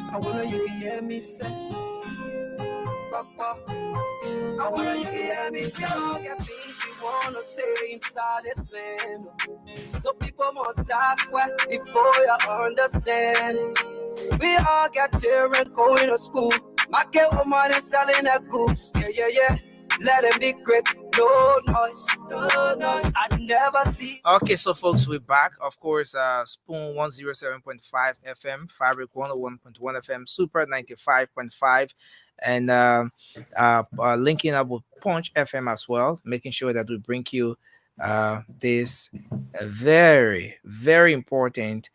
I wanna you can hear me say, Papa. I wanna you can hear me say, all the things we wanna say inside this land. So people won't die for before you understand. We all got children going to school. Market woman and selling their goods. Yeah. Let them be great. No noise. I never see. Okay, so folks, we're back. Of course, Spoon 107.5 FM, Fabric 101.1 FM, Super 95.5, and linking up with Punch FM as well, making sure that we bring you this very, very important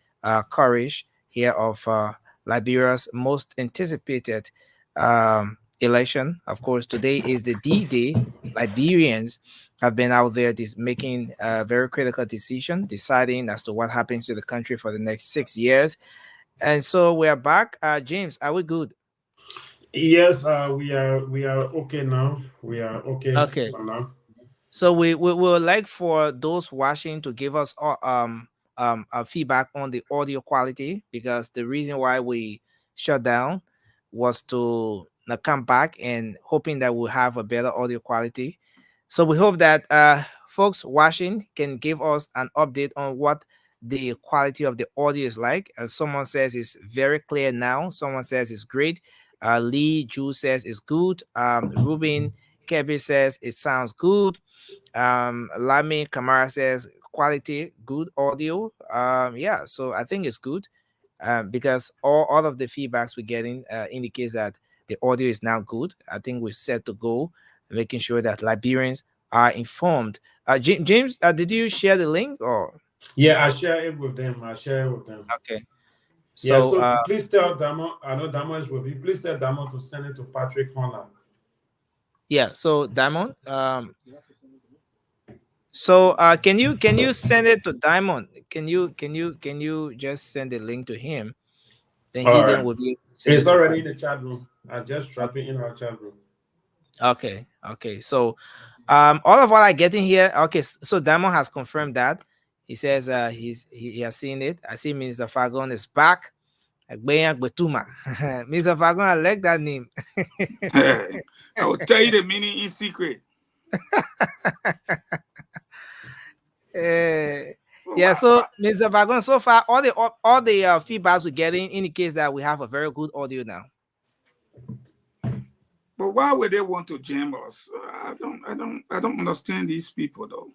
coverage here of Liberia's most anticipated election. Of course, today is the D-Day. Liberians have been out there making a very critical decision, deciding as to what happens to the country for the next 6 years. And so we are back. James, are we good? Yes, we are okay now. We are okay for now. So we would like for those watching to give us feedback on the audio quality, because the reason why we shut down was to come back and hoping that we'll have a better audio quality. So we hope that folks watching can give us an update on what the quality of the audio is like. Someone says it's very clear now. Someone says it's great. Lee Ju says it's good. Ruben Kebe says it sounds good. Lami Kamara says quality, good audio. Yeah, so I think it's good because all of the feedbacks we're getting indicates that the audio is now good. I think we're set to go, making sure that Liberians are informed. James, did you share the link or? Yeah, I share it with them. Okay. So please tell Damo. I know Damo is with you. Please tell Damo to send it to Patrick Horner. Yeah. So Diamond. So can you send it to Diamond? Can you just send the link to him? Then he then will be. It's already in the chat room. I just dropped it in our chat room. Okay. So, all of what I get in here. Okay, so Diamond has confirmed that. He says he has seen it. I see Mr. Fagon is back. Mr. Fagon, I like that name. I will tell you the meaning in secret. Yeah, so Mr. Fagon, so far all the feedbacks we're getting indicates that we have a very good audio now. But why would they want to jam us? I don't understand these people though.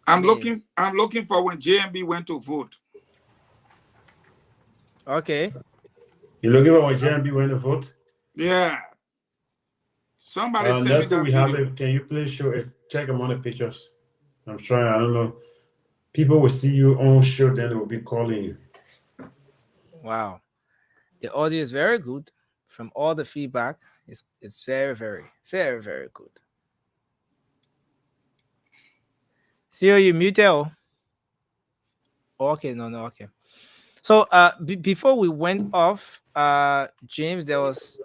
I'm looking for when JMB went to vote. Okay. You're looking for when JMB went to vote? Yeah. Somebody sent me that we have it. Can you please show it? Check them on the pictures. I'm trying. I don't know. People will see you on show, then they will be calling you. Wow. The audio is very good. From all the feedback, it's very, very, very, very good. See you muted. Okay, no, okay. So before we went off, James, there was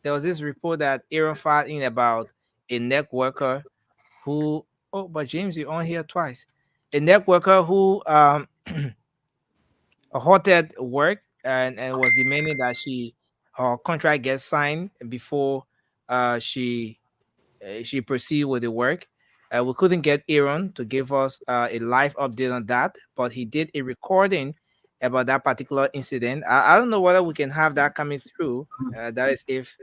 this report that Aaron filed in about a net worker who but James, you're on here twice. A net worker who halted work and was demanding that her contract gets signed before she proceed with the work. We couldn't get Aaron to give us a live update on that, but he did a recording about that particular incident. I don't know whether we can have that coming through. That is if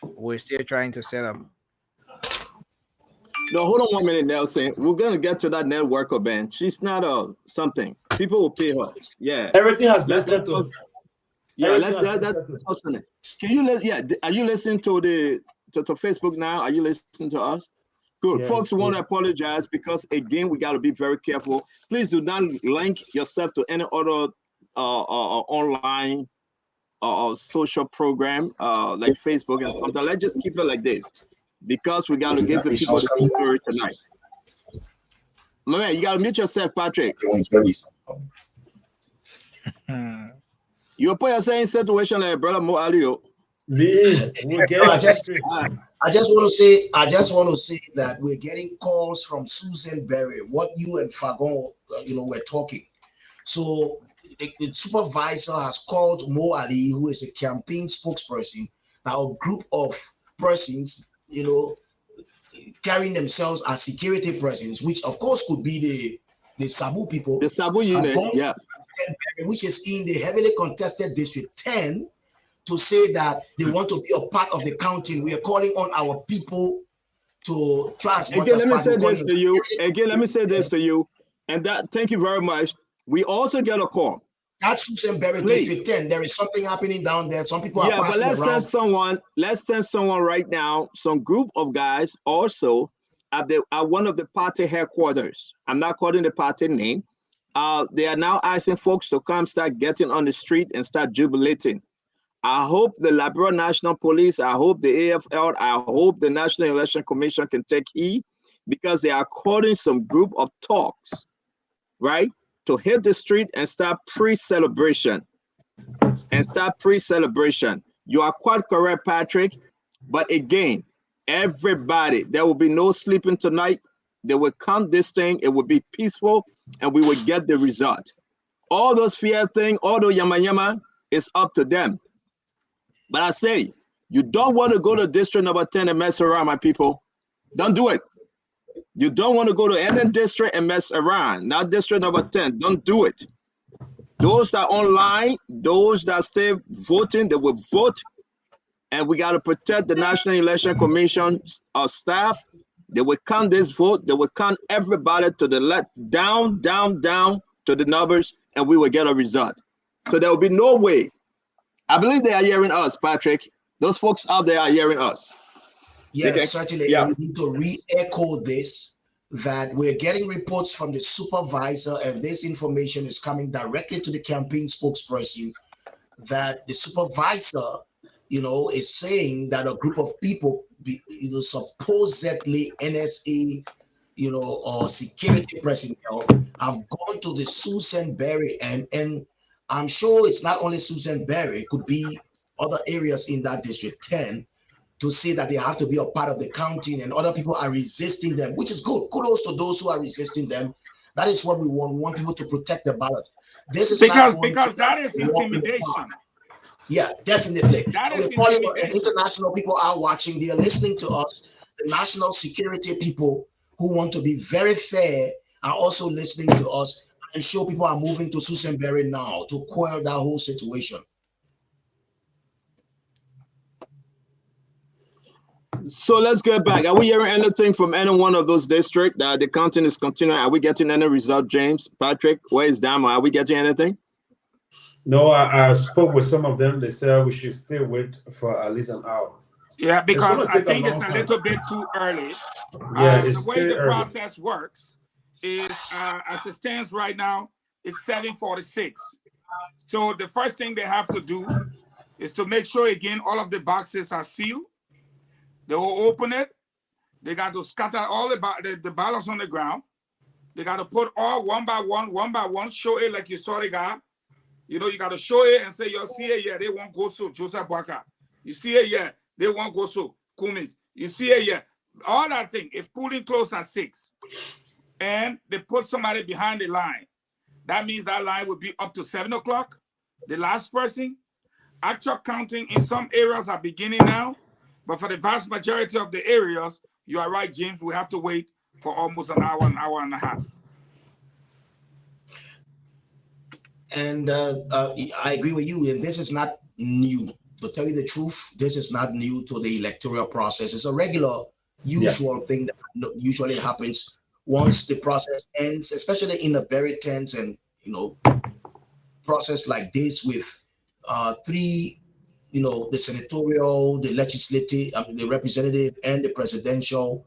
we're still trying to set up. No, hold on 1 minute, Nelson. We're gonna get to that networker band. She's not something. People will pay her. Yeah. Everything has been settled. Yeah, that's can you are you listening to to Facebook now? Are you listening to us? Good. Yeah, folks, we want to apologize because again we gotta be very careful. Please do not link yourself to any other online or social program like Facebook and stuff. Let's just keep it like this. Because we got to give the people the full story tonight. My man, you got to mute yourself, Patrick. You put yourself in situation like brother Mo Alio. We'll get I just want to say that we're getting calls from Susan Berry. What you and Fagon, were talking. So the supervisor has called Mo Ali, who is a campaign spokesperson. Now, a group of persons, carrying themselves as security persons, which of course could be the Sabu people. The Sabu unit, yeah. Which is in the heavily contested District 10, to say that they want to be a part of the counting. We are calling on our people to try as much Again, as let me say possible. this to you. Again, let me say this to you. And that, thank you very much. We also get a call. That's Susan Berry District 10. There is something happening down there. Some people are passing but let's around. send someone right now, some group of guys also at one of the party headquarters. I'm not calling the party name. They are now asking folks to come start getting on the street and start jubilating. I hope the Liberia National Police, I hope the AFL, I hope the National Election Commission can take heed, because they are calling some group of talks, right, to hit the street and start pre-celebration. You are quite correct, Patrick. But again, everybody, there will be no sleeping tonight. They will count this thing. It will be peaceful, and we will get the result. All those fear things, all those yama, it's up to them. But I say, you don't want to go to district number 10 and mess around, my people. Don't do it. You don't want to go to any district and mess around. Not district number 10. Don't do it. Those that are online, those that stay voting, they will vote. And we got to protect the National Election Commission staff. They will count this vote. They will count everybody to the left, down to the numbers, and we will get a result. So there will be no way. I believe they are hearing us, Patrick. Those folks out there are hearing us. Yes, certainly. Yeah. We need to re-echo this, that we're getting reports from the supervisor, and this information is coming directly to the campaign spokesperson, that the supervisor, is saying that a group of people, supposedly NSA, or security personnel, have gone to the Susan Berry, and I'm sure it's not only Susan Berry, it could be other areas in that District 10, to say that they have to be a part of the counting, and other people are resisting them, which is good. Kudos to those who are resisting them. That is what we want. We want people to protect the ballot. This is because that is intimidation. Yeah, definitely. That so is intimidation. International people are watching. They are listening to us. The national security people who want to be very fair are also listening to us. I'm sure people are moving to Susan Berry now to quell that whole situation. So let's get back. Are we hearing anything from any one of those districts that the counting is continuing? Are we getting any result, James? Patrick, where is Dama? Are we getting anything? No, I spoke with some of them. They said we should still wait for at least an hour. Yeah, because I think it's a little bit too early. Yeah, the way the process works is, as it stands right now, it's 7:46. So the first thing they have to do is to make sure, again, all of the boxes are sealed. They will open it. They got to scatter all the ballots on the ground. They got to put all one by one, show it like you saw the guy. You got to show it and say, you see it, yeah, they won't go so, Joseph Baka. You see it, yeah, they won't go so, Kumis. You see it, yeah. All that thing, if pulling close at 6, and they put somebody behind the line, that means that line will be up to 7 o'clock. The last person. Actual counting in some areas are beginning now, but for the vast majority of the areas, you are right, James, we have to wait for almost an hour and a half. And I agree with you, and this is not new. To tell you the truth, this is not new to the electoral process. It's a regular, usual thing that usually happens once the process ends, especially in a very tense and process like this with 3, the senatorial, the legislative, the representative, and the presidential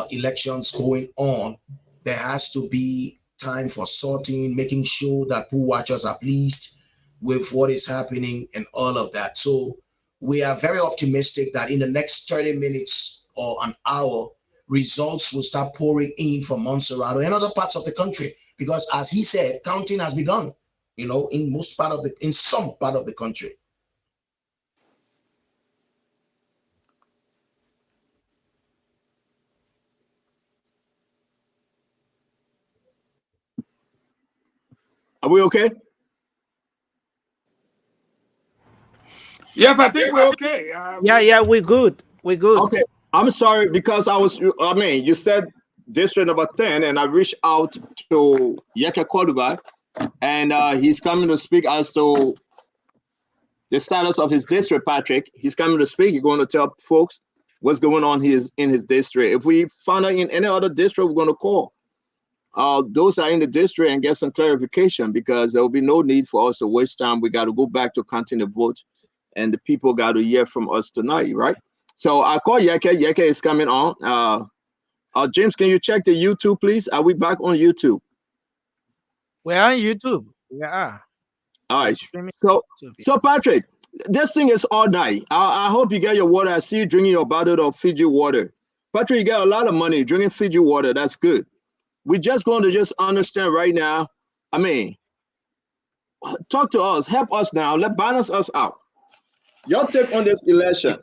elections going on. There has to be time for sorting, making sure that poll watchers are pleased with what is happening and all of that. So we are very optimistic that in the next 30 minutes or an hour, results will start pouring in from Montserrat and other parts of the country, because as he said, counting has begun, in some part of the country. we okay? Yes, I think we're okay. Yeah, we're good. We're good. Okay. I'm sorry because you said district number 10, and I reached out to Yeke Kodubai, and he's coming to speak as to the status of his district, Patrick. He's coming to speak. He's going to tell folks what's going on in his district. If we find out in any other district, we're going to call those are in the district and get some clarification, because there will be no need for us to waste time. We got to go back to counting the votes, and the people got to hear from us tonight, right? So I call Yeke. Yeke is coming on. James, can you check the YouTube, please? Are we back on YouTube? We're on YouTube. Yeah. All right. So Patrick, this thing is all night. I hope you get your water. I see you drinking your bottle of Fiji water. Patrick, you got a lot of money drinking Fiji water. That's good. We're just going to just understand right now. I mean, talk to us. Help us now. Balance us out. Your take on this election.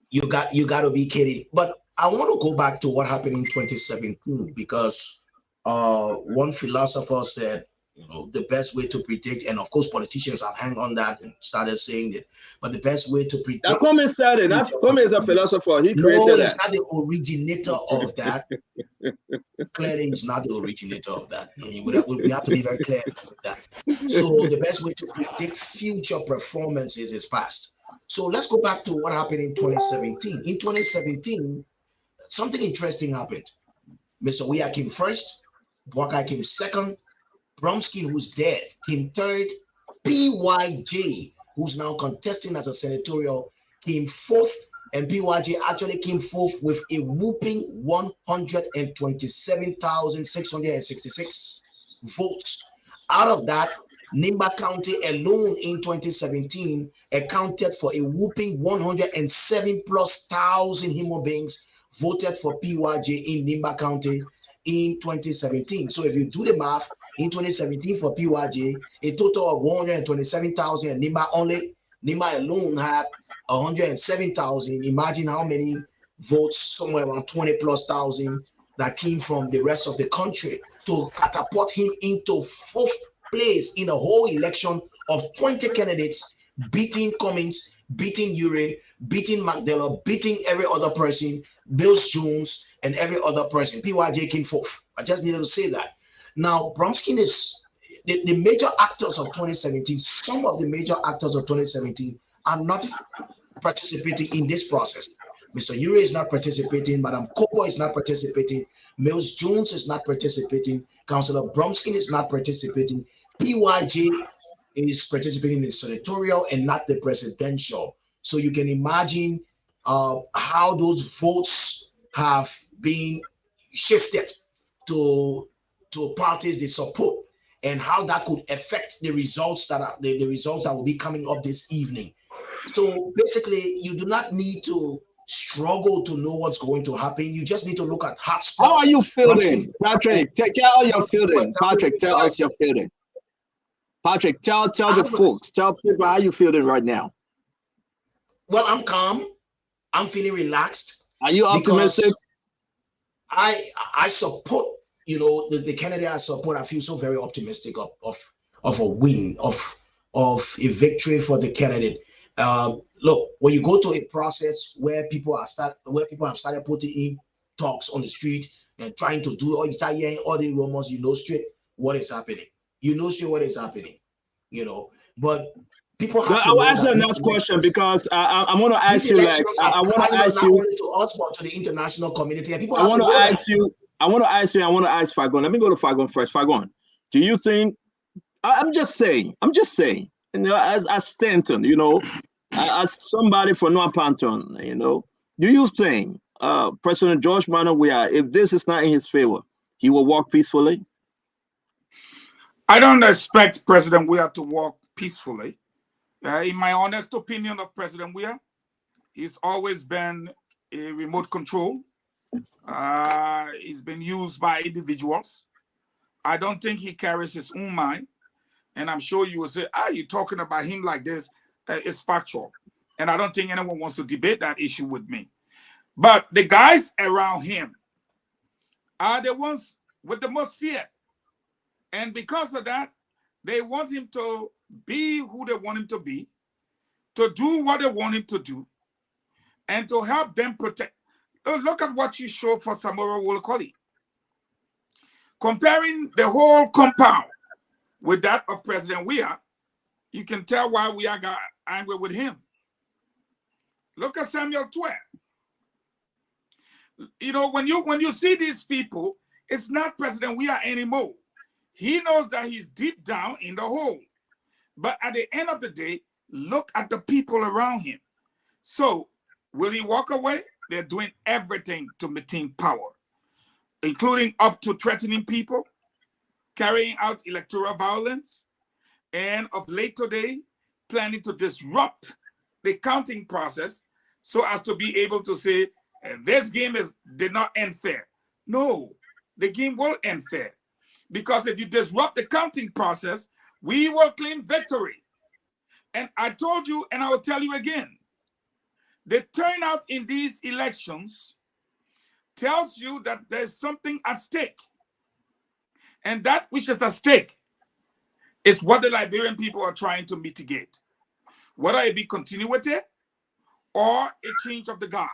You got to be kidding. But I want to go back to what happened in 2017, because one philosopher said, the best way to predict, and of course politicians have hung on that and started saying it, but the best way to predict. Now, Kwame said it. Kwame is a philosopher. He created that. No, he's not the originator of that. Clearly, he's not the originator of that. I mean, we have to be very clear with that. So the best way to predict future performances is past. So let's go back to what happened in 2017. In 2017, something interesting happened. Mr. Weah came first, Bwaka came second, Bromsky, who's dead, came third, PYJ, who's now contesting as a senatorial, came fourth, and PYJ actually came fourth with a whooping 127,666 votes. Out of that, Nimba County alone in 2017 accounted for a whooping 107,000+ human beings voted for PYJ in Nimba County in 2017. So if you do the math, in 2017 for PYJ, a total of 127,000, and Nimba alone had 107,000. Imagine how many votes, somewhere around 20,000+ that came from the rest of the country to catapult him into fourth place in a whole election of 20 candidates, beating Cummings, beating Ure, beating McDellar, beating every other person, Bills Jones, and every other person. PYJ came fourth. I just needed to say that. Now, Bromsky is the major actors of 2017. Some of the major actors of 2017 are not participating in this process. Mr. Ure is not participating. Madam Kobo is not participating. Mills Jones is not participating. Councillor Bromsky is not participating. PYJ is participating in the senatorial and not the presidential. So you can imagine how those votes have been shifted to parties they support, and how that could affect the results that are the results that will be coming up this evening. So basically, you do not need to struggle to know what's going to happen. You just need to look at hotspots. How are you feeling, Patrick? Tell your feeling. Patrick, tell us your feeling. Patrick, tell the folks, tell people how you feeling right now. Well, I'm calm. I'm feeling relaxed. Are you optimistic? I support, the candidate I support. I feel so very optimistic of a win, of a victory for the candidate. Look, when you go to a process where people have started putting in talks on the street and trying to do, or you start hearing all the rumors, straight what is happening. Straight what is happening. But people have to I will ask you another question, because I want to ask you, like, I want to ask you to us, but to the international community, and people I want to ask you. I want to ask Fagon. Let me go to Fagon first. Fagon, do you think? I'm just saying. As Stanton, as somebody for North Panton, do you think President George Manuel Weah, if this is not in his favor, he will walk peacefully? I don't expect President Weah to walk peacefully. In my honest opinion of President Weah, he's always been a remote control. He's been used by individuals. I don't think he carries his own mind. And I'm sure you will say, you're talking about him like this. It's factual. And I don't think anyone wants to debate that issue with me. But the guys around him are the ones with the most fear. And because of that, They want him to be who they want him to be, to do what they want him to do, and to help them protect. Look at what you showed for Samora Wolokoli. Comparing the whole compound with that of President Weah, you can tell why Weah got angry with him. Look at Samuel Twe. You know, when you see these people, it's not President Weah anymore. He knows that he's deep down in the hole. But at the end of the day, look at the people around him. So, will he walk away? They're doing everything to maintain power, including up to threatening people, carrying out electoral violence, and of late today, planning to disrupt the counting process so as to be able to say, this game did not end fair. No, the game will end fair. Because if you disrupt the counting process, we will claim victory. And I told you, and I will tell you again, the turnout in these elections tells you that there's something at stake. And that which is at stake is what the Liberian people are trying to mitigate. Whether it be continuity or a change of the guard.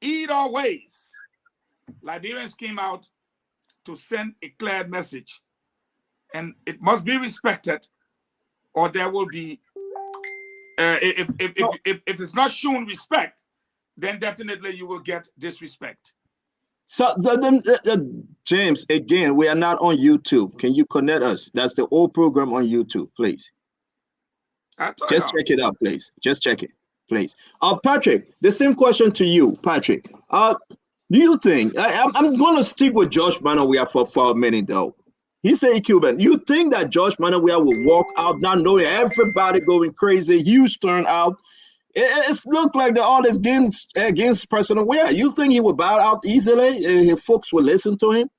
Either ways, Liberians came out to send a clear message. And it must be respected, or there will be, if it's not shown respect, then definitely you will get disrespect. So, James, again, we are not on YouTube. Can you connect us? That's the old program on YouTube, please. Just check it out, please. Just check it, please. Patrick, the same question to you, Patrick. Do you think, I'm going to stick with Josh Manawia for a minute, though. He said, Cuban, you think that Josh Manawia will walk out not knowing everybody going crazy, huge turnout? It's looked like they're all against President Weah. You think he would bow out easily and folks will listen to him?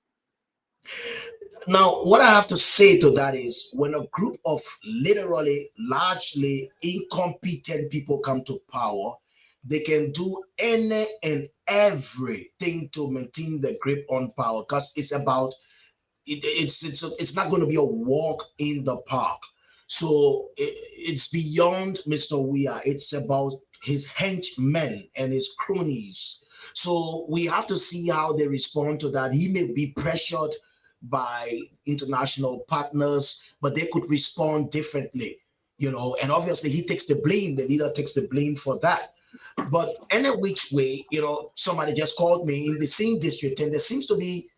Now, what I have to say to that is when a group of literally largely incompetent people come to power, they can do any and everything to maintain the grip on power because it's about it's not going to be a walk in the park. So it's beyond Mr. Weah. It's about his henchmen and his cronies. So we have to see how they respond to that. He may be pressured by international partners, but they could respond differently, you know, and obviously he takes the blame. The leader takes the blame for that. But any which way, you know, somebody just called me in the same district, and there seems to be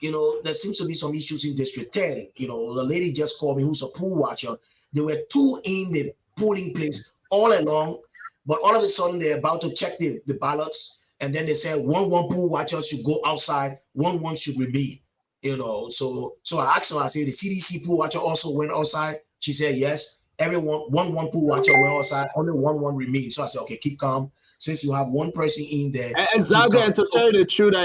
some issues in District 10. You know, the lady just called me who's a pool watcher. There were two in the polling place all along, but all of a sudden they're about to check the ballots, and then they said one pool watcher should go outside, one should remain. You know, so I asked her, I said, the CDC pool watcher also went outside. She said, yes, everyone, one pool watcher went outside, only one remained. So I said, okay, keep calm. Since you have one person in there. Exactly, and to tell you the truth,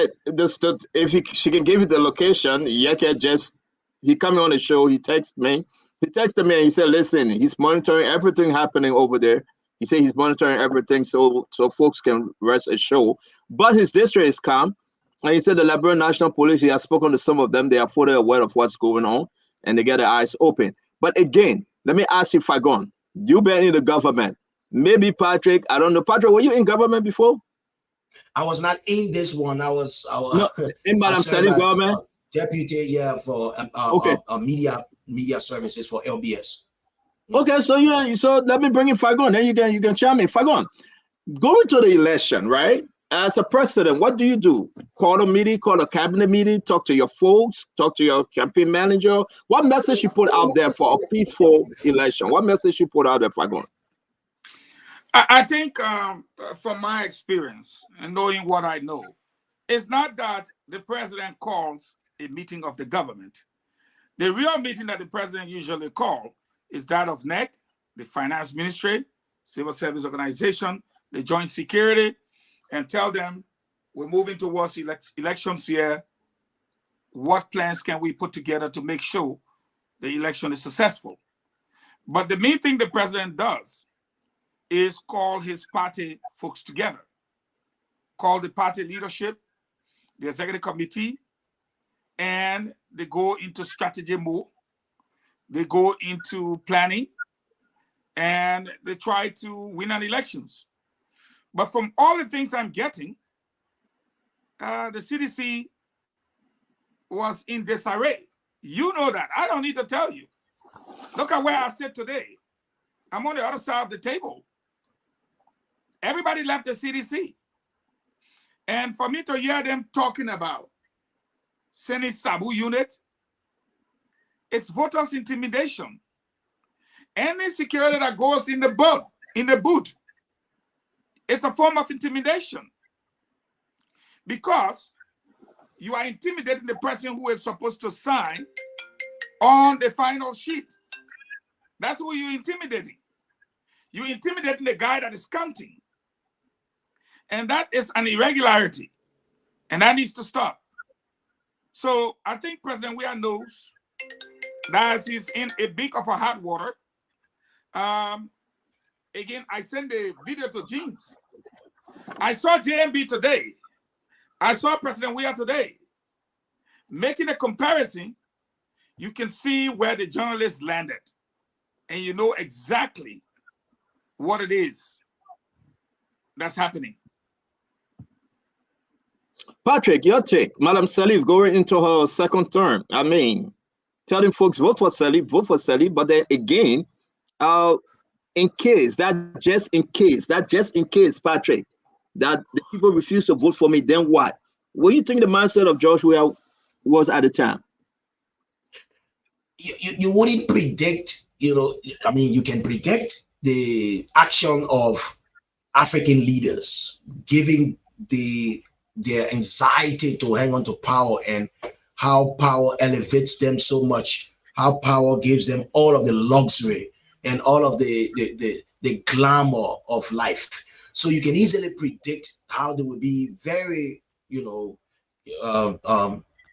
if she can give you the location, he coming on the show, he texted me and he said, listen, he's monitoring everything happening over there. He said he's monitoring everything so folks can rest assured. But his district is calm. And he said the Liberian National Police, he has spoken to some of them, they are fully aware of what's going on and they get their eyes open. But again, let me ask you, Fagon, you've been in the government. Maybe Patrick, I don't know. Patrick, were you in government before? I was not in this one. I was in Madam Salim government. Deputy, for media services for LBS. Okay, so let me bring in Fagon. Then you can chime in. Fagon, going to the election, right? As a president, what do you do? Call a meeting, call a cabinet meeting, talk to your folks, talk to your campaign manager. What message you put out there for a peaceful election? What message you put out there, Fagon? I think from my experience and knowing what I know, it's not that the president calls a meeting of the government. The real meeting that the president usually calls is that of NEC, the finance ministry, civil service organization, the joint security, and tell them we're moving towards elections here. What plans can we put together to make sure the election is successful? But the main thing the president does is call his party folks together, call the party leadership, the executive committee, and they go into strategy mode they go into planning and they try to win an elections. But from all the things I'm getting, the CDC was in disarray. You know that. I don't need to tell you. Look at where I sit today. I'm on the other side of the table. Everybody left the CDC. And for me to hear them talking about sending Sabu unit, it's voters intimidation. Any security that goes in the booth, it's a form of intimidation. Because you are intimidating the person who is supposed to sign on the final sheet. That's who you're intimidating. You're intimidating the guy that is counting. And that is an irregularity. And that needs to stop. So I think President Weah knows that he's in a bit of a hot water. Again, I sent the video to James. I saw JMB today. I saw President Weah today. Making a comparison, you can see where the journalists landed. And you know exactly what it is that's happening. Patrick, your take. Madam Salif going into her second term. I mean, telling folks vote for Salif, but then again, in case, just in case, Patrick, that the people refuse to vote for me, then what? What do you think the mindset of George Weah was at the time? You wouldn't predict, I mean, you can predict the action of African leaders, giving their anxiety to hang on to power and how power elevates them so much, how power gives them all of the luxury and all of the glamour of life. So you can easily predict how they will be very,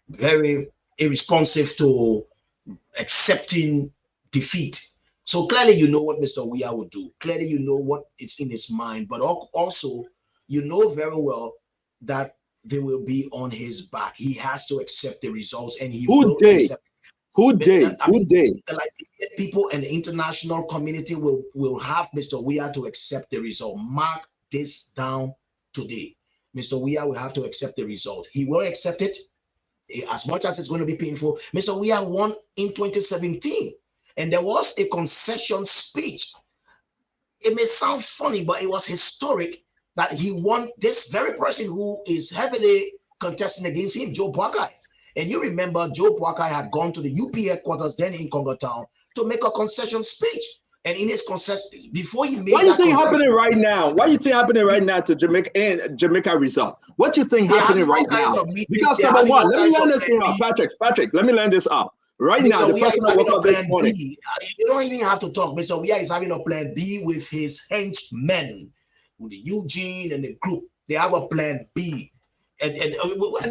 very irresponsive to accepting defeat. So clearly, you know what Mr. Weah would do. Clearly, you know what is in his mind, but also, you know very well that they will be on his back. He has to accept the results, and he will accept. Who did? Like people and the international community will have Mr. Weah to accept the result. Mark this down today. Mr. Weah will have to accept the result. He will accept it, as much as it's going to be painful. Mr. Weah won in 2017, and there was a concession speech. It may sound funny, but it was historic that he won. This very person who is heavily contesting against him, Joe Boakai. And you remember Joe Boakai had gone to the UP headquarters then in Congo Town to make a concession speech. And in his concession, before he made what do you think happening right now? What do you think happening right now to Jamaica and Jamaica result? What do you think happening right now? Because number one, let me learn this out, Patrick. Let me learn this out. Right now, the person that woke up this morning. You don't even have to talk. Mr. Weah is having a plan B with his henchmen, with the Eugene and the group. They have a plan B. And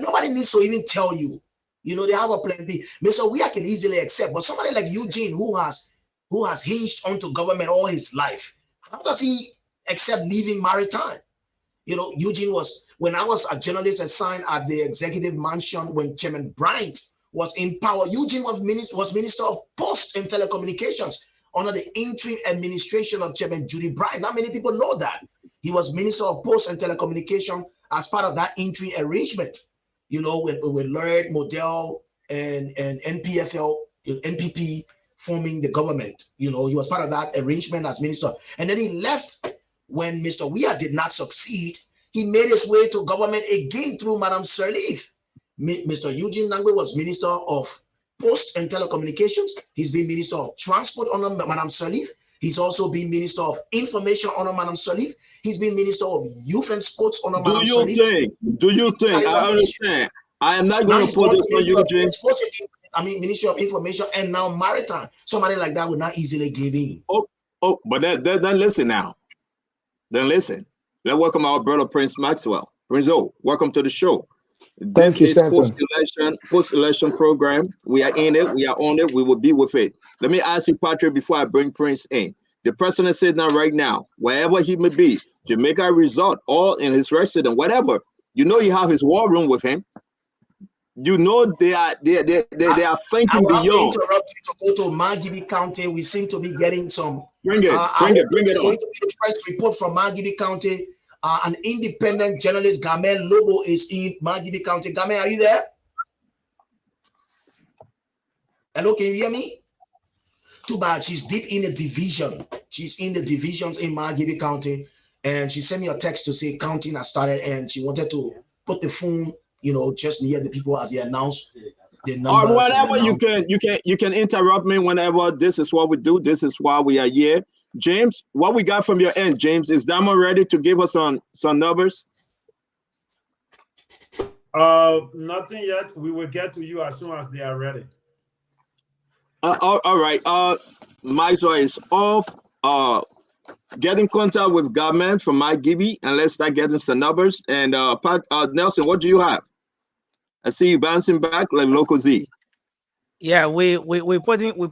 nobody needs to even tell you. They have a plan B. Mr. Weah can easily accept, but somebody like Eugene who has hinged onto government all his life, how does he accept leaving maritime? Eugene was, when I was a journalist assigned at the executive mansion when Chairman Bryant was in power, Eugene was Minister of Post and Telecommunications under the interim administration of Chairman Judy Bryant. Not many people know that. He was Minister of Post and Telecommunication as part of that interim arrangement. With Laird, Model, and NPFL, NPP forming the government. He was part of that arrangement as minister. And then he left when Mr. Weah did not succeed. He made his way to government again through Madam Sirleaf. Mr. Eugene Nangwe was Minister of Post and Telecommunications. He's been Minister of Transport under Madam Sirleaf. He's also been Minister of Information under Madam Sirleaf. He's been Minister of Youth and Sports under Madam Sirleaf. Do you think? I understand. I am not going to put this on Eugene. Ministry of Information and now Maritime. Somebody like that would not easily give in. But then listen now. Then listen. Let's welcome our brother Prince Maxwell. Prince O, welcome to the show. Thank you, Stanton. Post-election program. We are in it. We are on it. We will be with it. Let me ask you, Patrick, before I bring Prince in. The president said now, right now, wherever he may be, Jamaica resort, or in his residence, whatever, you have his war room with him. They are thinking beyond. Interrupt you to go to Margibi County. We seem to be getting some. Bring it on. Going to be the first report from Margibi County. An independent journalist, Gamel Lobo, is in Margibi County. Gamel, are you there? Hello, can you hear me? Too bad. She's deep in the division. She's in the divisions in Margibi County, and she sent me a text to say counting has started, and she wanted to put the phone, just near the people as they announce the numbers. Or whatever, you can interrupt me whenever. This is what we do. This is why we are here. James, what we got from your end, James? Is Damo ready to give us some numbers? Nothing yet. We will get to you as soon as they are ready. All right. Maiswa is off. Get in contact with government from Margibi and let's start getting some numbers. And Nelson, what do you have? I see you bouncing back like Local Z. Yeah, we're putting we're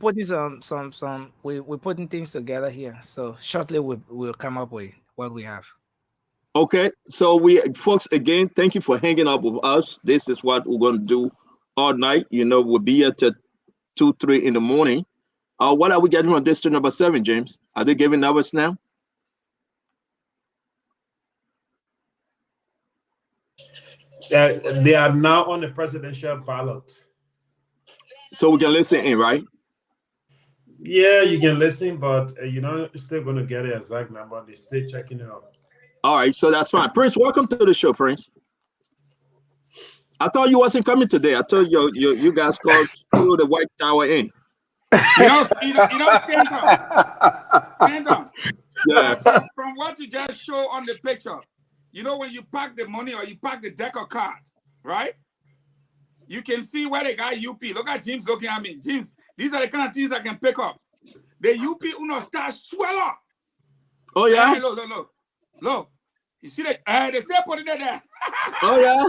putting things together here. So shortly we'll come up with what we have. Okay, so folks, again, thank you for hanging out with us. This is what we're going to do all night. We'll be here till 2, 3 in the morning. What are we getting from district number 7, James? Are they giving numbers now? They are now on the presidential ballot. So we can listen in, right? Yeah, you can listen, but you're still going to get the exact number. They still checking it out. All right, so that's fine. Prince, welcome to the show, Prince. I thought you wasn't coming today. I told you guys called through the White Tower in. Stanton. Yeah. From what you just show on the picture, when you pack the money or you pack the deck of cards, right? You can see where they got UP. Look at James looking at me. James, these are the kind of things I can pick up. The UP uno start swell up. Oh yeah. Hey, look. You see that? They still put it there. Oh yeah.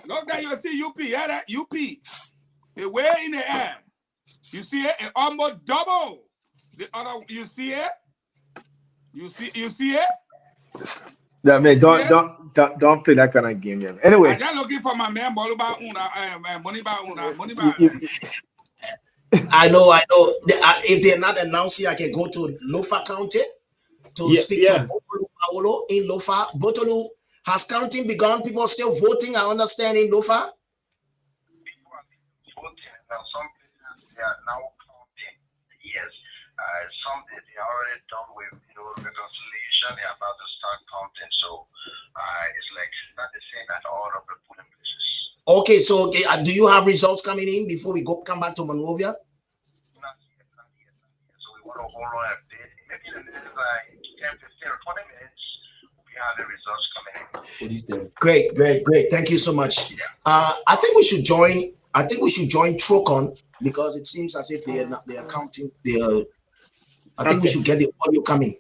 Look there, you see UP. Yeah, that UP. It way in the air. You see it? It almost double the other. You see it? You see it? Yeah, man, don't play that kind of game, man. Anyway, I'm just looking for my man money by. I know. If they're not announcing, I can go to Lofa County to speak to Botolu Paolo in Lofa. Botolu, has counting begun? People are still voting, I understand, in Lofa? People are voting. Now, some places they are now counting. Yes. Some they are already done with reconciliation. They are about to start counting. So it's like not the same at all of the polling places. Okay, so do you have results coming in before we come back to Monrovia? Not yet. So we want to hold on a bit. Maybe in the next 10, 15 or 20 minutes, we have the results coming in. Great. Thank you so much. I think we should join Trocon because it seems as if they are counting. I think we should get the audio coming.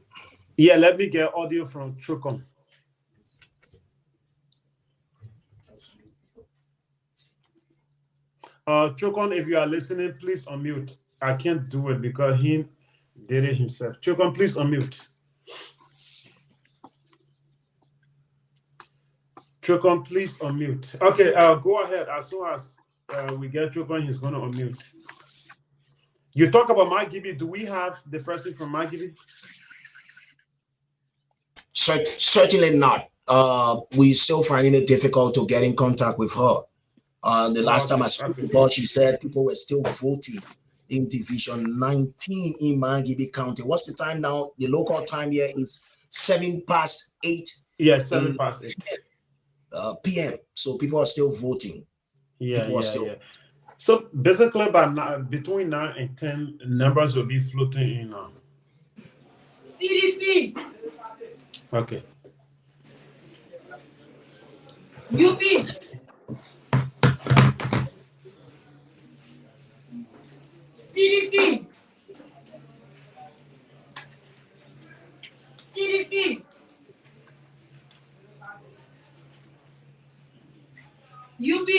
Yeah, let me get audio from Trocon. Trocon, if you are listening, please unmute. I can't do it because he did it himself. Trocon, please unmute. Trocon, please unmute. Okay, go ahead. As soon as we get Trocon, he's going to unmute. You talk about Margibi. Do we have the person from Margibi? Certainly not. We're still finding it difficult to get in contact with her. The last time I spoke with her, she said people were still voting in Division 19 in Margibi County. What's the time now? The local time here is 8:07. Yeah, 8:07. PM. So people are still voting. Yeah. So basically, between 9 and 10, numbers will be floating in. CDC. Okay. UP. CDC. CDC. UP.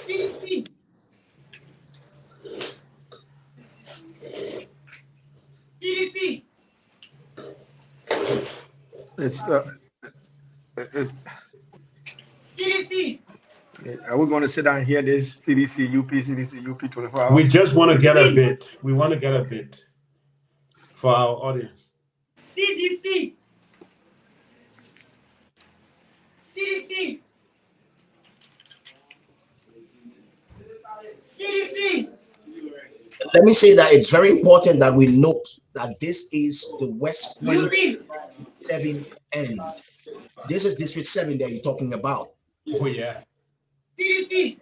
CDC. CDC. it's CDC. Are we going to sit down here this CDC, UP, CDC, UP 24 hours? We just want to get a bit. We want to get a bit for our audience. CDC. CDC. CDC. Let me say that it's very important that we note that this is the West Point 7 end. This is District 7 that you're talking about. Oh, yeah. CDC.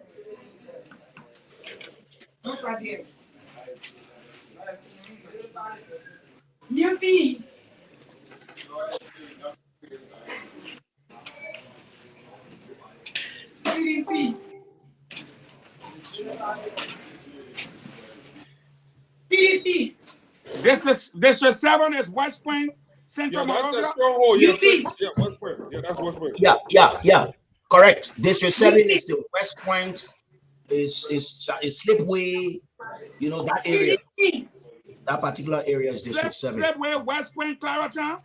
Look right here. UP. CDC. CDC. District 7 is West Point, Central Monrovia. Yeah, West Point. Yeah, that's West Point. Yeah. Correct. District 7 is the West Point, is Slipway, you know, that area. CDC. That particular area is District 7. Slipway, West Point, Claratown.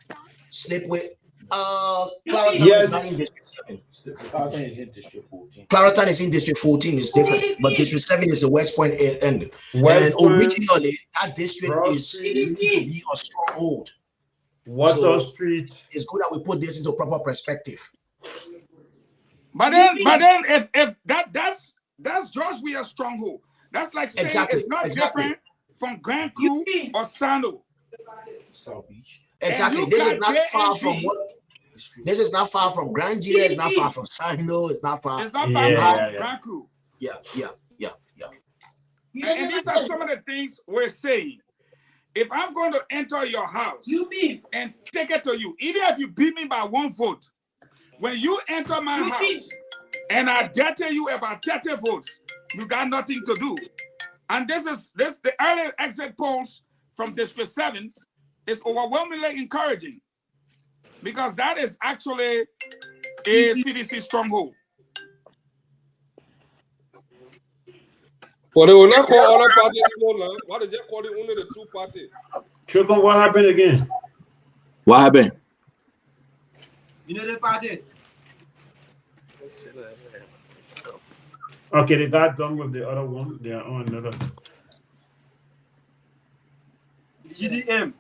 Slipway. Claratown Yes. is not in District 7. Claratown is in District 14. Claratown is in District 14, it's different. But District 7 is the West Point end. West Point, originally, that district Broad is Street. used to be a stronghold. Water Street. It's good that we put this into proper perspective. But then if that's Georgia's stronghold. That's like saying it's not different from Grand Coup or Sando. South Beach. Exactly. This is not far from what. This is not far from Grand Gita. It's not far from Sando. It's not far. It's not far from Grand Coup. Yeah. And these are some of the things we're saying. If I'm going to enter your house and take it to you, even if you beat me by 1 vote, when you enter my house and I dare you about 30 votes, you got nothing to do. And the early exit polls from District 7 is overwhelmingly encouraging, because that is actually a CDC stronghold. But they will not call other parties small land. Why did they call it only the 2 parties? Chukun, what happened again? What happened? You know the party. Okay, they got done with the other one. They are on another. GDM.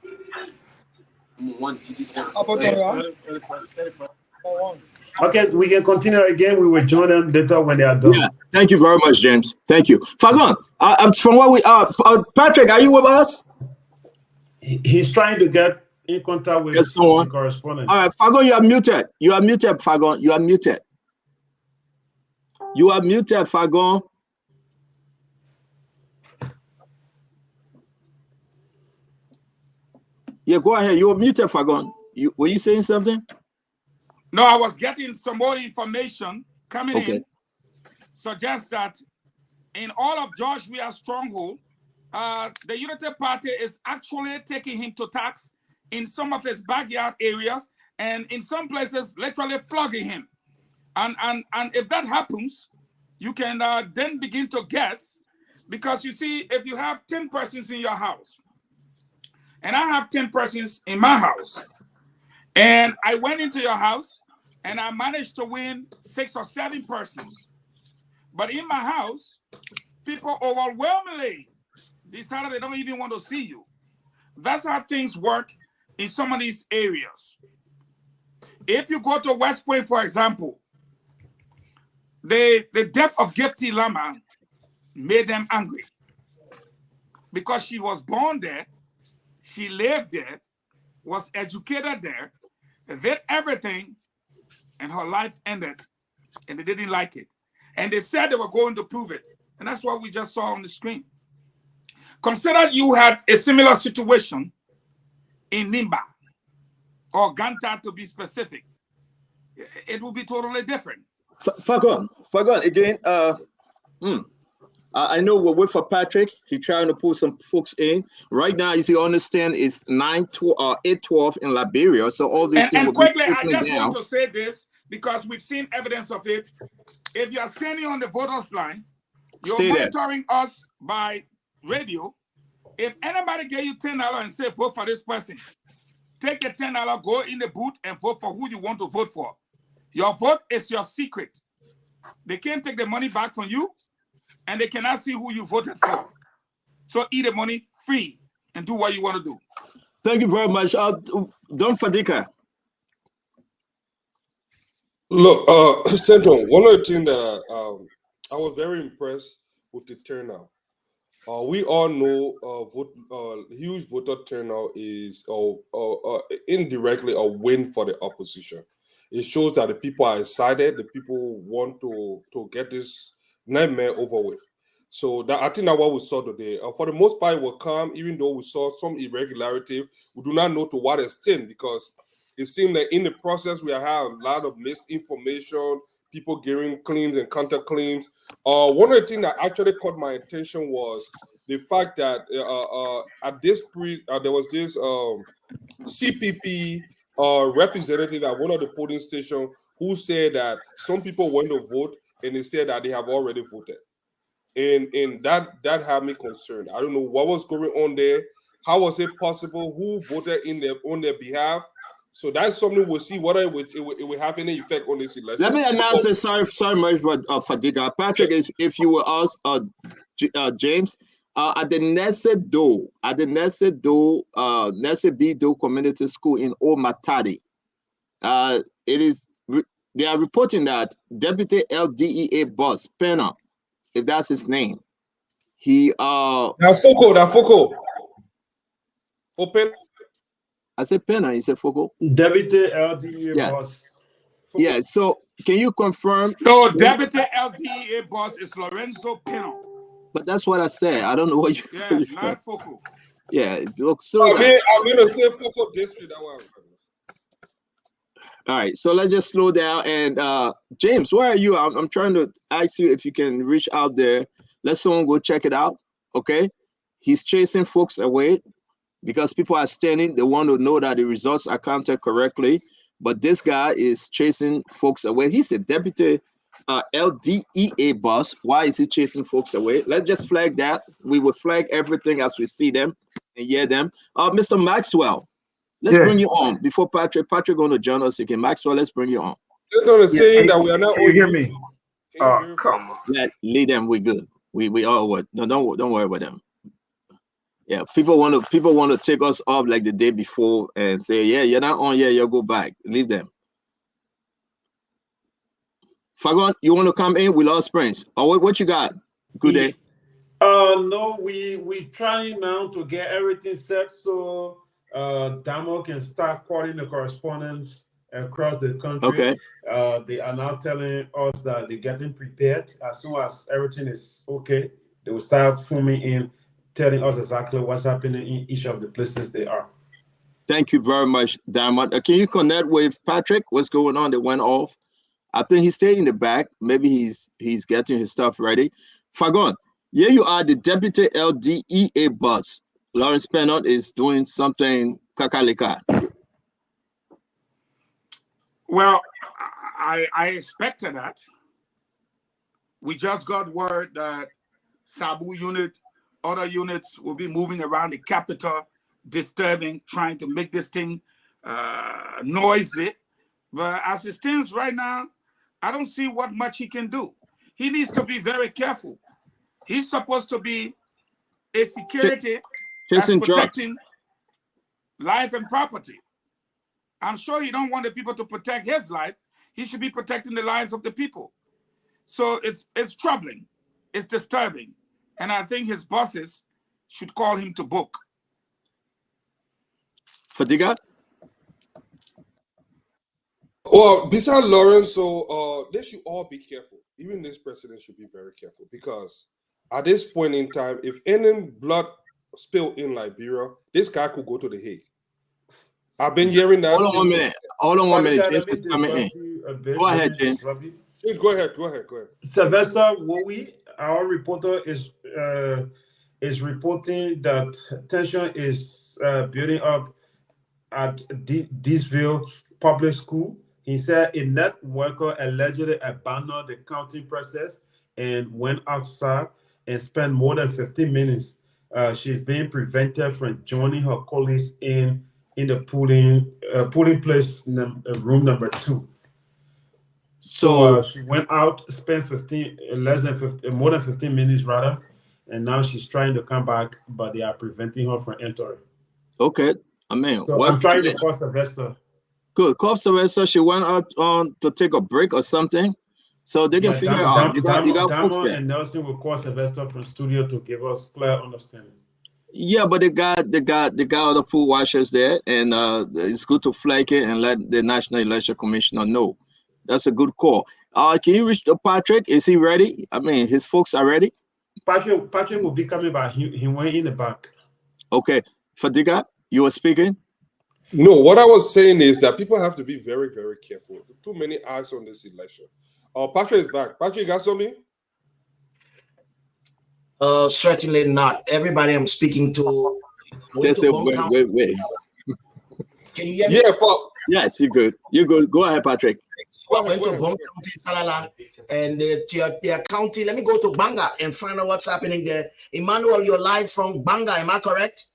Okay, we can continue again. We will join them later when they are done. Yeah, thank you very much, James. Thank you. Fagon, from what we are, Patrick, are you with us? He's trying to get in contact with the correspondent. All right, Fagon, you are muted. You are muted, Fagon. You are muted. You are muted, Fagon. Yeah, go ahead. You are muted, Fagon. Were you saying something? No, I was getting some more information coming in. Suggests that in all of Georgia's stronghold, the Unity Party is actually taking him to task in some of his backyard areas, and in some places literally flogging him. And if that happens, you can then begin to guess, because you see, if you have 10 persons in your house, and I have 10 persons in my house, and I went into your house and I managed to win 6 or 7 persons, but in my house, people overwhelmingly decided they don't even want to see you. That's how things work in some of these areas. If you go to West Point, for example, the death of Gifty Lama made them angry, because she was born there, she lived there, was educated there, did everything, and her life ended, and they didn't like it. And they said they were going to prove it. And that's what we just saw on the screen. Consider you had a similar situation in Nimba, or Ganta to be specific. It will be totally different. Fagon, again, I know we're with for Patrick. He's trying to pull some folks in. Right now, as you understand, it's 8:12 in Liberia. So all these things. And quickly, I just want to say this, because we've seen evidence of it. If you are standing on the voters line, you're monitoring us by radio. If anybody gave you $10 and say vote for this person, take the $10, go in the booth and vote for who you want to vote for. Your vote is your secret. They can't take the money back from you, and they cannot see who you voted for. So eat the money free and do what you want to do. Thank you very much. Don Fadika. Look, Senton, one of the things that I was very impressed with the turnout. We all know huge voter turnout is indirectly a win for the opposition. It shows that the people are excited. The people want to get this nightmare over with. So I think that's what we saw today. For the most part, it will come, even though we saw some irregularity. We do not know to what extent, because it seemed that in the process we have a lot of misinformation, people giving claims and counter claims. One of the things that actually caught my attention was the fact that at this there was this CPP representative at one of the polling stations who said that some people went to vote and they said that they have already voted. And that had me concerned. I don't know what was going on there. How was it possible? Who voted on their behalf? So that's something we'll see whether it will have any effect on this election. Let me announce it. Sorry much for Fadiga. Patrick, if you will ask James, at the Nesse B Do Community School in Old Matadi, they are reporting that Deputy LDEA boss Penna, if that's his name, he Foco. Open. I said Penna, he said Foco. Deputy LDEA boss. Foco. Yeah, so can you confirm? No, Deputy LDEA boss is Lorenzo Penna. But that's what I said. I don't know what you. Yeah, not Foco. Yeah, it looks so. I'm gonna say Foco district. All right, so let's just slow down. And James, where are you? I'm trying to ask you if you can reach out there. Let someone go check it out. Okay, he's chasing folks away because people are standing. They want to know that the results are counted correctly. But this guy is chasing folks away. He's the deputy LDEA boss. Why is he chasing folks away? Let's just flag that. We will flag everything as we see them and hear them. Mr. Maxwell, let's bring you on before Patrick going to join us again. Maxwell, let's bring you on. They're going to say that we are not. Can you hear me? Come on. Lead them. We good. We all would. No, don't worry about them. Yeah, people want to take us off like the day before and say, yeah, you're not on. Yeah, you'll go back. Leave them. Fagon, you want to come in with Lost Springs? Oh, what you got? Good day. No, we trying now to get everything set so Damo can start calling the correspondents across the country. Okay. They are now telling us that they're getting prepared. As soon as everything is okay, they will start filming in, telling us exactly what's happening in each of the places they are. Thank you very much, Damo. Can you connect with Patrick? What's going on? They went off. I think he stayed in the back. Maybe he's getting his stuff ready. Fagon, here you are, the deputy LDEA boss. Lawrence Pennant is doing something kakalika. Well, I expected that. We just got word that Sabu unit, other units will be moving around the capital, disturbing, trying to make this thing noisy. But as it stands right now, I don't see what much he can do. He needs to be very careful. He's supposed to be a security that's protecting life and property. I'm sure he don't want the people to protect his life. He should be protecting the lives of the people. So it's troubling. It's disturbing. And I think his bosses should call him to book. Fadiga? Well, besides Lawrence, so they should all be careful. Even this president should be very careful, because at this point in time, if any blood spilled in Liberia, this guy could go to the Hague. I've been hearing that. Hold on one minute. James is coming in. Go ahead, James. James, go ahead. Sylvester Wowie, our reporter, is reporting that tension is building up at Deesville Public School. He said a net worker allegedly abandoned the counting process and went outside and spent more than 15 minutes. She's being prevented from joining her colleagues in the polling place room number 2. So she went out, spent more than 15 minutes rather, and now she's trying to come back, but they are preventing her from entering. okay, I mean, So I'm trying to call Sylvester. Good. Call Sylvester. She went out to take a break or something, so they can figure out. You got folks there. And Nelson will call Sylvester from studio to give us clear understanding. Yeah, but they got other pool washers there, and it's good to flag it and let the National Election Commissioner know. That's a good call. Can you reach Patrick? Is he ready? I mean, his folks are ready. Patrick will be coming back. He went in the back. Okay, Fadiga, you were speaking. No, what I was saying is that people have to be very, very careful. Too many eyes on this election. Patrick is back. Patrick, you got something? Certainly not. Everybody I'm speaking to. Wait. Can you hear me? Yeah, Paul. Yes, you're good. You're good. Go ahead, Patrick. I went to Bong County, Salala, and their county. Let me go to Banga and find out what's happening there. Emmanuel, you're live from Banga. Am I correct?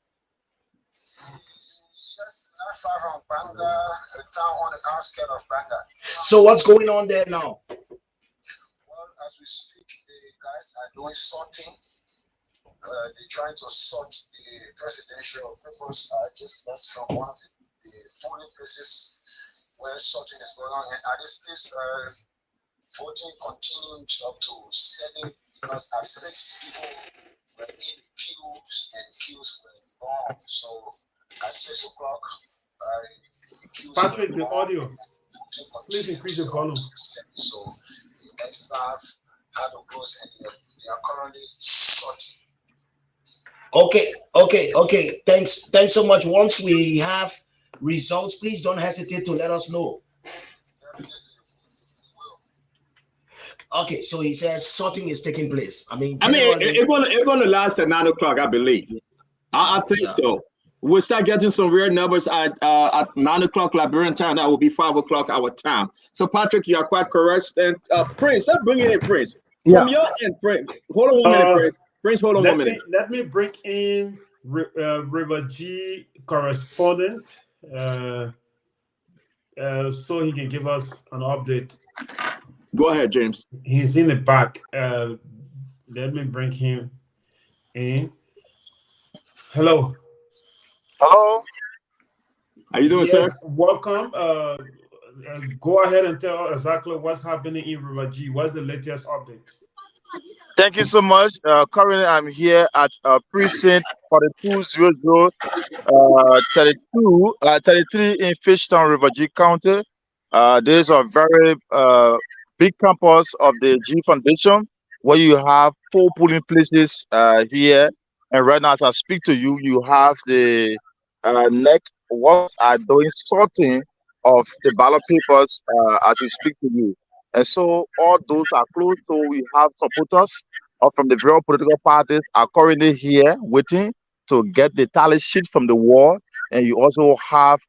Yes, not far from Banga, a town on the outskirts of Banga. So what's going on there now? Well, as we speak, the guys are doing sorting. They're trying to sort the presidential papers. I just left from one of the polling places where sorting is going on. And at this place, voting continued up to 7, because at 6 people were in queues and queues were long. So at 6 o'clock, Patrick, the audio. Please increase the volume. So the next staff had to close, and they are currently sorting. Okay. Thanks so much. Once we have results, please don't hesitate to let us know. Okay, so he says sorting is taking place. It's gonna last at 9 o'clock, I believe. I think so. We'll start getting some real numbers at 9 o'clock Liberian time. That will be 5 o'clock our time. So Patrick, you are quite correct. And Prince, let's bring in Prince. From your end, Prince. Hold on 1 minute, Prince. Prince, hold on 1 minute. Let me bring in River G correspondent so he can give us an update. Go ahead, James. He's in the back. Let me bring him in. Hello. Hello. How you doing, sir? Welcome. Go ahead and tell us exactly what's happening in River G. What's the latest update? Thank you so much. Currently, I'm here at precinct 4200, 33 in Fishtown, River G County. This is a very big campus of the G Foundation, where you have 4 polling places here. And right now, as I speak to you, you have the NEC what are doing sorting of the ballot papers as we speak to you. And so all those are closed. So we have supporters from the various political parties are currently here waiting to get the tally sheet from the wall. And you also have,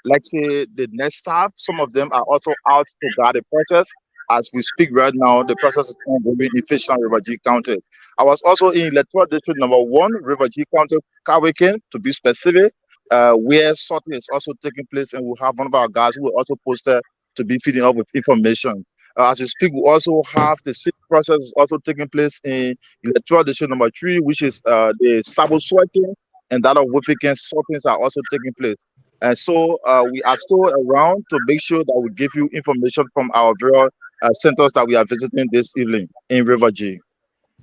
let's say, the next staff. Some of them are also out to guard the process. As we speak right now, the process is ongoing in Fishtown, River G County. I was also in electoral district number 1, River G County, Kawikin, to be specific, where sorting is also taking place, and we'll have one of our guys who will also post there to be feeding up with information. As we speak, we also have the same process is also taking place in electoral district number 3, which is the Sabo sweating, and that of Wifican sortings are also taking place. And so we are still around to make sure that we give you information from our various centers that we are visiting this evening in River G.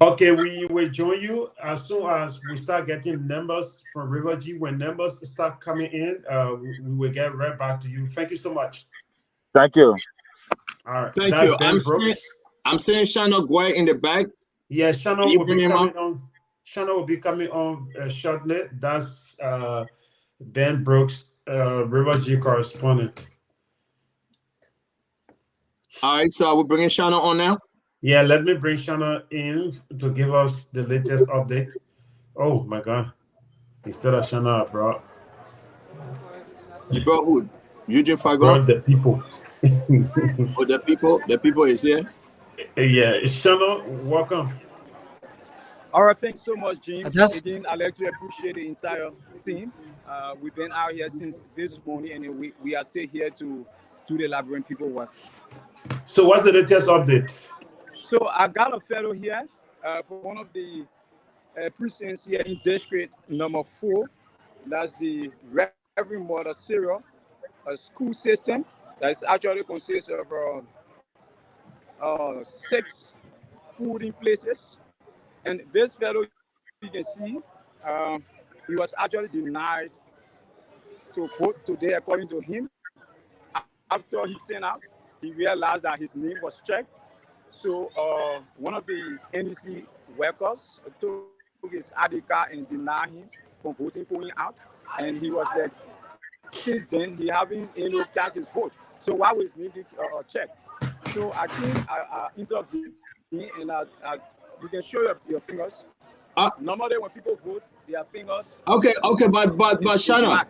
Okay, we will join you as soon as we start getting numbers from River G. When numbers start coming in, we will get right back to you. Thank you so much. Thank you. All right. Thank you. I'm seeing Shana Guay in the back. Yes, Shana will be coming on. Shana will be coming on shortly. That's Ben Brooks, River G correspondent. All right, so we're bringing Shana on now. Yeah, let me bring Shana in to give us the latest update. Oh my God. Instead of Shana, bro. You brought who? Eugene Fagon? Brought the people. Oh, the people is here? Yeah, Shana, welcome. All right, thanks so much, James. Again, I'd like to appreciate the entire team. We've been out here since this morning, and we are still here to do the Liberian people work. So what's the latest update? So I got a fellow here for one of the precincts here in district number 4. That's the Reverend Mother Cyril, a school system that actually consists of 6 fooding places. And this fellow, you can see, he was actually denied to vote today, according to him. After he turned out, he realized that his name was checked. So one of the NDC workers took his ID card and denied him from voting, pulling out. And he was like, since then, he haven't cast his vote. So why was his name checked? So I think I intervened, and you can show your fingers. Normally, when people vote, their fingers. Okay, but Shana,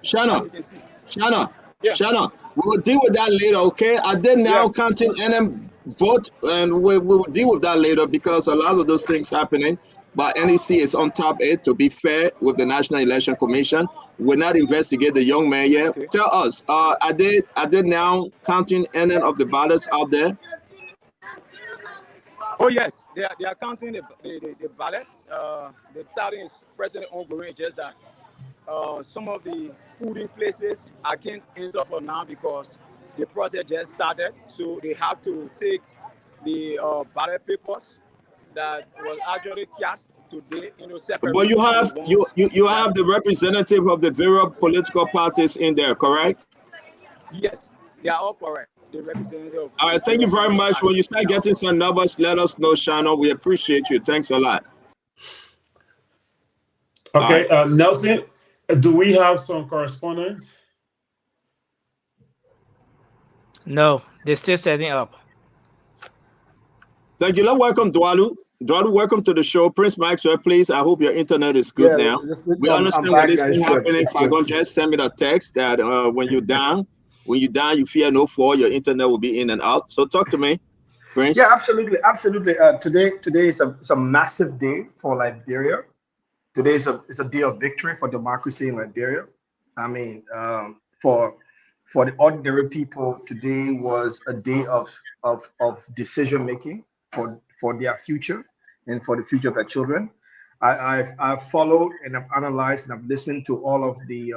we will deal with that later. Okay, I did now counting NM vote, and we will deal with that later because a lot of those things happening. But NEC is on top of it, to be fair with the National Election Commission. We're not investigate the young man yet. Okay. Tell us, I did now counting NN of the ballots out there. Oh yes, they are counting the ballots. The tallying is presently ongoing. Just that some of the polling places I can't enter for now because the process just started. So they have to take the ballot papers that was actually cast today, separate. But you have the representative of the various political parties in there, correct? Yes, they are all correct. The representative. All right, thank you very much. When you start getting some numbers, let us know, Shannon. We appreciate you. Thanks a lot. Okay, Nelson, do we have some correspondence? No, they're still setting up. Thank you. Let's welcome Dwalu. Dwalu, welcome to the show. Prince Maxwell, please. I hope your internet is good now. We understand what is happening. If I can just send me the text that when you're down, you fear no fall, your internet will be in and out. So talk to me, Prince. Yeah, absolutely. Today is a massive day for Liberia. Today is a day of victory for democracy in Liberia. I mean, for the ordinary people, today was a day of decision making for their future and for the future of their children. I've followed and I've analyzed and I've listened to all of the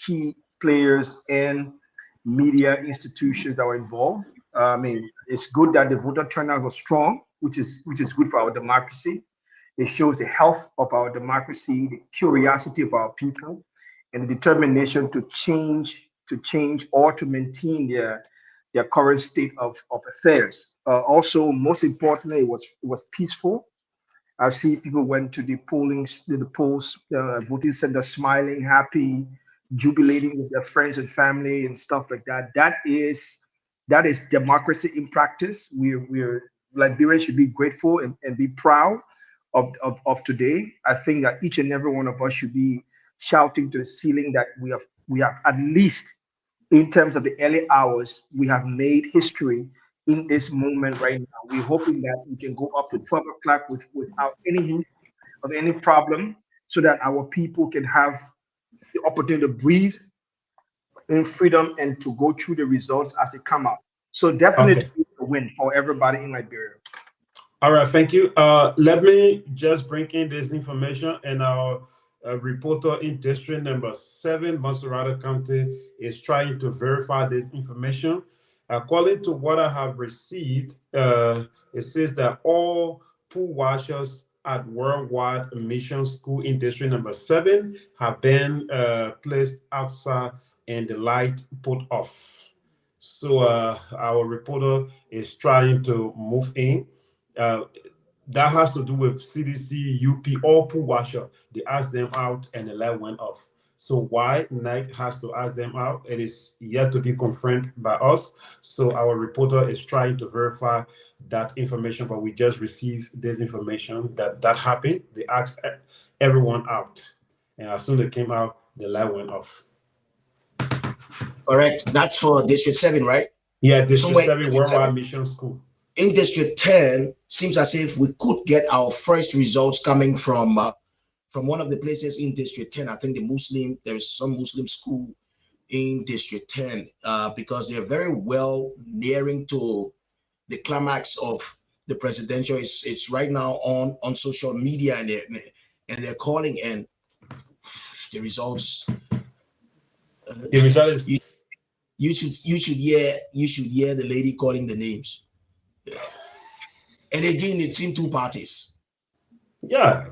key players and media institutions that were involved. I mean, it's good that the voter turnout was strong, which is good for our democracy. It shows the health of our democracy, the curiosity of our people, and the determination to change or to maintain their current state of affairs. Also, most importantly, it was peaceful. I see people went to the polls, voting center, smiling, happy, jubilating with their friends and family and stuff like that. That is democracy in practice. We're Liberians should be grateful and be proud of today. I think that each and every one of us should be shouting to the ceiling that we have at least, in terms of the early hours, we have made history in this moment right now. We're hoping that we can go up to 12 o'clock without any hint of any problem, so that our people can have the opportunity to breathe in freedom and to go through the results as they come out. So definitely a win for everybody in Liberia. All right, thank you. Let me just bring in this information, and our reporter in district number 7, Monserrate County, is trying to verify this information. According to what I have received, it says that all pool washers at Worldwide Mission School in district number 7 have been placed outside and the light put off. So our reporter is trying to move in. That has to do with CDC, UP, all pool washer. They asked them out and the light went off. So why NIC has to ask them out, it is yet to be confirmed by us. So our reporter is trying to verify that information, but we just received this information that happened. They asked everyone out, and as soon as they came out, the light went off. Correct. That's for District 7, right? Yeah, District 7 Worldwide Mission School. In District 10, seems as if we could get our first results coming from one of the places in District 10. I think there's some Muslim school in District 10 because they're very well nearing to the climax of the presidential is right now on social media, and they're calling, and the results. The result is you should hear the lady calling the names. And again, it's in two parties. yeah,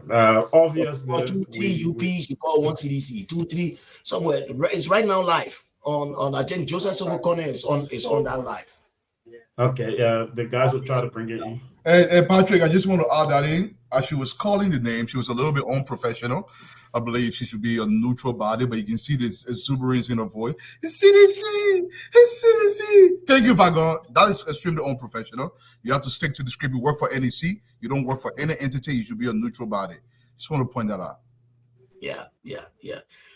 obviously. Or 2, 3 UPs, you call 1 CDC, 2, 3 somewhere. It's right now live on I think Joseph Sobokone is on that live. Okay, yeah, the guys will try to bring it in. And Patrick, I just want to add that in. As she was calling the name, she was a little bit unprofessional. I believe she should be a neutral body, but you can see this exuberance in her voice. It's CDC! It's CDC! Thank you, Vagon. That is extremely unprofessional. You have to stick to the script. You work for NEC. You don't work for any entity. You should be a neutral body. Just want to point that out. Yeah.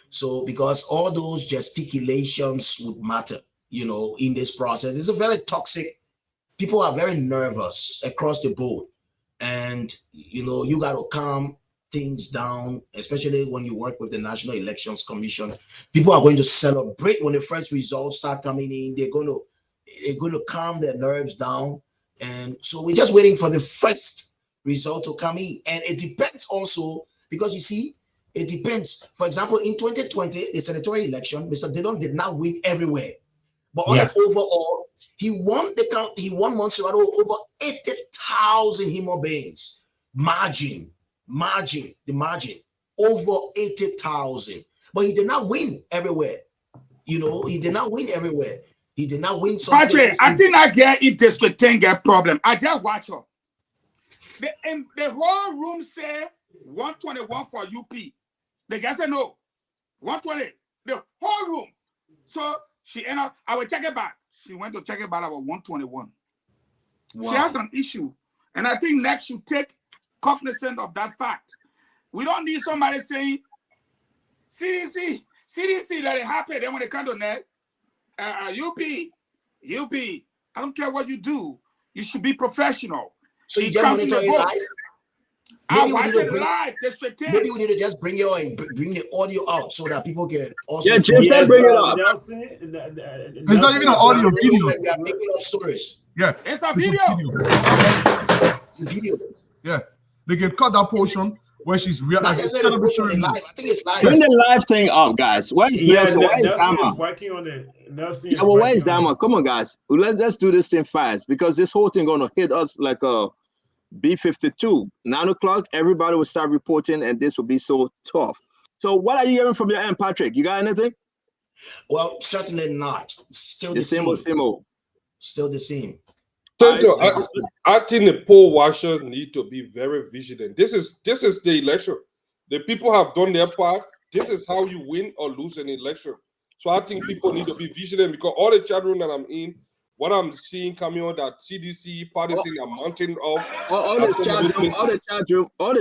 So because all those gesticulations would matter, in this process. It's a very toxic. People are very nervous across the board, and you got to calm things down, especially when you work with the National Elections Commission. People are going to celebrate when the first results start coming in. They're going to calm their nerves down, and so we're just waiting for the first result to come in. And it depends also, because you see, it depends. For example, in 2020, the senatorial election, Mr. Dillon did not win everywhere. But on the overall, he won Montserrat over 80,000 hemobanes margin, over 80,000. But he did not win everywhere. He did not win everywhere. He did not win. Patrick, I think I get in District 10 get problem. I just watch her. The whole room say 121 for UP. The guy said no, 120. The whole room. So she ended up, I will check it back. She went to check it back about 121. Wow. She has an issue. And I think next should take cognizance of that fact. We don't need somebody saying, CDC, let it happen. Then when they come to net, UP, I don't care what you do. You should be professional. So you just monitor it live? I watch it live. Maybe we need to just bring the audio out so that people can also. Yeah, just bring it up. It's not even an audio, video. We are making up stories. Yeah, it's a video. Video. Yeah, they can cut that portion where she's realizing. I think it's live. Bring the live thing up, guys. Where is Nelson? Where is Dama? Working on it. Yeah, well, where is Dama? Come on, guys. Let's do this thing fast, because this whole thing gonna hit us like a B-52. 9 o'clock, everybody will start reporting, and this will be so tough. So what are you hearing from your end, Patrick? You got anything? Well, certainly not. Still the same old. Still the same. I think the poll watchers need to be very vigilant. This is the election. The people have done their part. This is how you win or lose an election. So I think people need to be vigilant, because all the chat room that I'm in, what I'm seeing coming on that CDC partisan are mounting up. All the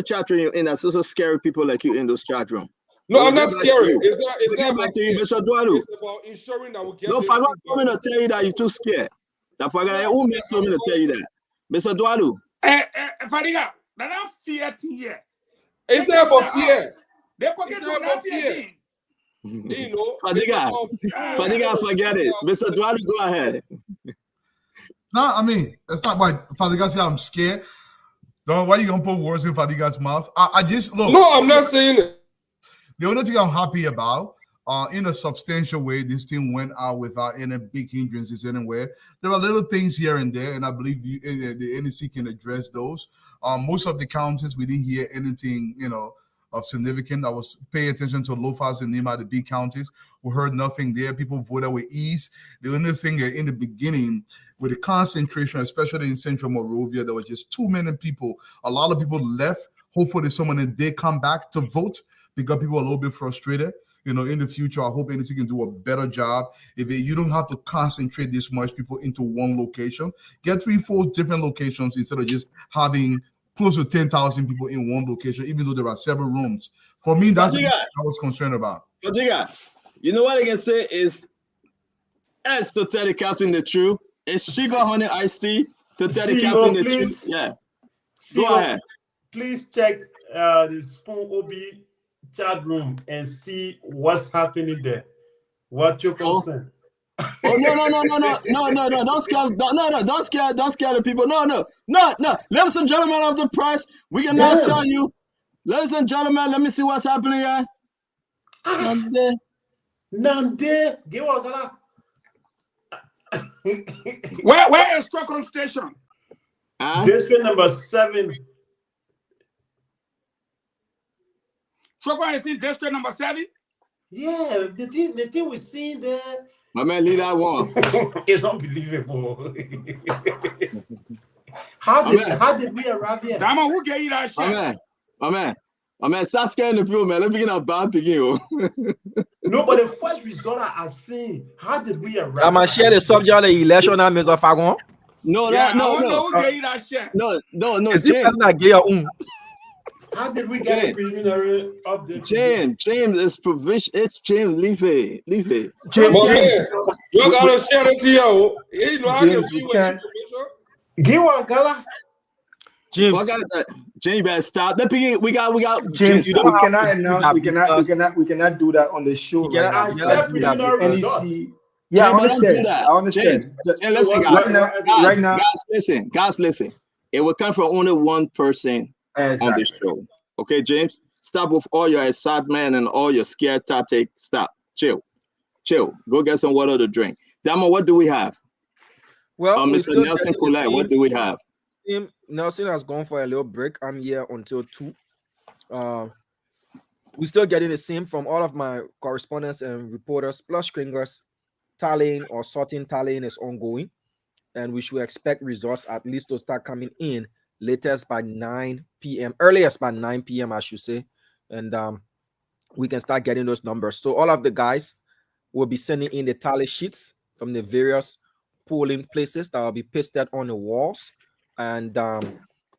chat room in that's also scary people like you in those chat room. No, I'm not scary. It's not about you, Mr. Dualu. It's about ensuring that we get. No, Fagan told me to tell you that you're too scared. That Fagan, who told me to tell you that, Mr. Dualu? Fadiga, that I'm fear here. It's not about fear. It's not about fear. Fadiga, forget it. Mr. Dualu, go ahead. No, I mean, it's not why Fadiga say I'm scared. Don't, why you gonna put words in Fadiga's mouth? I just look. No, I'm not saying it. The only thing I'm happy about, in a substantial way, this team went out without any big hindrances anywhere. There are little things here and there, and I believe the NEC can address those. Most of the counties, we didn't hear anything, of significance. I was paying attention to Lofas and Nima, the big counties. We heard nothing there. People voted with ease. The only thing in the beginning, with the concentration, especially in Central Monrovia, there was just too many people. A lot of people left. Hopefully someone did come back to vote, because people are a little bit frustrated. In the future, I hope NEC can do a better job. You don't have to concentrate this much people into one location. Get 3-4 different locations instead of just having close to 10,000 people in one location, even though there are several rooms. For me, that's what I was concerned about. You know what I can say is, as to tell the captain the truth, is Sugar Honey Iced Tea to tell the captain the truth? Yeah. Go ahead. Please check the Spoon OB chat room and see what's happening there. What's your concern? Oh no! Don't scare the people. No. Ladies and gentlemen of the press, we can now tell you. Ladies and gentlemen, let me see what's happening here. Nande, give on gala. Where is Chocon Station? District number 7. Chocon is in district number 7? Yeah, the thing we seen there. My man, leave that one. It's unbelievable. How did we arrive here? Dama, who gave you that shit? My man, stop scaring the people, man. Let me get a bad begin. No, but the first result I seen, how did we arrive? I'm gonna share the subject of the election now, Mr. Fagon. No. Who gave you that shit? No. Is the person that gave your own? How did we get a preliminary update? James, it's provision. It's James. Leave it. James, you gotta share it to you. You know how James, can give one gala. James, James, better stop. We got James. We cannot announce. We cannot do that on the show right now. NEC. Yeah, I understand. And listen, guys, listen. It will come from only one person on the show. Okay, James? Stop with all your excitement and all your scared tactic. Stop. Chill. Go get some water to drink. Damo, what do we have? Well, Mr. Nelson Colette, what do we have? Nelson has gone for a little break. I'm here until 2. We're still getting the same from all of my correspondents and reporters, plus stringers. Tallying or sorting tallying is ongoing, and we should expect results at least to start coming in latest by 9 p.m. Earliest by 9 p.m. I should say, and we can start getting those numbers. So all of the guys will be sending in the tally sheets from the various polling places that will be pasted on the walls, and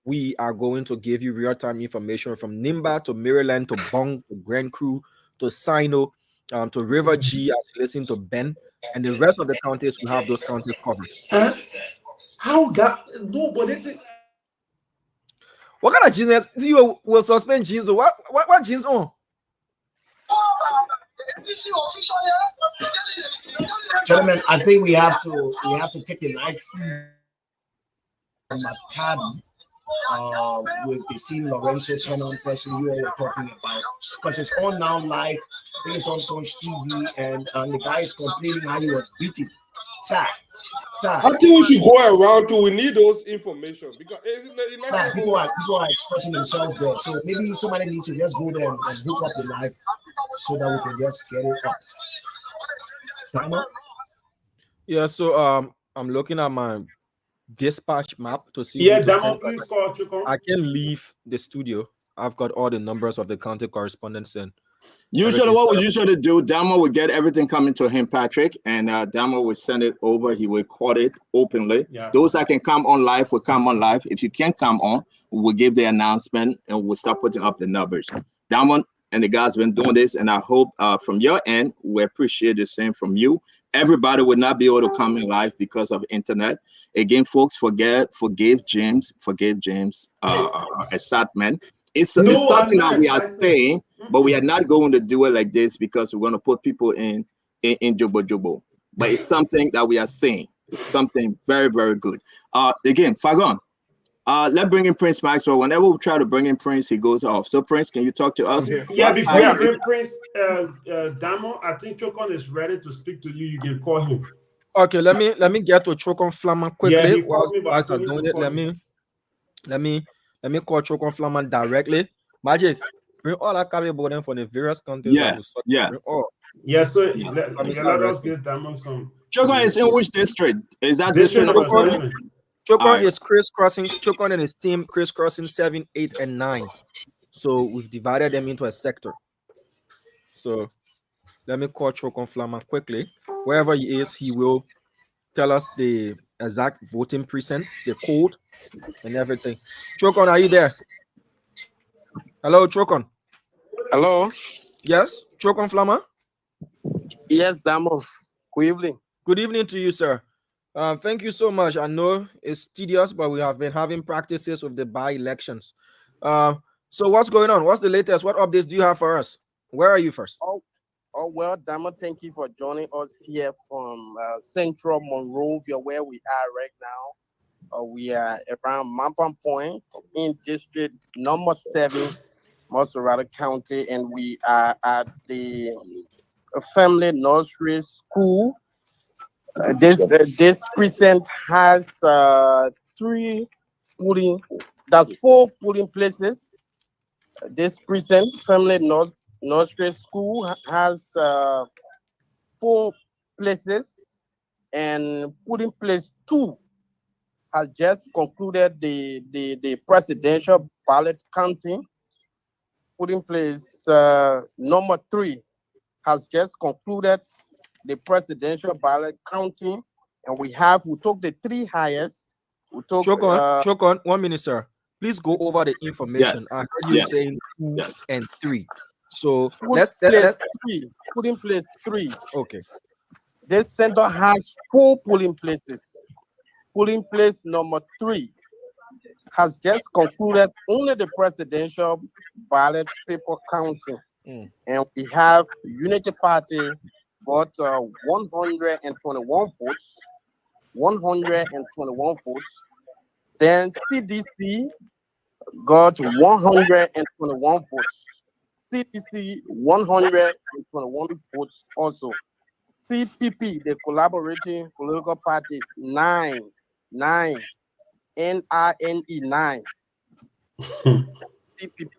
we are going to give you real-time information from Nimba to Maryland to Bong to Grand Cru to Sino to River G as you listen to Ben. And the rest of the counties will have those counties covered. How got nobody? What kind of jeans you will suspend jeans? What jeans on? Gentlemen, I think we have to take a live feed from Matadi with the scene Lorenzo Tenon person you all were talking about, because it's on now live. I think it's on Sonch TV, and the guy is complaining how he was beaten. Sir. I think we should go around too. We need those information because people are expressing themselves there. So maybe somebody needs to just go there and hook up the live so that we can just get it up. Dama? Yeah, so I'm looking at my dispatch map to see. Yeah, Dama, please call Chukon. I can leave the studio. I've got all the numbers of the county correspondents in. Usually, what we usually do, Damo will get everything coming to him, Patrick, and Damo will send it over. He will record it openly. Yeah. Those that can come on live will come on live. If you can't come on, we'll give the announcement and we'll start putting up the numbers. Damo and the guys have been doing this, and I hope from your end, we appreciate the same from you. Everybody would not be able to come in live because of internet. Again, folks, forgive James, excitement. It's something that we are saying, but we are not going to do it like this because we're going to put people in Jobo. But it's something that we are saying. It's something very, very good. Again, Fagon, let's bring in Prince Maxwell. Whenever we try to bring in Prince, he goes off. So, Prince, can you talk to us? Yeah, before you bring Prince, Damo, I think Chokon is ready to speak to you. You can call him. Okay, let me get to Chokon Flaman quickly. Yeah, while you guys are doing it, let me call Chokon Flaman directly. Magic, bring all that carry boarding for the various countries. Yeah. Yes, so let us get Damo some. Chokon is in which district? Is that district number 7? Chokon is crisscrossing. Chokon and his team crisscrossing 7, 8, and 9. So we've divided them into a sector. So let me call Chokon Flaman quickly. Wherever he is, he will tell us the exact voting precinct, the code, and everything. Chokon, are you there? Hello, Chokon. Hello. Yes, Chokon Flaman. Yes, Damo. Good evening. Good evening to you, sir. Thank you so much. I know it's tedious, but we have been having practices with the by-elections. So what's going on? What's the latest? What updates do you have for us? Where are you first? Oh, well, Dama, thank you for joining us here from Central Monrovia, where we are right now. We are around Mampan Point in District number 7, Moserata County, and we are at the Family Nursery School. This precinct has 4 polling places. This precinct, Family Nursery School, has 4 places, and polling place 2 has just concluded the presidential ballot counting. Polling place number 3 has just concluded the presidential ballot counting, and we took the 3 highest. We took Chokon, 1 minute, sir. Please go over the information. Yes. I heard you Yes. saying 2 Yes. and 3. So polling place 3. Polling place 3. Okay. This center has 4 polling places. Polling place number 3 has just concluded only the presidential ballot paper counting. And we have Unity Party got 121 votes. 121 votes. Then CDC got 121 votes. CDC 121 votes also. CPP, the collaborating political parties, 9. NRNE 9. CPP.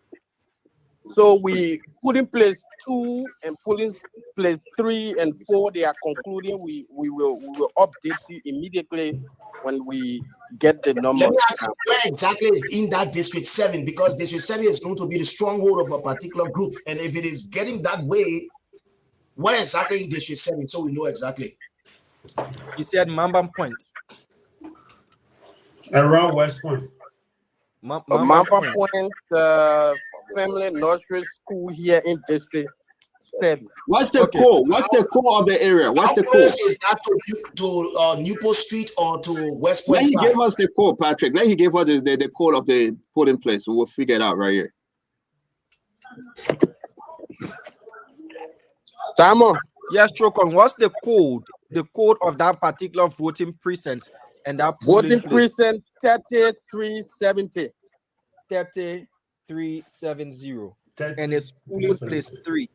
So we put in place 2 and put in place 3 and 4. They are concluding. We will update you immediately when we get the numbers. Let me ask you, where exactly is in that District 7? Because District 7 is going to be the stronghold of a particular group. And if it is getting that way, where exactly in District 7? So we know exactly. You said Mamban Point. Around West Point. Mamban Point Family Nursery School here in District 7. What's the code? What's the code of the area? What's the code? Is that to Newport Street or to West Point? Let him give us the code, Patrick. Let him give us the code of the polling place. We'll figure it out right here. Tamo. Yes, Chokon. What's the code? The code of that particular voting precinct and that voting precinct 3370. 3370. And it's polling place 3.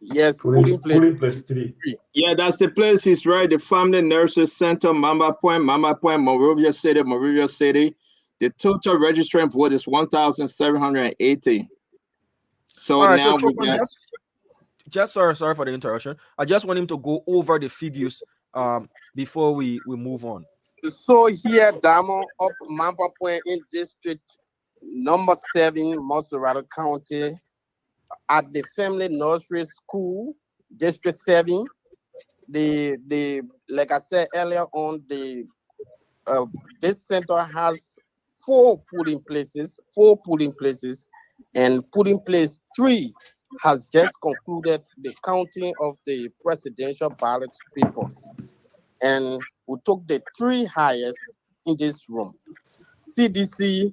Yes, polling place 3. Yeah, that's the place. He's right. The Family Nursery Center, Mamba Point, Monrovia City. The total registrant vote is 1,780. So right, now so we got. Just sorry for the interruption. I just want him to go over the figures before we move on. So here, Damo, up Mamba Point in District number 7, Moserata County, at the Family Nursery School, District 7. The like I said earlier on, this center has 4 polling places, and polling place 3 has just concluded the counting of the presidential ballot papers. And we took the 3 highest in this room. CDC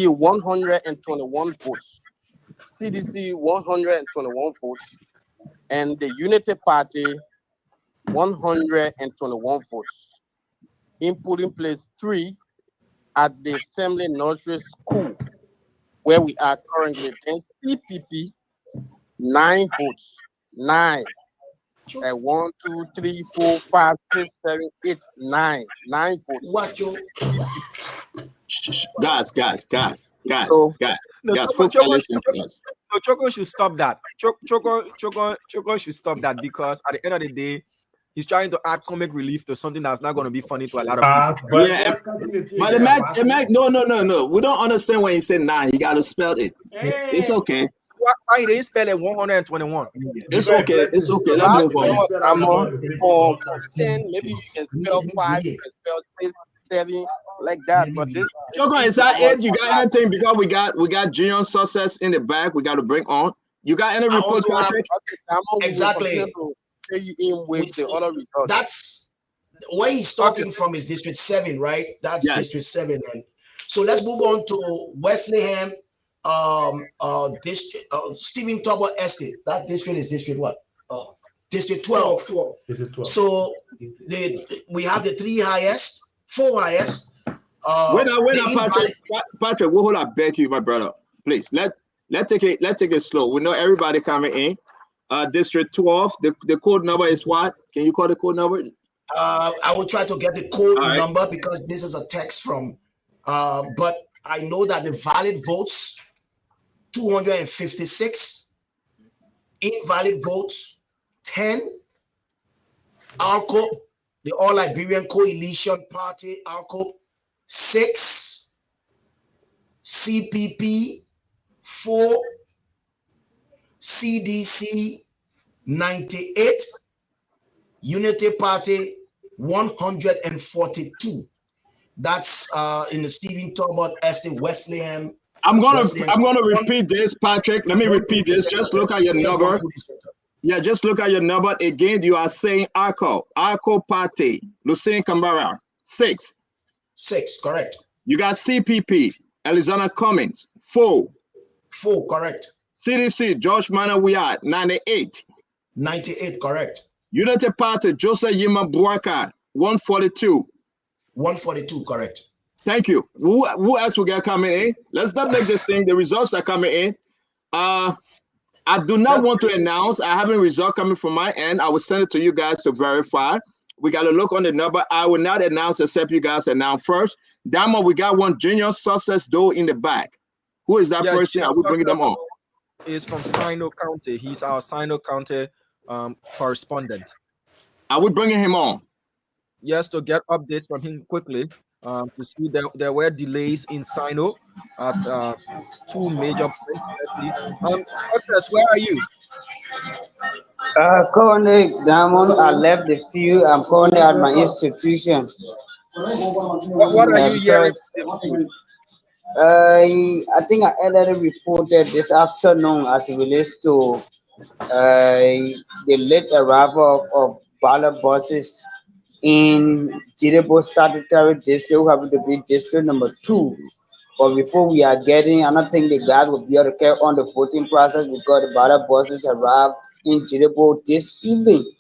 121 votes. CDC 121 votes. And the Unity Party 121 votes. In polling place 3 at the Family Nursery School, where we are currently. Then CPP 9 votes. 9. 1, 2, 3, 4, 5, 6, 7, 8, 9. 9 votes. What you? Guys. No, folks are listening to us. No, Choko should stop that. Choko should stop that, because at the end of the day, he's trying to add comic relief to something that's not going to be funny to a lot of people. But it might, no. We don't understand when you say 9. You got to spell it. Hey. It's okay. Why you didn't spell it 121? It's okay. Let's move on. For 10, maybe you can spell 5, you can spell 6, 7, like that. But this Choko, is that it? You got anything? Because we got Junior Success in the back. We got to bring on. You got any report, Patrick? Exactly. In with the other results. That's where he's talking from is District 7, right? That's District 7. And so let's move on to Wesleyan district Stephen Tobot Estate. That district is district what? District 12. District 12. So we have the four highest. Wait now, Patrick, we'll hold up, beg you, my brother. Please let's take it slow. We know everybody coming in. District 12. The code number is what? Can you call the code number? I will try to get the code number because this is a text from. But I know that the valid votes 256, invalid votes 10. ALCO, the All Liberian Coalition Party, ALCO 6, CPP 4, CDC 98, Unity Party 142. That's in the Stephen Talbot Estate, Wesleyan. I'm gonna repeat this, Patrick. Let me repeat this. Just look at your number. Yeah, just look at your number again. You are saying ALCO Party, Lucien Cambara 6. 6, correct. You got CPP, Alexander Cummings 4. 4, correct. CDC, George Mana Wiyad 98. 98, correct. Unity Party, Joseph Yima Buaka 142. 142, correct. Thank you. Who else we got coming in? Let's not make this thing. The results are coming in. I do not want to announce. I have a result coming from my end. I will send it to you guys to verify. We got to look on the number. I will not announce except you guys announce first. Damo, we got one junior success though in the back. Who is that person? Are we bringing them on? Is from Sino County. He's our Sino County correspondent. Are we bringing him on? Yes, to get updates from him quickly. To see there were delays in Sino at 2 major points. Doctors, where are you? Currently, Diamond, I left the field. I'm currently at my institution. What are you hearing? I think I already reported this afternoon as it relates to the late arrival of ballot buses in Jirebo Statutory District, who happen to be District number 2. But before we are getting, I don't think the guys will be able to carry on the voting process because the ballot buses arrived in Jirebo this evening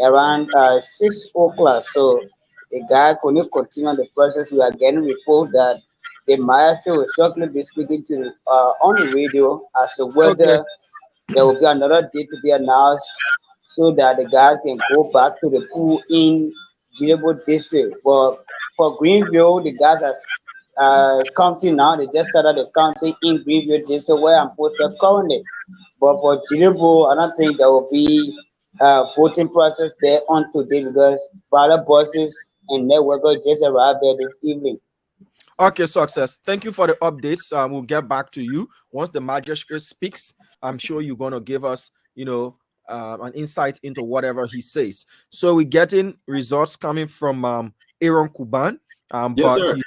around 6 o'clock. So the guy couldn't continue the process. We are getting report that the maestro will shortly be speaking to on the radio as to whether there will be another date to be announced so that the guys can go back to the pool in Jirebo District. But for Greenville, the guys are counting now. They just started the counting in Greenville District where I'm posted currently. But for Jirebo, I don't think there will be a voting process there on today because ballot buses and networkers just arrived there this evening. Okay, success. Thank you for the updates. We'll get back to you once the magistrate speaks. I'm sure you're gonna give us, an insight into whatever he says. So we're getting results coming from Aaron Kuban, yes, but sir.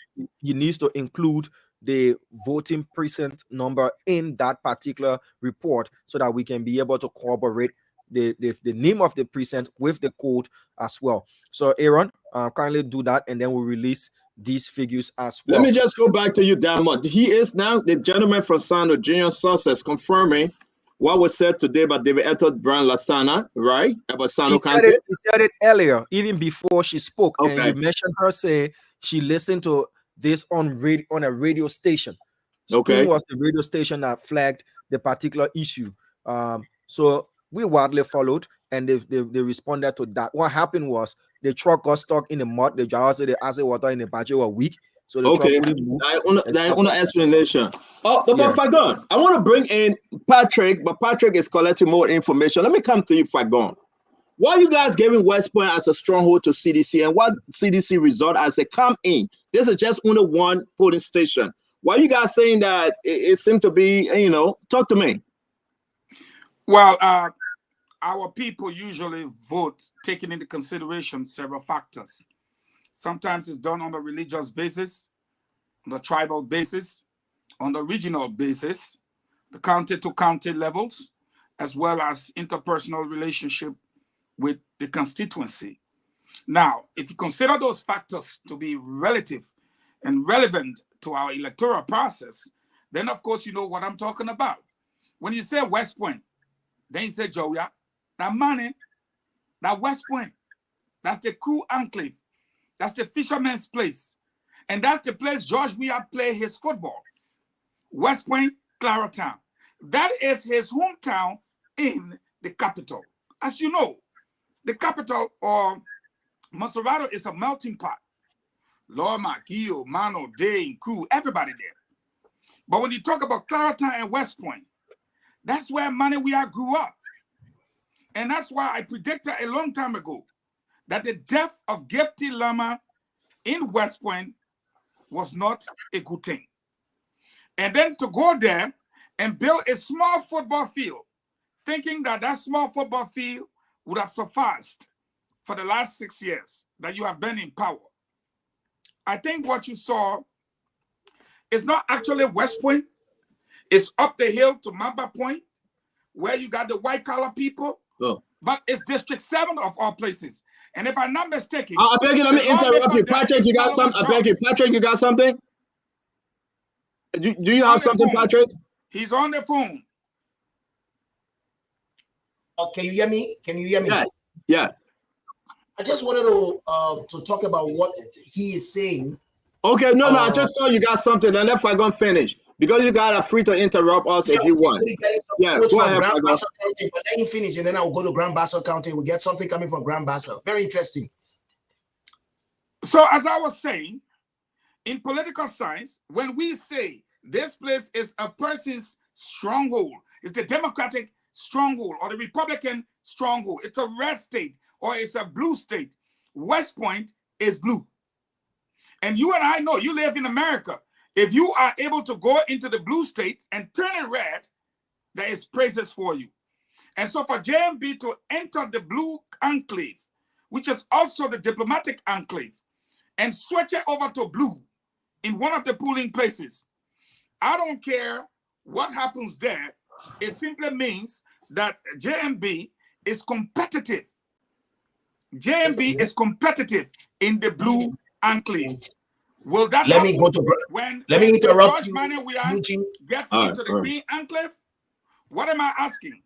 He needs to include the voting precinct number in that particular report so that we can be able to corroborate the name of the precinct with the code as well. So Aaron, kindly do that, and then we'll release these figures as well. Let me just go back to you, Damon. He is now the gentleman from Sano, junior success, confirming what was said today by David Ethel Brown Lasana, right? About Sano County. He said it earlier, even before she spoke, Okay. and you mentioned her say she listened to this on a radio station. Okay. Spoon was the radio station that flagged the particular issue. So we widely followed, and they responded to that. What happened was the truck got stuck in the mud. The driver said the acid water in the battery were weak, so the truck couldn't move. I want an explanation. But Fagon, I want to bring in Patrick, but Patrick is collecting more information. Let me come to you, Fagon. Why are you guys giving West Point as a stronghold to CDC, and what CDC result as they come in? This is just only one polling station. Why are you guys saying that it seemed to be, talk to me. Well, our people usually vote taking into consideration several factors. Sometimes it's done on a religious basis, on the tribal basis, on the regional basis, the county-to-county levels, as well as interpersonal relationship with the constituency. Now, if you consider those factors to be relative and relevant to our electoral process, then of course you know what I'm talking about. When you say West Point, then you say Joya, that money, that West Point, that's the Crew Enclave, that's the fisherman's place, and that's the place George Weah played his football. West Point, Claratown. That is his hometown in the capital. As you know, the capital, or Monserrado, is a melting pot. Loma, Gio, Mano, Day, Crew, everybody there. But when you talk about Claratown and West Point, that's where Mani Weah grew up. And that's why I predicted a long time ago that the death of Gifty Lama in West Point was not a good thing. And then to go there and build a small football field, thinking that that small football field would have sufficed for the last 6 years that you have been in power. I think what you saw is not actually West Point. It's up the hill to Mamba Point, where you got the white collar people. Oh. But it's District 7 of all places. And if I'm not mistaken, I beg you, let me interrupt you. Patrick, you got something? I beg you. Patrick, you got something? Do you have something, Patrick? He's on the phone. Can you hear me? Can you hear me? Yes. Yeah. I just wanted to talk about what he is saying. Okay, no, I just thought you got something, and if I gonna finish, because you guys are free to interrupt us if you want. Yeah, go ahead. Grand Bassa County, but let him finish, and then I'll go to Grand Bassa County. We'll get something coming from Grand Bassa. Very interesting. So, as I was saying, in political science, when we say this place is a person's stronghold, it's the Democratic stronghold or the Republican stronghold, it's a red state or it's a blue state. West Point is blue. And you and I know, you live in America. If you are able to go into the blue states and turn it red, there is praises for you. And so for JMB to enter the blue enclave, which is also the diplomatic enclave, and switch it over to blue in one of the polling places, I don't care what happens there. It simply means that JMB is competitive. JMB is competitive in the blue enclave. Will that let me go to when let me interrupt you, Eugene gets into the green enclave? What am I asking?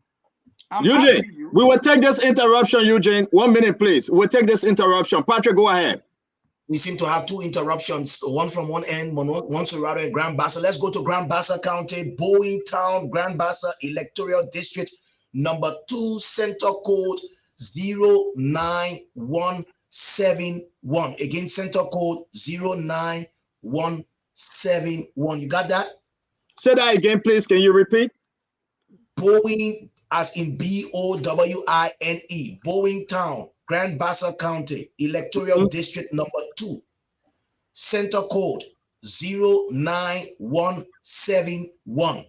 Eugene, we will take this interruption, Eugene. 1 minute, please. We'll take this interruption. Patrick, go ahead. We seem to have two interruptions, one from one end, Monserrado and Grand Bassa. Let's go to Grand Bassa County, Bowie Town, Grand Bassa Electoral District, number 2, center code 09171. Again, center code 09171. You got that? Say that again, please. Can you repeat? Bowie, as in Bowine, Bowie Town, Grand Bassa County, Electoral District number 2, center code 09171.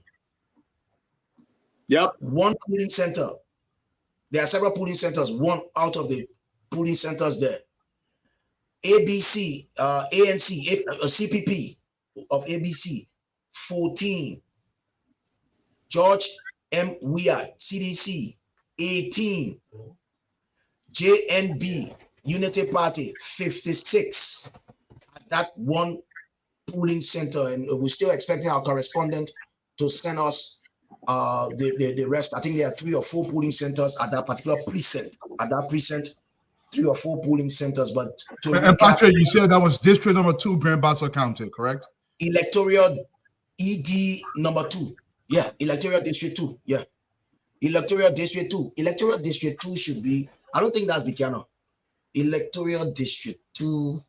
Yep. One polling center. There are several polling centers, one out of the polling centers there. ABC, ANC, CPP of ABC, 14. George M. Weah, CDC, 18. JNB, Unity Party, 56. At that one polling center, and we're still expecting our correspondent to send us the rest. I think there are 3 or 4 polling centers at that particular precinct. At that precinct, 3 or 4 polling centers. But and Patrick, you said that was district number 2, Grand Bassa County, correct? Electoral ED number 2. Yeah, Electoral District 2. Yeah. Electoral District 2. Electoral District 2 should be, I don't think that's Buchanan. Electoral District 2.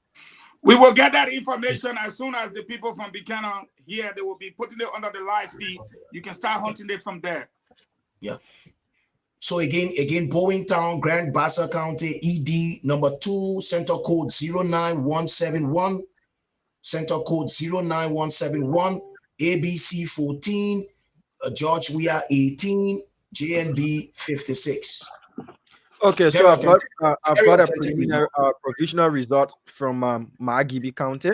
We will get that information as soon as the people from Buchanan here, they will be putting it under the live feed. You can start hunting it from there. Yeah. So again, Bowie Town, Grand Bassa County, ED number 2, center code 09171. Center code 09171. ABC 14. George Weah 18. JNB 56. Okay, so I've got a provisional result from Magibi County,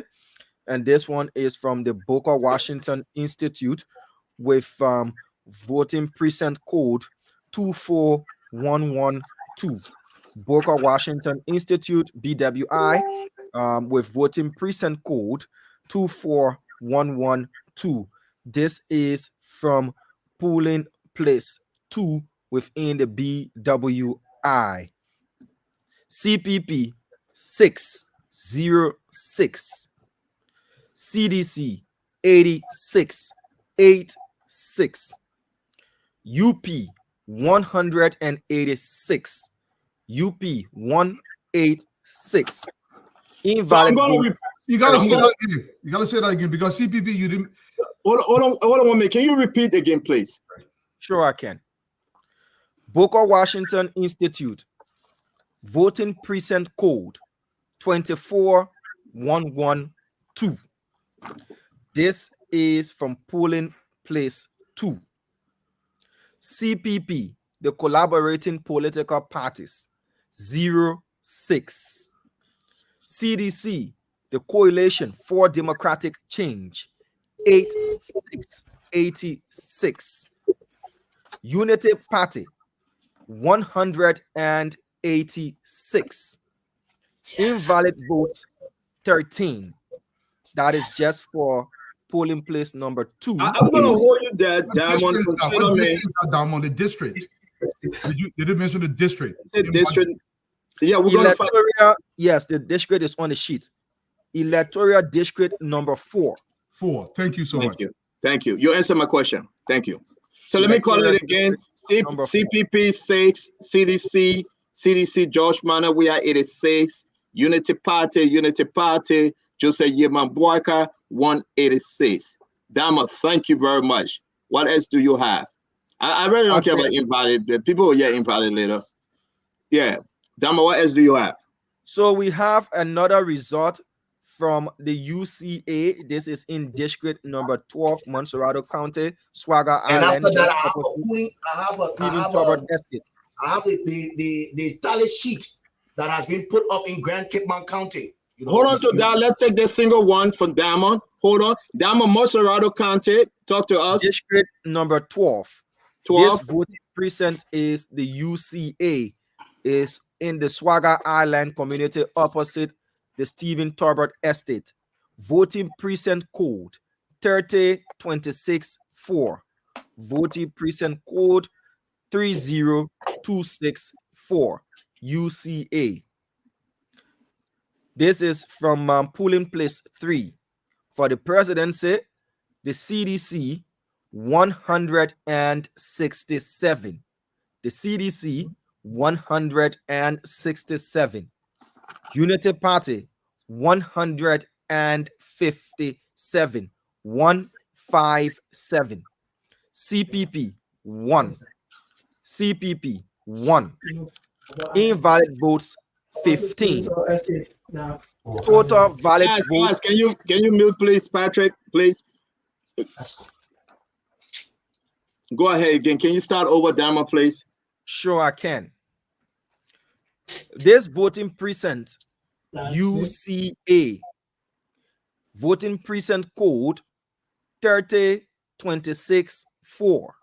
and this one is from the Boca Washington Institute with voting precinct code 24112. Boca Washington Institute BWI with voting precinct code 24112. This is from polling place 2 within the BWI. CPP 606. CDC 8686. UP 186. UP 186. Invalid vote. You gotta say that again. You gotta say that again because CPP you didn't. Hold on, 1 minute. Can you repeat again, please? Sure, I can. Booker Washington Institute, voting precinct code 24112. This is from polling place 2. CPP, the collaborating political parties, 06. CDC, the coalition for democratic change, 8686. Unity Party, 186. Invalid votes, 13. That is just for polling place number 2. I'm going to hold you there, Diamond. What district is that, Diamond? The district. You didn't mention the district. The district. Yeah, we're going to find. Yes, the district is on the sheet. Electoral district number 4. 4. Thank you so much. Thank you. You answered my question. Thank you. So let me call it again. CPP 6, CDC George Manor, we are 86. Unity Party, Joseph Yeman Boyka, 186. Dama, thank you very much. What else do you have? I really don't care about invalid. People will get invalid later. Yeah. Dama, what else do you have? So we have another result from the UCA. This is in district number 12, Montserrado County, Swagger And Island. after that, I have the tally sheet that has been put up in Grand Cape Mount County. Hold on to that. Let's take the single one from Diamond. Hold on. Diamond, Montserrado County. Talk to us. District number 12. 12. This voting precinct is the UCA. Is in the Swagger Island community opposite the Stephen Torbert Estate. Voting precinct code 30264. Voting precinct code 30264. UCA. This is from polling place 3. For the presidency, the CDC 167. The CDC 167. Unity Party 157. 157. CPP 1. CPP 1. Invalid votes 15. Total valid votes. Can you mute, please, Patrick? Please. Go ahead again. Can you start over, Dama, please? Sure, I can. This voting precinct, UCA, voting precinct code 30264.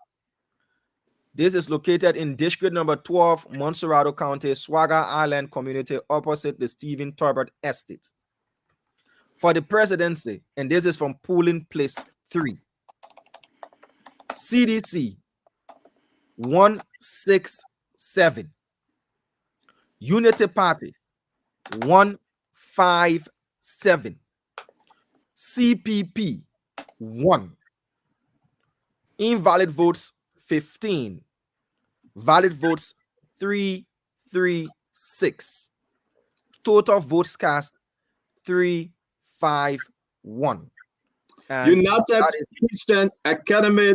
This is located in district number 12, Montserrado County, Swagger Island community opposite the Stephen Torbert Estate. For the presidency, and this is from polling place 3. CDC 167. Unity Party 157. CPP 1. Invalid votes 15. Valid votes 336. Total votes cast 351. United Christian Academy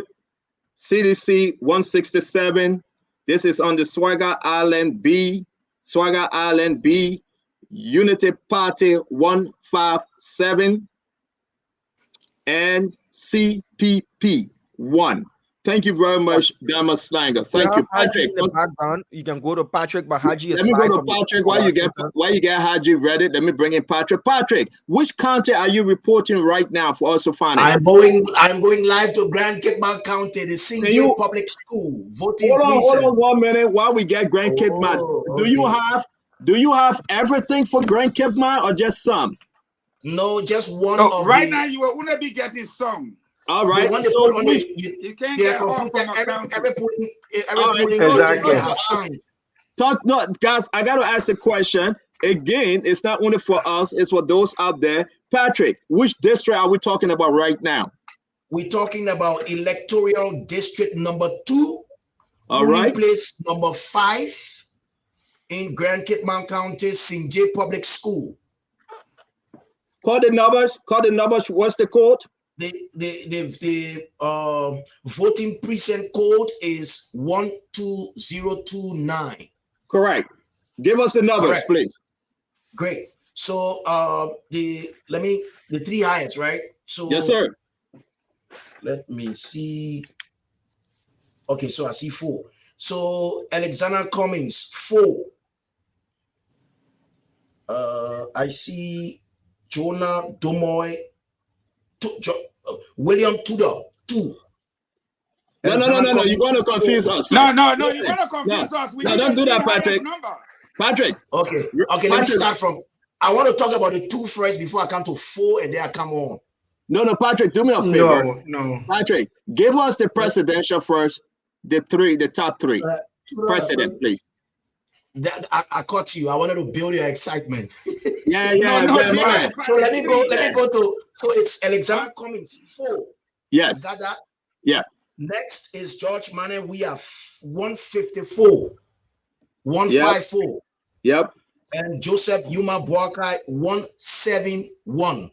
CDC 167. This is on the Swagger Island B. Swagger Island B. Unity Party 157 and CPP 1. Thank you very much, Dama Slanger. Thank you, Patrick. In the background, you can go to Patrick, but Haji is. Let me go to Patrick while you get Haji ready. Let me bring in Patrick. Patrick, which county are you reporting right now for us to find? I'm going live to Grand Cape Mount County, the Sinjo Public School voting precinct. Hold on 1 minute while we get Grand Cape Mount. Do you have everything for Grand Cape Mount or just some? No, just one. Right now you will only be getting some. All right. When they So put on you can't they get are off from every all right, polling so agent has signed. no, guys, I got to ask the question again. It's not only for us; it's for those out there. Patrick, which district are we talking about right now? We're talking about electoral district number 2, All polling right. place number 5 in Grand Cape Mount County, St. J Public School. Call the numbers. Call the numbers. What's the code? The voting precinct code is 12029. Correct. Give us the numbers, Correct. please. Great. So the 3 highest, right? So yes, sir. Let me see. Okay, so I see 4. So Alexander Cummings 4. I see Jonah Domoy, William Tudor 2. No. You're going to confuse us. No, Listen. you're going to confuse us. We don't do that, Patrick. Okay, Patrick. let me start from. I want to talk about the 2 first before I come to 4, and then I come on. No, Patrick, do me a favor. No. Patrick, give us the presidential first, the top 3. President, please. I caught you. I wanted to build your excitement. Yeah. So let me go to. So it's Alexander Cummings 4. Yes. Got that? Yeah. Next is George Manning. We have 154. 154. Yep. And Joseph Yuma Boakai 171.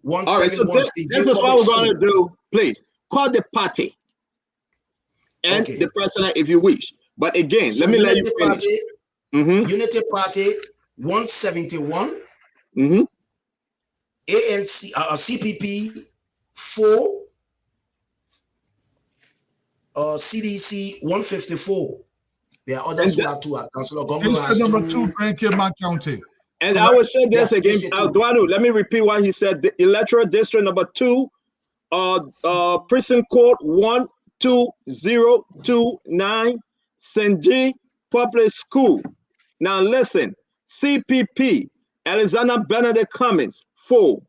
All right, so this is what we're going to do. Please call the party and the president if you wish. But again, so let me let you finish. Unity Party 171. ANC CPP 4. CDC 154. There are others who have 2. Councilor Gombo has number 2. 2, Grand Cape Mount County. And I will say this again, Duanu, let me repeat what he said. The electoral district number 2, precinct code 12029, St. J Public School. Now listen, CPP, Alexander Benedict Cummings 4.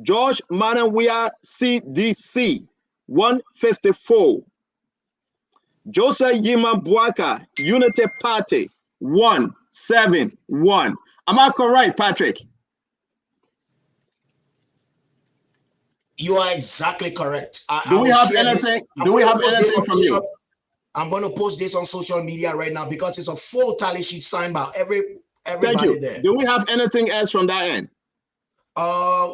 George Manawia CDC 154. Joseph Yima Bwaka Unity Party 171. Am I correct, Patrick? You are exactly correct. Do we have anything from you? I'm going to post this on social media right now because it's a full tally sheet signed by everybody Thank you. there. Do we have anything else from that end?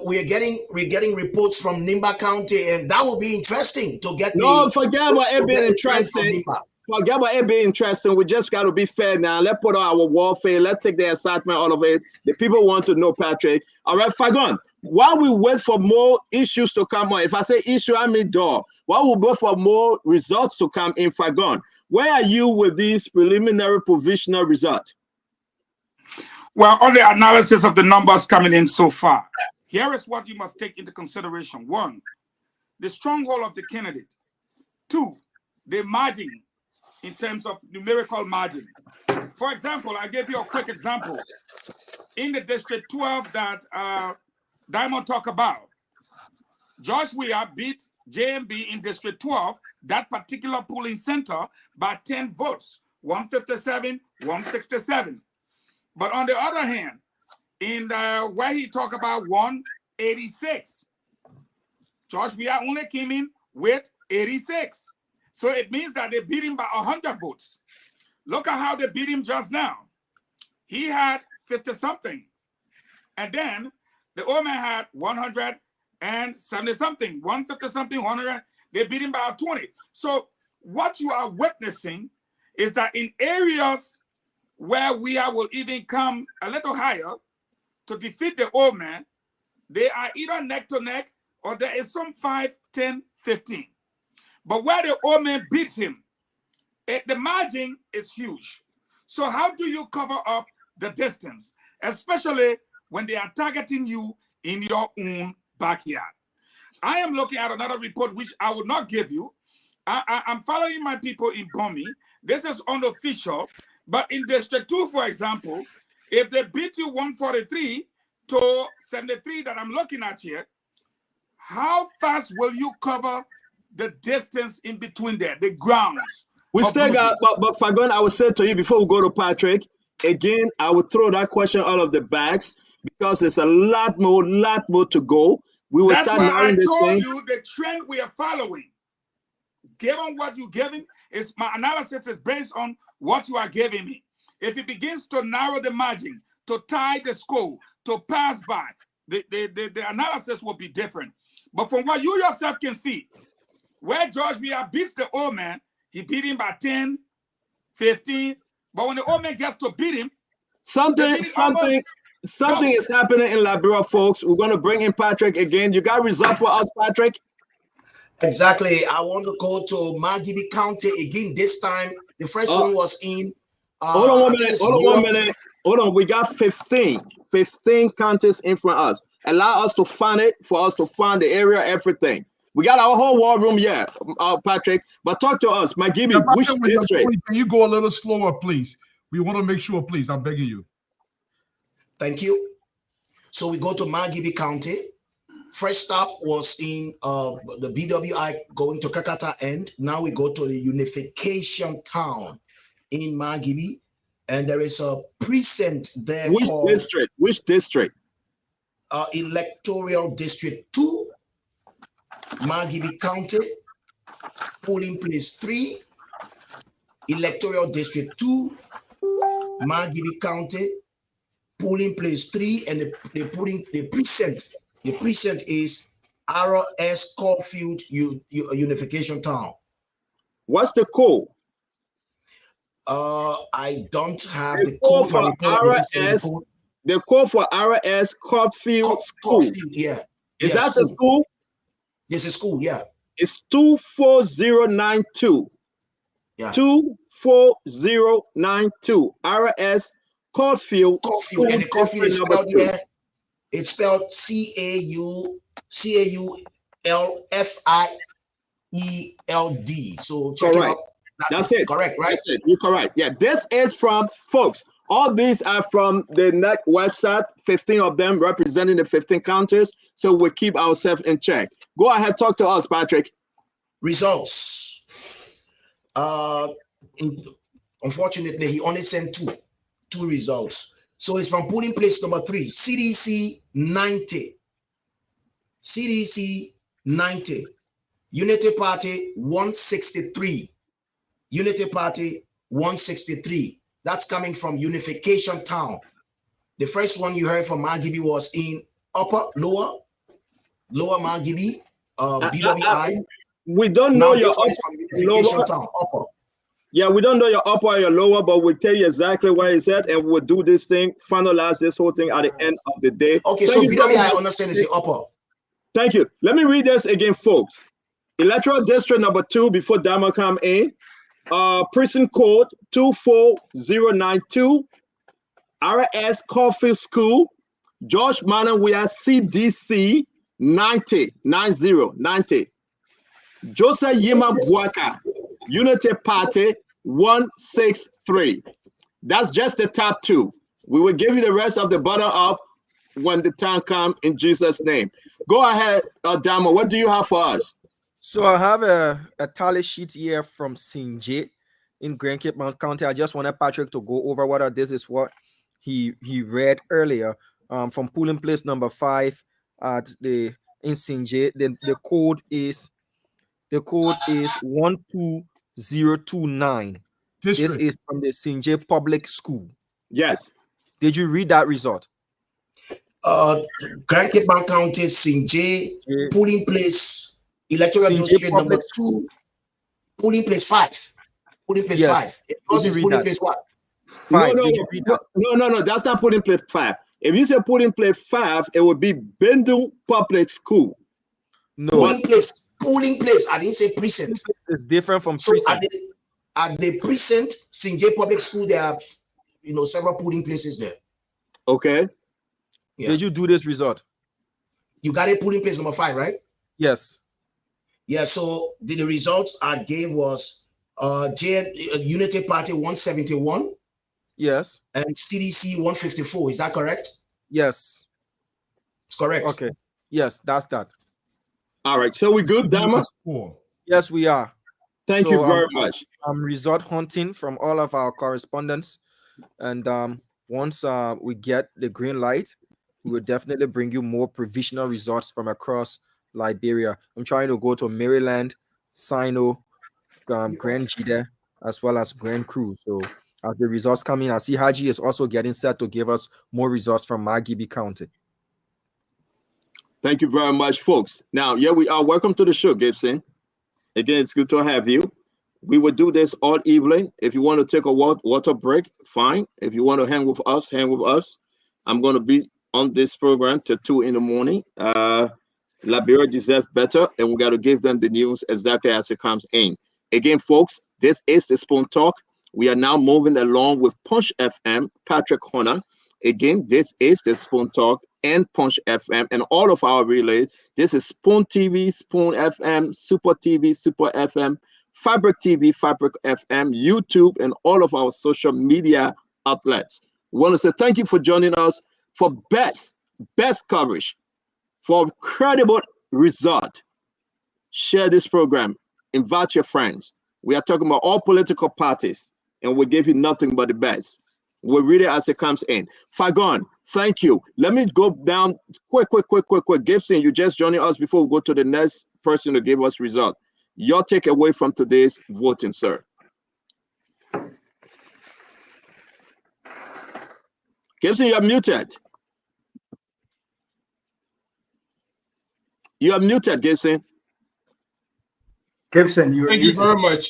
We're getting reports from Nimba County, and that will be interesting to get. Forget about it being interesting. Forget about it being interesting. We just got to be fair now. Let's put on our warfare. Let's take the excitement out of it. The people want to know, Patrick. All right, Fagon. While we wait for more issues to come on, if I say issue, I mean door. While we wait for more results to come in, Fagon, where are you with these preliminary provisional results? Well, on the analysis of the numbers coming in so far, here is what you must take into consideration. 1, the stronghold of the candidate. 2, the margin in terms of numerical margin. For example, I gave you a quick example. In the District 12 that Diamond talked about, Josh Weah beat JMB in District 12, that particular polling center, by 10 votes, 157, 167. But on the other hand, in where he talked about 186, Josh Weah only came in with 86. So it means that they beat him by 100 votes. Look at how they beat him just now. He had 50-something. And then the old man had 170-something, 150-something, 100. They beat him by 20. So what you are witnessing is that in areas where we will even come a little higher to defeat the old man, they are either neck to neck or there is some 5, 10, 15. But where the old man beats him, the margin is huge. So how do you cover up the distance, especially when they are targeting you in your own backyard? I am looking at another report which I will not give you. I'm following my people in Bomi. This is unofficial. But in District 2, for example, if they beat you 143 to 73 that I'm looking at here, how fast will you cover the distance in between there, the grounds? We still got, but Fagon, I would say to you before we go to Patrick, again, I would throw that question out of the bags because there's a lot more to go. We will That's start why narrowing I this told thing. you the trend we are following. Given what you're giving, is my analysis is based on what you are giving me. If it begins to narrow the margin, to tie the score, to pass by, the analysis will be different. But from what you yourself can see, where George Weah beats the old man, he beat him by 10, 15. But when the old man gets to beat him, something is happening in Liberia, folks. We're going to bring in Patrick again. You got a result for us, Patrick? Exactly. I want to go to Margibi County again. This time, the first one was in. Hold on 1 minute. Hold on 1 minute. Hold on. We got 15 counties in front of us. Allow us to find it, for us to find the area, everything. We got our whole war room here, Patrick. But talk to us, Margibi. Which district? Can you go a little slower, please? We want to make sure, please. I'm begging you. Thank you. So we go to Margibi County. First stop was in the BWI going to Kakata end. Now we go to the Unification Town in Margibi, and there is a precinct there. Which called district? Which district? Electoral District 2, Margibi County, polling place 3, Electoral District 2, Margibi County, polling place 3, and the precinct is RS Caulfield Unification Town. What's the code? I don't have the the code for RS. The code for RS Caulfield School. Yeah. Is that the school? Yes, a school, yeah. It's 24092. Yeah. 24092. RS Caulfield School. And the Caulfield is spelled here. It's spelled CAULFIELD. So check it out. That's it. Correct, right? That's it. You're correct. Yeah, this is from, folks, all these are from the NEC website, 15 of them representing the 15 counties. So we keep ourselves in check. Go ahead, talk to us, Patrick. Results. Unfortunately, he only sent two results. So it's from polling place number 3, CDC 90. CDC 90. Unity Party 163. Unity Party 163. That's coming from Unification Town. The first one you heard from Margibi was in lower Margibi, BWI. We don't know your upper, Unification Town, upper. Yeah, we don't know your upper or your lower, but we'll tell you exactly where it's at, and we'll do this thing, finalize this whole thing at the end of the day. Okay, so BWI, I understand is the upper. Thank you. Let me read this again, folks. Electoral District number 2, before Dama come in, precinct code 24092, RS Caulfield School, George Manawia CDC 90. Joseph Yima Buaka, Unity Party 163. That's just the top 2. We will give you the rest of the bottom up when the time comes in Jesus' name. Go ahead, Dama. What do you have for us? So I have a tally sheet here from St. J in Grand Cape Mount County. I just wanted Patrick to go over what this is what he read earlier from polling place number 5 at in St. J. The code is 12029. This is from the St. J Public School. Yes. Did you read that result? Grand Cape Mount County, St. J, polling place, electoral district number 2, polling place 5. Polling place 5. Also, polling place what? 5. No, that's not polling place 5. If you say polling place 5, it would be Bendu Public School. No. Polling place. I didn't say precinct. It's different from precinct. At the precinct, St. J Public School, there are several polling places there. Okay. Yeah. Did you do this result? You got a polling place number 5, right? Yes. Yeah, so the results I gave was Unity Party 171. Yes. And CDC 154. Is that correct? Yes. It's correct. Okay. Yes, that's that. All right, so we good, Dama? Yes, we are. Thank you very much. I'm result hunting from all of our correspondents, and once we get the green light, we will definitely bring you more provisional results from across Liberia. I'm trying to go to Maryland, Sino, Grand Jide, as well as Grand Cru. So as the results come in, I see Haji is also getting set to give us more results from Magibi County. Thank you very much, folks. Now, here we are. Welcome to the show, Gibson. Again, it's good to have you. We will do this all evening. If you want to take a water break, fine. If you want to hang with us, hang with us. I'm going to be on this program till 2 in the morning. Liberia deserves better, and we got to give them the news exactly as it comes in. Again, folks, this is the Spoon Talk. We are now moving along with Punch FM, Patrick Horner. Again, this is the Spoon Talk and Punch FM and all of our relays. This is Spoon TV, Spoon FM, Super TV, Super FM, Fabric TV, Fabric FM, YouTube, and all of our social media outlets. We want to say thank you for joining us for best coverage, for credible result. Share this program. Invite your friends. We are talking about all political parties, and we'll give you nothing but the best. We'll read it as it comes in. Fagon, thank you. Let me go down quick. Gibson, you just joining us before we go to the next person to give us result. Your takeaway from today's voting, sir. Gibson, you are muted. You are muted, Gibson. Gibson, you're Thank muted. you very much.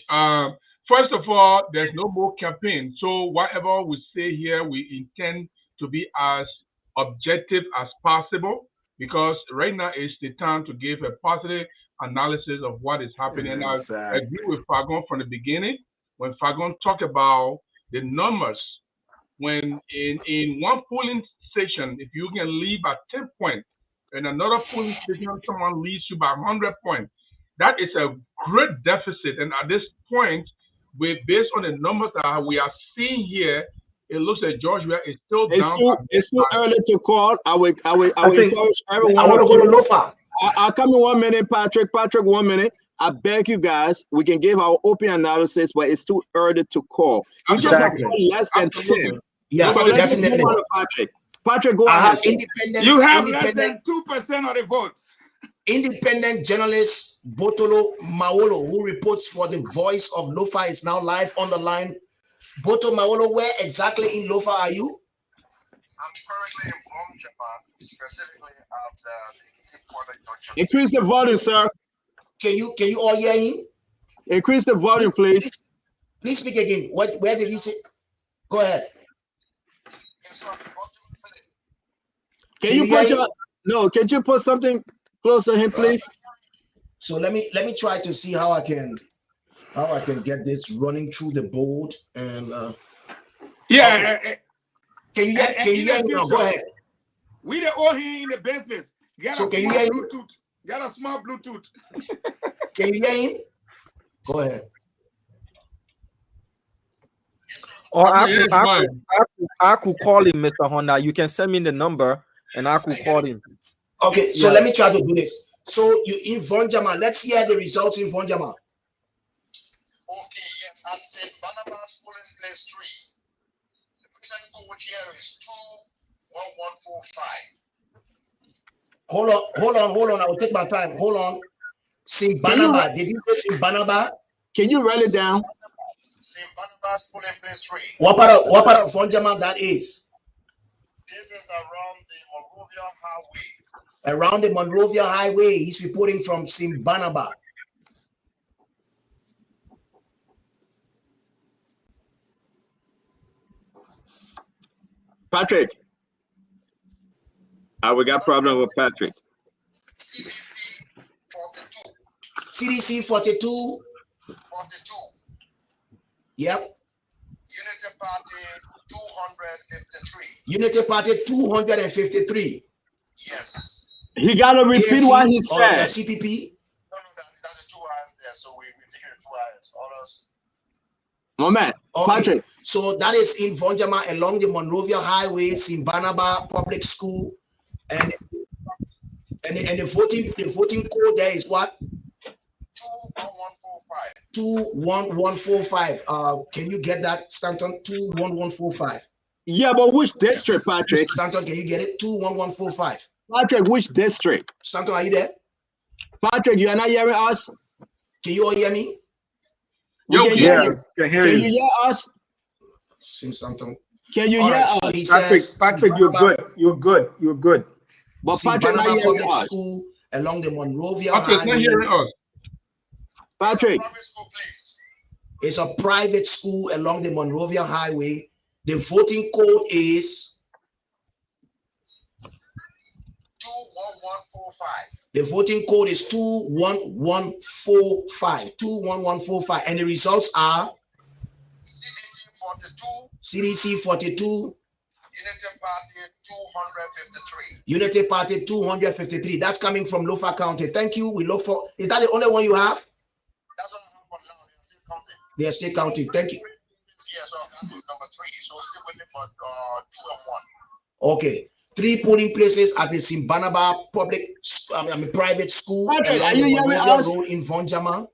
First of all, there's no more campaign. So whatever we say here, we intend to be as objective as possible, because right now is the time to give a positive analysis of what is happening. Exactly. I agree with Fagon from the beginning. When Fagon talked about the numbers, when in one polling station, if you can leave at 10 points, and another polling station, someone leads you by 100 points, that is a great deficit. And at this point, based on the numbers that we are seeing here, it looks like Georgia is still down. It's too early to call. I will encourage everyone. I want to go to Lofa. I'll come in 1 minute, Patrick. Patrick, 1 minute. I beg you guys, we can give our open analysis, but it's too early to call. We just have less than 10. Yeah, so definitely. Patrick, go ahead. You have less than 2% of the votes. Independent journalist Botolo Mawolo, who reports for the Voice of Lofa, is now live on the line. Boto Mawolo, where exactly in Lofa are you? I'm currently in Japan, specifically at the Easy Quarter Junction. Increase the volume, sir. Can you all hear him? Increase the volume, please. Please speak again. Where did you say? Go ahead. Can you put something close to him, please? So let me try to see how I can get this running through the board and yeah. Okay. Can you hear me now? Go ahead. We the all here in the business. Get so a can small you hear Bluetooth. Get a small Bluetooth. Can you hear him? Go ahead. Or I could call him, Mr. Honda. You can send me the number and I could call him. Okay, so let me try to do this. So you in Vonjama, let's hear the results in Vonjama. Okay, yes, I'm saying Barnabas polling place 3. The percent vote here is 21145. Hold on. I will take my time. Hold on. Simbanaba. Did you say Simbanaba? Can you write it down? Simbanabas polling place 3. What part of Vonjama that is? This is around the Monrovia Highway. Around the Monrovia Highway. He's reporting from Simbanaba. Patrick. We got problem with Patrick. CDC 42. CDC 42. 42. Yep. Unity Party 253. Unity Party 253. Yes. He got to repeat AFC what he said. No, CPP. that's the 2 eyes there, so we're taking the 2 eyes. Others. Moment. Okay. Patrick. So that is in Vonjama along the Monrovia Highway, Simbanaba Public School, and And the voting code there is what? 21145. 21145. Can you get that, Stanton? 21145. Yeah, but which district, Patrick? Stanton, can you get it? 21145. Patrick, which district? Stanton, are you there? Patrick, you are not hearing us? Can you all hear me? We can hear you. Can hear Can you. you hear us? Since Stanton. Can you All hear right, us? so he Patrick, says, Patrick, you're good. You're good. You're good. But Patrick not Banaba hearing Public us. School along the Monrovia Patrick's not Highway. hearing us. Patrick. It's a private school along the Monrovia Highway. The voting code is 21145. the voting code is 21145. 21145. And the results are CDC 42. CDC 42. Unity Party 253. Unity Party 253. That's coming from Lofa County. Thank you. We look for. Is that the only one you have? That's what I have for now. They are still counting. Thank you. Yeah, so that's number 3. So still waiting for 2 and 1. Okay. 3 polling places at the Simbanaba private school. Patrick, along are you the hearing Monrovia us? Road in Vonjama.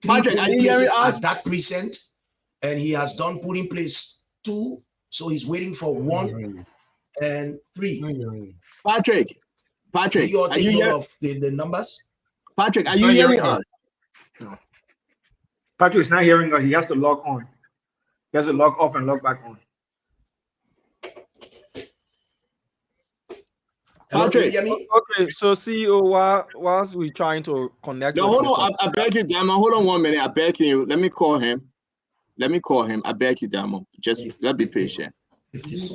3 Patrick, are polling you hearing places us? at that precinct. And he has done polling place 2. So he's waiting for 1 and 3. Patrick, Can you all are take you note hear? of the numbers? Patrick, are He's you not hearing hearing us? us. Patrick's not hearing us. He has to log on. He has to log off and log back on. Hello, can you Patrick. hear me? Okay, so CEO, whilst we're trying to connect No, with hold on. Mr. I beg you, Damo. Hold on 1 minute. I beg you. Let me call him. I beg you, Damo. Just let's be patient. Patrick, you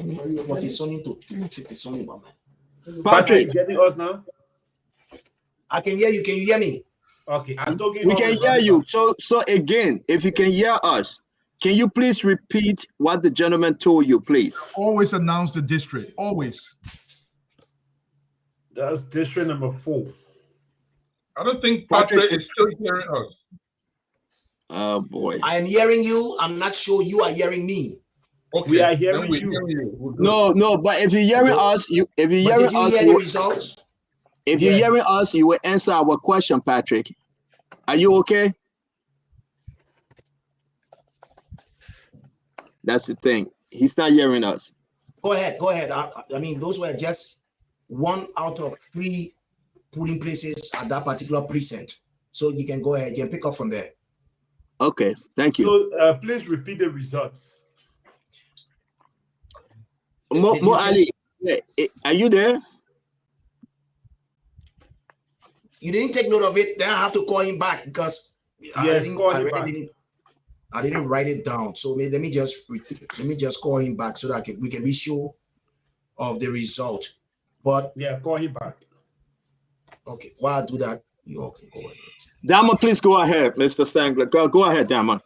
Patrick, getting us now? I can hear you. Can you hear me? Okay, I'm talking. we can hear you. So again, if you can hear us, can you please repeat what the gentleman told you, please? Always announce the district. Always. That's district number 4. I don't think Patrick is still hearing us. Oh boy. I am hearing you. I'm not sure you are hearing me. Okay, We are then hearing we you. hear you. We're good. No, but if you're hearing Okay. us, you But did you hear the results? if you're Yes. hearing us, you will answer our question, Patrick. Are you okay? That's the thing. He's not hearing us. Go ahead. Go ahead. I mean, those were just 1 out of 3 polling places at that particular precinct. So you can go ahead. You can pick up from there. Okay, thank you. So please repeat the results. Mo Ali, are you there? You didn't take note of it. Then I have to call him back because Yes, call him back. I didn't write it down. So let me just call him back so that we can be sure of the result. But yeah, call him back. Okay, while I do that, you all can go ahead. Dama, please go ahead, Mr. Sangler. Go ahead, Dama.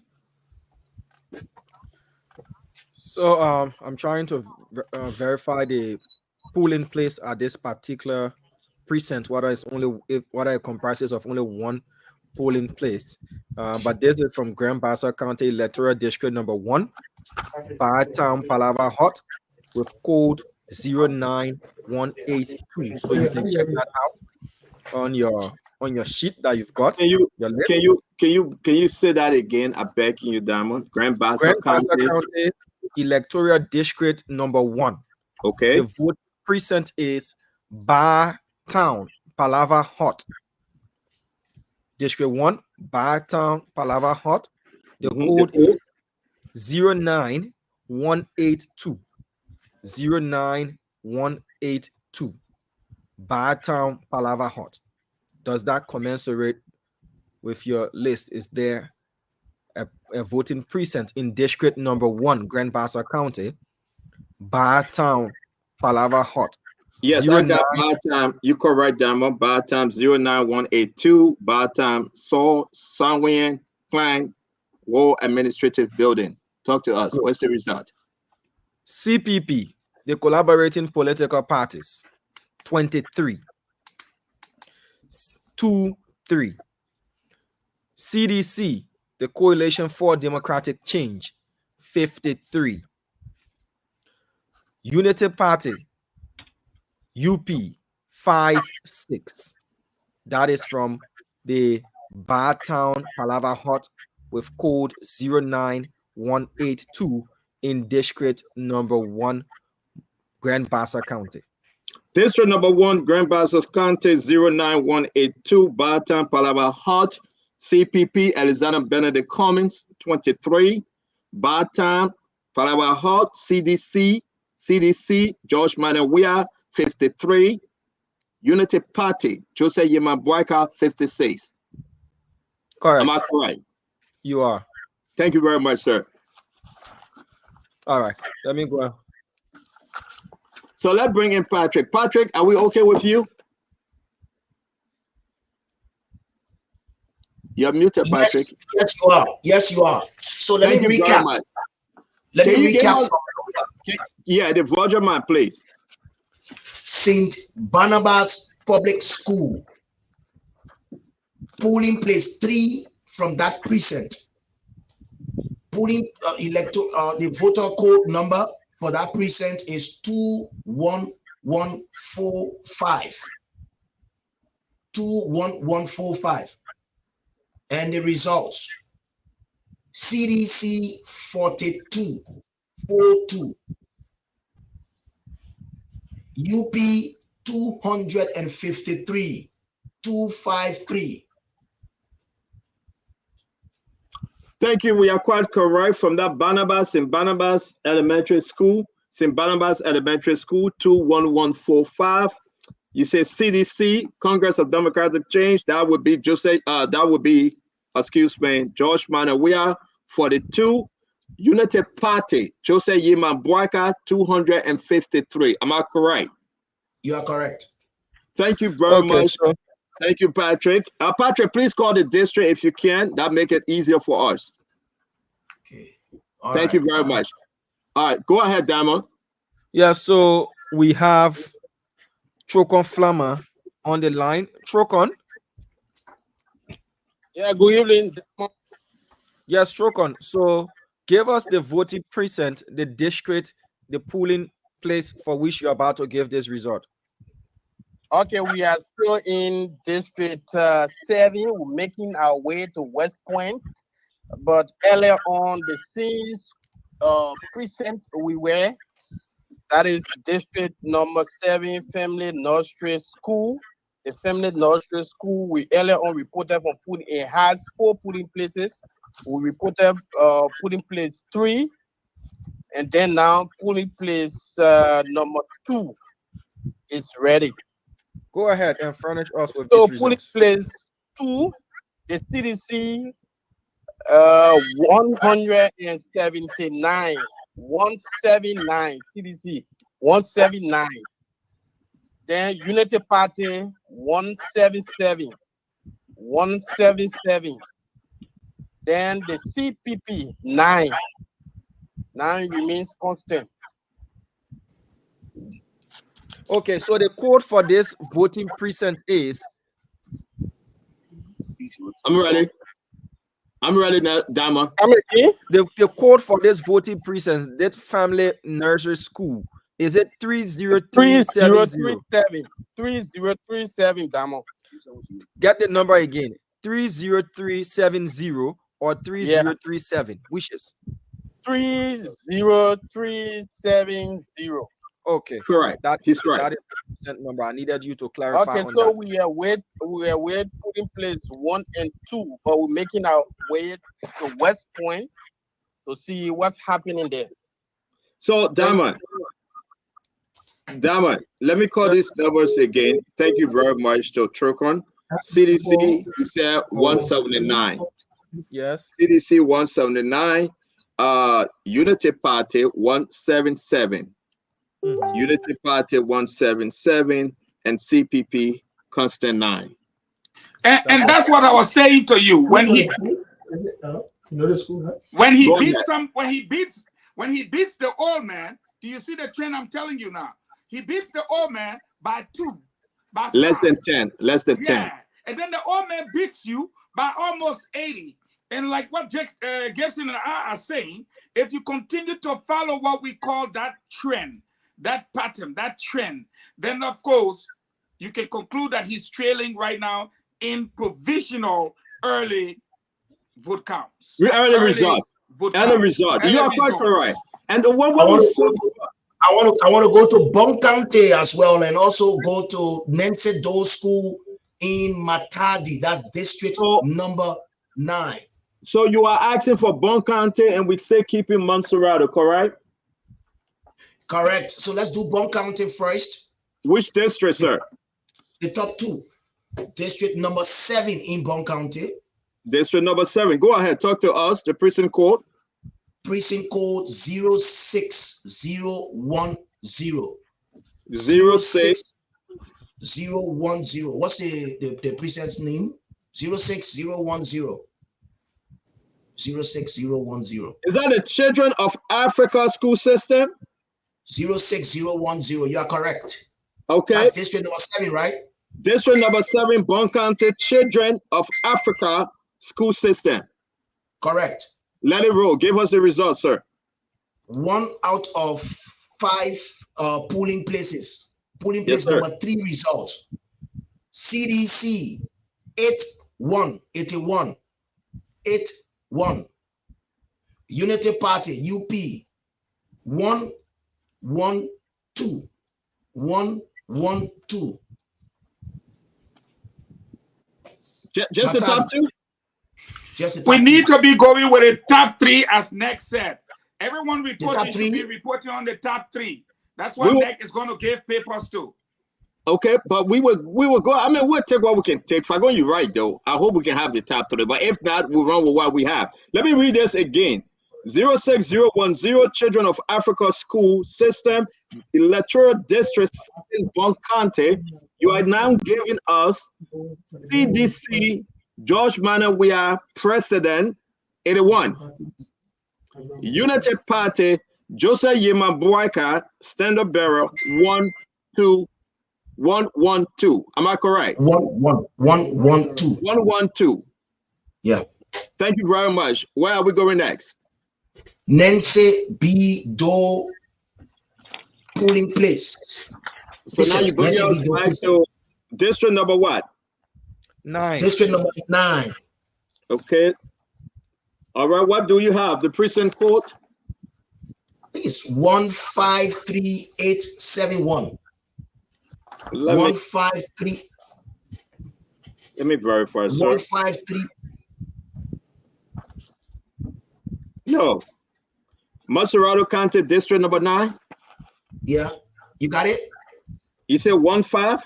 So I'm trying to verify the polling place at this particular precinct, whether it comprises of only 1 polling place. But this is from Grand Bassa County Electoral District number 1, Town Palava Hot, with code 09182. So you can check that out on your sheet that you've got. Can you say that again? I beg you, Diamond. Grand Bassa County Electoral District number 1. Okay. The vote precinct is Bar Town Palava Hot. District 1, Bar Town Palava Hot. The code is 09182. 09182. Bar Town Palava Hot. Does that commensurate with your list? Is there a voting precinct in district number 1, Grand Bassa County, Bar Town Palava Hot? Yes, I got Bar Town. You correct, Dama. Bar Town 09182. Bar Town Saul Sanwian Klein War Administrative Building. Talk to us. What's the result? CPP, the collaborating political parties, 23. 2-3. CDC, the Coalition for Democratic Change, 53. Unity Party, UP, 56. That is from the Bartown Palava Hut with code 09182 in district number 1, Grand Bassa County. District number 1, Grand Bassa County, 09182, Bartown Palava Hut, CPP, Alexander Benedict Cummings, 23, Bartown Palava Hut, CDC, George Manawia, 53, Unity Party, Joseph Yemabwaka, 56. Correct. Am I correct? You are. Thank you very much, sir. All right, let me go. So let's bring in Patrick. Patrick, are we okay with you? You're muted, Patrick. Yes, you are. Yes, you are. So let me recap. Let me recap. Yeah, the Roger man, please. St. Barnabas Public School, polling place 3 from that precinct. Polling the voter code number for that precinct is 21145. 21145. And the results: CDC 4242, UP 253 253. Thank you. We are quite correct from that St. Barnabas Elementary School, St. Barnabas Elementary School, 21145. You say CDC, Congress of Democratic Change. That would be George Manawia, 42. Unity Party, Joseph Yemabwaka, 253. Am I correct? You are correct. Thank you very much. Sure. Thank you, Patrick. Patrick, please call the district if you can. That make it easier for us. Okay. Thank you very much. All right, go ahead, Diamond. Yeah, so we have Trocon Flammer on the line. Trocon. Yeah, good evening. Yes, Trocon. So give us the voting precinct, the district, the polling place for which you're about to give this result. Okay, we are still in district 7. We're making our way to West Point. But earlier on, the scenes precinct we were, that is district number 7, Family Nursery School. The Family Nursery School, we earlier on reported from polling. It has 4 polling places. We reported polling place 3, and then now polling place number 2 is ready. Go ahead and furnish us with so this polling results. place 2, the CDC 179, 179, CDC 179. Then Unity Party 177, 177. Then the CPP 9 remains constant. Okay, so the code for this voting precinct is. I'm ready. I'm ready now, Dama. The code for this voting precinct, that Family Nursery School, is it 30370? 3037, Dama. Get the number again. 30370 or 3037. Wishes. 30370. Okay, correct. He's right. That is the number. I needed you to clarify. Okay, so we are putting place 1 and 2, but we're making our way to West Point to see what's happening there. So, Diamond, let me call these numbers again. Thank you very much to Trocon. CDC, he said 179. Yes. CDC 179. Unity Party 177. Unity Party 177 and CPP constant 9. And that's what I was saying to you when he beats the old man. Do you see the trend I'm telling you now? He beats the old man by 2, by 5. Less than 10. Yeah. And then the old man beats you by almost 80. And like what Gibson and I are saying, if you continue to follow what we call that trend, that pattern, that trend, then of course you can conclude that he's trailing right now in provisional early vote counts. Early results. Early result. You are quite correct. And what we saw. I want to go to Bonkante as well, and also go to Nense Do School in Matadi. That's district number 9. So you are asking for Bonkante, and we say keeping Monserrato, correct? Correct. So let's do Bonkante first. Which district, sir? The top 2. District number 7 in Bonkante. District number 7. Go ahead. Talk to us. The precinct code. Precinct code 06010. 06010. What's the precinct's name? 06010. 06010. Is that the Children of Africa school system? 06010. You are correct. Okay. That's district number 7, right? District number 7, Bonkante Children of Africa school system. Correct. Let it roll. Give us the results, sir. 1 out of 5 polling places. Polling place number 3 results. CDC 81. 81. Unity Party UP 112. 112. Just the top 2? We need to be going with the top 3 as Nick said. Everyone reporting should be reporting on the top 3. That's what Nick is going to give papers to. Okay, but we will go. I mean, we'll take what we can take. Fagon, you're right, though. I hope we can have the top 3. But if not, we'll run with what we have. Let me read this again. 06010 Children of Africa School System, Electoral District in Bonkante. You are now giving us CDC George Manawia President 81. Unity Party Joseph Yema Boyka Standard Bearer 12112. Am I correct? 112. 112. Yeah. Thank you very much. Where are we going next? Nense B Do polling place. So now you bring us back to district number what? 9. District number 9. Okay. All right. What do you have? The precinct code? I think it's 153871. 153. Let me verify, sir. 153. No. Monserrato County District number 9? Yeah. You got it? You said 15?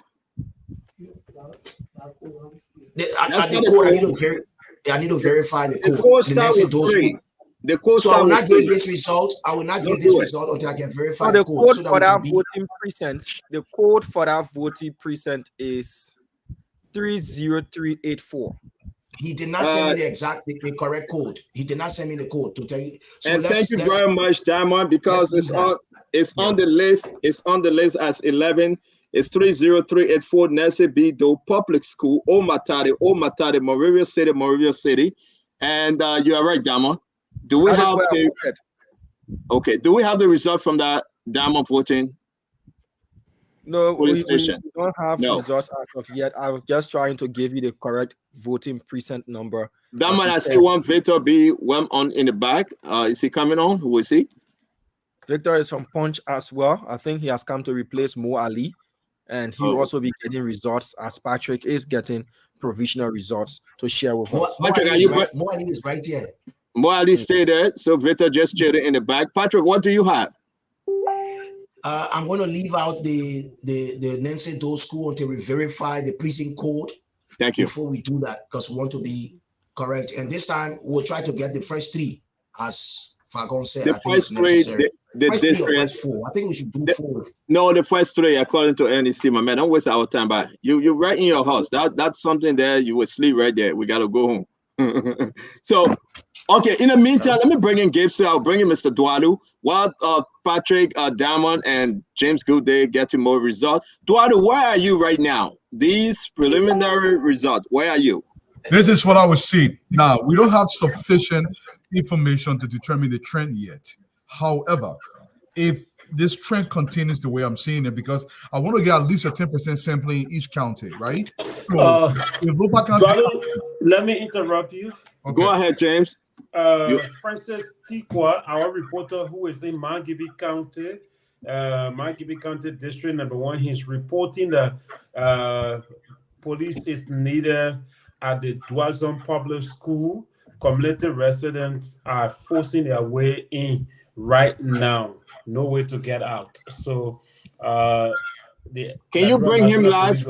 I need to verify the code. The code starts with 3. The code so I will not give this result. I will not give this result until I can verify the code. So for that voting precinct, the code for that voting precinct is 30384. He did not send me the correct code. He did not send me the code to tell you. So and thank you very much, Diamond, because it's on the list. It's on the list as 11. It's 30384 Nese B Do Public School, Omatade, Moravia City. And you are right, Diamond. Do we have do we have the result from that Diamond voting? No, we don't have results as of yet. I was just trying to give you the correct voting precinct number. Diamond, I see one Victor B. on in the back. Is he coming on? Who is he? Victor is from Punch as well. I think he has come to replace Mo Ali, and he will also be getting results as Patrick is getting provisional results to share with us. Patrick, Mo Ali is right here. Mo Ali stay there. So Victor just checked in the back. Patrick, what do you have? I'm going to leave out the Nense Do School until we verify the precinct code. Thank you. Before we do that, because we want to be correct. And this time we'll try to get the first 3, as Fagon said. The first 3, the district. 4. I think we should do 4. No, the first 3 according to NEC, my man. Don't waste our time. But you're right in your house. That's something there. You will sleep right there. We got to go home. So, okay. In the meantime, let me bring in Gabe. So I'll bring in Mr. Duadu while Patrick, Diamond, and James Goodday get to more results. Duadu, where are you right now? These preliminary results. Where are you? This is what I was seeing. Now, we don't have sufficient information to determine the trend yet. However, if this trend continues the way I'm seeing it, because I want to get at least a 10% sampling in each county, right? So if local county, let me interrupt you. Okay. Go ahead, James. Francis Tikwa, our reporter who is in Margibi County, District Number 1, he's reporting that police is needed at the Dwazon Public School. Community residents are forcing their way in right now. No way to get out. So, can you bring him live?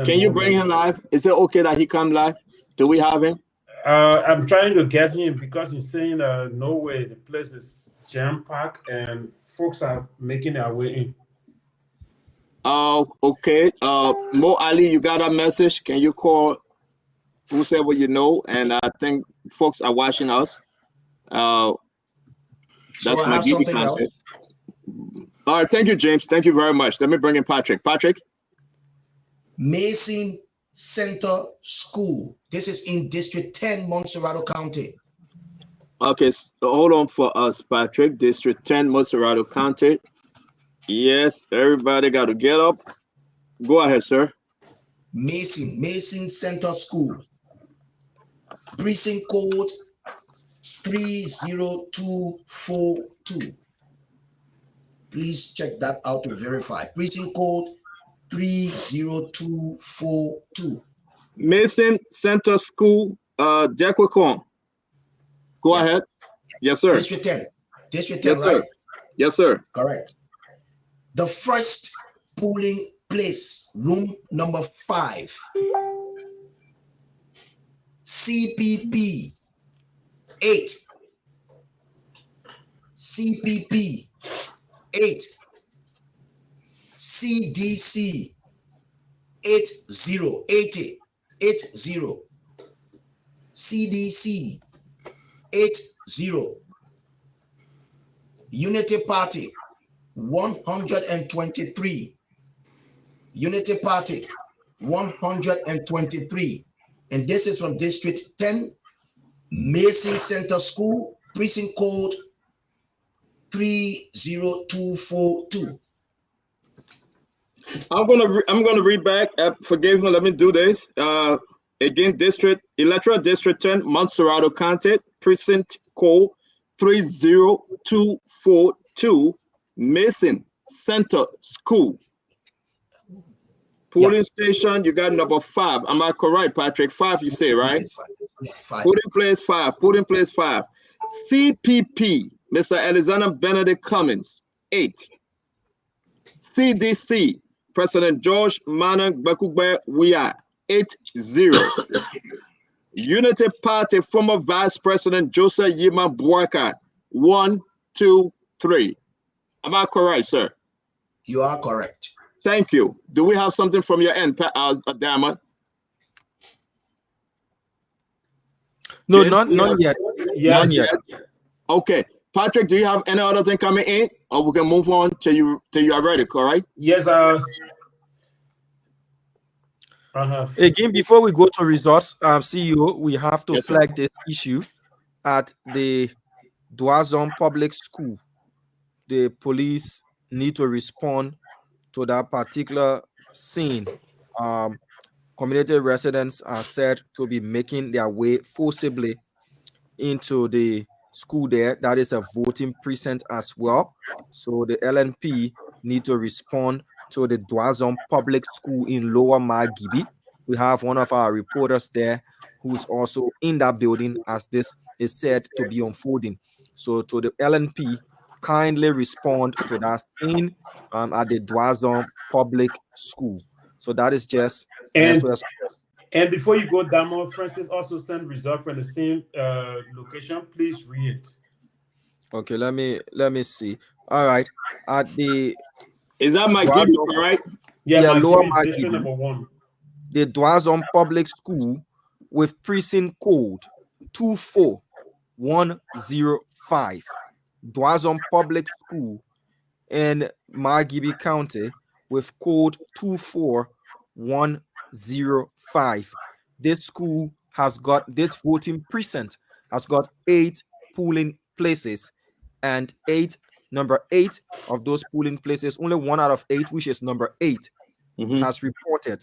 Can you bring him live? Is it okay that he come live? Do we have him? I'm trying to get him because he's saying no way. The place is jam-packed and folks are making their way in. Okay. Mo Ali, you got a message? Can you call whoever you know? And I think folks are watching us. That's my GD content. All right, thank you, James. Thank you very much. Let me bring in Patrick. Patrick? Mason Center School. This is in District 10, Montserrado County. Okay, so hold on for us, Patrick. District 10, Montserrado County. Yes, everybody got to get up. Go ahead, sir. Mason Center School. Precinct code 30242. Please check that out to verify. Precinct code 30242. Mason Center School, Jacquicon. Go ahead. Yes, sir. District 10. District 10, yes, right? Sir. Yes, sir. Correct. The first polling place, room number 5. CPP 8. CPP 8. CDC 80. CDC 80. Unity Party 123. Unity Party 123. And this is from District 10, Mason Center School, precinct code 30242. I'm gonna read back. Forgive me. Let me do this. Again, Electoral District 10, Montserrado County, precinct code 30242, Mason Center School. Polling station, you got number 5. Am I correct, Patrick? 5, you say, right? 5. Polling place 5. Polling place 5. CPP, Mr. Alexander Benedict Cummins, 8. CDC, President George Manan Bakugbe Wia, 80. Unity Party, former Vice President Joseph Yima Bwaka, 1, 2, 3. Am I correct, sir? You are correct. Thank you. Do we have something from your end, Dama? No, not yet. Not yet. Okay. Patrick, do you have any other thing coming in? Or we can move on till you are ready, correct? Yes, Again, before we go to results, CEO, we have to flag this issue at the Dwazon Public School. The police need to respond to that particular scene. Community residents are said to be making their way forcibly into the school there. That is a voting precinct as well. So the LNP need to respond to the Dwazon Public School in Lower Margibi. We have one of our reporters there who's also in that building as this is said to be unfolding. So to the LNP, kindly respond to that scene at the Dwazon Public School. So that is just and before you go, Damo, Francis also sent result from the same location. Please read it. Okay, let me see. All right, at the is that my Margibi, right? Yeah, Lower Margibi, district number 1. The Dwazon Public School with precinct code 24105. Dwazon Public School in Margibi County with code 24105. This school has got, this voting precinct has got 8 polling places and 8 number 8 of those polling places, only 1 out of 8, which is number 8, has reported.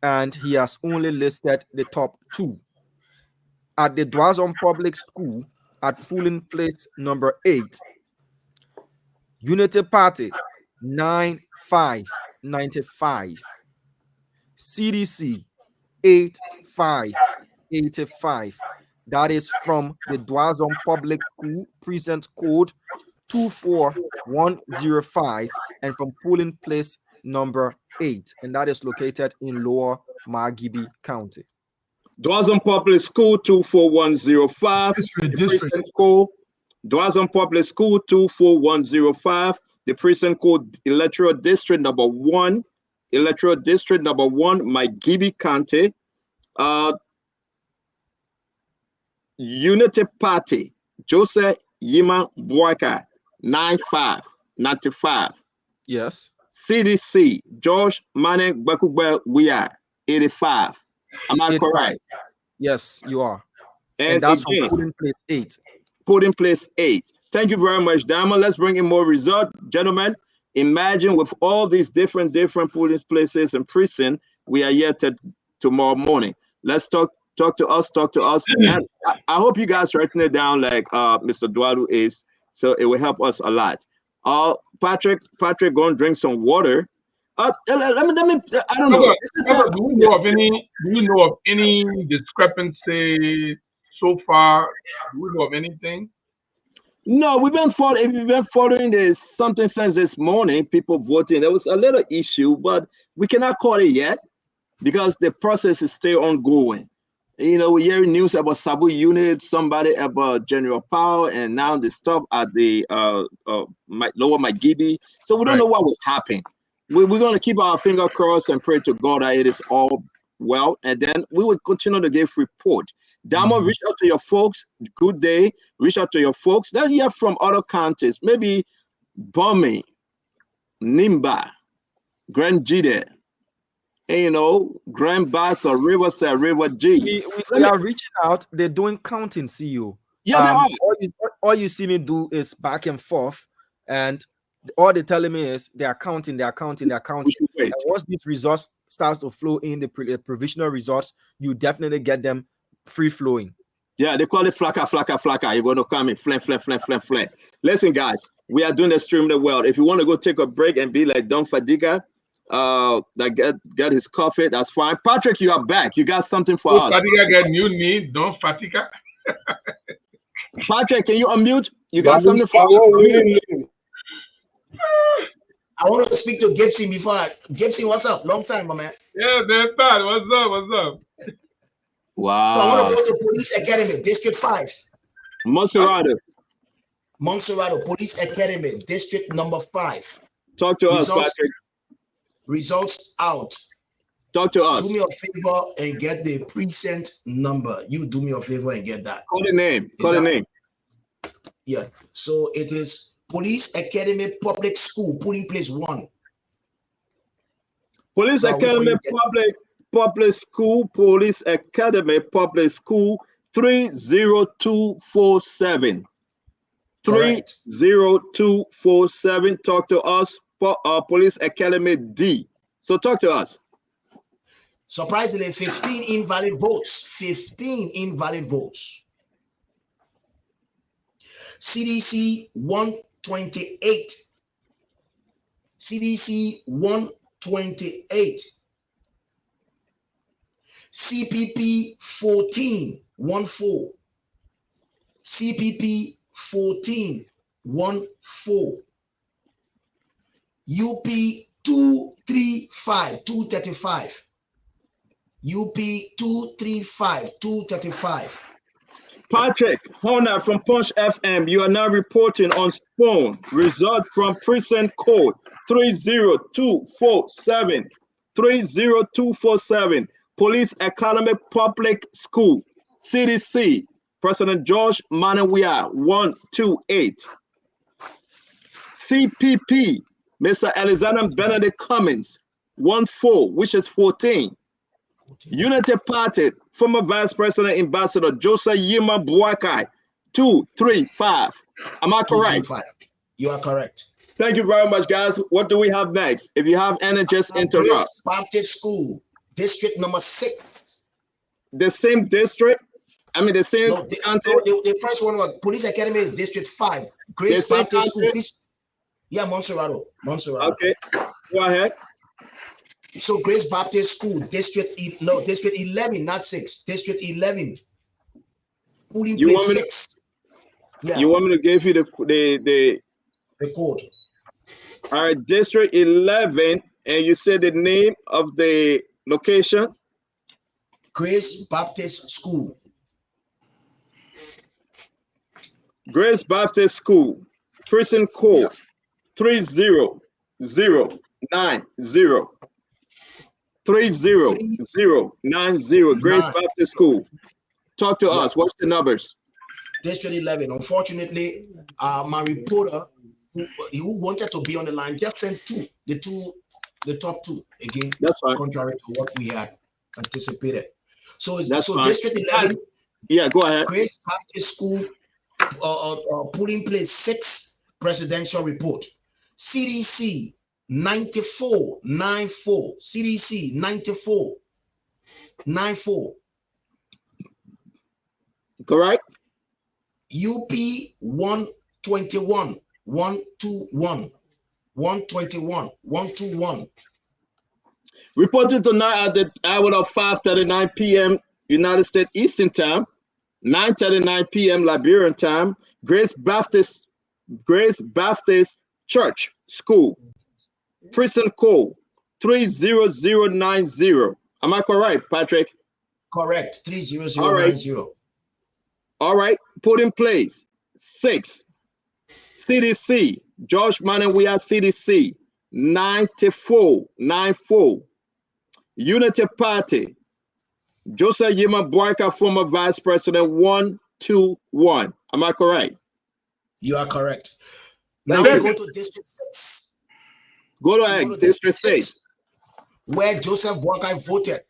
And he has only listed the top 2. At the Dwazon Public School, at polling place number 8, Unity Party 9595, CDC 8585. That is from the Dwazon Public School, precinct code 24105, and from polling place number 8, and that is located in Lower Margibi County. Dwazon Public School 24105, District. precinct code. Dwazon Public School 24105, the precinct code electoral district number 1, Margibi County. Unity Party, Joseph Yima Boyka, 9595. Yes. CDC, George Mane Bakugbe, we are 85. Am I correct? Yes, you are. And that's again, from polling place 8. Polling place 8. Thank you very much, Diamond. Let's bring in more results. Gentlemen, imagine with all these different polling places and precinct, we are here tomorrow morning. Let's talk to us. And I hope you guys writing it down like Mr. Dwadu is, so it will help us a lot. Patrick, go and drink some water. Let me. I don't know. Do we know of any discrepancy so far? Do we know of anything? No, we've been following this something since this morning. People voting. There was a little issue, but we cannot call it yet because the process is still ongoing. You know, we're hearing news about Sabu unit, somebody about General Power, and now the stuff at the Lower Margibi. So we don't know what will happen. We're going to keep our finger crossed and pray to God that it is all well, and then we will continue to give report. Damo, reach out to your folks. Good day. Reach out to your folks. Then you have from other counties, maybe Bomi, Nimba, Grand Jide, Grand Bass or Riverside, River G. We are reaching out. They're doing counting, CEO. Yeah, they are. All you see me do is back and forth, and all they're telling me is they are counting. And once these results starts to flow in, the provisional results, you definitely get them free flowing. Yeah, they call it flaka. You're going to come in, flame. Listen, guys, we are doing extremely well. If you want to go take a break and be like Don Fadiga, that get his coffee, that's fine. Patrick, you are back. You got something for us. Fadiga get new need, Don Fadiga. Patrick, can you unmute? You got something for us? I want to speak to Gibson before. Gibson, what's up? Long time, my man. Yeah, that's that. What's up? Wow. So I want to go to Police Academy, District 5. Montserrat, Police Academy, District number 5. Talk to us, Patrick. Results out. Talk to us. Do me a favor and get the precinct number. You do me a favor and get that. Call the name. Yeah. So it is Police Academy Public School, polling place 1. Police Academy Public School, Police Academy Public School 30247. 30247. Talk to us. Police Academy D. So talk to us. Surprisingly, 15 invalid votes. CDC 128. CPP 14. CPP 14. UP 235. UP 235. Patrick Horner from Punch FM, you are now reporting on phone. Result from precinct code 30247. 30247. Police Academy Public School. CDC. President George Manawia 128. CPP. Mr. Alexander Benedict Cummins 14, which is 14. Unity Party, former Vice President Ambassador Joseph Yima Boakai, 235. Am I correct? You are correct. Thank you very much, guys. What do we have next? If you have any, just interrupt. Grace Baptist School, district number 6. The same district? I mean, the same county? No, the first one was Police Academy is district 5. Grace Baptist School. Yeah, Montserrat. Okay, go ahead. So Grace Baptist School, district 11, not 6. District 11. Polling place 6. Yeah. You want me to give you the code? All right, district 11, and you said the name of the location? Grace Baptist School. Grace Baptist School, prison code 30090. 30090, Grace Baptist School. Talk to us. What's the numbers? District 11. Unfortunately, my reporter who wanted to be on the line just sent the top two again. That's fine. Contrary to what we had anticipated. So fine. District 11. Yeah, go ahead. Grace Baptist School, polling place 6 presidential report. CDC 9494. CDC 9494. Correct. UP 121 121 121. Reported tonight at the hour of 5:39 p.m. United States Eastern Time, 9:39 p.m. Liberian Time. Grace Baptist Church School, prison code 30090. Am I correct, Patrick? Correct. 30090. All right. Put in place 6. CDC, George Manawia CDC, 9494. Unity Party, Joseph Yema Boyka, former Vice President, 121. Am I correct? You are correct. Now we go to District 6. Go to District 6. Where Joseph Boyka voted.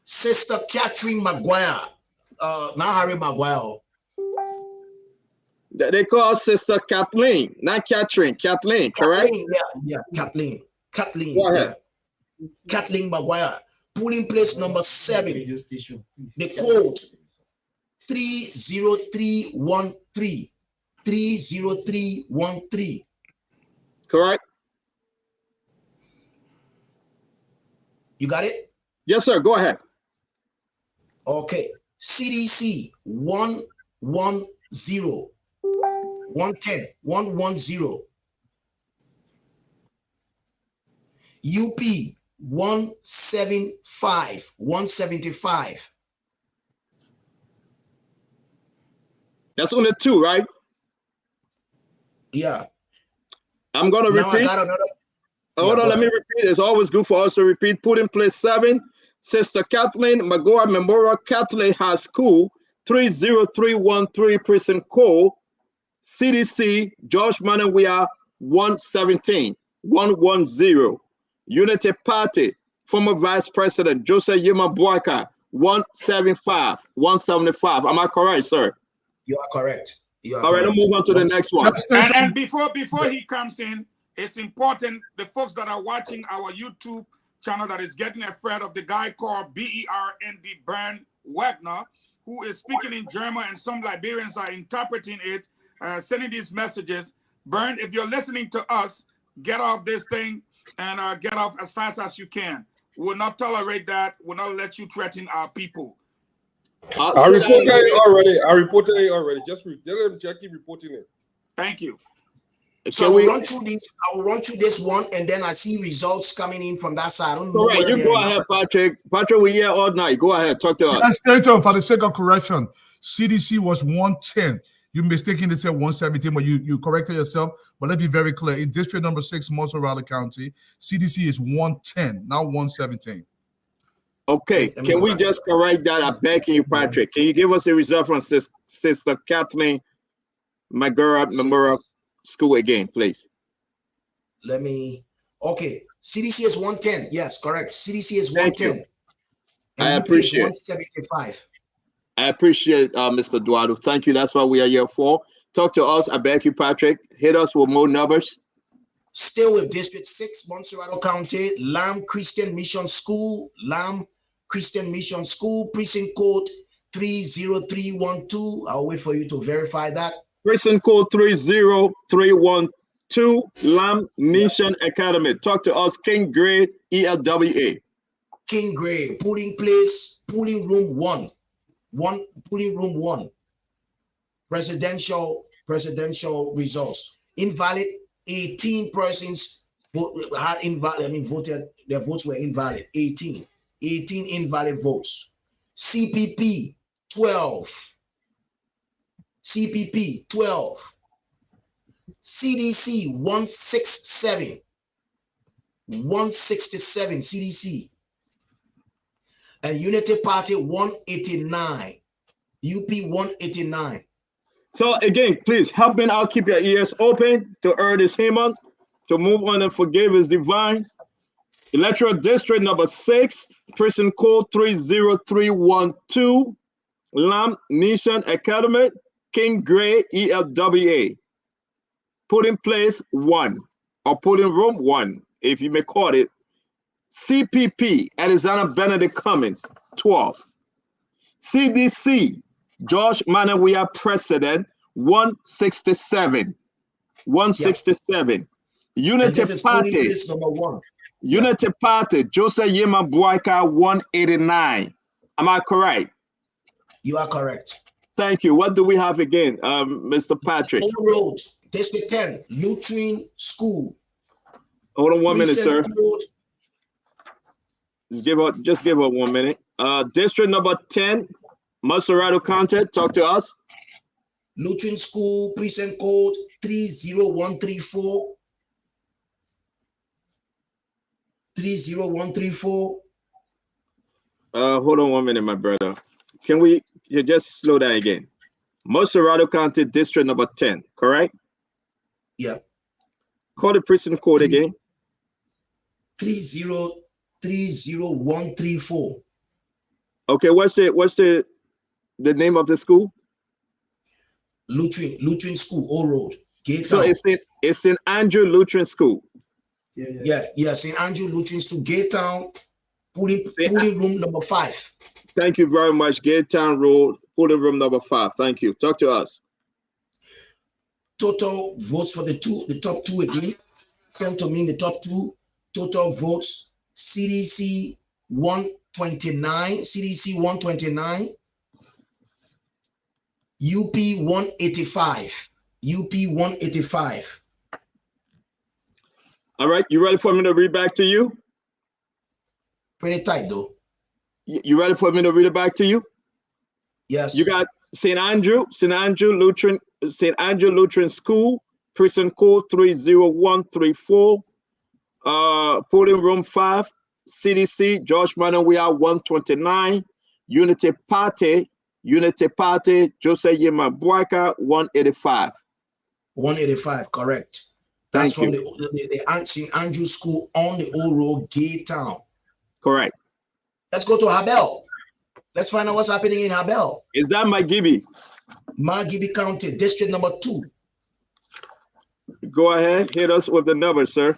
Sister Catherine Maguire, not Harry Maguire. They call Sister Kathleen, not Catherine. Kathleen, correct? Yeah, Kathleen. Go ahead. Yeah. Kathleen Maguire. Polling place number 7. The code 30313. 30313. Correct. You got it? Yes, sir. Go ahead. Okay. CDC 110. 110. UP 175. That's only 2, right? Yeah. I'm going to repeat. I got another. Hold on, let me repeat. It's always good for us to repeat. Put in place 7. Sister Kathleen Magoa Memorial Catholic High School, 30313, prison code, CDC, George Manawia, 117. Unity Party, former Vice President Joseph Yema Boyka, 175. Am I correct, sir? You are correct. All right, let's move on to the next one. And before he comes in, it's important, the folks that are watching our YouTube channel that is getting afraid of the guy called BERND, Bernd Wagner, who is speaking in German, and some Liberians are interpreting it, sending these messages. Bernd, if you're listening to us, get off this thing and get off as fast as you can. We'll not tolerate that. We'll not let you threaten our people. I reported it already. Just keep reporting it. Thank you. So I will run through this one, and then I see results coming in from that side. All right, you go ahead, Patrick. Patrick, we're here all night. Go ahead, talk to us. Let's stay on for the sake of correction. CDC was 110. You mistakenly said 117, but you corrected yourself. But let's be very clear. In district number 6, Montserrat County, CDC is 110, not 117. Okay, can we just correct that? I'm begging you, Patrick. Can you give us a result from Sister Kathleen Maguire Memorial School again, please? Okay, CDC is 110. Yes, correct. CDC is 110. I appreciate 175. I appreciate Mr. Duado. Thank you. That's what we are here for, Talk to us. I beg you, Patrick. Hit us with more numbers. Still with District 6, Montserrado County, Lamb Christian Mission School, precinct code 30312. I'll wait for you to verify that. Precinct code 30312, Lamb Mission Academy. Talk to us, King Gray, ELWA. King Gray, polling place, polling room 1. Polling room 1. Presidential results. Invalid, 18 persons voted, their votes were invalid. 18 invalid votes. CPP 12. CPP 12. CDC 167. 167 CDC. And Unity Party 189. UP 189. So again, please help me out. Keep your ears open to earn this Haman, to move on and forgive is divine. Electoral District number 6, precinct code 30312, Lamb Mission Academy, King Gray, ELWA. Polling place 1, or polling room 1, if you may call it. CPP, Alexander Benedict Cummings, 12. CDC, George Manawia President, 167. 167. Unity Party. Number 1. Unity Party, Joseph Yema Boyka, 189. Am I correct? You are correct. Thank you. What do we have again, Mr. Patrick? Old Road, District 10, Lutheran School. Hold on 1 minute, sir. Road. Just give up 1 minute. District number 10, Montserrado County. Talk to us. Lutheran School, precinct code 30134. 30134. Hold on 1 minute, my brother. Can you just slow down again? Montserrado County, District number 10, correct? Yeah. Call the precinct code again. 30134. Okay, what's the name of the school? Lutheran School, Old Road. So it's St. Andrew Lutheran School. Yeah, St. Andrew Lutheran School, Gate Town, polling room number 5. Thank you very much. Gate Town Road, polling room number 5. Thank you. Talk to us. Total votes for the top two again. Sent to me the top 2. Total votes, CDC 129, CDC 129, UP 185, UP 185. All right, you ready for me to read back to you? Pretty tight though. You ready for me to read it back to you? Yes. You got St. Andrew Lutheran School, precinct code 30134, polling room 5, CDC, George Manawia 129, Unity Party, Joseph Yema Boyka 185. 185, correct. That's from the St. Andrew School on the Old Road, Gate Town. Correct. Let's go to Habel. Let's find out what's happening in Habel. Is that Magibi? Magibi County, District number 2. Go ahead, hit us with the number, sir.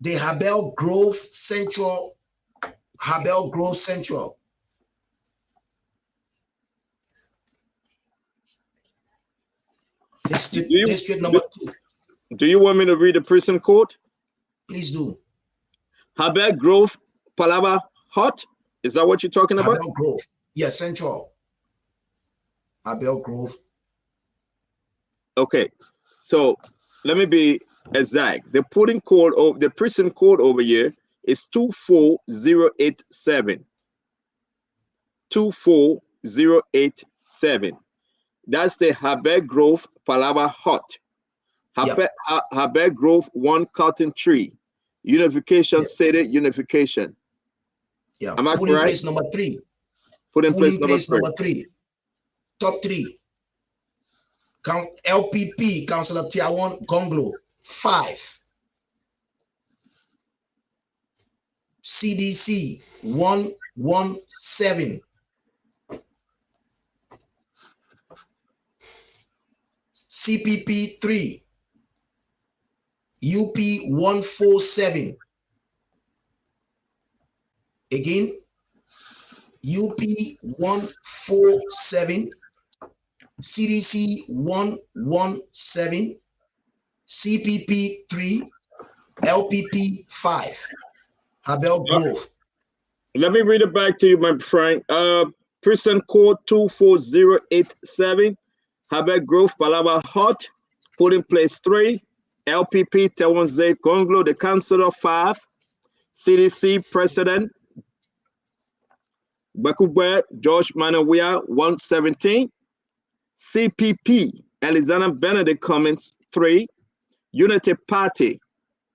The Habel Grove Central. Habel Grove Central. District number 2. Do you want me to read the precinct code? Please do. Habel Grove, Palava Hut. Is that what you're talking about? Habel Grove. Yes, Central. Habel Grove. Okay, so let me be exact. The polling code of the precinct code over here is 24087. 24087. That's the Habel Grove Palava Hut. Habel Grove 1 Cotton Tree. Unification City Unification. Yeah. Am I polling correct? place number 3. Polling place number 3. Top 3. LPP, Councillor Tiawan Gonglo, 5. CDC, 117. CPP 3, UP 147. Again, UP 147, CDC 117, CPP 3, LPP 5. Habel Grove. Let me read it back to you, my friend. Prison code 24087, Habel Grove, Palava Hut, Polling Place 3, LPP Tewanze Gonglo, the Councilor 5, CDC President Bakubwe George Manawia 117, CPP Alexander Benedict Cummins 3, Unity Party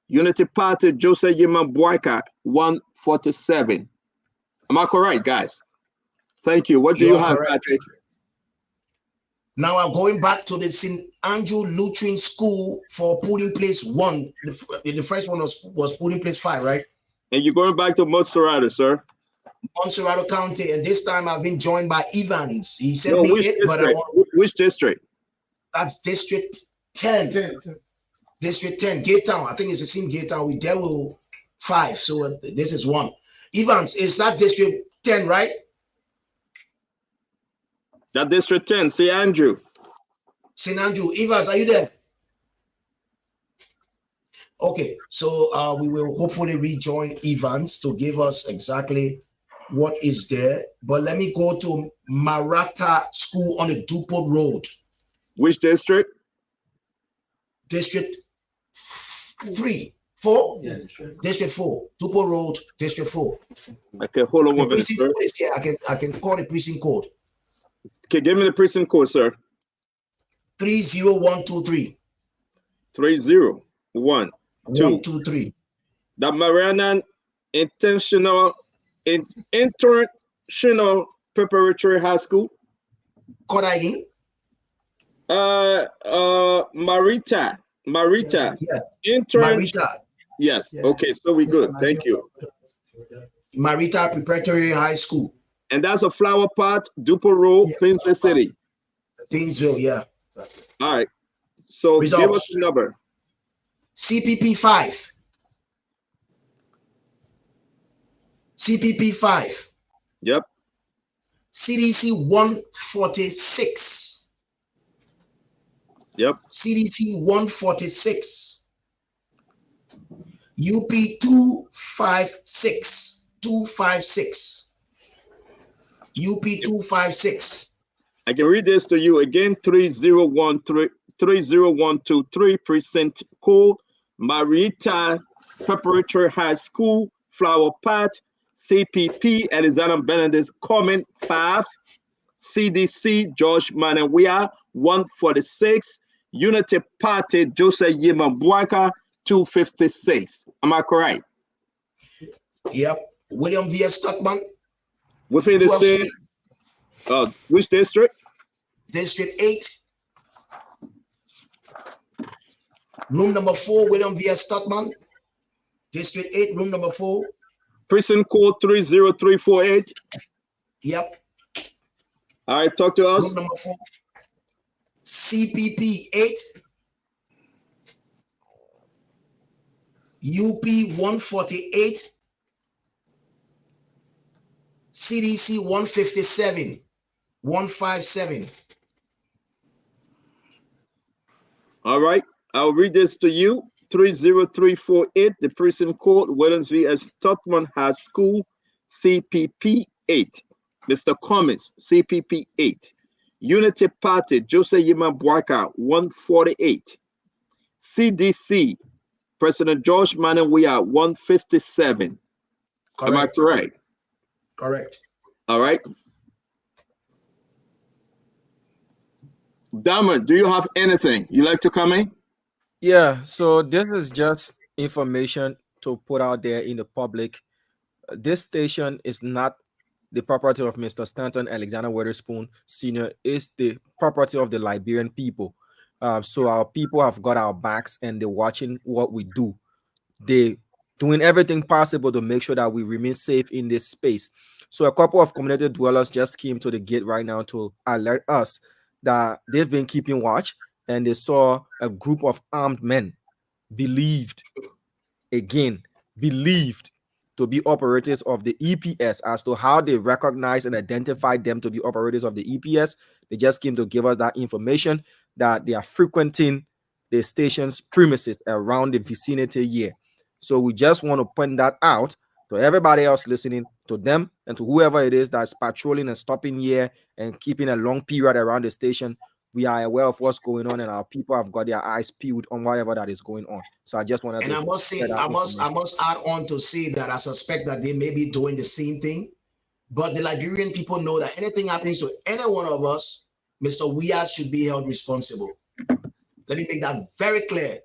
Joseph Yima Boyka 147. Am I correct, guys? Thank you. What do you have, correct. Patrick? Now I'm going back to the St. Andrew Lutheran School for polling place 1. The first one was polling place 5, right? And you're going back to Montserrat, sir? Montserrat County, and this time I've been joined by Evans. He sent No, me which it, district? but I want... Which district? That's District 10. District 10, Gate Town. I think it's the same Gate Town with Devil 5. So this is 1. Evans, is that District 10, right? That District 10, St. Andrew. St. Andrew. Evans, are you there? Okay, so we will hopefully rejoin Evans to give us exactly what is there. But let me go to Maratha School on the Dupont Road. Which district? District 3, 4? Yeah, District 4, Dupont Road, District 4. Okay, hold on one minute, sir. Is here. I can call the precinct code. Okay, give me the precinct code, sir. 30123. 30123. The Mariana International Preparatory High School. Code again. Marita. Yeah. Marita. Yes. Yeah. Okay, so we good. Thank you. Marita Preparatory High School. And that's a flower pot, Dupont Road, yeah. Plainsville City. Plainsville, yeah. All right. So results. Give us the number. CPP 5. CPP 5. Yep. CDC 146. Yep. CDC 146. UP 256. 256. UP 256. I can read this to you again. 30123 precinct code, Marita Preparatory High School, Flower Pot, CPP Alexander Benedict Comment 5, CDC George Manawia 146, Unity Party Joseph Yima Boyka 256. Am I correct? Yep. William V. Stockman. Within the same, which district? District 8. Room number 4, William V. Stockman. District 8, room number 4. Precinct code 30348. Yep. All right, talk to us. Room number 4. CPP 8. UP 148. CDC 157. 157. All right, I'll read this to you. 30348, the precinct code, Wellens V.S. Topman High School, CPP 8. Mr. Cummins, CPP 8. Unity Party, Joseph Yima Boyka, 148. CDC, President George Manawia, 157. Correct. Am I correct? Correct. All right. Damon, do you have anything you'd like to come in? Yeah, so this is just information to put out there in the public. This station is not the property of Mr. Stanton Alexander Witherspoon Sr. It's the property of the Liberian people. So our people have got our backs and they're watching what we do. They doing everything possible to make sure that we remain safe in this space. So a couple of community dwellers just came to the gate right now to alert us that they've been keeping watch and they saw a group of armed men believed to be operators of the EPS. As to how they recognized and identified them to be operators of the EPS, they just came to give us that information that they are frequenting the station's premises around the vicinity here. So we just want to point that out to everybody else listening, to them and to whoever it is that's patrolling and stopping here and keeping a long period around the station. We are aware of what's going on, and our people have got their eyes peeled on whatever that is going on. So I just wanted and to I must say, I must add on to say that I suspect that they may be doing the same thing. But the Liberian people know that anything happens to any one of us, Mr. Weah should be held responsible. Let me make that very clear.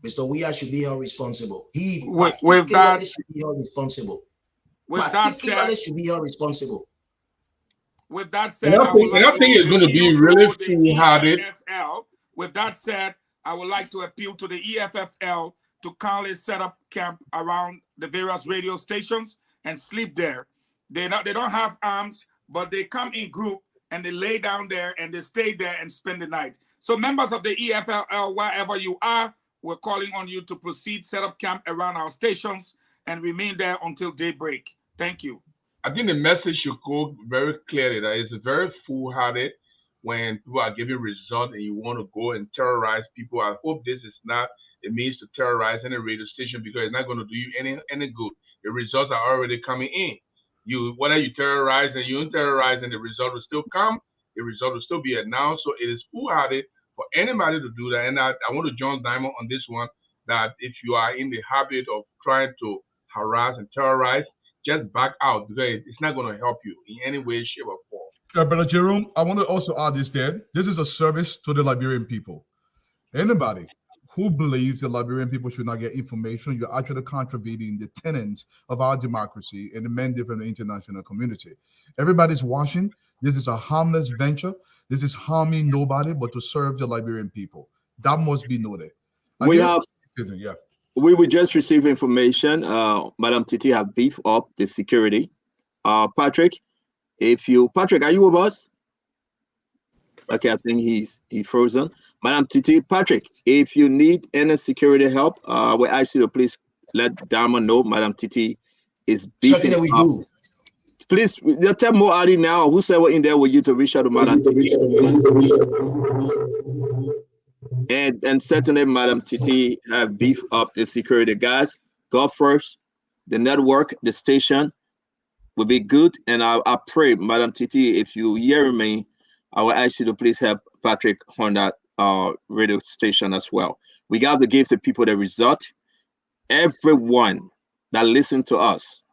Mr. Weah should be held responsible. He particularly should be held responsible. Particularly should be held responsible. With that said, I think it's going to be really foolhardy. With that said, I would like to appeal to the EFFL to kindly set up camp around the various radio stations and sleep there. They don't have arms, but they come in group and they lay down there and they stay there and spend the night. So members of the EFFL, wherever you are, we're calling on you to proceed, set up camp around our stations and remain there until daybreak. Thank you. I think the message should go very clearly that it's very foolhardy when people are giving results and you want to go and terrorize people. I hope this is not a means to terrorize any radio station, because it's not going to do you any good. The results are already coming in. Whether you terrorize and you don't terrorize, and the result will still come, the result will still be announced. So it is foolhardy for anybody to do that. And I want to join Diamond on this one, that if you are in the habit of trying to harass and terrorize, just back out, because it's not going to help you in any way, shape, or form. Brother Jerome, I want to also add this there. This is a service to the Liberian people. Anybody who believes the Liberian people should not get information, you're actually contravening the tenets of our democracy and the mandate of the international community. Everybody's watching. This is a harmless venture. This is harming nobody but to serve the Liberian people. That must be noted. We will just receive information. Madam Titi have beefed up the security. Patrick, Patrick, are you with us? Okay, I think he's frozen. Madam Titi, Patrick, if you need any security help, we ask you to please let Diamond know Madam Titi is beefing up. We do. Please, tell Mo Ali now, or whoever in there with you, to reach out to Madam Titi. And certainly, Madam Titi have beefed up the security guys. God first, the network, the station will be good. And I pray, Madam Titi, if you hear me, I will ask you to please help Patrick on that radio station as well. We got to give the people the result. Everyone that listen to us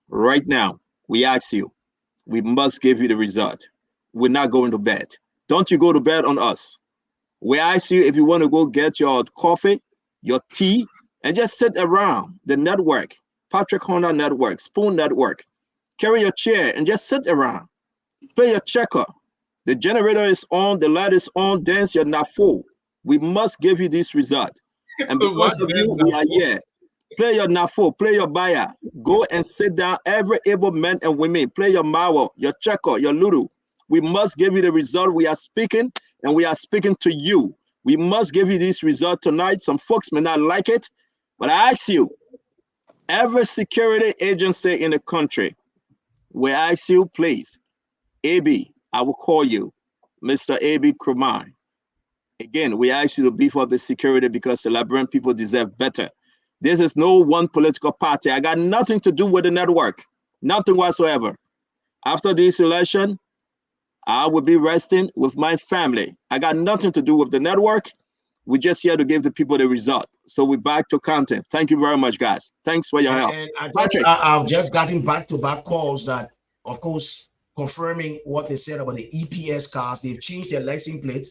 right now, we ask you, we must give you the result. We're not going to bed. Don't you go to bed on us. We ask you if you want to go get your coffee, your tea, and just sit around the network, Patrick Honda Network, Spoon Network. Carry your chair and just sit around. Play your checker. The generator is on, the light is on, dance your nafo. We must give you this result. And because of you, we are here. Play your nafo, play your baya. Go and sit down, every able men and women. Play your mawa, your checker, your ludo. We must give you the result. We are speaking, and we are speaking to you. We must give you this result tonight. Some folks may not like it, but I ask you, every security agency in the country, we ask you, please, AB, I will call you, Mr. AB Krumai. Again, we ask you to beef up the security because the Liberian people deserve better. This is no one political party. I got nothing to do with the network, nothing whatsoever. After this election, I will be resting with my family. I got nothing to do with the network. We're just here to give the people the result. So we're back to content. Thank you very much, guys. Thanks for your help. And I've just gotten back-to-back calls that, of course, confirming what they said about the EPS cars. They've changed their license plate,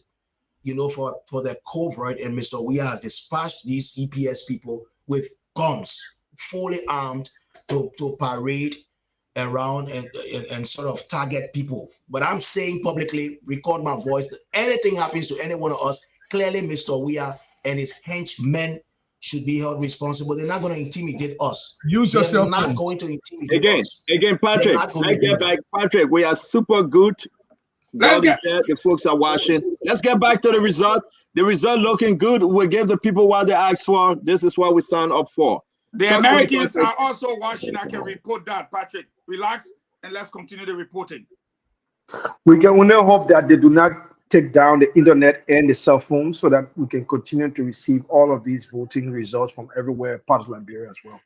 for their covert, and Mr. Weah has dispatched these EPS people with guns, fully armed, to parade around and sort of target people. But I'm saying publicly, record my voice, that anything happens to any one of us, clearly Mr. Weah and his henchmen should be held responsible. They're not going to intimidate us. Use yourself. They're not going to intimidate us. Again, Patrick, Patrick, we are super good Let's get the folks are watching. Let's get back to the result. The result looking good. We'll give the people what they asked for. This is what we signed up for. the Americans are also watching. I can report that, Patrick. Relax and let's continue the reporting. We can only hope that they do not take down the internet and the cell phone so that we can continue to receive all of these voting results from everywhere, part of Liberia as well.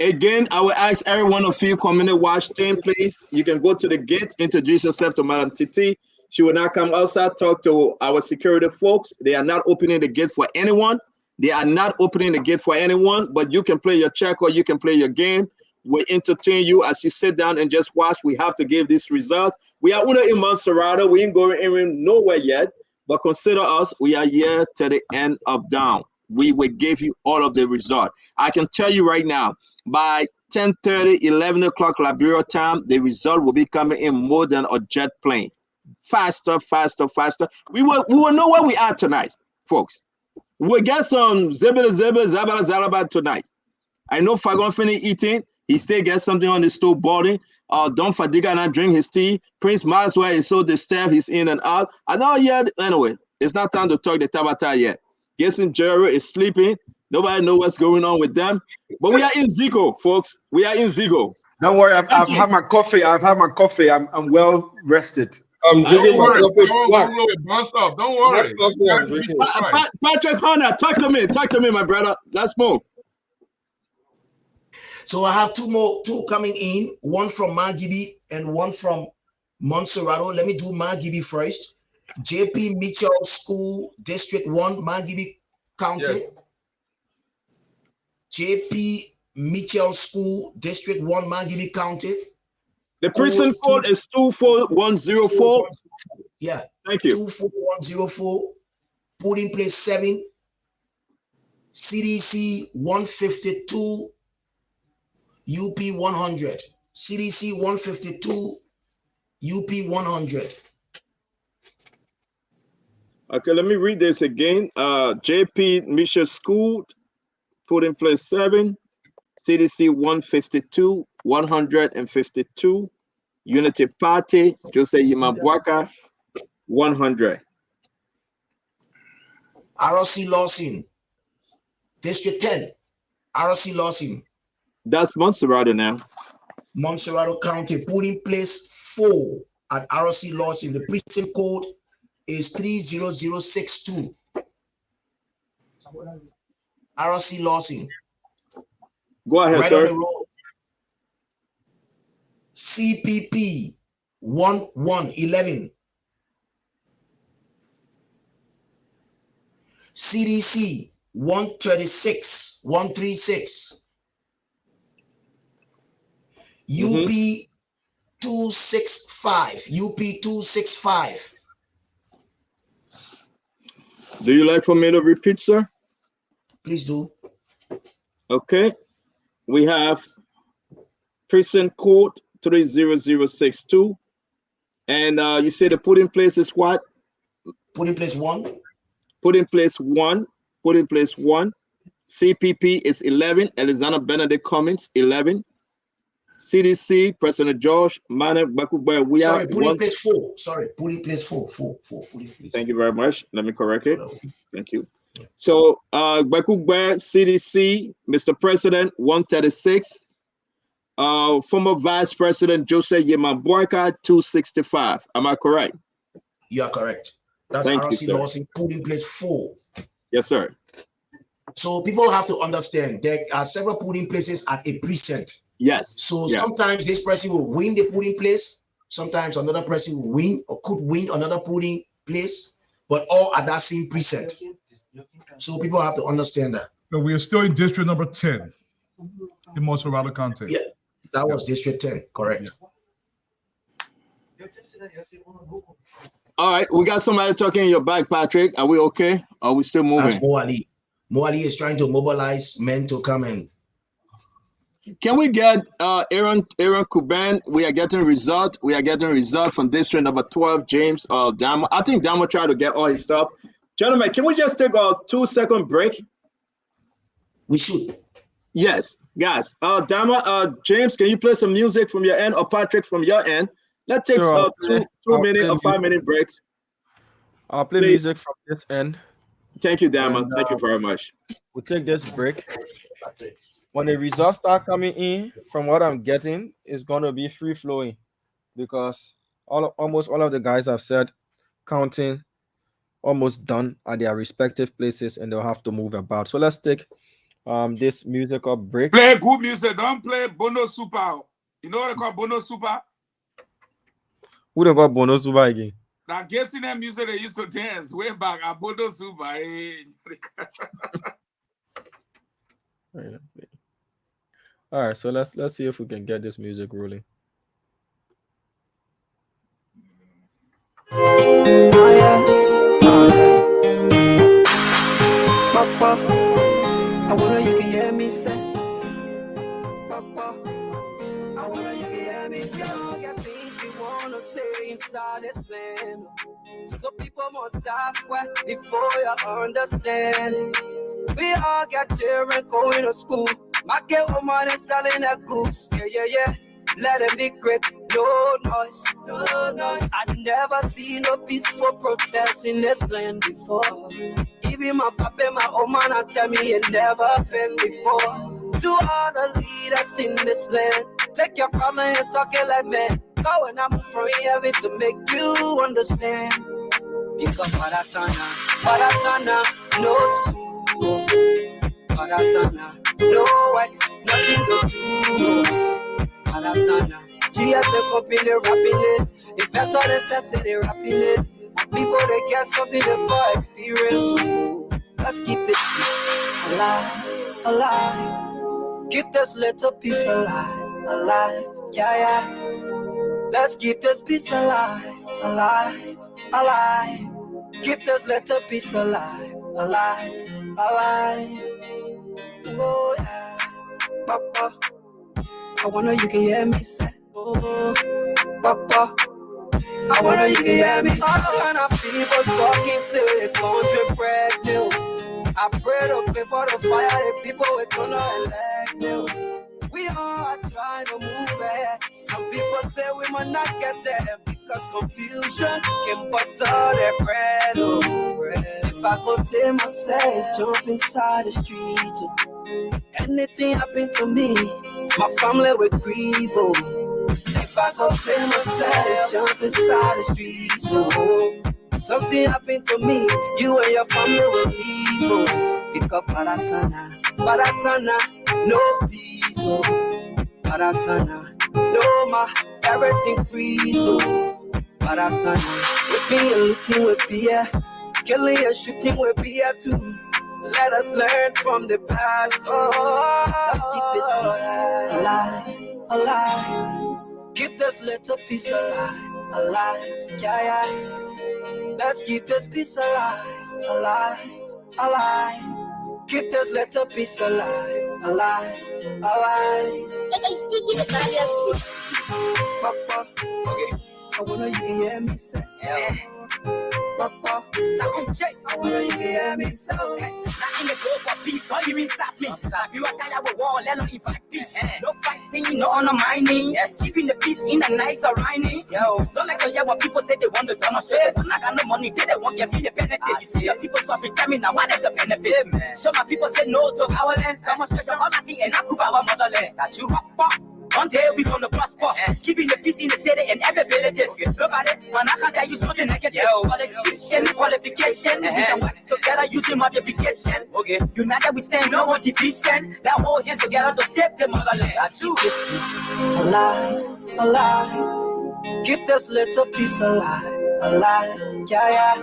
Again, I will ask every one of you community watch team, please. You can go to the gate, introduce yourself to Madam Titi. She will now come outside, talk to our security folks. They are not opening the gate for anyone. They are not opening the gate for anyone, but you can play your check or you can play your game. We entertain you as you sit down and just watch. We have to give this result. We are only in Montserrat. We ain't going nowhere yet, but consider us. We are here to the end of down. We will give you all of the result. I can tell you right now, by 10:30, 11 o'clock Liberia time, the result will be coming in more than a jet plane. Faster, faster, faster. We will know where we are tonight, folks. We'll get some zabala tonight. I know Fagon finished eating. He still gets something on the stove boiling. Don Fadiga not drink his tea. Prince Maswell is so disturbed. He's in and out. I know yet. Anyway, it's not time to talk the Tabata yet. Gibson Jerry is sleeping. Nobody knows what's going on with them. But we are in Zigo, folks. We are in Zigo. Don't worry, I've had my coffee. I've had my coffee. I'm well rested. I'm drinking my coffee black. Don't worry. Patrick Hunter, talk to me. Talk to me, my brother. Let's move. So I have two coming in, one from Margibi and one from Montserrat. Let me do Margibi first. JP Mitchell School, District 1, Margibi County. JP Mitchell School, District 1, Margibi County. The person code is 24104. Yeah. Thank you. 24104. Polling place 7. CDC 152. UP 100. CDC 152. UP 100. Okay, let me read this again. JP Mitchell School, polling place 7. CDC 152, 152. Unity Party, Jose Yimabwaka, 100. RC Lawson, District 10. RC Lawson. That's Montserrat now. Montserrat County, polling place 4 at RC Lawson. The precinct code is 30062. RC Lawson. Go ahead, right sir. on the road. CPP 1111. CDC 136. UP 265. UP 265. Do you like for me to repeat, sir? Please do. Okay. We have precinct code 30062. And you say the put in place is what? Put in place 1. Put in place 1. Put in place 1. CPP is 11. Alexander Benedict Cummings, 11. CDC, President George, Mane Bakubay. We Sorry, are put in place 4. Sorry, put in place 4. 4. Thank you very much. Let me correct it. Thank you. So, Bakubay, CDC, Mr. President, 136. Former Vice President Jose Yemabwaka, 265. Am I correct? You are correct. That's RC Lawson, put in place 4. Yes, sir. So people have to understand there are several polling places at a precinct. Yes. So sometimes this person will win the polling place. Sometimes another person will win or could win another polling place, but all at that same precinct. So people have to understand that. But we are still in district number 10 in Montserrat County. Yeah, that was district 10, correct. Yeah. All right, we got somebody talking in your back, Patrick. Are we okay? Are we still moving? That's Mo Ali. Mo Ali is trying to mobilize men to come in. Can we get Aaron Kuban? We are getting result. We are getting result from district number 12, James Damo. I think Damo tried to get all his stuff. Gentlemen, can we just take a 2-second break? We should. Yes, guys. Damo, James, can you play some music from your end, or Patrick from your end? Let's take Sure, two minute or 5 minute breaks. I'll play Please. music from this end. Thank you, Dama. Thank you very much. We'll take this break. When the results start coming in, from what I'm getting, it's going to be free flowing because almost all of the guys have said counting almost done at their respective places and they'll have to move about. So let's take this musical break. Play good music. Don't play Bono Super. You know what they call Bono Super? Who they call Bono Super again? That gets in that music they used to dance way back at Bono Super. All right, so let's see if we can get this music rolling. I wonder you can hear me say. I wonder you can hear me say. Got things we wanna say inside this land. So people must die before you understand. We all got children going to school. My kid woman is selling their goods. Yeah. Let them be great. No noise. I never seen no peaceful protest in this land before. Even my papa and my old man tell me it never been before. To all the leaders in this land, take your problem and talk it like man. Go and I'm from heaven to make you understand. Because Paratana, no school. Paratana, no work, nothing to do. Paratana, GSA company rapping it. Investor necessity rapping it. People they get something they call experience. So let's keep this piece alive. Keep this little piece alive. Yeah. Let's keep this piece alive. Keep this little piece alive. Oh yeah, Papa. I wonder you can hear me say, oh, Papa. I wonder you can hear me say. All kind of people talking, say the country brand new. I pray the people to fire the people we're gonna elect new. We all are trying to move ahead. Some people say we might not get there because confusion can butter their bread. If I go tell myself, jump inside the street. Anything happen to me, my family will grieve. If I go tell myself, jump inside the street. Something happen to me, you and your family will leave. Because Paratana, no peace. Paratana, no everything free. So Paratana, we be looting with beer, killing and shooting with beer too. Let us learn from the past. Let's keep this piece alive. Keep this little piece alive. Yeah. Let's keep this piece alive. Keep this little piece alive. Papa, okay. I wonder you can hear me say, Papa. I wonder you can hear me say, Not in the go for peace, don't even stop me. Stop you, I tell you, war, let no invite peace. No fighting, no undermining. Keeping the peace in a nice surrounding. Yo, don't like to hear what people say they want to demonstrate. But I got no money, they don't want to feel the benefit. You see, your people suffering, tell me now what is the benefit? So my people say no to violence, demonstration, all that thing, and I prove our motherland. That you rock, one day we gonna prosper, keeping the peace in the city and every villages. Nobody, man, I can't tell you something negative. But education, qualification, we can work together using multiplication. Okay, united we stand, no more division. That whole hands together to save the motherland. Let's keep this piece alive. Keep this little piece alive. Yeah.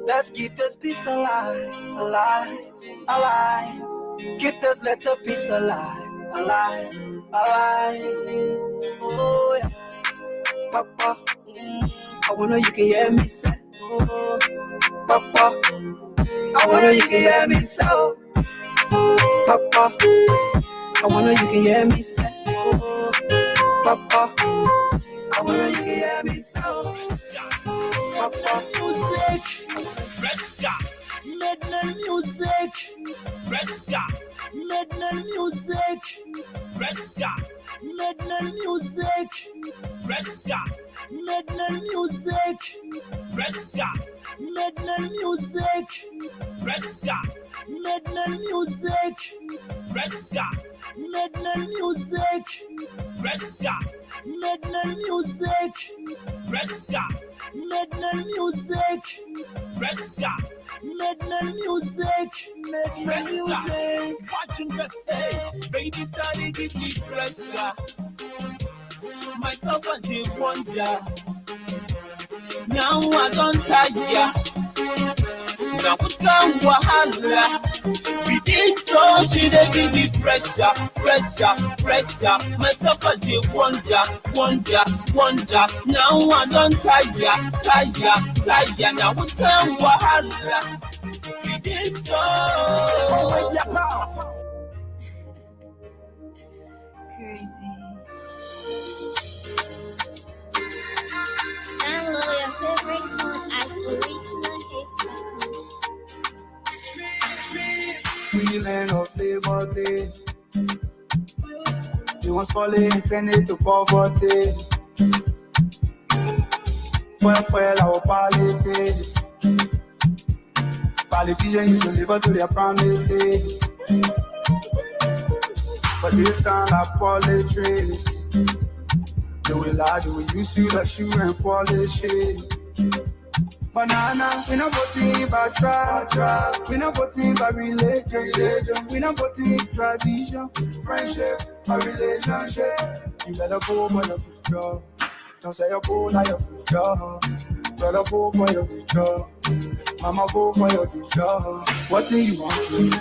Let's keep this piece alive. Keep this little piece alive. Oh yeah, Papa. I wonder you can hear me say, oh, Papa. I wonder you can hear me say, oh, Papa. I wonder you can hear me say, oh, Papa. I wonder you can hear me say, oh, Papa. Pressure, midnight music, pressure, midnight music, pressure, Midnight music, pressure. Midnight music, pressure. Midnight music, pressure. Midnight music, pressure. Midnight music, pressure. Midnight music, pressure. Midnight music, pressure. Midnight music, midnight music. Watching the say, baby started give me pressure. Myself and the wonder. Now I don't tire. Now what's going wahala? With this song, she dey give me pressure, pressure, pressure. Myself and the wonder. Now I don't tire. Now what's going wahala? With this song. Download your favorite song at originalhits.com. Sweet land of liberty. You want spoiling intended to poverty. Fuel our politics. Politicians used to live up to their promises, but this time like politics. They will lie, they will use you like shoe and polish it. Banana, we not voting by tribe. We not voting by religion. We not voting tradition, friendship, or relationship. You better go for your future. Don't say you go like your future. Better go for your future. Mama, go for your future. What do you want to do?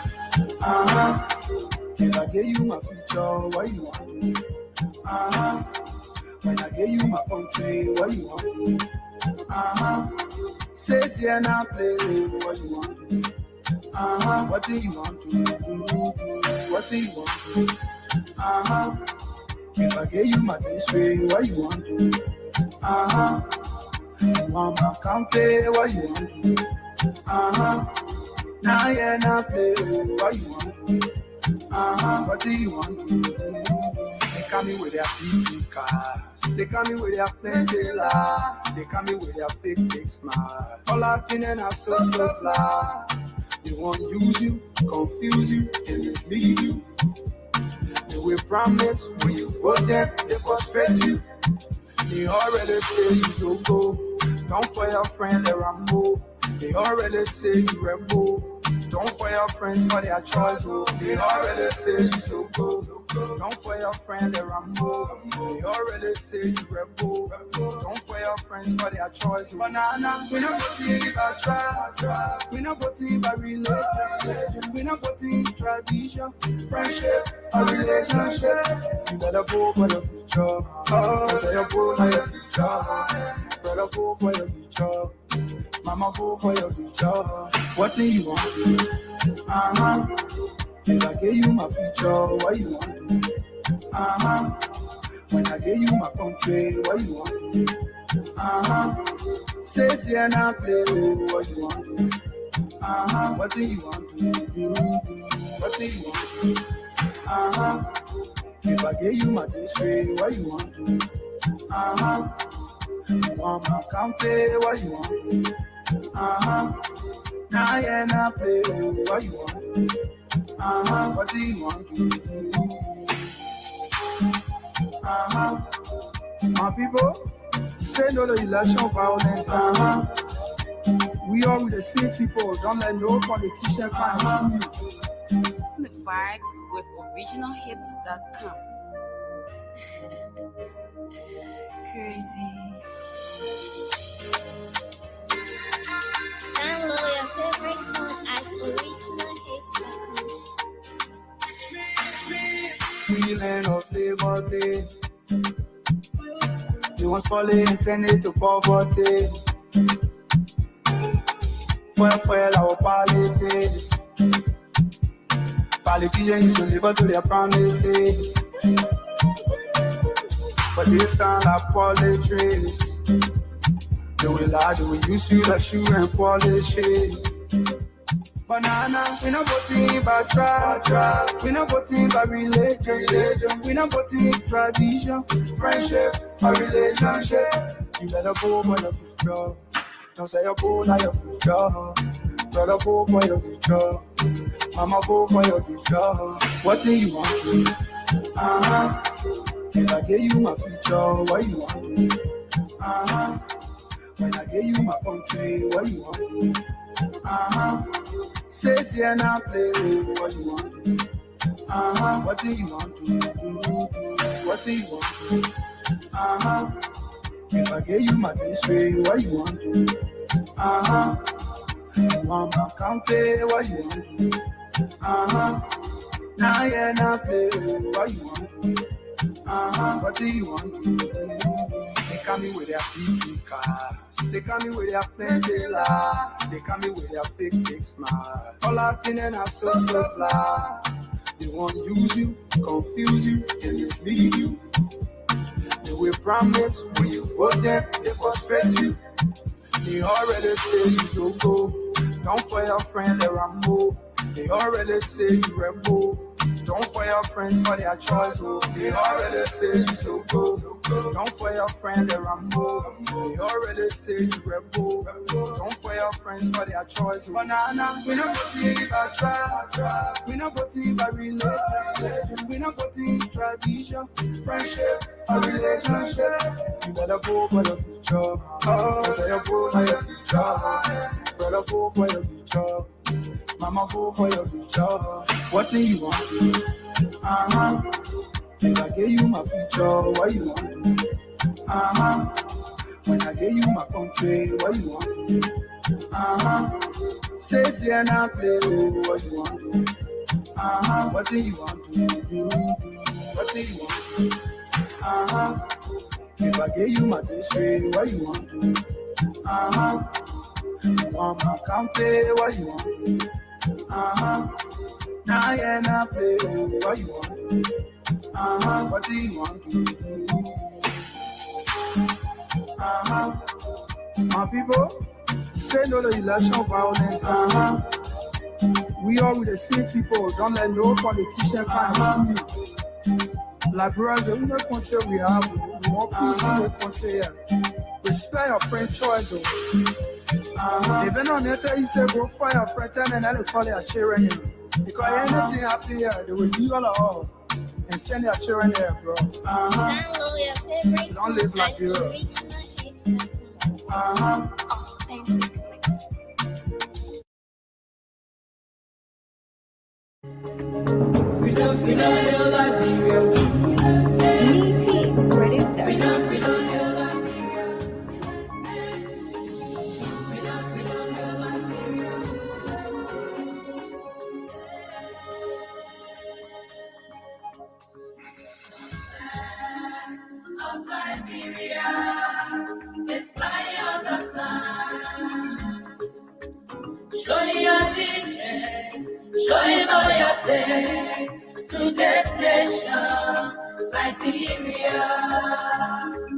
If I give you my future, what you want to do? When I give you my country, what you want to do? Sit here and I play, what you want to do? What do you want to do? What do you want to do? If I give you my district, what you want to do? You want my county, what you want to do? Now yeah, now play, what you want to do? What do you want to do? They come in with their big cars. They come in with their plenty laughs. They come in with their fake smile. All acting and are so fly. They won't use you, confuse you, and mislead you. They will promise when you vote them, they frustrate you. They already say you so go. Don't for your friend, they Rambo. They already say you rebel. Don't for your friends for their choice. Oh. They already say you so go. Don't for your friend, they Rambo. They already say you rebel. Don't for your friends for their choice. Banana, we not voting by tribe. We not voting by religion. We not voting tradition, friendship, or relationship. You better go for your future. Say you go for your future. Better go for your future. Mama, go for your future. What do you want to do? If I give you my future, what you want to do? When I give you my country, what you want to do? Sit here and I play, what you want to do? What do you want to do? What do you want to do? If I give you my district, what you want to do? You want my county, what you want to do? Now yeah, now play, what you want to do? What do you want to do? My people, say no to election violence. We are with the same people. Don't let no politician find you. The vibes with originalhits.com. Crazy. Download your favorite song at originalhits.com. Sweet land of liberty. You want spoiling intended to poverty. Fuel our politics. Politicians used to live up to their promises, but this time like politics. They will lie, they will use you like shoe and polish it. Banana, we not voting by tribe. We not voting by religion. We not voting tradition, friendship, or relationship. You better go for your future. Don't say you go for your future. Brother, go for your future. Mama, go for your future. What do you want? If I give you my future, what you want? When I give you my country, what you want? Say it here now, play, what you want? What do you want to do? What do you want to do? If I give you my history, what you want to do? You want my country, what you want to do? Now yeah, now play, what you want to do? What do you want to do? They come in with their big cars. They come in with their plenty laughs. They come in with their fake smile. All acting and have so fly. They won't use you, confuse you, and mislead you. They will promise when you vote them, they frustrate you. They already say you so go. Don't for your friend, they're a move. They already say you rebel. Don't for your friends for their choice. Oh. They already say you so go. Don't for your friend, they're a move. They already say you rebel. Don't for your friends for their choice. Oh. Banana, we not voting by tribe. We not voting by religion. We not voting tradition, friendship, or relationship. You better go for your future. Say you go for your future. Brother, go for your future. Mama, go for your future. What do you want? If I give you my future, what you want? When I give you my country, what you want? Say it here now, play, what you want? What do you want to do? What do you want? If I give you my history, what you want to? You want my country, what you want? Now yeah, now play, what you want? What do you want to do? My people, say no to election violence. We are with the same people. Don't let no politician find you. Liberia is the only country we have. We want peace in the country here. Respect your friend's choice. Even on the you say go fire your friend, and then they call your children. Because anything happen here, they will do all and send your children there, bro. Don't live like you. Of Liberia, it's my other time. Showing allegiance, showing loyalty to this nation, Liberia.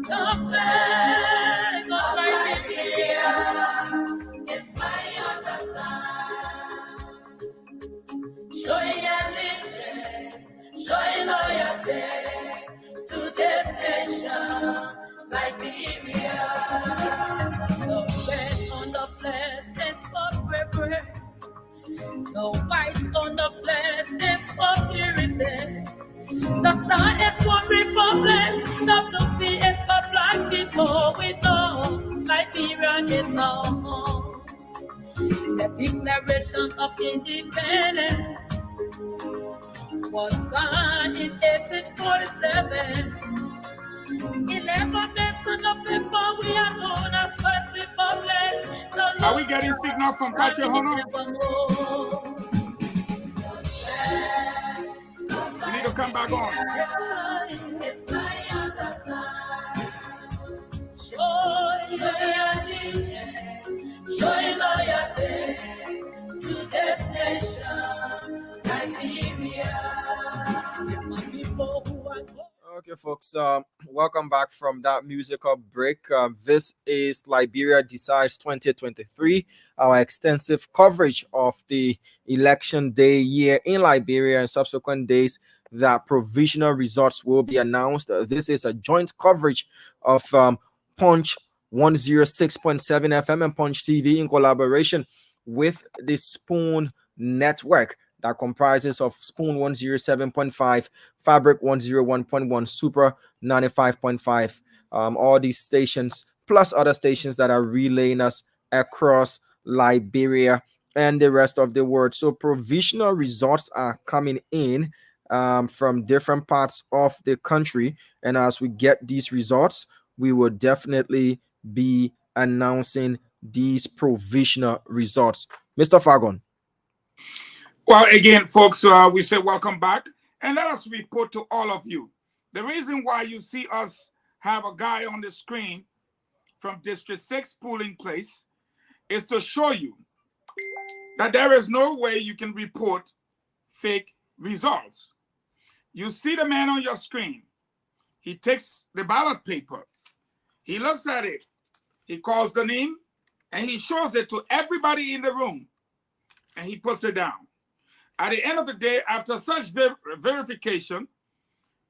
The flag of Liberia, it's my other time. Showing allegiance, showing loyalty to this nation, Liberia. The red on the flesh is for bravery. The white on the flesh is for purity. The star is for republic. The blue sea is for black people. We know Liberia is our home. The Declaration of Independence was signed in 1847. 11 nations of people, we are known as First Republic. Are we getting signal from Patrick Hono? We need to come back on. It's my other time. Show allegiance, show loyalty to this nation, Liberia. My people who are Okay, folks, welcome back from that musical break. This is Liberia Decides 2023, our extensive coverage of the election day year in Liberia and subsequent days that provisional results will be announced. This is a joint coverage of Punch 106.7 FM and Punch TV in collaboration with the Spoon Network that comprises of Spoon 107.5, Fabric 101.1, Super 95.5, all these stations, plus other stations that are relaying us across Liberia and the rest of the world. So provisional results are coming in from different parts of the country. And as we get these results, we will definitely be announcing these provisional results. Mr. Fagon. Well, again, folks, we say welcome back, and let us report to all of you. The reason why you see us have a guy on the screen from District 6 polling place is to show you that there is no way you can report fake results. You see the man on your screen. He takes the ballot paper. He looks at it. He calls the name, and he shows it to everybody in the room, and he puts it down. At the end of the day, after such verification,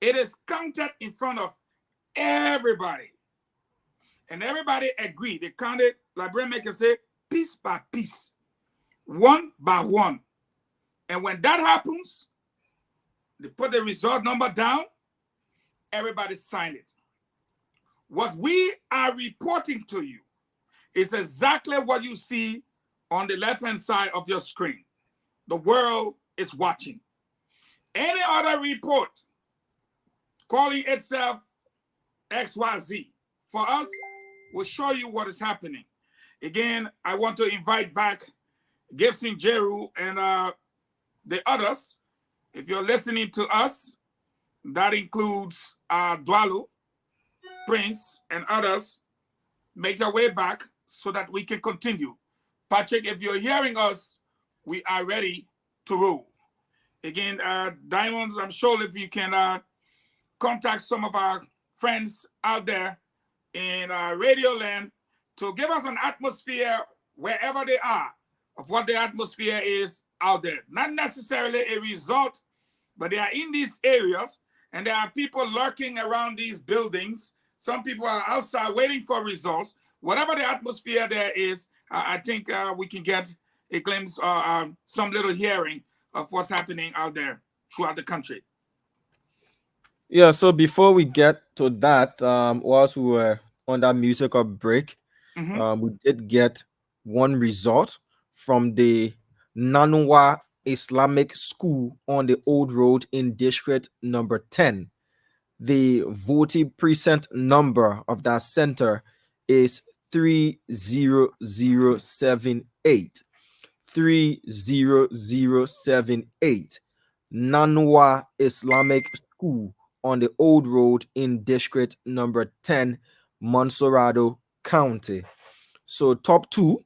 it is counted in front of everybody. And everybody agreed. They counted, librarian makers say, piece by piece, one by one. And when that happens, they put the result number down, everybody sign it. What we are reporting to you is exactly what you see on the left-hand side of your screen. The world is watching. Any other report calling itself XYZ for us will show you what is happening. Again, I want to invite back Gibson Jeru and the others. If you're listening to us, that includes Dwalu, Prince, and others. Make your way back so that we can continue. Patrick, if you're hearing us, we are ready to roll. Again, Diamonds, I'm sure if you can contact some of our friends out there in Radio Land to give us an atmosphere wherever they are of what the atmosphere is out there. Not necessarily a result, but they are in these areas and there are people lurking around these buildings. Some people are outside waiting for results. Whatever the atmosphere there is, I think we can get a glimpse or some little hearing of what's happening out there throughout the country. Yeah, so before we get to that, whilst we were on that musical break, we did get one result from the Nanua Islamic School on the Old Road in District number 10. The voting precinct number of that center is 30078. 30078. Nanua Islamic School on the Old Road in District number 10, Monserrado County. So top two,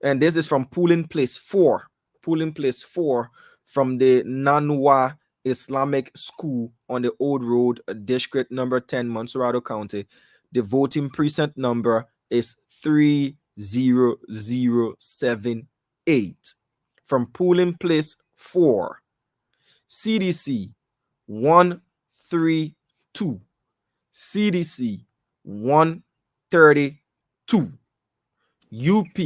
and this is from polling place 4. Polling place 4 from the Nanua Islamic School on the Old Road, District number 10, Monserrado County. The voting precinct number is 30078. From polling place 4, CDC 132, CDC 132, UP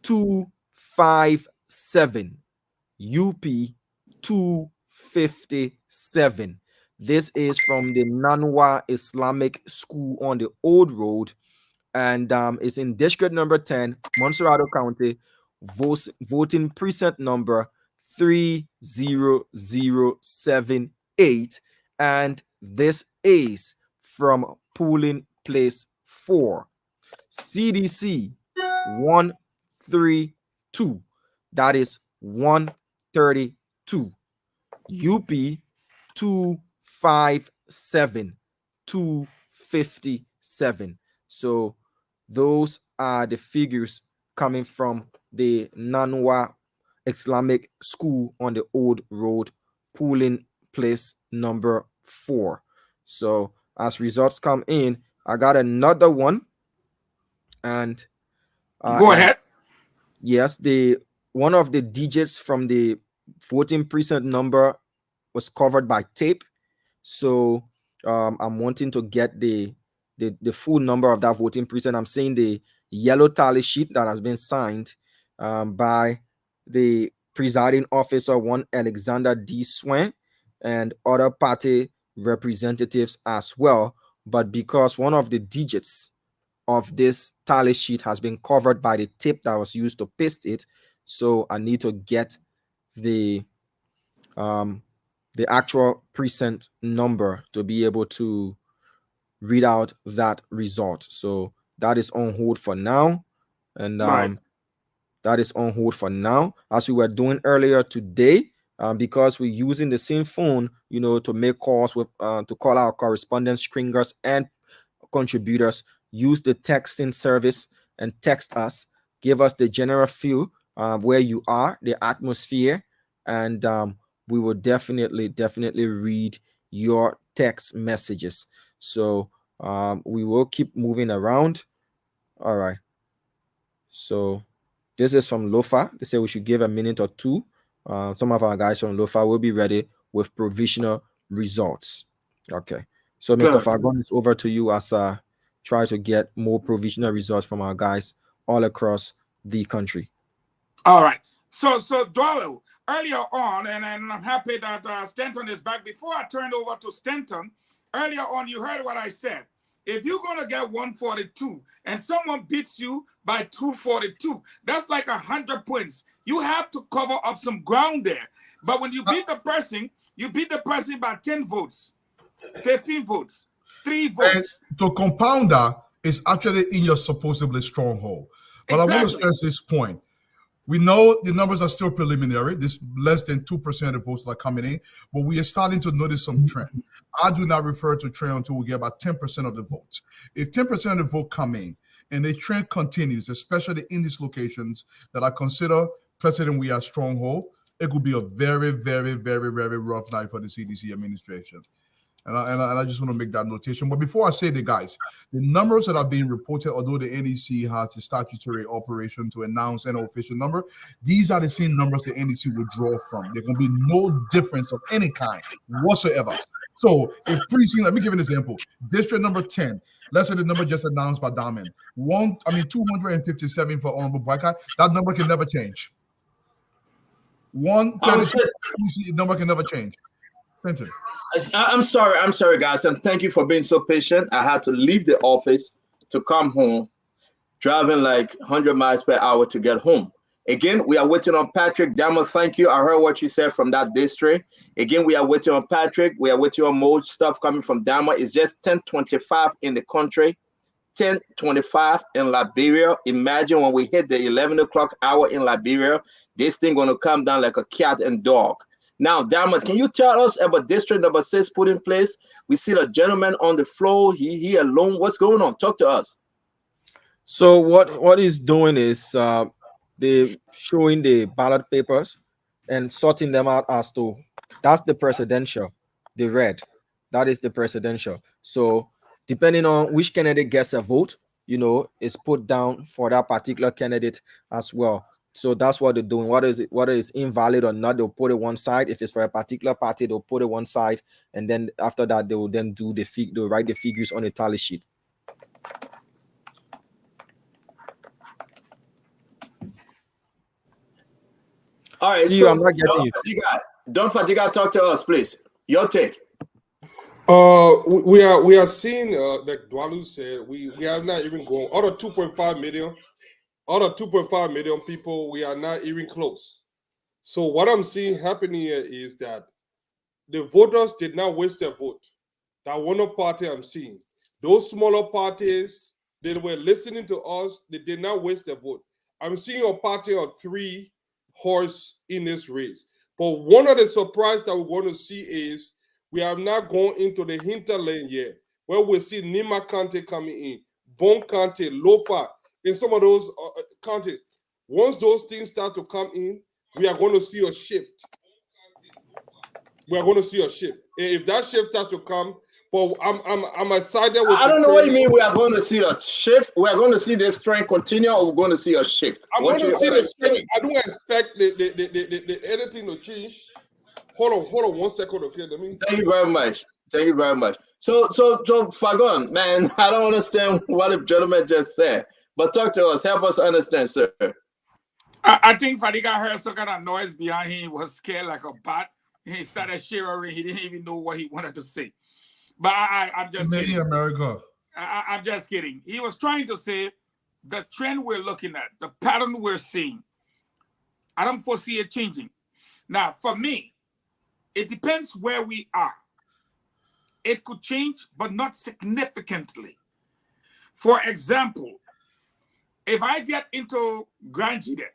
257, UP 257. This is from the Nanua Islamic School on the Old Road, and it's in District number 10, Monserrado County. Voting precinct number 30078, and this is from polling place 4. CDC 132, that is 132. UP 257, 257. So those are the figures coming from the Nanua Islamic School on the Old Road, polling place number 4. So as results come in, I got another one, and go ahead. Yes, one of the digits from the voting precinct number was covered by tape. So I'm wanting to get the full number of that voting precinct. I'm seeing the yellow tally sheet that has been signed by the presiding officer, one Alexander D. Swain, and other party representatives as well. But because one of the digits of this tally sheet has been covered by the tape that was used to paste it, so I need to get the actual precinct number to be able to read out that result. So that is on hold for now, and that is on hold for now. As we were doing earlier today, because we're using the same phone, to make calls with to call our correspondence stringers and contributors, use the texting service and text us, give us the general feel where you are, the atmosphere, and we will definitely read your text messages. So we will keep moving around. All right, so this is from Lofa. They say we should give a minute or two. Some of our guys from Lofa will be ready with provisional results. Okay, so Mr. Fargon, it's over to you as try to get more provisional results from our guys all across the country. All right. So Dwalo, earlier on, and I'm happy that Stanton is back. Before I turn over to Stanton, earlier on, you heard what I said. If you're going to get 142 and someone beats you by 242, that's like 100 points. You have to cover up some ground there. But when you beat the person, you beat the person by 10 votes, 15 votes, 3 votes. And to compound that, it's actually in your supposedly stronghold. But exactly. I want to stress this point. We know the numbers are still preliminary. This less than 2% of the votes that are coming in, but we are starting to notice some trend. I do not refer to trend until we get about 10% of the votes. If 10% of the vote come in and the trend continues, especially in these locations that I consider President we are stronghold, it could be a very, very, very, very rough night for the CDC administration. And I just want to make that notation. But before I say that, guys, the numbers that are being reported, although the NEC has a statutory operation to announce an official number, these are the same numbers the NEC will draw from. There can be no difference of any kind whatsoever. So if precinct, let me give an example. District number 10, let's say the number just announced by Diamond, 257 for Honorable Boycott, that number can never change. 132 number can never change. Clinton. I'm sorry, guys, and thank you for being so patient. I had to leave the office to come home, driving like 100 miles per hour to get home. Again, we are waiting on Patrick. Dama, thank you. I heard what you said from that district. Again, we are waiting on Patrick. We are waiting on more stuff coming from Dama. It's just 10:25 in the country, 10:25 in Liberia. Imagine when we hit the 11 o'clock hour in Liberia, this thing going to come down like a cat and dog. Now, Dama, can you tell us about district number 6 put in place? We see the gentleman on the floor. He alone. What's going on? Talk to us. So what he's doing is they showing the ballot papers and sorting them out as to that's the presidential, the red, that is the presidential. So depending on which candidate gets a vote, it's put down for that particular candidate as well. So that's what they're doing. What is invalid or not, they'll put it one side. If it's for a particular party, they'll put it one side, and then after that, they will then do they'll write the figures on a tally sheet. All right, see, so I'm not getting you. Don't Fatiga, talk to us, please. Your take. We are seeing like Dwalu said, we have not even gone out of 2.5 million. Out of 2.5 million people, we are not even close. So what I'm seeing happening here is that the voters did not waste their vote. That one party I'm seeing. Those smaller parties, they were listening to us. They did not waste their vote. I'm seeing a party of 3 horse in this race. But one of the surprises that we're going to see is we have not gone into the hinterland yet, where we see Nima Kante coming in, Bon Kante, Lofa, in some of those counties. Once those things start to come in, we are going to see a shift. We are going to see a shift. And if that shift starts to come, But I'm excited with I the don't know what you turn. mean we are going to see a shift. We are going to see this trend continue, or we're going to see a shift. I'm going to see this trend. I don't expect the anything to change. Hold on 1 second, okay? Let me. Thank you very much. Thank you very much. So Fagon, man, I don't understand what the gentleman just said. But talk to us, help us understand, sir. I think Fadiga heard some kind of noise behind him. He was scared like a bat. He started shivering. He didn't even know what he wanted to say. But I'm just kidding. America. I'm just kidding. He was trying to say the trend we're looking at, the pattern we're seeing, I don't foresee it changing. Now, for me, it depends where we are. It could change, but not significantly. For example, if I get into Granjide,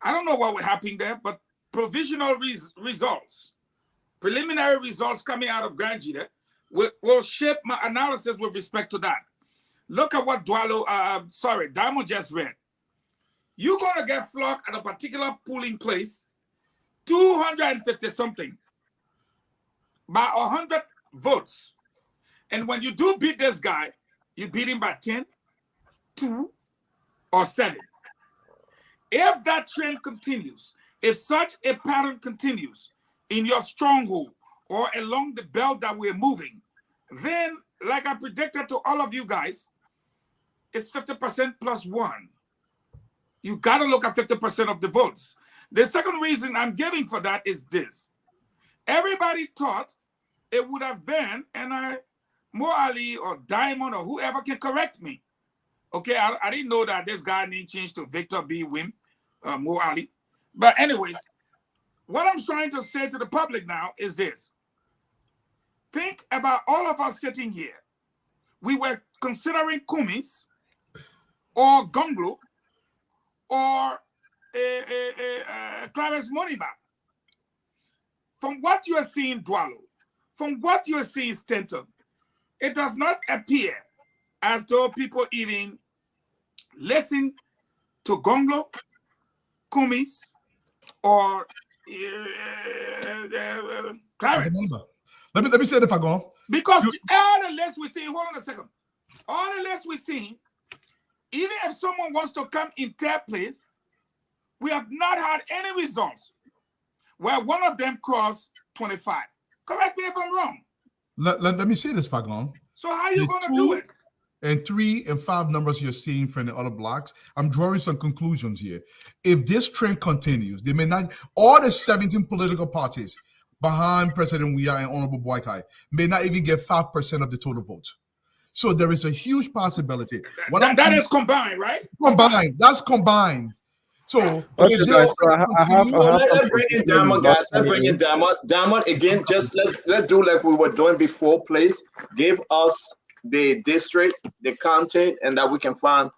I don't know what will happen there, but provisional results, preliminary results coming out of Granjide will shape my analysis with respect to that. Look at what Diamond just read. You're going to get flocked at a particular polling place, 250 something, by 100 votes. And when you do beat this guy, you beat him by 10, 2, or 7. If that trend continues, if such a pattern continues in your stronghold or along the belt that we're moving, then, like I predicted to all of you guys, it's 50% plus 1. You got to look at 50% of the votes. The second reason I'm giving for that is this. Everybody thought it would have been, and Mo Ali or Diamond or whoever can correct me. Okay, I didn't know that this guy named changed to Victor B. Wim, Mo Ali. But anyways, what I'm trying to say to the public now is this. Think about all of us sitting here. We were considering Kumis or Gonglo or Clarence Moniba. From what you are seeing, Dwalo, from what you are seeing, Stenton, it does not appear as though people even listen to Gonglo, Kumis, or Clarence. Let me say it if I go. Because all the lists we see, hold on a second. All the lists we see, even if someone wants to come in third place, we have not had any results where one of them crossed 25. Correct me if I'm wrong. Let me say this, Fagon. So how are you going to do it? And 3 and 5 numbers you're seeing from the other blocks, I'm drawing some conclusions here. If this trend continues, they may not, all the 17 political parties behind President Weah and Honorable Boykai may not even get 5% of the total votes. So there is a huge possibility. That is combined, right? Combined. That's combined. So, okay, guys, let's bring in Diamond, guys. Let's bring in Diamond. Diamond, again, just let's do like we were doing before, please. Give us the district, the county, and that we can find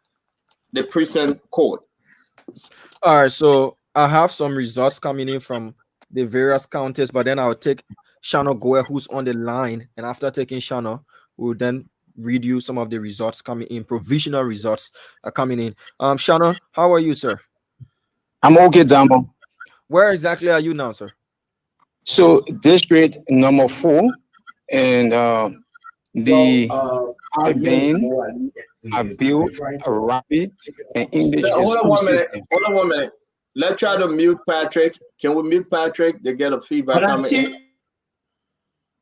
the precinct code. All right, so I have some results coming in from the various counties, but then I'll take Shano Goe, who's on the line, and after taking Shano, we'll then read you some of the results coming in, provisional results are coming in. Shano, how are you, sir? I'm okay, Damo. Where exactly are you now, sir? So district number 4, and the Alban, Abil, Arabi, and English. Hold on 1 minute. Let's try to mute Patrick. Can we mute Patrick to get a feedback coming in?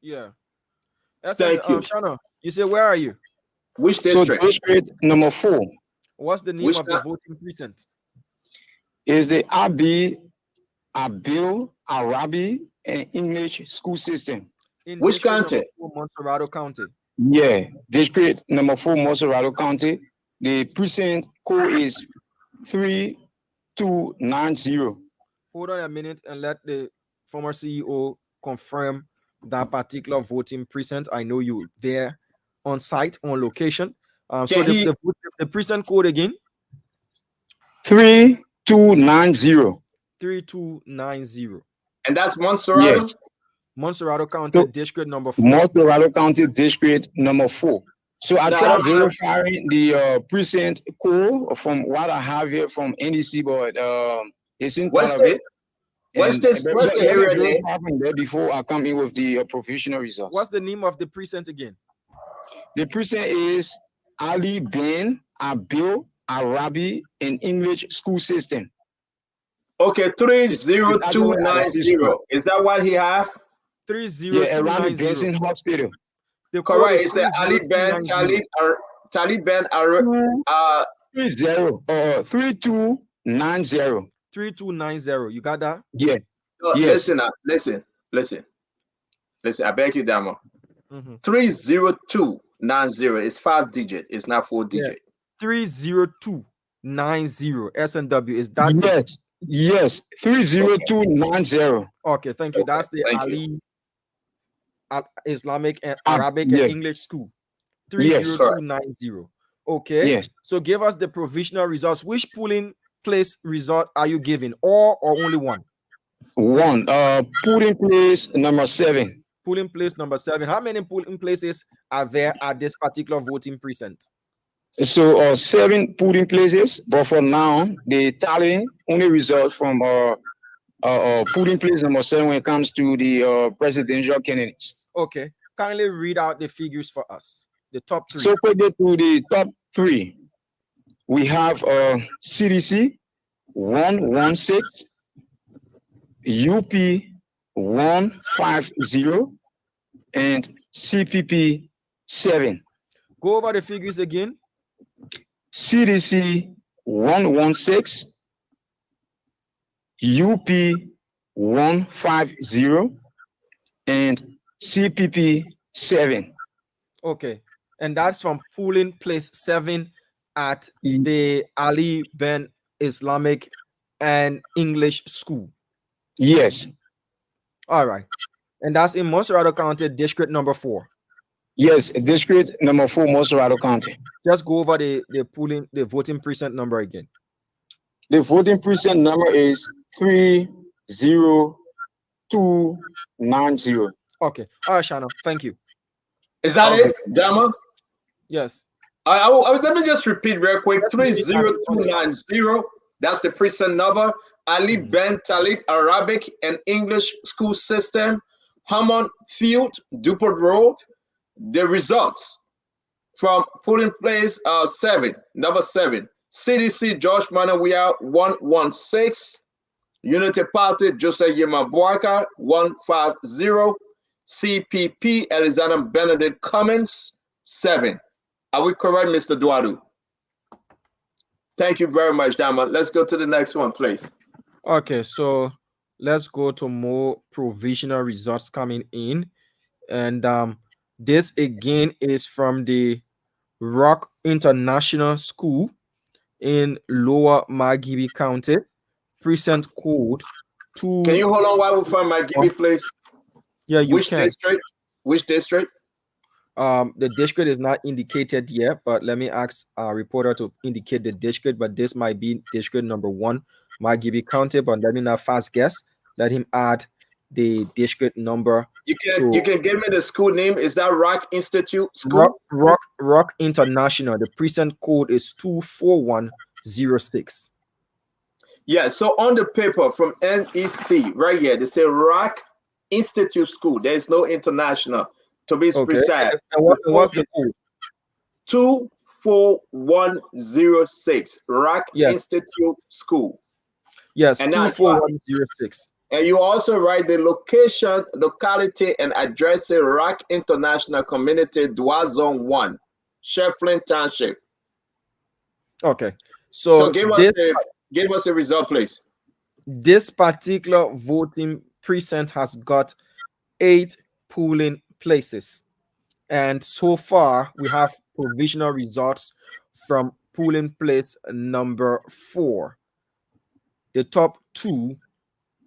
Yeah. That's Thank you. Shano, you say where are you? Which district? So district number 4. What's the name of the voting precinct? Is the Abil, Arabi, and English school system. In which county? Monserrado County. Yeah, district number 4, Monserrado County. The precinct code is 3290. Hold on a minute and let the former CEO confirm that particular voting precinct. I know you there on site, on location. So the precinct code again? 3290. 3290. And that's Monserrado? Yes. Monserrado County, district number 4. Monserrado County, district number 4. So I tried verifying the precinct code from what I have here from NDC, but it's in What's this? What's the area name? There before I come in with the provisional results. What's the name of the precinct again? The precinct is Ali Ben Abil Arabi in English school system. Okay, 30290. Is that what he have? 30290. Benson Hospital. Correct. It's the Ali Ben Talib 3290. 3290. You got that? Yeah. Yes. Listen. I beg you, Damo. 30290 is 5 digit. It's not 4 digit. 30290 SNW. Is that? Yes. 30290. Okay, thank you. That's the Ali Islamic and Arabic and English school. 30290. Okay. Yes. So give us the provisional results. Which polling place result are you giving? All or only one? One. Polling place number 7. Polling place number 7. How many polling places are there at this particular voting precinct? So 7 polling places, but for now the tally only results from polling place number 7 when it comes to the presidential candidates. Okay, kindly read out the figures for us. The top 3. So we go to the top 3. We have CDC 116, UP 150, and CPP 7. Go over the figures again. CDC 116, UP 150, and CPP 7. Okay, and that's from polling place 7 at the Ali Ben Islamic and English school. Yes. All right, and that's in Monserrado County, district number 4. Yes, district number 4, Monserrado County. Just go over the voting precinct number again. The voting precinct number is 30290. Okay. All right, Shannon. Thank you. Is that it, Dama? Yes. Let me just repeat real quick. 30290. That's the precinct number. Ali Ben Talib Arabic and English school system. Hammond Field, Dupont Road. The results from polling place 7, number 7. CDC George Manawia 116. Unity Party Joseph Yemabuaka 150. CPP Alexander Benedict Cummins 7. Are we correct, Mr. Duadu? Thank you very much, Dama. Let's go to the next one, please. Okay, so let's go to more provisional results coming in. And this again is from the Rock International School in Lower Margibi County, precinct code 2. Can you hold on while we find Margibi, please? Yeah, you Which can. district? Which district? The district is not indicated yet, but let me ask our reporter to indicate the district. But this might be district number 1, Margibi County. But let me not fast guess. Let him add the district number. You can give me the school name. Is that Rock Institute School? Rock International. The precinct code is 24106. Yeah, so on the paper from NEC right here, they say Rock Institute School. There is no international, to be precise. And what's the code? 24106. Rock Institute School. Yes, 24106. And you also write the location, locality, and address in Rock International Community, Dwa Zone 1, Shefflin Township. Okay. So give us a result, please. This particular voting precinct has got 8 polling places. And so far, we have provisional results from polling place number 4. The top 2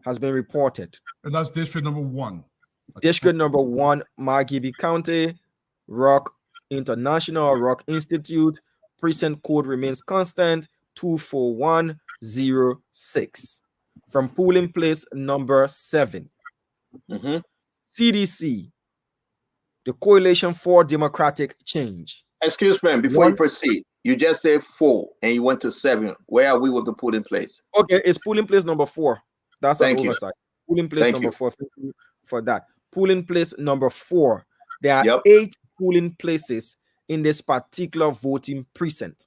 has been reported. And that's district number 1. District number 1, Margibi County, Rock International, Rock Institute. Precinct code remains constant, 24106. From polling place number 7. CDC, the Coalition for Democratic Change. Excuse me, before you proceed, you just said 4 and you went to 7. Where are we with the polling place? Okay, it's polling place number 4. That's an Thank you. oversight. Polling place Thank number you. 4. Thank you for that. Polling place number 4. There are Yep. 8 polling places in this particular voting precinct.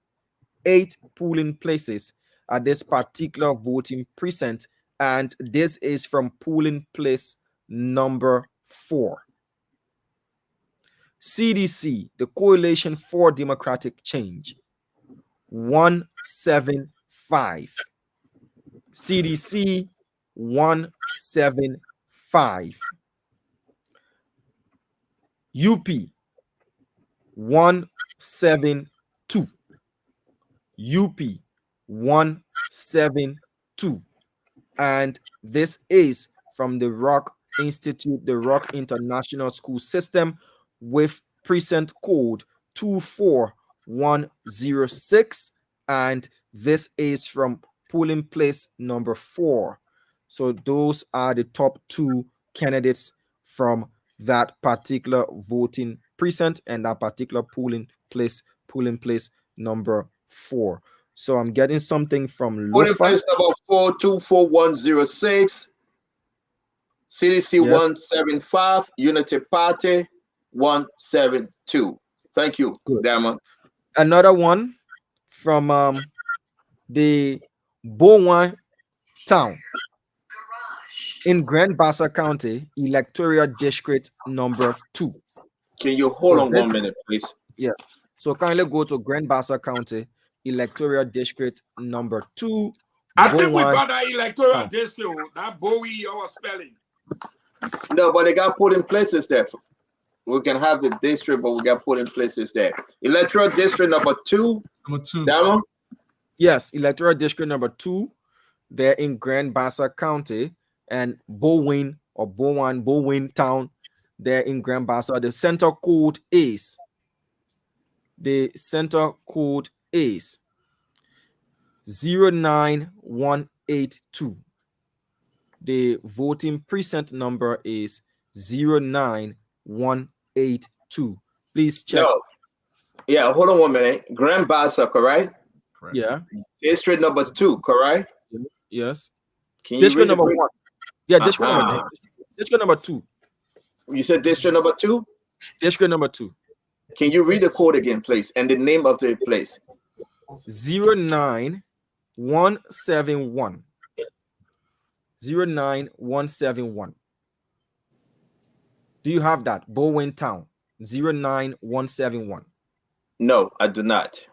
8 polling places at this particular voting precinct, and this is from polling place number 4. CDC, the Coalition for Democratic Change, 175. CDC, 175. UP, 172. UP, 172. And this is from the Rock Institute, the Rock International School System, with precinct code 24106. And this is from polling place number 4. So those are the top 2 candidates from that particular voting precinct and that particular polling place number 4. So I'm getting something from Polling Lofa. place number 424106. CDC Yep. 175. Unity Party 172. Thank you, Good. Dama. Another one from the Bowen town in Grand Bassa County, electoral district number 2. Can you hold on 1 minute, please? Yes. So kindly go to Grand Bassa County, electoral district number 2. I think we Bowen got that electoral town. district, that Bowie you spelling. No, but they got put in places there. We can have the district, but we got put in places there. Electoral district number 2. Number 2. Dama? Yes, electoral district number 2. They're in Grand Bassa County, and Bowen town. They're in Grand Bassa. The center code is 09182. The voting precinct number is 09182. Please check. No. Yeah, hold on 1 minute. Grand Bassa, correct? Yeah. District number 2, correct? Yes. Can you District read number it? 1. Yeah, district number Uh-huh. 2. District number 2. You said district number 2? District number 2. Can you read the code again, please, and the name of the place? 09171. 09171. Do you have that? Bowen Town. 09171. No, I do not.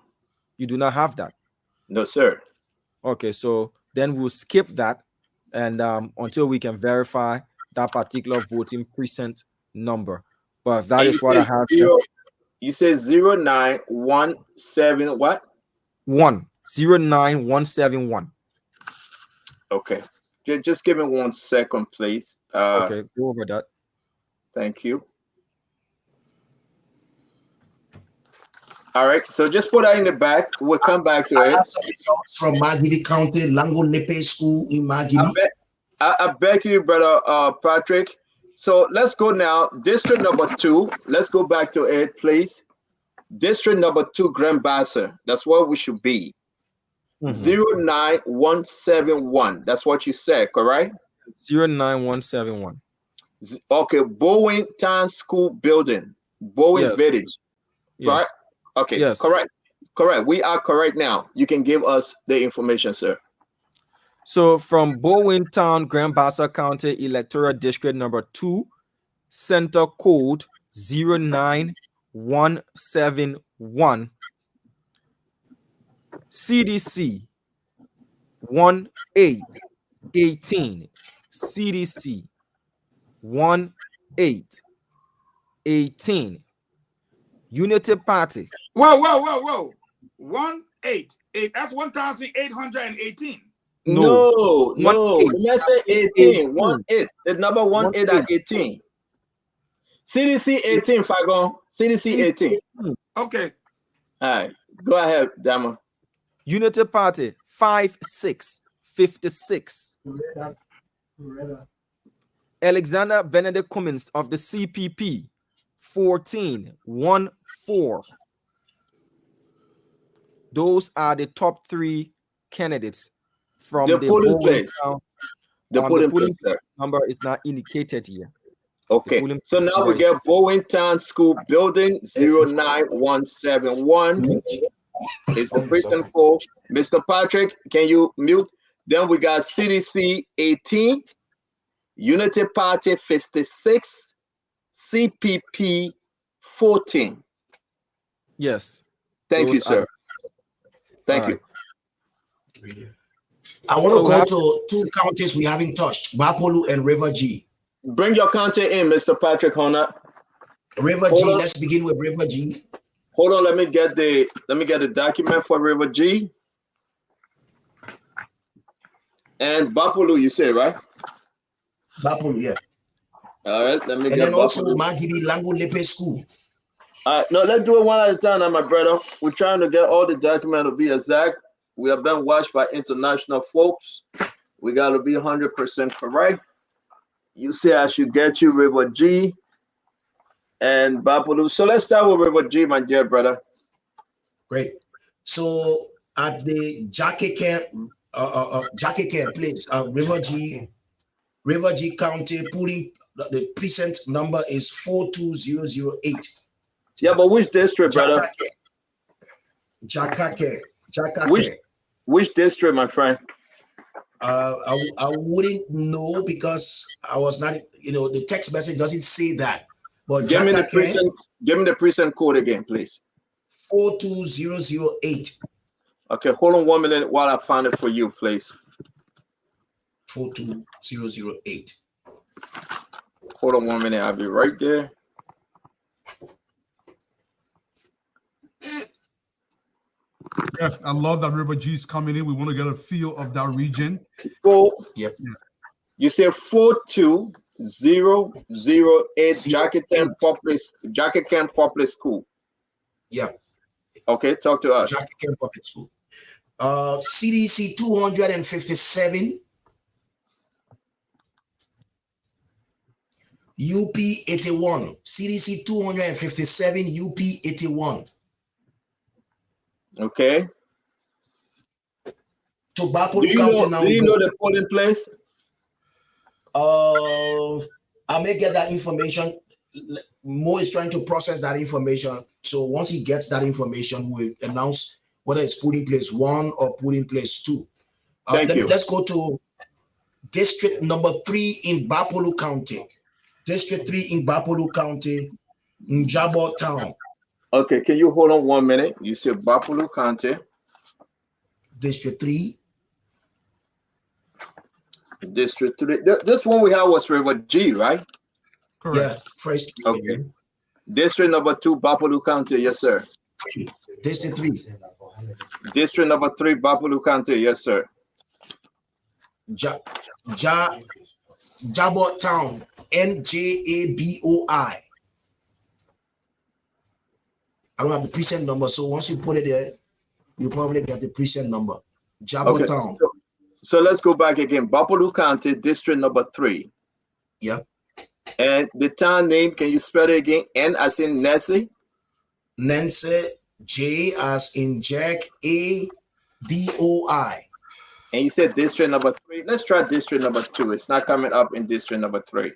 You do not have that? No, sir. Okay, so then we'll skip that and until we can verify that particular voting precinct number. But that And is what I have. You said 0917 what? 09171. Okay. Just give me 1 second, please. Okay, go over that. Thank you. All right, so just put that in the back. We'll come back to I it. have some results from Magidi County, Lango Nepe School in Magidi. I beg you, brother Patrick. So let's go now. District number 2. Let's go back to it, please. District number 2, Grand Bassa. That's where we should be. 09171. That's what you said, correct? 09171. Okay, Bowen Town School Building, Bowen Yes. Village. Yes. Right? Okay, Yes. correct. Correct. We are correct now. You can give us the information, sir. So from Bowen Town, Grand Bassa County, electoral district number 2, center code 09171. CDC 1818. CDC 1818. Unity Party. Whoa. 188. That's 1,818. No. Let's say 18. 18. The number 18 at 18. CDC 18, Fagon. CDC 18. Okay. All right. Go ahead, Dama. Unity Party 5656. Alexander Benedict Cummins of the CPP 1414. Those are the top 3 candidates from the polling Bowen place. Town. The polling place, sir. number is not indicated here. Okay, so now we get Bowentown School Building 09171 is the precinct code. Mr. Patrick, can you mute? Then we got CDC 18, Unity Party 56, CPP 14. Yes. Thank you, sir. Thank you. I want to go to two counties we haven't touched, Bapolu and River G. Bring your county in, Mr. Patrick Honor. River G, let's begin with River G. Hold on, let me get the document for River G. And Bapolu, you say, right? Bapolu, yeah. All right, let me and get then also Bapolu. Magidi Lango Lepe School. All right, no, let's do it one at a time now, my brother. We're trying to get all the document to be exact. We have been watched by international folks. We got to be 100% correct. You say I should get you River G and Bapolu. So let's start with River G, my dear brother. Great. So at the Jackie Care place, River G County, polling the precinct number is 42008. Yeah, but which district, brother? Jakake. Which district, my friend? I wouldn't know because I was not, the text message doesn't say that. But Give me the precinct code again, please. 42008. Okay, hold on 1 minute while I find it for you, please. 42008. Hold on 1 minute, I'll be right there. Yeah, I love that River G is coming in. We want to get a feel of that region. Yep. You say 42008 Jacket Camp Public School. Yeah. Okay, talk to us. Jacket Camp Public School. CDC 257. UP 81. CDC 257, UP 81. Okay. Tobacco Do you know the polling place? I may get that information. Mo is trying to process that information. So once he gets that information, we'll announce whether it's polling place 1 or polling place 2. Thank you. Let's go to district number 3 in Bapolu County. District 3 in Bapolu County, Njabo Town. Okay, can you hold on 1 minute? You said Bapolu County. District 3. District 3. This one we have was River G, right? Correct. Yeah, first. Okay. District number 2, Bapolu County. Yes, sir. District 3. District number 3, Bapolu County. Yes, sir. Jabot Town. NJABOI. I don't have the precinct number, so once you put it there, you probably get the precinct number. Jabot Town. So let's go back again. Bapolu County, district number 3. Yep. And the town name, can you spell it again? N as in Nancy? Nancy, J as in Jack, ABOI. And you said district number 3. Let's try district number 2. It's not coming up in district number 3.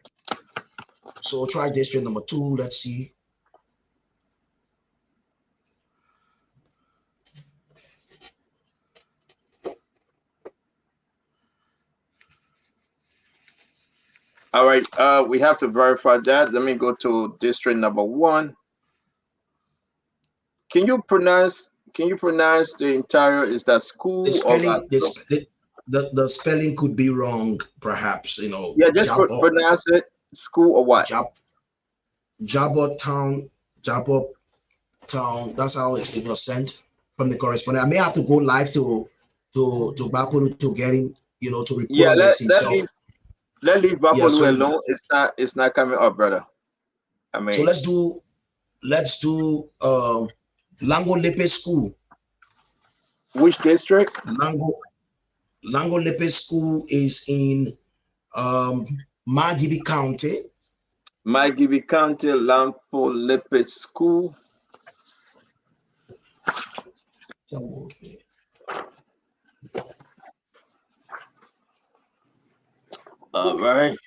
So try district number 2. Let's see. All right, we have to verify that. Let me go to district number 1. Can you pronounce the entire, is that school? The spelling, the spelling could be wrong, perhaps, Yeah, just pronounce it, school or what? Jabot Town, that's how it was sent from the correspondent. I may have to go live to Bapolu to get him, to report on this himself. Let's leave Bapolu alone. It's not coming up, brother. I mean, so let's do Lango Lepe School. Which district? Lango Lepe School is in Margibi County. Margibi County, Lango Lepe School. All right.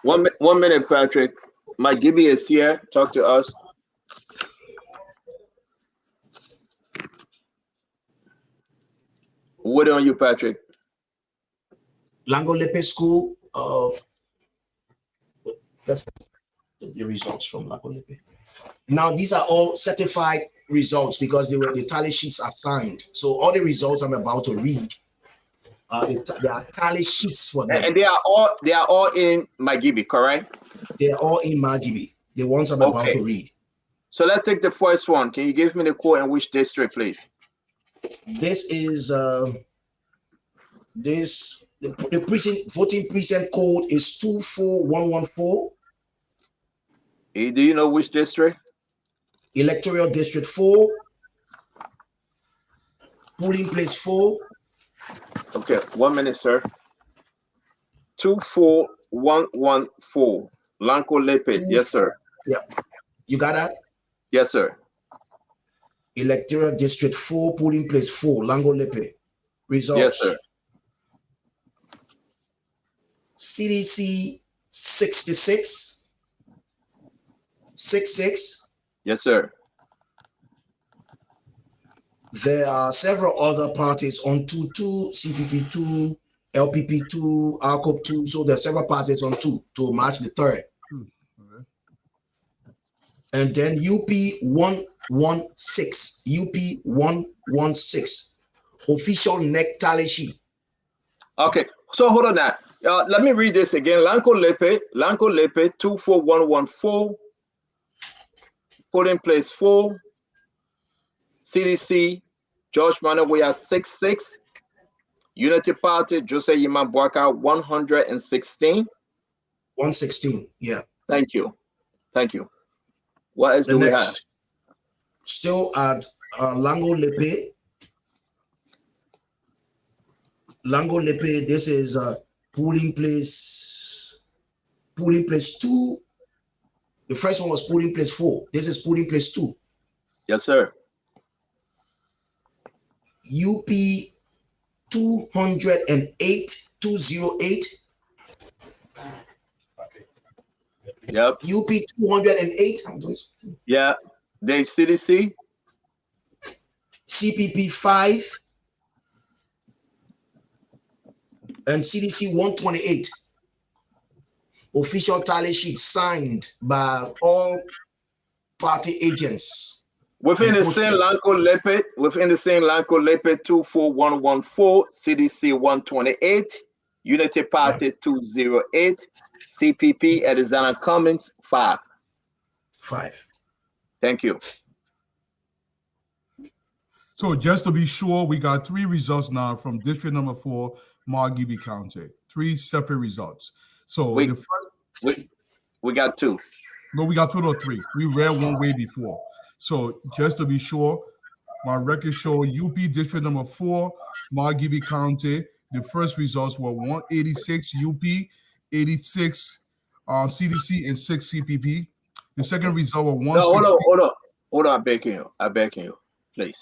1 minute, Patrick. Mike Gibby is here. Talk to us. What on you, Patrick? Lango Lepe School. That's the results from Lango Lepe. Now these are all certified results because the tally sheets are signed. So all the results I'm about to read, there are tally sheets for them. And they are all in Magibi, correct? They are all in Magibi. The ones I'm about to read. So let's take the first one. Can you give me the code and which district, please? This is the voting precinct code is 24114. Do you know which district? Electoral District 4. Polling place 4. Okay, 1 minute, sir. 24114. Lanco Lepid. Yes, sir. Yeah. You got that? Yes, sir. Electoral District 4, polling place 4, Lango Lepe. Results. Yes, sir. CDC 66. 66. Yes, sir. There are several other parties on 2, CPP2, LPP2, RCOP2. So there are several parties on 2 to March the 3rd. Okay. And then UP 116, UP 116, official neck tally sheet. Okay, so hold on now. Let me read this again. Lanco Lepe 24114, polling place 4, CDC, George Manabuya 66, Unity Party, Jose Yima Bwaka 116. 116, yeah. Thank you. Thank you. What else do we have? Still at Lango Lepe. Lango Lepe, this is polling place 2. The first one was polling place 4. This is polling place 2. Yes, sir. UP 208, 208. Yep. UP 208. Yeah. The CDC. CPP 5. And CDC 128. Official tally sheet signed by all party agents. Within the same Lanco Lepe 24114, CDC 128, Unity Party 208, CPP Arizona Commons 5. 5. Thank you. So just to be sure, we got 3 results now from district number 4, Margibi County. 3 separate results. So we got 2. No, we got 2 or 3. We read one way before. So just to be sure, my records show UP district number 4, Margibi County. The first results were 186 UP, 86 CDC, and 6 CPP. The second result were 160. No, hold on. I'm begging you, please.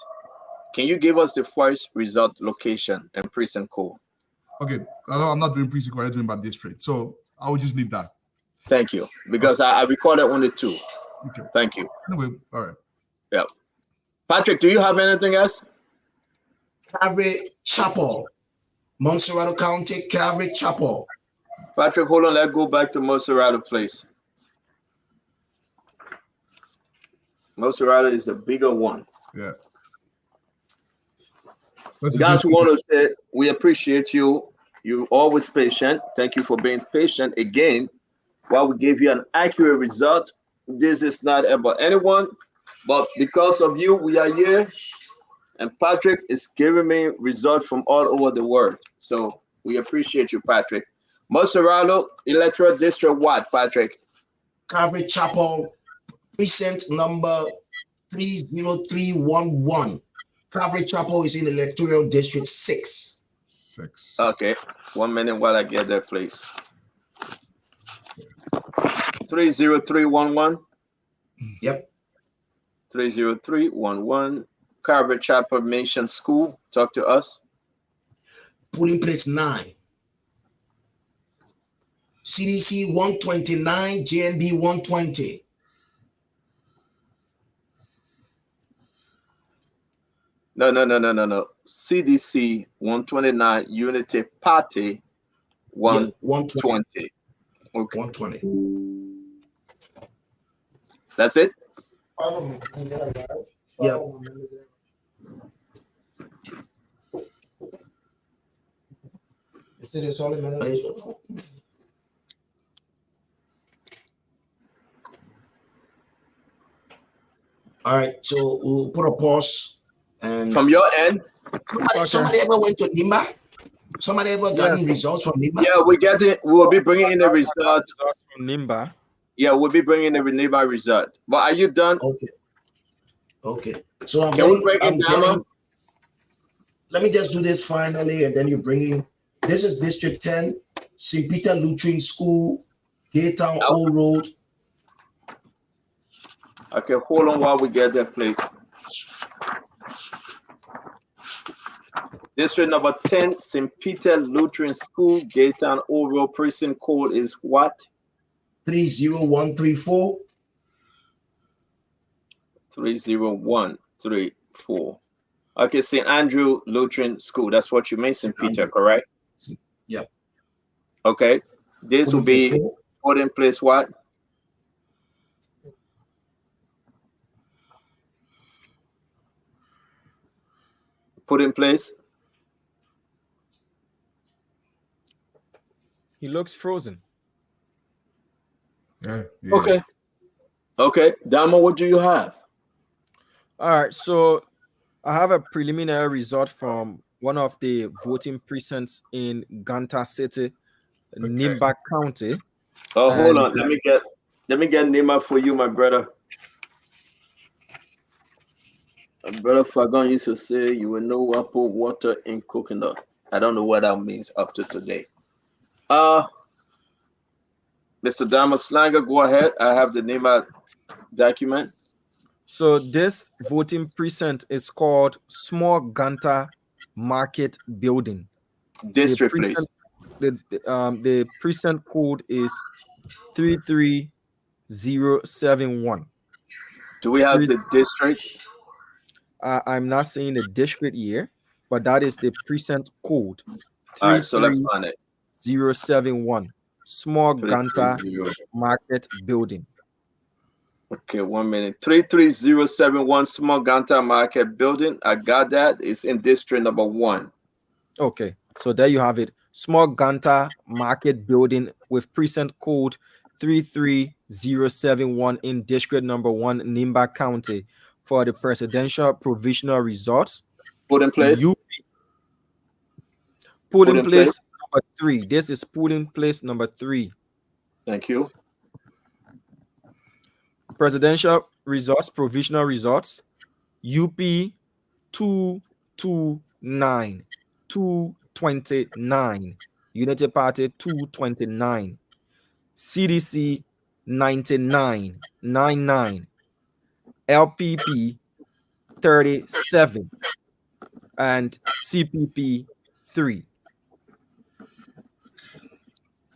Can you give us the first result location and precinct code? Okay, I'm not doing precinct code. I'm doing by district. So I will just leave that. Thank you, because I recorded only 2. Okay. Thank you. Anyway, all right. Yeah. Patrick, do you have anything else? Calvary Chapel, Montserrat County, Calvary Chapel. Patrick, hold on. Let's go back to Montserrat, please. Montserrat is a bigger one. Yeah. Guys, we want to say we appreciate you. You're always patient. Thank you for being patient again. While we gave you an accurate result, this is not about anyone, but because of you, we are here. And Patrick is giving me results from all over the world. So we appreciate you, Patrick. Montserrat Electoral District what, Patrick? Calvary Chapel, precinct number 30311. Calvary Chapel is in Electoral District 6. 6. Okay. 1 minute while I get there, please. 30311. Yep. 30311. Calvary Chapel Mission School. Talk to us. Polling place 9. CDC 129, JNB 120. No. CDC 129, Unity Party 120. Okay. 120. That's it? Yeah. All right, so we'll put a pause. And from your end, somebody ever went to NIMBA? Somebody ever gotten results from NIMBA? Yeah, we'll be bringing in the result from NIMBA. Yeah, we'll be bringing the NIMBA result. But are you done? Okay. So I'm Can we break it down? getting, let me just do this finally, and then you bring in. This is District 10, St. Peter Lutheran School, Gaytown Old Road. Okay, hold on while we get there, please. District number 10, St. Peter Lutheran School, Gaytown Old Road. Precinct code is what? 30134. 30134. Okay, St. Andrew Lutheran School. That's what you mean, St. Peter, correct? Yep. Okay. This will be put in place what? Put in place? He looks frozen. Yeah. Okay. Okay. Damo, what do you have? All right. So I have a preliminary result from one of the voting precincts in Ganta City, Nimba County. Oh, hold on. Let me get Nima for you, my brother. My brother Fagon used to say you will know what put water in coconut. I don't know what that means up to today. Mr. Dama Slanger, go ahead. I have the Nima document. So this voting precinct is called Small Ganta Market Building. District, please. The precinct code is 33071. Do we have the district? I'm not saying the district here, but that is the precinct code. All right, so let's find it. 071. Small Ganta Market Building. Okay, 1 minute. 33071 Small Ganta Market Building. I got that. It's in district number 1. Okay, so there you have it. Small Ganta Market Building with precinct code 33071 in district number 1, Nimba County, for the presidential provisional results. Put in place. Polling place number 3. This is polling place number 3. Thank you. Presidential results, provisional results. UP 229, 229. Unity Party 229. CDC 99, 99. LPP 37 and CPP 3.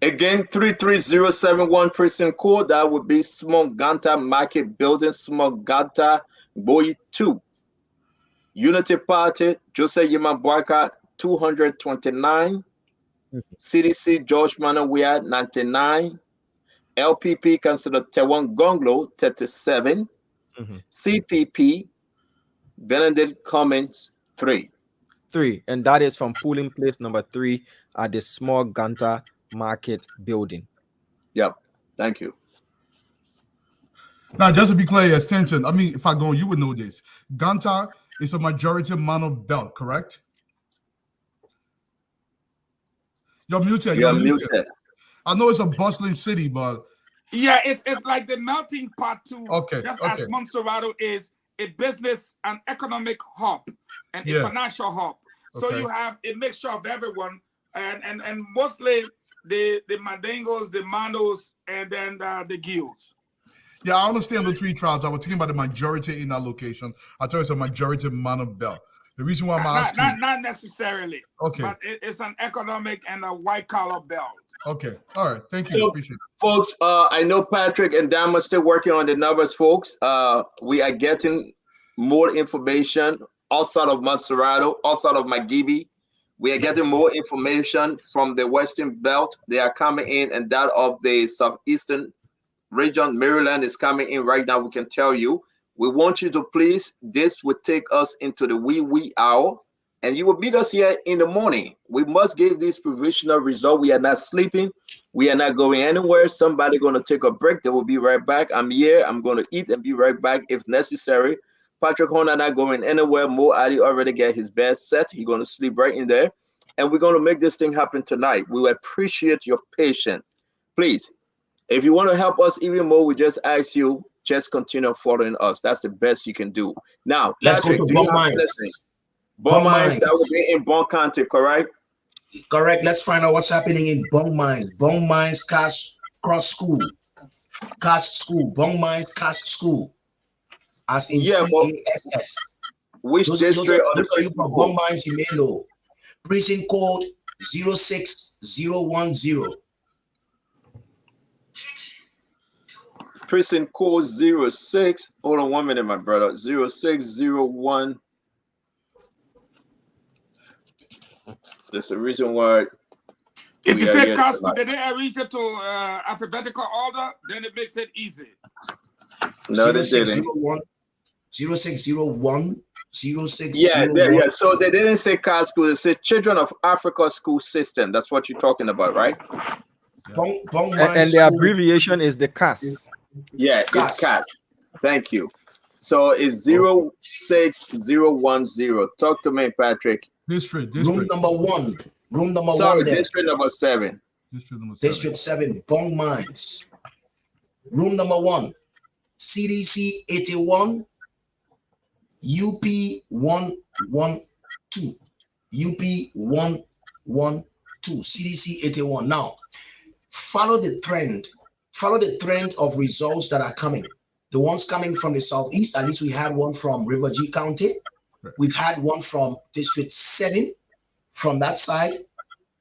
Again, 33071 precinct code. That would be Small Ganta Market Building, Small Ganta Boy 2. Unity Party, Joseph Yima Barka 229. CDC George Manor, we are 99. LPP Councilor Tewan Gonglo 37. CPP Benedict Cummins 3. And that is from polling place number 3 at the Small Ganta Market Building. Yep. Thank you. Now, just to be clear, Stanton, I mean, if I go, you would know this. Ganta is a majority mono belt, correct? You're muted. You're muted. I know it's a bustling city, but yeah, it's like the melting pot too. Okay. Just as Montserrado is a business and economic hub and a financial hub. So you have a mixture of everyone, and mostly the Mandingos, the Manos, and then the Guilds. Yeah, I understand the 3 tribes. I was thinking about the majority in that location. I thought it's a majority mono belt. The reason why I'm asking. Not necessarily. Okay. But it's an economic and a white collar belt. Okay. All right. Thank you. So, Appreciate it. folks, I know Patrick and Dan are still working on the numbers, folks. We are getting more information outside of Montserrat, outside of Magibi. We are getting more information from the Western Belt. They are coming in, and that of the Southeastern region, Maryland, is coming in right now. We can tell you. We want you to please, this will take us into the wee hour, and you will meet us here in the morning. We must give this provisional result. We are not sleeping. We are not going anywhere. Somebody going to take a break. They will be right back. I'm here. I'm going to eat and be right back if necessary. Patrick Horner not going anywhere. Mo Ali already get his bed set. He's going to sleep right in there. And we're going to make this thing happen tonight. We will appreciate your patience. Please, if you want to help us even more, we just ask you, just continue following us. That's the best you can do. Now, let's Patrick, go to Bon Mines. Bon Mines, that would be in Bon County, correct? Correct. Let's find out what's happening in Bon Mines. Bon Mines Cash Cross School. Cash School. Bon Mines Cash School. As in CASS. Which district? Those are you from Bon Mines, you may know. Prison code 06010. Prison code 06. Hold on 1 minute, my brother. 0601. There's a reason why. If you say Casco, they didn't arrange it to alphabetical order, then it makes it easy. No, they didn't. 0601. 0601. Yeah. So they didn't say CAS school. They said Children of Africa School System. That's what you're talking about, right? And the abbreviation is the CAS. Yeah, it's CAS. Thank you. So it's 06010. Talk to me, Patrick. District. Room number 1. Room number 1. Sorry, there. district number 7. District 7. Bon Mines. Room number 1. CDC 81. UP 112. UP 112. CDC 81. Now, follow the trend. Follow the trend of results that are coming. The ones coming from the southeast, at least we had one from River G County. We've had one from District 7 from that side.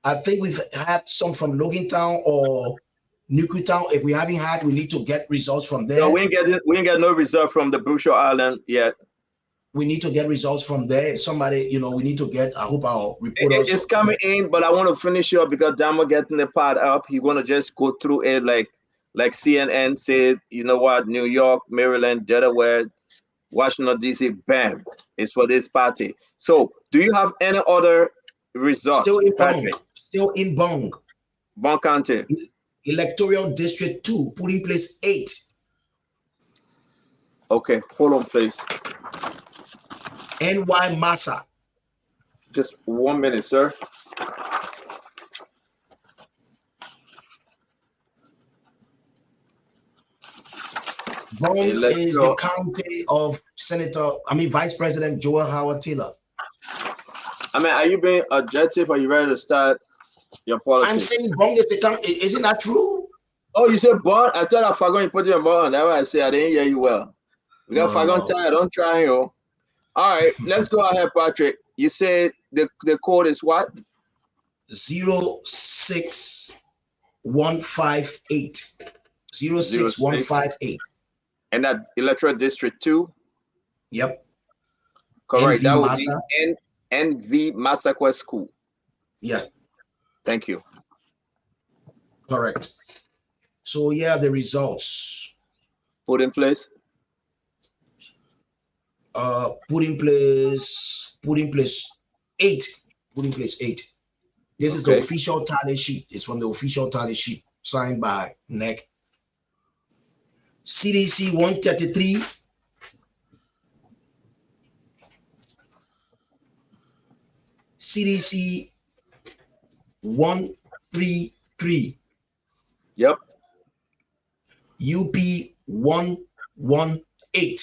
I think we've had some from Logan Town or Nuku Town. If we haven't had, we need to get results from there. No, we ain't get no result from the Brusho Island yet. We need to get results from there. Somebody, we need to get, I hope our reporters. It's coming in, but I want to finish up because Damo getting the part up. He want to just go through it like CNN said, you know what, New York, Maryland, Delaware, Washington, D.C., bam, it's for this party. So do you have any other results? Still in Bong. Still in Bong. Bong County. Electoral District 2, putting place 8. Okay, hold on, please. NY Massa. Just 1 minute, sir. Bong is the county of Vice President Joel Howard Taylor. Are you being objective? Are you ready to start your policy? I'm saying Bong is the county. Isn't that true? Oh, you said Bong? I thought I forgot you put your Bong. That's why I say I didn't hear you well. We got forgotten time. Don't try, yo. All right, let's go ahead, Patrick. You said the code is what? 06158. 06158. And that electoral district 2? Yep. Correct. NV that would Massa. be NV Massacre School. Yeah. Thank you. Correct. So yeah, the results. Put in place. Put in place 8. Put in place 8. This is the official tally sheet. It's from the official tally sheet signed by NEC. CDC 133. CDC 133. Yep. UP 118.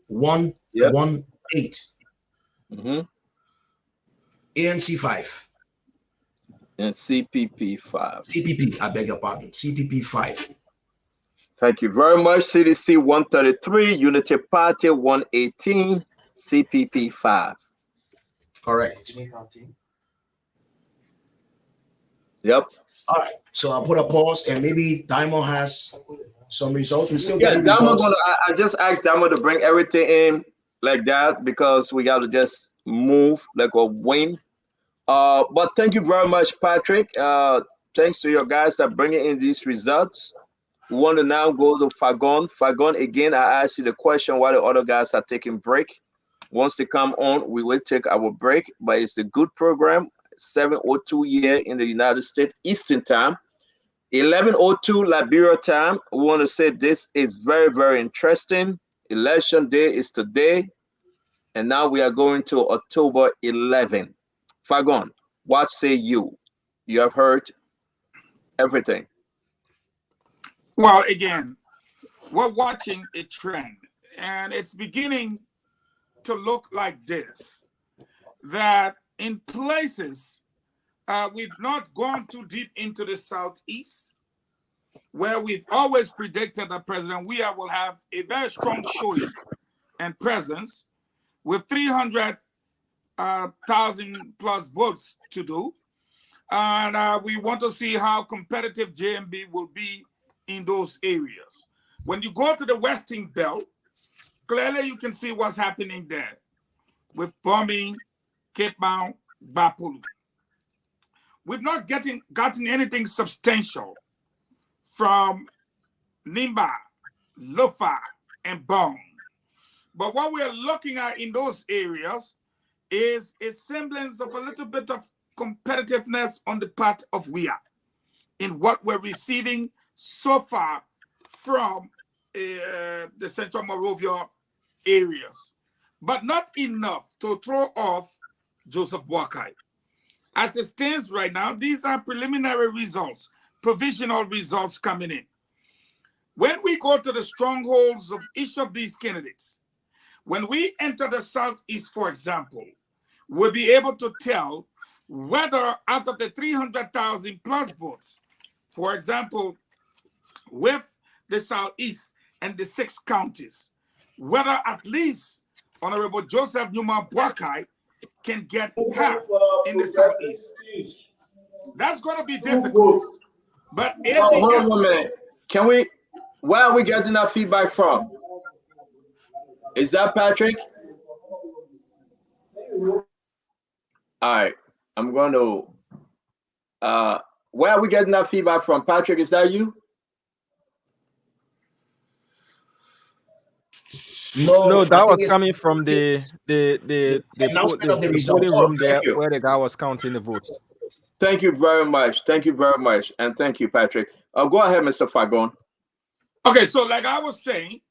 118. ANC 5. And CPP 5. CPP, I beg your pardon. CPP 5. Thank you very much. CDC 133, Unity Party 118, CPP 5. Correct. Yep. All right. So I'll put a pause, and maybe Diamond has some results. We still Yeah, getting Diamond results. I just asked Diamond to bring everything in like that because we got to just move like a wind. But thank you very much, Patrick. Thanks to your guys that bringing in these results. We want to now go to Fagon. Fagon, again, I asked you the question while the other guys are taking break. Once they come on, we will take our break, but it's a good program. 7:02 here in the United States Eastern Time, 11:02 Liberia time. We want to say this is very, very interesting. Election day is today, and now we are going to October 11. Fagon, what say you? You have heard everything. Well, again, we're watching a trend, and it's beginning to look like this, that in places we've not gone too deep into the Southeast, where we've always predicted that President Weah will have a very strong showing and presence with 300,000 plus votes to do. And we want to see how competitive JMB will be in those areas. When you go to the Western Belt, clearly you can see what's happening there with bombing, Cape Mount, Bapulu. We've not gotten anything substantial from Nimba, Lofa, and Bong. But what we're looking at in those areas is a semblance of a little bit of competitiveness on the part of Weah in what we're receiving so far from the Central Morovia areas, but not enough to throw off Joseph Boakai. As it stands right now, these are preliminary results, provisional results coming in. When we go to the strongholds of each of these candidates, when we enter the Southeast, for example, we'll be able to tell whether out of the 300,000 plus votes, for example, with the Southeast and the 6 counties, whether at least Honorable Joseph Numa Boakai can get half in the Southeast. That's going to be difficult. But if he hold gets... on a minute. Can we, where are we getting that feedback from? Is that Patrick? All right, I'm going to, where are we getting that feedback from? Patrick, is that you? No, that was coming from the announcement of the polling room Thank there you. where the guy was counting the votes. Thank you very much. Thank you very much. And thank you, Patrick. Go ahead, Mr. Fagon. Okay, so like I was saying,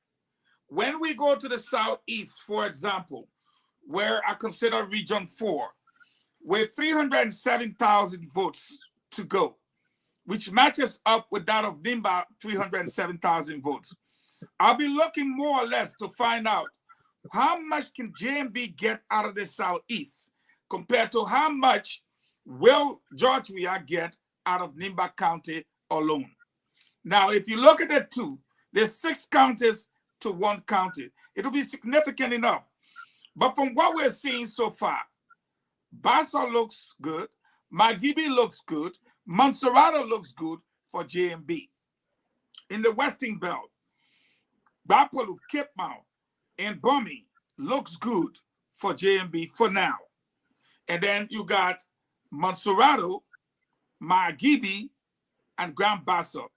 when we go to the Southeast, for example, where I consider Region 4, with 307,000 votes to go, which matches up with that of Nimba, 307,000 votes. I'll be looking more or less to find out how much can JMB get out of the Southeast compared to how much will George Weah get out of Nimba County alone. Now, if you look at the two, there's 6 counties to 1 county. It'll be significant enough. But from what we're seeing so far, Bassa looks good, Magibi looks good, Monserrato looks good for JMB. In the Western Belt, Bapolu, Cape Mount, and Bomi looks good for JMB for now. And then you got Monserrato, Magibi, and Grand Bassa.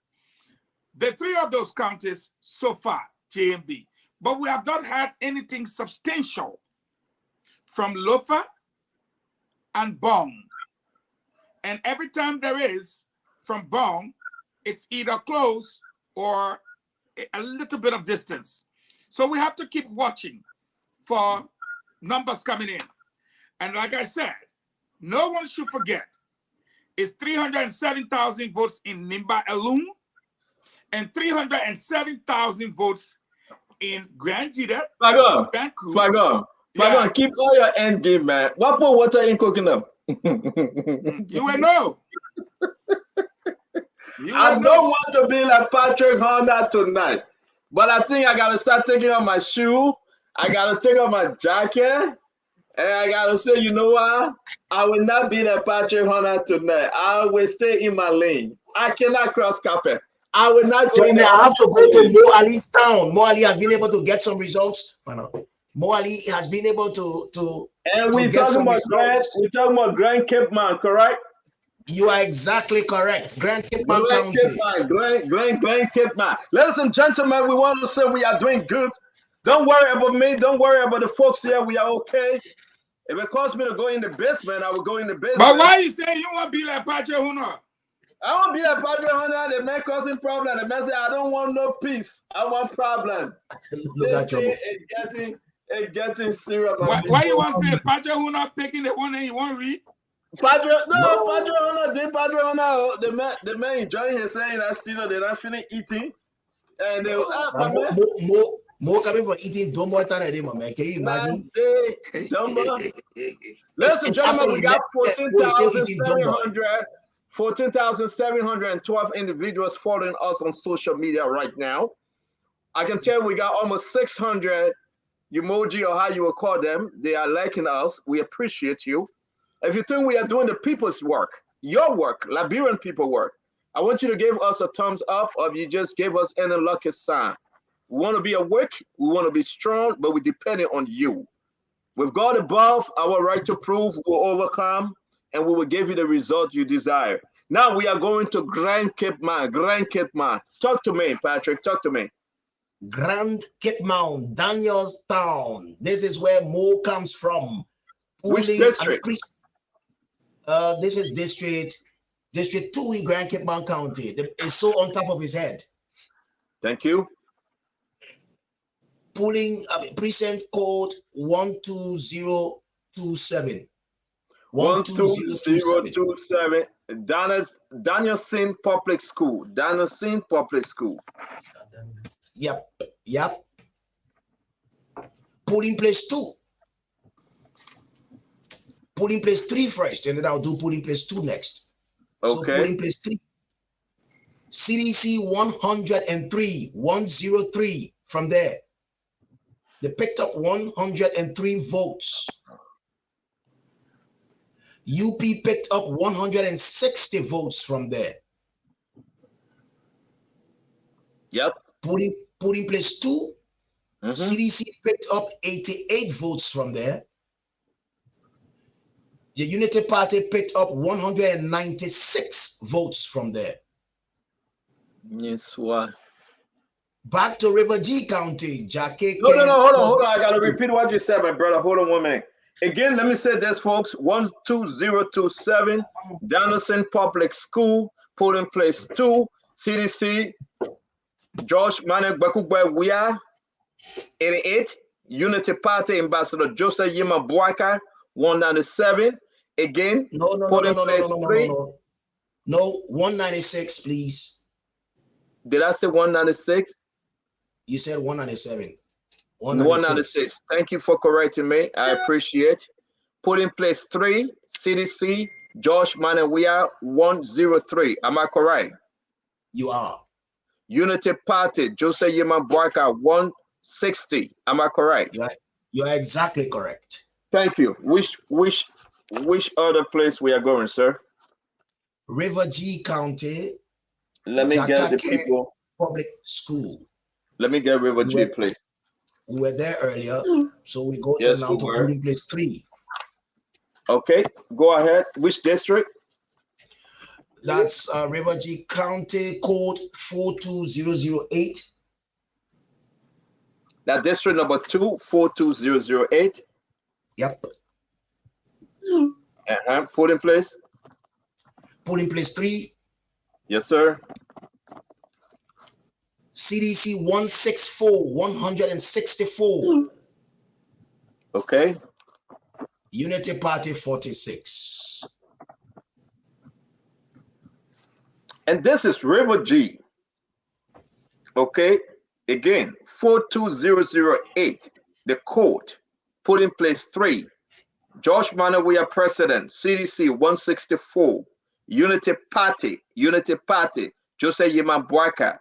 The 3 of those counties so far, JMB. But we have not had anything substantial from Lofa and Bong. And every time there is from Bong, it's either close or a little bit of distance. So we have to keep watching for numbers coming in. And like I said, no one should forget, it's 307,000 votes in Nimba alone and 307,000 votes in Grand Jida. Fagon, keep all your end game, man. What put water in coconut? You will know. I don't want to be like Patrick Honda tonight, but I think I gotta start taking off my shoe. I gotta take off my jacket, And I gotta say, you know what? I will not be the Patrick Hunter tonight. I will stay in my lane. I cannot cross carpet. I will not go in Gentlemen, the I have to go to lane. Mo Ali's town. Mo Ali has been able to get some results. Mo Ali has been able to And we're get talking some about results. We're talking about Grand Cape Man, correct? You are exactly correct. Grand Cape Man Grand Cape County. Man, Grand Cape Man. Ladies and gentlemen, we want to say we are doing good. Don't worry about me. Don't worry about the folks here. We are okay. If it costs me to go in the basement, I will go in the basement. But why you say you want to be like Patrick Hunter? I want to be like Patrick Hunter. The man causing problem. The man say, I don't want no peace. I want problem. This thing is getting serious. Why you want to say Patrick Hunter taking the one that you want to read? Patrick Hunter doing Patrick Hunter. The man enjoying his saying that still they're not finished eating. And they More coming from eating Dumbo Tanadi, man. Can you imagine? Dumbo. Ladies and gentlemen, we got 14,712 individuals following us on social media right now. I can tell we got almost 600 emoji or how you will call them. They are liking us. We appreciate you. If you think we are doing the people's work, your work, Liberian people work, I want you to give us a thumbs up, or if you just gave us any lucky sign. We want to be awake, we want to be strong, but we're depending on you. With God above, our right to prove will overcome, and we will give you the result you desire. Now we are going to Grand Cape Man. Grand Cape Man. Talk to me, Patrick. Talk to me. Grand Cape Man, Danielstown. This is where Mo comes from. Which district? This is District 2 in Grand Cape Man County. It's so on top of his head. Thank you. Precinct code 12027. 12027. Danielson Public School. Danielson Public School. Yep. Polling place 2. Polling place 3 first, and then I'll do polling place 2 next. Okay. So polling place 3. CDC 103 from there. They picked up 103 votes. UP picked up 160 votes from there. Yep. Polling place 2. CDC picked up 88 votes from there. The Unity Party picked up 196 votes from there. Yes, why? Back to River G County, Jackie. No, hold on. I gotta repeat what you said, my brother. Hold on 1 minute. Again, let me say this, folks. 12027, Danielson Public School, polling place 2, CDC, Josh Manek Bakugwe, we are 88, Unity Party Ambassador Joseph Yima Boaka, 197. Again, polling place 3. No, 196, please. Did I say 196? You said 197. 196. Thank you for correcting me. I appreciate. Polling place 3, CDC, Josh Manawia, 103. Am I correct? You are. Unity Party, Joseph Yeman Boaka, 160. Am I correct? You are exactly correct. Thank you. Which other place we are going, sir? River G County. Let me get the people. Public School. Let me get River G, please. We were there earlier, so we go to now to polling place 3. Okay, go ahead. Which district? That's River G County, code 42008. That district number 2, 42008. Yep. Polling place? Polling place 3. Yes, sir. CDC 164. Okay. Unity Party 46. And this is River G. Okay. Again, 42008. The code. Polling place 3. Josh Manawia President. CDC 164. Unity Party. Jose Yeman Boaka.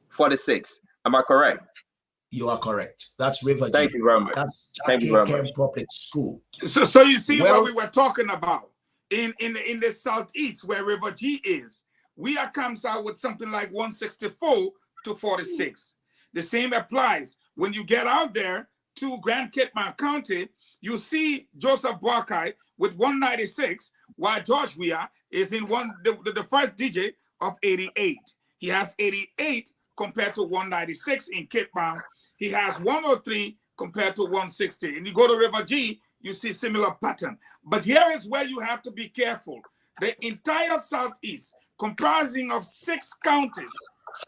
46. Am I correct? You are correct. That's River G. Thank you very much. That's Thank you very much. Public School. So you see Well, what we were talking about in the southeast where River G is. We are comes out with something like 164 to 46. The same applies when you get out there to Grand Kitman County. You see Joseph Boakai with 196, while George Weah is in the first digit of 88. He has 88 compared to 196 in Kitman. He has 103 compared to 160. And you go to River G, you see similar pattern. But here is where you have to be careful. The entire Southeast, comprising of 6 counties,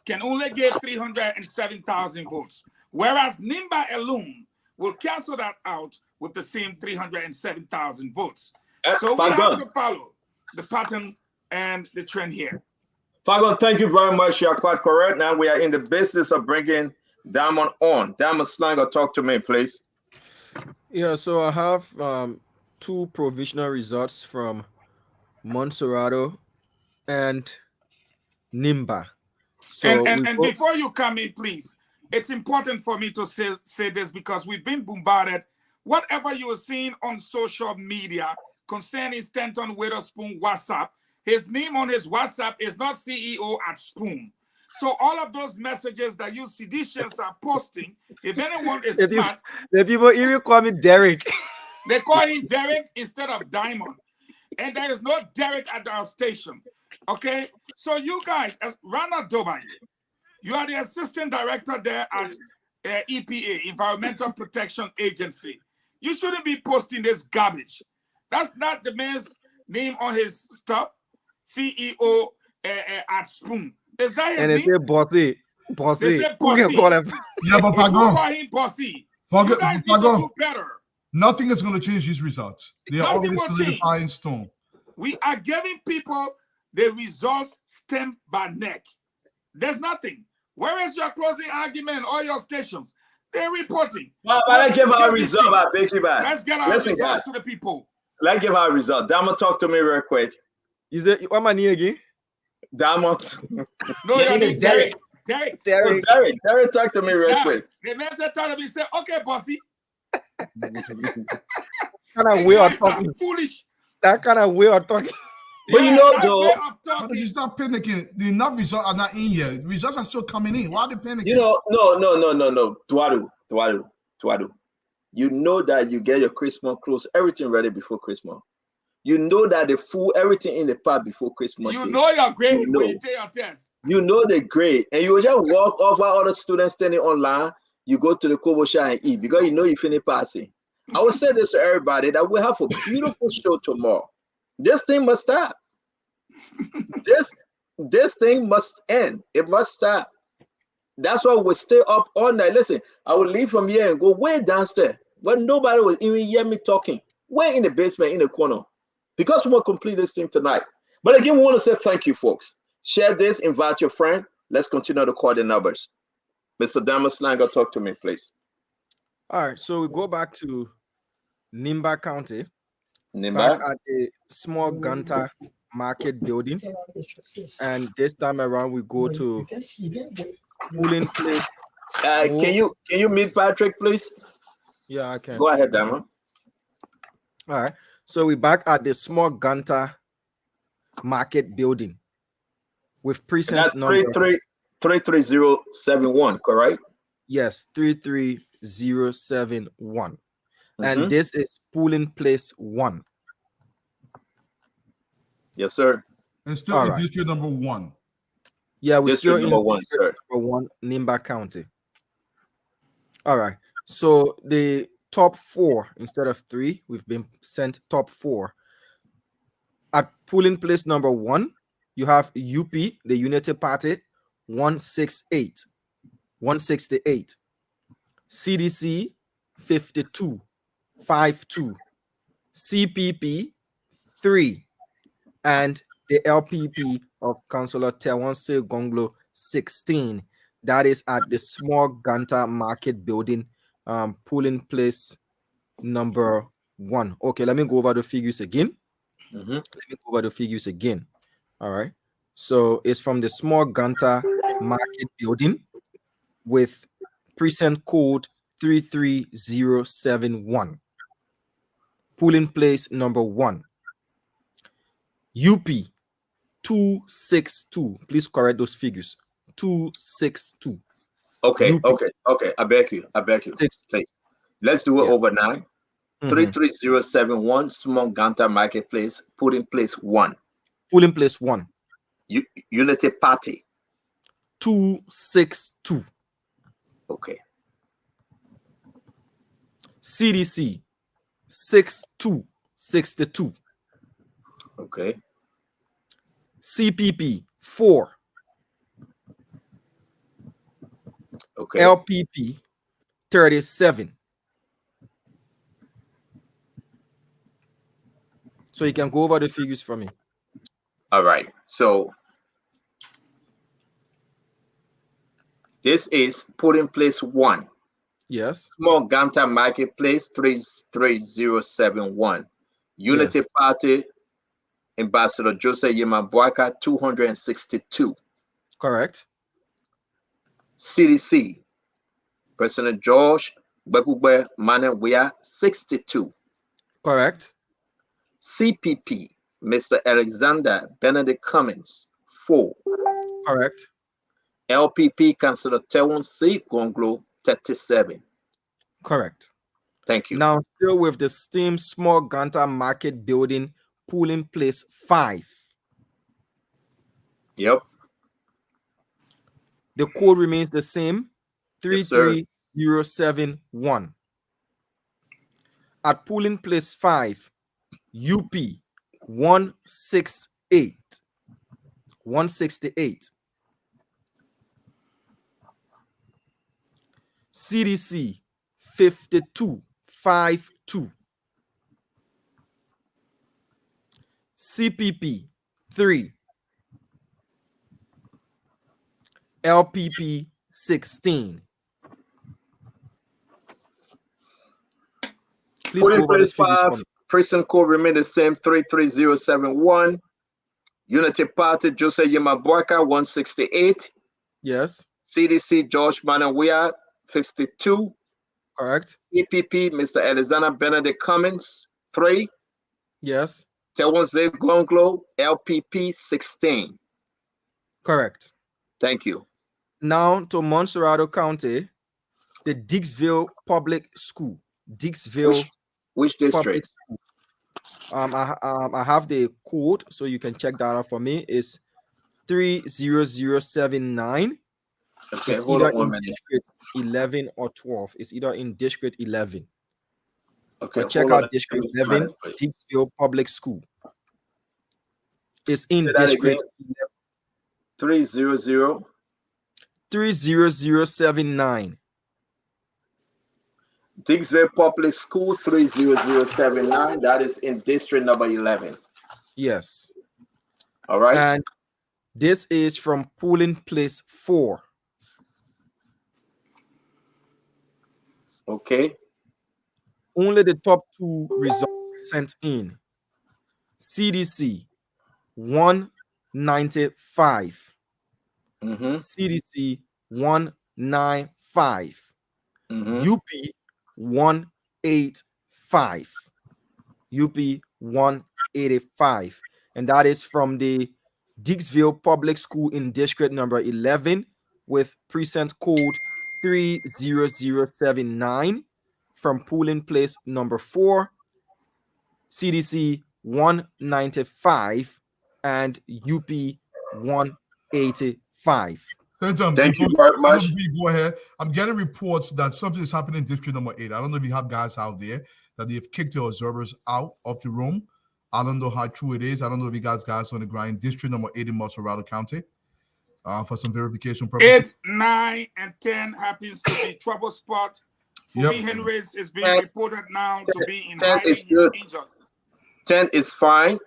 can only get 307,000 votes. Whereas Nimba alone will cancel that out with the same 307,000 votes. So we have to follow the pattern and the trend here. Fagon, thank you very much. You are quite correct. Now we are in the business of bringing Diamond on. Diamond Slanger, talk to me, please. Yeah, so I have 2 provisional results from Montserrado and Nimba. So and before you come in, please, it's important for me to say this because we've been bombarded. Whatever you are seeing on social media concerning Stanton Witherspoon WhatsApp, his name on his WhatsApp is not CEO at Spoon. So all of those messages that you seditious are posting, if anyone is smart, the people even call me Derek. They call him Derek instead of Diamond. And there is no Derek at our station. Okay? So you guys, as Rana Dobai, you are the assistant director there at EPA, Environmental Protection Agency. You shouldn't be posting this garbage. That's not the man's name on his stuff. CEO at Spoon. Is that his name? And they say bossy. Bossy. They say bossy. Yeah, but Call him bossy. You guys need to do better. Nothing is going to change these results. They are already solidified in stone. We are giving people the results stem by neck. There's nothing. Where is your closing argument? All your stations, they're reporting. Well, let's give our result. Let's get our results to the people. Let's give our result. Diamond, talk to me real quick. Is it what my name again? Diamond. No, your name is Derek. Derek. Oh, Derek, talk to me real quick. The man said, "Tell me, say, okay, bossy." Kind of way of talking. Foolish. That kind of way of talking. But you know, though, but you stop panicking. The enough results are not in yet. Results are still coming in. Why are they panicking? You know, no. Tuadu. You know that you get your Christmas clothes, everything ready before Christmas. You know that the food, everything in the pot before Christmas. You know your grade when you take your test. You know the grade, and you just walk off while other students standing online. You go to the Kobo Shop and eat because you know you finish passing. I will say this to everybody that we have a beautiful show tomorrow. This thing must stop. This thing must end. It must stop. That's why we stay up all night. Listen, I will leave from here and go way downstairs where nobody will even hear me talking. Way in the basement, in the corner. Because we want to complete this thing tonight. But again, we want to say thank you, folks. Share this, invite your friend. Let's continue to call the numbers. Mr. Diamond Slanger, talk to me, please. All right, so we go back to Nimba County. Nimba? Back at the small Ganta market building. And this time around, we go to Pooling Place. Can you meet Patrick, please? Yeah, I can. Go ahead, Diamond. All right. So we're back at the small Ganta market building with precinct number 33071, correct? Yes, 33071. And this is Pooling Place 1. Yes, sir. And still in district number 1. Yeah, we're still in number 1, sir. Number 1, Nimba County. All right. So the top 4 instead of 3, we've been sent top 4. At Pooling Place number 1, you have UP, the Unity Party, 168. CDC, 52. CPP, 3. And the LPP of Councillor Tewanse Gonglo, 16. That is at the small Ganta market building, Pooling Place number 1. Okay, let me go over the figures again. All right. So it's from the small Ganta market building with precinct code 33071. Polling place number 1. UP 262. Please correct those figures. 262. Okay, UP. okay. I beg you. Please. Let's do it overnight. 33071 Small Ganta Marketplace, polling place 1. Polling place 1. Unity Party 262. Okay. CDC 6262. Okay. CPP 4. Okay. LPP 37. So you can go over the figures for me. All right. So this is polling place 1. Yes. Small Ganta Marketplace 33071. Unity Yes. Party Ambassador Joseph Yemabwaka 262. Correct. CDC President George Bekugbe Manewia 62. Correct. CPP Mr. Alexander Benedict Cummins 4. Correct. LPP Councillor Tewon C. Gonglo 37. Correct. Thank you. Now, still with the same Small Ganta Market building, polling place 5. Yep. The code remains the same, Yes, sir. 33071. At polling place 5, UP 168. 168. CDC 5252. CPP 3. LPP 16. Please Polling go over place these figures for 5, me. precinct code remain the same, 33071. Unity Party Joseph Yemabwaka 168. Yes. CDC George Manawia 52. Correct. CPP Mr. Alexander Benedict Cummins 3. Yes. Tewonze Gonglo LPP 16. Correct. Thank you. Now to Montserrado County, the Dixville Public School. Dixville Which Public district? School. I have the code, so you can check that out for me. It's 30079. Okay, It's hold either on 1 in minute. District 11 or 12. It's either in District 11. Okay, But check hold on. out District Let me find 11, this, please. Dixville Public School. It's in Say that District again. 300. 30079. Dixville Public School 30079. That is in district number 11. Yes. All right. And this is from polling place 4. Okay. Only the top 2 results sent in. CDC 195. CDC 195. UP 185. UP 185. And that is from the Dixville Public School in district number 11 with precinct code 30079 from polling place number 4, CDC 195 and UP 185. Thank you very much. Before you go ahead, I'm getting reports that something is happening in district number 8. I don't know if you have guys out there that they've kicked the observers out of the room. I don't know how true it is. I don't know if you guys on the ground. District number 8 in Montserrado County. For some verification purposes. 8, 9, and 10 happens to be trouble spot. Fubi Henrys is being reported now to be in 10 hiding. is He's good. injured. 10 is fine.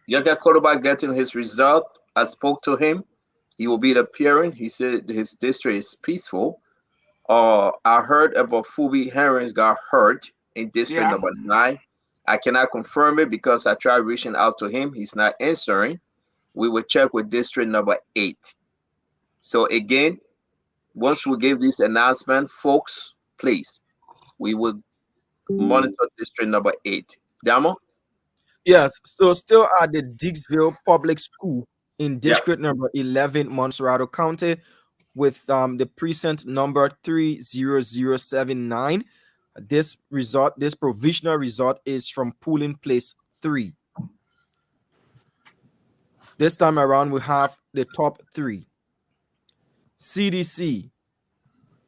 Yaga Koloba getting his result. I spoke to him. He will be appearing. He said his district is peaceful. I heard about Fubi Henrys got hurt in district number 9. I cannot confirm it because I tried reaching out to him. He's not answering. We will check with district number 8. So again, once we give this announcement, folks, please, we will monitor district number 8. Damo? Yes, so still at the Dixville Public School in district number 11, Montserrado County, with the precinct number 30079. This provisional result is from polling place 3. This time around, we have the top 3. CDC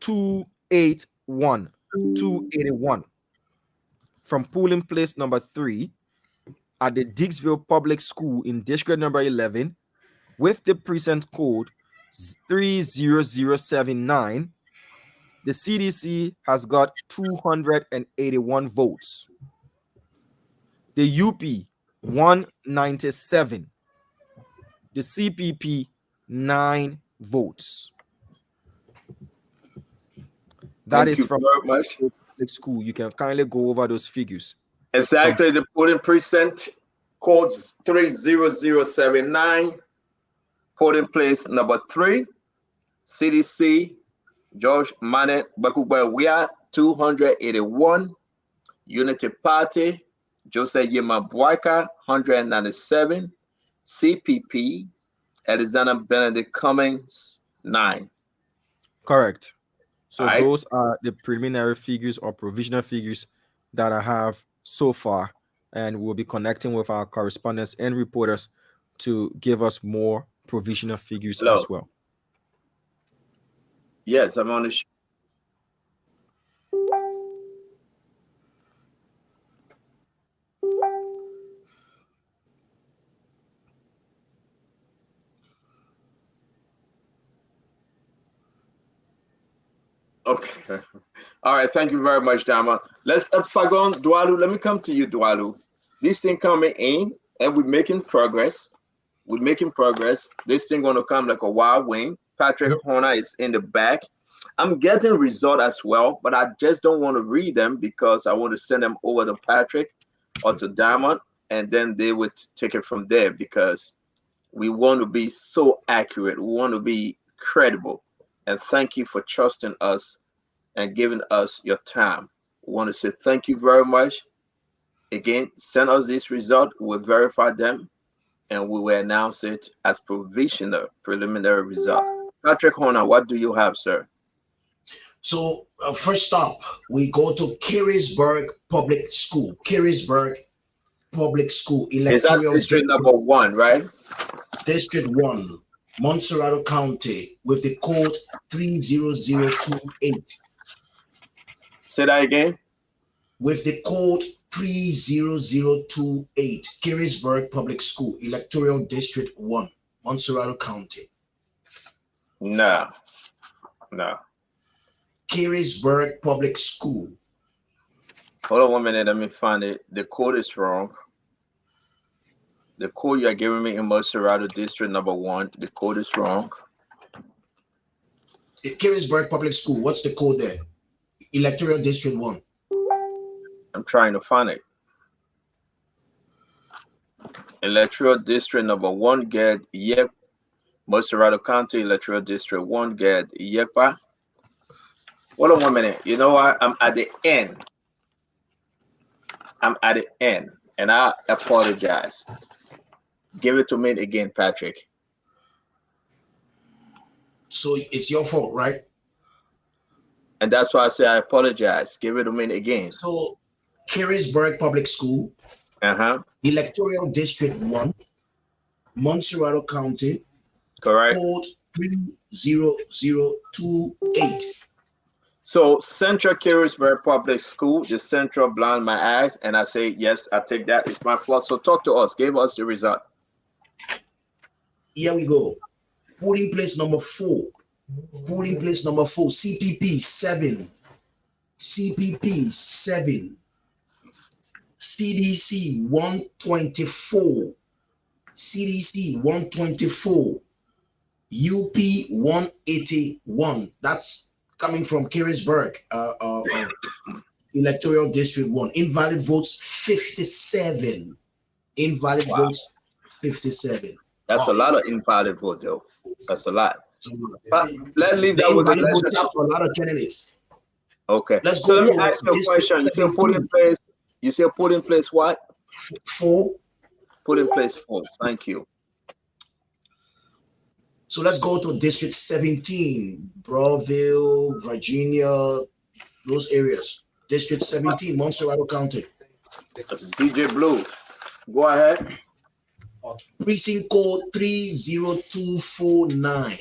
281 from polling place number 3 at the Dixville Public School in district number 11 with the precinct code 30079. The CDC has got 281 votes. The UP 197. The CPP 9 votes. That is from the school. You can kindly go over those figures. Exactly, the polling precinct codes 30079, polling place number 3, CDC, George Mane Bakubwa, we are 281, Unity Party, Joseph Yema Bwaka, 197, CPP, Alexander Benedict Cummings, 9. Correct. So those are the preliminary figures or provisional figures that I have so far, and we'll be connecting with our correspondents and reporters to give us more provisional figures as well. Yes, I'm on the show. Okay. All right. Thank you very much, Dama. Let's Fagon Dwalu. Let me come to you, Dwalu. This thing coming in, and we're making progress. We're making progress. This thing gonna come like a wild wing. Patrick Horner is in the back. I'm getting result as well, but I just don't want to read them because I want to send them over to Patrick or to Diamond, and then they would take it from there because we want to be so accurate. We want to be credible. And thank you for trusting us and giving us your time. We want to say thank you very much. Again, send us this result. We'll verify them and we will announce it as provisional preliminary result. Patrick Horner, what do you have, sir? So first up, we go to Carisburg Public School. Carisburg Public School. Is that district number 1, right? District 1, Montserrado County, with the code 30028. Say that again. With the code 30028, Carisburg Public School, Electoral District 1, Montserrado County. No. Carisburg Public School. Hold on 1 minute. Let me find it. The code is wrong. The code you are giving me in Montserrado District number 1, the code is wrong. Carisburg Public School, what's the code there? Electoral District 1. I'm trying to find it. Electoral District number 1, get Yep. Montserrado County, Electoral District 1, get Yepa. Hold on 1 minute. You know what? I'm at the end. And I apologize. Give it to me again, Patrick. So it's your fault, right? And that's why I say I apologize. Give it to me again. So Carisburg Public School, Electoral District 1, Montserrado County, correct. Code 30028. So Central Carisburg Public School, the central blind my eyes, and I say yes, I take that. It's my fault. So talk to us. Give us the result. Here we go. Polling place number 4. Polling place number 4. CPP 7. CPP 7. CDC 124. CDC 124. UP 181. That's coming from Carisburg, Electoral District 1. Invalid votes 57. Invalid votes 57. That's a lot of invalid vote, though. That's a lot. Let's leave that with invite the will tap a lot of candidates. Okay. Let's So go let me to ask you a District question. You say put in 17. place. You say put in place what? 4. Put in place 4. Thank you. So let's go to District 17, Brownsville, Virginia, those areas. District 17, Montserrat County. That's DJ Blue. Go ahead. Precinct code 30249.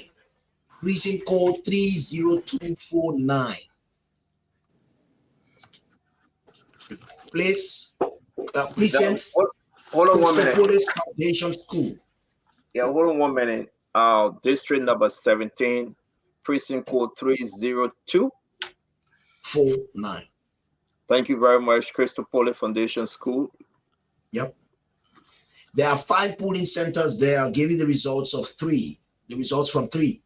Precinct code 30249. Place, precinct, Hold on 1 minute. Christopolis Foundation School. Yeah, hold on 1 minute. District number 17, precinct code 30249. Thank you very much, Christopolis Foundation School. Yep. There are 5 polling centers there. I'll give you the results of 3. The results from 3.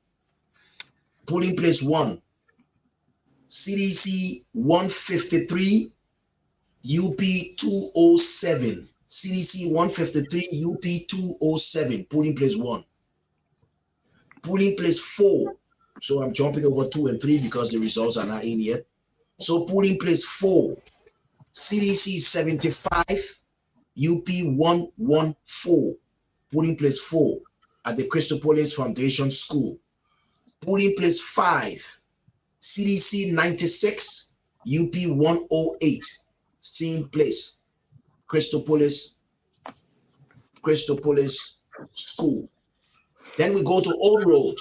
Polling place 1, CDC 153, UP 207. CDC 153, UP 207. Polling place 1. Polling place 4. So I'm jumping over 2 and 3 because the results are not in yet. So polling place 4, CDC 75, UP 114. Polling place 4 at the Christopolis Foundation School. Polling place 5, CDC 96, UP 108. Same place, Christopolis School. Then we go to Old Road.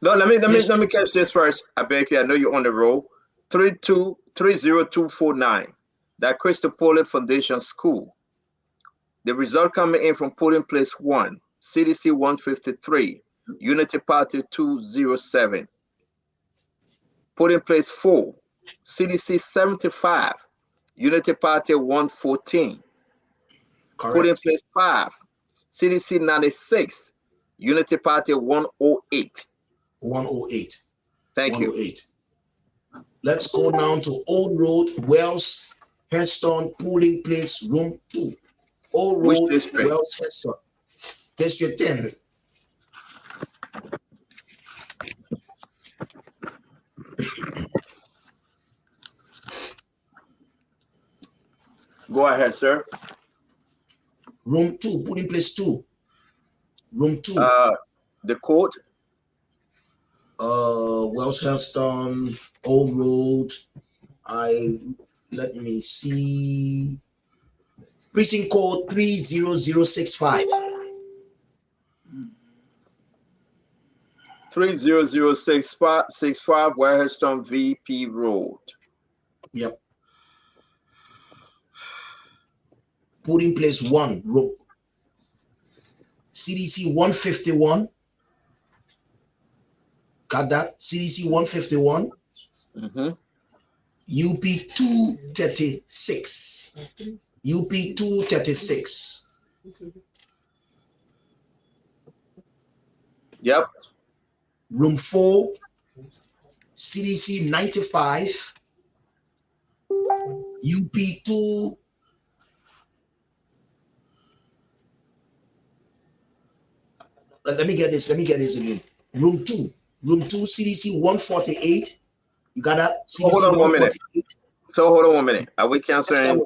No, let me catch this first. I beg you. I know you're on the roll. 30249. That Christopolis Foundation School. The result coming in from polling place 1, CDC 153, Unity Party 207. Polling place 4, CDC 75, Unity Party 114. Correct. Polling place 5, CDC 96, Unity Party 108. 108. Thank 108. Let's go now to Old Road, Wells, Headstone, polling place room 2. Old Which Road, district? Wells, Headstone. District 10. Go ahead, sir. Room 2, polling place 2. Room 2. The court. Wells, Headstone, Old Road. Let me see. Precinct code 30065. 30065 Warehurstone VP Road. Yep. Polling place 1, room. CDC 151. Got that? CDC 151. UP 236. UP 236. Yep. Room 4, CDC 95. UP 2. Let me get this again. Room 2, CDC 148. You got that? CDC Hold on 1 minute. So hold on 1 minute. Are we canceling?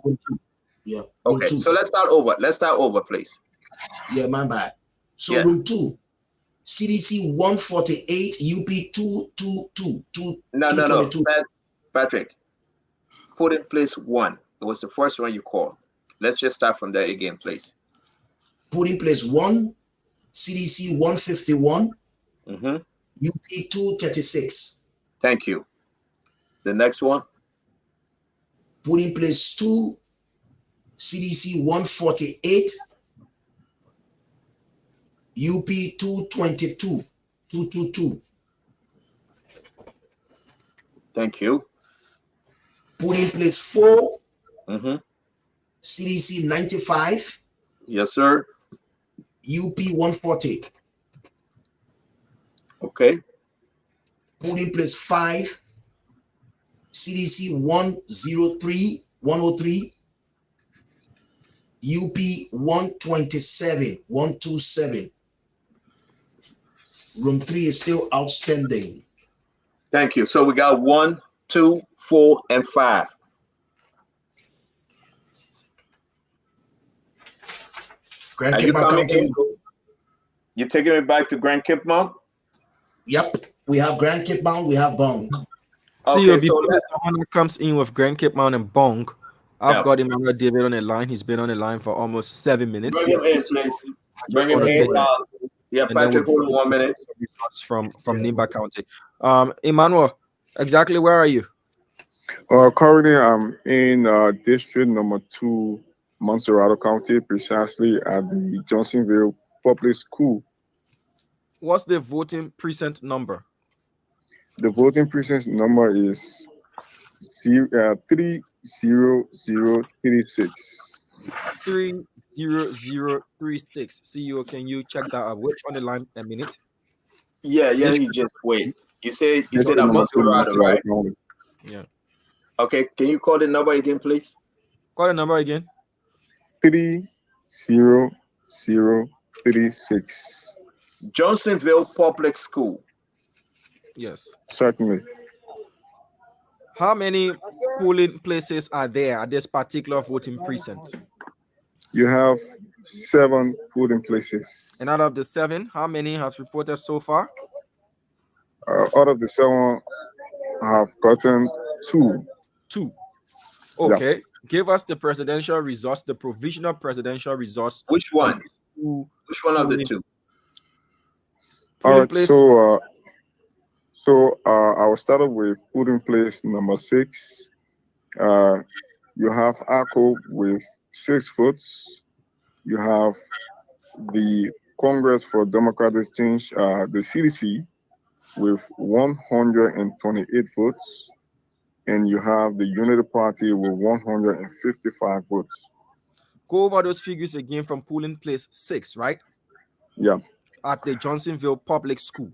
Yeah. Okay. So let's start over. Please. Yeah, my bad. So yeah. Room 2, CDC 148, UP 222. No. Patrick, put in place 1. It was the first one you called. Let's just start from there again, please. Put in place 1, CDC 151, UP 236. Thank you. The next one. Put in place 2, CDC 148, UP 222. Thank you. Put in place 4, CDC 95. Yes, sir. UP 140. Okay. Put in place 5, CDC 103, UP 127. Room 3 is still outstanding. Thank you. So we got 1, 2, 4, and 5. Grand Are Cape you Mount coming County. in? You taking me back to Grand Cape Mount? Yep. We have Grand Cape Mount, we have Bong. See, Okay, before so someone comes in with Grand Cape Mount and Bong, I've Yeah. got Emmanuel David on the line. He's been on the line for almost 7 minutes. bring him in, please. Bring him wanna in. play- Yeah, and then Patrick, hold on 1 minute. results from Nimba County. Emmanuel, exactly where are you? Currently, I'm in District Number 2, Montserrat County, precisely at the Johnsonville Public School. What's the voting precinct number? The voting precinct number is 30036. 30036. CEO, can you check that out? Wait on the line a minute. Yeah, he just wait. You said District I'm number 2, Montserrat, right? County. Yeah. Okay, can you call the number again, please? Call the number again. 30036. Johnsonville Public School. Yes. Certainly. How many polling places are there at this particular voting precinct? You have 7 polling places. And out of the 7, how many have reported so far? Out of the 7, I have gotten 2. 2. Okay. Give us the presidential results, the provisional presidential results. Which one? Which one of the 2? All right. So I will start off with polling place number 6. You have ACO with 6 votes. You have the Congress for Democratic Change, the CDC, with 128 votes. And you have the Unity Party with 155 votes. Go over those figures again from polling place 6, right? Yeah. At the Johnsonville Public School.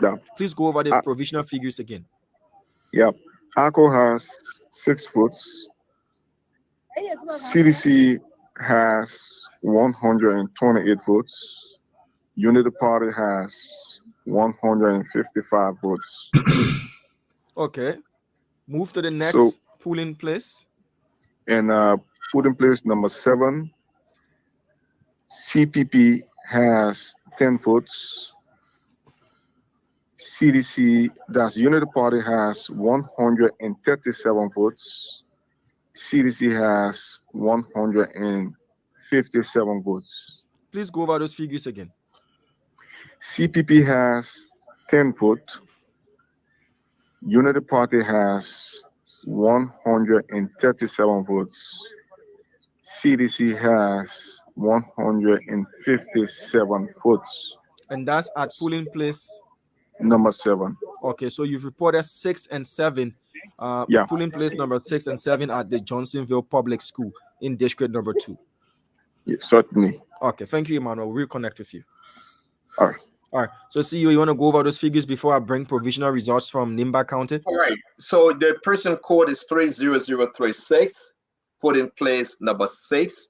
Yeah. Please go over the provisional figures again. Yeah. ACO has 6 votes. CDC has 128 votes. Unity Party has 155 votes. Okay. Move to the next polling place. And polling place number 7, CPP has 10 votes. CDC, that's Unity Party, has 137 votes. CDC has 157 votes. Please go over those figures again. CPP has 10 votes. Unity Party has 137 votes. CDC has 157 votes. And that's at polling place number 7. Okay, so you've reported 6 and 7. Yeah. Polling place number 6 and 7 at the Johnsonville Public School in district number 2. Yeah, certainly. Okay, thank you, Emmanuel. We'll reconnect with you. All right. All right. So, CEO, you want to go over those figures before I bring provisional results from Nimba County? All right. So the person code is 30036. Put in place number 6.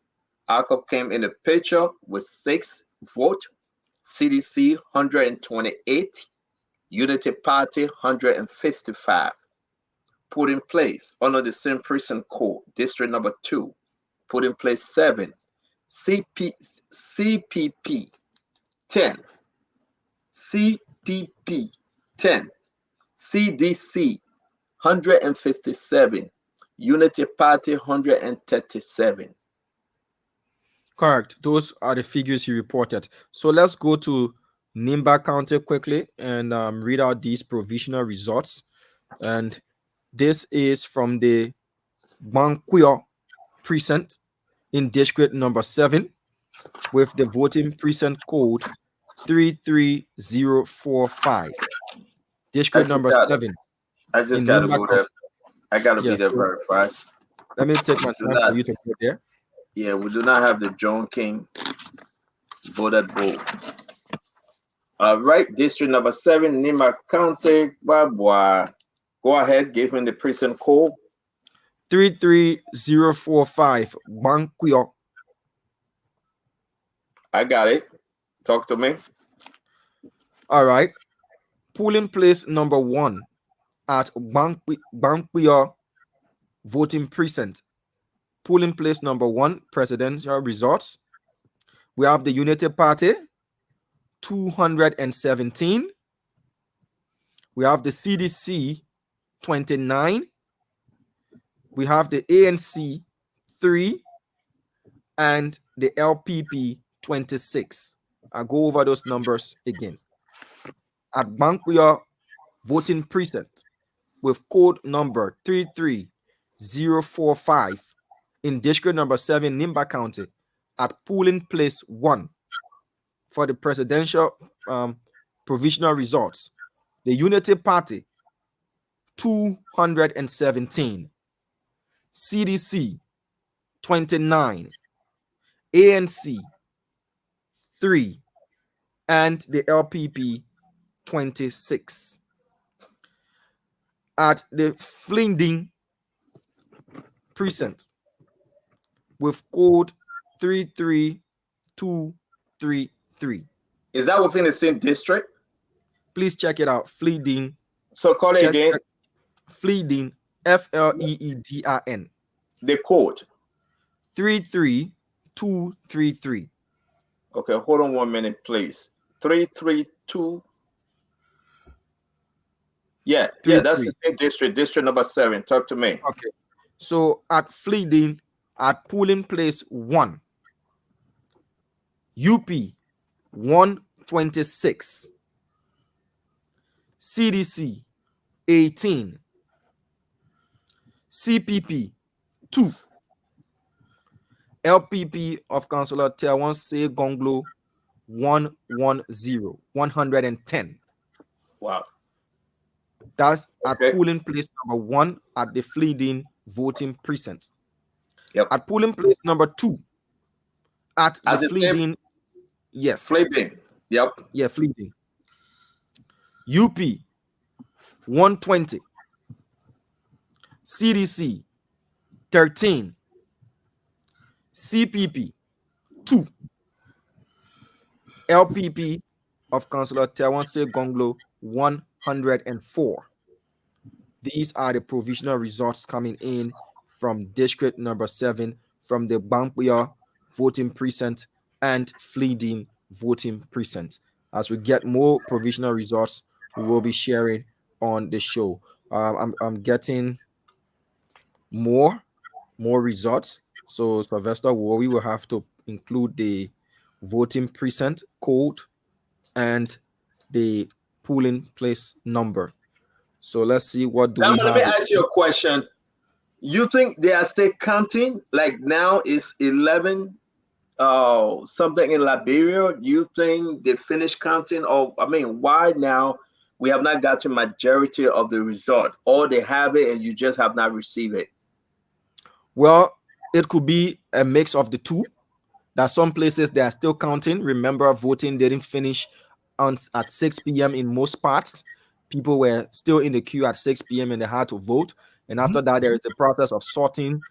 ACOP came in the picture with 6 votes. CDC 128. Unity Party 155. Put in place under the same person code, district number 2. Put in place 7. CPP 10. CPP 10. CDC 157. Unity Party 137. Correct. Those are the figures he reported. So let's go to Nimba County quickly and read out these provisional results. And this is from the Banquio precinct in district number 7 with the voting precinct code 33045. District number 7. I just got to go there. I got to be there so very fast. Let me take my time for you to go there. Yeah, we do not have the John King voted vote. All right, district number 7, Nimba County, Babwa. Go ahead, give me the precinct code. 33045, Banquio. I got it. Talk to me. All right. Polling place number 1 at Bangpia voting precinct. Polling place number 1, presidential results. We have the Unity Party, 217. We have the CDC, 29. We have the ANC, 3. And the LPP, 26. I'll go over those numbers again. At Bangpia voting precinct with code number 33045 in district number 7, Nimba County, at polling place 1 for the presidential provisional results. The Unity Party, 217. CDC, 29. ANC, 3. And the LPP, 26. At the Flinding precinct with code 33233. Is that within the same district? Please check it out. Flinding. So call it again. Flinding, Fleedin. The code 33233. Okay, hold on 1 minute, please. 332. Yeah, that's the same district, district number 7. Talk to me. Okay. So at Flinding, at polling place 1, UP 126, CDC 18, CPP 2, LPP of Councillor Tewanse Gonglo 110. Wow. That's at polling place number 1 at the Flinding voting precinct. Yep. At polling place number 2 at the Flinding. Yes. Flinding. Yep. Yeah, Flinding. UP 120. CDC 13. CPP 2. LPP of Councillor Tewanse Gonglo 104. These are the provisional results coming in from district number 7 from the Bangpia voting precinct and Flinding voting precinct. As we get more provisional results, we will be sharing on the show. I'm getting more results. So Sylvester, we will have to include the voting precinct code and the polling place number. So let's see what do we have. Let me ask you a question. You think they are still counting? Like now is 11 something in Liberia? You think they finished counting? Or I mean, why now we have not gotten majority of the result, or they have it and you just have not received it? Well, it could be a mix of the two. There are some places they are still counting. Remember, voting didn't finish at 6 p.m. in most parts. People were still in the queue at 6 p.m. and they had to vote. And after that, there is the process of sorting,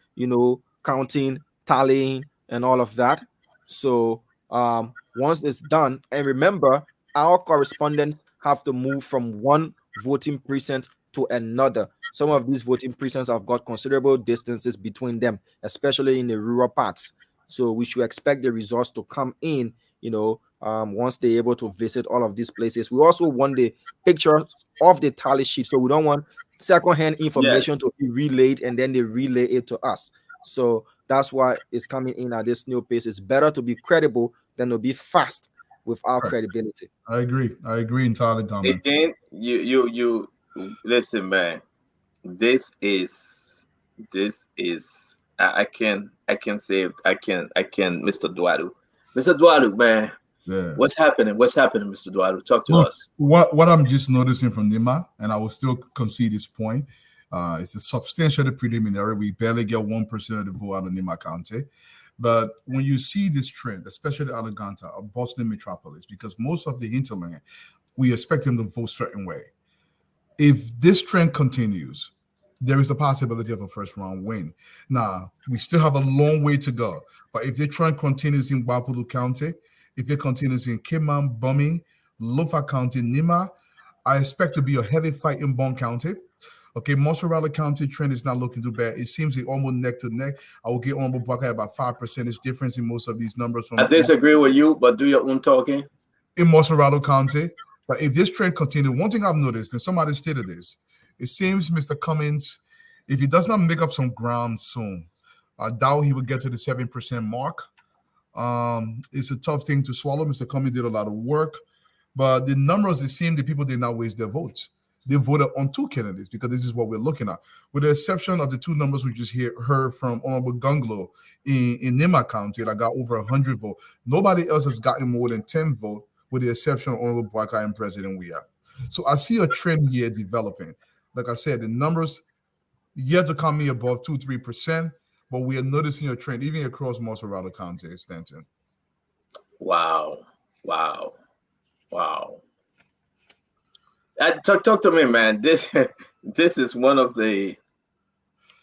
counting, tallying, and all of that. So once it's done, and remember, our correspondents have to move from one voting precinct to another. Some of these voting precincts have got considerable distances between them, especially in the rural parts. So we should expect the results to come in, once they're able to visit all of these places. We also want the pictures of the tally sheet. So we don't want secondhand information to be relayed and then they relay it to us. So that's why it's coming in at this new pace. It's better to be credible than to be fast without credibility. I agree entirely, Tom. Again, you listen, man. This is I can say Mr. Dualu, man. Yeah. What's happening, Mr. Dualu? Talk to us. What I'm just noticing from Nima, and I will still concede this point, it's a substantially preliminary. We barely get 1% of the vote out of Nima County. But when you see this trend, especially Alaganta or Boston Metropolis, because most of the hinterland, we expect them to vote a certain way. If this trend continues, there is a possibility of a first round win. Now, we still have a long way to go. But if the trend continues in Wapulu County, if it continues in Kimam, Bumi, Lofa County, Nima. I expect to be a heavy fight in Bond County. Okay, Montserrat County trend is not looking too bad. It seems it's almost neck to neck. I will get Honorable Baka about 5% difference in most of these numbers. I disagree with you, but do your own talking. In Montserrat County. But if this trend continues, one thing I've noticed, and somebody stated this, it seems Mr. Cummins, if he does not make up some ground soon, I doubt he will get to the 7% mark. It's a tough thing to swallow. Mr. Cummins did a lot of work, but the numbers, it seemed the people did not waste their votes. They voted on two candidates because this is what we're looking at. With the exception of the two numbers we just heard from Honorable Gunglo in Nima County that got over 100 votes. Nobody else has gotten more than 10 votes, with the exception of Honorable Bwaka and President Weah. So I see a trend here developing. Like I said, the numbers yet to come in above 2-3%, but we are noticing a trend even across Montserrat County, Stanton. Wow. Talk to me, man. This is one of the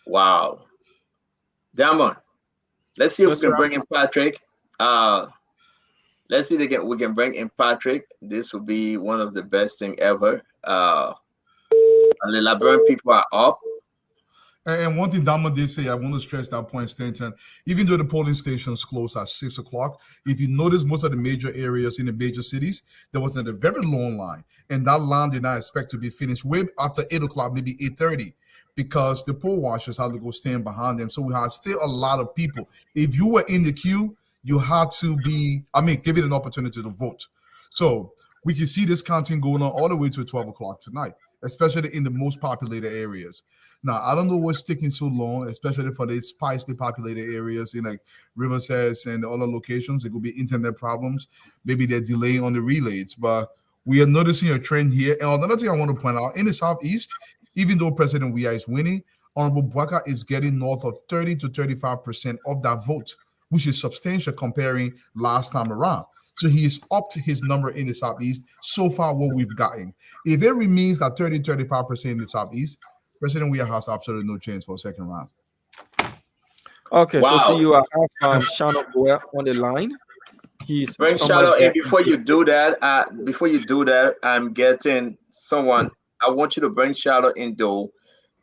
wow. Damon, let's see if we can bring in Patrick. Let's see if we can bring in Patrick. This will be one of the best thing ever. And the Liberian people are up. And one thing Dama did say, I want to stress that point, Stanton. Even though the polling stations close at 6 o'clock, if you notice most of the major areas in the major cities, there was a very long line. And that line did not expect to be finished way after 8 o'clock, maybe 8:30, because the poll watchers had to go stand behind them. So we had still a lot of people. If you were in the queue, you had to be, given an opportunity to vote. So we can see this counting going on all the way to 12 o'clock tonight, especially in the most populated areas. Now, I don't know what's taking so long, especially for the sparsely populated areas in like Riverside and the other locations. It could be internet problems. Maybe they're delaying on the relays, but we are noticing a trend here. And another thing I want to point out, in the Southeast, even though President Weah is winning, Honorable Bwaka is getting north of 30 to 35% of that vote, which is substantial comparing last time around. So he's upped his number in the Southeast. So far, what we've gotten. If it remains at 30-35% in the Southeast, President Weah has absolutely no chance for a second round. Okay, so see you have Shannon Boyer on the line. He's bring Shannon in. Before you do that, I'm getting someone. I want you to bring Shannon in though.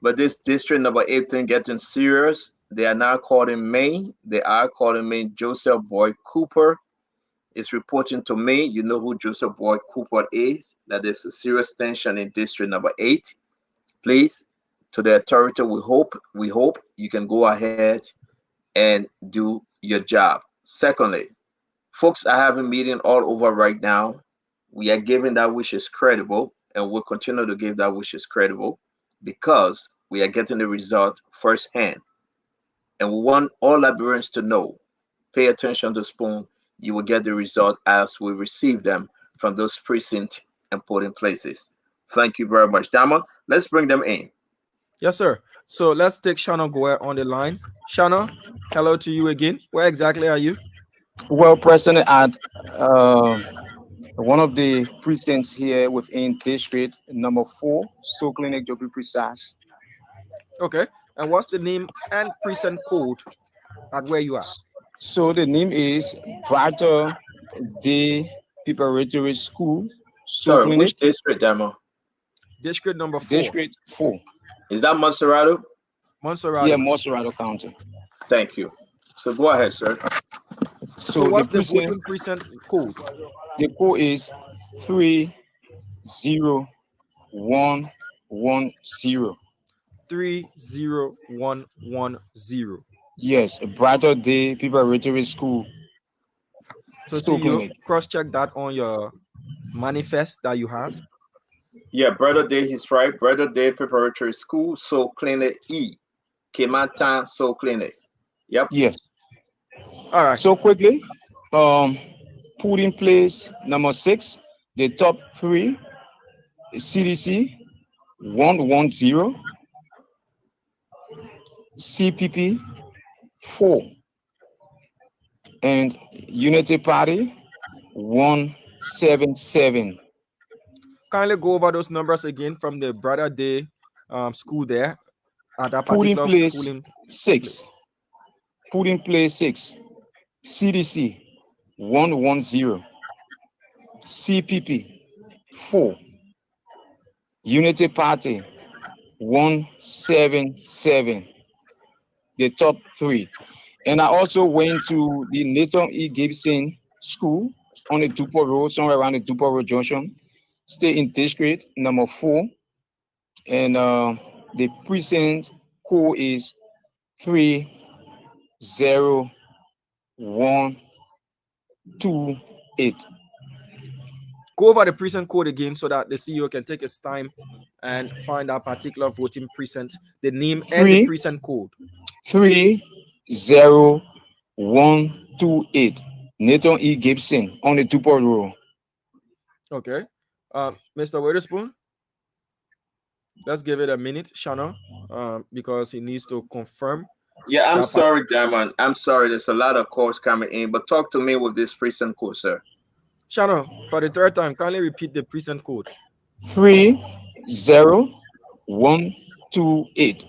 But this district number 18 getting serious. They are now calling me. They are calling me Joseph Boyd Cooper. It's reporting to me. You know who Joseph Boyd Cooper is. That there's a serious tension in district number 8. Please, to the authority, we hope you can go ahead and do your job. Secondly, folks are having meeting all over right now. We are giving that which is credible, and we'll continue to give that which is credible because we are getting the result firsthand. And we want all Liberians to know, pay attention to Spoon. You will get the result as we receive them from those precincts and polling places. Thank you very much, Dama. Let's bring them in. Yes, sir. So let's take Shannon Goer on the line. Shannon, hello to you again. Where exactly are you? Well, President, at one of the precincts here within district number 4, So Clinic, to be precise. Okay. And what's the name and precinct code at where you are? So the name is Barter Day Preparatory School. Sorry, Clinic. Which district, Demo? District number 4. District 4. Is that Montserrat? Montserrat. Yeah, Montserrat County. Thank you. So go ahead, sir. So what's the voting precinct code? The code is 30110. 30110. Yes, a Brighter Day Preparatory School. So you cross-check that on your manifest that you have. Yeah, Brother Day, he's right. Brother Day Preparatory School, So Clinic E. Kematan, So Clinic. Yep. Yes. All right. So quickly, put in place number 6, the top 3, CDC 110, CPP 4, and Unity Party 177. Kindly go over those numbers again from the Brother Day school there at that put in particular place 6. Put in place 6. CDC 110, CPP 4. Unity Party 177. The top 3. And I also went to the Nathan E. Gibson School on the Dupont Road, somewhere around the Dupont Road Junction. Stay in district number 4. And the precinct code is 30128. Go over the precinct code again so that the CEO can take his time and find that particular voting precinct, the name and the precinct code. 30128. Nathan E. Gibson on the Dupont Road. Okay. Mr. Witherspoon, let's give it a minute, Shannon, because he needs to confirm. Yeah, I'm sorry, Diamond. I'm sorry. There's a lot of calls coming in, but talk to me with this precinct code, sir. Shannon, for the third time, kindly repeat the precinct code. 30128.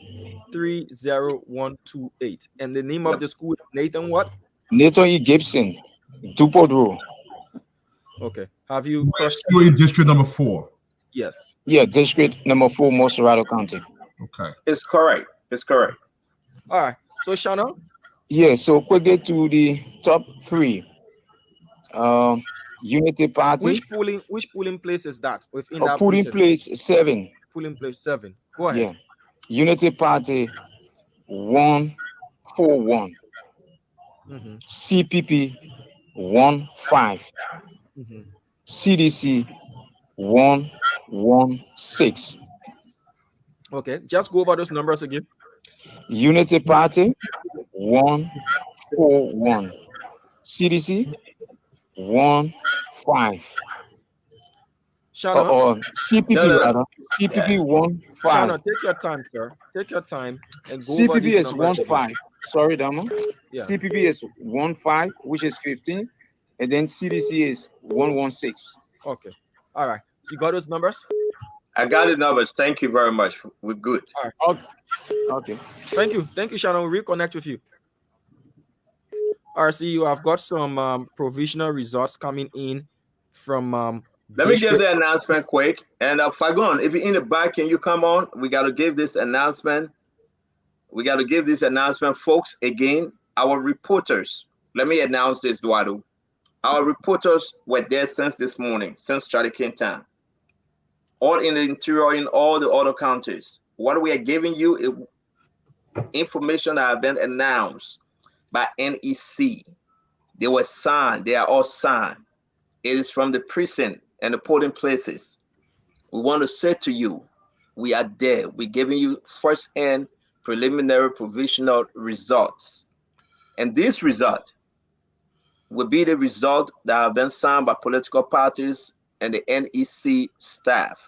30128. And the name of the school is Nathan what? Nathan E. Gibson, Dupont Road. Okay. Have you still in district number 4? Yes. Yeah, district number 4, Monserrado County. Okay. It's correct. It's correct. All right. So Shannon? Yeah, so quickly to the top 3. Unity Party. Which polling place is that within that polling precinct? place 7. Polling place 7. Go ahead. Yeah. Unity Party 141. CPP 15. CDC 116. Okay, just go over those numbers again. Unity Party 141. CDC 15. Shannon, or CPP rather. CPP 15. Shannon, take your time, sir. Take your time and go over CPP these is numbers 15. Sorry, Damo. Yeah. CPP is 15, which is 15, and then CDC is 116. Okay. All right. You got those numbers? I got the numbers. Thank you very much. We're good. All right. Okay. Thank you. Thank you, Shannon. We'll reconnect with you. RCU, I've got some provisional results coming in from Let me give the announcement quick. And Fagon, if you're in the back, can you come on? We got to give this announcement. We got to give this announcement, folks. Again, our reporters. Let me announce this, Eduardo. Our reporters were there since this morning, since Charlie King time. All in the interior, in all the other counties. What we are giving you is information that have been announced by NEC. They were signed. They are all signed. It is from the precinct and the polling places. We want to say to you, we are there. We're giving you first-hand preliminary provisional results. And this result will be the result that have been signed by political parties and the NEC staff.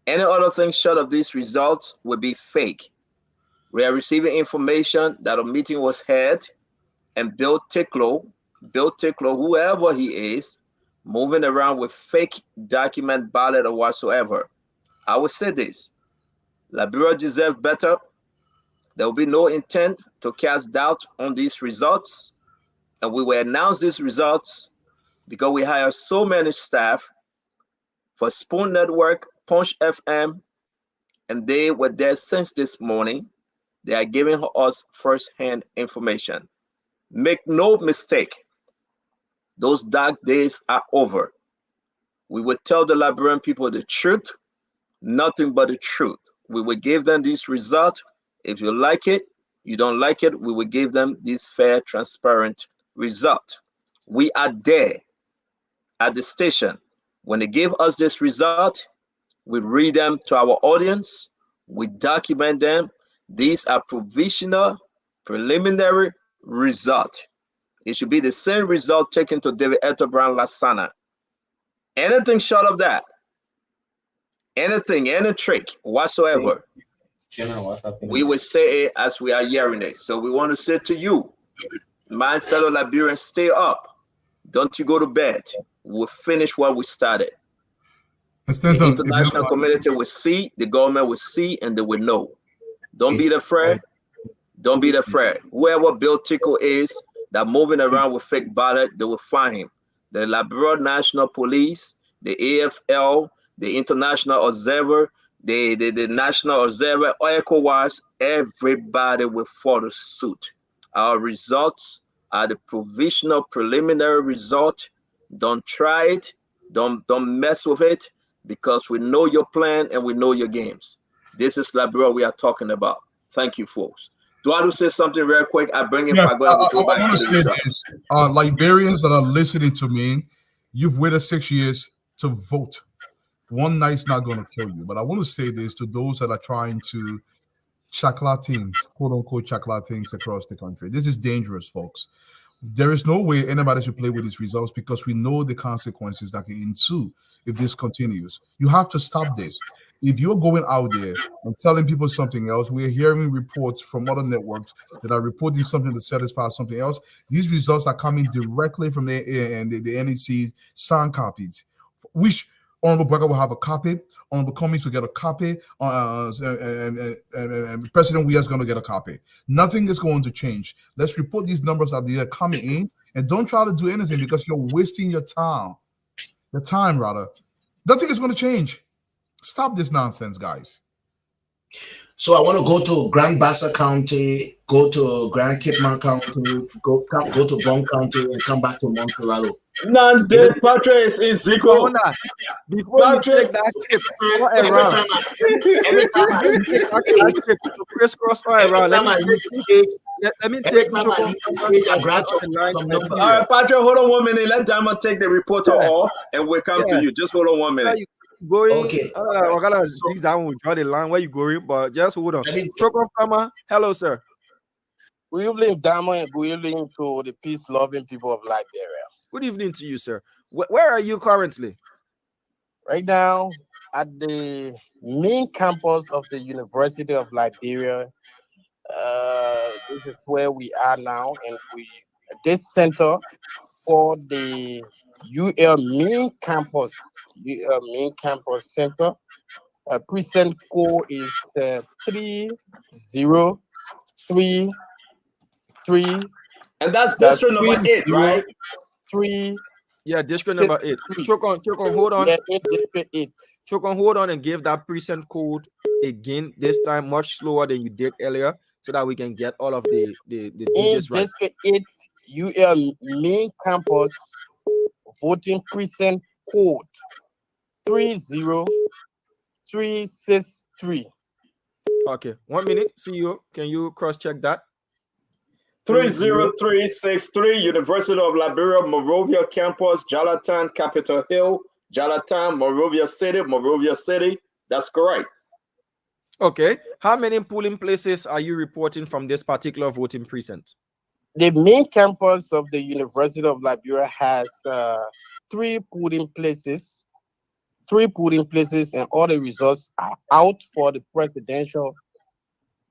Any other thing short of these results will be fake. We are receiving information that a meeting was held and Bill Ticklow, whoever he is, moving around with fake document ballot or whatsoever. I will say this, Liberia deserves better. There will be no intent to cast doubt on these results. And we will announce these results because we hire so many staff for Spoon Network, Punch FM, and they were there since this morning. They are giving us first-hand information. Make no mistake, those dark days are over. We will tell the Liberian people the truth, nothing but the truth. We will give them this result. If you like it, you don't like it, we will give them this fair, transparent result. We are there at the station. When they give us this result, we read them to our audience, we document them. These are provisional, preliminary result. It should be the same result taken to David Etterbrand Lasana. Anything short of that, anything, any trick whatsoever, we will say it as we are hearing it. So we want to say to you, my fellow Liberians, stay up. Don't you go to bed. We'll finish what we started. The international community will see, the government will see, and they will know. Don't be afraid. Don't be afraid. Whoever Bill Tickle is that moving around with fake ballot, they will find him. The Liberia National Police the AFL, the International Observer, the National Observer, ECOWAS, everybody will follow suit. Our results are the provisional preliminary result. Don't try it. Don't mess with it, because we know your plan and we know your games. This is Liberia we are talking about. Thank you, folks. Do I say something real quick? I bring in Yeah, Fago and we go I back want to to the say result. this. Liberians that are listening to me, you've waited 6 years to vote. One night's not going to kill you. But I want to say this to those that are trying to chakla things, quote unquote, chakla things across the country. This is dangerous, folks. There is no way anybody should play with these results, because we know the consequences that can ensue if this continues. You have to stop this. If you're going out there and telling people something else, we're hearing reports from other networks that are reporting something to satisfy something else. These results are coming directly from the NEC's sound copies, which Honorable Braga will have a copy. Honorable Cummings will get a copy. And President Weah is going to get a copy. Nothing is going to change. Let's report these numbers that they are coming in, and don't try to do anything, because you're wasting your time. The time, rather. Nothing is going to change. Stop this nonsense, guys. So I want to go to Grand Bassa County, go to Grand Cape Mount County, go to Bond County, and come back to Montreal. None, Patrick is Ezekiel. Before you take that trip, go around. Every time I leave the stage, crisscross all every around. time I leave the stage, Let me every take time I leave the stage, I grab some All right, Patrick, hold on 1 minute. Let Diamond take the reporter off, and we'll come to Yeah. you. Just hold on 1 minute. Going, Okay. we're gonna these I won't draw the line where you going, but just hold on. Choko Farmer, hello, sir. Good evening, Diamond. Good evening to the peace-loving people of Liberia. Good evening to you, sir. Where are you currently? Right now, at the main campus of the University of Liberia. This is where we are now, and this center for the UL main campus center. Present code is 3033. And that's district number 8, right? 3. Yeah, district number 8. Chokon, hold on. Yeah, district 8. Chokon, hold on and give that present code again, this time much slower than you did earlier, so that we can get all of the digits right. District 8 UL main campus voting present code 30363. Okay, 1 minute. CEO, can you cross-check that? 30363, University of Liberia, Monrovia campus, Jarlatham, Capitol Hill, Jarlatham, Monrovia City. That's correct. Okay. How many polling places are you reporting from this particular voting precinct? The main campus of the University of Liberia has 3 polling places. 3 polling places, and all the results are out for the presidential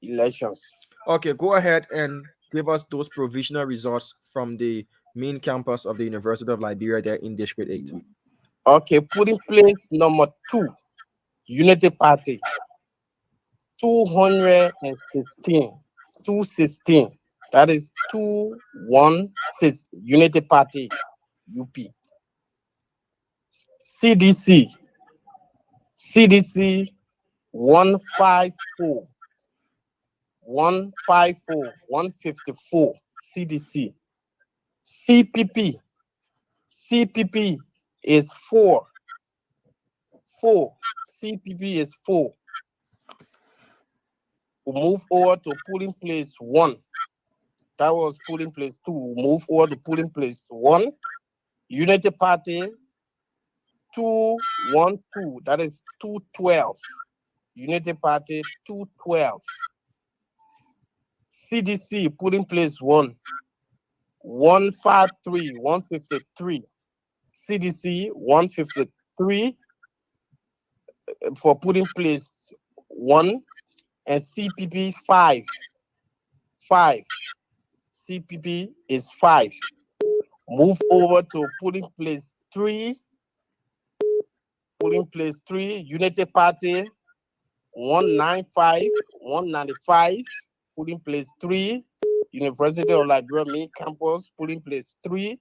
elections. Okay, go ahead and give us those provisional results from the main campus of the University of Liberia there in District 8. Okay, polling place number 2, Unity Party, 216. That is 216. Unity Party, UP. CDC 154. 154. CDC. CPP is 4. CPP is 4. We move over to polling place 1. That was polling place 2. We move over to polling place 1. Unity Party 212. That is 212. Unity Party 212. CDC polling place 1. 153. CDC 153 for polling place 1, and CPP 5. CPP is 5. Move over to polling place 3. Polling place 3, Unity Party 195. Polling place 3, University of Liberia main campus, polling place 3,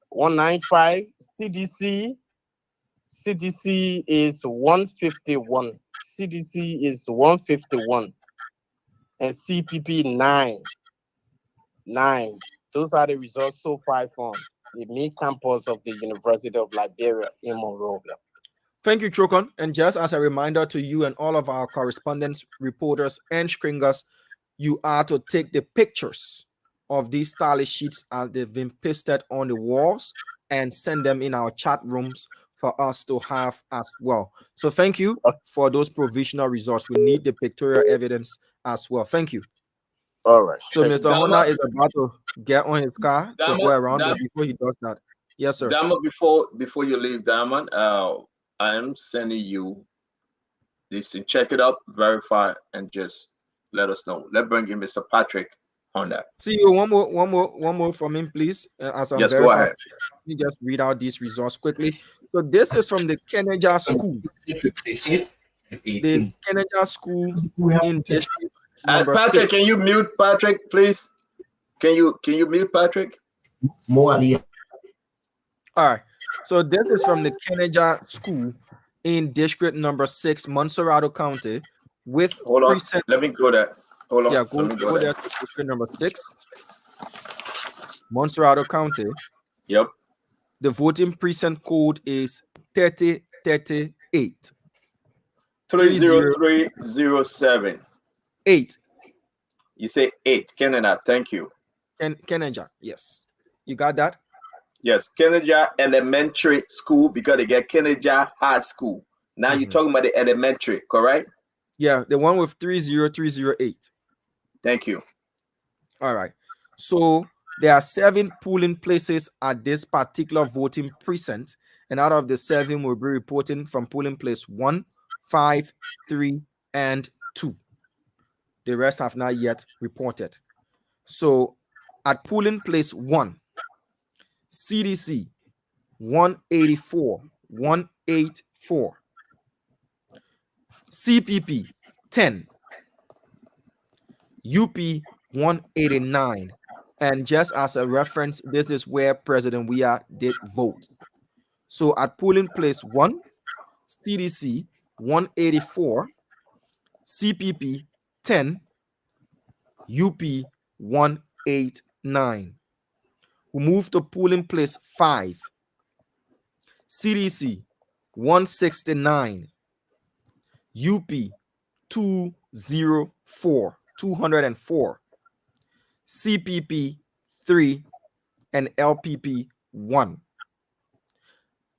195. CDC CDC is 151. CDC is 151. And CPP 9. Those are the results so far from the main campus of the University of Liberia in Monrovia. Thank you, Chokon. And just as a reminder to you and all of our correspondents, reporters, and stringers, you are to take the pictures of these tally sheets as they've been pasted on the walls and send them in our chat rooms for us to have as well. So thank you for those provisional results. We need the pictorial evidence as well. Thank you. All right. So Mr. Dama, Honda is about to get on his car to go around, but before he does that, yes, sir. Dama, before you leave, Diamond, I am sending you this thing. Check it up, verify, and just let us know. Let's bring in Mr. Patrick on that. See you one more from him, please. As I'm Yes, go verifying, ahead. let me just read out these results quickly. So this is from the Keneja School. The Keneja School in district number Patrick, 6. can you mute Patrick, please? Can you mute Patrick? All right. So this is from the Keneja School in district number 6, Montserrado County, with Hold on. precinct. Let me go there. Hold on. Yeah, Let me go there to district number 6, Montserrado County. Yep. The voting precinct code is 3038. 30307. 8. You say 8. Canada, thank you. Keneja, yes. You got that? Yes, Keneja Elementary School, because they get Keneja High School. Now you're talking about the elementary, correct? Yeah, the one with 30308. Thank you. All right. So there are 7 polling places at this particular voting precinct, and out of the 7, we'll be reporting from polling place 1, 5, 3, and 2. The rest have not yet reported. So at polling place 1, CDC 184, 184. CPP 10. UP 189. And just as a reference, this is where President Weah did vote. So at polling place 1, CDC 184, CPP 10, UP 189. We move to polling place 5, CDC 169, UP 204, CPP 3, and LPP 1.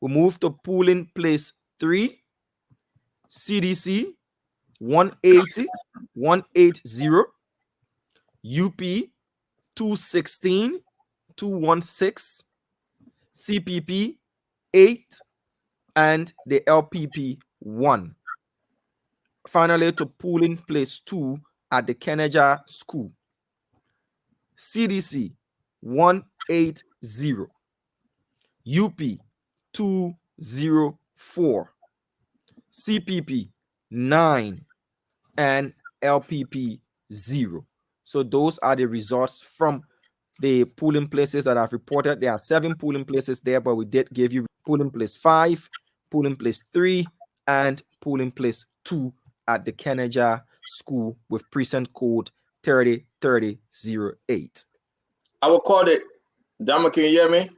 We move to polling place 3, CDC 180, 180, UP 216, 216, CPP 8, and the LPP 1. Finally, to polling place 2 at the Keneja School. CDC 180, UP 204, CPP 9, and LPP 0. So those are the results from the polling places that I've reported. There are 7 polling places there, but we did give you polling place 5, polling place 3, and polling place 2 at the Keneja School with precinct code 303008. I will call it. Dama, can you hear me?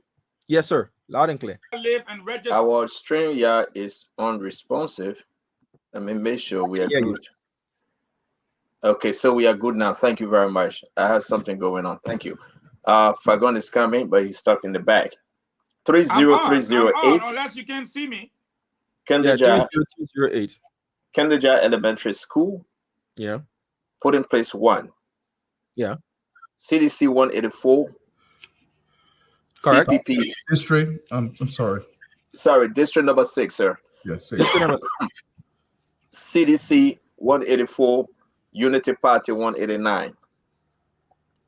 Yes, sir. Loud and clear. Our StreamYard is unresponsive. Let me make sure we are good. Okay, so we are good now. Thank you very much. I have something going on. Thank you. Fagon is coming, but he's stuck in the back. 30308. Unless you can see me. Kendeja, 30308. Kendeja Elementary School. Yeah. Put in place 1. Yeah. CDC 184. Correct. CPP. District. I'm sorry. Sorry, district number 6, sir. Yes, 6. District number CDC 184. Unity Party 189.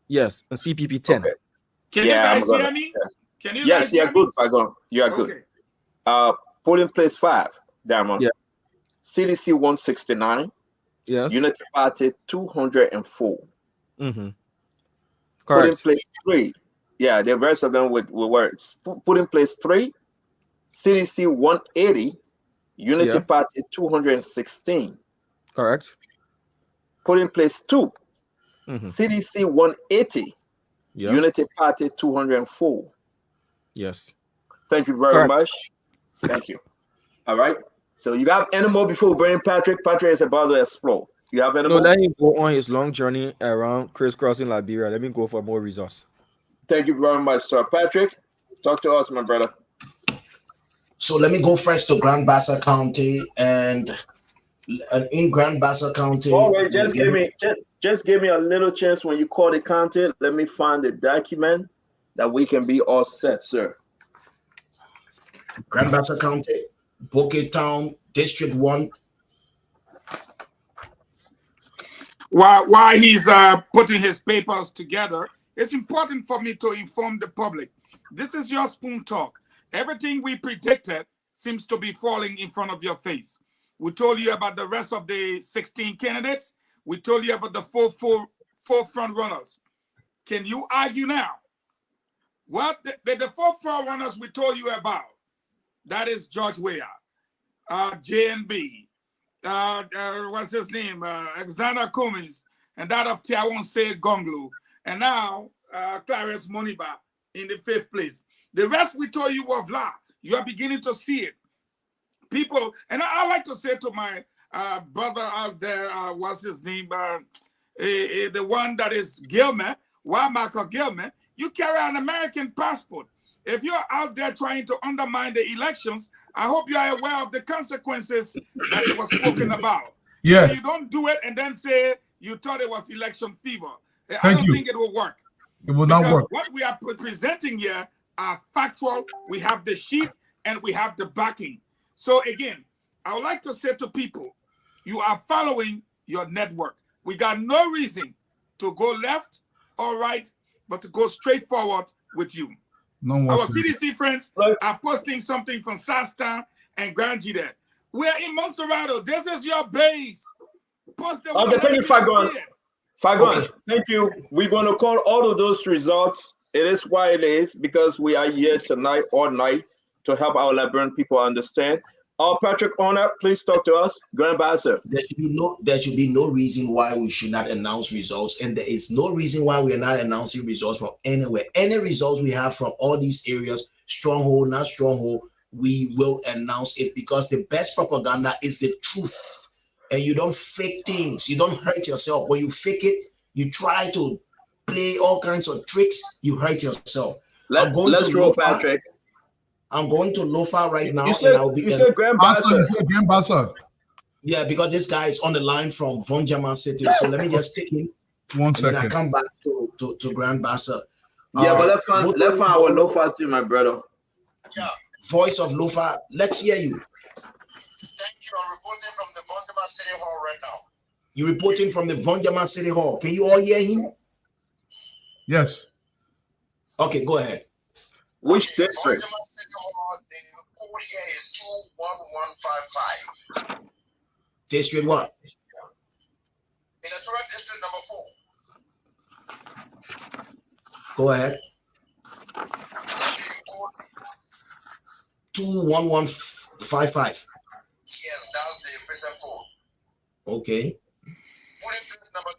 Yes, and CPP 10. Okay. Can you guys hear me? Can you yes, guys you hear are good, me? Fagon. You are good. Polling place 5, Diamond. Yeah. CDC 169. Yes. Unity Party 204. Mm-hmm. Put in Correct. place 3. Yeah, the rest of them with words. Put in place 3. CDC 180. Unity Party 216. Correct. Polling place 2, CDC 180. Unity Party 204. Yes. Thank you very much. Thank you. All right. So you got any more before we bring Patrick? Patrick is about to explore. You have any more? No, let him go on his long journey around crisscrossing Liberia. Let me go for more results. Thank you very much, sir. Patrick, talk to us, my brother. So let me go first to Grand Bassa County, and in Grand Bassa County. Oh, wait, just give me a little chance when you call the county. Let me find the document that we can be all set, sir. Grand Bassa County, Bouquet Town, District 1. While he's putting his papers together, it's important for me to inform the public. This is your spoon talk. Everything we predicted seems to be falling in front of your face. We told you about the rest of the 16 candidates. We told you about the four front runners. Can you argue now? Well, the four front runners we told you about, that is George Weah, JNB, what's his name, Alexander Cummings, and that of Tiawonse Gonglu, and now Clarence Moniba in the 5th place. The rest we told you were Vla. You are beginning to see it. People, and I like to say to my brother out there, what's his name, the one that is Gilman, Michael Gilman, you carry an American passport. If you're out there trying to undermine the elections, I hope you are aware of the consequences that was spoken about. Yeah. So you don't do it and then say you thought it was election fever. I Thank don't you. think it will work. It will not work. What we are presenting here are factual. We have the sheet and we have the backing. So again, I would like to say to people, you are following your network. We got no reason to go left or right, but to go straight forward with you. No Our CDC friends are posting something from Sasta and Granji there. We're in Monserrato. This is your base. Post the Okay, thank you, Fagon. Fagon, thank you. We're going to call all of those results. It is why it is, because we are here tonight, all night, to help our Liberian people understand. Patrick Honor, please talk to us. Grand Bassa. There should be no reason why we should not announce results, and there is no reason why we are not announcing results from anywhere. Any results we have from all these areas, stronghold, not stronghold, we will announce it, because the best propaganda is the truth, and you don't fake things. You don't hurt yourself. When you fake it, you try to play all kinds of tricks, you hurt yourself. Let's roll, Patrick. I'm going to Lofa right now. You said Grand Bassa. You said Grand Bassa. Yeah, because this guy is on the line from Vonjama City. So let me just take him. 1 second. Then I come back to Grand Bassa. Yeah, but let's find our Lofa too, my brother. Yeah. Voice of Lofa, let's hear you. Thank you. I'm reporting from the Vonjama City Hall right now. You're reporting from the Vonjama City Hall. Can you all hear him? Yes. Okay, go ahead. Which district? Vonjama City Hall, the code here is 21155. District what? Electoral District number 4. Go ahead. 21155. Yes, that's the present code. Okay. Polling place number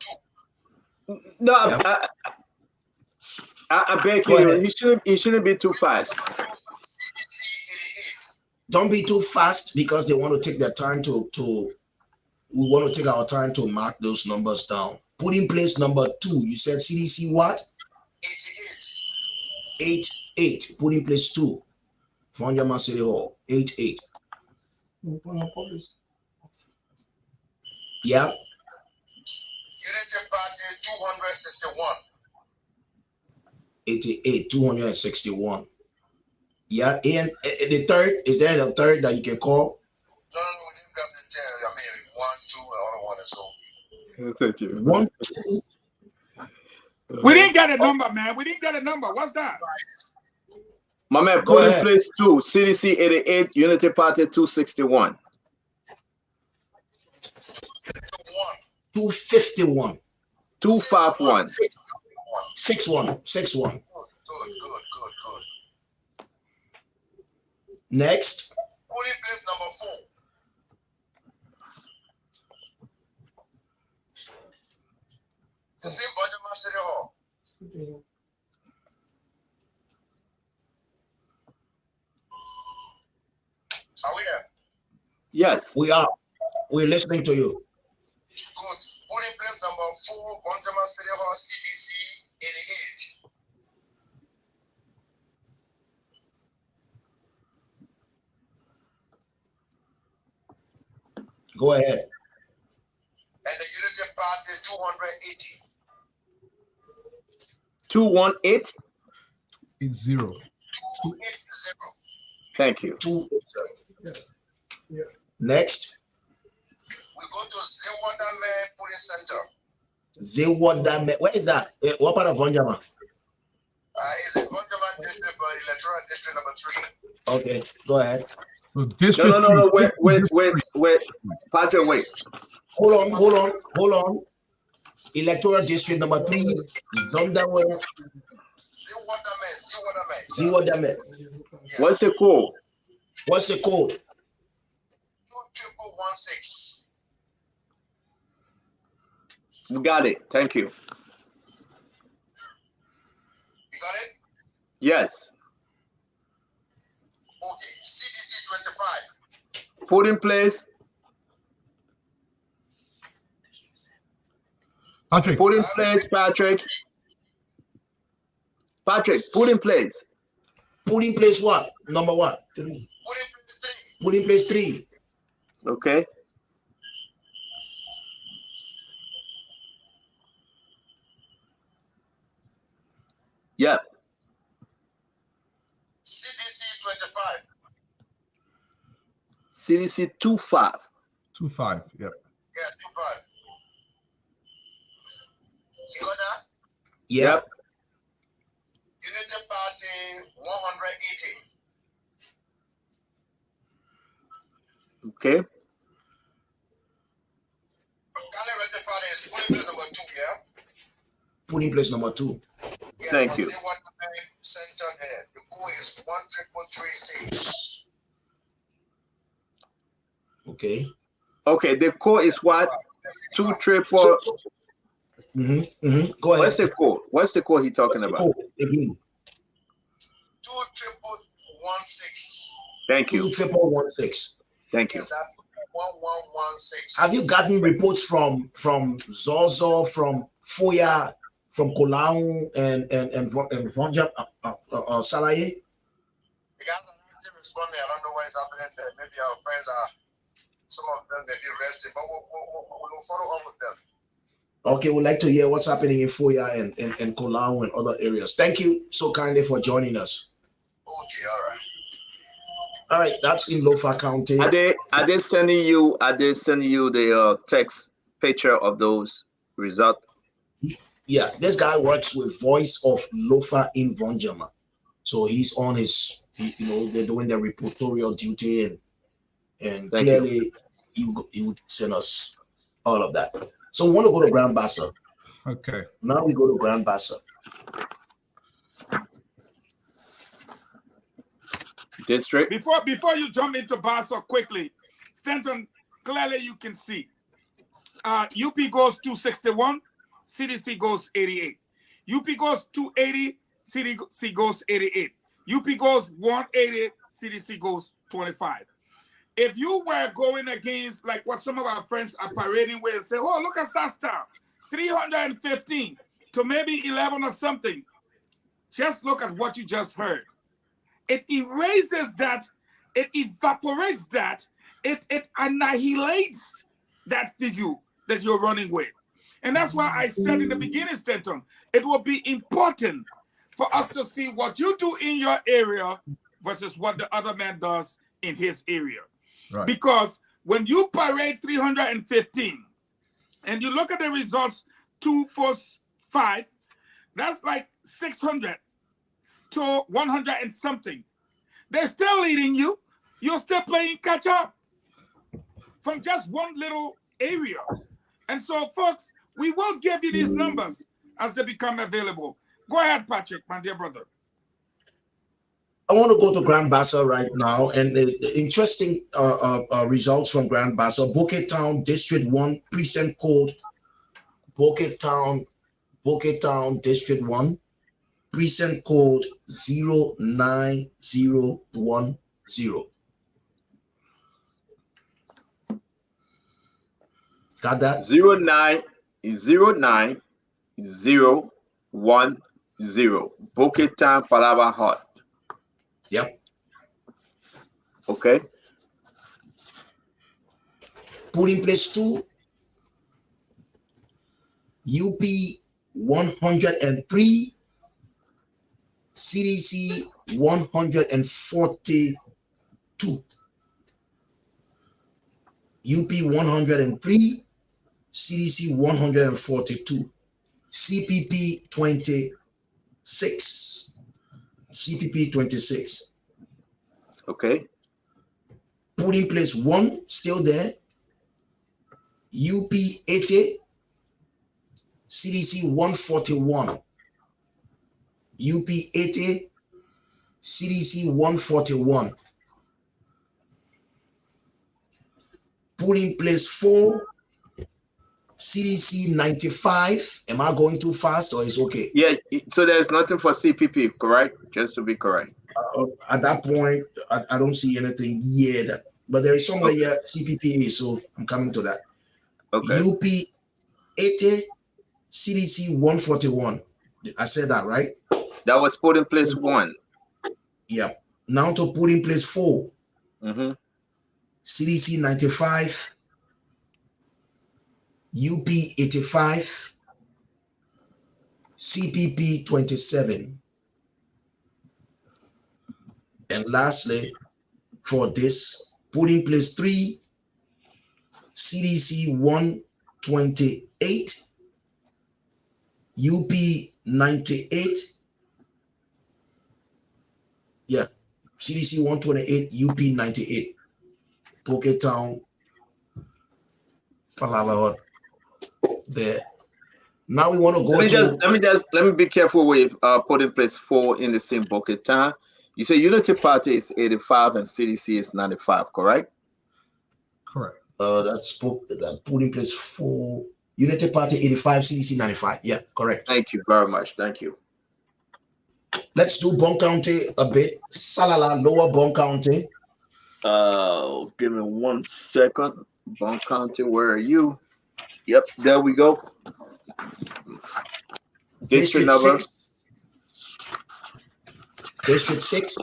2. No, I beg you, he shouldn't be too fast. Don't be too fast, because they want to take their time we want to take our time to mark those numbers down. Polling place number 2. You said CDC what? 88. Polling place 2. Vonjama City Hall. 88. Yeah. Unity Party 261. 88, 261. Yeah, and the third, is there a third that you can call? No, we didn't grab the third. I mean, 1, 2, or 1 or so. Thank you. 1, 2. We didn't get a number, man. We didn't get a number. What's that? My man, polling place 2, CDC 88, Unity Party 261. 251. 251. 61. Good. Next. Polling place number It's in Bonjama City Hall. Are we there? Yes. We are. We're listening to you. Good. Polling place number 4, Bonjama City Hall, CDC 88. Go ahead. And the Unity Party 280. 218. It's 0. 280. Thank you. 280. Next. We go to Zewadame Polling Center. Zewadame. Where is that? What part of Bonjama? It's in Bonjama District, Electoral District number 3. Okay, go ahead. So district No. Wait. Patrick, wait. Hold on. Electoral District number 3. Zondawe. Zewadame. What's the code? What's the code? 216. We got it. Thank you. You got it? Yes. Okay. CDC 25. Put in place. Patrick. Put in place, Patrick. Patrick, put in place. Put in place what? Number what? 3. Put in place 3. Okay. Yeah. CDC 25. CDC 25. 25. Yep. Yeah, 25. You got that? Yep. Unity Party 180. Okay. Cali Rectified is polling place number 2, yeah? Polling place number 2. Yeah, Thank you. See what the center there. The code is 13336. Okay. Okay, the code is what? 2 triple. Go ahead. What's the code? What's the code he talking about? Again. 20016. Thank you. 20016. Thank you. That's 1116. Have you gotten reports from Zozo, from Foya, from Kolau and Vonja Salaye? The guys are still responding. I don't know what is happening there. Maybe our friends are, some of them may be resting, but we'll follow up with them. Okay, we'd like to hear what's happening in Foya and Kolau and other areas. Thank you so kindly for joining us. Okay, all right. All right, that's in Lofa County. Are they sending you the text picture of those results? Yeah, this guy works with Voice of Lofa in Vonjama. So he's on his, they're doing their reportorial duty and clearly he would send us all of that. So we want to go to Grand Bassa. Okay. Now we go to Grand Bassa. District. Before you jump into Bassa quickly, Stanton, clearly you can see. UP goes 261, CDC goes 88. UP goes 280, CDC goes 88. UP goes 180, CDC goes 25. If you were going against like what some of our friends are parading with and say, oh, look at Sasta, 315 to maybe 11 or something, just look at what you just heard. It erases that, it evaporates that, it annihilates that figure that you're running with. And that's why I said in the beginning, Stanton, it will be important for us to see what you do in your area versus what the other man does in his area. Right. Because when you parade 315 and you look at the results 245, that's like 600 to 100 and something. They're still leading you. You're still playing catch up from just one little area. And so, folks, we will give you these numbers as they become available. Go ahead, Patrick, my dear brother. I want to go to Grand Bassa right now, and the interesting results from Grand Bassa. Bouquet Town, District 1, Precinct Code, Bouquet Town, Boca Town District 1, precinct code 09010. Got that? 09010. Boca Town, Palava Hut. Yep. Okay. Polling place 2, UP 103, CDC 142. UP 103, CDC 142, CPP 26. CPP 26. Okay. Polling place 1, still there. UP 80, CDC 141. UP 80, CDC 141. Polling place 4, CDC 95. Am I going too fast or is okay? Yeah, so there's nothing for CPP, correct? Just to be correct. At that point, I don't see anything yet, but there is somewhere here CPP is, so I'm coming to that. Okay. UP 80, CDC 141. I said that, right? That was put in place 1. Yeah. Now to put in place 4. Mm-hmm. CDC 95, UP 85, CPP 27. And lastly, for this, put in place 3, CDC 128, UP 98. Yeah, CDC 128, UP 98. Boca Town, Palava there. Now we want to go let me be careful with putting place 4 in the same Boca Town. You say Unity Party is 85 and CDC is 95, correct? Correct. That put in place 4. Unity Party 85, CDC 95. Yeah, correct. Thank you very much. Thank you. Let's do Bon County a bit. Salala, Lower Bon County. Give me 1 second. Bon County, where are you? Yep, there we go. District number 6. District 6.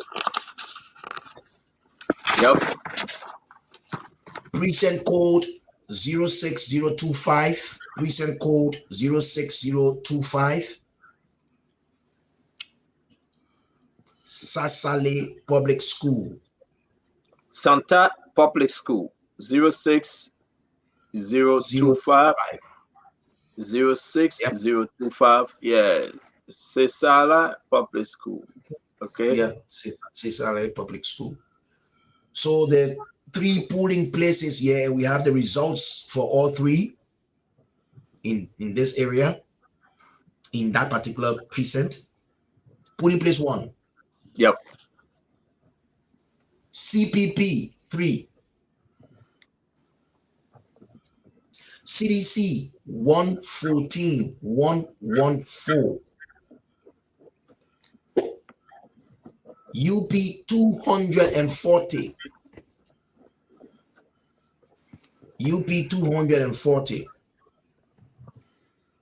Yep. Precinct code 06025. Precinct code 06025. Sasale Public School. Santa Public School 06025. 06025. Yeah. Sasala Public School. Okay. Yeah, Sasale Public School. So the 3 polling places here, we have the results for all 3 in this area, in that particular precinct. Polling place 1. Yep. CPP 3. CDC 114, 114. UP 240. UP 240.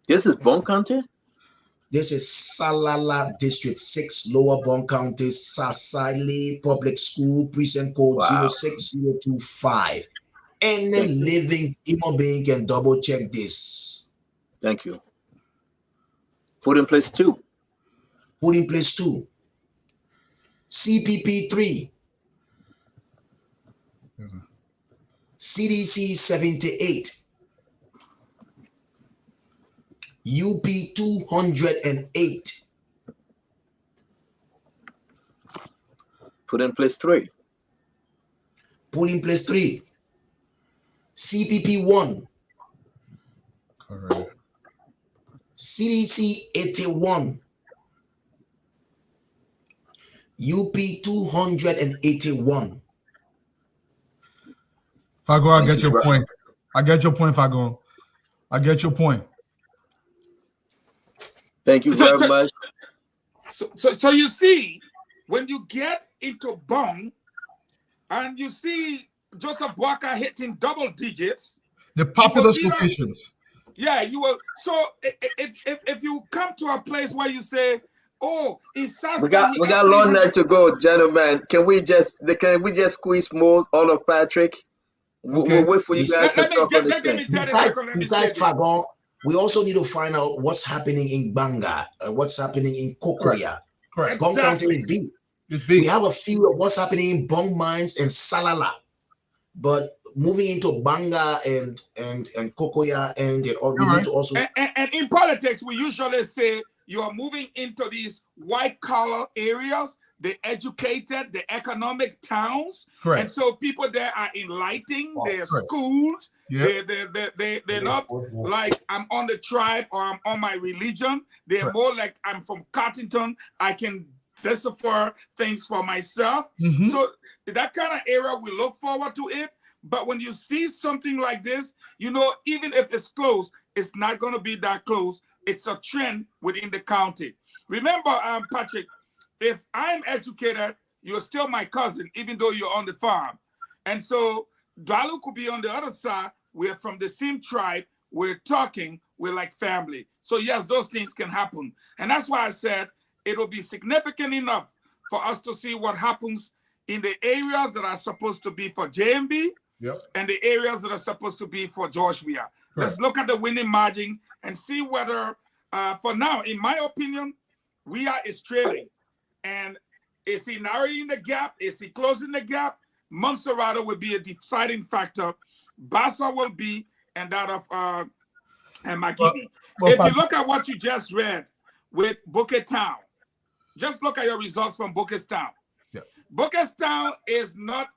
This is Bon County? This is Salala District 6, Lower Bon County, Sasale Public School, precinct code 06025. Any living human being can double check this. Thank you. Put in place 2. Put in place 2. CPP 3. CDC 78. UP 208. Put in place 3. Put in place 3. CPP 1. Correct. CDC 81. UP 281. Fago, I get your point. I get your point, Fago. I get your point. Thank you very much. So you see, when you get into Bong and you see Joseph Boaka hitting double digits, the populous locations. Yeah, you will. So if you come to a place where you say, "Oh, in we got a long night to go, gentlemen. Can we just squeeze more all of Patrick? We'll wait for you guys to talk on this thing. Besides Fagon, we also need to find out what's happening in Banga, what's happening in Kokoya. Correct. Bong County is big. It's big. We have a few of what's happening in Bong Mines and Salala, but moving into Banga and Kokoya and we need to also. And in politics, we usually say you are moving into these white collar areas, the educated, the economic towns. Correct. And so people there are enlightened, they're correct. schooled, Yep. they're not like I'm on the tribe or I'm on my religion. They're more like I'm from Cottington, I can decipher things for myself. Mhm. So that kind of area, we look forward to it. But when you see something like this, you know, even if it's close, it's not going to be that close. It's a trend within the county. Remember, Patrick, if I'm educated, you're still my cousin, even though you're on the farm. And so Dalu could be on the other side. We're from the same tribe. We're talking. We're like family. So yes, those things can happen. And that's why I said it will be significant enough for us to see what happens in the areas that are supposed to be for JMB. Yep. And the areas that are supposed to be for George Weah. Let's look at the winning margin and see whether, for now, in my opinion, Weah is trailing. And is he narrowing the gap? Is he closing the gap? Monserrato will be a deciding factor. Bassa will be, and that of Magini. If you look at what you just read with Bukit Town, just look at your results from Bukit Town. Yeah. Bukit Town is not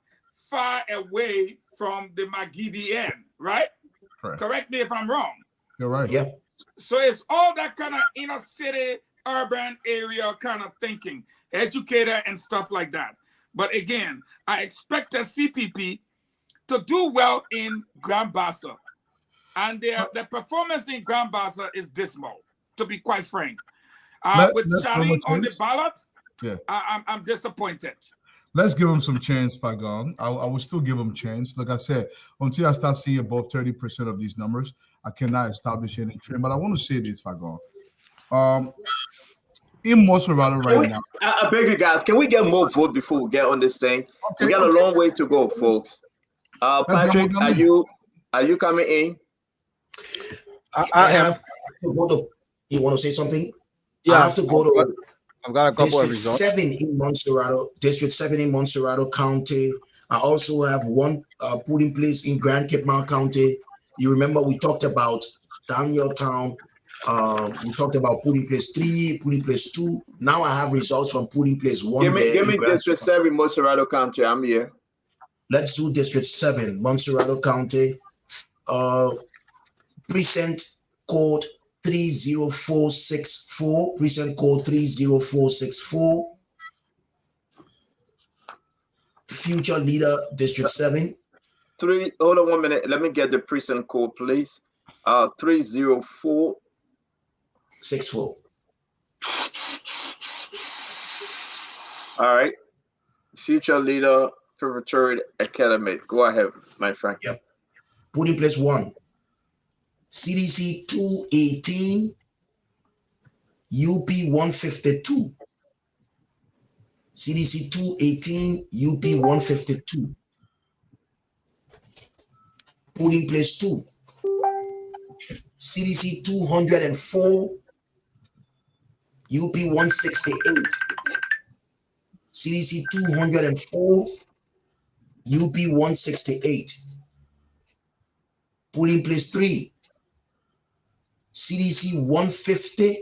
far away from the Magidi end, right? Correct me if I'm wrong. You're right. Yeah. So it's all that kind of inner city, urban area kind of thinking, educator and stuff like that. But again, I expect a CPP to do well in Grand Bassa. And their performance in Grand Bassa is dismal, to be quite frank. With Charlene on the ballot, I'm disappointed. Let's give him some chance, Fagon. I will still give him a chance. Like I said, until I start seeing above 30% of these numbers, I cannot establish any trend. But I want to say this, Fagon. In Monserrato right now. I beg you guys, can we get more vote before we get on this thing? We got a long way to go, folks. Patrick, are you coming in? I have to go to. You want to say something? Yeah, I have to go to. I've got a couple of District results. 7 in Monserrato, District 7 in Monserrato County. I also have one polling place in Grand Cape Mount County. You remember we talked about Daniel Town. We talked about polling place 3, polling place 2. Now I have results from polling place 1. Give me District 7 Monserrato County. I'm here. Let's do District 7, Monserrato County. Precinct code 30464, precinct code 30464. Future leader, District 7. Hold on 1 minute. Let me get the precinct code, please. 30464. All right. Future leader, preparatory academy. Go ahead, my friend. Yep. Put in place 1. CDC 218, UP 152. CDC 218, UP 152. Put in place 2. CDC 204, UP 168. CDC 204, UP 168. Put in place 3. CDC 150,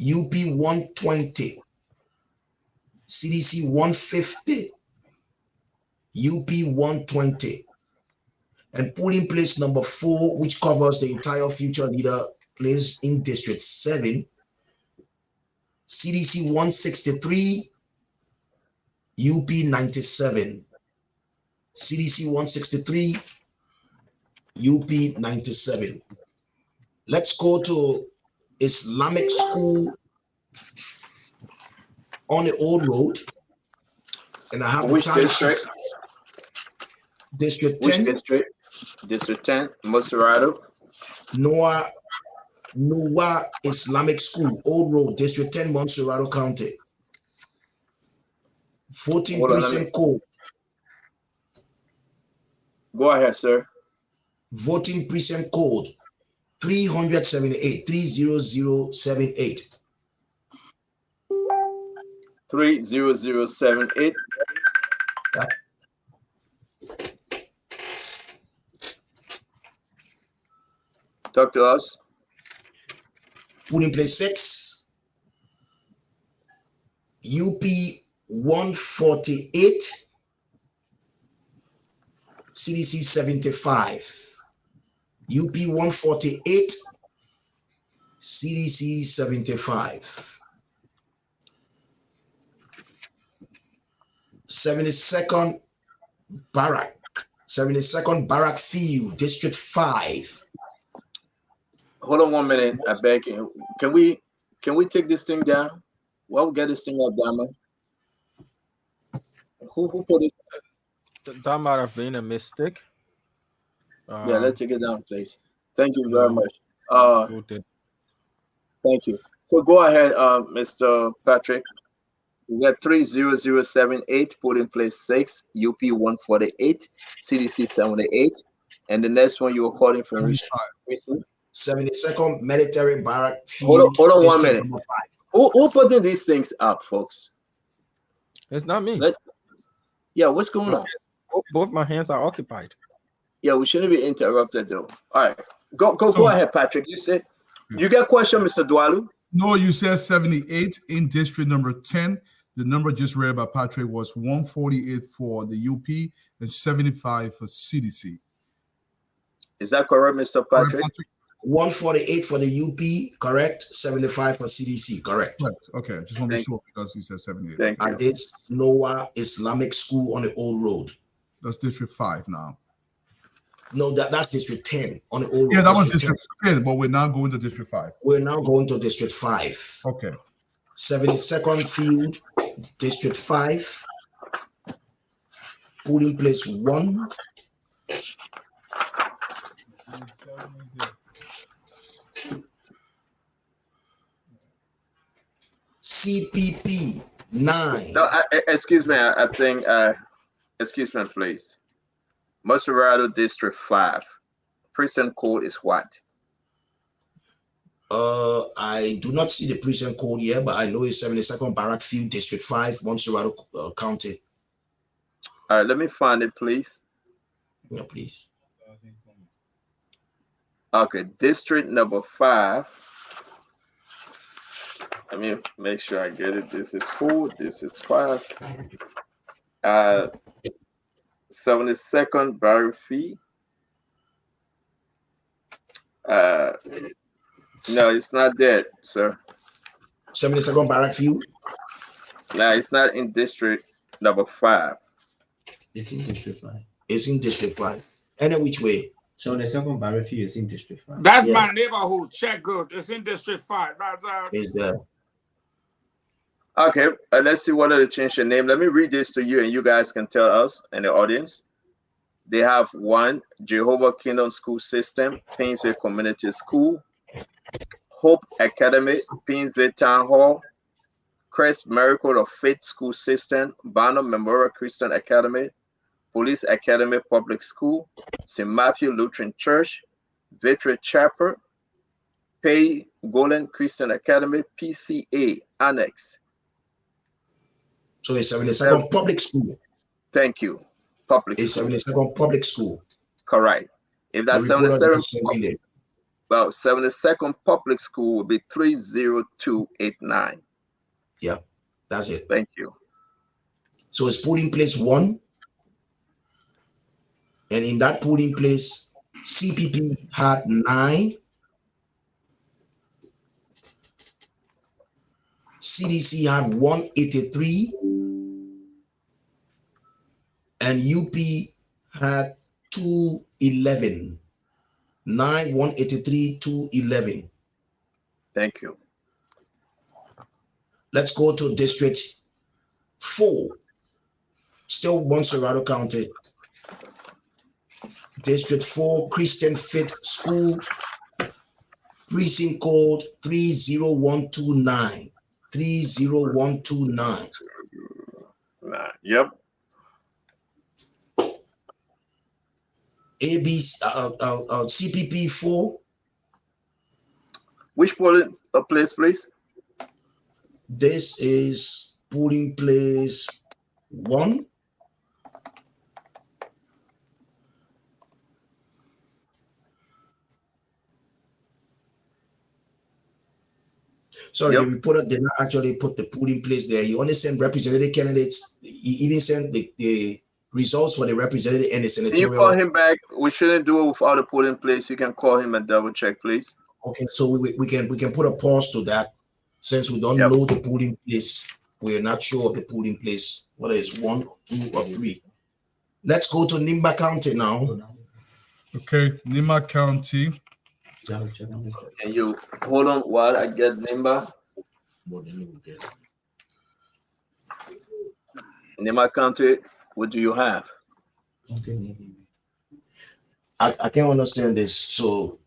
UP 120. CDC 150, UP 120. And put in place number 4, which covers the entire future leader place in District 7. CDC 163, UP 97. CDC 163, UP 97. Let's go to Islamic School on the Old Road. And I have Which the tally district? sheets. District Which 10. district? District 10, Moserado. Noah Islamic School, Old Road, District 10, Montserrado County. 14 Hold on, precinct code. Go ahead, sir. Voting precinct code 378, 30078. 30078. Yep. Talk to us. Polling place 6. UP 148. CDC 75. UP 148. CDC 75. 72nd Barrack. 72nd Barrack Field, District 5. Hold on 1 minute. I beg you. Can we take this thing down? Well, get this thing up, Dama. Who put it? That might have been a mistake. Yeah, let's take it down, please. Thank you very much. Thank you. So go ahead, Mr. Patrick. We got 30078, put in place 6, UP 148, CDC 78, and the next one you were calling from which precinct? 72nd Military Barrack Field. Hold on 1 District minute. number 5. Who putting these things up, folks? It's not me. Yeah, what's going on? Both my hands are occupied. Yeah, we shouldn't be interrupted though. All right, go ahead, Patrick. You said you got a question, Mr. Dwalu? No, you said 78 in district number 10. The number just read by Patrick was 148 for the UP and 75 for CDC. Is that correct, Mr. Patrick? 148 for the UP, correct. 75 for CDC, correct. Correct. Okay, just want to be sure because you said 78. Thank you. And it's Noah Islamic School on the Old Road. That's District 5 now. No, that's District 10 on the Old Road. Yeah, that was District 10, but we're now going to District 5. We're now going to District 5. Okay. 72nd Field, District 5. Polling place 1. CPP 9. No, excuse me. I think. Excuse me, please. Moserrado District 5. Precinct code is what? I do not see the precinct code here, but I know it's 72nd Barrack Field, District 5, Montserrado County. All right, let me find it, please. Yeah, please. Okay, District number 5. Let me make sure I get it. This is 4. This is 5. 72nd Barrack Field. No, it's not that, sir. 72nd Barrack Field? No, it's not in District number 5. It's in District 5. It's in District 5. Any which way? 72nd Barrack Field is in District 5. That's my neighborhood. Check good. It's in District 5. That's Is there? Okay, let's see whether they change the name. Let me read this to you, and you guys can tell us and the audience. They have 1, Jehovah Kingdom School System, Painesville Community School, Hope Academy, Painesville Town Hall, Christ Miracle of Faith School System, Barnum Memorial Christian Academy, Police Academy Public School, St. Matthew Lutheran Church, Victory Chapel, Pay Golden Christian Academy, PCA Annex. So it's 72nd Public School. Thank you. Public it's school. 72nd Public School. Correct. If that's 77, well, 72nd Public School will be 30289. Yeah, that's it. Thank you. So it's polling place 1. And in that polling place, CPP had 9. CDC had 183. And UP had 211. 9, 183, 211. Thank you. Let's go to District 4. Still Montserrat County. District 4, Christian Faith School, precinct code 30129. 30129. Yep. ABC, CPP 4. Which polling place, please? This is polling place 1. Sorry, the reporter did not actually put the polling place there. He only sent representative candidates. He even sent the results for the representative and the senatorial. Can you call him back? We shouldn't do it without a polling place. You can call him and double check, please. Okay, so we can put a pause to that since we don't know the polling place. We're not sure of the polling place, whether it's 1, 2, or 3. Let's go to Nimba County now. Okay, Nimba County. Can you hold on while I get Nimba? Nimba County, what do you have? I can't understand this. So,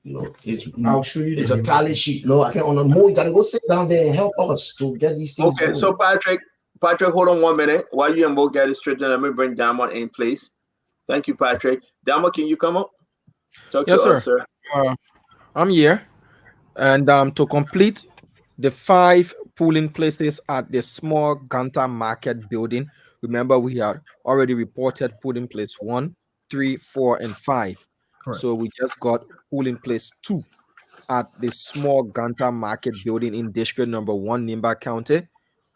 I'll show you. It's a tally sheet. No, I can't understand. Mo, you gotta go sit down there and help us to get these things. Okay, going. so Patrick, hold on 1 minute. While you and Mo get it straight, let me bring Damon in, please. Thank you, Patrick. Damon, can you come up? Talk Yes, to sir. us, sir. I'm here, and to complete the 5 polling places at the small Ganta Market building. Remember, we had already reported polling place 1, 3, 4, and 5. Correct. So we just got polling place 2 at the small Ganta Market building in district number 1, Nimba County,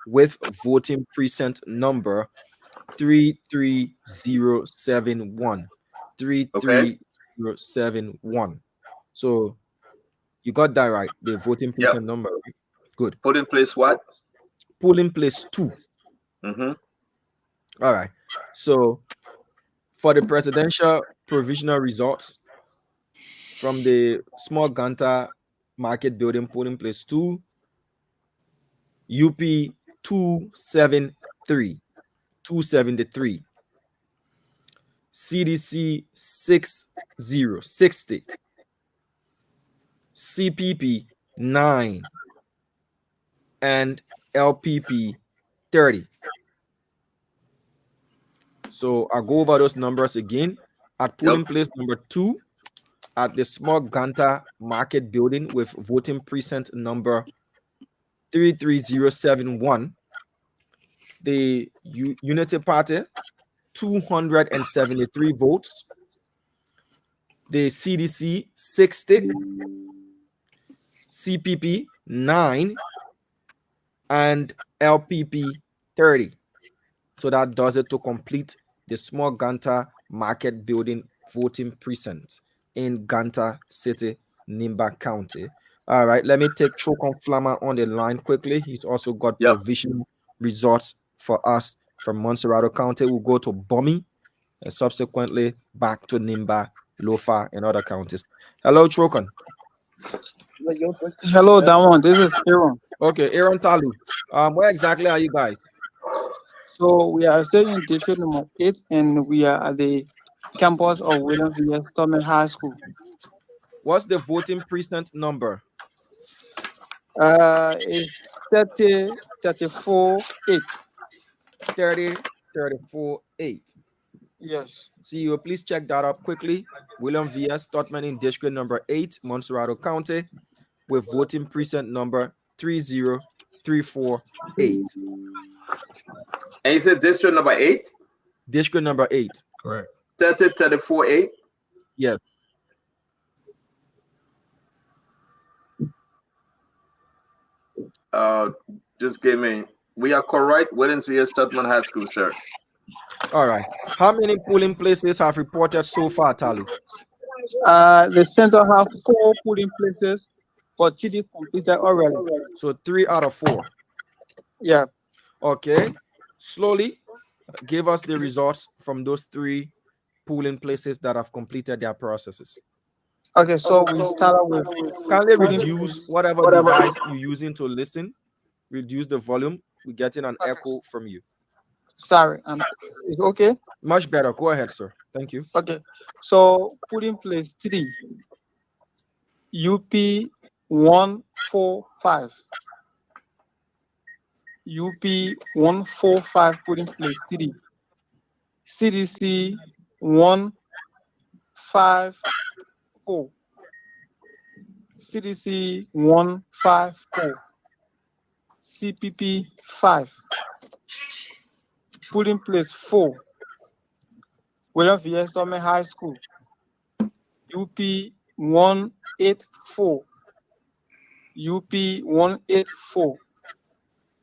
with voting precinct number 33071. 33071. So you got that right. The voting precinct number. Right? Good. Polling place what? Polling place 2. All right. So for the presidential provisional results from the small Ganta Market building, polling place 2, UP 273, CDC 60, CPP 9, and LPP 30. So I'll go over those numbers again. At polling place number 2, at the small Ganta Market building with voting precinct number 33071, the Unity Party 273 votes, the CDC 60, CPP 9, and LPP 30. So that does it to complete the small Ganta Market building voting precinct in Ganta City, Nimba County. All right, let me take Chokon Flammer on the line quickly. He's also got provisional results for us from Montserrat County. We'll go to Bomi and subsequently back to Nimba, Lofa, and other counties. Hello, Chokon. Hello, Damon. This is Aaron. Okay, Aaron Talu. Where exactly are you guys? So we are still in district number 8, and we are at the campus of William V. Stoneman High School. What's the voting precinct number? It's 30, 34, 8. 30, 34, 8. Yes. CEO, please check that up quickly. William V.S. Stottman in district number 8, Montserrat County, with voting precinct number 30348. And you said district number 8? District number 8. Correct. 30, 34, 8? Yes. Just give me. We are correct. Williams via Stottman High School, sir. All right. How many polling places have reported so far, Talu? The center have 4 polling places, but TD completed already. So 3 out of 4. Yeah. Okay. Slowly give us the results from those 3 polling places that have completed their processes. Okay, so we start with Kindly putting reduce whatever device you're using to listen. Reduce the volume. We're getting an echo from you. Sorry, is it okay? Much better. Go ahead, sir. Thank you. Okay, so put in place 3 UP 145. UP 145 put in place 3. CDC 154. CDC 154. CPP 5. Put in place 4. William V.S. Dorman High School. UP 184. UP 184.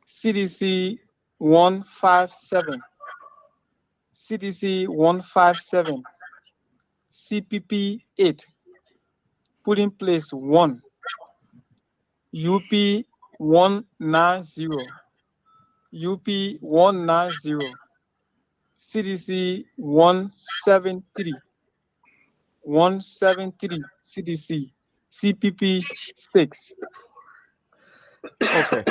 CDC 157. CDC 157. CPP 8. Put in place 1. UP 190. UP 190. CDC 173. 173 CDC. CPP 6. Okay.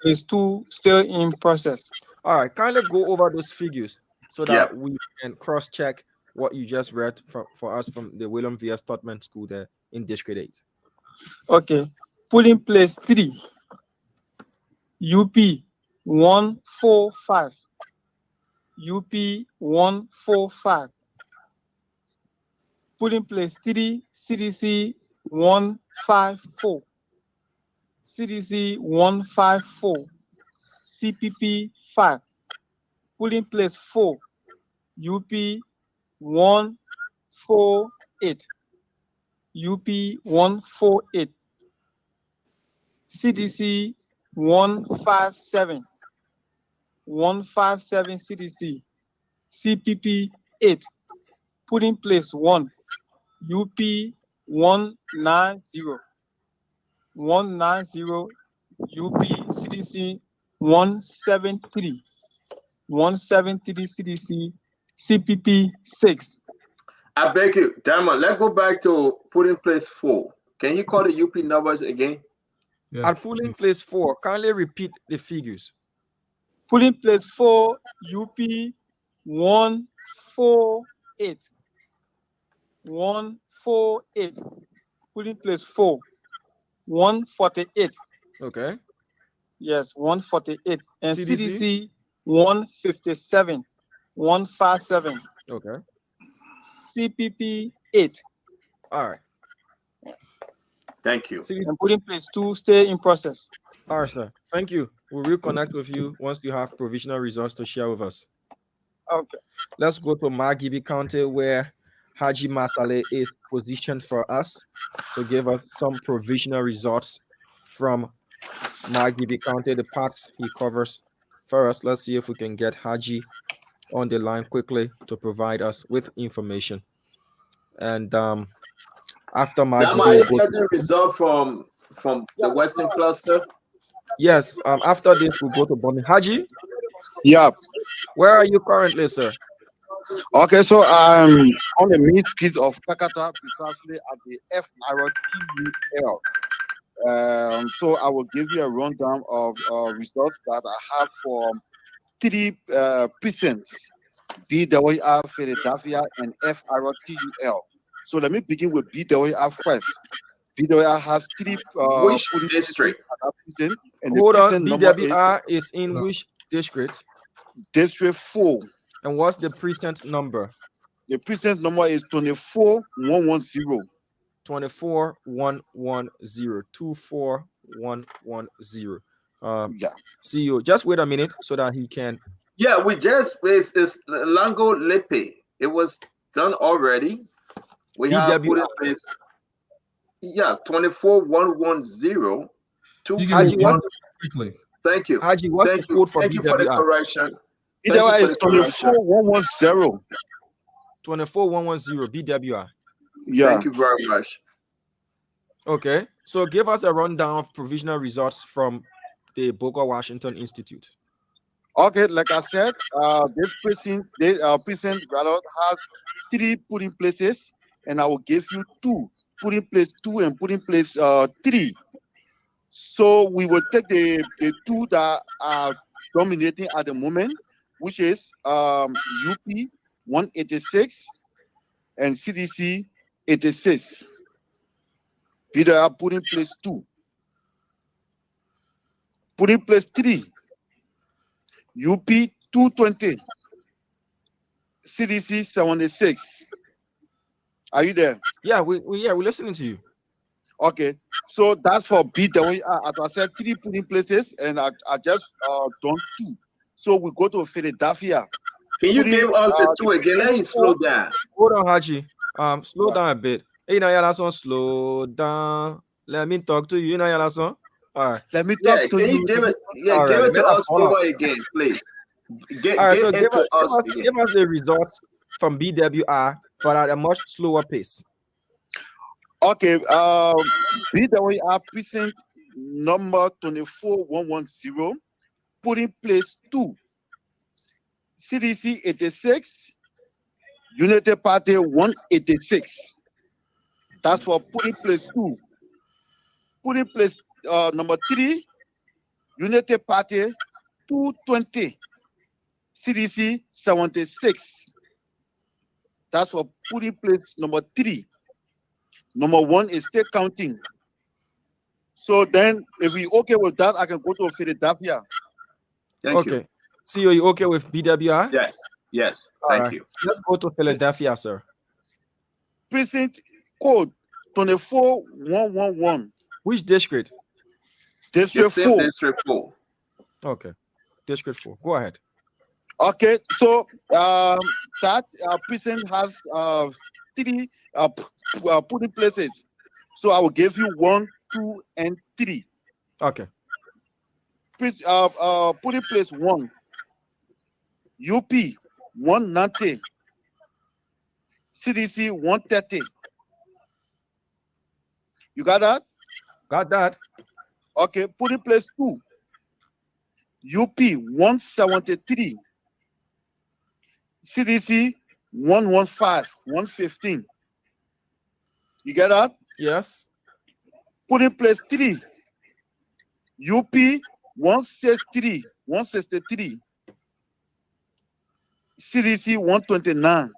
Is 2 still in process. All right. Kindly go over those figures so that we can cross-check what you just read for us from the William V.S. Totman School there in District 8. Okay. Put in place 3. UP 145. UP 145. Put in place 3 CDC 154. CDC 154. CPP 5. Put in place 4. UP 148. UP 148. CDC 157. 157 CDC. CPP 8. Put in place 1. UP 190. 190 UP CDC 173. 173 CDC. CPP 6. I beg you, Diamond, let's go back to put in place 4. Can you call the UP numbers again? Yes, at put in place 4, kindly repeat the figures. Put in place 4 UP 148. 148. Put in place 4. 148. Okay. Yes, 148. And CDC? CDC 157. 157. Okay. CPP 8. All right. Thank you. And put in place 2 stay in process. All right, sir. Thank you. We'll reconnect with you once you have provisional results to share with us. Okay. Let's go to Margibi County where Haji Masale is positioned for us to give us some provisional results from Margibi County, the parts he covers for us. Let's see if we can get Haji on the line quickly to provide us with information. And after Margibi, are you getting the result from the Western cluster? Yes. After this, we'll go to Bonnie. Haji? Yeah. Where are you currently, sir? Okay, so I'm on the meat kit of Kakata, precisely at the FRTUL. So I will give you a rundown of results that I have for 3 precincts, BWR, Philadelphia, and FRTUL. So let me begin with BWR first. BWR has 3 which district? And hold on, BWR is in which district? District 4. And what's the precinct number? The precinct number is 24110. 24110. 24110. Yeah. CEO, just wait a minute so that he can. Yeah, we just it's Lango Lepe. It was done already. We have put in place. Yeah, 24110. Haji, quickly. Thank you. Haji, what's the code for BWR? Thank you for the correction. BWR is 24110. 24110 BWR. Yeah. Thank you very much. Okay, so give us a rundown of provisional results from the Booker Washington Institute. Okay, like I said, this precinct rather has 3 polling places, and I will give you 2. put in place 2 and put in place 3. So we will take the 2 that are dominating at the moment, which is UP 186 and CDC 86. Peter, I put in place 2. Put in place 3. UP 220. CDC 76. Are you there? Yeah, we're listening to you. Okay. So that's for BWI. As I said, 3 put in places, and I just done 2. So we go to Philadelphia. Can you give us the 2 again? Let me slow down. Hold on, Haji. Slow down a bit. Hey, now your song, slow down. Let me talk to you. You know your song. All right. Let me talk to Can you you. give it? Yeah, All give right, it to let us hold on. over again, please. Give All right, so it give to us us again. the results from BWI, but at a much slower pace. Okay. BWI precinct number 24110. Put in place 2. CDC 86. United Party 186. That's for put in place 2. Put in place number 3. United Party 220. CDC 76. That's for put in place number 3. Number 1 is still counting. So then, if we okay with that, I can go to Philadelphia. Thank you. CEO, you okay with BWI? Yes. All Thank right. you. Let's go to Philadelphia, sir. Precinct code 24111. Which district? District 4. District 4. Okay. District 4. Go ahead. Okay, so that precinct has 3 put in places. So I will give you 1, 2, and 3. Okay. Put in place 1. UP 190. CDC 130. You got that? Got that. Okay, put in place 2. UP 173. CDC 115, 115. You get that? Yes. Put in place 3. UP 163, 163. CDC 129.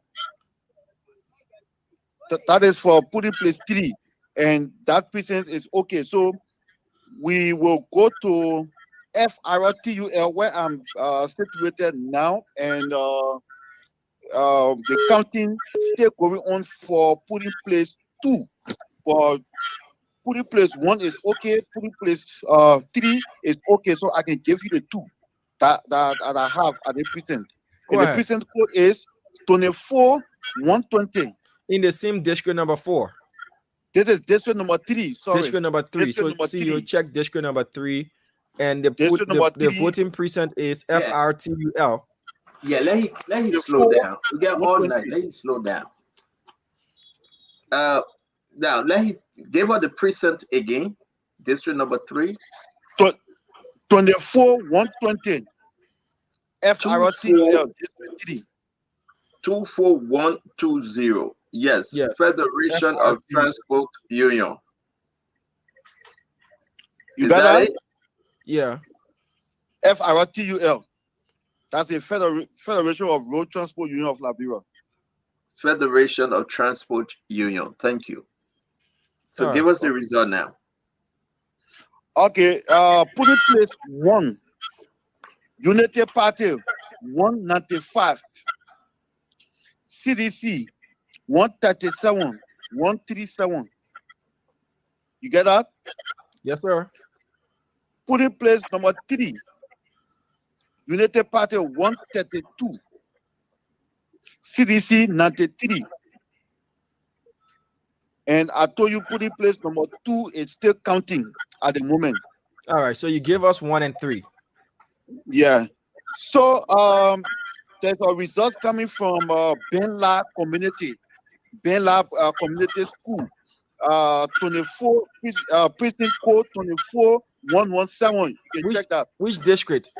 That is for put in place 3. And that percent is okay. So we will go to FRTUL, where I'm situated now, and the counting still going on for putting place 2. For putting place 1 is okay, putting place 3 is okay, so I can give you the 2 that I have at the percent. And the percent code is 24120. In the same district number 4. This is district number 3. Sorry. District number 3. District number See, you check district number 3, and the three. voting precinct is FRTUL. Yeah, let him slow down. We got all night. Let him slow down. Now let him give her the precinct again. District number 3. 24120. FRTUL district 3. 24120. Yes. Federation of Transport Union. You got that? Yeah. FRTUL. That's the Federation of Road Transport Union of Liberia. Federation of Transport Union. Thank you. So give us the result now. Okay. Put in place 1. United Party 195. CDC 137, 137. You get that? Yes, sir. Put in place number 3. United Party 132. CDC 93. And I told you put in place number 2 is still counting at the moment. All right. So you give us 1 and 3. Yeah. So there's a result coming from Benla Community. Benla Community School. 24 precinct code 24117. You can check that. Which district?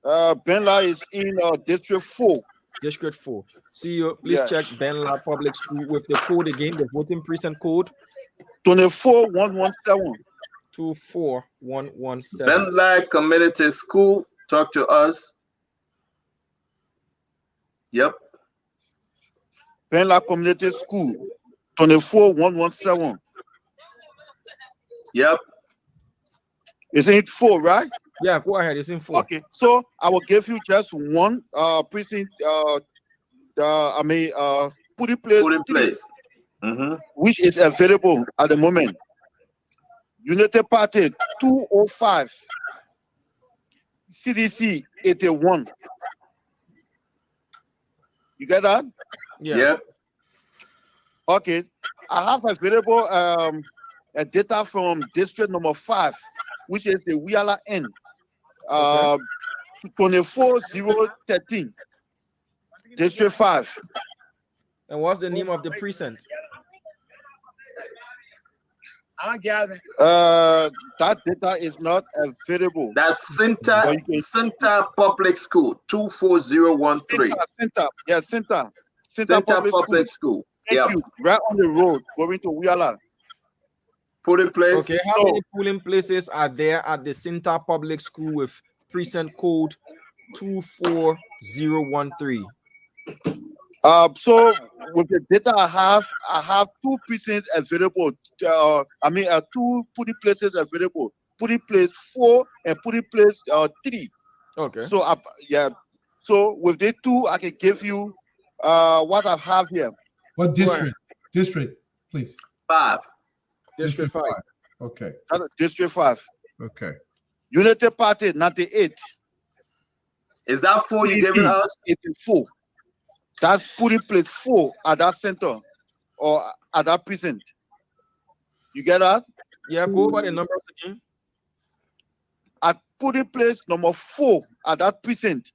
Benla is in district 4. District 4. CEO, please check Benla Public School with the code again, the voting precinct code. 24117. 24117. Benla Community School, talk to us. Yep. Benla Community School, 24117. Yep. It's in 4, right? Yeah, go ahead. It's in 4. Okay, so I will give you just one precinct. Put in place. Which is available at the moment. United Party 205. CDC 81. You get that? Yeah. Yep. Okay. I have available a data from district number 5, which is the Wiala N. 24013. District 5. And what's the name of the precinct? That data is not available. That's Center Public School, 24013. Center Public School. Thank you. Right on the road going to Wiala. Polling place. Okay, how many polling places are there at the Center Public School with precinct code 24013? So with the data I have 2 precincts available. 2 polling places available. Polling place 4 and polling place 3. Okay. So so with the 2, I can give you what I have here. What district? District, please. 5. District 5. Okay. District 5. Okay. United Party 98. Is that 4 you're giving us? 84. That's put in place 4 at that center or at that precinct. You get that? Yeah, go over the numbers again. I put in place number 4 at that precinct.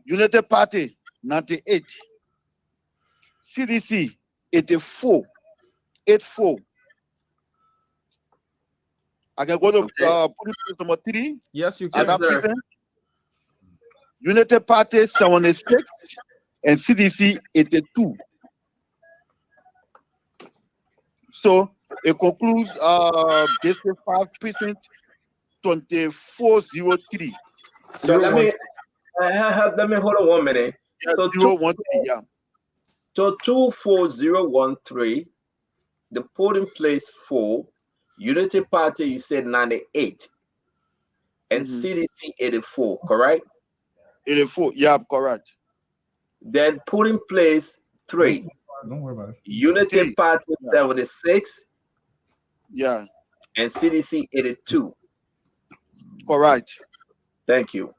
United Party 98. CDC 84. 84. I can go to put in place number 3. Yes, you can. At that precinct. United Party 76 and CDC 82. So it concludes District 5 precinct 2403. So let me hold on 1 minute. So 24013, the polling place 4, Unity Party you said 98, and CDC 84, correct? 84, yeah, correct. Then polling place 3. Don't worry about it. Unity Party 76. Yeah. And CDC 82. Correct. Thank you.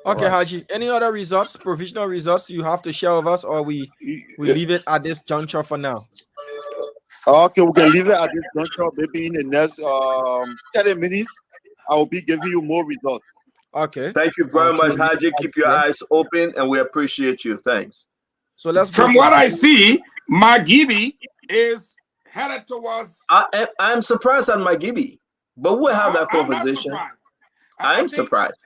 Okay, Haji. Any other results, provisional results you have to share with us, or we leave it at this juncture for now? Okay, we can leave it at this juncture. Maybe in the next 30 minutes, I will be giving you more results. Okay. Thank you very much, Haji. Keep your eyes open, and we appreciate you. Thanks. So let's. From what I see, Magibi is headed towards. I'm surprised at Magibi, but we'll have that conversation. I'm surprised.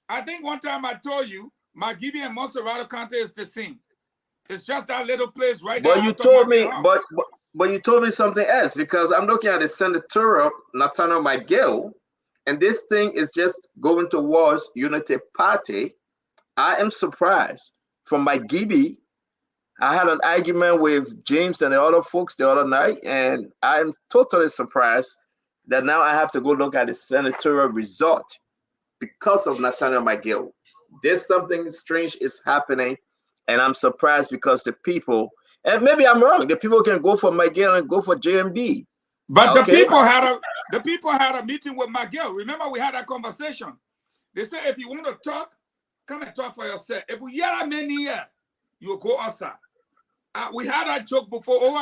I think one time I told you, Magibi and Monserrato County is the same. It's just that little place right there. But you told me, but you told me something else, because I'm looking at the senatorial Nathaniel Miguel. And this thing is just going towards Unity Party. I am surprised. From my Gibi, I had an argument with James and the other folks the other night, and I'm totally surprised that now I have to go look at the senatorial result because of Nathaniel Miguel. There's something strange is happening, and I'm surprised because the people, and maybe I'm wrong, the people can go for Miguel and go for JMB. But the people had a meeting with Miguel. Remember, we had that conversation. They said, if you want to talk, come and talk for yourself. If we hear that many here, you go outside. We had that joke before. No,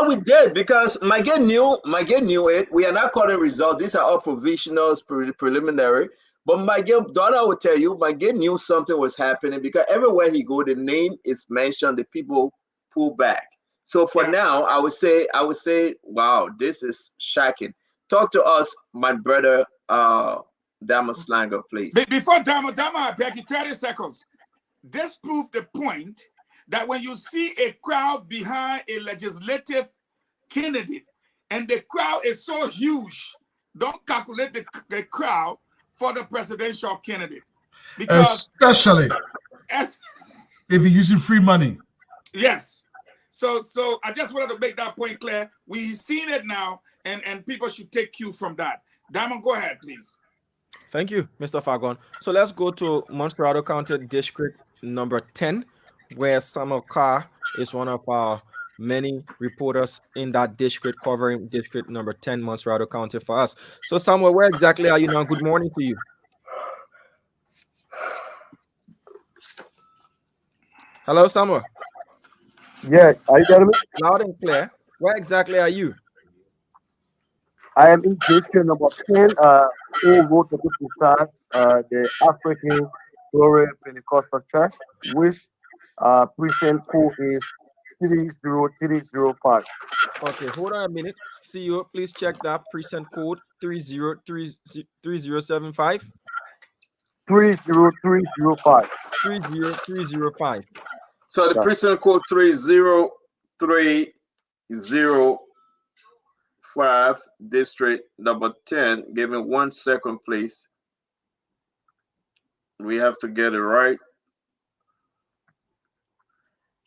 we did, because Miguel knew it. We are not calling results. These are all provisionals, preliminary. But Miguel, daughter will tell you, Miguel knew something was happening, because everywhere he go, the name is mentioned. The people pull back. So for now, I would say, wow, this is shocking. Talk to us, my brother, Dama Slanger, please. Before Dama, I beg you 30 seconds. this proved the point that when you see a crowd behind a legislative candidate and the crowd is so huge, don't calculate the crowd for the presidential candidate. Because especially as if you're using free money. yes. So I just wanted to make that point clear. We've seen it now, and people should take cue from that. Diamond, go ahead, please. Thank you, Mr. Fagon. So let's go to Montserrado County District number 10, where Samuel Carr is one of our many reporters in that district, covering district number 10, Montserrado County for us. So Samuel, where exactly are you now? Good morning to you. Hello, Samuel. Yeah, are you getting me? Loud and clear. Where exactly are you? I am in district number 10, who vote to decide the African Glory Pentecostal Church, which precinct code is 30305. Okay, hold on a minute. CEO, please check that precinct code 3075. 30305. 30305. So the precinct code 30305, district number 10. Give me 1 second, please. We have to get it right.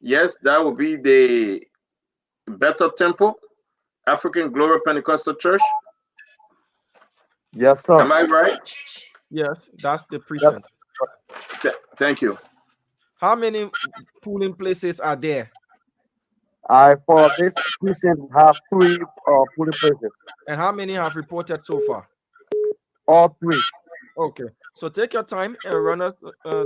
Yes, that will be the Bethel Temple, African Glory Pentecostal Church. Yes, sir. Am I right? Yes, that's the precinct. Thank you. How many polling places are there? For this precinct, we have 3 polling places. And how many have reported so far? All 3. Okay, so take your time and run us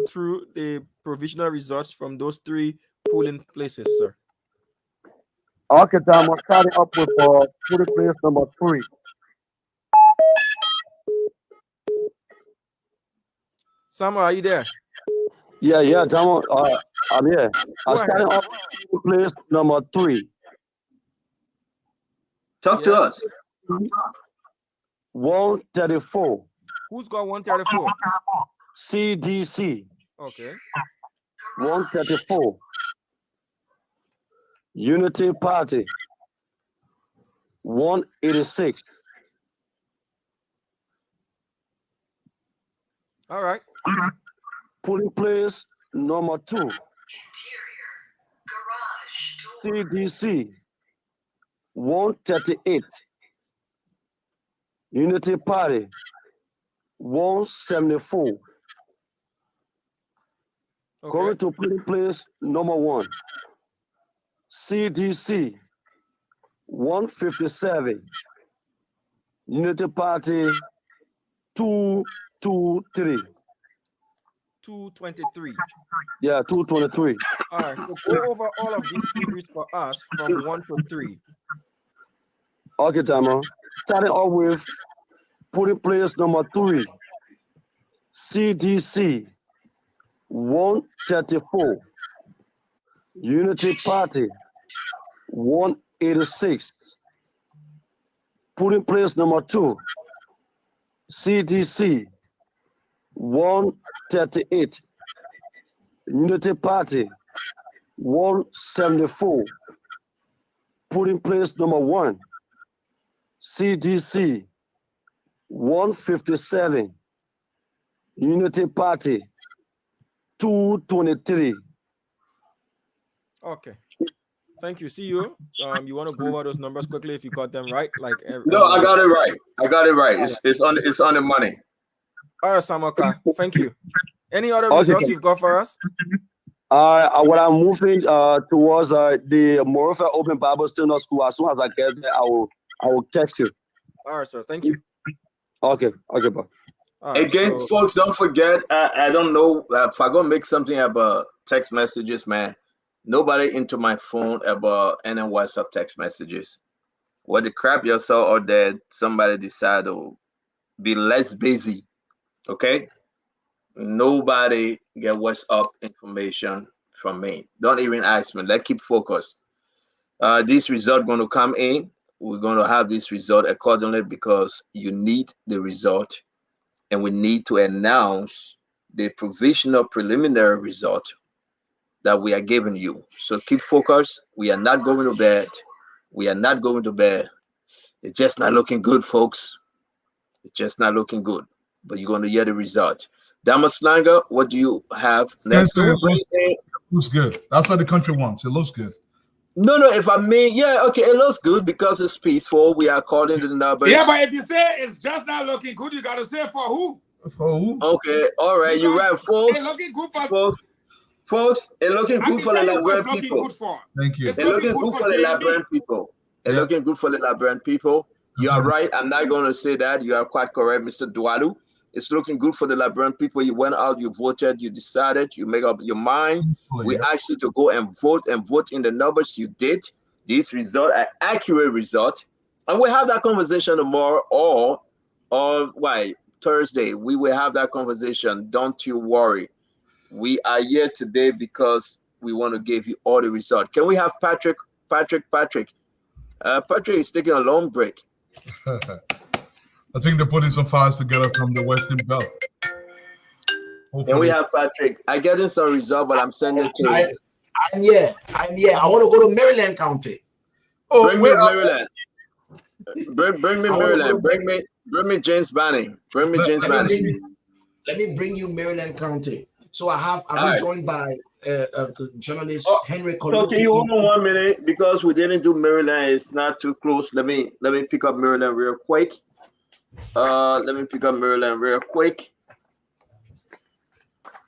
through the provisional results from those 3 polling places, sir. Okay, I'm starting up with polling place number 3. Samuel, are you there? Yeah, Tom, I'm here. I'm Go starting ahead. up with place number 3. Talk to us. 134. Who's got 134? CDC. Okay. 134. Unity Party. 186. All right. Polling place number 2. CDC. 138. Unity Party. 174. Okay. Going to polling place number 1. CDC. 157. Unity Party. 223. 223. Yeah, 223. All right. So go over all of these figures for us from 1 to 3. Okay, Tama. Starting off with polling place number 3. CDC. 134. Unity Party. 186. Polling place number 2. CDC. 138. Unity Party. 174. Polling place number 1. CDC. 157. Unity Party. 223. Okay. Thank you. See you. You want to go over those numbers quickly if you got them right? Like No, I got it right. It's on the money. All right, Samoka. Thank you. Any other results you've got for us? When I'm moving towards the Moreover Open Bible Student School, as soon as I get there, I will text you. All right, sir. Thank you. Okay, bye. Right, again, folks, don't forget. I don't know if I'm gonna make something about text messages, man. Nobody into my phone about any WhatsApp text messages. What the crap yourself or that somebody decide to be less busy. Okay. Nobody get WhatsApp information from me. Don't even ask me. Let's keep focused. This result going to come in. We're going to have this result accordingly because you need the result, and we need to announce the provisional preliminary result that we are giving you. So keep focused. We are not going to bed. We are not going to bed. It's just not looking good, folks. It's just not looking good. But you're going to hear the result. Damaslanga, what do you have next? It looks good. That's what the country wants. It looks good. No, if I mean, yeah, okay, it looks good because it's peaceful. We are calling the numbers. Yeah, but if you say it's just not looking good, you got to say for who? For who? Okay, all right, you're right, folks. It's looking good for folks, it's looking good for the Liberian people. Good for. Thank you. It's looking good for the Liberian people. It's looking good for the Liberian people. You are right. I'm not going to say that. You are quite correct, Mr. Dualu. It's looking good for the Liberian people. You went out, you voted, you decided, you make up your mind. We asked you to go and vote in the numbers. You did. These results are accurate results. And we'll have that conversation tomorrow or Thursday. We will have that conversation. Don't you worry. We are here today because we want to give you all the results. Can we have Patrick? Patrick is taking a long break. I think they're putting some files together from the Western Belt. Hopefully. Can we have Patrick? I get in some result, but I'm sending it to you. I'm here. I want to go to Maryland County. Bring me Maryland. Bring me Maryland. Bring me James Banning. Bring me James Banning. Let me bring you Maryland County. So I've been joined by journalist Henry Colucci. So can you hold on 1 minute because we didn't do Maryland? It's not too close. Let me pick up Maryland real quick.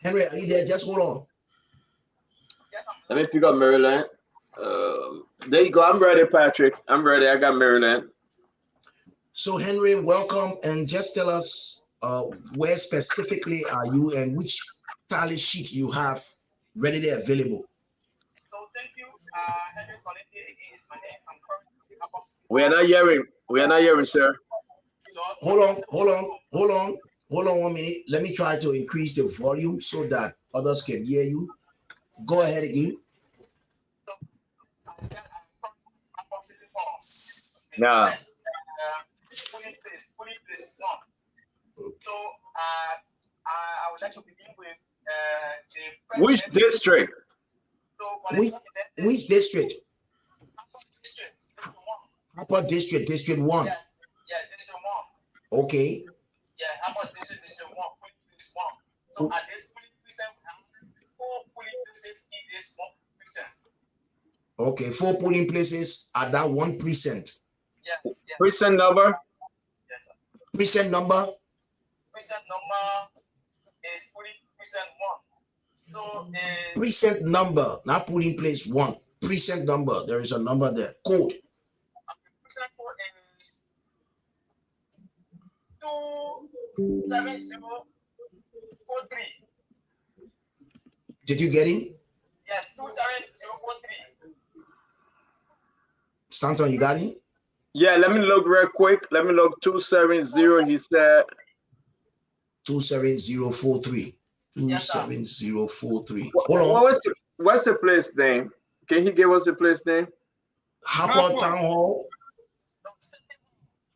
Henry, are you there? Just hold on. Let me pick up Maryland. There you go. I'm ready, Patrick. I'm ready. I got Maryland. So Henry, welcome, and just tell us where specifically are you and which tally sheet you have readily available. So thank you, Henry Colletti. Again, is my name. I'm currently We are not hearing. We are not hearing, sir. Hold on 1 minute. Let me try to increase the volume so that others can hear you. Go ahead again. Nah. Polling place one. So I would like to begin with the Which district? Which district? Upper district, District 1. Yeah, District 1. Okay. Yeah, Upper District, District 1, polling place 1. So at this polling precinct, we have 4 polling places in this 1 precinct. Okay, 4 polling places at that 1 precinct. Yeah. Precinct number? Yes, sir. Precinct number? Precinct number is polling precinct 1. So precinct number, not polling place 1. Precinct number. There is a number there. Code. Precinct code is 27043. Did you get it? Yes, 27043. Stanton, you got it? Yeah, let me look real quick. Let me look 270. He said 27043. 27043. Hold on. What's the place name? Can he give us the place name? Harper Town Hall.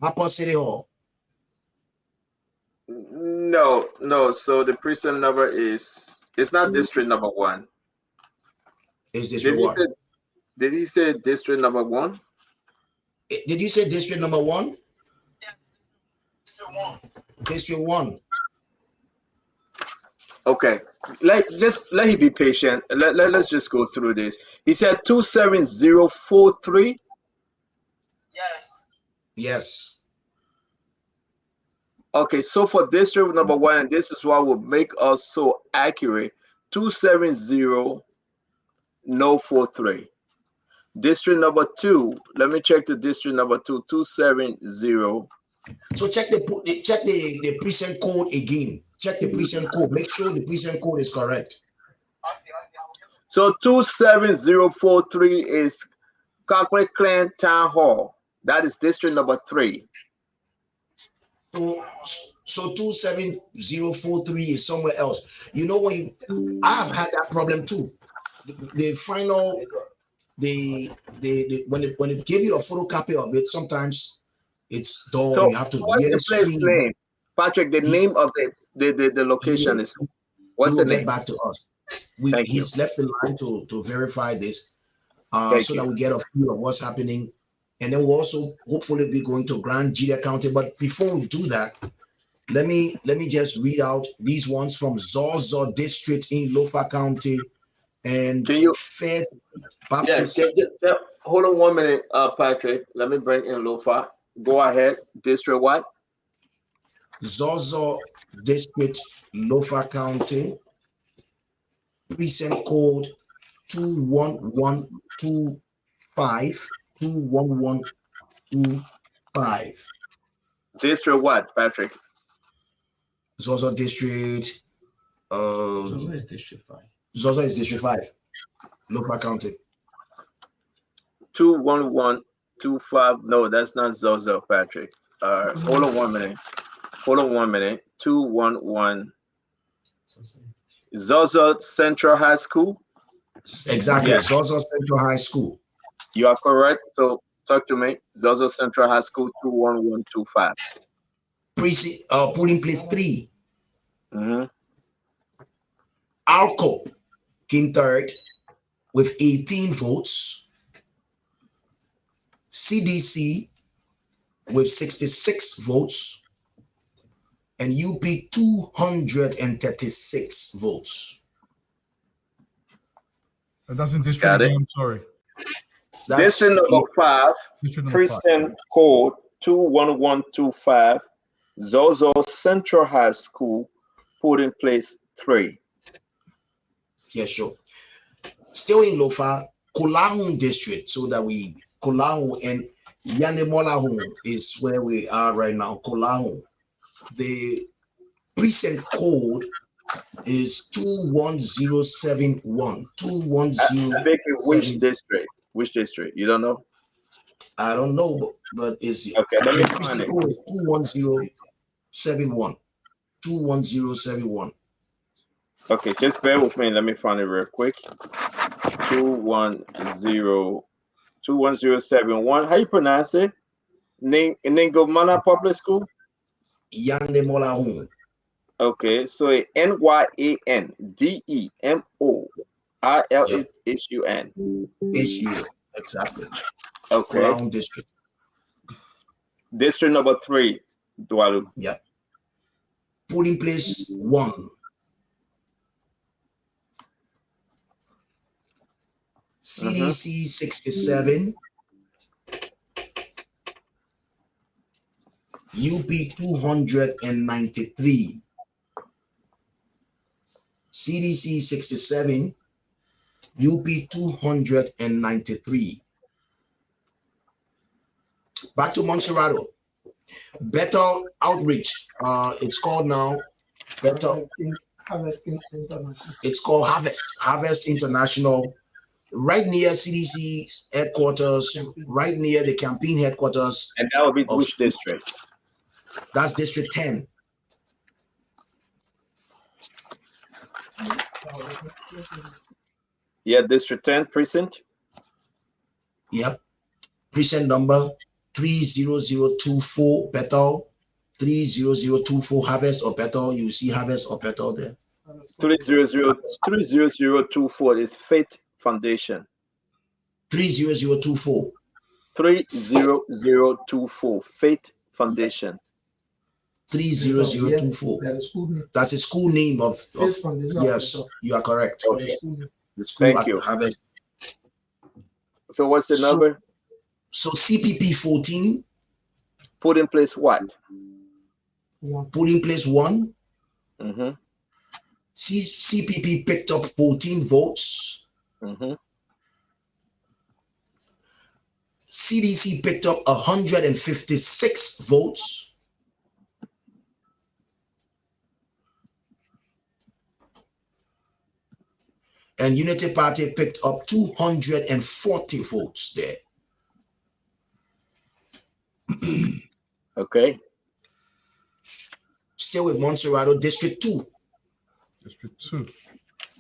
Harper City Hall. No. So the precinct number it's not district number 1. It's district 1. Did he say district number 1? Did you say district number 1? Yeah, district 1. District 1. Okay, let him be patient. Let's just go through this. He said 27043. Yes. Okay, so for district number 1, this is what will make us so accurate. 270-043. District number 2. Let me check the district number 2. 270. So check the precinct code again. Check the precinct code. Make sure the precinct code is correct. So 27043 is Cockle Clan Town Hall. That is district number 3. So 27043 is somewhere else. You know, when I have had that problem too. The final, when it gave you a photocopy of it, sometimes it's dull. So you have to what's the place name? Patrick, the name of the location is What's the get name? back to us. Thank you. He's left the line to verify this, Thank so you. that we get a feel of what's happening, and then we'll also hopefully be going to Grand Jira County. But before we do that, let me just read out these ones from Zozo District in Lofa County and Can you? Faith Yeah. Baptist. Hold on 1 minute, Patrick. Let me bring in Lofa. Go ahead. District what? Zozo District, Lofa County, precinct code 21125. 21125. District what, Patrick? Zozo District. Zozo is District 5. Zozo is District 5, Lofa County. 21125. No, that's not Zozo, Patrick. Hold on 1 minute. 211. Zozo Central High School. Exactly. Yeah. Zozo Central High School. You are correct. So talk to me. Zozo Central High School 21125. Polling place 3. Mm-hmm. Alcop came third with 18 votes. CDC with 66 votes. And UP 236 votes. And that's in district again, I'm sorry. District number 5, precinct code 21125, Zozo Central High School, polling place 3. Yeah, sure. Still in Lofa, Kolahun district, so that Kolahun and Yanemolahun is where we are right now, Kolahun. The precinct code is 21071. 21071. Which district? Which district? You don't know? I don't know, but it's okay. Let me find it. 21071. 21071. Okay, just bear with me. Let me find it real quick. 21071. How you pronounce it? Ningomana Public School? Yanemolahun. Okay, so NYANDEMORLHUN. HU, exactly. Okay. Kolahun district. District number 3, Dwalu. Yeah. Polling place 1. CDC 67. UP 293. CDC 67. UP 293. Back to Montserrat. Better Outreach. It's called now Better. It's called Harvest International. Right near CDC headquarters, right near the campaign headquarters. And that will be which district? That's District 10. Yeah, District 10 precinct. Yep. Precinct number 30024 Bethel. 30024 Harvest or Bethel. You see Harvest or Bethel there. 30024 is Faith Foundation. 30024. 30024 Faith Foundation. 30024. That's a school name of yes, you are correct. Okay. The school Thank you. Harvest. So what's the number? So CPP 14. Put in place what? Put in place 1. Mm-hmm. CPP picked up 14 votes. Mm-hmm. CDC picked up 156 votes. And Unity Party picked up 240 votes there. Okay. Still with Montserrat, District 2. District 2.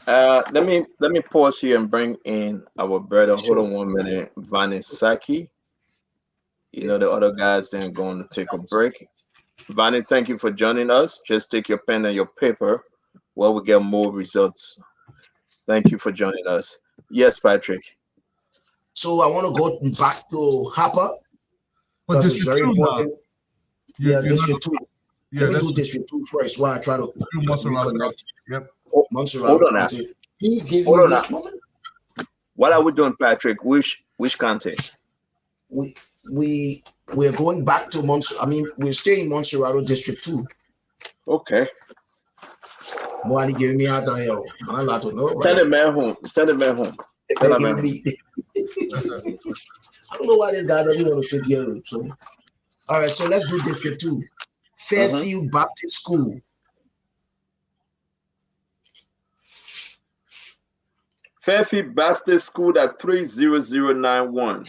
Let me pause here and bring in our brother. Hold on 1 minute, Vanisaki. You know the other guys then going to take a break. Vani, thank you for joining us. Just take your pen and your paper where we get more results. Thank you for joining us. Yes, Patrick. So I want to go back to Harper But because it's District very 2 now. important. You're District 2. Yeah, Let me that's do District 2 first while I try to reconnect. Yep. Montserrat Hold on now. County. Please give Hold me on that now. moment. What are we doing, Patrick? Which county? We're going back to Montserrat. I mean, we're staying in Montserrat District 2. Okay. Mwani giving me out here. I'm allowed to know, Send right? the man home. Send the man home. Send They're the man giving home. me. I don't know why this guy doesn't want to sit here. So, all right, so let's do District 2. Fairfield Baptist School. Fairfield Baptist School at 30091.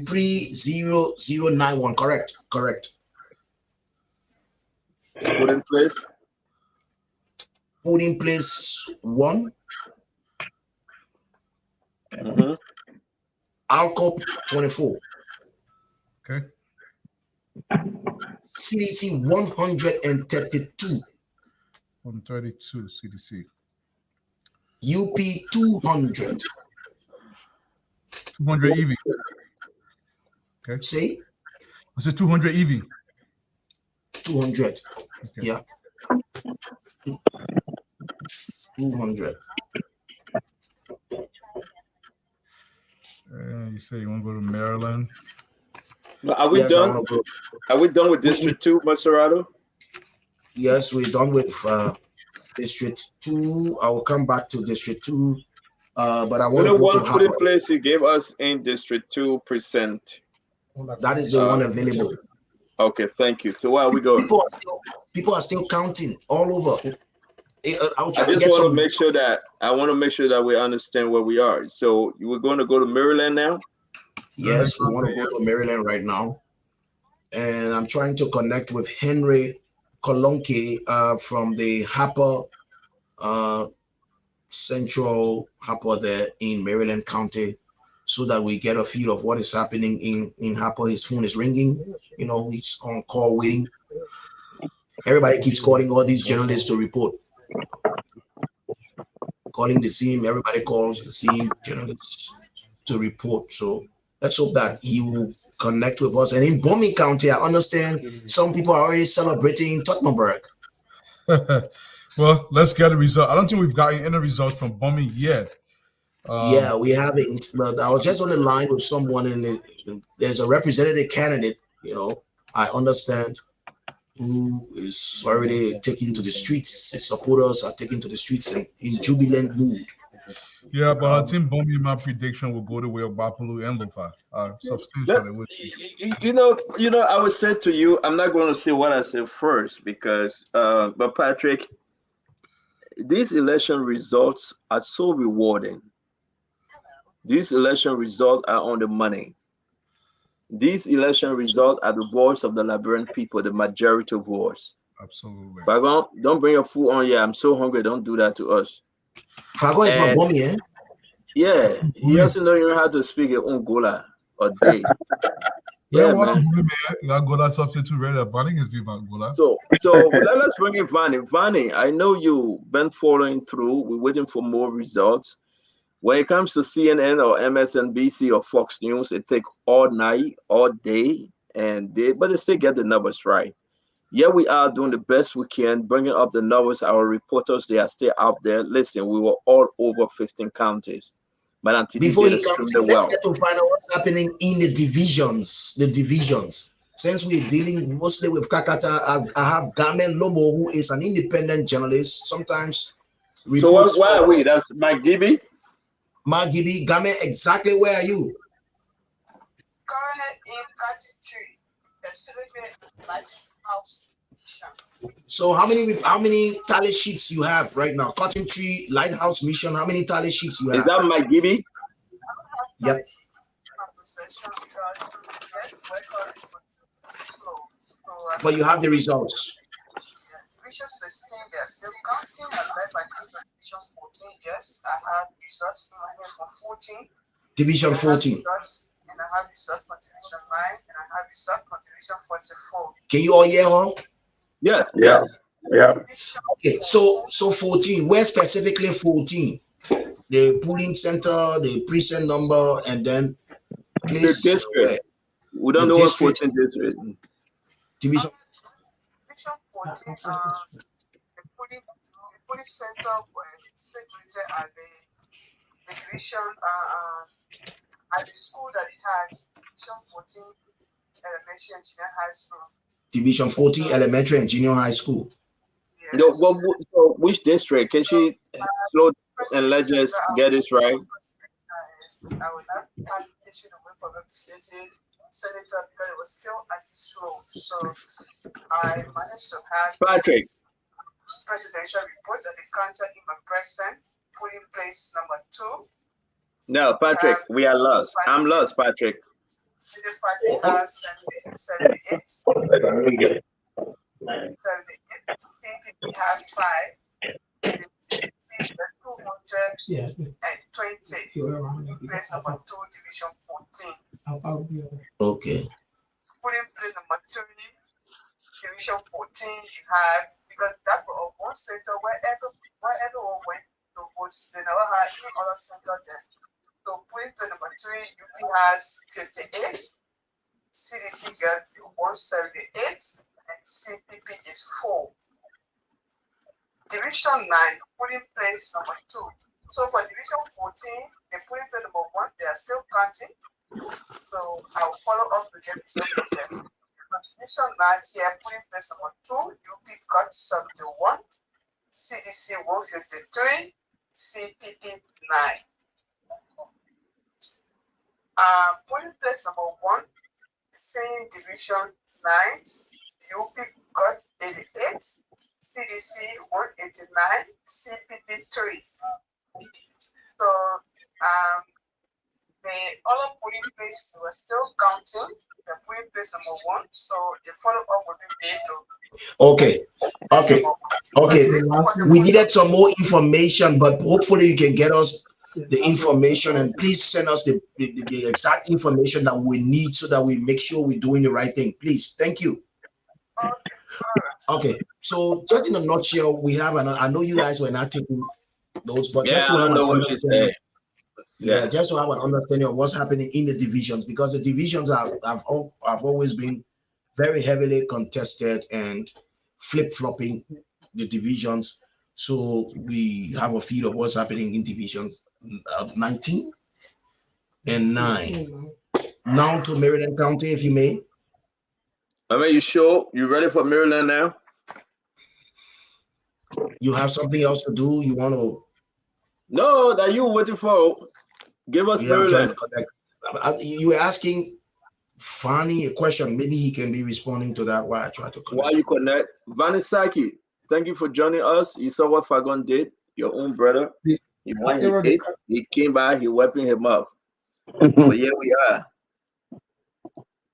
30091. Correct. Put in place. Put in place 1. Alcop 24. Okay. CDC 132. 132 CDC. UP 200. 200 EV. Okay. Say? I said 200 EV. 200. Okay. Yeah. 200. You say you want to go to Maryland? No, are we Yes, done? Are we done with District 2, Monserrato? Yes, we're done with District 2. I will come back to District 2. But I want to go to put in Harper. place you gave us in District 2 percent. That is the one available. Okay, thank you. So where are we going? People are still counting all over. I'll try I to just get want some. to make sure that we understand where we are. So you were going to go to Maryland now? Yes, we want to go to Maryland right now. And I'm trying to connect with Henry Kolonke from the Harper Central Harper there in Maryland County, so that we get a feel of what is happening in Harper. His phone is ringing. You know, he's on call waiting. Everybody keeps calling all these journalists to report. Calling the scene, everybody calls the scene journalists to report. So let's hope that he will connect with us. And in Bombing County, I understand some people are already celebrating Tottenberg. Well, let's get a result. I don't think we've gotten any results from bombing yet. Yeah, we haven't. But I was just on the line with someone, and there's a representative candidate. You know, I understand, who is already taking to the streets. His supporters are taking to the streets in jubilant mood. Yeah, but I think bombing, my prediction will go the way of Bapulu and Lofa. Substantially. You know, I would say to you, I'm not going to say what I said first because, but Patrick, these election results are so rewarding. These election results are on the money. These election results are the voice of the Liberian people, the majority voice. Absolutely. Fagon, don't bring your food on here. I'm so hungry. Don't do that to us. Fagon is my mommy, eh? Yeah, he also know you know how to speak your own Gola or day. Yeah, man. Gola substitute ready. Banning is Gola. So let's bring in Vanny. Vanny, I know you've been following through. We're waiting for more results. When it comes to CNN or MSNBC or Fox News, it takes all night, all day, but they still get the numbers right. Yeah, we are doing the best we can, bringing up the numbers. Our reporters, they are still out there. Listen, we were all over 15 counties. But until before did he comes extremely in, well. let's get to find out what's happening in the divisions. Since we're dealing mostly with Kakata, I have Gamen Lomo, who is an independent journalist. Sometimes reports. So where are we? That's Mike Gibby. Mark Gibby, Gamen, exactly where are you? Currently in Attitude, specifically Lighthouse. So how many tally sheets you have right now? Cotton Tree, Lighthouse Mission, how many tally sheets you have? Is that Mike Gibby? Yep. But you have the results. Division 16, they're still counting and led by Division 14. Yes, I have results in my hand for 14. Division 14. And I have results for Division 9, and I have results for Division 44. Can you all hear her? Yes. Yeah. Yes. Yeah. Okay, so 14. Where specifically 14? The polling center, the precinct number, and then The place district. where We the don't know what district 14 district. division. Division 14, the police center were situated at the division, at the school that it had, Division 14 Elementary and Junior High School. Division 14 Elementary and Junior High School. No, so which district? Can she slow and let's just get this right? I will not pass the issue away for representative senator because it was still at his role. So I managed to have Patrick. this presidential report that the counter in my present, polling place number 2. No, Patrick, we are lost. I'm lost, Patrick. This party has 78. 78. CPP has 5. The 220 place number 2, division 14. Okay. Polling place number 3, division 14, you have, because that was one center wherever everyone went to vote, they never had any other center there. So polling place number 3, UP has 58, CDC got 178, and CPP is 4. Division 9, polling place number 2. So for division 14, the polling place number 1, they are still counting. So I'll follow up with them to that. Division 9 here, polling place number 2, UP got 71, CDC 153, CPP 9. Polling place number 1, same division 9, UP got 88, CDC 189, CPP 3. So the other polling place we were still counting the polling place number 1, so the follow up will be made to. Okay. We needed some more information, but hopefully you can get us the information, and please send us the exact information that we need so that we make sure we're doing the right thing. Please. Thank you. Okay. So just in a nutshell, we have I know you guys were not taking notes, but just to have an understanding. Yeah, just to have an understanding of what's happening in the divisions, because the divisions have always been very heavily contested and flip-flopping the divisions. So we have a feel of what's happening in divisions 19 and 9. Now to Maryland County, if you may. I mean, you sure? You ready for Maryland now? You have something else to do? You want to? No, that you waiting for. Give us Maryland. You were asking Fanny a question. Maybe he can be responding to that while I try to connect. Why you connect? Vanisaki, thank you for joining us. You saw what Fagon did, your own brother. He came by, he wiping him up. But here we are.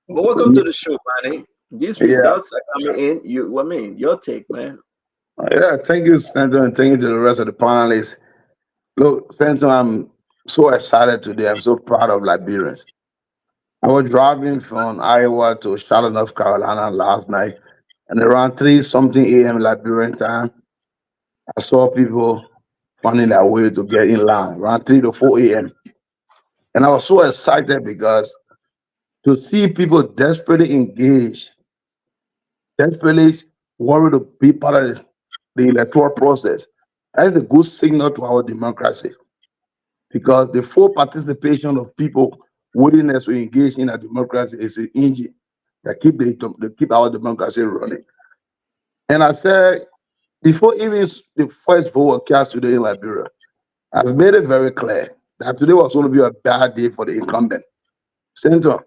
But welcome to the show, Fanny. These results are coming in. Your take, man. Yeah, thank you, Stanton, and thank you to the rest of the panelists. Look, Stanton, I'm so excited today. I'm so proud of Liberians. I was driving from Iowa to Charlotte, North Carolina last night, and around 3-something a.m. Liberian time, I saw people finding their way to get in line around 3 to 4 a.m. And I was so excited because to see people desperately engaged, desperately worried to be part of the electoral process, that is a good signal to our democracy. Because the full participation of people willingness to engage in a democracy is an engine that keep our democracy running. And I said, before even the first vote was cast today in Liberia, I've made it very clear that today was going to be a bad day for the incumbent. Senator,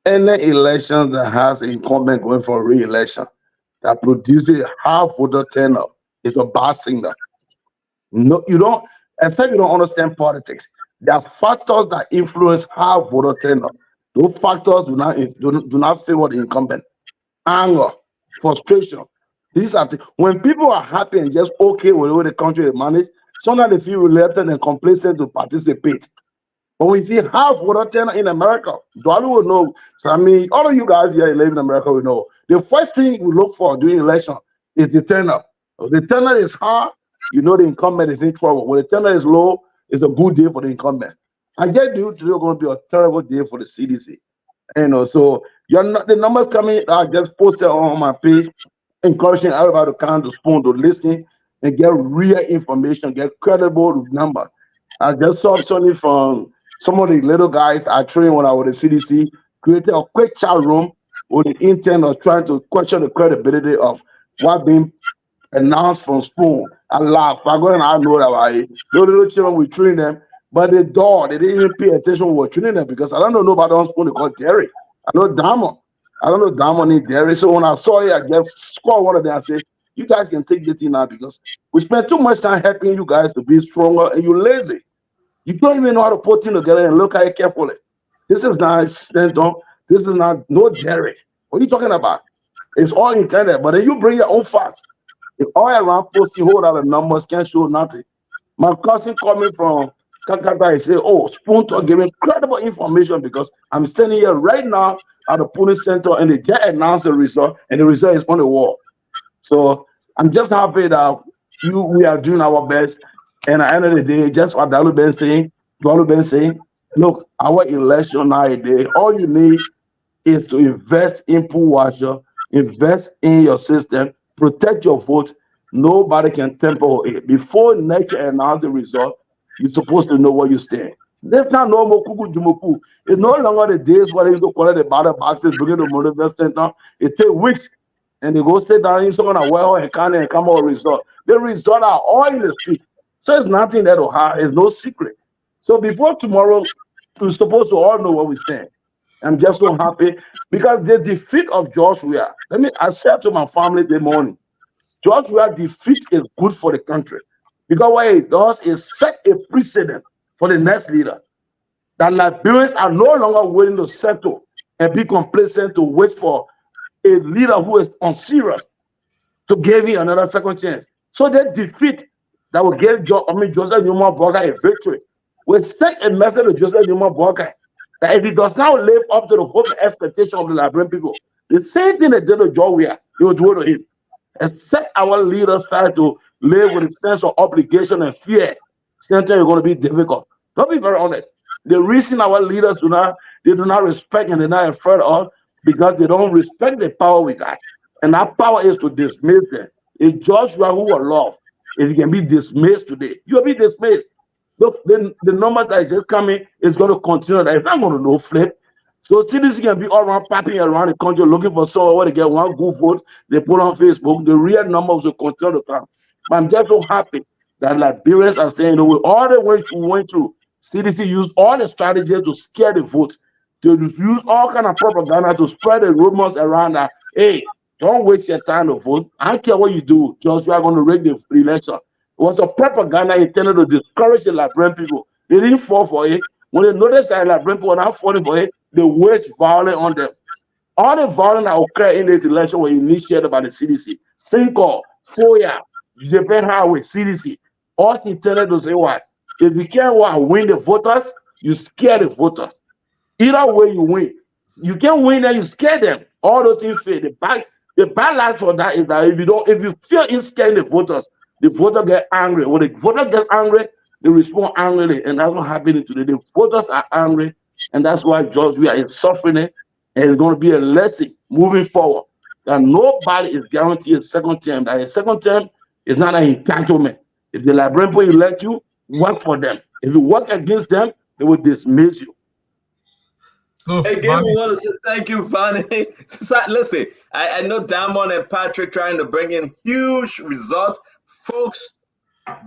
any election that has an incumbent going for re-election that produces a high voter turnout is a bad signal. No, you don't, except you don't understand politics. There are factors that influence how voter turnout. Those factors do not favor the incumbent. Anger, frustration. These are when people are happy and just okay with the way the country is managed, sometimes they feel reluctant and complacent to participate. But when you see half voter turnout in America, Dolly will know. So I mean, all of you guys here live in America will know. The first thing we look for during election is the turnout. If the turnout is high, you know the incumbent is in trouble. When the turnout is low, it's a good day for the incumbent. I get you today going to be a terrible day for the CDC. So you're not the numbers coming. I just posted on my page, encouraging everybody to come to Spoon to listen and get real information, get credible number. I just saw something from some of the little guys I trained when I was at CDC, created a quick chat room with the intent of trying to question the credibility of what being announced from Spoon. I laugh. I go and I know that right. Those little children, we train them, but they didn't even pay attention when we were training them because I don't know nobody on Spoon they call Derry. I know Diamond. I don't know Diamond need Derry. So when I saw it, I just scored one of them and said, you guys can take the thing now because we spend too much time helping you guys to be stronger and you're lazy. You don't even know how to put things together and look at it carefully. This is not Stanton. This is not no Derry. What are you talking about? It's all intended, but then you bring your own facts. If all around posting hold out the numbers can't show nothing. My cousin coming from Kakata, he said, oh, Spoon Talk giving credible information because I'm standing here right now at the polling center and they just announced the result and the result is on the wall. So I'm just happy that we are doing our best. And at the end of the day, just what Dalu been saying, look, our election nowadays, all you need is to invest in pool washer, invest in your system, protect your vote. Nobody can tamper with it. Before next year announce the result, you're supposed to know where you stand. That's not normal kuku jumuku. It's no longer the days where you go collect the ballot boxes, bring it to Motivate Center. It takes weeks. And they go sit down in someone at well and come out result. The result are all in the street. So it's nothing that will hide, it's no secret. So before tomorrow, we're supposed to all know where we stand. I'm just so happy because the defeat of George Weah, I said to my family this morning, George Weah defeat is good for the country. Because what it does is set a precedent for the next leader. That Liberians are no longer willing to settle and be complacent to wait for a leader who is unserious to give you another second chance. So that defeat that will give Joseph Newman Burger a victory will send a message to Joseph Newman Burger that if he does not live up to the hope and expectation of the Liberian people, the same thing they did to George Weah, they will do it to him. Except our leaders start to live with a sense of obligation and fear, sometimes it's going to be difficult. Don't be very honest. The reason our leaders do not respect and they're not afraid of because they don't respect the power we got. And that power is to dismiss them. If Joshua who was loved, if he can be dismissed today, you'll be dismissed. Look, the number that is just coming is going to continue. That it's not going to no flip. So CDC can be all around popping around the country looking for someone where they get one good vote. They put on Facebook. The real numbers will continue to come. But I'm just so happy that Liberians are saying, with all the way we went through, CDC used all the strategies to scare the vote, to use all kind of propaganda to spread the rumors around that, hey, don't waste your time to vote. I don't care what you do, just we are going to rig the election. It was a propaganda intended to discourage the Liberian people. They didn't fall for it. When they noticed that Liberian people were not falling for it, they waged violence on them. All the violence that occurred in this election were initiated by the CDC. Cinco, FOIA, Japan Highway, CDC, all intended to say what? If you can't win the voters, you scare the voters. Either way you win. You can't win and you scare them. All those things fail. The bad life for that is that if you feel in scaring the voter get angry. When the voter get angry, they respond angrily, and that's what happening today. The voters are angry, and that's why George Weah is suffering it, and it's going to be a lesson moving forward that nobody is guaranteed a second term. That a second term is not an entitlement. If the Liberian people elect you, work for them. If you work against them, they will dismiss you. Again, we want to say thank you, Fanny. Listen, I know Damon and Patrick trying to bring in huge results. Folks,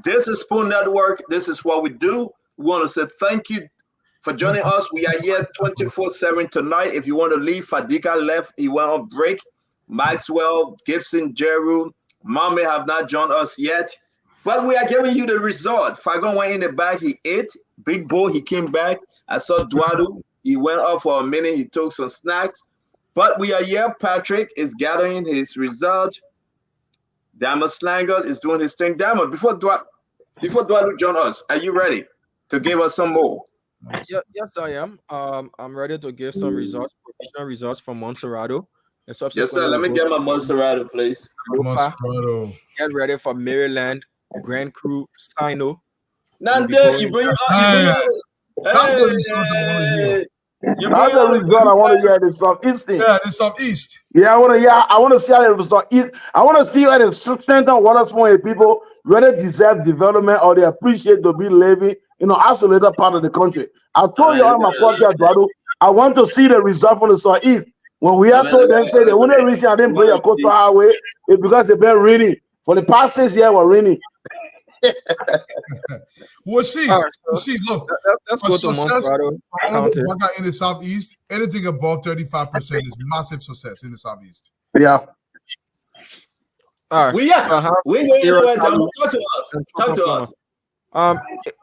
this is Spoon Network. This is what we do. We want to say thank you for joining us. We are here 24/7 tonight. If you want to leave, Fadika left. He went on break. Maxwell, Gibson, Jeru, Mommy have not joined us yet. But we are giving you the result. Fagon went in the back. He ate. Big Boy, he came back. I saw Duadu. He went off for a minute. He took some snacks. But we are here. Patrick is gathering his result. Dama Slanger is doing his thing. Dama, before Duadu join us, are you ready to give us some more? Yes, I am. I'm ready to give some results, provisional results from Montserrado. And Yes, sir. Let me get my Monserrato, please. Monserrato. Get ready for Maryland, Grand Cru, Sino. Nande, you bring That's the result I want to hear. That's the result I want to hear. The Southeastern. Yeah, the Southeast. Yeah, I want to. Yeah, I want to see how the Southeast. I want to see how the Central Waterspoon people whether deserve development or they appreciate to be living in an isolated part of the country. I told you on my podcast, Eduardo, I want to see the result from the Southeast. When we are told them say the only reason I didn't bring a coastal highway is because it's been raining. For the past 6 years, we're raining. We'll see. All right, We'll see. Look, let's go to Monserrato County. In the Southeast, anything above 35% is massive success in the Southeast. Yeah. All right. We are. Talk to us. Talk to us.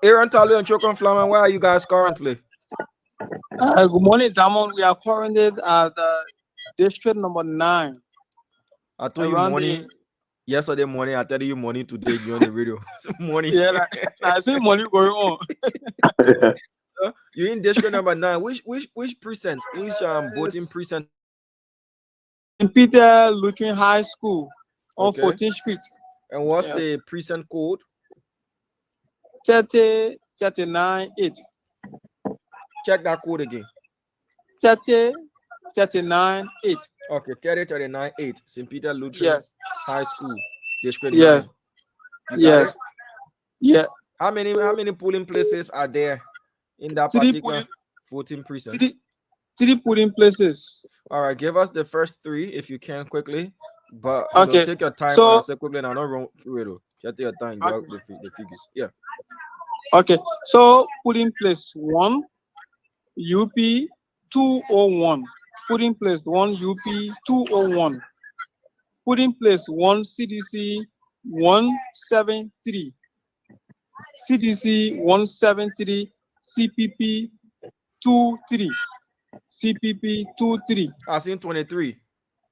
Aaron Talley and Chokon Flaman, where are you guys currently? Good morning, Damon. We are currently at district number 9. I told you morning. Yesterday morning, I tell you morning today. You on the radio. Morning. Yeah, I see money going on. You're in district number 9. Which precinct? Which voting precinct? In Peter Lutheran High School on 14th Street. And what's the precinct code? 30398. Check that code again. 30398. Okay, 30398. St. Peter Lutheran High School, District 9. Yes. Yeah. How many polling places are there in that particular voting precinct? Three polling places. All right, give us the first 3 if you can quickly. But take your time. So, I say quickly, and I don't run through it. Just take your time. Give out the figures. Yeah. Okay. So polling place 1, UP 201. Putting place 1 UP 201. Putting place 1 CDC 173. CDC 173. CPP 23. CPP 23. I seen 23.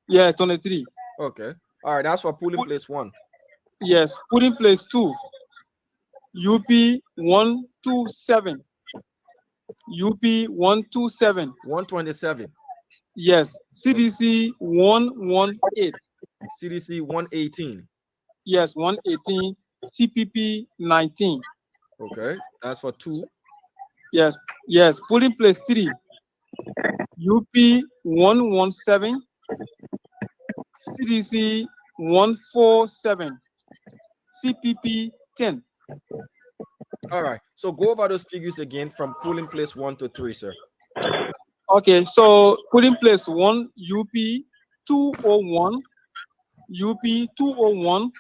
Yeah, 23. Okay. All right, that's for polling place 1. Yes, polling place 2. UP 127. UP 127. 127. Yes. CDC 118. CDC 118. Yes, 118. CPP 19. Okay, that's for 2. Yes. Yes. Polling place 3. UP 117. CDC 147. CPP 10. All right. So go over those figures again from polling place 1 to 3, sir. Okay, so polling place 1 UP 201. UP 201.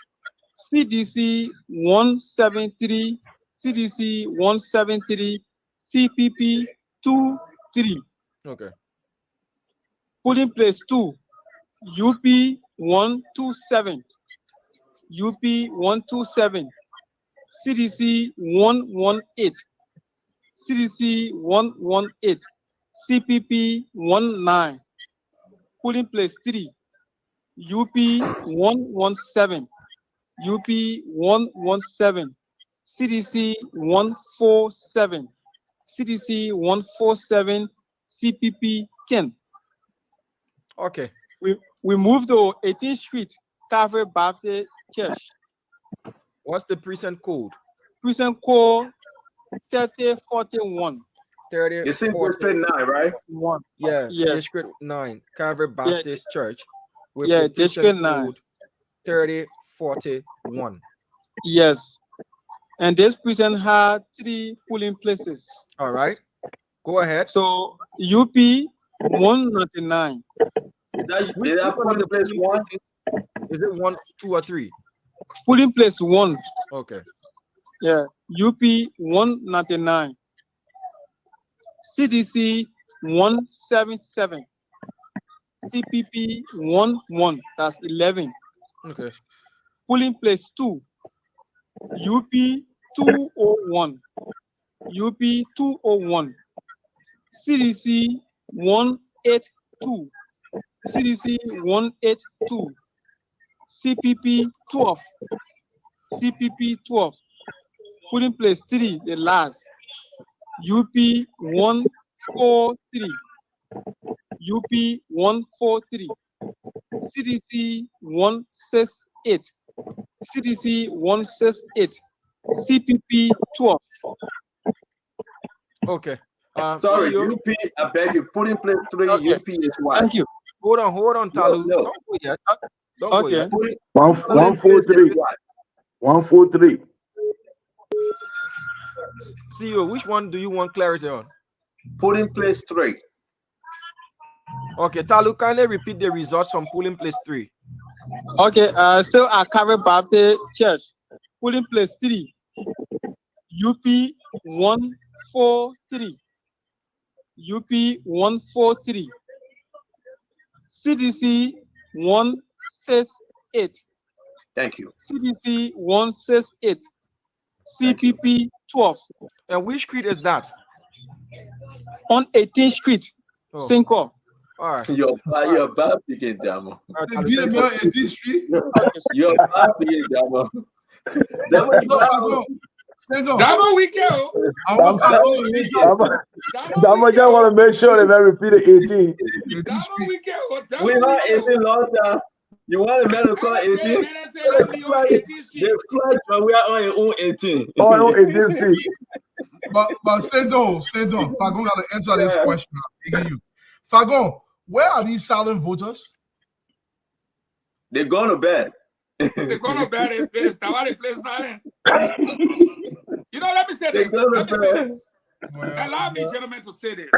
CDC 173. CDC 173. CPP 23. Okay. Polling place 2 UP 127. UP 127. CDC 118. CDC 118. CPP 19. Polling place 3 UP 117. UP 117. CDC 147. CDC 147. CPP 10. Okay. We moved to 18th Street, Calvary Baptist Church. What's the precinct code? Precinct code 3041. 30. It's in District 9, right? Yeah. Yes. District 9, Calvary Baptist Church. With Yeah, the District 9. code 3041. Yes. And this precinct had 3 polling places. All right. Go ahead. So UP 199. Is that polling place 1? Is it 1, 2, or 3? Polling place 1. Okay. Yeah. UP 199. CDC 177. CPP 11. That's 11. Okay. Polling place 2. UP 201. UP 201. CDC 182. CDC 182. CPP 12. CPP 12. Polling place 3, the last. UP 143. UP 143. CDC 168, CDC 168, CPP 12. Okay. Sorry, CEO. UP, I beg you, put in place 3. Okay. UP is what? Thank you. Hold on, Talu. No. Don't go yet. Don't go Okay. yet. Put in 143. place what? 143. CEO, which one do you want clarity on? Put in place 3. Okay, Talu, kindly repeat the results from polling place 3. Okay, still Akare Baptist Church. Polling place 3. UP 143. UP 143. CDC 168. Thank you. CDC 168. CPP 12. And which street is that? On 18th Street, Cinco. All right. You're bad picking, Damo. They beat him on 18th Street. You're bad picking, Damo. Damo weekend. Damo just want to make sure they repeat it 18. We not 18 long time. You want a man to call 18? They fly from we are on your own 18. Oh, 18 Street. But stand on. Fagon got to answer this question. I'm asking you. Fagon, where are these silent voters? They're going to bed. They're going to bed. It's the why they play silent. You know, let me say this. Allow me, gentlemen, to say this.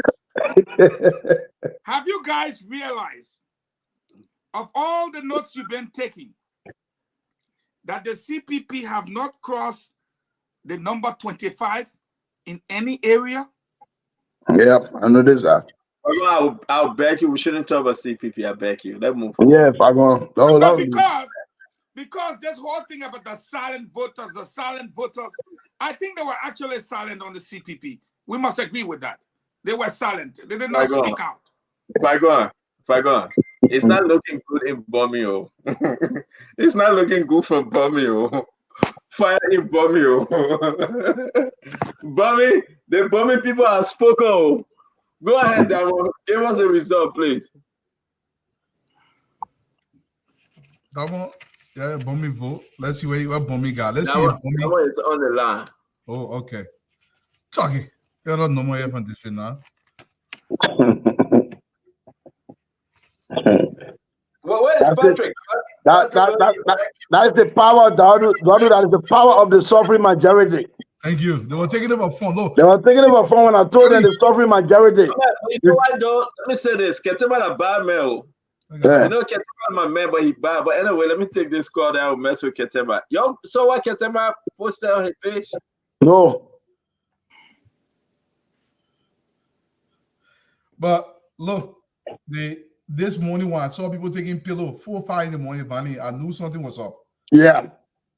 Have you guys realized, of all the notes you've been taking, that the CPP have not crossed the number 25 in any area? Yeah, I know this. I'll beg you. We shouldn't talk about CPP. I beg you. Let's move on. Yeah, Fagon. Because this whole thing about the silent voters, I think they were actually silent on the CPP. We must agree with that. They were silent. They did not speak out. Fagon. It's not looking good in Bomio. It's not looking good from Bomio. Fire in Bomio. The Bomio people have spoken. Go ahead, Damo. Give us a result, please. Damo, yeah, Bommi vote. Let's see where Bommi got. Let's see Damo if Bommi is on the line. Oh, okay. Talking. You don't know more from this now. Well, where's Patrick? That's the power, Dadu. That is the power of the suffering majority. Thank you. They were taking it about phone. Look. They were taking it about phone when I told them the suffering majority. You know what, though? Let me say this. Ketema a bad man. Yeah. You know, Ketema my man, but he bad. But anyway, let me take this call that will mess with Ketema. Yo, so what Ketema posted on his page? No. But look, this morning when I saw people taking pillow 4 or 5 in the morning, Vanny, I knew something was up. Yeah.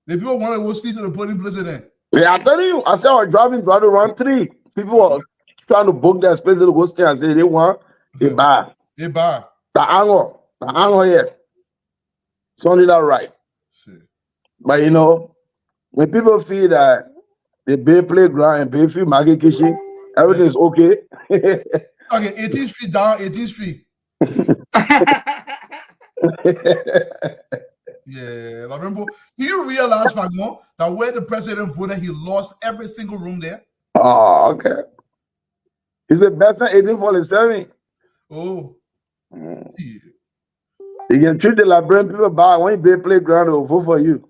The people wanted to go sleep to the polling place then. Yeah, I'm telling you, I said I was driving around 3. People were trying to book their space to go stay and say they want a bar. A bar. The angle here. It's only that right. Shit. But you know, when people feel that the Bay playground and Bayfield Maggie Kitchen, everything is okay. Okay, 18th Street down, 18th Street. Yeah, I remember. Do you realize, Fagon, that where the president voted, he lost every single room there? Oh, okay. He's the best in 1847. Oh. Yeah. You can treat the Liberian people bad when you be playground, they'll vote for you.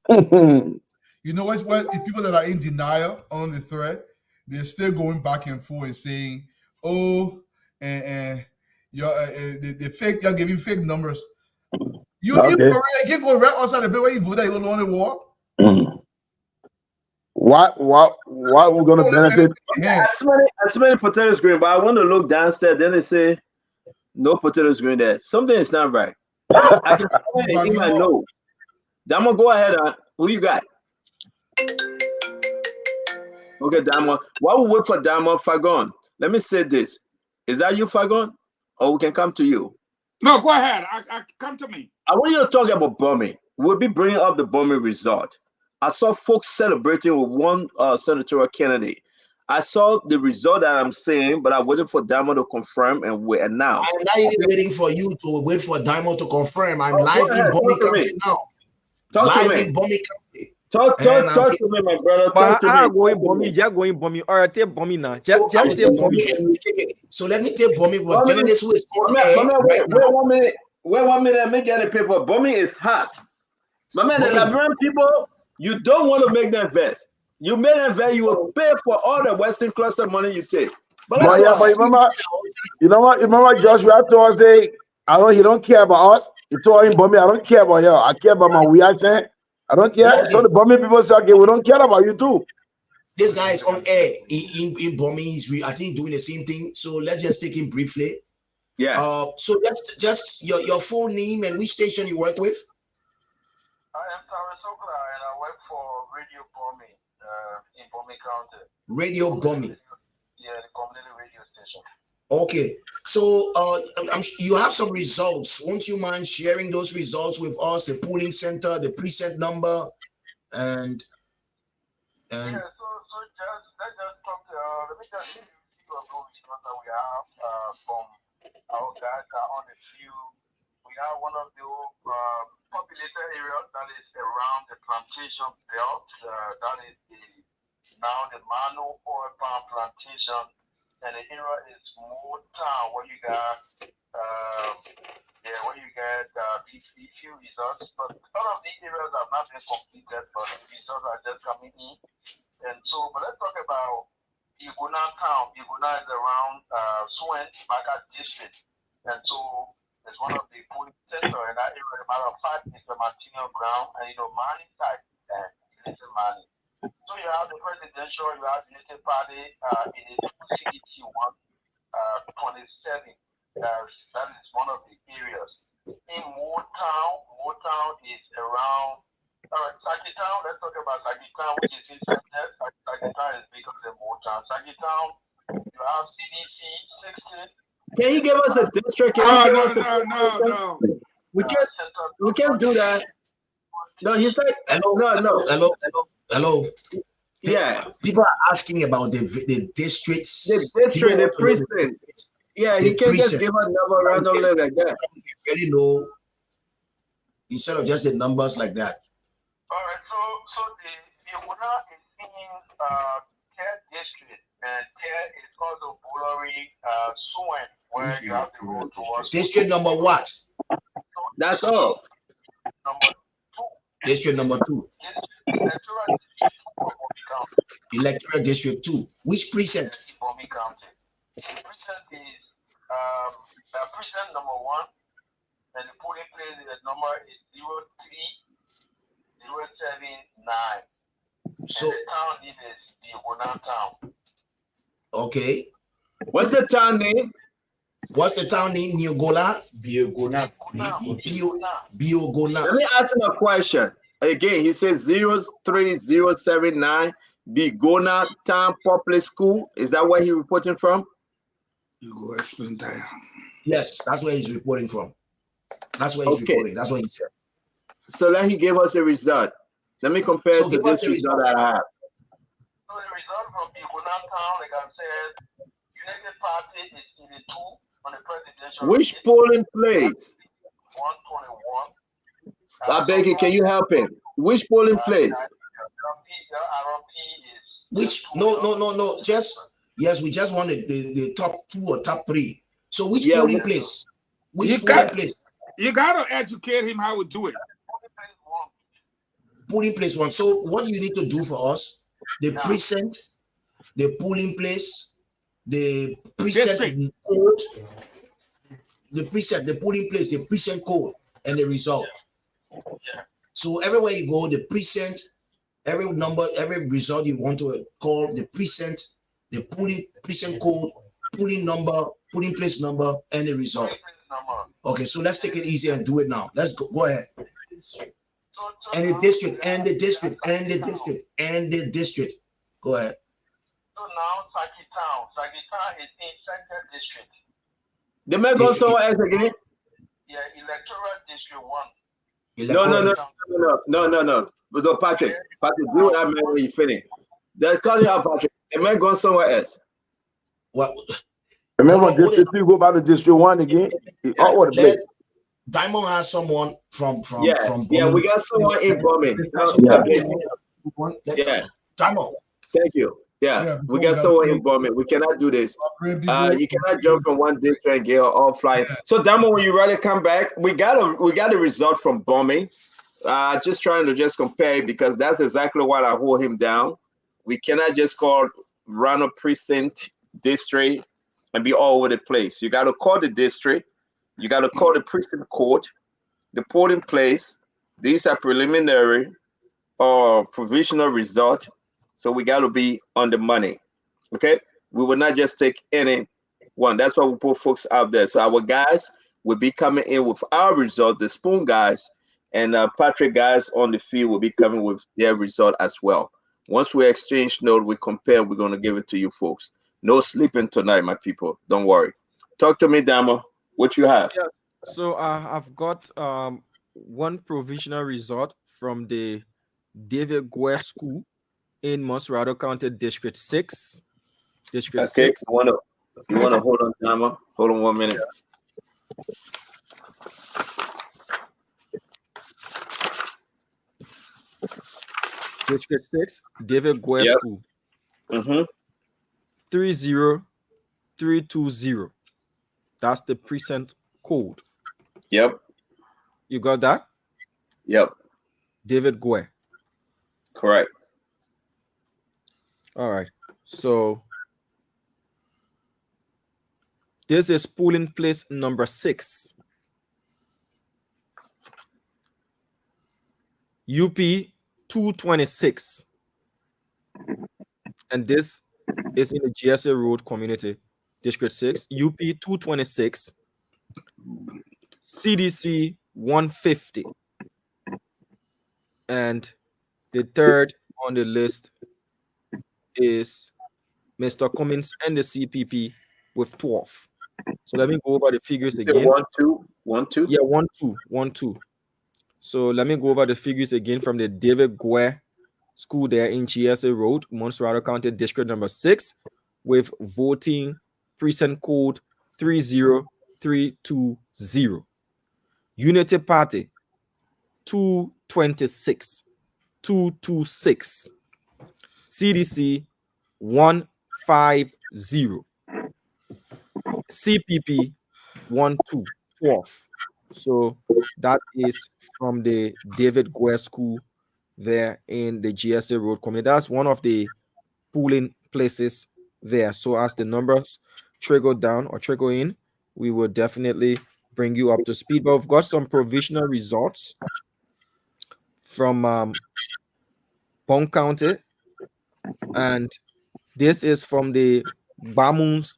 You know what's what? If people that are in denial on the thread, they're still going back and forth and saying, "Oh, and you're the fake. You're giving fake numbers." You can't go right outside the bed where you vote that you don't want to walk. What we're gonna benefit? As many potatoes green, but I want to look downstairs. Then they say no potatoes green there. Something is not right. I can tell it in my nose. Damo, go ahead. Who you got? Okay, Damo. While we wait for Damo, Fagon, let me say this. Is that you, Fagon? Or we can come to you? No, go ahead. I come to me. I want you to talk about bombing. We'll be bringing up the bombing result. I saw folks celebrating with one senatorial candidate. I saw the result that I'm saying, but I'm waiting for Diamond to confirm and we announce. I'm not even waiting for you to wait for Diamond to confirm. I'm Oh, live go in ahead. Bomi Talk to County me. now. Talk to Live me. in Bomi County. Talk to me, my brother. Talk to me. Going Bomi, just going Bomi. All right, take Bomi now. So I Just take take Bomi Bomi. and we take it. So let me take Bomi, but Bomi, journalist who is on air wait right now. 1 minute. Wait 1 minute. Let me get the paper. Bomi is hot. My man, the Bomi. Liberian people, you don't want to make them vest. You make them vest, you will pay for all the Western cluster money you take. But let's But go yeah, but ahead. you know what? Remember Joshua told us, say, I don't. He don't care about us. He told him, Bummy, I don't care about you. I care about my reaction. I don't care. Okay. So the Bummy people say, okay, we don't care about you too. This guy is on air in Bomi. He's I think doing the same thing. So let's just take him briefly. Yeah. So just your full name and which station you work with. I am Tara Sokla and I work for Radio Bomi in Bomi County. Radio Bomi. Yeah, the community radio station. Okay. So you have some results. Won't you mind sharing those results with us? The polling center, the precinct number, and yeah. So just let's just talk. Let me just give you a few results that we have from our guys that are on the field. We have one of the populated areas that is around the plantation belt. That is now the Mano oil palm plantation, and the area is more town where you got where you get these few results. But some of these areas have not been completed, but the results are just coming in. And so, but let's talk about Iguna town. Iguna is around Swen, Baga district, and so it's one of the polling center in that area. As a matter of fact, it's the Martino ground, and Mani side, and Listen Mani. So you have the presidential, you have the Unity Party in the CDT 127. That is one of the areas. In Motown is around Sagitown. Let's talk about Sagitown, which is in Central. Sagitown is bigger than Motown. Sagitown, you have CDC 16. Can you give us a district? Can you give us a We can't do that. No, he's like hello. Yeah. People are asking about the districts. The district, the precinct. Yeah, he can't just give a number randomly like that. Really know instead of just the numbers like that. All right, so the Iguna is in Care district, and Care is also Bulari, Suen, where you have the road towards. District number what? That's all. District number 2. Electoral district 2. Which precinct? Bomi County. The precinct is precinct number 1, and the polling place number is 03079. So and the town name is the Iguna town. Okay. What's the town name? What's the town name? Biogona. Let me ask him a question. Again, he says 03079 Bigona Town Public School. Is that where he's reporting from? You go explain that. Yes, that's where he's reporting from. That's where he's reporting. That's what he said. So let he give us a result. Let me compare to this result that I have. So the result from Bigona town, like I said, United Party is in the 2 on the presidential. Which polling place? 121. I beg you, can you help him? Which polling place? Which no. Yes, we just wanted the top 2 or top 3. So which polling place? Which polling place? You gotta educate him how we do it. Polling place 1. So what do you need to do for us? The precinct, the polling place, the precinct code, the precinct, the polling place, the precinct code, and the result. So everywhere you go, the precinct, every number, every result you want to call, the precinct, the polling precinct code, polling number, polling place number, and the result. Okay, so let's take it easy and do it now. Let's go ahead. And the district, and the district, and the district, and the district. Go ahead. So now Sagitown is in Central District. The man go somewhere else again? Yeah, Electoral District 1. No, Patrick, do what I meant when you finish. They're calling out Patrick. Am I going somewhere else? Well, remember District 3 go back to District 1 again? All over the place. Diamond has someone from Yeah, we got someone in Bowman. Yeah. Diamond. Thank you. Yeah, we got someone in Bowman. We cannot do this. You cannot jump from one district and get all flying. So Diamond, when you ready to come back, we got a result from Bowman. Just trying to just compare because that's exactly what I hold him down. We cannot just call random precinct district and be all over the place. You got to call the district. You got to call the precinct court, the polling place. These are preliminary or provisional result. So we got to be on the money. Okay. We will not just take any one. That's why we put folks out there. So our guys will be coming in with our result, the spoon guys, and Patrick guys on the field will be coming with their result as well. Once we exchange note, we compare, we're going to give it to you folks. No sleeping tonight, my people. Don't worry. Talk to me, Damo. What you have? Yeah. So I've got one provisional result from the David Guer School in Monserrado County, District 6. District 6. You wanna hold on, Damo? Hold on 1 minute. District 6, David Guer School. 30320. That's the precinct code. Yep. You got that? Yep. David Guer. Correct. All right. So this is polling place number 6. UP 226. And this is in the GSA Road community, District 6, UP 226, CDC 150. And the third on the list is Mr. Cummins and the CPP with 12. So let me go over the figures again. 1 2 1 2. Yeah, 1 2 1 2. So let me go over the figures again from the David Guer School there in GSA Road, Monserrado County, District number 6, with voting precinct code 30320. Unity Party 226 226. CDC 150. CPP 1212. So that is from the David Guer School there in the GSA Road community. That's one of the polling places there. So as the numbers trickle down or trickle in, we will definitely bring you up to speed. But we've got some provisional results from Pong County, and this is from the Bamun's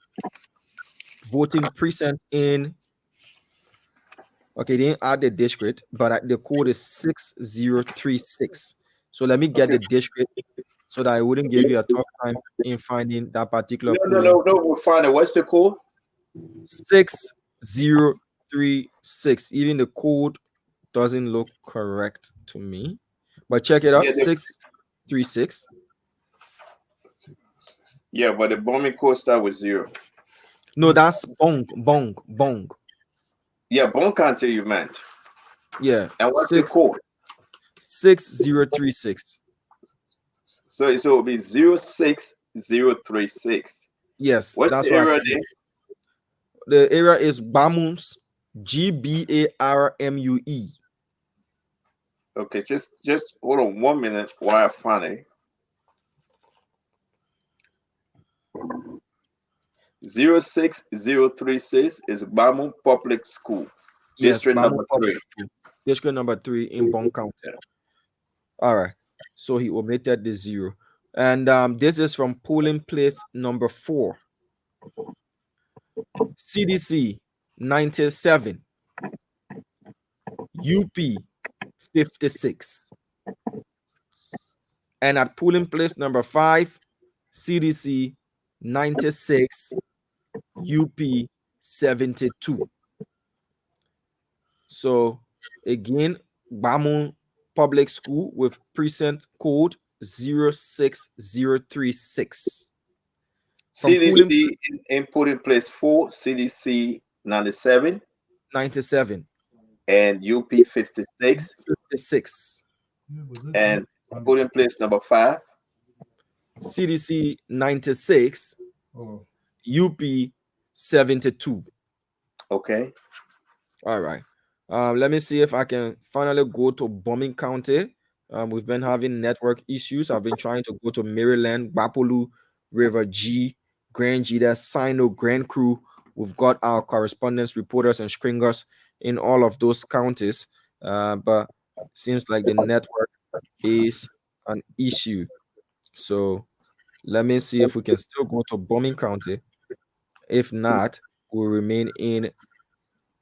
voting precinct in. Okay, they didn't add the district, but the code is 6036. So let me get the district so that I wouldn't give you a tough time in finding that particular. No, we'll find it. What's the code? 6036. Even the code doesn't look correct to me, but check it out. 636. Yeah, but the bombing code start with 0. No, that's bong. Yeah, Bone County you meant. Yeah. And what's the code? 6036. So it will be 06036. Yes. What's that's the area there? The area is Bamus, GBARMUE. Okay, just hold on 1 minute while I find it. 06036 is Bamu Public School, district number 3. District number 3 in Bong County. All right. So he omitted the 0. And this is from polling place number 4. CDC 97. UP 56. And at polling place number 5, CDC 96, UP 72. So again, Bamu Public School with precinct code 06036. CDC put in place 4, CDC 97, 97, and UP 56, 56, and put in place number 5. CDC 96, UP 72. Okay. All right. Let me see if I can finally go to Bombing County. We've been having network issues. I've been trying to go to Maryland, Bapolu, River G, Grand Gita, Sino, Grand Crew. We've got our correspondents, reporters, and stringers in all of those counties. But seems like the network is an issue. So let me see if we can still go to Bombing County. If not, we'll remain in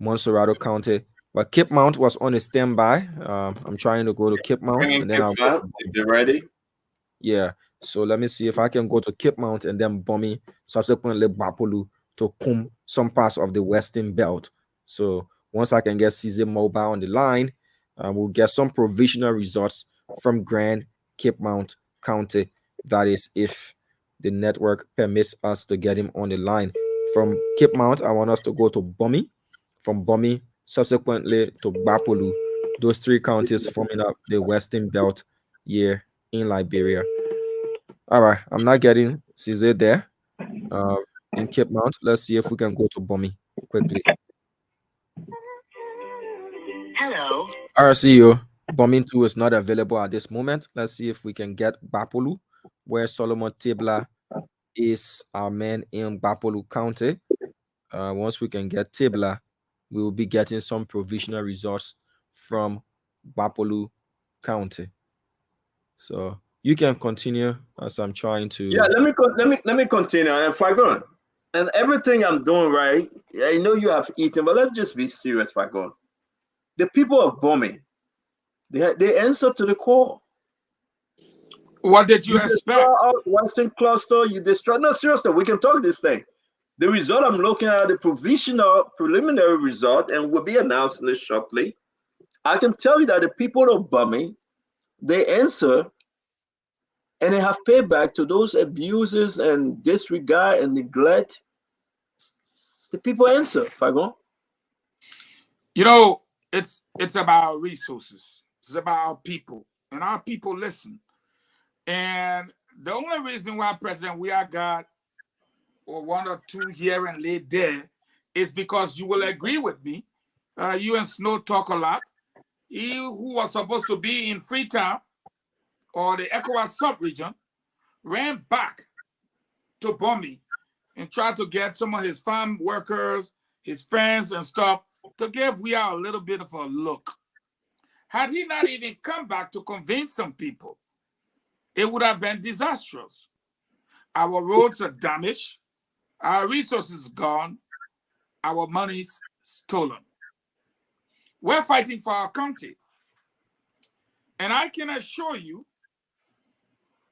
Monserrado County. But Cape Mount was on a standby. I'm trying to go to Cape Mount Bringing and then Cape I'll Mount if they're ready. yeah. So let me see if I can go to Cape Mount and then Bombing, subsequently Bapolu to come some parts of the Western Belt. So once I can get CZ Mobile on the line, we'll get some provisional results from Grand Cape Mount County. That is, if the network permits us to get him on the line. From Cape Mount, I want us to go to Bombing. From Bombing, subsequently to Bapolu. Those 3 counties forming up the Western Belt here in Liberia. All right, I'm not getting CZ there in Cape Mount. Let's see if we can go to Bombing quickly. Hello. RCO, Bombing 2 is not available at this moment. Let's see if we can get Bapolu, where Solomon Tabla is our man in Bapolu County. Once we can get Tabla, we will be getting some provisional results from Bapolu County. So you can continue as I'm trying to. Yeah, let me continue. And Fagon, and everything I'm doing right, I know you have eaten, but let's just be serious, Fagon. The people of Bombing, they answer to the call. What did you expect? Western cluster, you destroy. No, seriously, we can talk this thing. The result I'm looking at, the provisional preliminary result, and will be announced shortly. I can tell you that the people of Bombing, they answer and they have payback to those abuses and disregard and neglect. The people answer, Fagon. You know, it's about resources. It's about our people, and our people listen. And the only reason why President we are got or 1 or 2 here and laid there is because you will agree with me. You and Snow talk a lot. He who was supposed to be in Freetown or the ECOWAS sub-region ran back to Bombay and tried to get some of his farm workers, his friends and stuff to give we are a little bit of a look. Had he not even come back to convince some people, it would have been disastrous. Our roads are damaged, our resources gone, our money's stolen. We're fighting for our country. And I can assure you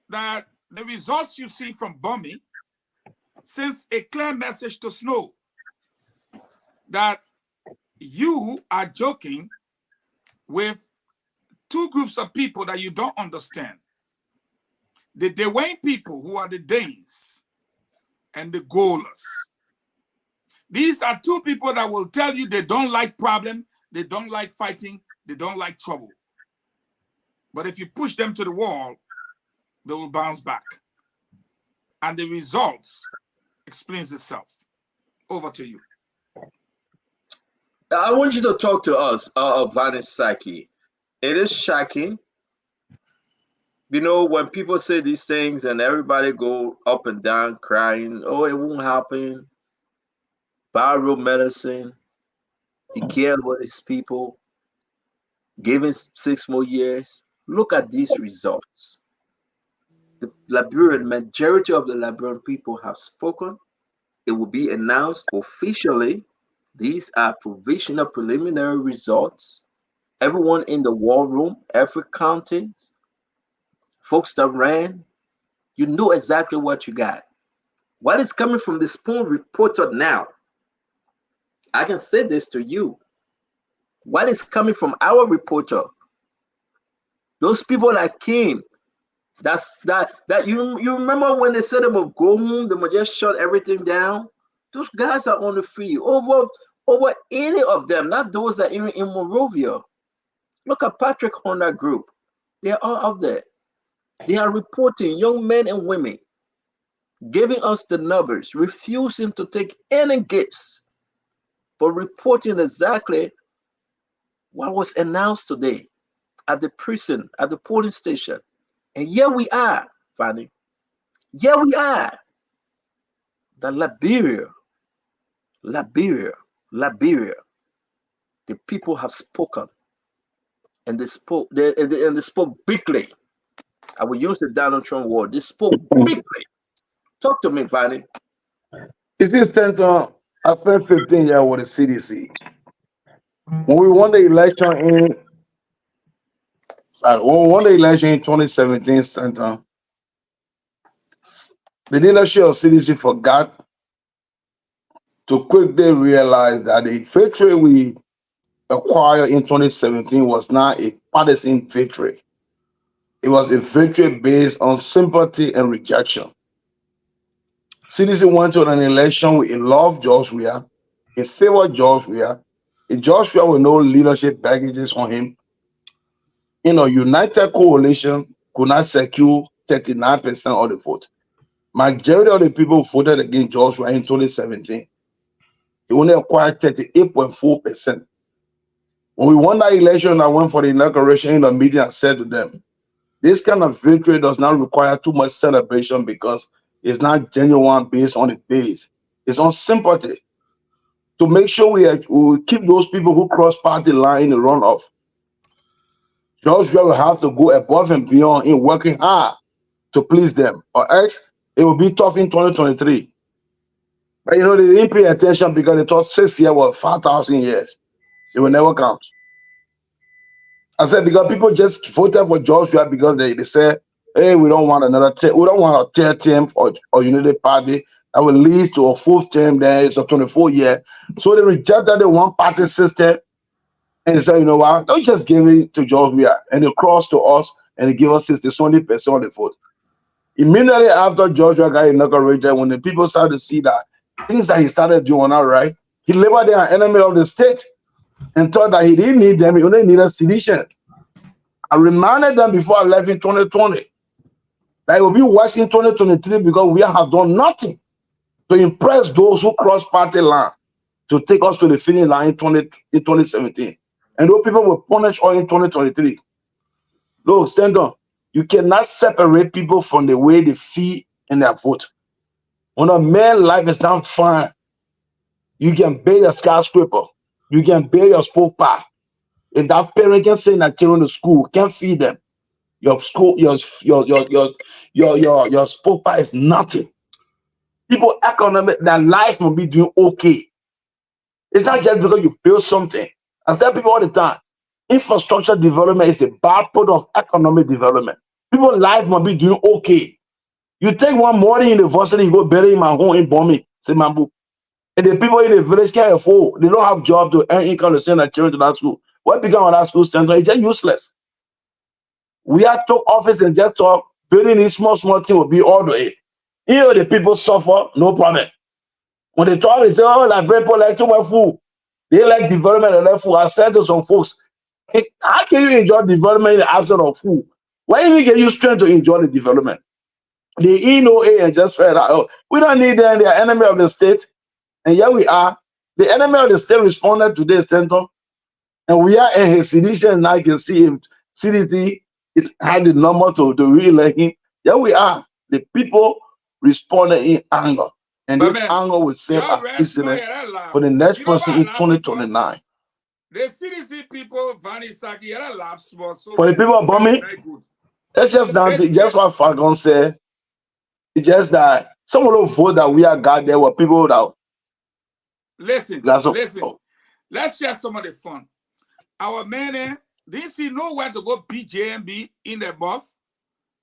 that the results you see from Bombay sends a clear message to Snow that you are joking with 2 groups of people that you don't understand. The Dewayne people, who are the Danes, and the Golas. These are 2 people that will tell you they don't like problem, they don't like fighting, they don't like trouble. But if you push them to the wall, they will bounce back. And the results explains itself. Over to you. I want you to talk to us of Vanis Saki. It is shocking. You know, when people say these things and everybody go up and down crying, oh, it won't happen. Viral medicine, he cared about his people, giving 6 more years. Look at these results. The Liberian, majority of the Liberian people have spoken. It will be announced officially. These are provisional preliminary results. Everyone in the war room, every county, folks that ran, you know exactly what you got. What is coming from the Spoon reporter now? I can say this to you. What is coming from our reporter? Those people that came That you remember when they said they would go home, they would just shut everything down. Those guys are on the free. Over 80 of them, not those that are in Monrovia. Look at Patrick Honda Group. They are all out there. They are reporting young men and women, giving us the numbers, refusing to take any gifts, but reporting exactly what was announced today at the prison, at the polling station. And here we are, Fanny. Here we are. The Liberia, the people have spoken. And they spoke, and they spoke bigly. I will use the Donald Trump word. They spoke bigly. Talk to me, Fanny. You see, Stanton, I spent 15 years with the CDC. When we won the election in 2017, Stanton, the leadership of CDC forgot to quickly realize that the victory we acquired in 2017 was not a partisan victory. It was a victory based on sympathy and rejection. CDC went to an election with a love George Weah, a favored George Weah, a George Weah with no leadership baggages on him. In a united coalition could not secure 39% of the vote. Majority of the people voted against George Weah in 2017. He only acquired 38.4%. When we won that election, I went for the inauguration in the media and said to them, this kind of victory does not require too much celebration because it's not genuine based on the base. It's on sympathy. To make sure we keep those people who cross party line in the runoff. George will have to go above and beyond in working hard to please them, or else it will be tough in 2023. But you know, they didn't pay attention because they thought 6 years was 5,000 years. It will never count. I said, because people just voted for George Weah because they said, hey, we don't want we don't want a third term or unity party that will lead to a fourth term, then it's a 24-year. So they rejected the one-party system and they said, you know what, don't just give it to George Weah, and they crossed to us and they give us 60-70% of the vote. Immediately after George Weah got inaugurated, when the people started to see that things that he started doing all right, he labeled them an enemy of the state and thought that he didn't need them, he only needed sedition. I reminded them before I left in 2020 that it will be worse in 2023 because we have done nothing to impress those who cross party line to take us to the finish line in 2017. And those people will punish us in 2023. Look, Stanton, you cannot separate people from the way they feel in their vote. When a man's life is not fine, you can build a skyscraper, you can build your spoke park. If that parent can send their children to school, can't feed them, your school, your spoke park is nothing. People economic, their life will be doing okay. It's not just because you build something. I tell people all the time, infrastructure development is a byproduct of economic development. People's life must be doing okay. You take one modern university, you go bury in my home in Bomi, Simambu. And the people in the village can't afford, they don't have job to earn income to send their children to that school. What become of that school standard? It's just useless. We have to office and just talk, building these small thing will be all the way. You know, the people suffer, no problem. When they talk, they say, oh, like people like too much food. They like development and like food. I said to some folks, hey, how can you enjoy development in the absence of food? Why even get you strength to enjoy the development? They eat no A and just fed out. Oh, we don't need them, they are enemy of the state. And here we are. The enemy of the state responded to this center. And we are in his sedition. Now you can see him. CDC is had the number to re-elect him. Here we are. The people responded in anger. And But this man, anger will serve y'all as rest my precedent head laugh. for the next You know person what in I laugh for? 2029. The CDC people, Vanny Saki, y'all laugh small, so For the people very, above me, very good. it's just not They- just what Fagon said. It's just that some of those votes that we have got there were people that Listen, that's listen. Let's share some of the fun. Our man, didn't see nowhere to go beat JMB in the buff.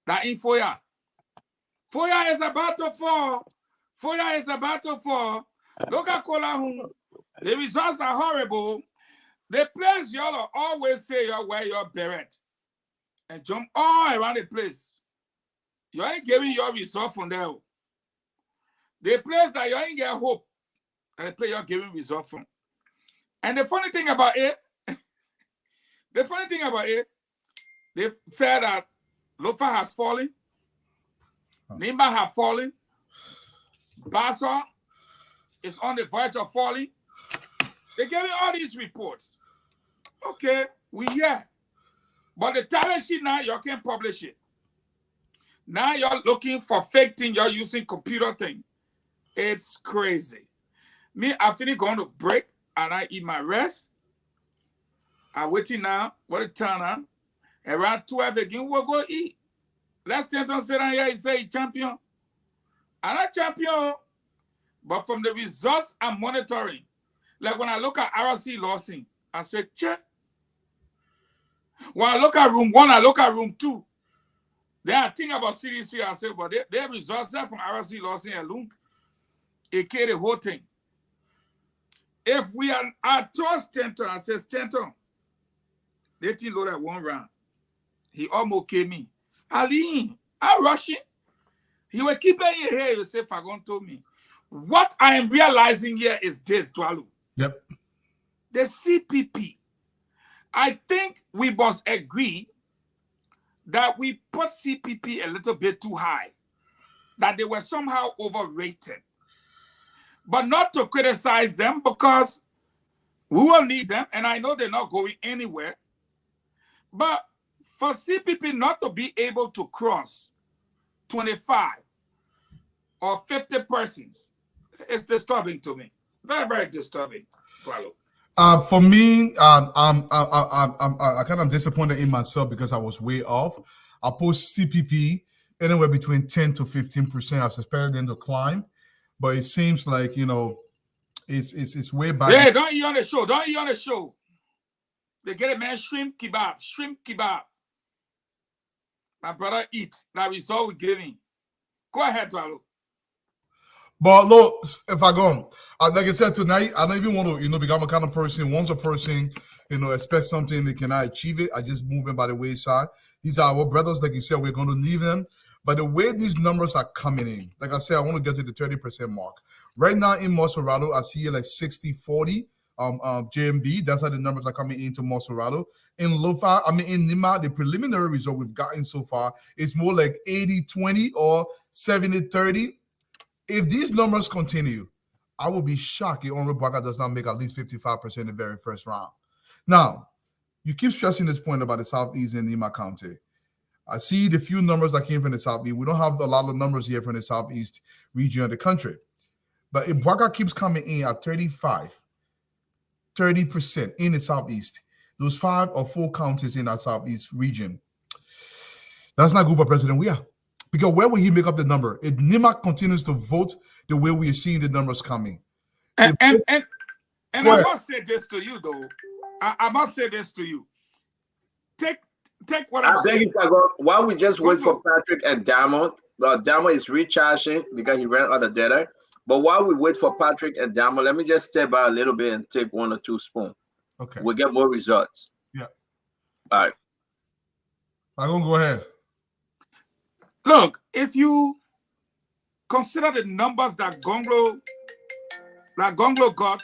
That in Foya. Foya is about to fall. Foya is about to fall. Look at Kolahun. The results are horrible. The place y'all always say y'all wear your beret and jump all around the place. You ain't giving your result from there. The place that you ain't get hope, and the place you're giving result from. And the funny thing about it, they said that Lofa has fallen, Nimba have fallen, Bassa is on the verge of falling. They're giving all these reports. Okay, we hear. But the talent sheet now, you can't publish it. Now you're looking for fake thing, you're using computer thing. It's crazy. Me, I finish going to break and I eat my rest. I'm waiting now. What a time now? Around 12 again, we'll go eat. Last time don't sit down here and say champion. I'm not champion. But from the results I'm monitoring, like when I look at RC Lawson, I say, check. When I look at room 1, I look at room 2. Then I think about CDC, I say, but their results are from RC Lawson alone. It carry the whole thing. If we are at Stanton, I say, Stanton, they think load at 1 round. He almost came in. Ali, I'm rushing. He will keep it here. You say, Fagon told me. What I am realizing here is this, Dwalu. Yep. The CPP. I think we must agree that we put CPP a little bit too high, that they were somehow overrated. But not to criticize them because we will need them, and I know they're not going anywhere. But for CPP not to be able to cross 25 or 50 persons, it's disturbing to me. Very, very disturbing, Paulo. For me, I kind of disappointed in myself because I was way off. I post CPP anywhere between 10 to 15%. I suspected them to climb, but it seems like it's way back. Hey, don't eat on the show. Don't eat on the show. They get a man shrimp kebab. My brother eat. That we saw we giving. Go ahead, Paulo. But look, if I go, like I said tonight, I don't even want to, become a kind of person. Once a person, expect something, they cannot achieve it. I just move in by the wayside. These are our brothers, like you said, we're going to leave them. But the way these numbers are coming in, like I said, I want to get to the 30% mark. Right now in Monserrado, I see it like 60-40 JMB. That's how the numbers are coming into Monserrado. In in Nima, the preliminary result we've gotten so far is more like 80-20 or 70-30. If these numbers continue, I will be shocked if Honorable Baka does not make at least 55% in the very first round. Now, you keep stressing this point about the Southeast and Nima County. I see the few numbers that came from the Southeast. We don't have a lot of numbers here from the Southeast region of the country. But if Baka keeps coming in at 30% in the Southeast, those 5 or 4 counties in our Southeast region, that's not good for President Weah. Because where will he make up the number? If Nima continues to vote the way we are seeing the numbers coming. And I must say this to you, though. I must say this to you. Take what I'm saying. While we just wait for Patrick and Damo, Damo is recharging because he ran out of data. But while we wait for Patrick and Damo, let me just step out a little bit and take 1 or 2 spoons. Okay. We'll get more results. Yeah. All right. I'm going to go ahead. Look, if you consider the numbers that Gonglo got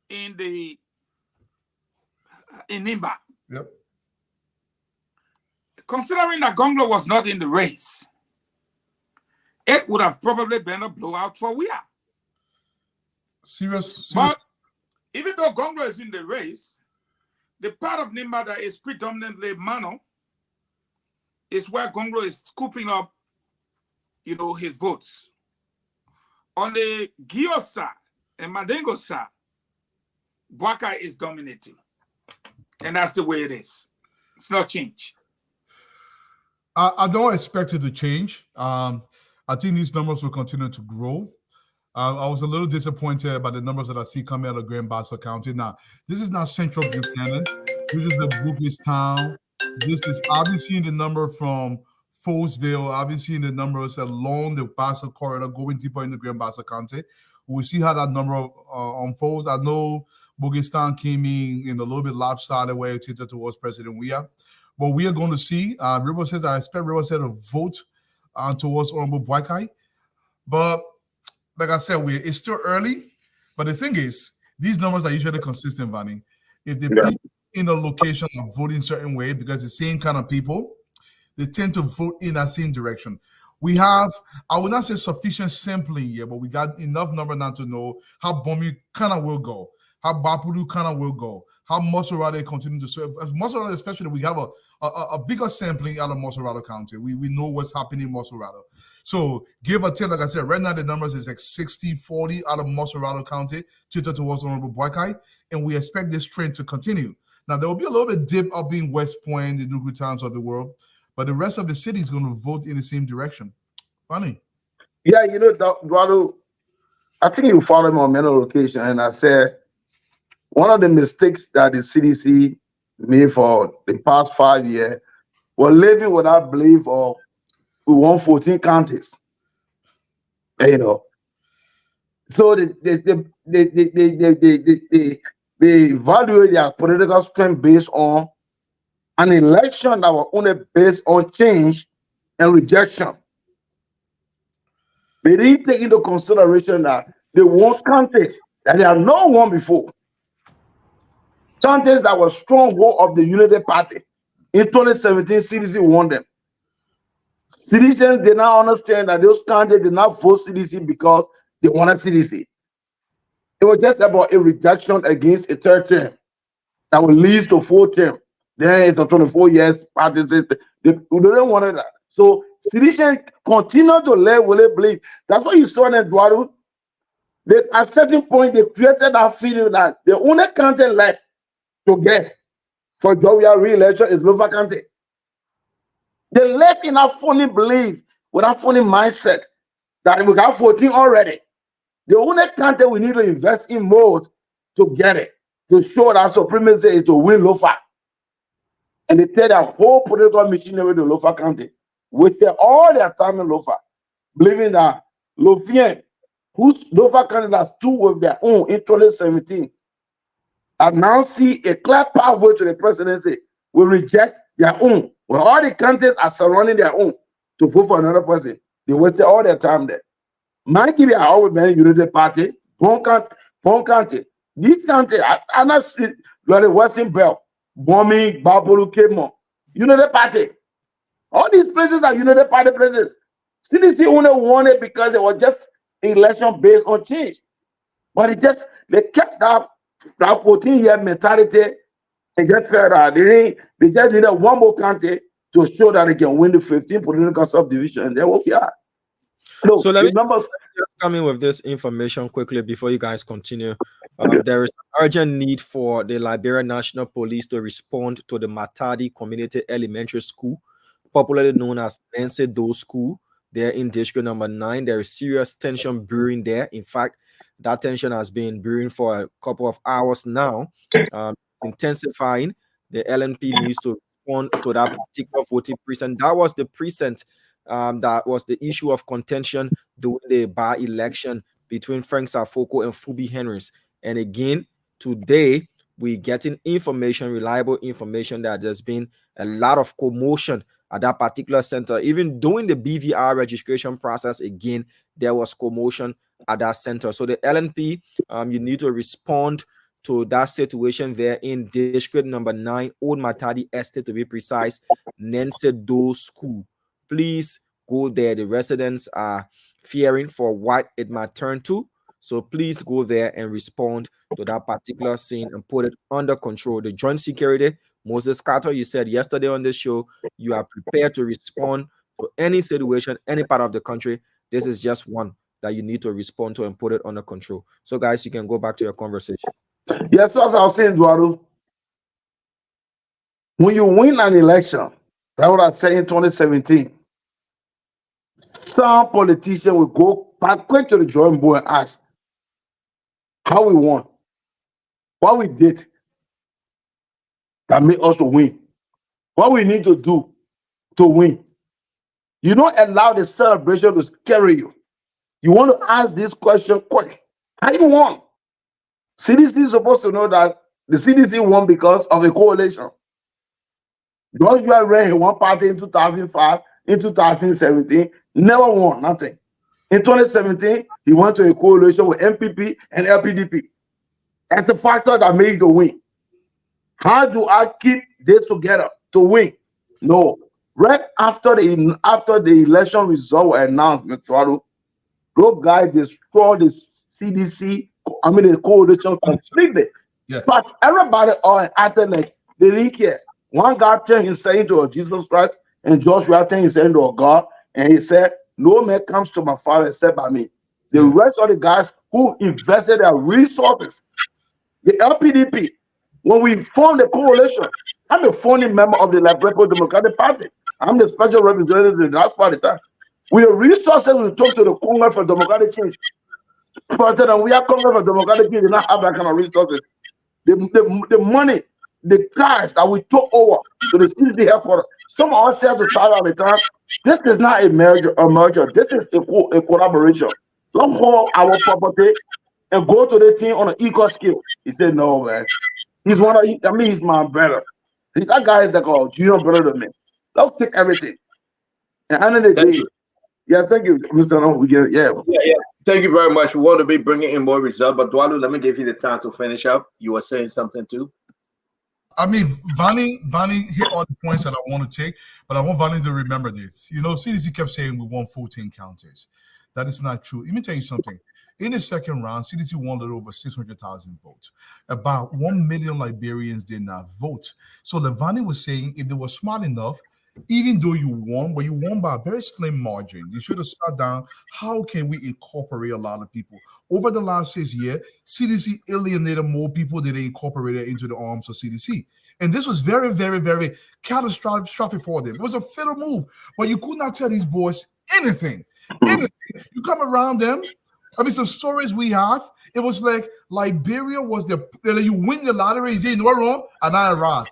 in Nimba. Yep. Considering that Gonglo was not in the race, it would have probably been a blowout for Weah. Serious. But even though Gonglo is in the race, the part of Nimba that is predominantly Mano is where Gonglo is scooping up, his votes. On the Gio side and Madengo side, Bwaka is dominating. And that's the way it is. It's not change. I don't expect it to change. I think these numbers will continue to grow. I was a little disappointed by the numbers that I see coming out of Grand Bassa County. Now, this is not Central Buchanan. This is the Bugis town. I've been seeing the number from Folesville. I've been seeing the numbers along the Bassa corridor going deeper into Grand Bassa County. We'll see how that number unfolds. I know Bogistan came in a little bit lopsided way tilted towards President Weah. But we are going to see. I expect Riverside to vote towards Honorable Boykai. But like I said, it's still early. But the thing is, these numbers are usually consistent, Vanny. If the people in the location are voting certain way because the same kind of people, they tend to vote in that same direction. We have, I would not say sufficient sampling here, but we got enough number now to know how Bomi kind of will go, how Bapulu kind of will go, how Mosorado continue to serve. Mosorado, especially, we have a bigger sampling out of Mosorado County. We know what's happening in Mosorado. So give or take, like I said, right now the numbers is like 60-40 out of Mosorado County, tilted towards Honorable Boykai, and we expect this trend to continue. Now, there will be a little bit dip up in West Point, the nuclear towns of the world, but the rest of the city is going to vote in the same direction. Funny. Yeah, you know, Eduardo, I think you followed me on many locations, and I said one of the mistakes that the CDC made for the past 5 years was living without belief of we want 14 counties. You know, so they evaluate their political strength based on an election that was only based on change and rejection. They didn't take into consideration that they won counties that they have not won before. Counties that were stronghold of the Unity Party. In 2017, CDC won them. Citizens did not understand that those counties did not vote CDC because they wanted CDC. It was just about a rejection against a third term that will lead to 4 term. Then it's a 24 years party. They don't want that. So citizens continue to live with a belief. That's what you saw in Eduardo. At a certain point, they created that feeling that the only county left to get for Georgia re-election is Lofa County. They left in that funny belief, with that funny mindset that we got 14 already. The only county we need to invest in more to get it, to show that supremacy is to win Lofa. And they tell their whole political machinery to Lofa County, wasted all their time in Lofa, believing that Lofien, whose Lofa County that stood with their own in 2017, and now see a clear pathway to the presidency, will reject their own. When all the counties are surrounding their own to vote for another person, they wasted all their time there. Mike give you always been Unity Party, Bon County. This county, I not see the Western Belt, bombing, Babulu, Kemo, Unity Party. All these places are Unity Party places. CDC only won it because it was just election based on change. But they kept that 14-year mentality and just felt that they just needed one more county to show that they can win the 15 political subdivision, and they will be out. So let me just come in with this information quickly before you guys continue. There is an urgent need for the Liberia National Police to respond to the Matadi Community Elementary School, popularly known as Nancy Doe School. They're in district number 9. There is serious tension brewing there. In fact, that tension has been brewing for a couple of hours now, intensifying. The LNP needs to respond to that particular voting precinct. That was the precinct that was the issue of contention during the by-election between Frank Safoko and Phoebe Henrys. And again, today, we're getting information, reliable information, that there's been a lot of commotion at that particular center. Even during the BVR registration process, again, there was commotion at that center. So the LNP, you need to respond to that situation there in district number 9, Old Matadi Estate, to be precise, Nancy Doe School. Please go there. The residents are fearing for what it might turn to. So please go there and respond to that particular scene and put it under control. The Joint Security, Moses Carter, you said yesterday on this show, you are prepared to respond to any situation, any part of the country. This is just one that you need to respond to and put it under control. So guys, you can go back to your conversation. Yes, as I was saying, Eduardo, when you win an election, that's what I said in 2017, some politician will go back quick to the drawing board and ask how we won, what we did that made us win, what we need to do to win. You don't allow the celebration to scare you. You want to ask this question quick. How you won? CDC is supposed to know that the CDC won because of a coalition. George ran in one party in 2005, in 2017, never won, nothing. In 2017, he went to a coalition with MPP and LPDP. That's the factor that made the win. How do I keep this together to win? No. Right after the election result were announced, Mr. Wadu, those guys destroyed the CDC, the coalition completely. Yeah. But everybody all acted like they didn't care. One guy turned his saying to Jesus Christ, and Joshua turned his saying to God, and he said, "No man comes to my Father except by me." The rest of the guys who invested their resources, the LPDP, when we formed the coalition, I'm a founding member of the Liberia Democratic Party. I'm the special representative in that party. With the resources we took to the Congress for Democratic Change, President, we are Congress for Democratic Change, did not have that kind of resources. The money, the cash that we took over to the CDC headquarters, some of us said to Tyler at the time, this is not a merger, this is a collaboration. Don't hold our property and go to the team on an equal scale. He said, no, man. He's my brother. That guy is like a junior brother to me. Let's take everything. And end of the day, thank you, Mr. No, we get it. Yeah. Thank you very much. We want to be bringing in more results, but Dwalu, let me give you the time to finish up. You were saying something too. I mean, Vani hit all the points that I want to take, but I want Vani to remember this. CDC kept saying we won 14 counties. That is not true. Let me tell you something. In the second round, CDC won a little over 600,000 votes. About 1 million Liberians did not vote. So Levani was saying if they were smart enough, even though you won, but you won by a very slim margin, you should have sat down. How can we incorporate a lot of people? Over the last 6 years, CDC alienated more people than they incorporated into the arms of CDC. And this was very, very, very catastrophic for them. It was a fatal move, but you could not tell these boys anything. You come around them. I mean, some stories we have, it was like Liberia was you win the lottery, you say, no wrong, and I arrive.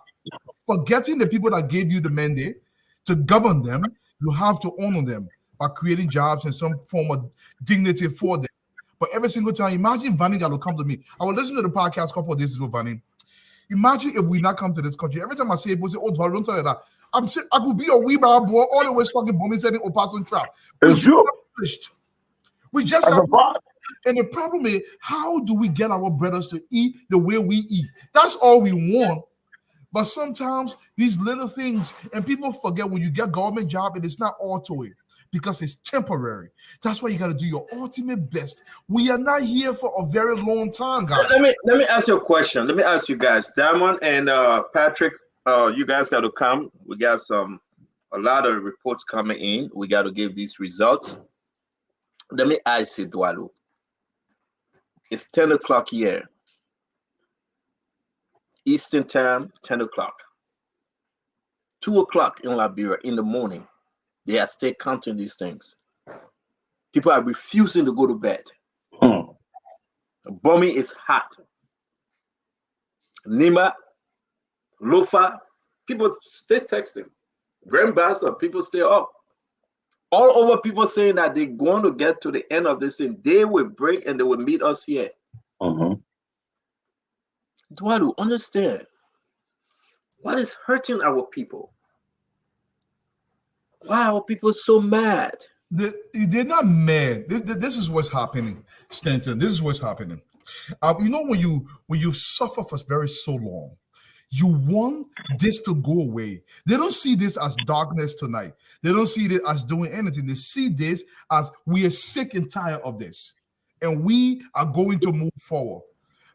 Forgetting the people that gave you the mandate to govern them, you have to honor them by creating jobs and some form of dignity for them. But every single time, imagine Vani that will come to me. I will listen to the podcast a couple of days ago, Vani. Imagine if we not come to this country. Every time I say it, people say, oh, don't tell you that. I could be a wee bar boy, all the way talking bombing, setting or passing trap. We just have to, and the problem is, how do we get our brothers to eat the way we eat? That's all we want. But sometimes these little things, and people forget when you get government job, it is not all to it because it's temporary. That's why you got to do your ultimate best. We are not here for a very long time, guys. Let me ask you a question. Let me ask you guys, Diamond and Patrick, you guys got to come. We got a lot of reports coming in. We got to give these results. Let me ask you, Dwalu. It's 10 o'clock here. Eastern time, 10 o'clock. 2 o'clock in Liberia in the morning. They are still counting these things. People are refusing to go to bed. Bombing is hot. Nima, Lofa, people stay texting. Grand Bassa, people stay up. All over people saying that they're going to get to the end of this thing. They will break and they will meet us here. Dwalu, understand what is hurting our people. Why are people so mad? They're not mad. This is what's happening, Stanton. This is what's happening. When you suffer for so long, you want this to go away. They don't see this as darkness tonight. They don't see this as doing anything. They see this as we are sick and tired of this, and we are going to move forward.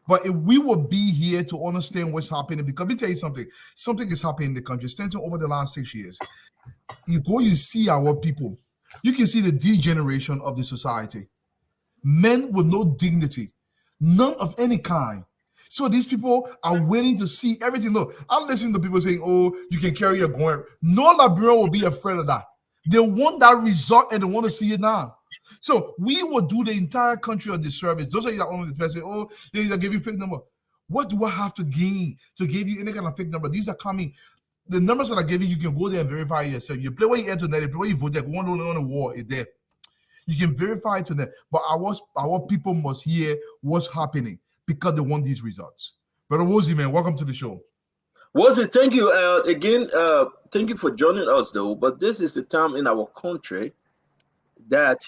But if we will be here to understand what's happening, because let me tell you something is happening in the country. Stanton, over the last 6 years, you see our people. You can see the degeneration of the society. Men with no dignity, none of any kind. So these people are willing to see everything. Look, I'm listening to people saying, oh, you can carry a gun. No Liberian will be afraid of that. They want that result and they want to see it now. So we will do the entire country a disservice. Those are you that only say, oh, they give you fake number. What do I have to gain to give you any kind of fake number? These are coming. The numbers that I gave you can go there and verify yourself. You play where you enter there, you play where you vote there, go on the wall, it's there. You can verify it to them. But our people must hear what's happening because they want these results. Brother Wozy, man, welcome to the show. Was it? Thank you again. Thank you for joining us, though. But this is the time in our country that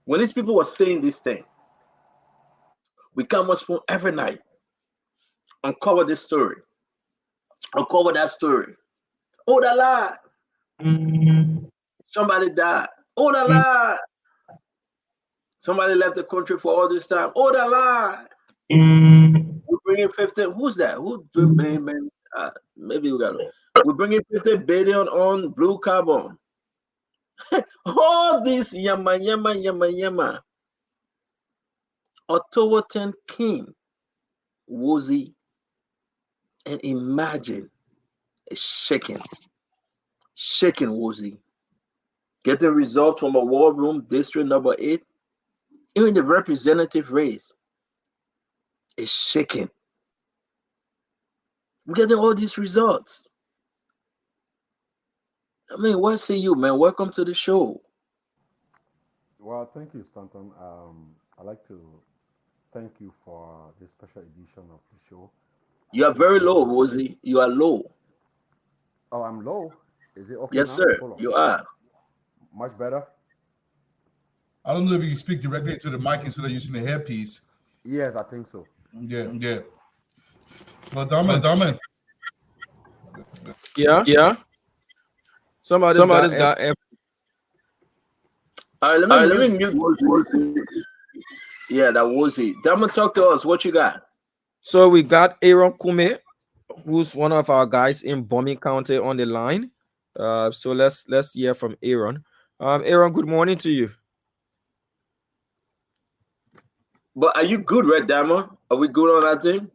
when these people were saying this thing, we come on phone every night, uncover this story, uncover that story. Oh, that lie. Somebody died. Oh, that lie. Somebody left the country for all this time. Oh, that lie. We bring in 50. Who's that? Maybe we got it. We bring in 50 billion on blue carbon. All this yama yama yama yama. October 10 came, Woozy, and imagine a shaking Woozy. Getting results from a war room, district number 8, even the representative race is shaking. We're getting all these results. I mean, what say you, man? Welcome to the show. Well, thank you, Stanton. I'd like to thank you for this special edition of the show. You are very low, Woozy. You are low. Oh, I'm low. Is it okay yes, now? sir. Hold on. You are. Much better? I don't know if you can speak directly to the mic instead of using the headpiece. Yes, I think so. Yeah. Well, Dama. Yeah. Somebody's got. All right, let me mute Woozy. Yeah, that Woozy. Dama, talk to us. What you got? So we got Aaron Kume, who's one of our guys in Bombing County on the line. So let's hear from Aaron. Aaron, good morning to you. But are you good, Red Dama? Are we good on that thing?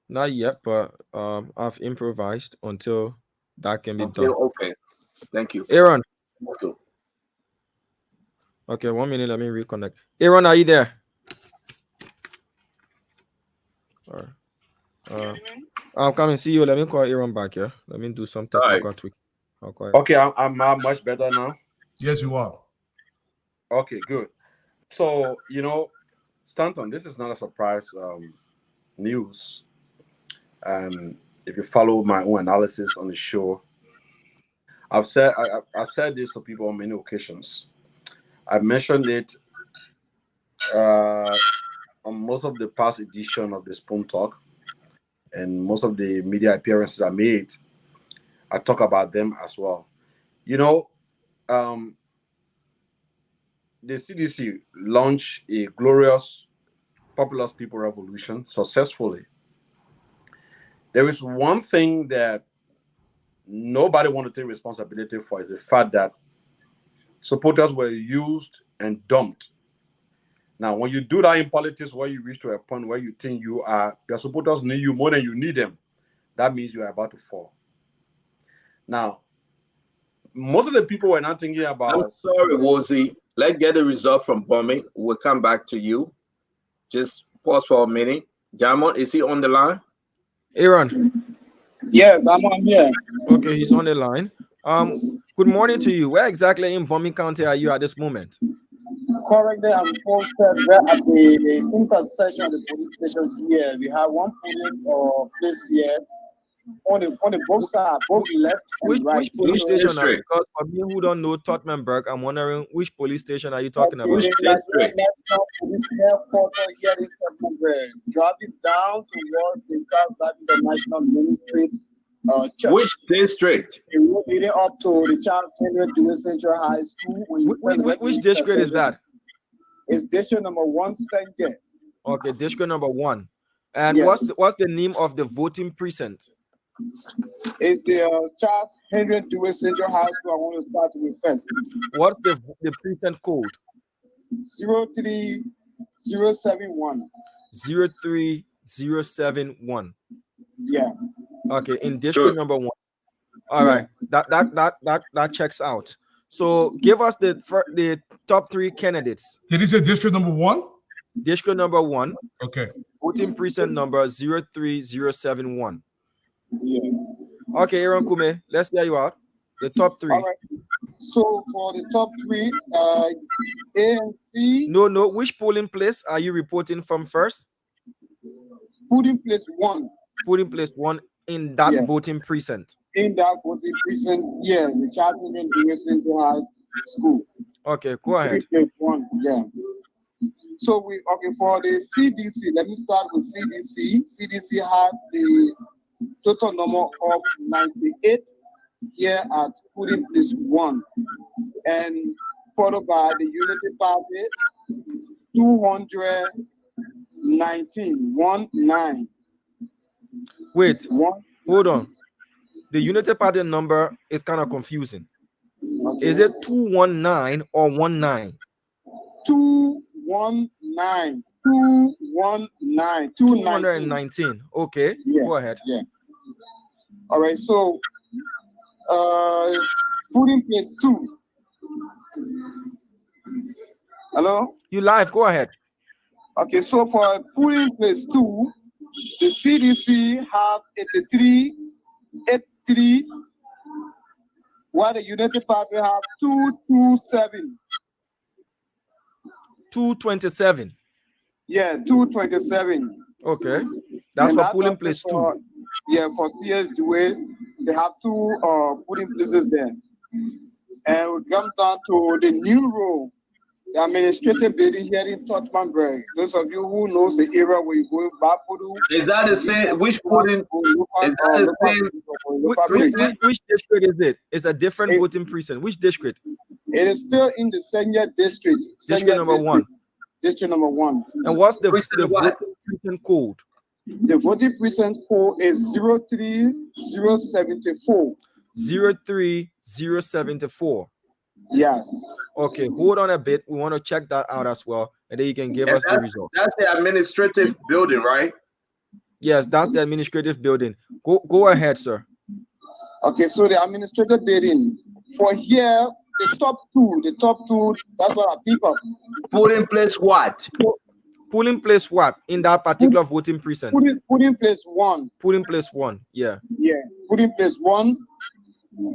Not yet, but I've improvised until that can be done. Okay. Thank you. Aaron. Okay. Okay, 1 minute. Let me reconnect. Aaron, are you there? All right. I'll come and see you. Let me call Aaron back here. Let me do some technical tweak. Okay, I'm much better now. Yes, you are. Okay, good. So, Stanton, this is not a surprise news. And if you follow my own analysis on the show, I've said this to people on many occasions. I've mentioned it on most of the past edition of the Spoon Talk, and most of the media appearances I made. I talk about them as well. The CDC launched a glorious populous people revolution successfully. There is one thing that nobody want to take responsibility for, is the fact that supporters were used and dumped. Now, when you do that in politics, where you reach to a point where you think your supporters need you more than you need them, that means you are about to fall. Now, most of the people were not thinking about. I'm sorry, Woozy. Let's get the result from bombing. We'll come back to you. Just pause for a minute. Jamon, is he on the line? Aaron. Yes, I'm on here. Okay, he's on the line. Good morning to you. Where exactly in Bombing County are you at this moment? Currently, I'm posted right at the intersection of the police station here. We have one police place here on the both sides, both left and right. Which police station are you? Because for me who don't know Tottenberg, I'm wondering which police station are you talking about? Which district? Police headquarters here in Tottenberg. Driving down towards the National Ministry Church. Which district? Leading up to the Charles Henry Dewey Central High School. Which district is that? It's district number 1, St. J. Okay, district number 1. And yes. what's the name of the voting precinct? It's the Charles Henry Dewey Central High School. I want to start with first. What's the precinct code? 03071. 03071. Yeah. Okay, in district number 1. All right, that checks out. So give us the top 3 candidates. Did he say district number 1? District number 1. Okay. Voting precinct number 03071. Yeah. Okay, Aaron Kume, let's hear you out. The top 3. All right. So for the top 3, ANC. No. Which polling place are you reporting from first? Polling place 1. polling place 1 in that voting precinct. In that voting precinct, yeah, the Charles Dewey Central High School. Okay, go ahead. Place 1, yeah. So for the CDC, let me start with CDC. CDC has the total number of 98 here at polling place 1, and followed by the Unity Party 219. Wait, hold on. The Unity Party number is kind of confusing. Okay. Is it 219 or 19? 219. 219. 219. Okay, yeah. Go ahead. Yeah. All right, so polling place 2. Hello? You live, go ahead. Okay, so for polling place 2, the CDC have 83, while the United Party have 227. 227. Yeah, 227. Okay, that's for polling place 2. Yeah, for CS Dewey, they have 2 polling places there. And we come down to the new row, the administrative building here in Tottenham. Those of you who knows the area where you go back to. Is that the same? Which polling? Is that the same? Which district is it? It's a different voting precinct. Which district? It is still in the senior district. District number 1. District number 1. And what's the voting precinct code? The voting precinct code is 03074. 03074. Yes. Okay, hold on a bit. We want to check that out as well, and then you can give us the result. That's the administrative building, right? Yes, that's the administrative building. Go ahead, sir. Okay, so the administrative building for here, the top two, that's what I pick up. Polling place what? Polling place what in that particular voting precinct? Polling place 1. Polling place 1, yeah. Yeah, polling place 1.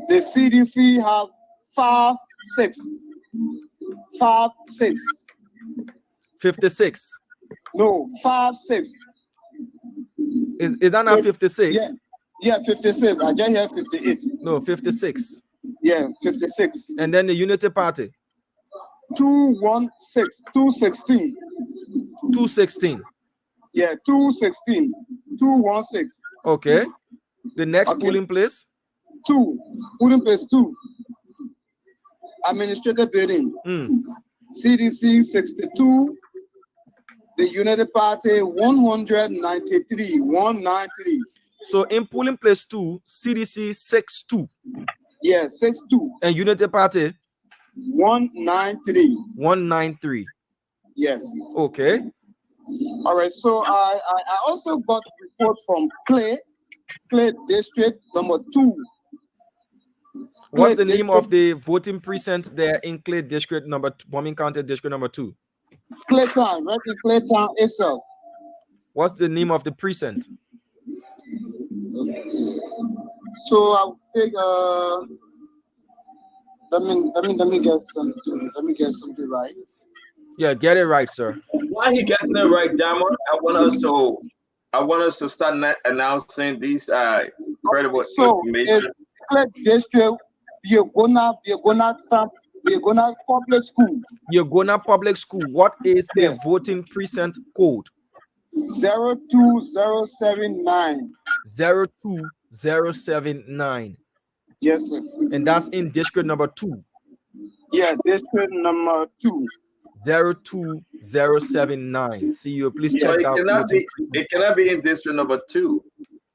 The CDC have 56. 56. No, 56. Is that not 56? Yeah, 56. I just hear 58. No, 56. Yeah, 56. And then the Unity Party. 216. 216. Yeah, 216. 216. Okay. The next polling place? 2. Polling place 2. Administrative building. CDC 62. The United Party 193. 193. So in polling place 2, CDC 62. Yeah, 62. And Unity Party 193. 193. Yes. Okay. All right. So I also got report from Clay District number 2. What's the name of the voting precinct there in Clay District number 2, Bombing County District number 2? Claytown, right in Claytown itself. What's the name of the precinct? So I'll take let me get something. Let me get something right. Yeah, get it right, sir. While he getting it right, Damon, I want us to start announcing these incredible information. Clay District, you're gonna public school. You're gonna public school. What is the voting precinct code? 02079. 02079. Yes, sir. And that's in district number 2. Yeah, district number 2. 02079. See you. Please check it out. It cannot be in district number 2.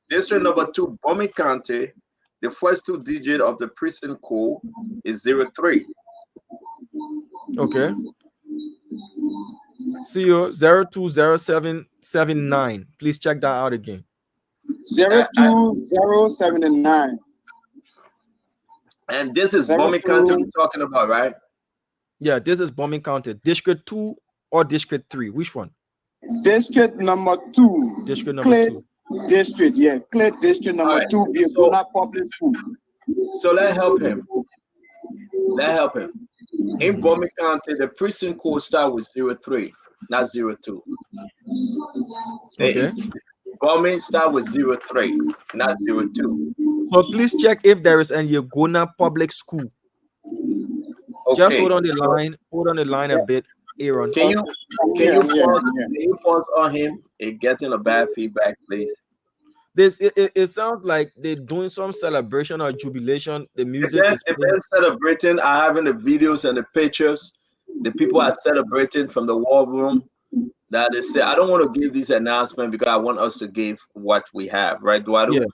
District number 2, Bombing County. The first 2 digits of the precinct code is 03. Okay. See you. 020779. Please check that out again. 02079. And this is Bombing County we're talking about, right? Yeah, this is Bombing County. District 2 or District 3? Which one? District number 2. District number 2. District, yeah. Clay District number 2. Public school. So let's help him. In Bombing County, the precinct code starts with 03, not 02. Okay. Bombing start with 03, not 02. So please check if there is an Yagona public school. Okay. Just hold on the line. Hold on the line a bit, Aaron. Can you pause on him and getting a bad feedback, please? It sounds like they're doing some celebration or jubilation. The music is If they're celebrating, are having the videos and the pictures. The people are celebrating from the war room. That they say, I don't want to give this announcement because I want us to give what we have, right, Eduardo? Yeah.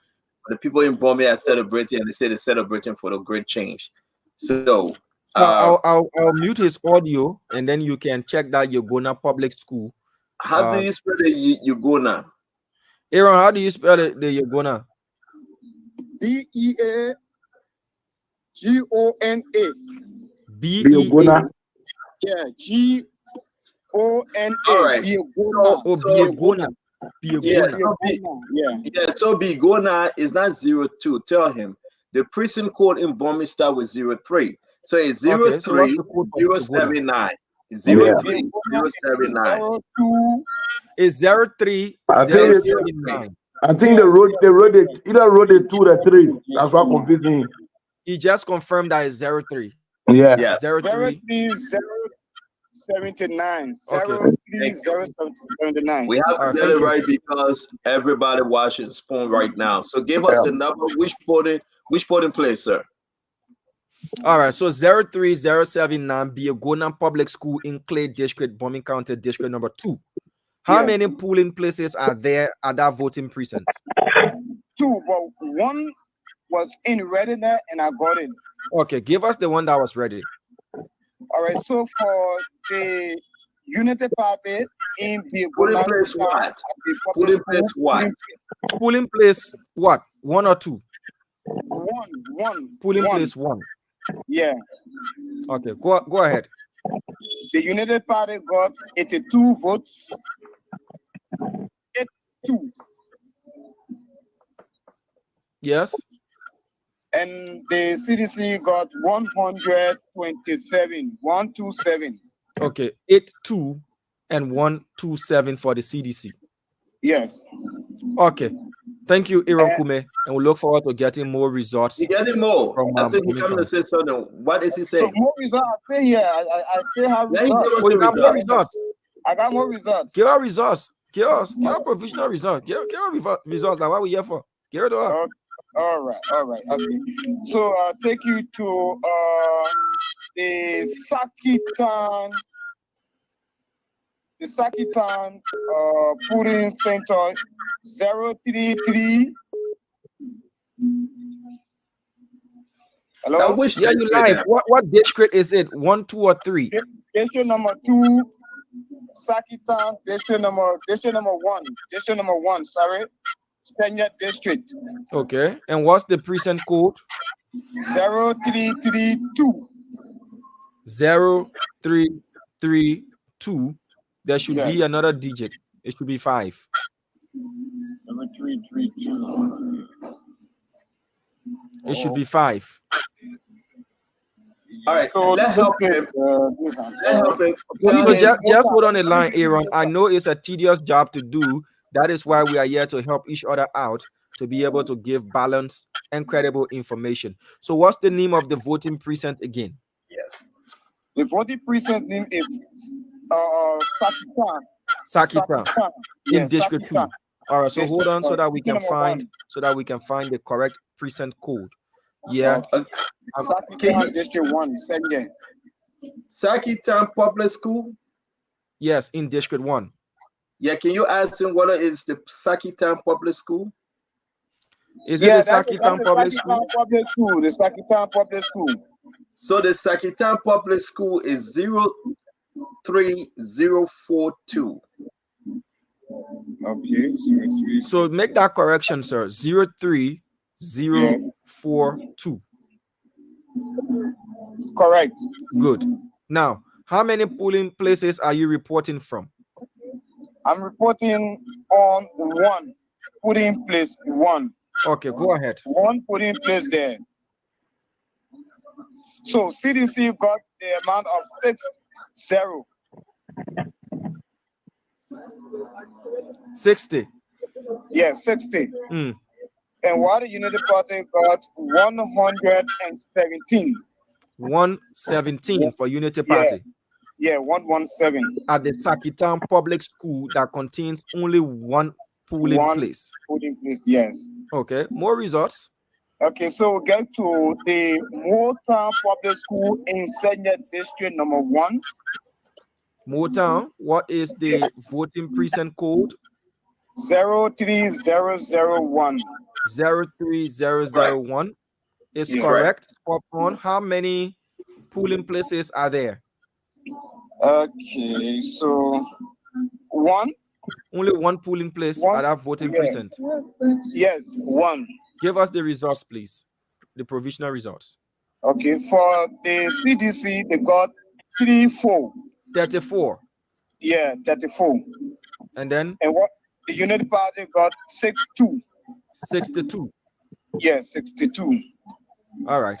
The people in Bombay are celebrating, and they say they're celebrating for the great change. So I'll mute his audio, and then you can check that Yagona public school. How do you spell the Yagona? Aaron, how do you spell the Yagona? DEAGONA. BEA. Yeah, GONA. All right. Biogona. Yeah, so Bigona is not 02. Tell him the prison code in Bombay start with 03. So it's 03 079. 03 079. It's 03 I think 079. I think they wrote it either wrote it 2 or 3. That's what confused me. He just confirmed that it's 03. Yeah. 03 03079. Okay. 03079. We have to get it right because everybody watching Spoon right now. So give us the number. Which polling place, sir? All right, so 03079 Biogona Public School in Clay District, Bombing County District number 2. How many polling places are there at that voting precinct? 2, but one was in readiness and I got it. Okay, give us the one that was ready. All right, so for the Unity Party in the polling place what? Polling place what? Polling place what? 1 or 2? One. Polling place 1. Yeah. Okay, go ahead. The United Party got 82 votes. 82. Yes. And the CDC got 127. 127. Okay, 82 and 127 for the CDC. Yes. Okay. Thank you, Aaron Kume, and we look forward to getting more results. You getting more? From, I think he's coming to say something. What is he saying? So more results. I say yeah. I still have results. Oh, you got more results. I got more results. Give our results. Give us provisional results. Give our results. Like what we here for? Give it to us. All right. Okay. So I'll take you to the Sakitan polling center 033. Hello? Yeah, you live. What district is it? 1, 2, or 3? District number 2, Sakitan, district number 1. District number 1, sorry. Senior district. Okay. And what's the precinct code? 0332. 0332. There should be another digit. It should be 5. 0332. It should be 5. All right, so let's help him. So just hold on the line, Aaron. I know it's a tedious job to do. That is why we are here to help each other out to be able to give balanced and credible information. So what's the name of the voting precinct again? Yes. The voting precinct name is Sakitan in District 2. All right, so District, hold on so that we can find 1. The correct precinct code. Yeah. Sakitan District 1, Senge. Sakitan Public School? Yes, in District 1. Yeah, can you ask him whether it's the Sakitan Public School? Is it the Sakitan Public School? The Sakitan Public School. So the Sakitan Public School is 03042. Okay. So make that correction, sir. 03042. Correct. Good. Now, how many polling places are you reporting from? I'm reporting on 1 polling place 1. Okay, go ahead. 1 polling place there. So CDC got the amount of 60. 60. Yeah, 60. Mm. And Water Unity Party got 117. 117 for Unity Yeah, Party. yeah, 117. At the Sakitan Public School that contains only one polling place. Polling place, yes. Okay, more results. Okay, so we get to the Motown Public School in Senior District number 1. Motown, what is the voting precinct code? 03001. 03001 is Yeah. correct. Spot on. How many polling places are there? Okay, so 1. Only one polling place at that voting precinct. Yes, 1. Give us the results, please. The provisional results. Okay, for the CDC, they got 34. 34. Yeah, 34. And then? And what the Unity Party got 62. 62. Yeah, 62. All right.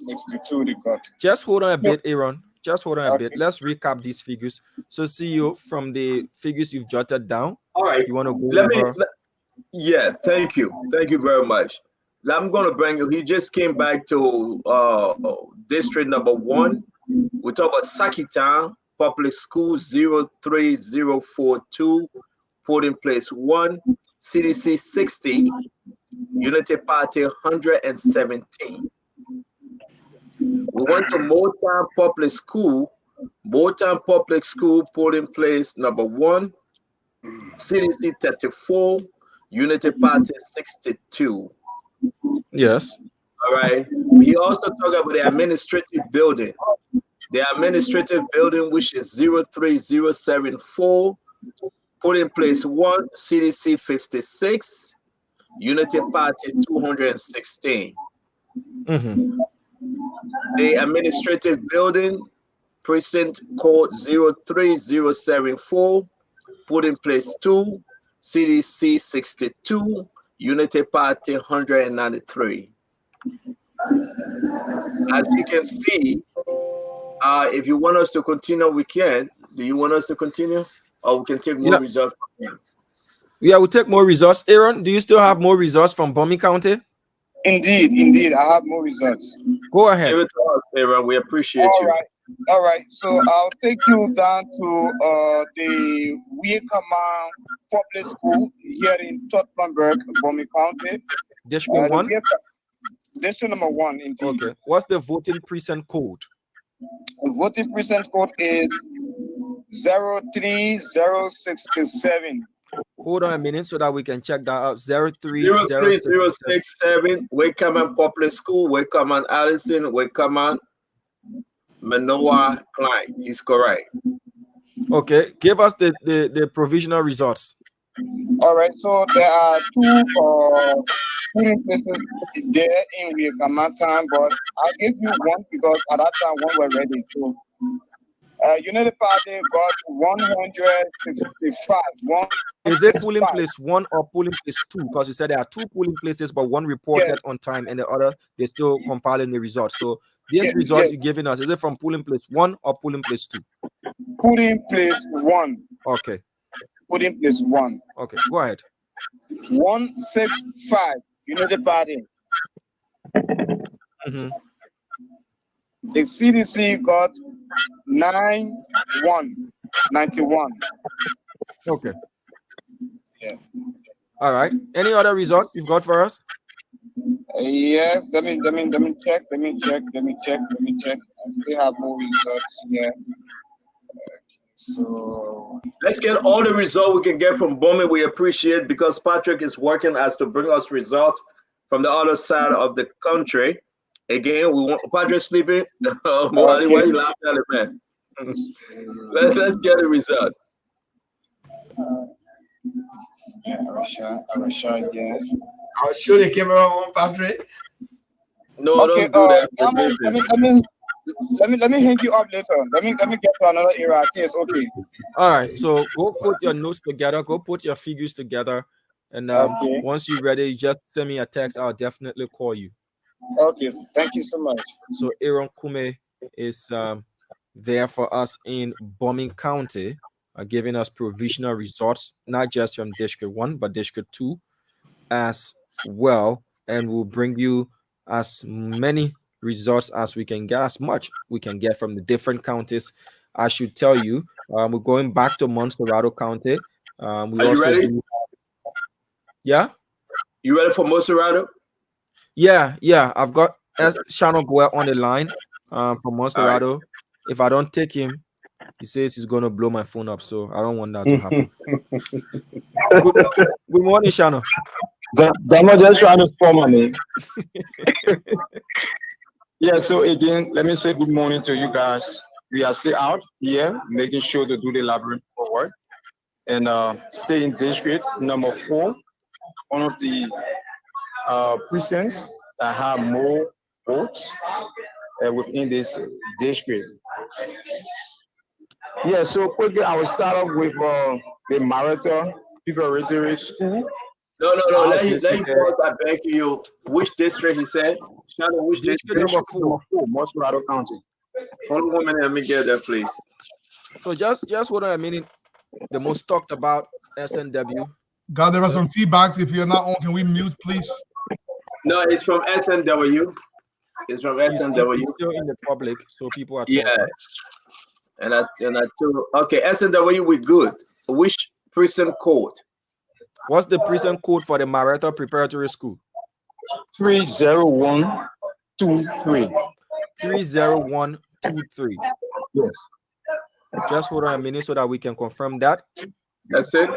62 they got. Just hold on a bit, Aaron. Just hold on a bit. Let's recap these figures. So, CEO, from the figures you've jotted down, all right, you want to go over? Yeah, thank you very much. I'm going to bring you. He just came back to district number 1. We talk about Sakitan Public School 03042, polling place 1, CDC 60, Unity Party 117. We went to Motown Public School, polling place number 1, CDC 34, Unity Party 62. Yes. All right. We also talk about the administrative building. The administrative building, which is 03074, polling place 1, CDC 56, Unity Party 216. Mm-hmm. The administrative building, precinct code 03074, polling place 2, CDC 62, Unity Party 193. As you can see, if you want us to continue, we can. Do you want us to continue? Or we can take more results from here? Yeah, we'll take more results. Aaron, do you still have more results from Bomi County? Indeed, I have more results. Go ahead. Give it to us, Aaron. We appreciate you. All right. So I'll take you down to the Wiekaman Public School here in Tottenberg, Bomi County. District 1? District number 1, indeed. Okay. What's the voting precinct code? The voting precinct code is 03067. Hold on a minute so that we can check that out. 03067, Wiekaman Public School, Wiekaman Allison, Wiekaman Manoa Klein. He's correct. Okay. Give us the provisional results. All right. So there are 2 polling places there in Wiekaman time, but I'll give you 1 because at that time 1 were ready. So Unity Party got 165. Is it polling place 1 or polling place 2? Because you said there are 2 polling places, but 1 reported on time and the other, they're still compiling the results. So these results you're giving us, is it from polling place 1 or polling place 2? Polling place 1. Okay. Polling place 1. Okay, go ahead. 165, Unity Party. Mm-hmm. The CDC got 91. Okay. Yeah. All right. Any other results you've got for us? Yes. Let me check. I still have more results here. So let's get all the results we can get from Bomi. We appreciate, because Patrick is working as to bring us results from the other side of the country. Again, we want Patrick sleeping. Why are you laughing at it, man? let's get a result. Yeah, I was sure, yeah. I'll show the camera on, Patrick. No, don't do that. Let me hang you up later. Let me get to another area. Yes, okay. All right. So go put your notes together. Go put your figures together, and once you're ready, just send me a text. I'll definitely call you. Okay. Thank you so much. So Aaron Kume is there for us in Bomi County. giving us provisional results, not just from District 1, but District 2 as well. And we'll bring you as many results as we can get, as much we can get from the different counties. I should tell you, we're going back to Monserrado County. We Are you also ready? Yeah? You ready for Monserrado? Yeah. I've got Shannon Goel on the line from Monserrado. If I don't take him, he says he's going to blow my phone up, so I don't want that to happen. Good morning, Shannon. Damo just trying to spell my name. Yeah, so again, let me say good morning to you guys. We are still out here making sure to do the labyrinth forward and stay in district number 4, one of the precincts that have more votes within this district. Yeah, so quickly I will start off with the Marietta Preparatory School. No. Let him pause. I beg you. Which district he said? Shannon, which district? Number 4, Monserrado County. Hold on 1 minute. Let me get there, please. So just hold on a minute. The most talked about SNW. God, there are some feedbacks. If you're not on, can we mute, please? No, it's from SNW. It's from SNW. It's still in the public, so people are talking. Yeah. And I told, okay, SNW, we good. Which precinct code? What's the precinct code for the Marietta Preparatory School? 30123. 30123. Yes. Just hold on a minute so that we can confirm that. That's it.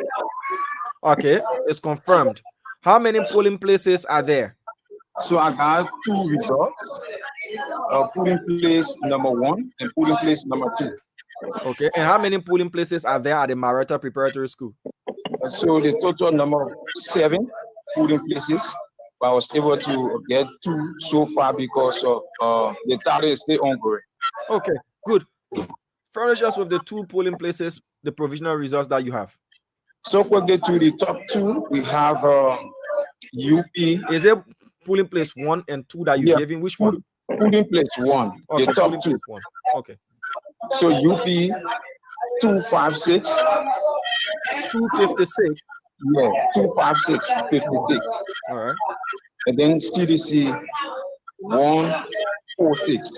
Okay, it's confirmed. How many polling places are there? So I got 2 results. Polling place number 1 and polling place number 2. Okay, and how many polling places are there at the Marietta Preparatory School? So the total number of 7 polling places, but I was able to get 2 so far because of the tally is still ongoing. Okay, good. Furnish us with the 2 polling places, the provisional results that you have. So quickly to the top 2, we have UP. Is it polling place 1 and 2 that you gave in? Which one? Polling place 1. Okay, the top 2. Place 1. Okay. So UP 256. 256. Yeah, 256, 56. All right. And then CDC 146.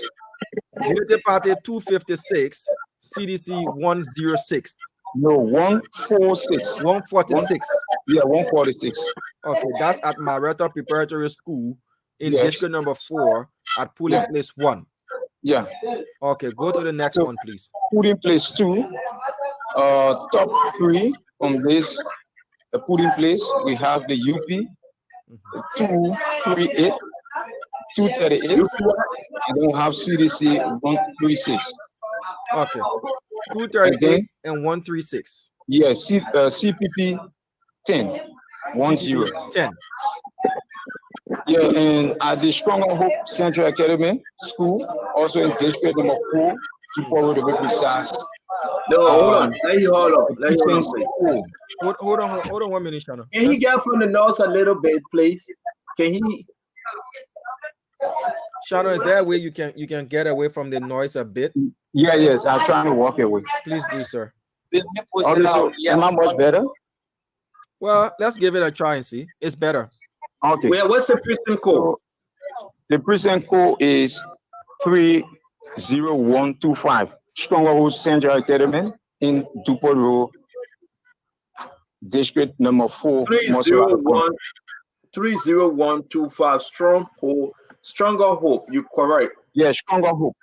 Unity Party 256, CDC 106. No, 146. 146. Yeah, 146. Okay, that's at Marietta Preparatory School in district number 4 at polling place 1. Yeah. Okay, go to the next one, please. Polling place 2. Top 3 from this polling place, we have the UP 238, 238, and then we have CDC 136. Okay, 238 and 136. Yeah, CPP 10, 10. 10. Yeah, and at the Stronger Hope Central Academy School, also in district number 4, to forward the precise. No, hold on. Let you hold on. Let you hold on, please. Hold on 1 minute, Shannon. Can he get from the north a little bit, please? Can he? Shannon, is there a way you can get away from the noise a bit? Yeah, yes, I'm trying to walk away. Please do, sir. Okay, so am I much better? Well, let's give it a try and see. It's better. Okay. Well, what's the precinct code? The precinct code is 30125. Stronger Hope Central Academy in Dupont Road, district number 4. 30125. Stronger Hope. You correct? Yeah, Stronger Hope.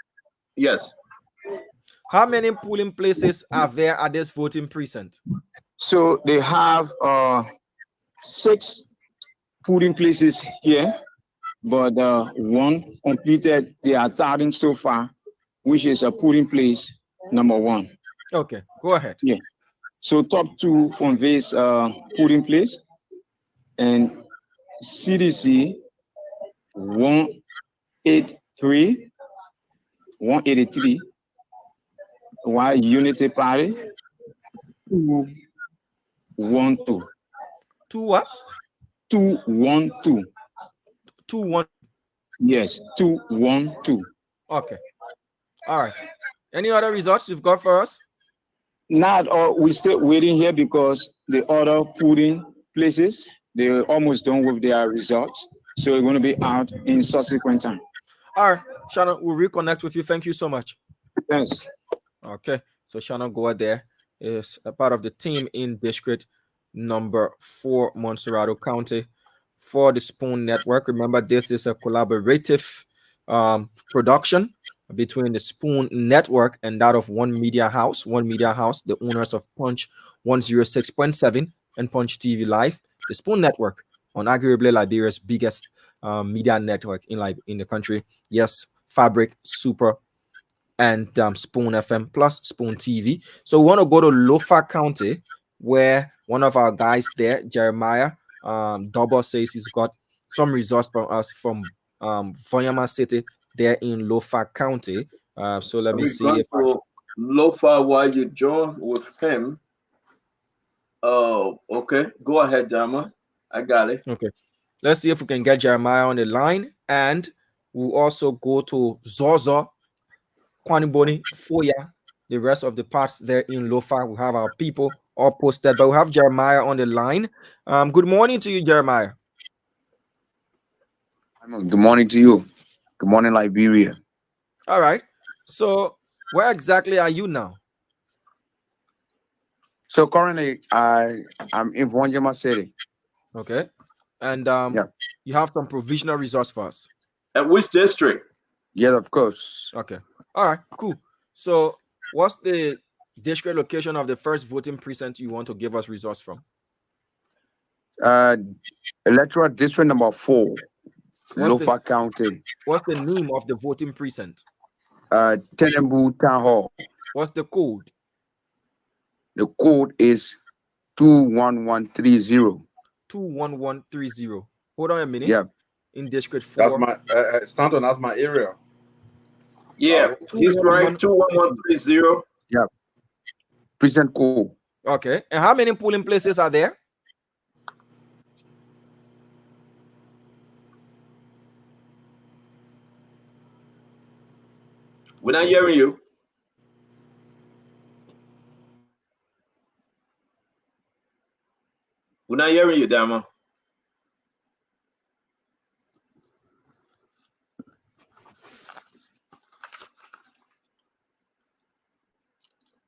Yes. How many polling places are there at this voting precinct? So they have 6 polling places here, but 1 completed. They are tallying so far, which is a polling place number 1. Okay, go ahead. Yeah. So top 2 from this polling place, and CDC 183, while Unity Party 212. 2 what? 212. 2-1. Yes, 212. Okay. All right. Any other results you've got for us? Not all. We're still waiting here because the other polling places, they're almost done with their results. So we're going to be out in subsequent time. All right, Shannon, we'll reconnect with you. Thank you so much. Thanks. Okay, so Shannon Goa there is a part of the team in District number 4, Montserrado County, for the Spoon Network. Remember, this is a collaborative production between the Spoon Network and that of One Media House. One Media House, the owners of Punch 106.7 and Punch TV Live. The Spoon Network, on arguably Liberia's biggest media network in the country. Yes, Fabric, Super, and Spoon FM plus Spoon TV. So we want to go to Lofa County, where one of our guys there, Jeremiah Double, says he's got some results from us from Vonyama City there in Lofa County. So let me We're see going if to Lofa while you join with him. Oh, okay. Go ahead, Jama. I got it. Okay. Let's see if we can get Jeremiah on the line. And we'll also go to Zozo, Kwaniboni, Foya, the rest of the parts there in Lofa. We have our people all posted, but we have Jeremiah on the line. Good morning to you, Jeremiah. Good morning to you. Good morning, Liberia. All right. So where exactly are you now? So currently, I'm in Vonyama City. Okay. And you have some provisional results for us. At which district? Yes, of course. Okay. All right, cool. So what's the district location of the first voting precinct you want to give us results from? Electoral district number 4, Lofa County. What's the name of the voting precinct? Tenembu Town Hall. What's the code? The code is 21130. 21130. Hold on a minute. Yeah. In district 4. That's my Stanton, that's my area. Yeah, he's right. 21130. Yeah. Precinct code. Okay. And how many polling places are there? We're not hearing you. We're not hearing you, Dama.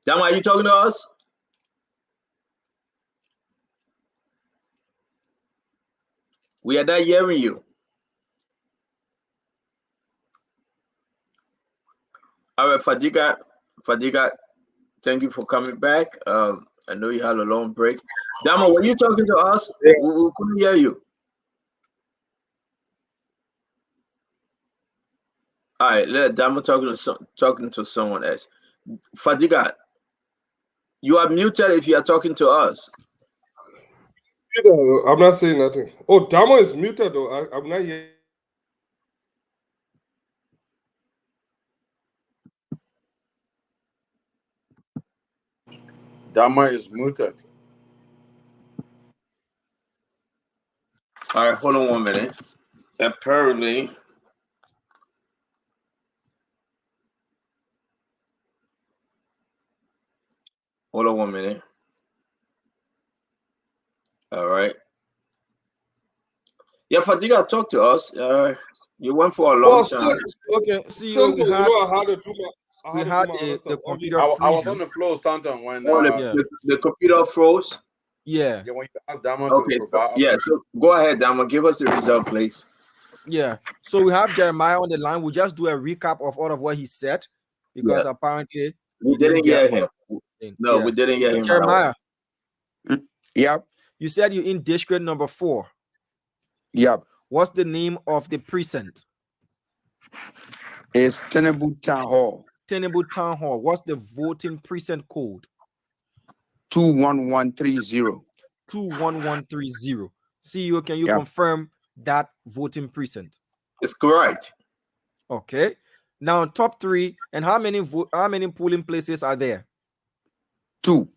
Dama, are you talking to us? We are not hearing you. All right, Fadiga, thank you for coming back. I know you had a long break. Dama, were you talking to us? We couldn't hear you. All right, let Dama talking to someone else. Fadiga, you are muted if you are talking to us. I'm not saying nothing. Oh, Dama is muted though. I'm not here. Dama is muted. All right, hold on 1 minute. Apparently, hold on 1 minute. All right. Yeah, Fadiga, talk to us. You went for a long time. Okay, Stanton, you know I had to do my the computer I was freezing. on the floor, Stanton, when the computer froze. Yeah. When you asked Dama Okay, to provide. yeah. So go ahead, Dama. Give us the result, please. Yeah. So we have Jeremiah on the line. We'll just do a recap of all of what he said because apparently we didn't hear him. No, Yeah. we didn't hear him. Jeremiah. Yep. You said you're in district number 4. Yep. What's the name of the precinct? It's Tenembu Town Hall. Tenembu Town Hall. What's the voting precinct code? 21130. 21130. CEO, can you confirm that voting precinct? It's correct. Okay. Now top 3, and how many polling places are there? 2.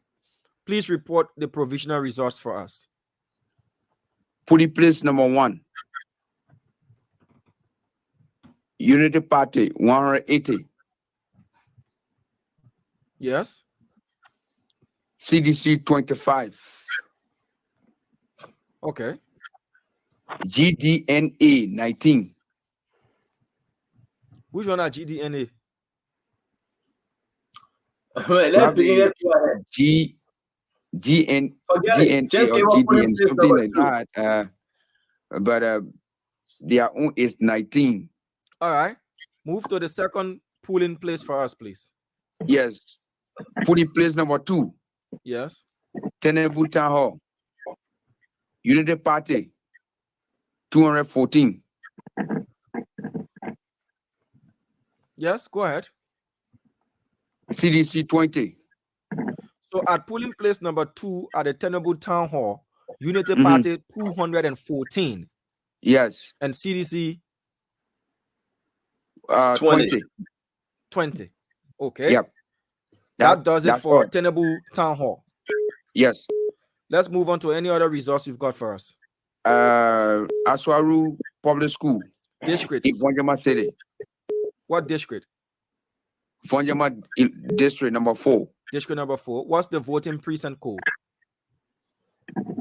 Please report the provisional results for us. Polling place number 1. Unity Party 180. Yes. CDC 25. Okay. GDNA 19. Which one are GDNA? Forget it. GNA Just or give up polling GDN, place something number like 2. that. But their own is 19. All right. Move to the second polling place for us, please. Yes. Polling place number 2. Yes. Tenebu Town Hall. Unity Party 214. Yes, go ahead. CDC 20. So at polling place number 2 at the Tenebu Town Hall, Unity Party 214. Yes. And CDC 20. 20. Okay. Yep. That does it that's for all. Tenebu Town Hall. Yes. Let's move on to any other results you've got for us. Aswaru Public School. District. In Vonjama City. What district? Vonjama District number 4. District number 4. What's the voting precinct code?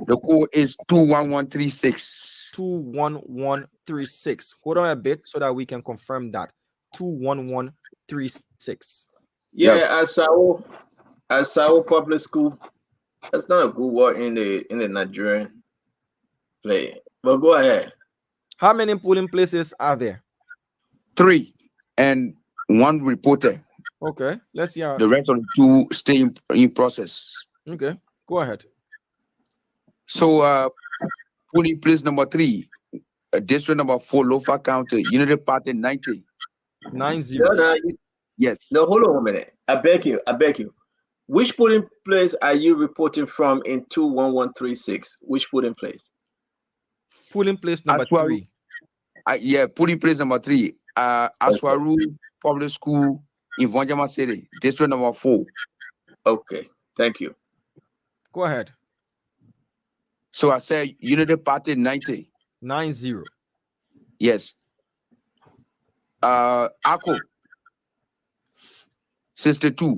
The code is 21136. 21136. Hold on a bit so that we can confirm that. 21136. Yeah, Asao Public School. That's not a good word in the Nigerian play. But go ahead. How many polling places are there? 3 and 1 reporter. Okay, let's see. The rest of the 2 stay in process. Okay, go ahead. So, polling place number 3, district number 4, Lofa County, Unity Party 90. 90. Yes. No, hold on a minute. I beg you. Which polling place are you reporting from in 21136? Which polling place? Polling place number 3. Yeah, polling place number 3. Aswaru Public School in Vonjama City, district number 4. Okay, thank you. Go ahead. So I said Unity Party 90. 90. Yes. Ako 62.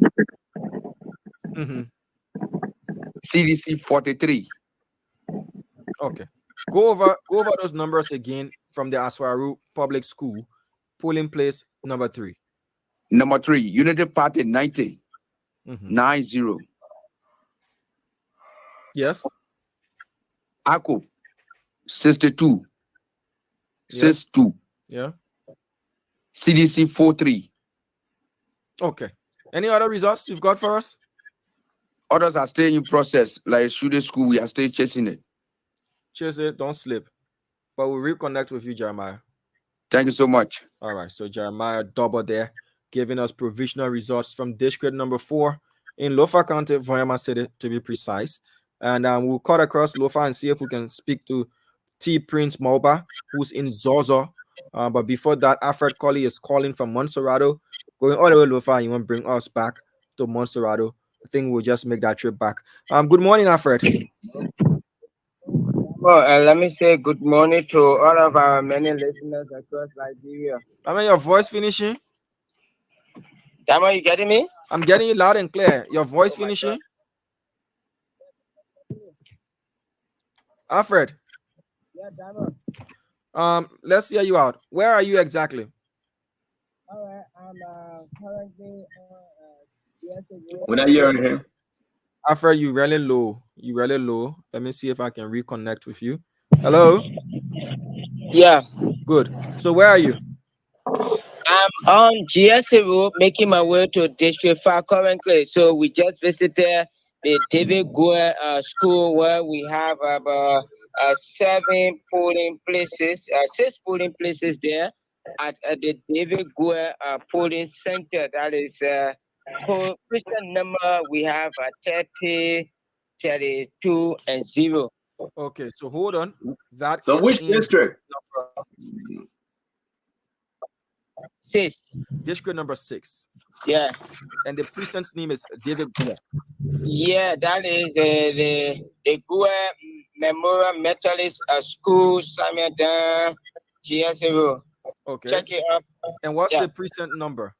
CDC 43. Okay. Go over those numbers again from the Aswaru Public School, polling place number 3. Number 3, Unity Party 90. 90. Yes. Ako 62. 62. Yeah. CDC 43. Okay. Any other results you've got for us? Others are still in process. Like Shooting School, we are still chasing it. Chase it, don't slip. But we'll reconnect with you, Jeremiah. Thank you so much. All right. So Jeremiah double there, giving us provisional results from district number 4 in Lofa County, Vonjama City, to be precise. And we'll cut across Lofa and see if we can speak to T. Prince Mauba, who's in Zozo. But before that, Alfred Colley is calling from Montserrado, going all the way to Lofa. You want to bring us back to Montserrado. I think we'll just make that trip back. Good morning, Alfred. Well, let me say good morning to all of our many listeners across Liberia. I mean, your voice finishing? Dama, you getting me? I'm getting you loud and clear. Your voice finishing? Alfred. Yeah, Dama. Let's hear you out. Where are you exactly? All right, I'm currently When I hear him. Alfred, you really low. You really low. Let me see if I can reconnect with you. Hello? Yeah. Good. So where are you? I'm on GSA Road, making my way to District 5 currently. So we just visited the David Goer school where we have about 7 polling places, 6 polling places there at the David Goer polling center. That is Christian number we have 30, 32, and 0. Okay, so hold on. That so is which district? Number 6. District number 6. Yeah. And the precinct's name is David Goer. Yeah, that is the Goer Memorial Methodist School, Samuel Dan, GSA. Okay. Check it out. And what's the precinct number?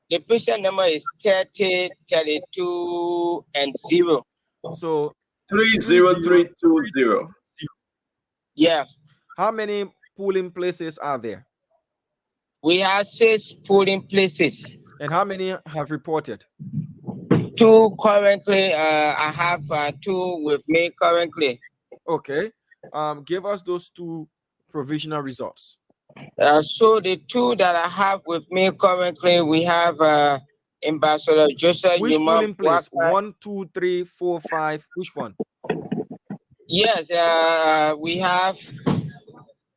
The precinct number is 30, 32, and 0. So 30320. Yeah. How many polling places are there? We have 6 polling places. And how many have reported? 2 currently. I have 2 with me currently. Okay. Give us those 2 provisional results. So the 2 that I have with me currently, we have Ambassador Joseph Which Yuma polling place? Bwaka. 1, 2, 3, 4, 5. Which one? Yes, we have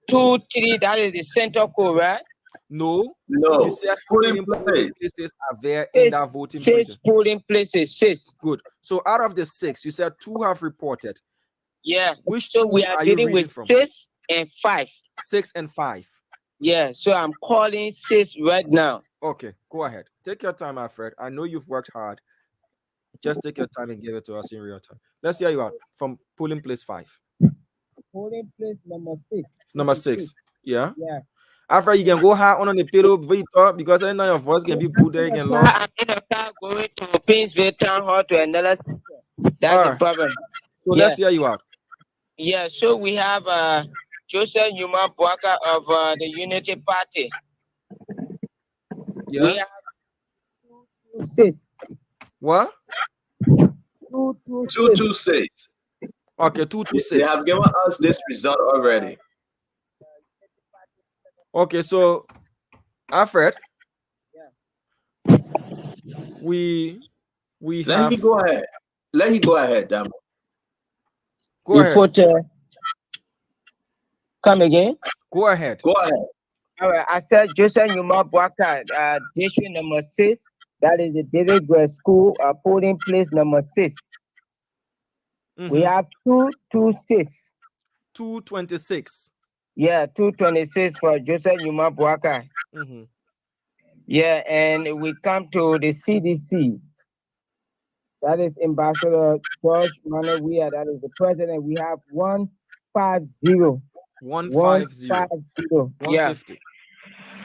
2, 3. That is the center code, right? No. No. You said how many polling places are there in that voting 6 precinct? polling places. 6. Good. So out of the 6, you said 2 have reported. Yeah. Which so 2 we are you dealing reading with from? 6 and 5. 6 and 5. Yeah. So I'm calling 6 right now. Okay, go ahead. Take your time, Alfred. I know you've worked hard. Just take your time and give it to us in real time. Let's hear you out from polling place 5. Polling place number 6. Number 6. Yeah. Yeah. Alfred, you can go high on the pillow because I know your voice can be good there, you can lost. I'm in the car going to Pinsville Town Hall to another center. That's All the right. problem. So Yeah. let's hear you out. Yeah. So we have Joseph Yuma Bwaka of the Unity Party. We Yes. have 226. What? 226. 226. Okay, They 226. have given us this result already. Okay, so Alfred, we Let have me go ahead. Let you go ahead, Damo. go ahead. Put, come again. Go ahead. Go ahead. All right. I said Joseph Yuma Bwaka, district number 6. That is the David Gray School, polling place number 6. We have 226. 226. Yeah, 226 for Joseph Yuma Bwaka. Yeah, and we come to the CDC. That is Ambassador George Manawia. That is the president. We have 150. 150. 150. Yeah. 150.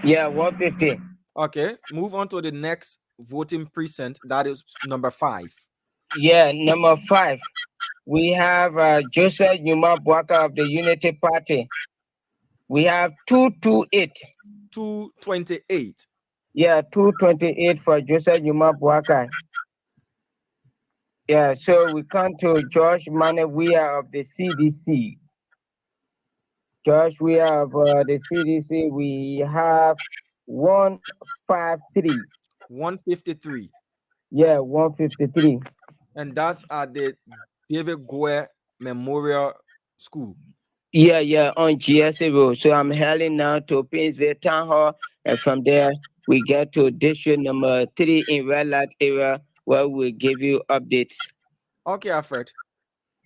Yeah, 150. Okay, move on to the next voting precinct. That is number 5. Yeah, number 5. We have Joseph Yuma Bwaka of the Unity Party. We have 228. 228. Yeah, 228 for Joseph Yuma Bwaka. Yeah, so we come to George Manawia of the CDC. George, we have the CDC. We have 153. 153. Yeah, 153. And that's at the David Goer Memorial School. Yeah, on GSA Road. So I'm heading now to Pinsville Town Hall, and from there we get to district number 3 in Red Light area, where we'll give you updates. Okay, Alfred.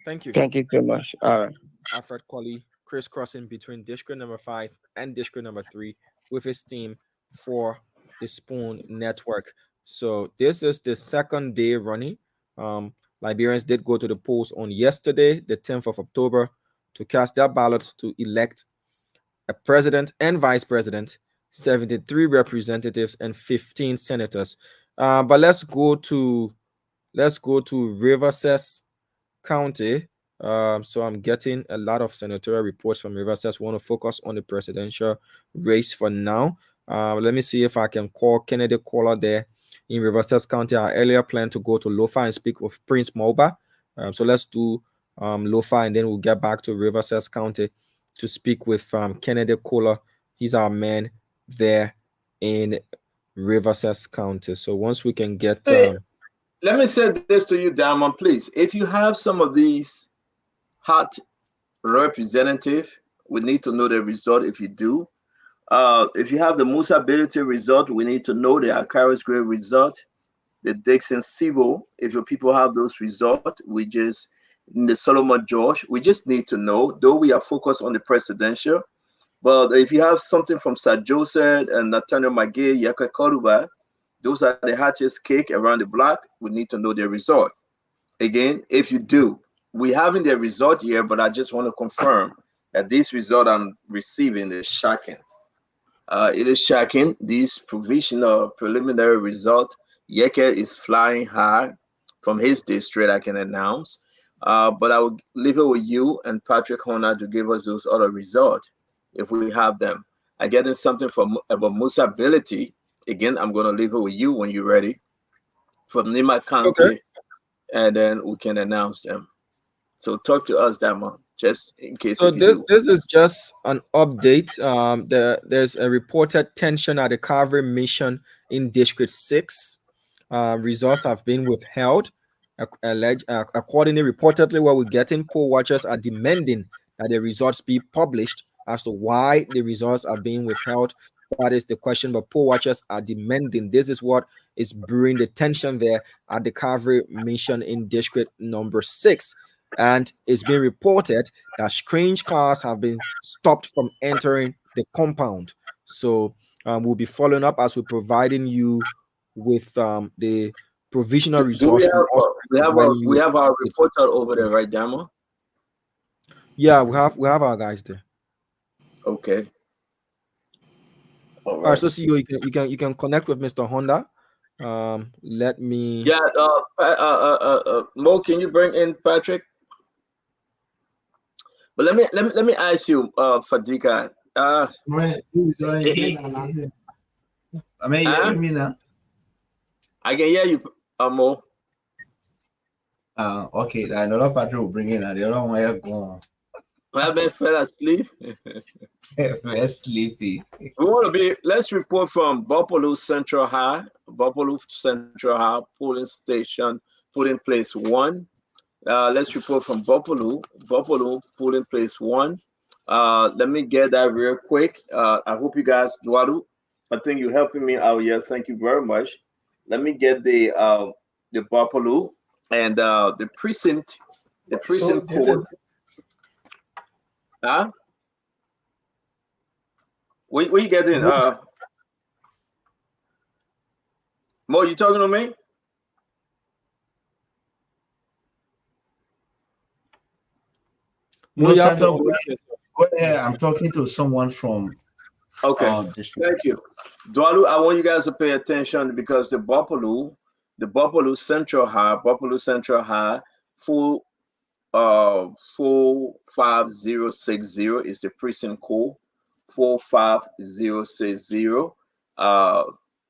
Thank you. Thank you so much. All right. Alfred Colley crisscrossing between district number 5 and district number 3 with his team for the Spoon Network. So this is the second day running. Liberians did go to the polls on yesterday, the 10th of October, to cast their ballots to elect a president and vice president, 73 representatives, and 15 senators. But let's go to Riverside County. So I'm getting a lot of senatorial reports from Riverside. Want to focus on the presidential race for now. Let me see if I can call Kennedy Caller there in Riverside County. I earlier planned to go to Lofa and speak with Prince Moba. So let's do Lofa, and then we'll get back to Riverside County to speak with Kennedy Caller. He's our man there in Riverside County. So once we can get let me say this to you, Diamond, please. If you have some of these hot representative, we need to know the result. If you do, if you have the Musa Ability result, we need to know the Akaris Gray result, the Dixon Sibo. If your people have those results, we just in the Solomon George, we just need to know. Though we are focused on the presidential, but if you have something from Sir Joseph and Nathaniel Magee, Yaka Koruba, those are the hottest cake around the block. We need to know their result. Again, if you do, we haven't the result yet, but I just want to confirm that this result I'm receiving is shocking. It is shocking. This provisional preliminary result, Yeke is flying high from his district, I can announce. But I will leave it with you and Patrick Hona to give us those other results if we have them. I getting something from about Musability. Again, I'm going to leave it with you when you're ready from Nima Okay. County, and then we can announce them. So talk to us, Dama, just in case So if you do. this is just an update. There's a reported tension at the Calvary Mission in District 6. Results have been withheld. Accordingly, reportedly, what we're getting, poll watchers are demanding that the results be published. As to why the results are being withheld, that is the question. But poll watchers are demanding. This is what is brewing the tension there at the Calvary Mission in District number 6. And it's been reported that strange cars have been stopped from entering the compound. So we'll be following up as we're providing you with the provisional Do we results. have We'll also be providing you we with have our updates. reporter over there, right, Dama? Yeah, we have our guys there. Okay. All All right, right. so CEO, you can connect with Mr. Honda. Let me. Yeah. Mo, can you bring in Patrick? But let me ask you, Fadika. Hear me now? I can hear you, Mo. Okay. I know that Patrick will bring in. I don't know where you're going. I been fell asleep. Very sleepy. We want to be. Let's report from Buffalo Central High. Buffalo Central High polling station, polling place 1. Let's report from Buffalo. Buffalo polling place 1. Let me get that real quick. I hope you guys, Duadu, I think you're helping me out here. Thank you very much. Let me get the Buffalo and the precinct code. Huh? What you getting? Mo, you talking to me? No, Sandra, go ahead. I'm talking to someone from Okay. Thank you. Dwalu, I want you guys to pay attention because the Buffalo Central High, full 45060 is the precinct code. 45060.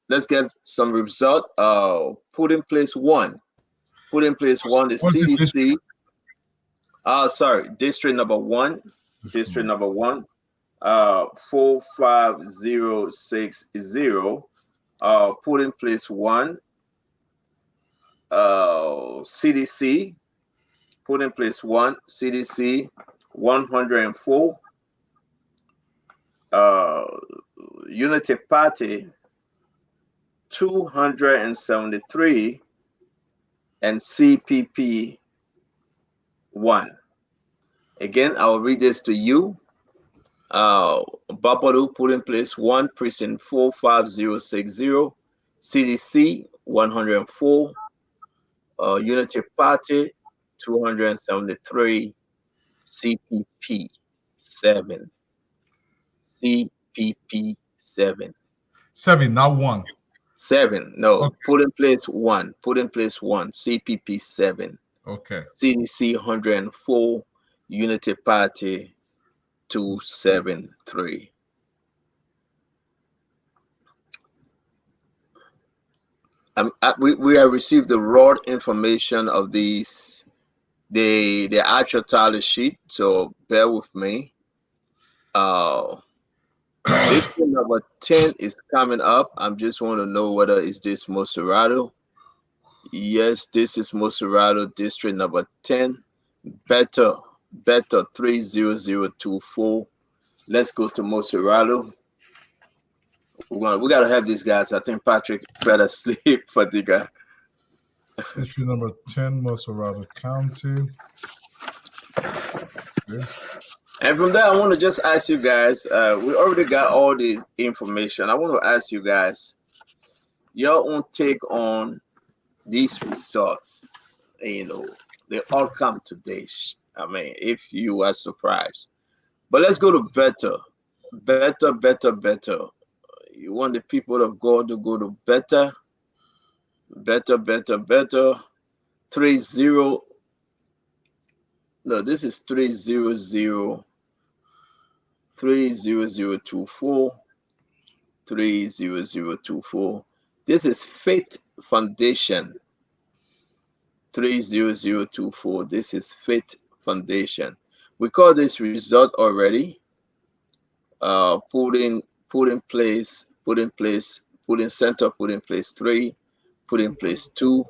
Let's get some result. Put in place 1. Put in place 1, the CDC. Sorry, district number 1. District number 1. 45060. Put in place 1. CDC. Put in place 1. CDC 104. Unity Party 273, and CPP 1. Again, I'll read this to you. Babalu put in place 1, precinct 45060, CDC 104, Unity Party 273, CPP 7. CPP 7. 7, not 1. 7. No, Okay. put in place 1. Put in place 1. CPP 7. Okay. CDC 104. Unity Party 273. We have received the raw information of these, the actual tally sheet. So bear with me. District number 10 is coming up. I'm just want to know whether is this Moserado. Yes, this is Moserado, district number 10. Better 30024. Let's go to Moserado. We gotta have these guys. I think Patrick fell asleep for the guy. Issue number 10, Moserado County. Okay. And from there, I want to just ask you guys. We already got all this information. I want to ask you guys your own take on these results. You know, the outcome today. I mean, if you are surprised, but let's go to better. You want the people of God to go to better. 30. No, this is 300 30024 30024. This is Faith Foundation. 30024. This is Faith Foundation. We call this result already. Put in place, put in center, put in place 3, put in place 2.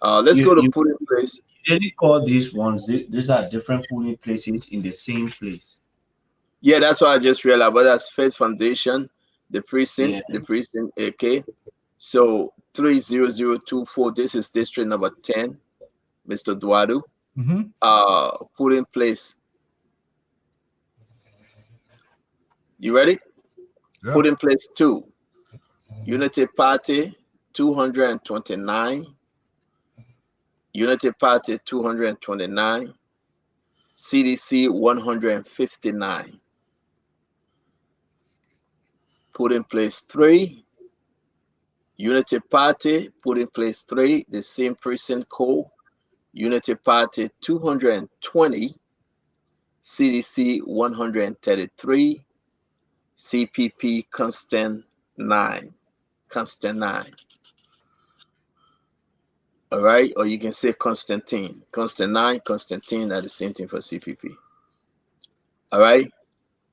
Let's go to put in place. You didn't call these ones. These are different polling places in the same place. Yeah, that's what I just realized. But that's Faith Foundation, the precinct, AK. So 30024. This is district number 10, Mr. Duadu. Put in place. You ready? Yeah. Put in place 2. Unity Party 229. Unity Party 229. CDC 159. Put in place 3. Unity Party put in place 3. The same precinct code. Unity Party 220. CDC 133. CPP constant 9. Constant 9. All right, or you can say Constantine. Constant 9, Constantine are the same thing for CPP. All right.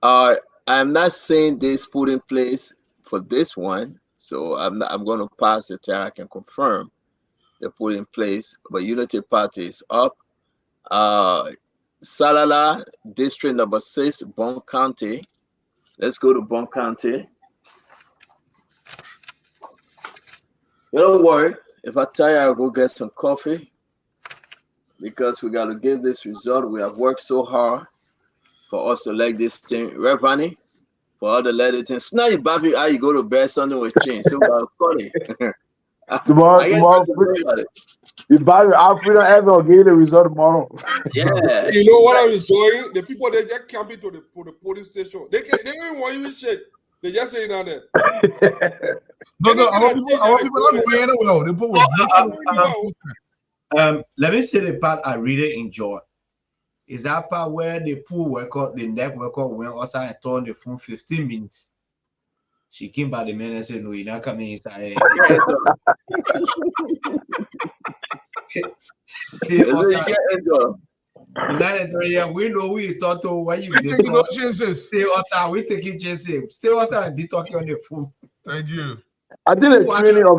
I'm not saying this put in place for this one, so I'm going to pass it till I can confirm they put in place. But Unity Party is up. Salala, district number 6, Bon County. Let's go to Bon County. Don't worry. If I tell you, I'll go get some coffee because we got to give this result. We have worked so hard for us to let this thing, Revani, for all the let it in. Now you baby, how you go to bed something with change. So we're funny. Tomorrow, you buy Africa ever give the result tomorrow. Yeah. You know what I'm enjoying? The people they just camping to the police station. They don't even want you to shake. They just say down there. No, I want people not going anywhere. They put let me say the part I really enjoy. Is that part where the pool worker, the neck worker went outside and turned the phone 15 minutes. She came by the man and said, "No, you're not coming inside." Stay outside. We know we talk to when you taking no chances. Stay outside. We taking chances. Stay outside and be talking on the phone. Thank you. I think the training of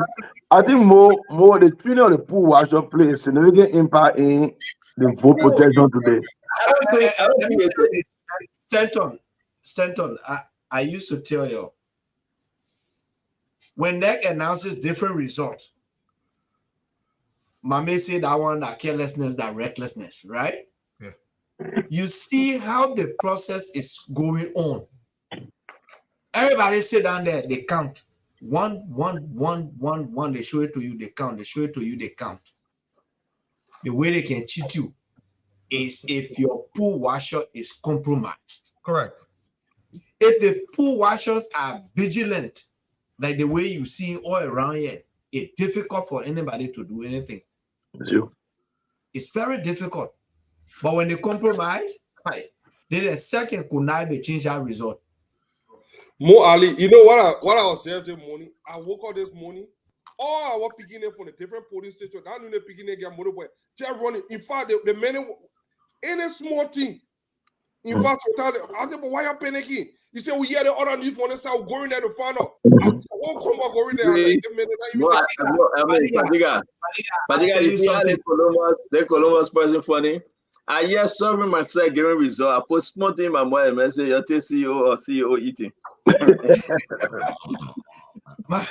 more the training of the pool washer plays a significant impact in the vote protection today. Stanton, I used to tell you when NEC announces different results, Mame say that one that carelessness, that recklessness, right? Yeah. You see how the process is going on. Everybody sit down there, they count. 1, 1, 1, 1, 1. They show it to you, they count. They show it to you, they count. The way they can cheat you is if your pool washer is compromised. Correct. If the pool washers are vigilant, like the way you see all around here, it's difficult for anybody to do anything. It's very difficult. But when they compromise, then the second could not be change that result. Mo Ali, you know what I was saying this morning? I woke up this morning, all our beginning from a different police station. I knew the beginning get motorbike. Just running. In fact, the men, any small thing. In fact, I said, but why are you panicking? You say, we hear the other news from the south, going there to find out. I won't come back going there. Padiga, you see how the Columbus person funny? I hear something myself giving result. I put small thing in my mind and say, you're CEO or CEO eating. I'm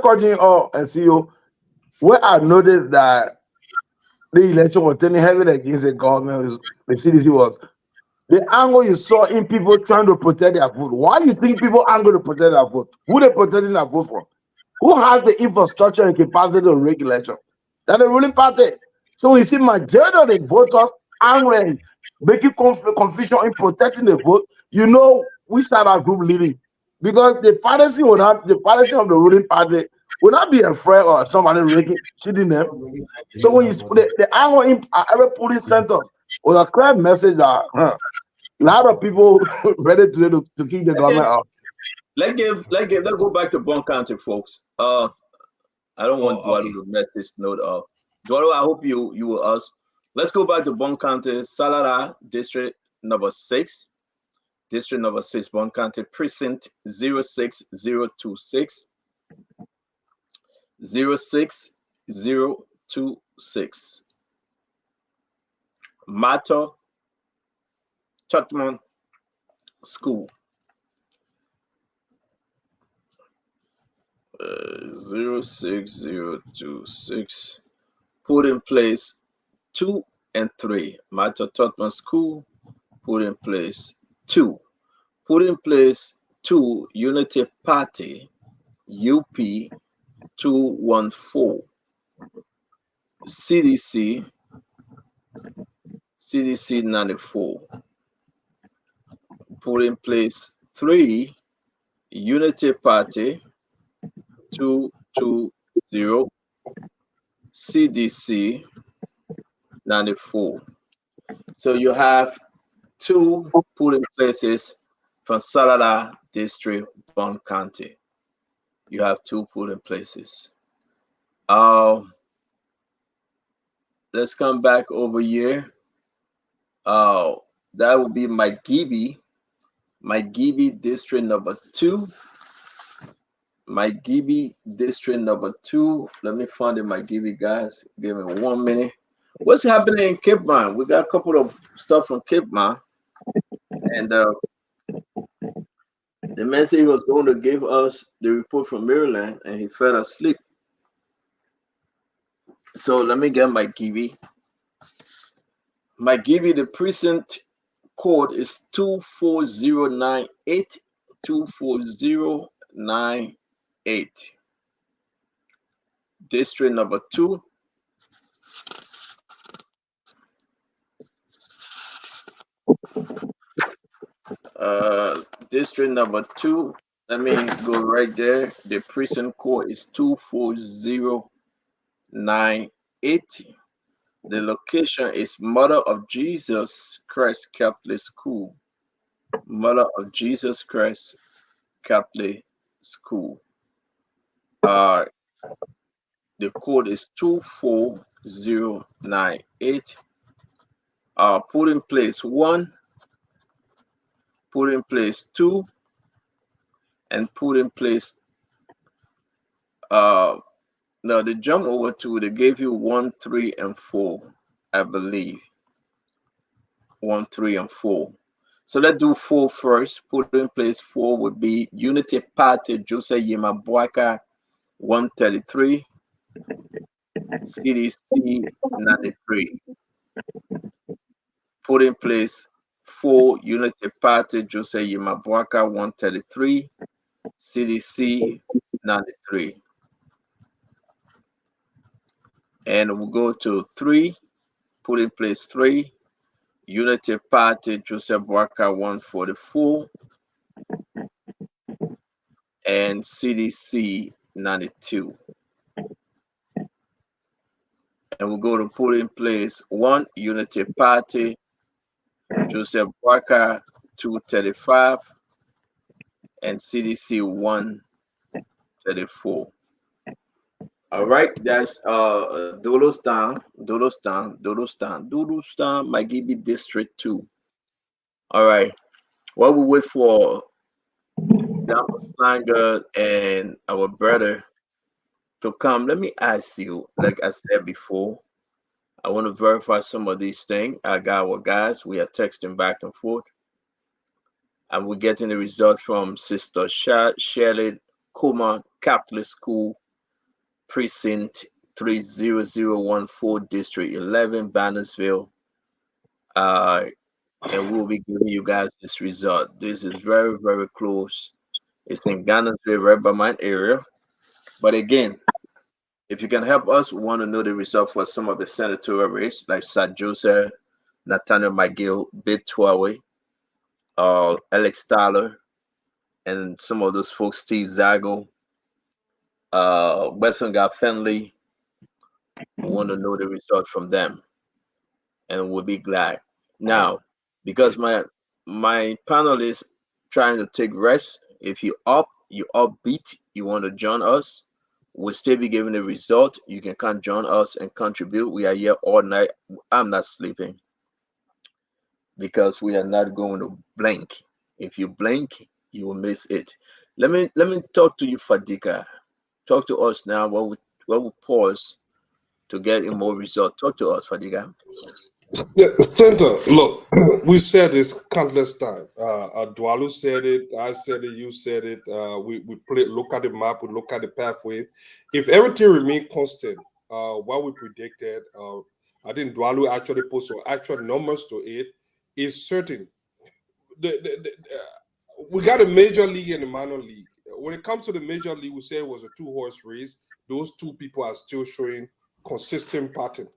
calling CEO. Where I noticed that the election was turning heavily against the government, the CDC was the angle you saw in people trying to protect their vote. Why do you think people are going to protect their vote? Who they protecting their vote from? Who has the infrastructure and capacity to rig election? That's the ruling party. So we see majority of the voters angry, making confusion in protecting the vote. You know, we start our group leading. because the policy will not, the policy of the ruling party will not be afraid of somebody cheating them. So when you the angle in every polling center with a clear message that a lot of people ready to kick the government out. Let's go back to Bon County, folks. I don't want Dualu to mess this note up. Dualu, I hope you will us. Let's go back to Bon County, Salada District number 6. District number 6, Bon County, Precinct 06026. 06026. Mato Chutman School. 06026. Put in place 2 and 3. Mato Chutman School. Put in place 2. Put in place 2, Unity Party, UP 214. CDC 94. Put in place 3, Unity Party 220. CDC 94. So you have 2 polling places from Salada District, Bon County. You have 2 polling places. Let's come back over here. That would be Maigibi District number 2. Maigibi District number 2. Let me find the Maigibi, guys. Give me 1 minute. What's happening in Cape Man? We got a couple of stuff from Cape Man. And the man said he was going to give us the report from Maryland, and he fell asleep. So let me get Maigibi. Maigibi, the precinct code is 24098. 24098. District number 2. District number 2. Let me go right there. The precinct code is 24098. The location is Mother of Jesus Christ Catholic School. Mother of Jesus Christ Catholic School. The code is 24098. Put in place 1, put in place 2, and put in place now they jump over to, they gave you 1, 3, and 4, I believe. 1, 3, and 4. So let's do 4 first. Put in place 4 would be Unity Party Jose Yemabuaka 133. CDC 93. Put in place 4, Unity Party Jose Yemabuaka 133. CDC 93. And we'll go to 3. Put in place 3, Unity Party Joseph Waka 144 and CDC 92. And we'll go to put in place 1, Unity Party Joseph Waka 235 and CDC 134. All right, that's Dolostan, Maigibi District 2. All right, while we wait for Dama Slanger and our brother to come, let me ask you, like I said before, I want to verify some of these things. I got our guys, we are texting back and forth, and we're getting the result from Sister Shirley Kuma Catholic School, Precinct 30014, District 11, Bannersville. And we'll be giving you guys this result. This is very, very close. It's in Bannersville, right by my area. But again, if you can help us, we want to know the result for some of the senatorial race, like Sir Joseph, Nathaniel McGill, Bid Tuawe, Alex Tyler, and some of those folks, Steve Zago, Western Gap Finley, we want to know the result from them, and we'll be glad. Now, because my panel is trying to take rest, if you upbeat, you want to join us, we'll still be giving the result. You can come join us and contribute. We are here all night. I'm not sleeping because we are not going to blink. If you blink, you will miss it. Let me talk to you, Fadika. Talk to us now while we pause to get a more result. Talk to us, Fadiga. Yeah, Stanton, look, we said this countless times. Dwalu said it, I said it, you said it. Look at the map, we look at the pathway. If everything remained constant, what we predicted, I think Dwalu actually put some actual numbers to it, is certain. We got a major league and a minor league. When it comes to the major league, we say it was a two-horse race. Those two people are still showing consistent pattern.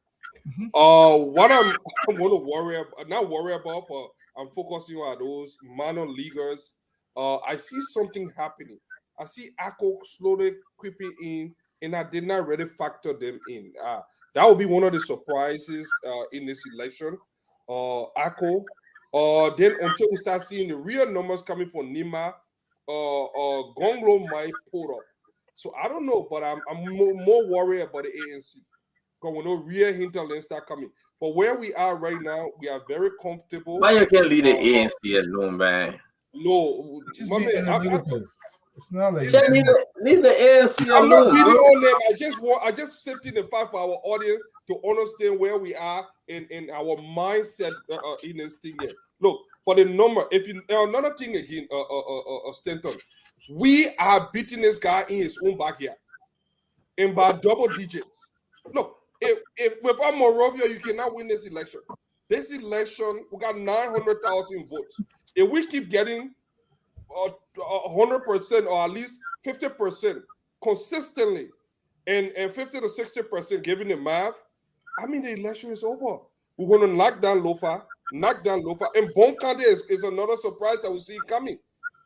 What I'm going to not worry about, but I'm focusing on those minor leaguers. I see something happening. I see Akko slowly creeping in, and I did not really factor them in. That will be one of the surprises in this election. Akko. Then until we start seeing the real numbers coming from Nima, Gonglo might pull up. So I don't know, but I'm more worried about the ANC. Because we know real hinterland start coming. But where we are right now, we are very comfortable. Why you can't leave the ANC alone, man? No, Just my be man, analytical. It's not like Can't leave the ANC I'm not alone, beating bro. on them. I just simply the fact for our audience to understand where we are in our mindset in this thing here. Look, for the number, if you another thing again, Stanton, we are beating this guy in his own backyard, and by double digits. Look, if without Morovia, you cannot win this election. This election, we got 900,000 votes. If we keep getting 100% or at least 50% consistently, and 50 to 60% given the math, I mean the election is over. We're going to knock down Lofa, and Bon County is another surprise that we see coming.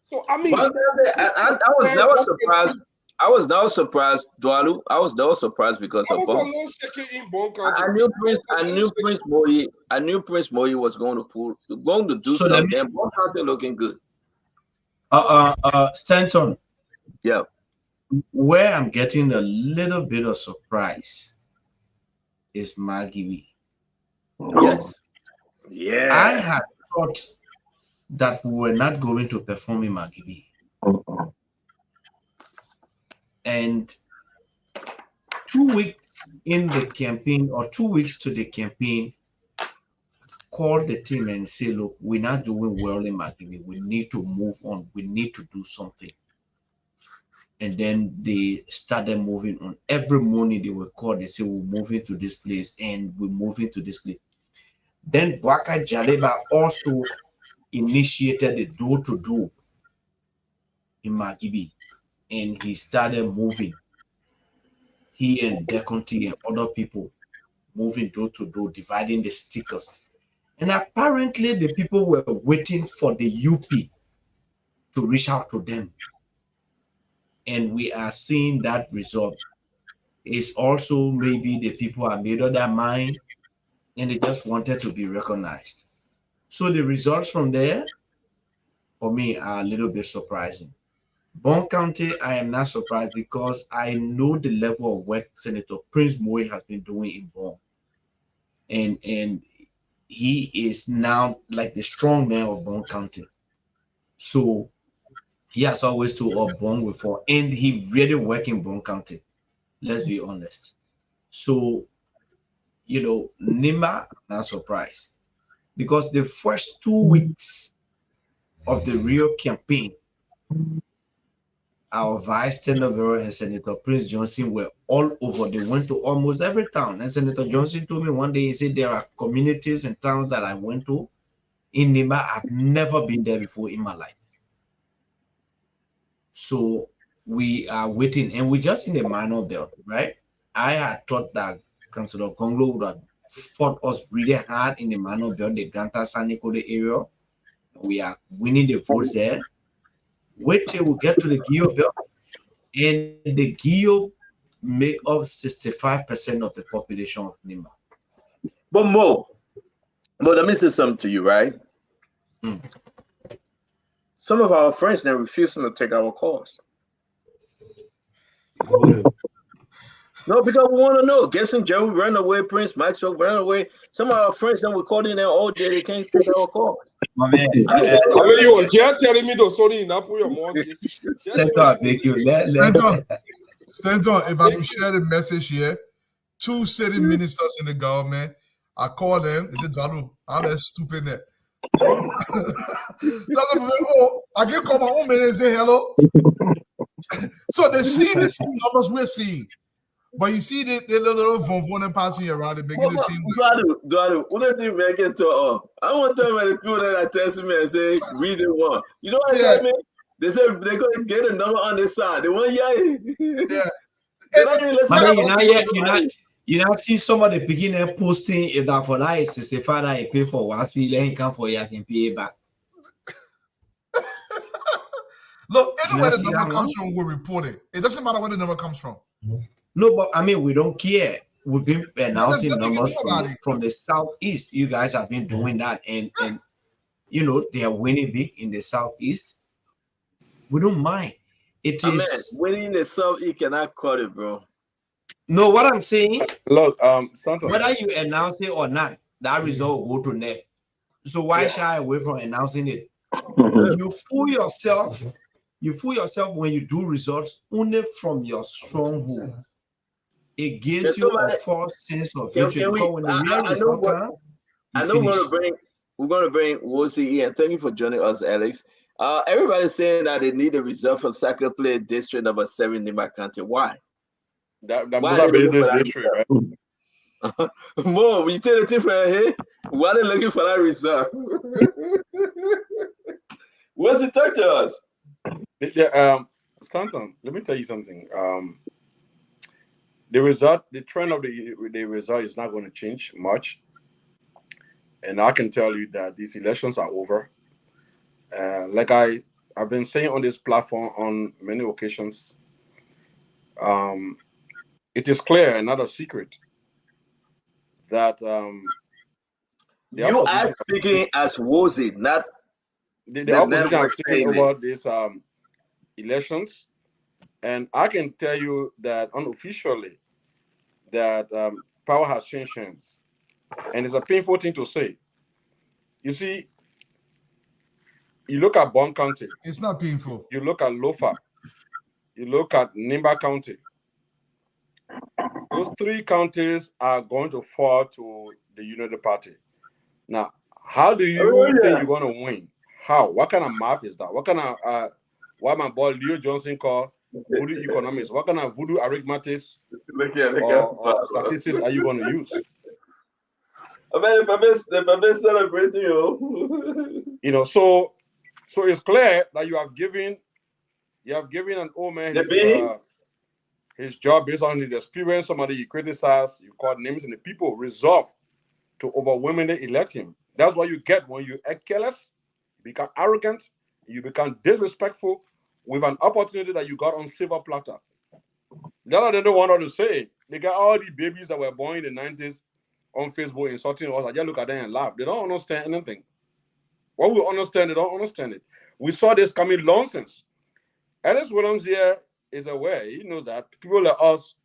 So I mean, I was never surprised. I was now surprised, Dwalu. I was now surprised because I of was a Bon. little shaky in Bon County. I knew Prince Moyi was going to do So let something. me, Bon County looking good. Stanton, Yeah. where I'm getting a little bit of surprise is Magiwi. Yes. Yeah. I had thought that we were not going to perform in Magiwi. And 2 weeks in the campaign, or 2 weeks to the campaign, called the team and say, look, we're not doing well in Magiwi. We need to move on. We need to do something. And then they started moving on. Every morning they were called, they say, we're moving to this place and we're moving to this place. Then Bwaka Jaleba also initiated the door-to-door in Magibi, and he started moving. He and Deconti and other people moving door-to-door, dividing the stickers. And apparently the people were waiting for the UP to reach out to them. And we are seeing that result. It's also maybe the people have made up their mind and they just wanted to be recognized. So the results from there, for me, are a little bit surprising. Bon County, I am not surprised because I know the level of work Senator Prince Moy has been doing in Bon. And he is now like the strong man of Bon County. So he has always told Bon before, and he really worked in Bon County. Let's be honest. So, Nima, I'm not surprised because the first 2 weeks of the real campaign, our Vice Tenor and Senator Prince Johnson were all over. They went to almost every town. And Senator Johnson told me one day, he said, there are communities and towns that I went to in Nima. I've never been there before in my life. So we are waiting, and we're just in a minor belt, right? I had thought that Councillor Konglo would have fought us really hard in the minor belt, the Ganta Sanikode area. We are winning the votes there. Wait till we get to the Geo belt, and the Geo make up 65% of the population of Nimba. But let me say something to you, right? Some of our friends they're refusing to take our calls. No, because we want to know. Gibson Jerry ran away, Prince Maxwell ran away. Some of our friends that we're calling them all day, they can't take our calls. My man, I mean, you are just telling me to sorry in Apple your mortgage. Stanton, thank you. Stanton, if I could share the message here, 2 sitting ministers in the government, I call them, they said, Dalu, how that stupid that? I can call my own man and say hello. So they see the same numbers we're seeing. But you see the little von passing around, they begin to see. Duadu, what do you make it to? I want to tell the people that are testing me and say, read the one. You know what they tell me? They say they're going to get a number on the side. They want yeah. You now see some of the beginner posting if that for that is a father I pay for once we let him come for you, I can pay it back. Look, anywhere the number comes from, we'll report it. It doesn't matter where the number comes from. No, but I mean, we don't care. We've been announcing numbers from the southeast. You guys have been doing that, and you know they are winning big in the southeast. We don't mind. It is winning in the south. You cannot cut it, bro. No, what I'm saying. Look, Santos. Whether you announce it or not, that result will go to net. So why shy away from announcing it? You fool yourself. You fool yourself when you do results only from your stronghold. It gives you a false sense of victory. I know we're going to bring Wosi in. Thank you for joining us, Alex. Everybody's saying that they need a result for Soccer Play District number 7 in my country. Why? That must be this district, right? More, we tell the different here. Why are they looking for that result? What's it talk to us? Stanton, let me tell you something. The result, the trend of the result is not going to change much. And I can tell you that these elections are over. Like I've been saying on this platform on many occasions, it is clear and not a secret that you are speaking as Wozi, not the opposition are taking over these elections. And I can tell you that unofficially that power has changed hands. And it's a painful thing to say. You see, you look at Bond County. It's not painful. You look at Lofa. You look at Nimba County. Those 3 counties are going to fall to the United Party. Now, how do you think you're going to win? How? What kind of math is that? What kind of what my boy Leo Johnson called voodoo economics? What kind of voodoo arithmetic or statistics are you going to use? I mean, the celebrating you. You know, so it's clear that you have given an old man his job based on his experience. Somebody you criticize, you call names, and the people resolve to overwhelmingly elect him. That's what you get when you act careless, you become arrogant, you become disrespectful with an opportunity that you got on silver platter. The other they don't want to say. They got all the babies that were born in the 90s on Facebook insulting us. I just look at them and laugh. They don't understand anything. What we understand, they don't understand it. We saw this coming long since. Alice Williams here is aware. He knows that people like us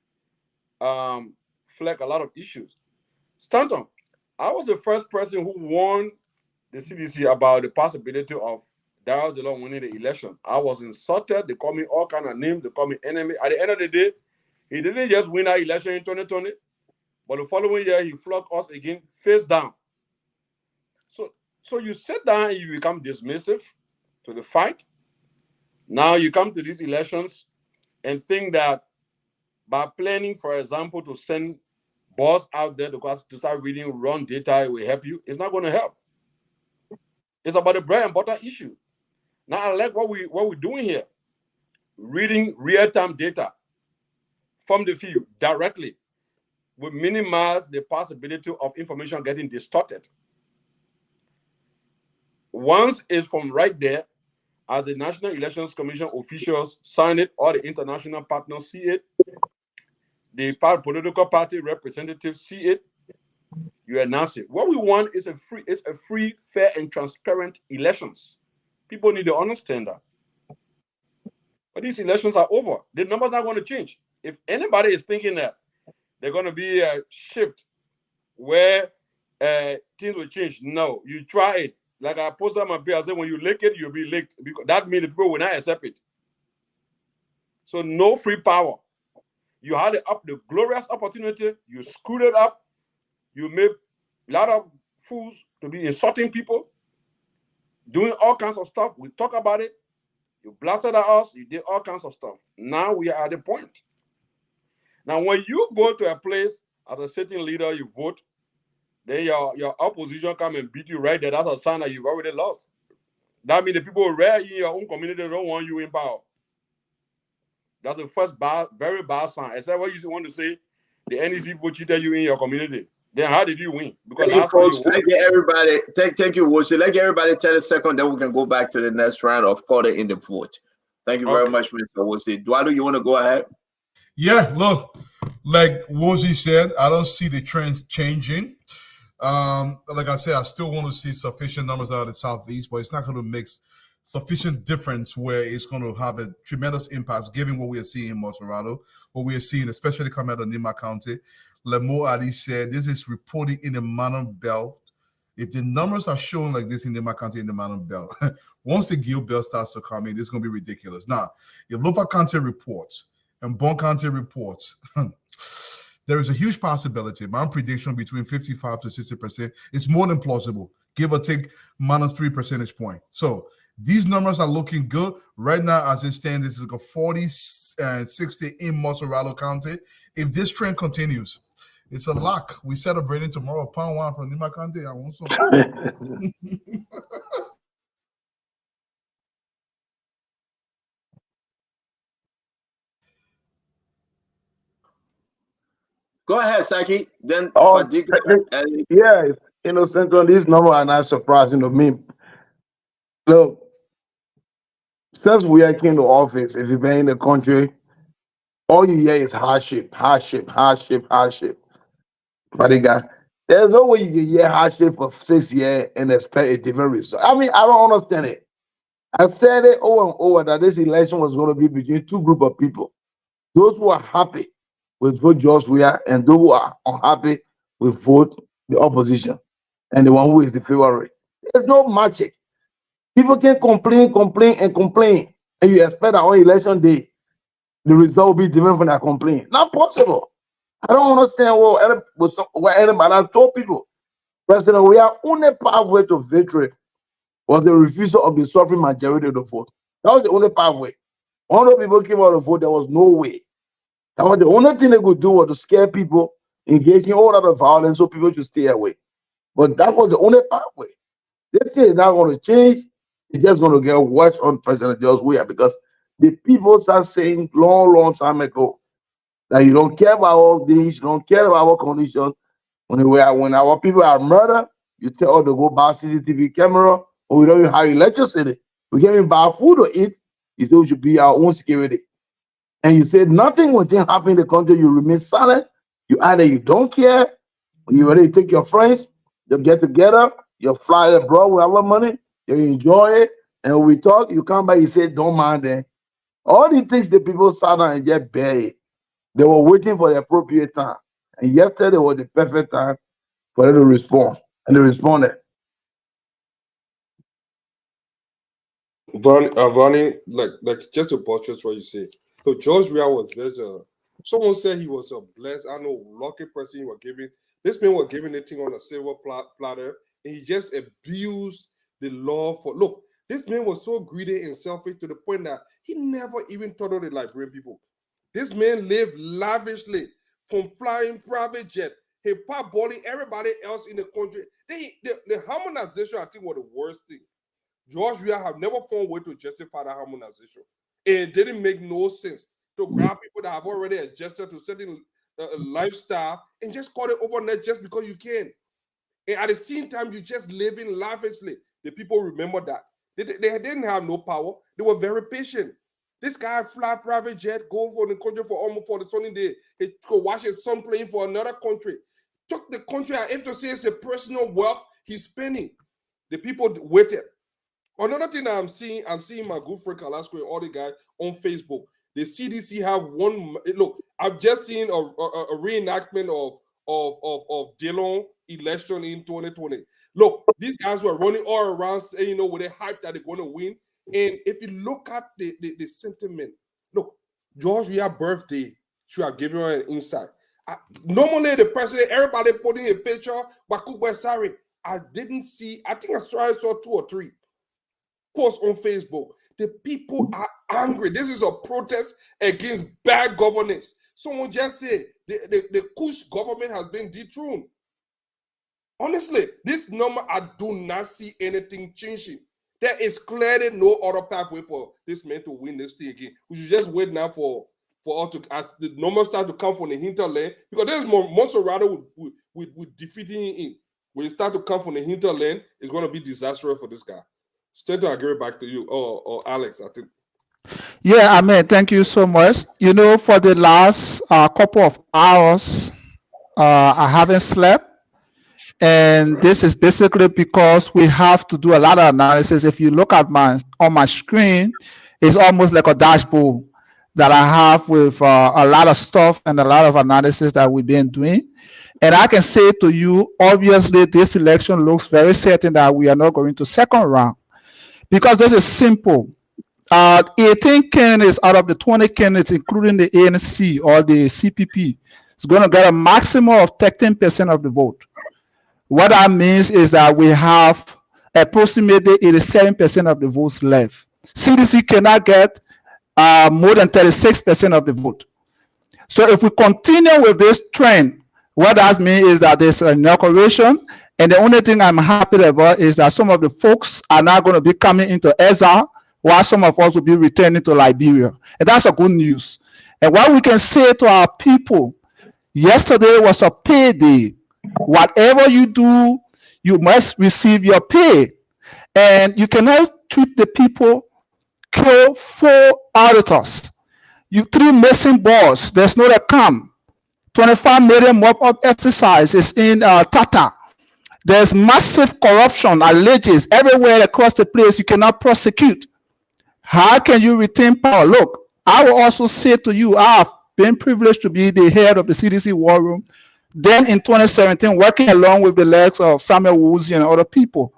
flag a lot of issues. Stanton, I was the first person who warned the CDC about the possibility of Darrell Delon winning the election. I was insulted. They called me all kind of names. They called me enemy. At the end of the day, he didn't just win that election in 2020, but the following year he flogged us again, face down. So you sit down and you become dismissive to the fight. Now you come to these elections and think that by planning, for example, to send boss out there to start reading wrong data will help you. It's not going to help. It's about the bread and butter issue. Now I like what we're doing here. Reading real-time data from the field directly will minimize the possibility of information getting distorted. Once it's from right there, as the National Elections Commission officials sign it, all the international partners see it, the political party representatives see it, you announce it. What we want is a free, fair, and transparent elections. People need to understand that. But these elections are over. The numbers are going to change. If anybody is thinking that there's going to be a shift where things will change, no. You try it. Like I posted on my page, I said, when you lick it, you'll be licked. Because that means the people will not accept it. So no free power. You had the glorious opportunity. You screwed it up. You made a lot of fools to be insulting people, doing all kinds of stuff. We talk about it. You blasted at us. You did all kinds of stuff. Now we are at the point. Now, when you go to a place as a sitting leader, you vote, then your opposition come and beat you right there. That's a sign that you've already lost. That means the people right in your own community don't want you in power. That's the first bad, very bad sign. Except what you want to say, the NEC people cheated you in your community. Then how did you win? Because Hey, last time you folks, won. let's get everybody, thank you, Woshi. Let get everybody 10 seconds, then we can go back to the next round of quarter in the vote. Thank you very much, Mr. Woshi. Duado, you want to go ahead? Yeah, look, like Wozi said, I don't see the trend changing. Like I said, I still want to see sufficient numbers out of the Southeast, but it's not going to make sufficient difference where it's going to have a tremendous impact, given what we are seeing in Monserrado, what we are seeing, especially coming out of Nima County. Lemo Ali said, this is reporting in the Mountain Belt. If the numbers are showing like this in Nima County in the Mountain Belt, once the Gil Belt starts to come in, this is going to be ridiculous. Now, if Lofa County reports and Bon County reports, there is a huge possibility. My prediction between 55 to 60%. It's more than plausible, give or take minus 3 percentage point. So these numbers are looking good. Right now, as it stands, it's like a 40 and 60 in Monserrado County. If this trend continues, it's a lock. We're celebrating tomorrow. Pound one from Nima County. I want some. Go ahead, Saki. Then Oh, Fadiga. yeah, Central, this number are not surprising to me. Look, since we came to office, if you've been in the country, all you hear is hardship, hardship, hardship, hardship. Fadiga, there's no way you can hear hardship for 6 years and expect a different result. I mean, I don't understand it. I said it over and over that this election was going to be between two groups of people. Those who are happy with vote George Weah and those who are unhappy with vote the opposition and the one who is the favorite. There's no magic. People can complain, complain, and complain, and you expect that on election day the result will be different from that complaint. Not possible. I don't understand what anybody told people. President, we are only pathway to victory was the refusal of the sovereign majority of the vote. That was the only pathway. 100 people came out of vote, there was no way. That was the only thing they could do was to scare people, engaging all out of violence so people should stay away. But that was the only pathway. This thing is not going to change. It's just going to get worse on President George Weah because the people start saying long time ago that you don't care about all things, you don't care about our conditions. When our people are murdered, you tell them to go buy CCTV camera, or we don't even have electricity. We can't even buy food to eat. You say we should be our own security. And you say nothing when things happen in the country, you remain silent. You either you don't care, or you ready to take your friends, you get together, you fly abroad with our money, you enjoy it, and when we talk, you come back, you say, don't mind them. All the things the people sat down and just bear it. They were waiting for the appropriate time. And yesterday was the perfect time for them to respond. And they responded. Vonnie, like just to buttress what you say. So George Weah was someone said he was a blessed, I know, lucky person you were giving. This man was giving the thing on a silver platter, and he just abused the law for. Look, this man was so greedy and selfish to the point that he never even thought of the Liberian people. This man lived lavishly, from flying private jet, he balling everybody else in the country. The harmonization, I think, was the worst thing. George Weah have never found a way to justify that harmonization. It didn't make no sense to grab people that have already adjusted to certain lifestyle and just call it overnight just because you can. And at the same time, you just living lavishly. The people remember that. They didn't have no power. They were very patient. This guy fly private jet, go for the country for almost for the sunny day. He could watch his son playing for another country. Took the country, I have to say it's a personal wealth he's spending. The people waited. Another thing that I'm seeing my good friend Kalasco, all the guys on Facebook. The CDC have one. Look, I've just seen a reenactment of Dillon election in 2020. Look, these guys were running all around, saying, with a hype that they're going to win. And if you look at the sentiment, look, Georgia's birthday should have given her an insight. Normally, the president, everybody putting a picture, Bakuba Sari. I didn't see, I think I saw 2 or 3 posts on Facebook. The people are angry. This is a protest against bad governance. Someone just said the Kush government has been dethroned. Honestly, this number, I do not see anything changing. There is clearly no other pathway for this man to win this thing again. We should just wait now for us to, as the numbers start to come from the hinterland, because there's more Monserrato with defeating him. When you start to come from the hinterland, it's going to be disastrous for this guy. Stanton, I'll give it back to you, or Alex, I think. Yeah, I mean, thank you so much. For the last couple of hours, I haven't slept. And this is basically because we have to do a lot of analysis. If you look at on my screen, it's almost like a dashboard that I have with a lot of stuff and a lot of analysis that we've been doing. And I can say to you, obviously, this election looks very certain that we are not going to second round, because this is simple. 18 candidates out of the 20 candidates, including the ANC or the CPP, is going to get a maximum of 13% of the vote. What that means is that we have approximately 87% of the votes left. CDC cannot get more than 36% of the vote. So if we continue with this trend, what that means is that there's an inauguration, and the only thing I'm happy about is that some of the folks are now going to be coming into exile, while some of us will be returning to Liberia. And that's a good news. And what we can say to our people, yesterday was a payday. Whatever you do, you must receive your pay. And you cannot treat the people, kill 4 auditors, 3 missing balls, there's no account. 25 million mop-up exercise is in Tata. There's massive corruption, alleges everywhere across the place. You cannot prosecute. How can you retain power? Look, I will also say to you, I have been privileged to be the head of the CDC war room. Then in 2017, working along with the legs of Samuel Woozy and other people.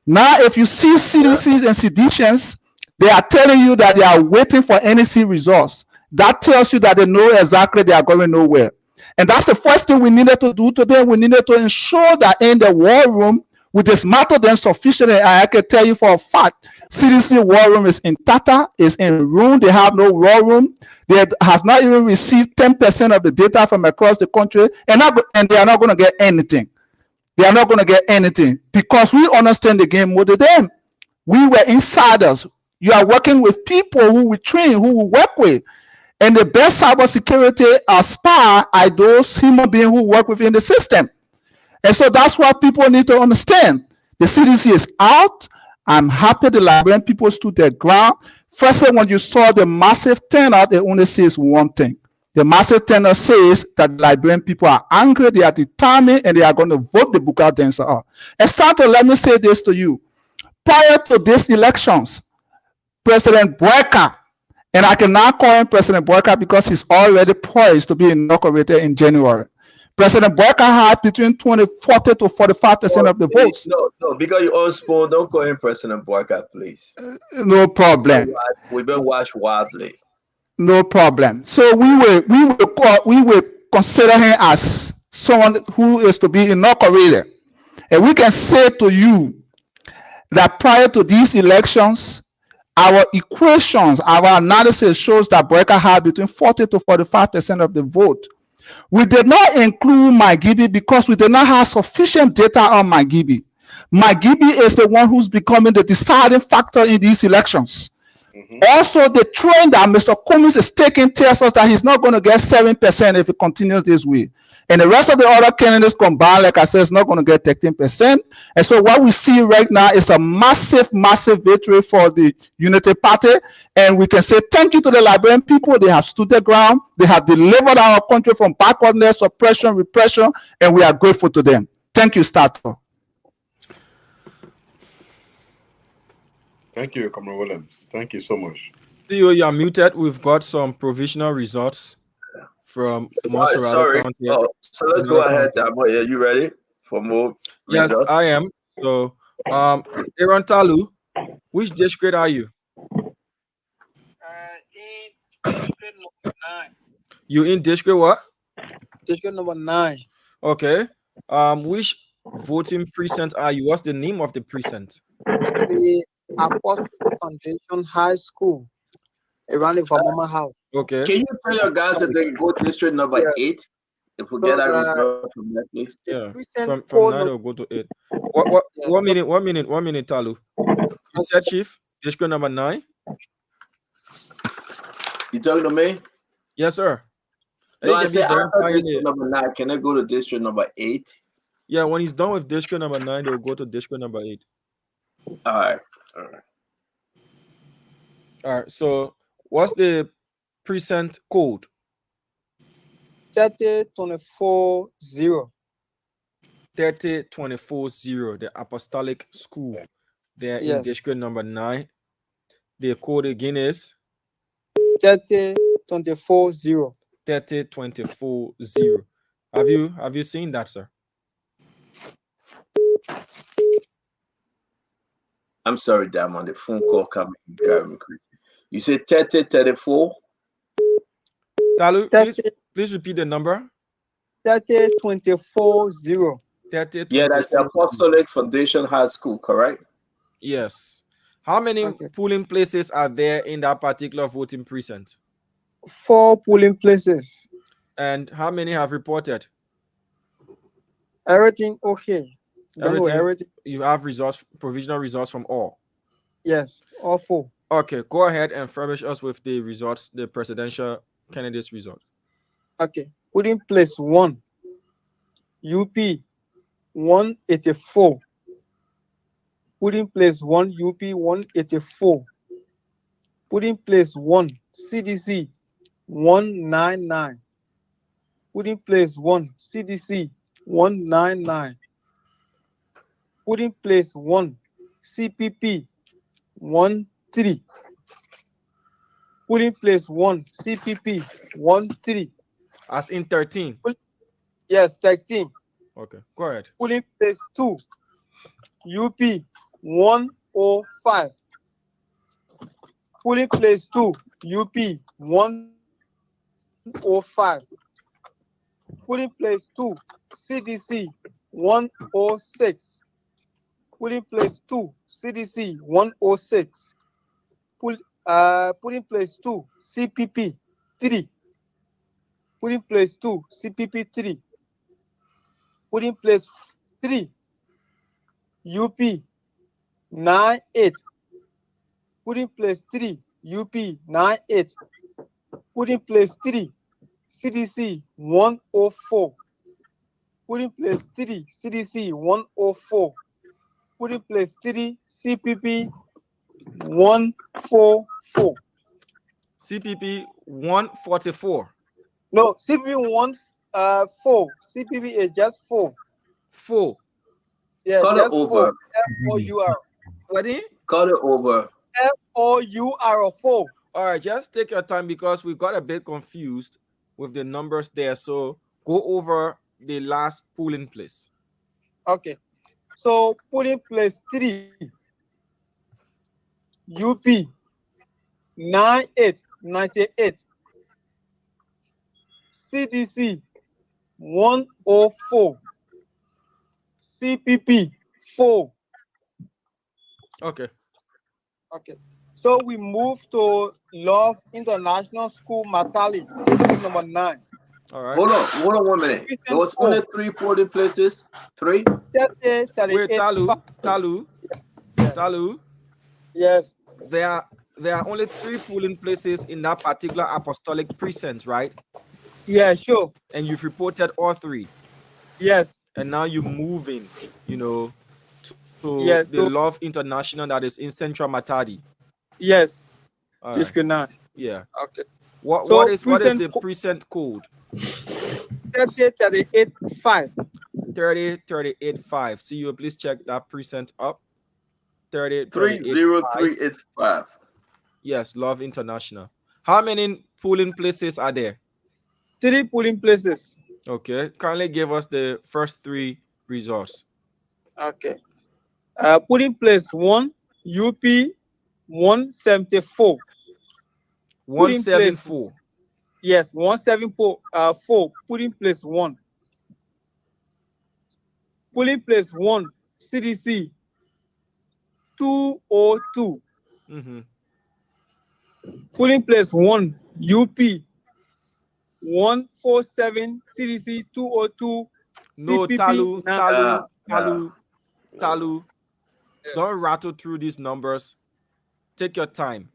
Now, if you see CDCs and seditians, they are telling you that they are waiting for NEC results. That tells you that they know exactly they are going nowhere. And that's the first thing we needed to do today. We needed to ensure that in the war room, we dismantle them sufficiently. And I can tell you for a fact, CDC war room is in Tata, is in room. They have no war room. They have not even received 10% of the data from across the country, and they are not going to get anything. They are not going to get anything because we understand the game more than them. We were insiders. You are working with people who we train, who we work with. And the best cybersecurity spy are those human beings who work within the system. And so that's what people need to understand. The CDC is out. I'm happy the Liberian people stood their ground. Firstly, when you saw the massive turnout, it only says one thing. The massive turnout says that Liberian people are angry, they are determined, and they are going to vote the Buka dancer out. And Stanton, let me say this to you. Prior to these elections, President Boyka, and I can now call him President Boyka because he's already poised to be inaugurated in January. President Boyka had between 40 to 45% of the votes. No, because you all spoon, don't call him President Boyka, please. No problem. We've been watched widely. No problem. So we will consider him as someone who is to be inaugurated. And we can say to you that prior to these elections, our equations, our analysis shows that Boyka had between 40 to 45% of the vote. We did not include Magibi because we did not have sufficient data on Magibi. Magibi is the one who's becoming the deciding factor in these elections. Also, the trend that Mr. Cummings is taking tells us that he's not going to get 7% if it continues this way. And the rest of the other candidates combined, like I said, is not going to get 13%. And so what we see right now is a massive, massive victory for the Unity Party. And we can say thank you to the Liberian people. They have stood their ground. They have delivered our country from backwardness, oppression, repression, and we are grateful to them. Thank you, Stato. Thank you, Comrade Williams. Thank you so much. Theo, you are muted. We've got some provisional results from Montserrat Sorry. County. Oh, so let's go ahead, Damo. Are you ready for more Yes, results? I am. So, Aaron Talu, which district are you? District number 9. You in district what? District number 9. Okay. Which voting precinct are you? What's the name of the precinct? The Apostle Foundation High School around the Mama House. Okay. Can you tell your guys that they go district number 8? If we get that result from that, please. Yeah. From 9 will go to 8. One minute, Talu. You said, Chief, district number 9? You talking to me? Yes, sir. No, I said after district number 9, can I go to district number 8? Yeah, when he's done with district number 9, they'll go to district number 8. All right. All right. So, what's the precinct code? 30240. 30240, the Apostolic School. They're in district number 9. The code again is 30240. 30240. Have you seen that, sir? I'm sorry, Dam, on the phone call coming, driving me crazy. You said 3034? Talu, please repeat the number. 30240. Yeah, that's the Apostolic Foundation High School, correct? Yes. How many polling places are there in that particular voting precinct? 4 polling places. And how many have reported? Everything okay. Everything. You have results, provisional results from all? Yes, all 4. Okay, go ahead and furnish us with the results, the presidential candidates result. Okay, polling place 1, UP 184. Polling place 1, UP 184. Polling place 1, CDC 199. Polling place 1, CDC 199. Polling place 1, CPP 13. Polling place 1, CPP 13. As in 13? Yes, 13. Okay, go ahead. Polling place 2, UP 105. Polling place 2, UP 105. Polling place 2, CDC 106. Polling place 2, CDC 106. Polling place 2, CPP 3. Polling place 2, CPP 3. Polling place 3, UP 98. Polling place 3, UP 98. Polling place 3, CDC 104. Polling place 3, CDC 104. Polling place 3, CPP 144. CPP 144. No, CPP 4. CPP is just 4. 4. Yeah, Call just it over. 4. FOUR. Ready? Call it over. FOUR 4. All right, just take your time because we got a bit confused with the numbers there. So go over the last polling place. Okay. So polling place 3, UP 9898. CDC 104. CPP 4. Okay. Okay. So we move to Love International School, Matali, district number 9. All right. Hold on 1 minute. There was only 3 polling places. 3? Wait, Talu. Yes. There are only 3 polling places in that particular apostolic precinct, right? Yeah, sure. And you've reported all three. Yes. And now you're moving, to Yes. the So Love International that is in Central Matadi. yes. All right. District 9. Yeah. Okay. What So is present the precinct code? 3038-5. 3038-5. See you, please check that precinct up. 3038-5. 30385. Yes, Love International. How many polling places are there? 3 polling places. Okay. Kindly give us the first three results. Okay. Polling place 1, UP 174. Polling place 174. yes, 174 4. Polling place 1. Polling place 1, CDC 202. Mm-hmm. Polling place 1, UP 147, CDC 202, No, CPP Talu, 9. Talu, Yeah. Talu. Don't rattle through these numbers. Take your time.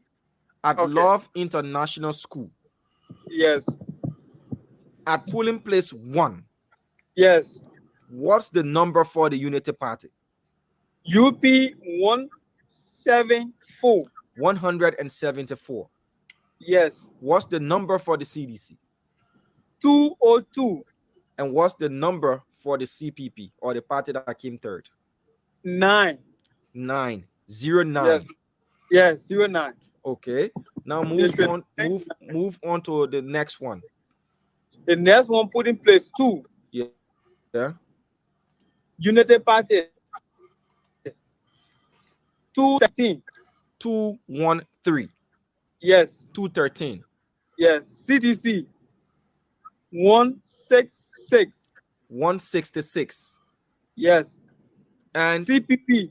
At Okay. Love International School, Yes. at polling place 1, Yes. what's the number for the Unity Party? UP 174. 174. Yes. What's the number for the CDC? 202. And what's the number for the CPP, or the party that came third? 9. 9. Yes. 09. Yes. 09. Okay. Now District move on to the next one. The next one put in place 2. Yeah. United Party 213. 213. Yes. 213. Yes. CDC 166. 166. Yes. And CPP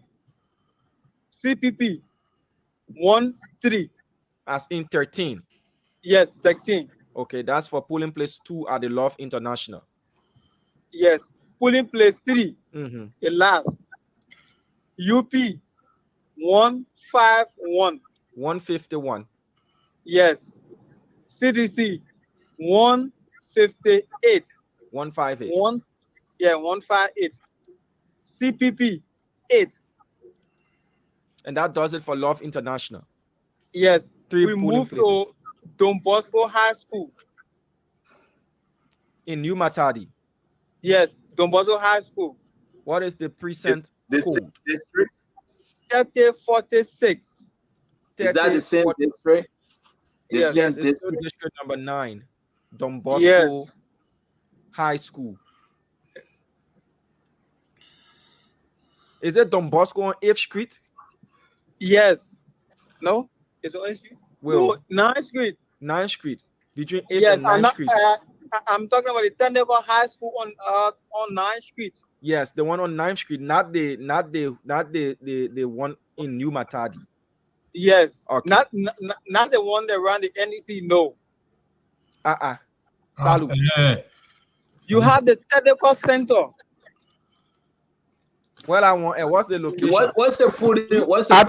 13. as in 13. Yes, 13. Okay, that's for polling place 2 at the Love International. Yes. Polling place 3. Mm-hmm. The last. UP 151. 151. Yes. CDC 158. 158. 158. CPP 8. And that does it for Love International. Yes. 3 We polling moved places. to Don Bosco High School. In New Matadi. Yes, Don Bosco High School. What is the precinct This code? district? 3046. Is that the same district? The Yes. same Yes, it's still district? district number 9. Don Bosco Yes. High School. Is it Don Bosco on 8th Street? Yes. No? It's on 8th Street? Well, No, 9th Street. 9th Street. Between 8th Yes, and I'm 9th not. Streets. I'm talking about the technical high school on 9th Street. Yes, the one on 9th Street, not the one in New Matadi. Yes. Okay. Not the one that ran the NEC. No. Talu. You have the technical center. Well, I want. What's the location? What's the putting? I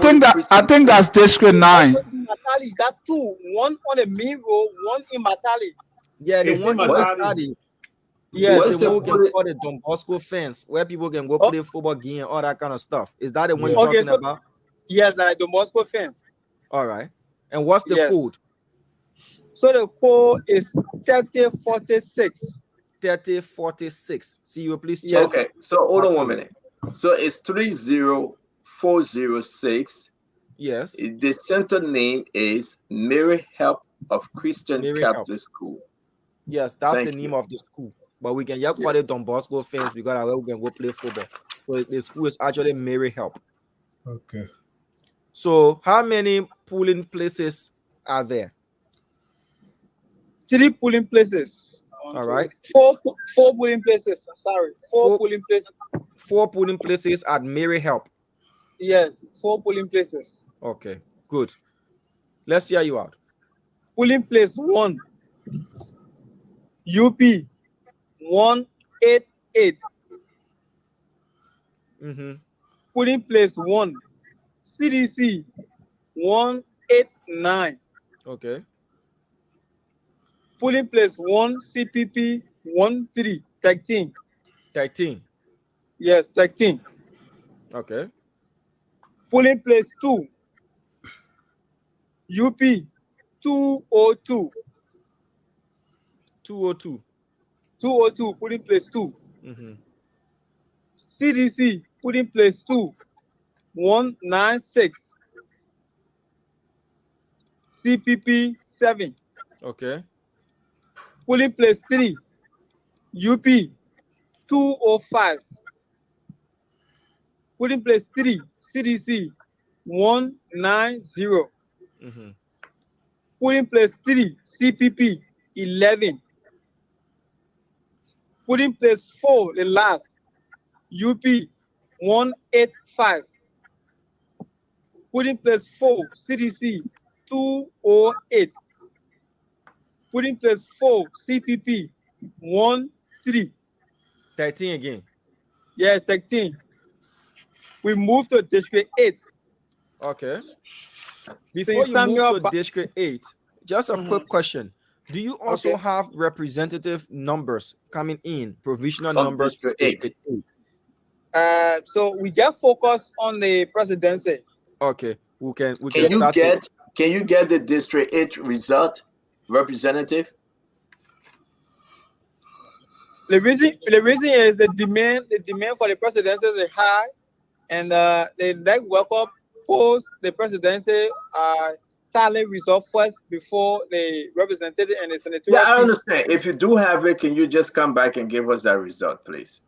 think that's District 9. Matali, that two. One on the main road, one in Matali. Yeah, the It's one in in Matadi. Matadi. Yes. It's the one we can call the Don Bosco fence, where people can go play football game and all that kind of stuff. Is that the one you're talking about? Yes, like the Moscow fence. All right. And what's the code? So the code is 3046. 3046. See you, please check. Yes. Okay, so hold on 1 minute. So it's 30406. Yes. The center name is Mary Help of Christian Mary Catholic Help. School. Yes, that's Thank the you. name of the school. But we can call it Don Bosco fence because we can go play football. So the school is actually Mary Help. Okay. So how many polling places are there? 3 polling places. All right. Four polling places. Sorry. Four polling places. 4 polling places at Mary Help. Yes, 4 polling places. Okay, good. Let's hear you out. Polling place 1. UP 188. Polling place 1. CDC 189. Okay. Polling place 1, CPP 13. 13. Yes, 13. Okay. Polling place 2, UP 202. 202. 202, polling place 2. Mm-hmm. CDC, polling place 2, 196. CPP 7. Okay. Polling place 3, UP 205. Polling place 3, CDC 190. Mm-hmm. Polling place 3, CPP 11. Polling place 4, the last, UP 185. Polling place 4, CDC 208. Polling place 4, CPP 13. 13 again. Yeah, 13. We move to District 8. Okay. Before you move to District 8, just a quick question. Do you also have representative numbers coming in, provisional From numbers for District 8? District 8? So we just focus on the presidency. Okay. We can Can you get the District 8 result, representative? The reason is the demand for the presidency is high, and the network post the presidency tally result first before the representative and the senatorial. Yeah, I understand. If you do have it, can you just come back and give us that result, please?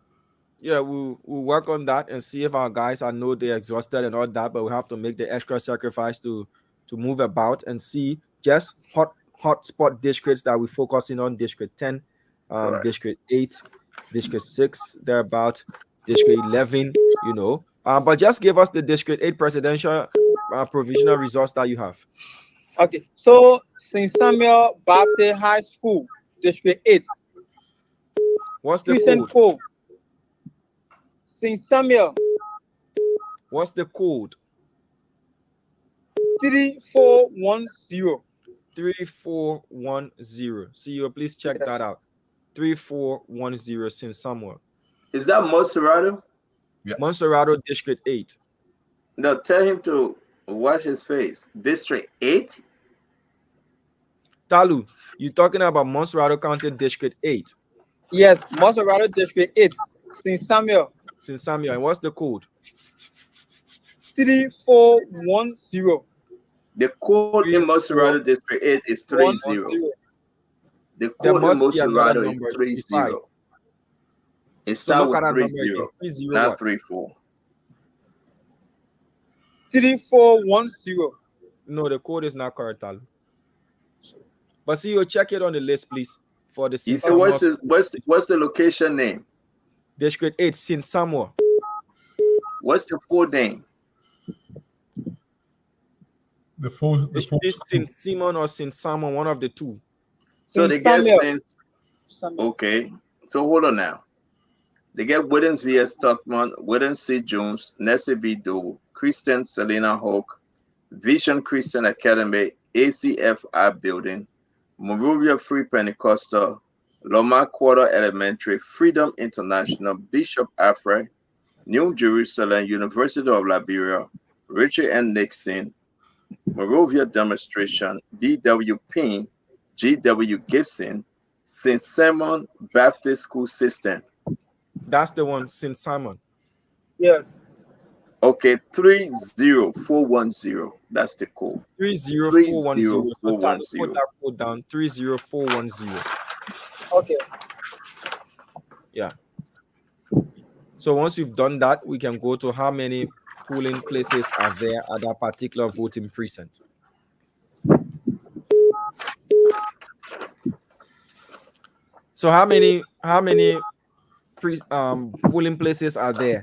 Yeah, we'll work on that and see if our guys, I know they're exhausted and all that, but we have to make the extra sacrifice to move about and see just hot spot districts that we're focusing on. District 10, Right. District 8, District 6, thereabout, District 11, you know. But just give us the District 8 presidential provisional results that you have. Okay, so St. Samuel Baptist High School, District 8. What's the Precinct code? 4. St. Samuel. What's the code? 3410. 3410. CEO, please check that out. 3410 St. Samuel. Is that Monserrato? Yeah. Monserrato District 8. No, tell him to wash his face. District 8? Talu, you talking about Monserrato County District 8? Yes, Monserrato District 8. St. Samuel. St. Samuel. And what's the code? 3410. The code in Monserrato District 8 is 30. The code in Monserrato is 30. It starts with 30, not 34. 3410. No, the code is not correct, Talu. But see, you check it on the list, please. For the You see, what's the location name? District 8, St. Samuel. What's the full name? The full It's St. Simon or St. Samuel, one of the two. So they get Saint. Okay. So hold on now. They get Williams via Stockman, William C. Jones, Nessie B. Doe, Christian Selena Hawk, Vision Christian Academy, ACFI Building, Monrovia Free Pentecostal, Loma Quarter Elementary, Freedom International, Bishop Afre, New Jerusalem, University of Liberia, Richard N. Nixon, Monrovia Demonstration, D.W. Payne, G.W. Gibson, St. Simon Baptist School System. That's the one, St. Simon. Yes. Okay, 30410. That's the code. 30410. So put that code down. 30410. Okay. Yeah. So once you've done that, we can go to how many polling places are there at that particular voting precinct. So how many polling places are there?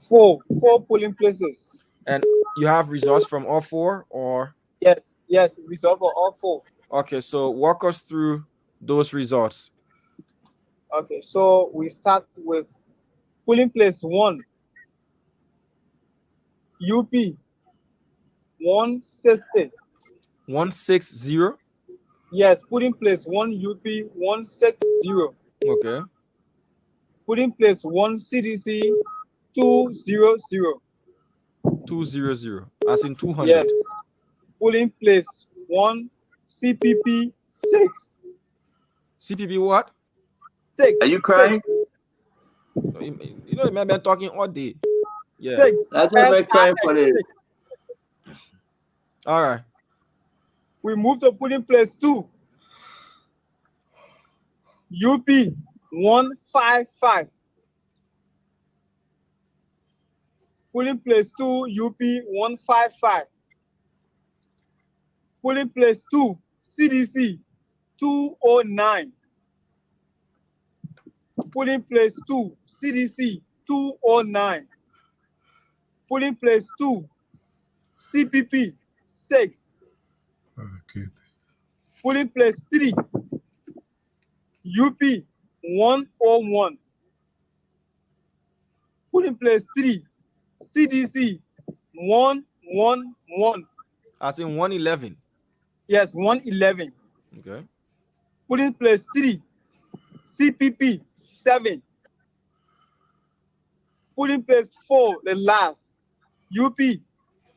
4 polling places. And you have results from all 4, or? Yes, results for all 4. Okay, so walk us through those results. Okay, so we start with polling place 1, UP 160. 160? Yes, put in place one UP 160. Okay. Put in place one CDC 200. 200. As in 200. Yes. Put in place one CPP 6. CPP what? Are 6. you crying? You know, you been talking all day. Yeah. 6. That's not been crying SIX for the 6. All right. We move to put in place 2. UP 155. Put in place 2 UP 155. Put in place 2 CDC 209. Put in place 2 CDC 209. Put in place 2 CPP 6. Okay. Put in place 3 UP 101. Put in place 3 CDC 111. As in 111. Yes, 111. Okay. Put in place 3 CPP 7. Put in place 4, the last UP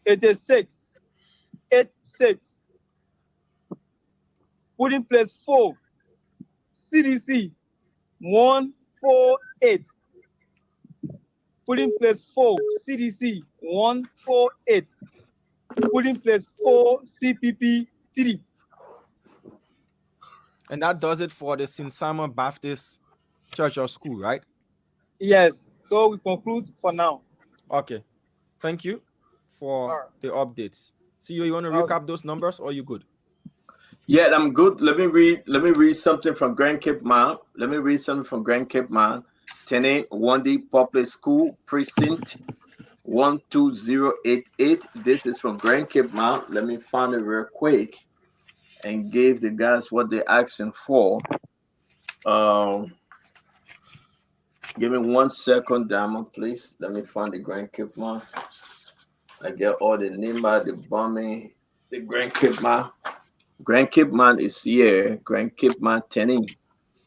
86. 86. Put in place 4 CDC 148. Put in place 4 CDC 148. Put in place 4 CPP 3. And that does it for the St. Simon Baptist Church or School, right? Yes. So we conclude for now. Okay. Thank you for the updates. See you want to recap those numbers or you good? Yeah, I'm good. Let me read something from Grand Cape Mount. Let me read something from Grand Cape Mount. 10A 1D Public School Precinct 12088. This is from Grand Cape Mount. Let me find it real quick and give the guys what they're asking for. Give me 1 second, Diamond, please. Let me find the Grand Cape Mount. I get all the Nimba, the bombing, the Grand Cape Mount. Grand Cape Mount is here. Grand Cape Mount 10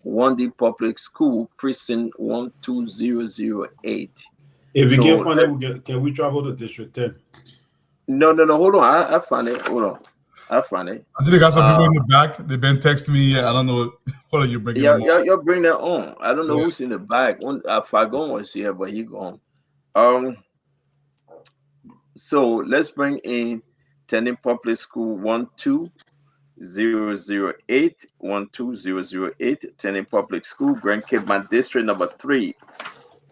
1D Public School, Precinct 12008. If we So can't find it, can we travel to District 10? no, hold on. I find it. Hold on. I find it. I think they got some people in the back. They've been texting me. I don't know. What are you bringing them on? Y'all bring that on. I don't know Yeah. who's in the back. Fagon was here, but he gone. So let's bring in Tending Public School 12008 Tending Public School, Grand Cape Mount District number 3.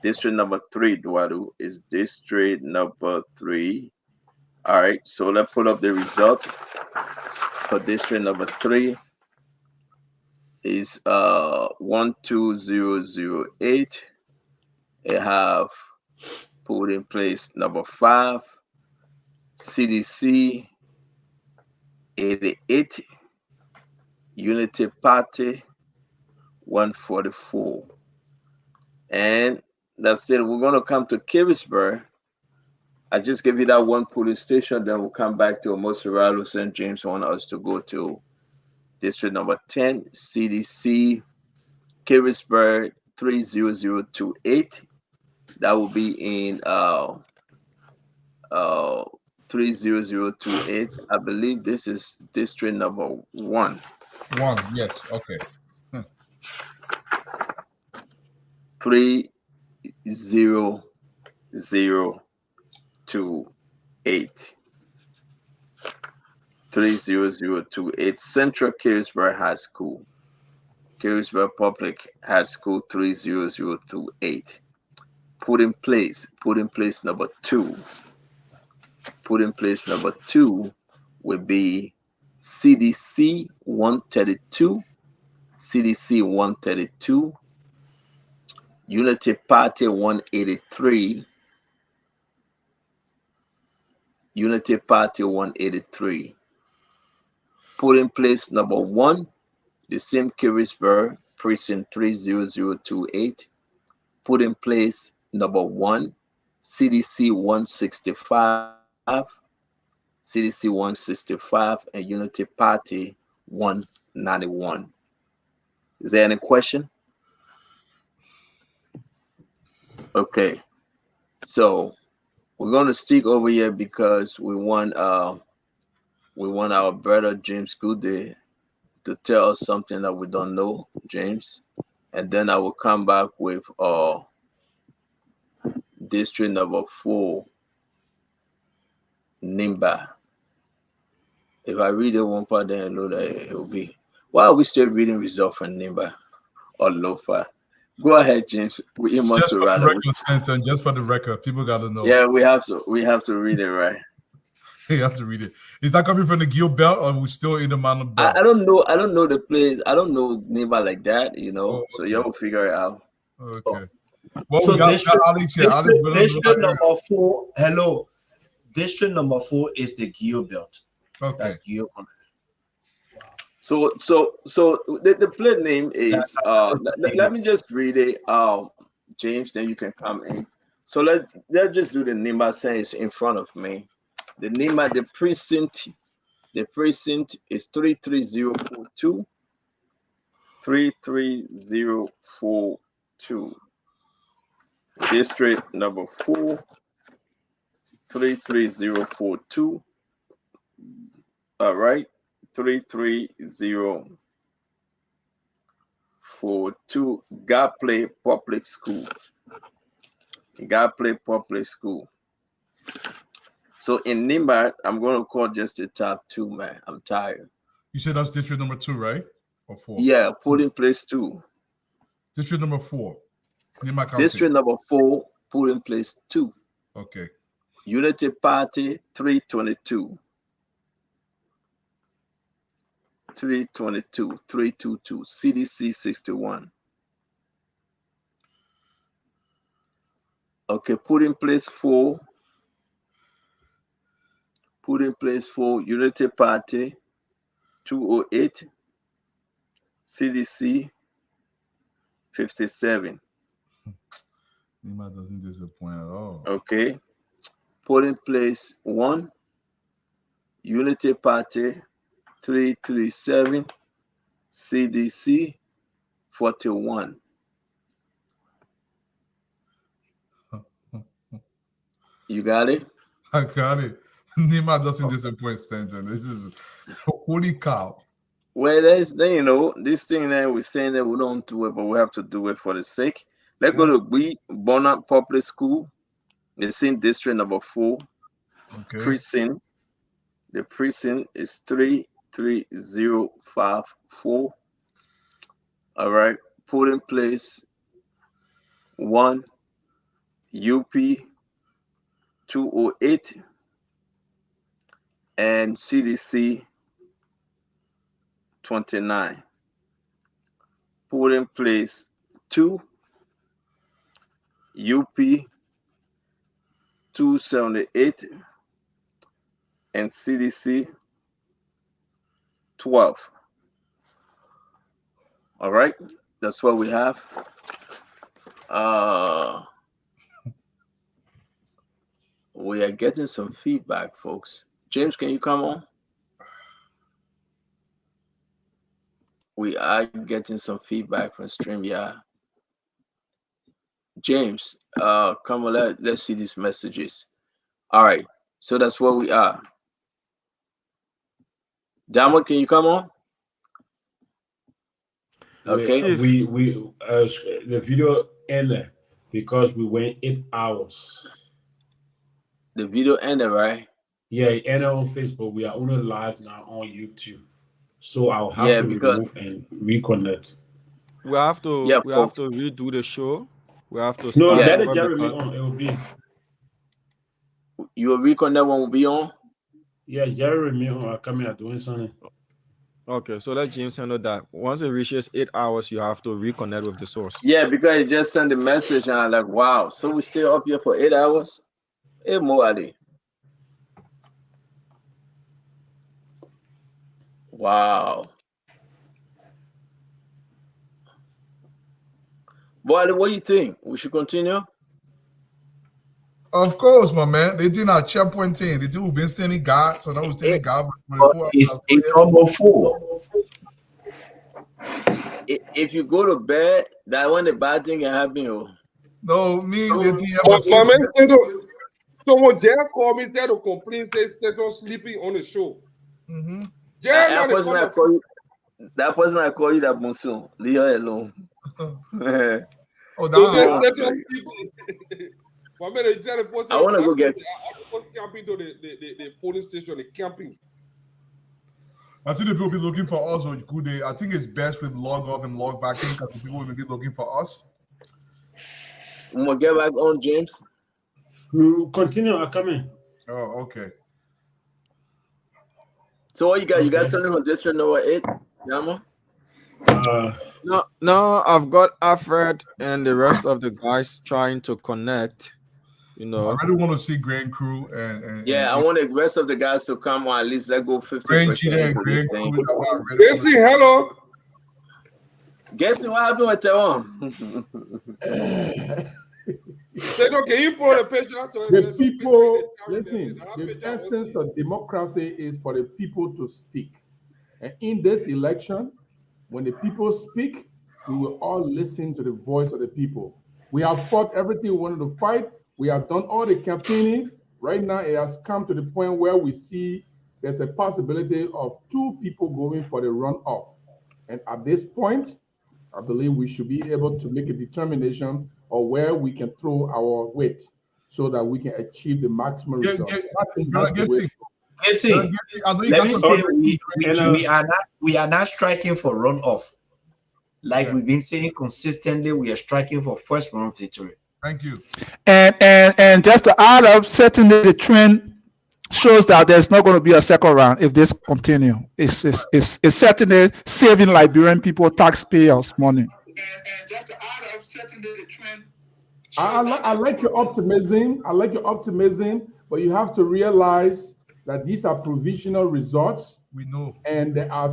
District number 3, Duadu, is district number 3. All right, so let's put up the result for district number 3 is 12008. It have put in place number 5, CDC 88, Unity Party 144. And that's it. We're going to come to Kivisburg. I just gave you that one police station, then we'll come back to Moserado, St. James. Want us to go to district number 10, CDC, Kivisburg 30028. That will be in 30028. I believe this is district number 1. 1, yes, okay. 30028. 30028. Central Carisburg High School. Carisburg Public High School 30028. Put in place number 2. Put in place number 2 would be CDC 132. CDC 132. Unity Party 183. Unity Party 183. Put in place number 1, the same Carisburg, Precinct 30028. Put in place number 1, CDC 165. CDC 165 and Unity Party 183. 91. Is there any question? Okay, so we're gonna stick over here because we want our brother James Goode to tell us something that we don't know, James, and then I will come back with district number 4, Nimba. If I read it one part, then I know that it will be. Why are we still reading results from Nimba or Lofa? Go ahead, James. We must Just for the record, Stanton, just for the record, people got to know. Yeah, we have to read it right. You have to read it. Is that coming from the Gil belt, or we still in the Mountain belt? I don't know. I don't know the place. I don't know Nimba like that, you know. Oh, So y'all will figure it out. Okay. Well, So we got district, Alex here. Alex, district number 4. Hello. District number 4 is the Gil belt. Okay. That's Gil. So the play name is let me just read it, James, then you can come in. So let's just do the Nimba sense in front of me. The Nimba, the precinct is 33042. 33042. District number 4, 33042. All right. 33042. Gapley Public School. Gapley Public School. So in Nimba, I'm going to call just the top 2, man. I'm tired. You said that's district number 2, right? Or 4? Yeah, polling place 2. District number 4. Nimba County. District number 4, polling place 2. Okay. Unity Party 322. 322. CDC 61. Okay, put in place 4. Put in place 4. Unity Party 208. CDC 57. Nimba doesn't disappoint at all. Okay. Put in place 1. Unity Party 337. CDC 41. You got it? I got it. Nimba doesn't disappoint, Stanton. This is holy cow. Well, there's you know, this thing that we're saying that we don't do it, but we have to do it for the sake. Let's go to Bonner Public School, the same district number 4. Okay. Precinct. The precinct is 33054. All right. Put in place 1. UP 208 and CDC 29. Put in place 2. UP 278 and CDC 12. All right, that's what we have. We are getting some feedback, folks. James, can you come on? We are getting some feedback from StreamYard. James, come on, let's see these messages. All right, so that's where we are. Damo, can you come on? Okay. We the video ended because we went 8 hours. The video ended, right? Yeah, it ended on Facebook. We are only live now on YouTube. So I'll have to remove and reconnect. We have to have to redo the show. We have to No, start let over it Jeremy because- on. It will be. Your reconnect one will be on? Yeah, Jeremy on. I come here doing something. Okay, so let James handle that. Once it reaches 8 hours, you have to reconnect with the source. Yeah, because he just sent a message and I'm like, wow, so we still up here for 8 hours? Hey, Mo Ali. Wow. Boy, what do you think? We should continue? Of course, my man. They did not checkpoint thing. They do been sending God, so that was sending God for 24 hours. It's number 4. If you go to bed, that when the bad thing can happen. Oh. No, me my man, someone there called me there to complain, say Stanton sleeping on the show. Mm-hmm. That person I call you, that Bonson, leave her alone. Oh, my man, they trying to post I want to go get. I was camping to the police station, the camping. I think the people will be looking for us, or could they? I think it's best with log off and log back in because the people will be looking for us. I'm gonna get back on, James. We will continue. I'm coming. Oh, okay. So what you got? You got something on district number 8, Yama? No, I've got Alfred and the rest of the guys trying to connect. You know, I really want to see Grand Crew and yeah, I want the rest of the guys to come on. At least let go 50%. Jesse, hello. Guess what happened with that one? Can you pull the picture? The people, listen, the essence of democracy is for the people to speak. And in this election, when the people speak, we will all listen to the voice of the people. We have fought everything we wanted to fight. We have done all the campaigning. Right now, it has come to the point where we see there's a possibility of 2 people going for the runoff. And at this point, I believe we should be able to make a determination of where we can throw our weight so that we can achieve the maximum result. Let me say we are not striking for runoff. Like we've been saying consistently, we are striking for first round victory. Thank you. And just to add up, certainly the trend shows that there's not going to be a second round if this continue. It's certainly saving Liberian people, taxpayers money. And just to add up, certainly the trend. I like your optimism. I like your optimism, but you have to realize that these are provisional results. We know. And there are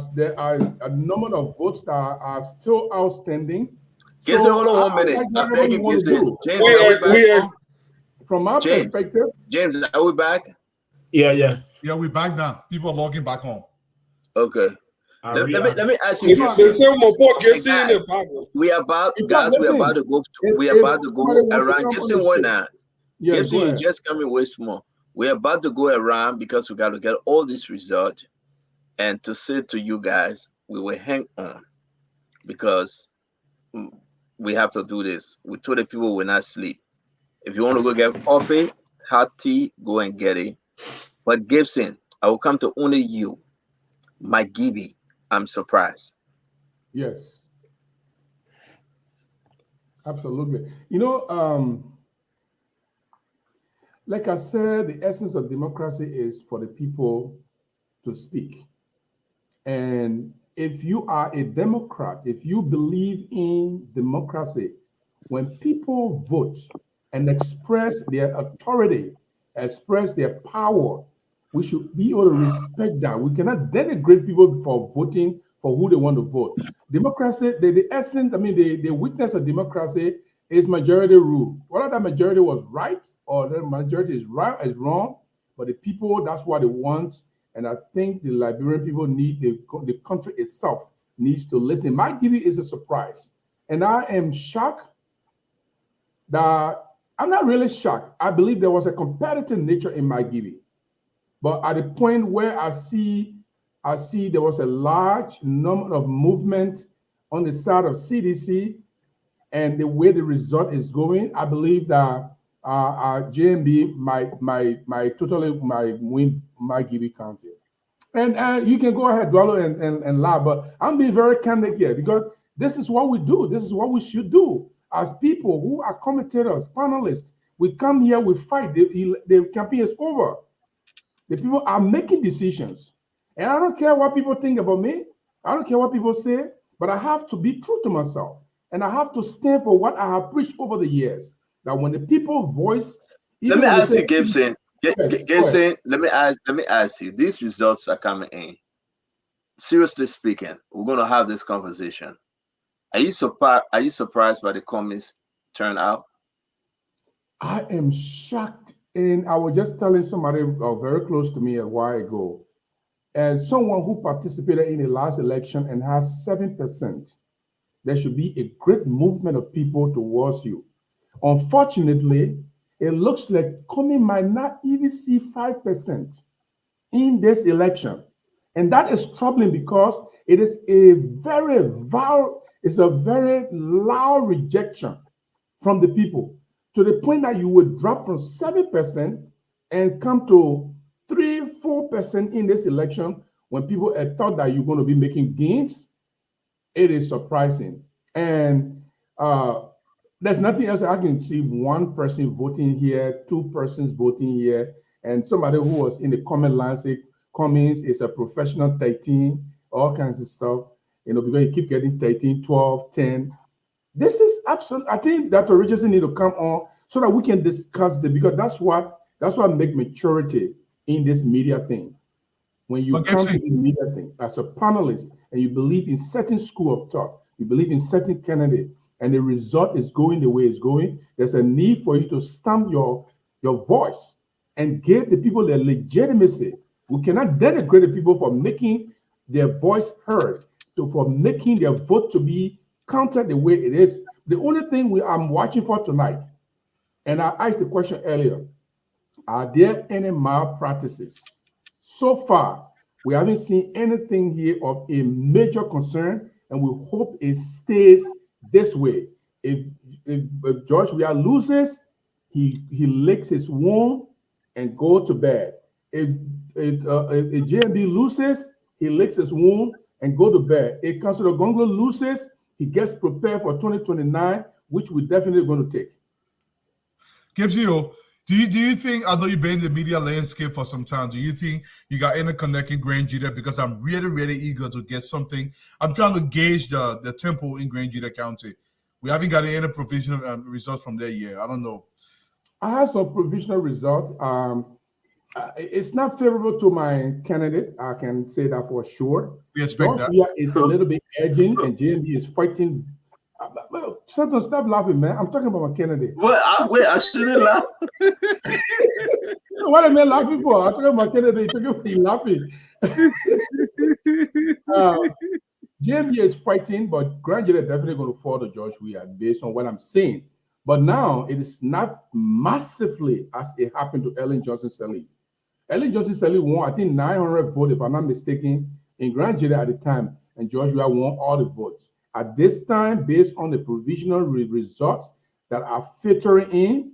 a number of votes that are still outstanding. Guess hold on 1 minute. I'm begging you, James, from our perspective. James, are we back? Yeah, we're back now. People are logging back home. Okay. Let me ask you. We are about to go around. Gibson, why not? Gibson, you just coming way small. We're about to go around because we got to get all these results, and to say to you guys, we will hang on because we have to do this. We told the people we'll not sleep. If you want to go get coffee, hot tea, go and get it. But Gibson, I will come to only you. My Gibby, I'm surprised. Yes. Absolutely. You know, like I said, the essence of democracy is for the people to speak. And if you are a Democrat, if you believe in democracy, when people vote and express their authority, express their power, we should be able to respect that. We cannot denigrate people for voting for who they want to vote. Democracy, the essence, I mean, the weakness of democracy is majority rule. Whether that majority was right or the majority is right is wrong, but the people, that's what they want. And I think the Liberian people need, the country itself needs to listen. My giving is a surprise. And I am shocked that, I'm not really shocked. I believe there was a competitive nature in my giving. But at the point where I see there was a large number of movement on the side of CDC, and the way the result is going, I believe that JMB might totally win my Gibby County. And you can go ahead, Dwallo, and laugh, but I'm being very candid here because this is what we do. This is what we should do as people who are commentators, panelists. We come here, we fight. The campaign is over. The people are making decisions. And I don't care what people think about me. I don't care what people say, but I have to be true to myself. And I have to stand for what I have preached over the years. That when the people voice, let me ask you, Gibson. Gibson, let me ask you. These results are coming in. Seriously speaking, we're going to have this conversation. Are you surprised by the comments turnout? I am shocked. And I was just telling somebody very close to me a while ago. As someone who participated in the last election and has 7%, there should be a great movement of people towards you. Unfortunately, it looks like Comey might not even see 5% in this election. And that is troubling because it is a very loud rejection from the people, to the point that you would drop from 7% and come to 3-4% in this election when people had thought that you're going to be making gains. It is surprising. And there's nothing else. I can see one person voting here, two persons voting here, and somebody who was in the comment line say Cummings is a professional 13, all kinds of stuff, because you keep getting 13, 12, 10. This is absolute. I think that Richardson need to come on so that we can discuss this, because that's what make maturity in this media thing. When you come to the media thing as a panelist and you believe in certain school of thought, you believe in certain candidate, and the result is going the way it's going, there's a need for you to stamp your voice and give the people their legitimacy. We cannot denigrate the people for making their voice heard, for making their vote to be counted the way it is. The only thing I'm watching for tonight, and I asked the question earlier, are there any malpractices? So far, we haven't seen anything here of a major concern, and we hope it stays this way. If George Weah loses, he licks his wound and go to bed. If JMB loses, he licks his wound and go to bed. If Councilor Gonglo loses, he gets prepared for 2029, which we're definitely going to take. Gibbsy, do you think, although you've been in the media landscape for some time, do you think you got any connecting Grand Judah? Because I'm really, really eager to get something. I'm trying to gauge the tempo in Grand Judah County. We haven't got any provisional results from there yet. I don't know. I have some provisional results. It's not favorable to my candidate. I can say that for sure. We expect that. It's a little bit edging, and JMB is fighting. Well, stop laughing, man. I'm talking about my candidate. Well, I shouldn't laugh. What am I laughing for? I'm talking about my candidate. You're laughing. JMB is fighting, but Grand Judah is definitely going to fall to George Weah based on what I'm saying. But now it is not massively as it happened to Ellen Johnson-Sirleaf. Ellen Johnson-Sirleaf won, I think, 900 votes, if I'm not mistaken, in Grand Judah at the time, and George Weah won all the votes. At this time, based on the provisional results that are filtering in,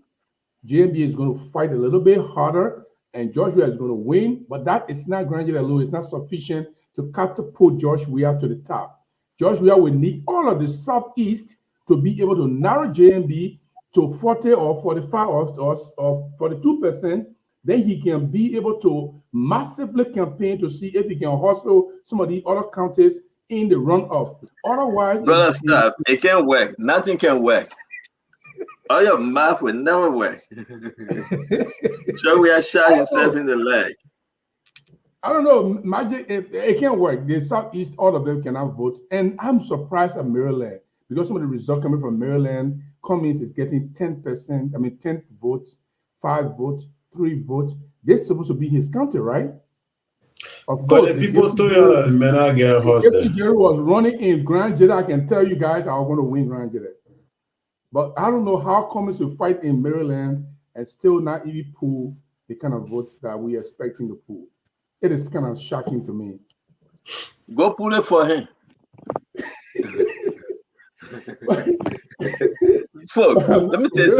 JMB is going to fight a little bit harder, and George Weah is going to win. But that is not Grand Judah alone. It's not sufficient to catapult George Weah to the top. George Weah will need all of the Southeast to be able to narrow JMB to 40 or 45 or 42%. Then he can be able to massively campaign to see if he can hustle some of the other counties in the runoff. Otherwise, brother, stop. It can't work. Nothing can work. All your math will never work. Sure, we are shot himself in the leg. I don't know. Magic, it can't work. The Southeast, all of them cannot vote. And I'm surprised at Maryland, because some of the results coming from Maryland, Cummings is getting 10%, 10 votes, 5 votes, 3 votes. This is supposed to be his county, right? Of course, but the people told you that men are getting host. If Jerry was running in Grand Judah, I can tell you guys I was going to win Grand Judah. But I don't know how Cummings will fight in Maryland and still not even pull the kind of votes that we are expecting to pull. It is kind of shocking to me. Go pull it for him. Folks, let me tell you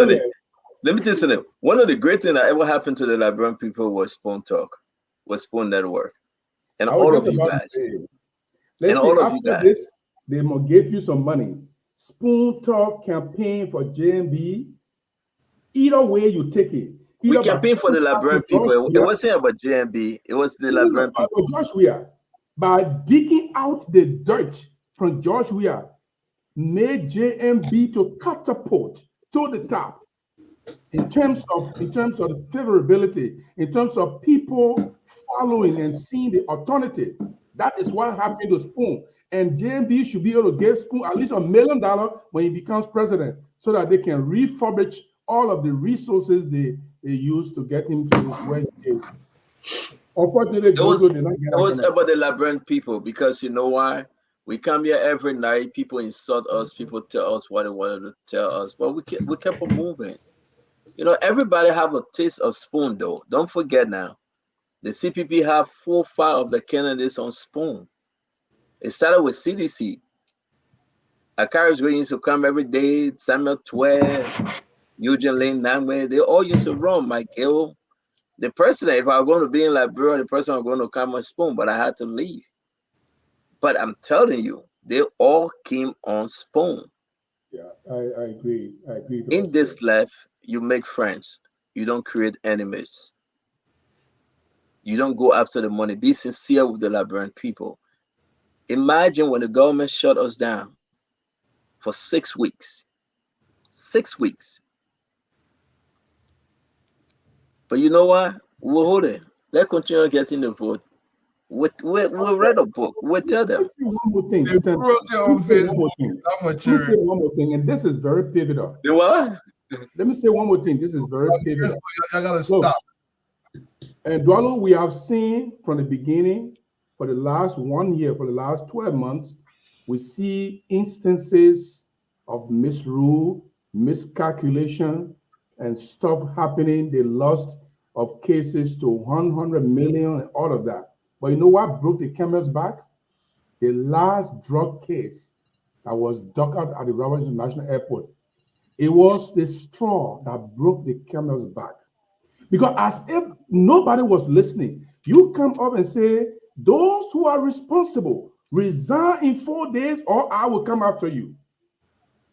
something. One of the great things that ever happened to the Liberian people was Spoon Talk, was Spoon Network. And all of you guys. And all of you guys. They gave you some money. Spoon Talk campaign for JMB. Either way you take it. We campaigned for the Liberian people. It wasn't about JMB. It was the Liberian people. George Weah, by digging out the dirt from George Weah, made JMB to catapult to the top in terms of the favorability, in terms of people following and seeing the alternative. That is what happened to Spoon. And JMB should be able to give Spoon at least $1 million when he becomes president, so that they can refurbish all of the resources they use to get him to where he is. Unfortunately, It was Dodo did not get that kind of about stuff. the Liberian people, because you know why? We come here every night. People insult us. People tell us what they wanted to tell us, but we kept on moving. You know, everybody have a taste of spoon, though. Don't forget now. The CPP have 4-5 of the candidates on spoon. It started with CDC. Akaris used to come every day. Samuel Twe, Eugene Lane Namwe, they all used to run. Mike Gill. The president, if I were going to be in Liberia, the president was going to come on spoon, but I had to leave. But I'm telling you, they all came on spoon. Yeah, I agree. I agree. In this life, you make friends. You don't create enemies. You don't go after the money. Be sincere with the Liberian people. Imagine when the government shut us down for 6 weeks. 6 weeks. But you know what? We'll hold it. Let's continue getting the vote. We'll read a book. We'll tell them. Let's see one more thing. They wrote it on Facebook. Let me say one more thing, and this is very pivotal. The what? Let me say one more thing. This is very pivotal. I gotta stop. And Dwalo, we have seen from the beginning, for the last 1 year, for the last 12 months, we see instances of misrule, miscalculation, and stuff happening. The loss of cases to 100 million and all of that. But you know what broke the camel's back? The last drug case that was dug out at the Robert International Airport. It was the straw that broke the camel's back. Because as if nobody was listening, you come up and say, those who are responsible, resign in 4 days or I will come after you.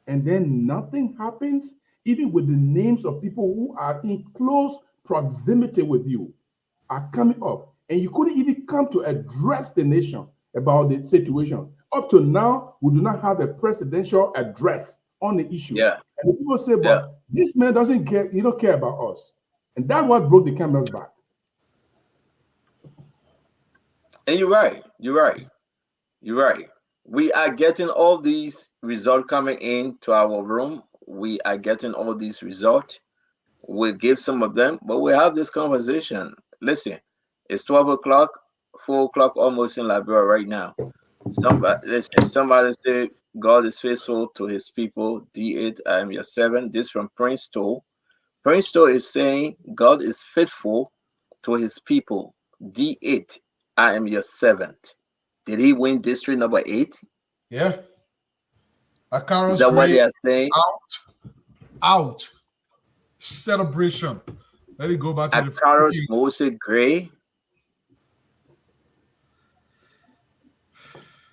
And then nothing happens, even with the names of people who are in close proximity with you are coming up. And you couldn't even come to address the nation about the situation. Up to now, we do not have a presidential address on the issue. Yeah. And the people say, but this man doesn't care, he don't care about us. And that's what broke the camel's back. And you're right. You're right. You're right. We are getting all these results coming into our room. We are getting all these results. We'll give some of them, but we have this conversation. Listen, it's 12 o'clock, 4 o'clock almost in Liberia right now. Somebody say God is faithful to his people. D8, I am your servant. This from Prince Toll. Prince Toll is saying God is faithful to his people. D8, I am your servant. Did he win district number 8? Yeah. Is that what they are saying? Out. Celebration. Let it go back to Akaros Moses Gray.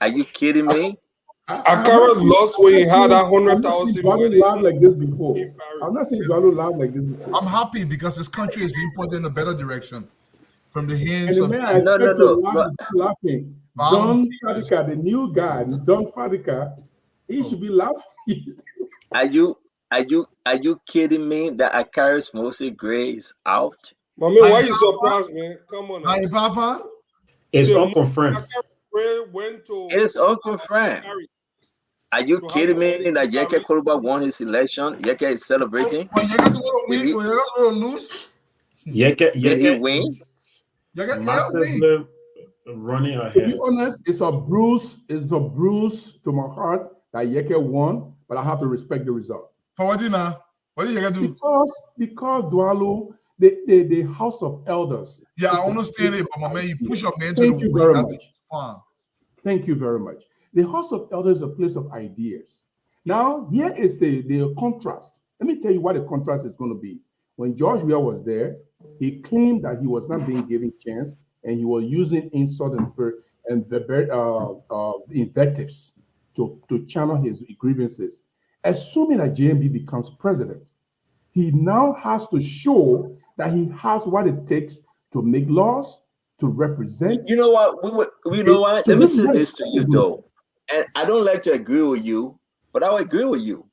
Are you kidding me? Akaros lost when he had 100,000. Laughed like this before. I'm not saying Dwalo laughed like this before. I'm happy because this country is being pointed in a better direction from the hands and the of man laughing. Don Fadika, the new guy, Don Fadika, he should be laughing. Are you kidding me that Akaris Moses Gray is out? My man, why you surprised, man? Come on. Hi, Papa. It's unconfirmed. It's unconfirmed. Are you kidding me that Yeke Koluba won his election? Yeke is celebrating. When you guys want to win, when you guys want to lose, did he win? Massively running ahead. To be honest, it's a bruise to my heart that Yeke won, but I have to respect the result. For what now? What did Yeke do? Because Dwalo, the House of Elders. Yeah, I understand it, but my man, you push your man to the Thank you very much. Fine. Thank you very much. The House of Elders is a place of ideas. Now, here is the contrast. Let me tell you what the contrast is going to be. When George Weah was there, he claimed that he was not being given chance and he was using insult and invectives to channel his grievances. Assuming that JMB becomes president, he now has to show that he has what it takes to make laws, to represent. You know what? You know what? Let me say this to you, though. And I don't like to agree with you, but I will agree with you.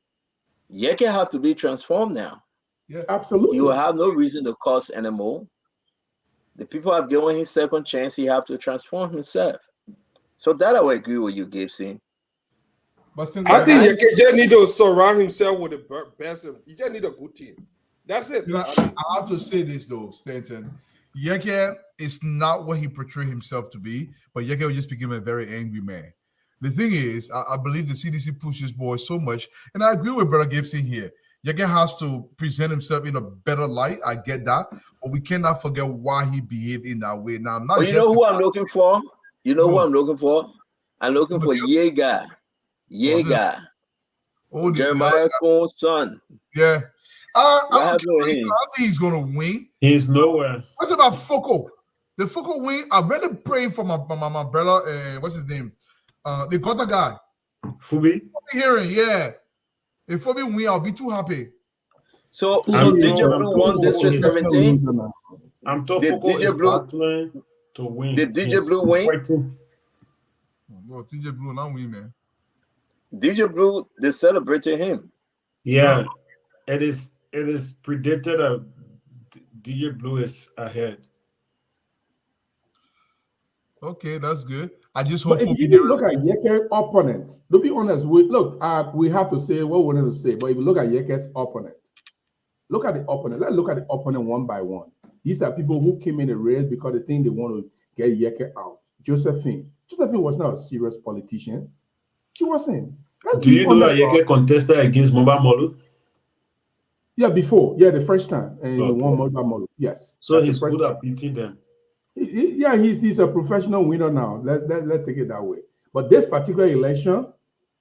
Yeke have to be transformed now. Yeah, absolutely. He will have no reason to cause anymore. The people have given him second chance. He have to transform himself. So that I will agree with you, Gibson. I think Yeke just need to surround himself with the best. He just need a good team. That's it. You know, I have to say this though, Stanton. Yeke is not what he portrayed himself to be, but Yeke will just become a very angry man. The thing is, I believe the CDC pushes boys so much, and I agree with Brother Gibson here. Yeke has to present himself in a better light. I get that, but we cannot forget why he behaved in that way. Now, I'm not But you know who I'm looking for? You know who I'm looking for? I'm looking for Yeager. Yeager. Jeremiah Cohn's son. Yeah. What happened with him? I don't think he's going to win. He's nowhere. What's about Foucault? The Foucault win. I really praying for my brother. What's his name? The Gota guy. Fubi? Hearing, yeah. If Fubi win, I'll be too happy. So DJ Blue won District 17. I'm told Did Foucault DJ is Blue battling to win. Did DJ Blue win? No, DJ Blue not win, man. DJ Blue, they celebrated him. Yeah, it is predicted that DJ Blue is ahead. Okay, that's good. I just But hope. if you look at Yeke's opponent, to be honest, we have to say what we wanted to say. But if you look at Yeke's opponent, look at the opponent. Let's look at the opponent one by one. These are people who came in the race because they think they want to get Yeke out. Josephine was not a serious politician. She wasn't. Do you know that Yeke contested against Moba Molu? Yeah, before. Yeah, the first time. And he won Moba Molu. Yes. So he's good at beating them. Yeah, he's a professional winner now. Let's take it that way. But this particular election,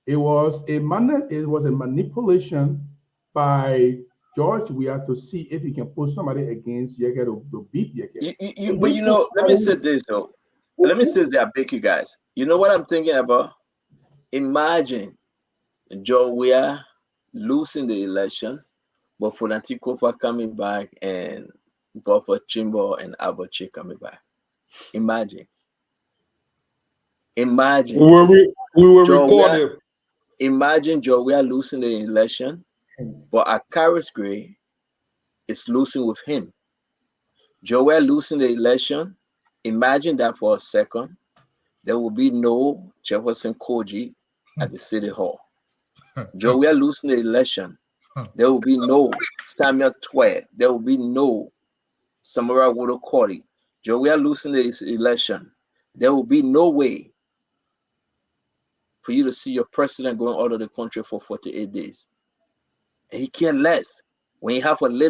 it was a manipulation by George. We have to see if he can put somebody against Yeke to beat Yeke. But you know, let me say this though. Let me say that, I beg you guys. You know what I'm thinking about? Imagine Joe Weah losing the election, but Fonati Kofa coming back and Buffer Chimbo and Abachi coming back. Imagine. We were recording. Imagine Joe Weah losing the election, but Akaris Gray is losing with him. Joe Weah losing the election. Imagine that for a second. There will be no Jefferson Koji at the City Hall. Joe Weah losing the election. There will be no Samuel Twe. There will be no Samara Wodo Kori. Joe Weah losing the election. There will be no way for you to see your president going out of the country for 48 days. And he cares less when you have a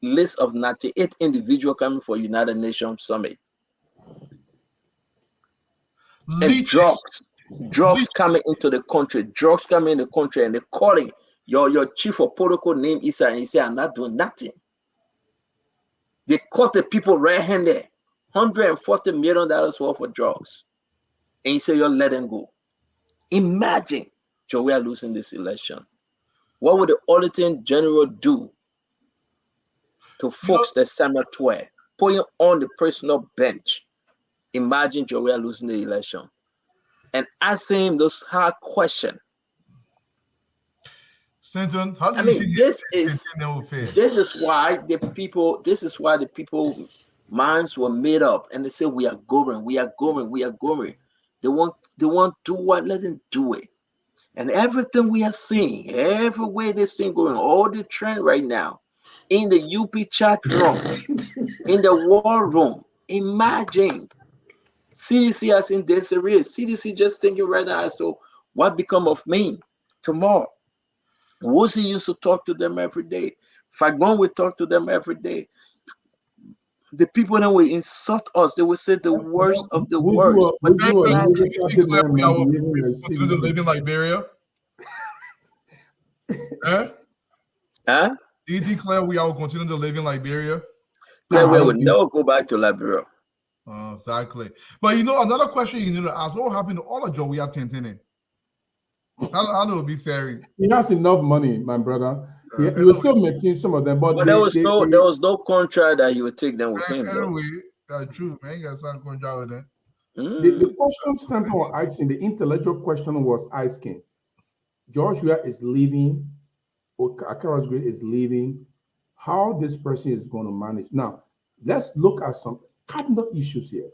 list of 98 individuals coming for United Nations Summit. And drugs coming into the country, and they're calling your chief of protocol name Issa, and you say, I'm not doing nothing. They caught the people red-handed, $140 million worth of drugs. And you say you're letting go. Imagine Joe Weah losing this election. What would the Auditor General do to folks that Samuel Twe, putting on the personal bench? Imagine Joe Weah losing the election and asking him those hard questions. Stanton, how do you think this is why the people minds were made up, and they say we are going. They want to do what, let them do it. And everything we are seeing, every way this thing going, all the trend right now in the UP chat room, in the war room. Imagine CDC as in Desiree. CDC just thinking right now as to what become of me tomorrow. Wozy used to talk to them every day. Fagon would talk to them every day. The people that will insult us, they will say the worst of the worst. But continue to live in Liberia? Huh? Do you think Claire we all continue to live in Liberia? Claire we would never go back to Liberia. Exactly. But you know, another question you need to ask: what happened to all of Joe we are Tintini? I know it'll be fair. He has enough money, my brother. He will still maintain some of them, but there was no contract that he would take them with him. Anyway, true, man. You got some contract with them. The question Stanton was asking, the intellectual question was asking, George Weah is leaving, or Akaras Gray is leaving. How this person is going to manage? Now, let's look at some cardinal issues here.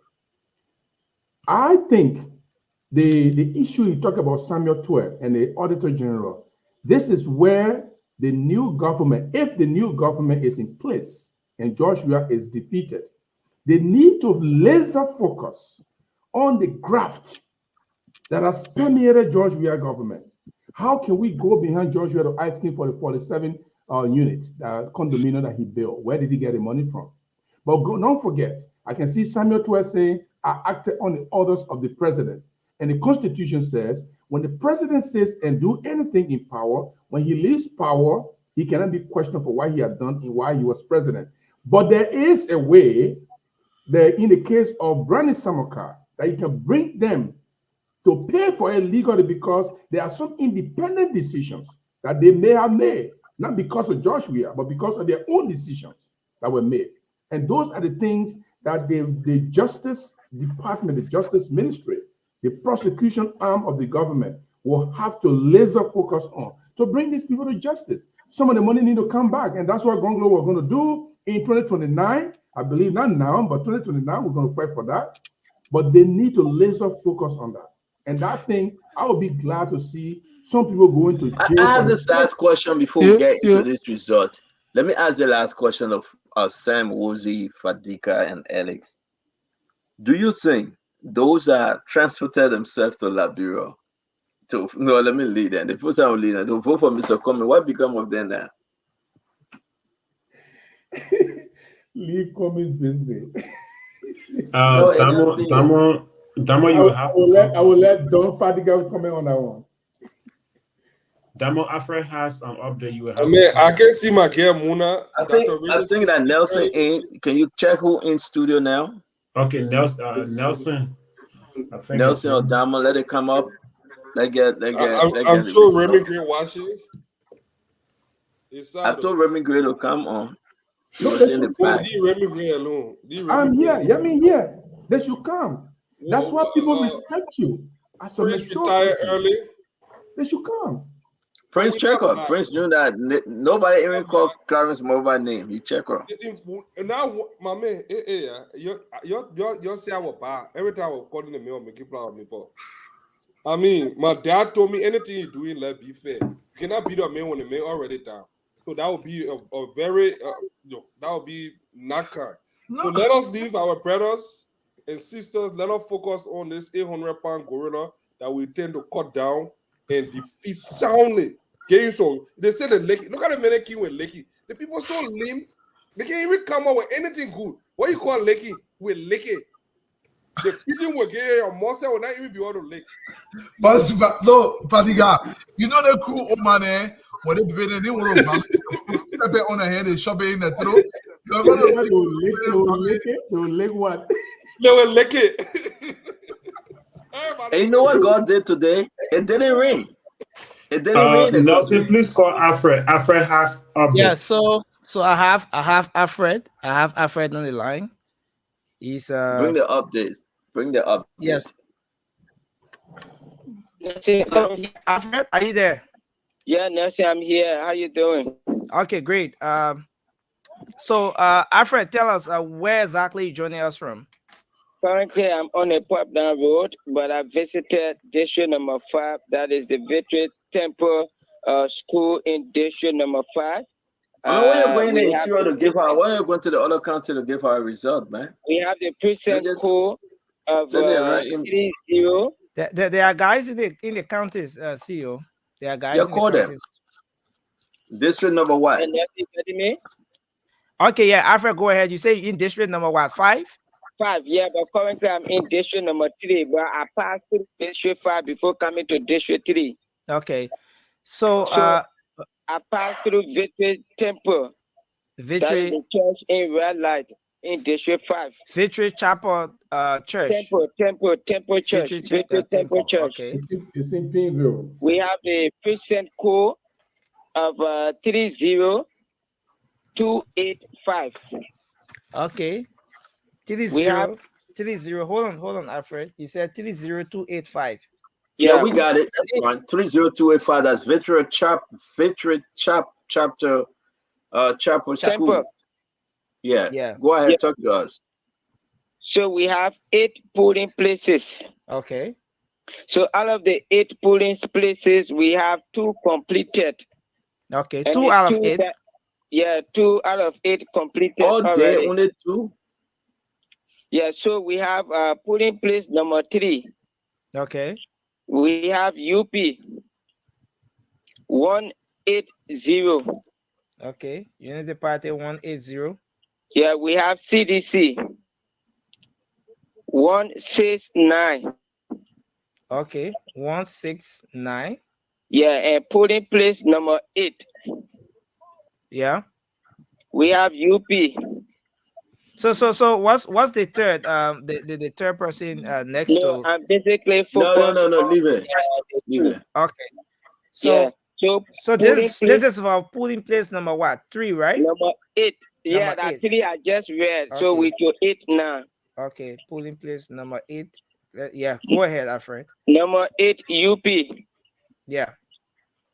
I think the issue you talk about Samuel Twe and the Auditor General, this is where the new government, if the new government is in place and George Weah is defeated, They need to laser focus on the graft that has permeated George Weah government. How can we go behind George Weah asking for the 47 units, condominium that he built? Where did he get the money from? But don't forget, I can see Samuel Tuer saying, I acted on the orders of the president. And the Constitution says, when the president says and do anything in power, when he leaves power, he cannot be questioned for what he had done and why he was president. But there is a way that in the case of Brandon Samakar, that you can bring them to pay for it legally because there are some independent decisions that they may have made, not because of George Weah, but because of their own decisions that were made. And those are the things that the Justice Department, the Justice Ministry, the prosecution arm of the government will have to laser focus on to bring these people to justice. Some of the money need to come back, and that's what Gonglo was going to do in 2029. I believe not now, but 2029, we're going to fight for that. But they need to laser focus on that. And that thing, I would be glad to see some people going to jail. I have this last question before we get into this result. Let me ask the last question of Sam, Wozi, Fadika, and Alex. Do you think those that transported themselves to Liberia no, let me lead them. The first time lead them, to vote for Mr. Comey, what become of them now? Leave Comey's business. Damo, you have to. I will let Don Fadiga comment on that one. Damo, Afra has an update. You will have. I mean, I can see my girl Muna. I think that Nelson ain't. Can you check who in studio now? Okay, Nelson. Nelson or Damo, let it come up. I'm sure Remy Gray watching. I told Remy Gray to come on. He No, was in the pack. Remy Gray alone. I'm here. I mean, here. They should come. That's why people respect you. As a mature person, early. They should come. Prince Checker. Prince knew that nobody even called Clarence Moore by name. He Checker. Now, my man, you say I was bad. Every time I was calling the mail, make it proud of me, but I mean, my dad told me anything you doing, let be fair. You cannot beat a man when the man already down. So that would be a very, that would be not kind. So let us leave our brothers and sisters. Let us focus on this 800-pound gorilla that we tend to cut down and defeat soundly. Getting so they say the Lekki. Look at the men king with Lekki. The people so lame. They can't even come up with anything good. What you call Lekki? With Lekki. The feeding will get or Mosa will not even be on the lake. But no, Fadiga, you know the crew Oman there when they be they want to pepper on the head and shove it in the throat. To lick what? They will lick it. And you know what God did today? It didn't rain. It didn't rain. Nelson, please call Alfred. Alfred has updates. Yeah, so I have Alfred. I have Alfred on the line. He's bring the updates. Bring the updates. Yes. So, Alfred, are you there? Yeah, Nelson, I'm here. How you doing? Okay, great. So Alfred, tell us where exactly you're joining us from. Currently, I'm on a pop down road, but I visited district number 5. That is the Victory Temple School in district number 5. I know where you're going to interior to give her. Why are you going to the other county to give her a result, man? We have the precinct code of 30. There are guys in the counties, CEO. There are guys in the counties. Them. District number what? Okay, yeah, Alfred, go ahead. You say in district number what? 5? 5, yeah, but currently I'm in district number 3, but I passed through district 5 before coming to district 3. Okay, so I passed through Victory Temple. That is the church in Red Light in district 5. Victory Chapel Church. Temple Church. Victory Temple Church. Okay. It's in Pinville. We have the precinct code of 30285. Okay. 30. Hold on, Alfred. You said 30285. Yeah, we got it. That's fine. 30285. That's Victory Chapter Chapel School. Yeah. Go ahead, talk to us. So we have 8 polling places. Okay. So out of the 8 polling places, we have 2 completed. Okay, 2 out of 8. 2 out of 8 completed. All day, only 2. Yeah, so we have polling place number 3. Okay. We have UP 180. Okay. Unity Party 180. Yeah, we have CDC 169. Okay. 169. Yeah, and polling place number 8. Yeah. We have UP. So what's the third the third person next No, to? I'm basically No, focused on leave it. Leave it. Okay. yeah. So So polling this place is for polling place number what? 3, right? number 8. Yeah, Number that 8. 3 I just read. So Okay. we to 8 now. Okay. Polling place number 8. Yeah. Go ahead, Alfred. Number 8 UP Yeah.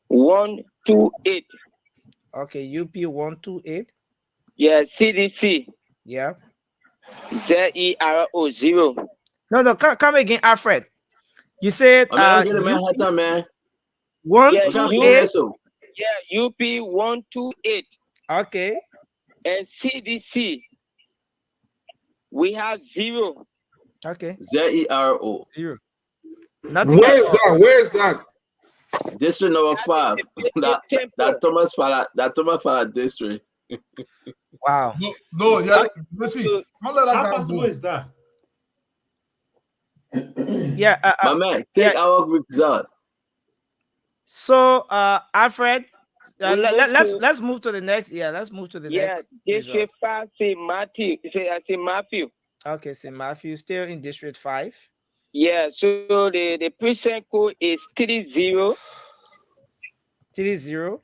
128. Okay. UP 128. Yeah, CDC Yeah. ZERO 0. No, come again, Alfred. You said Man, get a man, UP hat on, man. Yeah, 128. yeah, UP 128. Okay. And CDC we have 0. Okay. ZERO. 0. Nothing Where at is all. that? Where is that? District number 5. that Thomas Fala district. Wow. No, yeah. Let's see. Don't let that How guy possible go. is that? Yeah. My man, take our result. So Alfred, let's to- let's move to the next. Yeah, let's move to the Yeah, next result. District 5 St. Matthew. St. Matthew. Okay, St. Matthew still in District 5. Yeah, so the precinct code is 30 30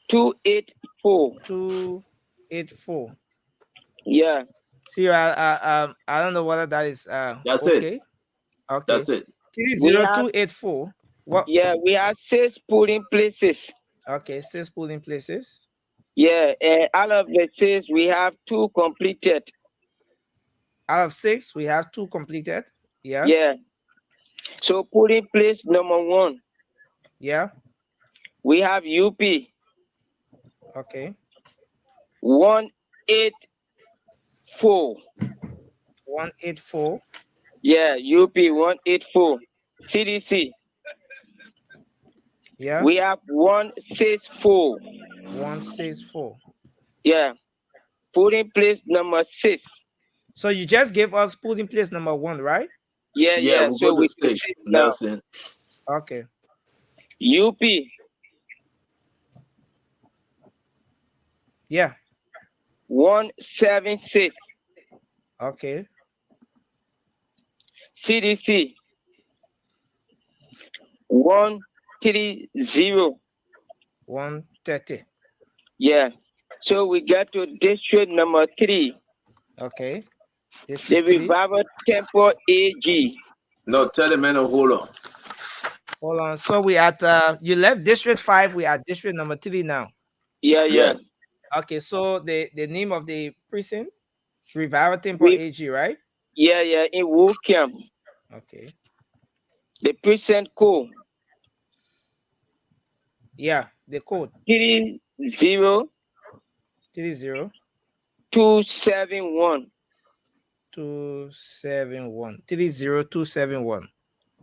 284. 284. Yeah. See, I don't know whether that is That's it. okay. Okay. That's it. 30284. What? Yeah, we have 6 polling places. Okay, 6 polling places. Yeah, and out of the 6, we have 2 completed. Out of 6, we have 2 completed. Yeah. Yeah. So polling place number 1. Yeah. We have UP Okay. 184. 184. Yeah, UP 184. CDC. Yeah. We have 164. 164. Yeah. Polling place number 6. So you just gave us polling place number 1, right? Yeah. We'll So go we to 6, now. Nelson. Okay. UP. Yeah. 176. Okay. CDC 130. 130. Yeah. So we get to district number 3. Okay. The District 3. Revival Temple AG. No, tell the man to hold on. Hold on. So we at you left District 5. We at District number 3 now. Yeah. Yes. Okay. So the name of the precinct, Revival Temple AG, right? Yeah, in Wokiam. Okay. The precinct code. Yeah, the code 30 271 30271.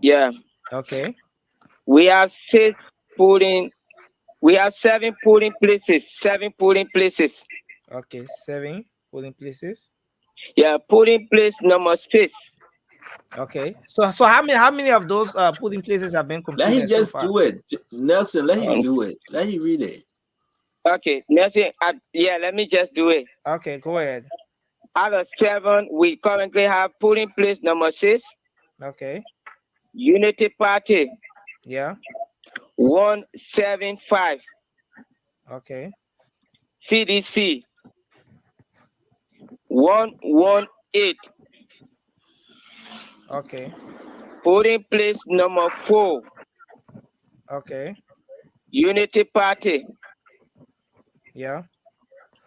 Yeah. Okay. We have 7 polling places. 7 polling places. Okay, 7 polling places. Yeah, polling place number 6. Okay. So how many of those polling places have been completed? Let him just so far? do it. Nelson, let him do it. Let him read it. Okay, Nelson, let me just do it. Okay, go ahead. Out of 7, we currently have polling place number 6. Okay. Unity Party. Yeah. 175. Okay. CDC 118. Okay. Polling place number 4. Okay. Unity Party. Yeah.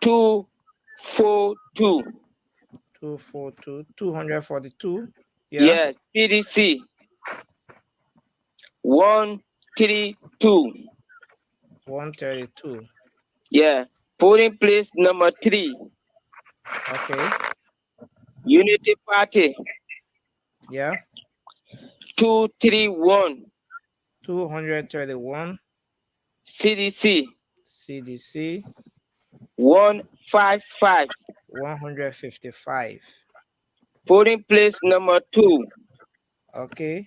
242. 242. Yeah. CDC 132. 132. Yeah. Polling place number 3. Okay. Unity Party. Yeah. 231. 231. CDC. CDC. 155. 155. Polling place number 2. Okay.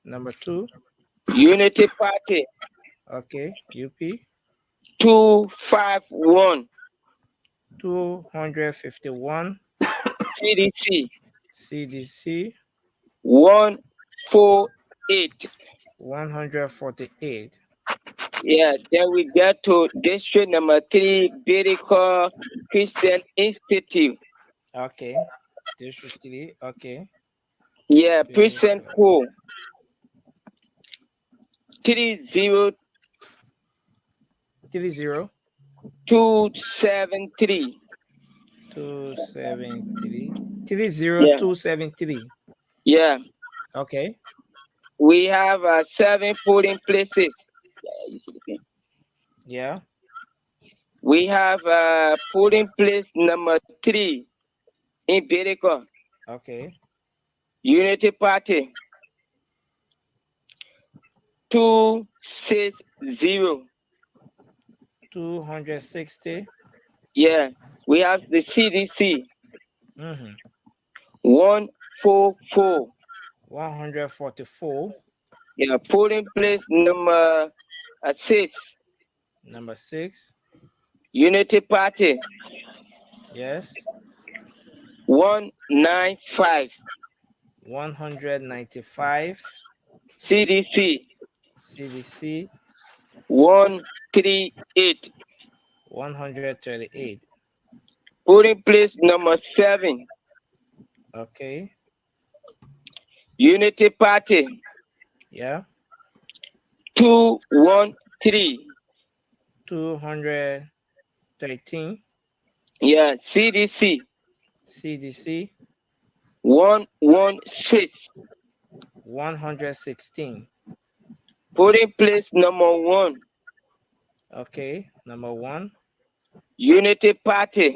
Number 2. Unity Party. Okay. UP. 251. 251. CDC. CDC. 148. 148. Yeah, then we get to district number 3, Biblical Christian Institute. Okay. District 3. Okay. Yeah, precinct 4. 30 30 273. 273. Yeah. 30273. Yeah. Okay. We have 7 polling places. Yeah. We have polling place number 3 in Biblical. Okay. Unity Party. 260. 260. Yeah. We have the CDC. Mm-hmm. 144. 144. Yeah. Polling place number 6. Number 6. Unity Party. Yes. 195. 195. CDC. CDC. 138. 138. Polling place number 7. Okay. Unity Party. Yeah. 213. 213. Yeah. CDC. CDC. 116. 116. Polling place number 1. Okay. Number 1. Unity Party.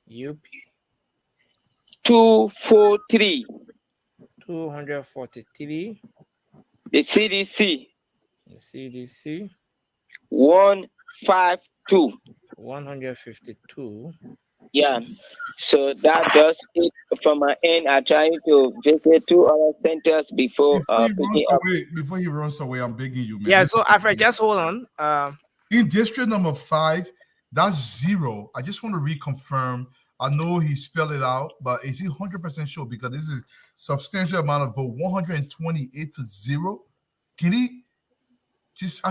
UP. 243. 243. The CDC. CDC. 152. 152. Yeah. So that does it from my end. I try to visit 2 other centers before picking up. Before he runs away, I'm begging you, man. Yeah, Listen, so Alfred, just hold on. in district number 5, that's 0. I just want to reconfirm. I know he spelled it out, but is he 100% sure? Because this is substantial amount of vote, 128 to 0. Can he just?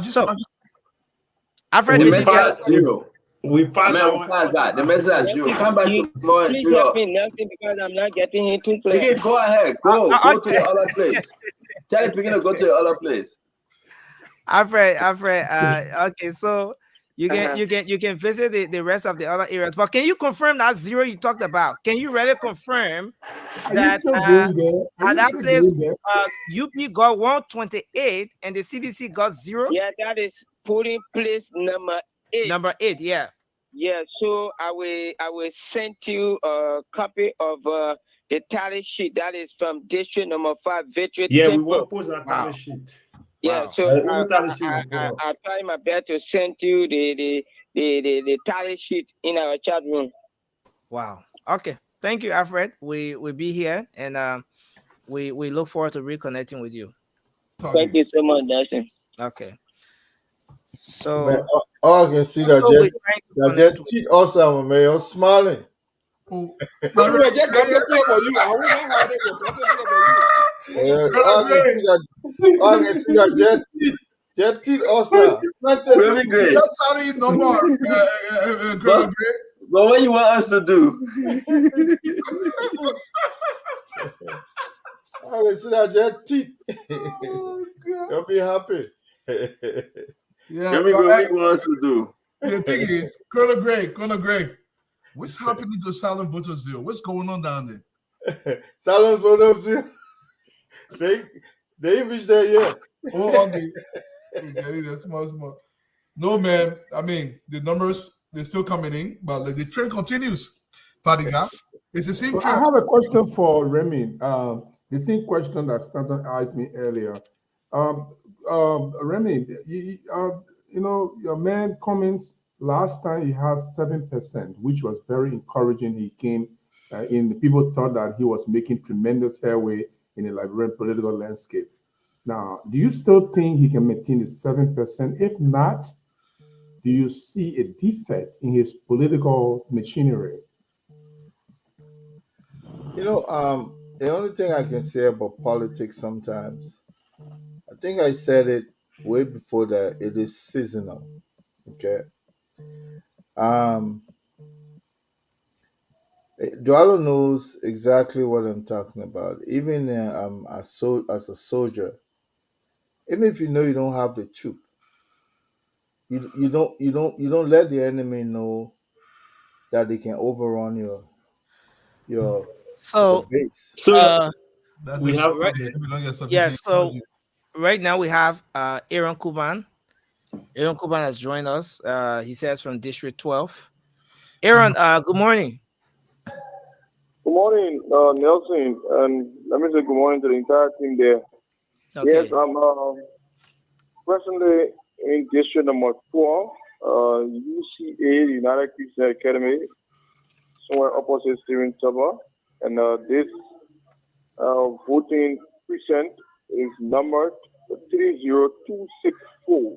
Alfred, the did message you at 0. We passed I mean, we passed that. The message at 0. Come back tomorrow and Please do help your. me, Nelson, because I'm not getting into play. Pikin, go ahead. Go to the other place. Tell the Pikin to go to the other place. Alfred, okay, so you can visit the rest of the other areas, but can you confirm that 0 you talked about? Can you really confirm that at that place UP got 128 and the CDC got 0? Yeah, that is polling place number 8. Number 8, yeah. Yeah, so I will send you a copy of the tally sheet that is from district number 5, Victory Yeah, we Temple. will post that tally sheet. Yeah, so I'll try my best to send you the tally sheet in our chat room. Wow. Okay. Thank you, Alfred. We'll be here, and we look forward to reconnecting with you. Thank you so much, Nelson. Okay. So man, all I can see that just cheat also, man. You're smiling. Just gossiping about you. I wouldn't have it. Gossiping about you. All I can see that just cheat also. Very great. You're telling you no more, girl. But what you want us to do? I can see that just cheat. You'll be happy. Yeah, what you want us to do? The thing is, Colonel Gray, what's happening to Silent Votersville? What's going on down there? Silent Votersville? They ain't reached there yet. Oh, okay. Okay, that's small. No, man. I mean, the numbers, they're still coming in, but the trend continues. Fadiga, It's the same So I truth. have a question for Remy. The same question that Stanton asked me earlier. Remy, you know, your man Cummings last time he had 7%, which was very encouraging. He came in. People thought that he was making tremendous headway in the Liberian political landscape. Now, do you still think he can maintain the 7%? If not, do you see a defect in his political machinery? You know, the only thing I can say about politics sometimes, I think I said it way before that it is seasonal. Okay. Um, Dualo knows exactly what I'm talking about. Even as a soldier, even if you know you don't have the troop, you don't let the enemy know that they can overrun your your So, base. So That's a we have right, strategy. If you don't get yeah. sufficient So intelligence. right now we have Aaron Kuban. Aaron Kuban has joined us. He says from District 12. Aaron, good morning. Good morning, Nelson, and let me say good morning to the entire team there. Yes, Okay. I'm presently in District number 12, UCA, United Christian Academy, somewhere opposite Steven Tubber, and this voting precinct is numbered 30264.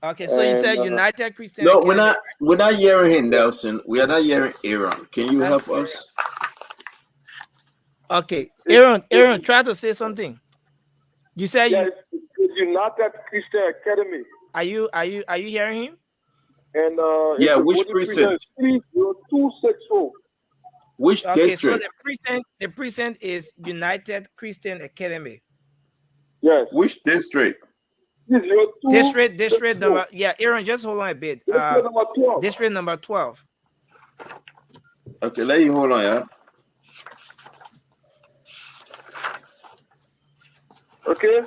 Okay, so you said And United Christian No, Academy. we're not hearing him, Nelson. We are not hearing Aaron. Can you That's help us? okay. Aaron, try to say something. You said yeah, you it's United Christian Academy. are you hearing him? And Yeah, it's the which voting precinct? precinct 30264. Which Okay, so district? the precinct is United Christian Academy. Yes. Which district? District number, yeah, Aaron, just hold on a bit. District number 12. District number 12. Okay, let you hold on, yeah. Okay.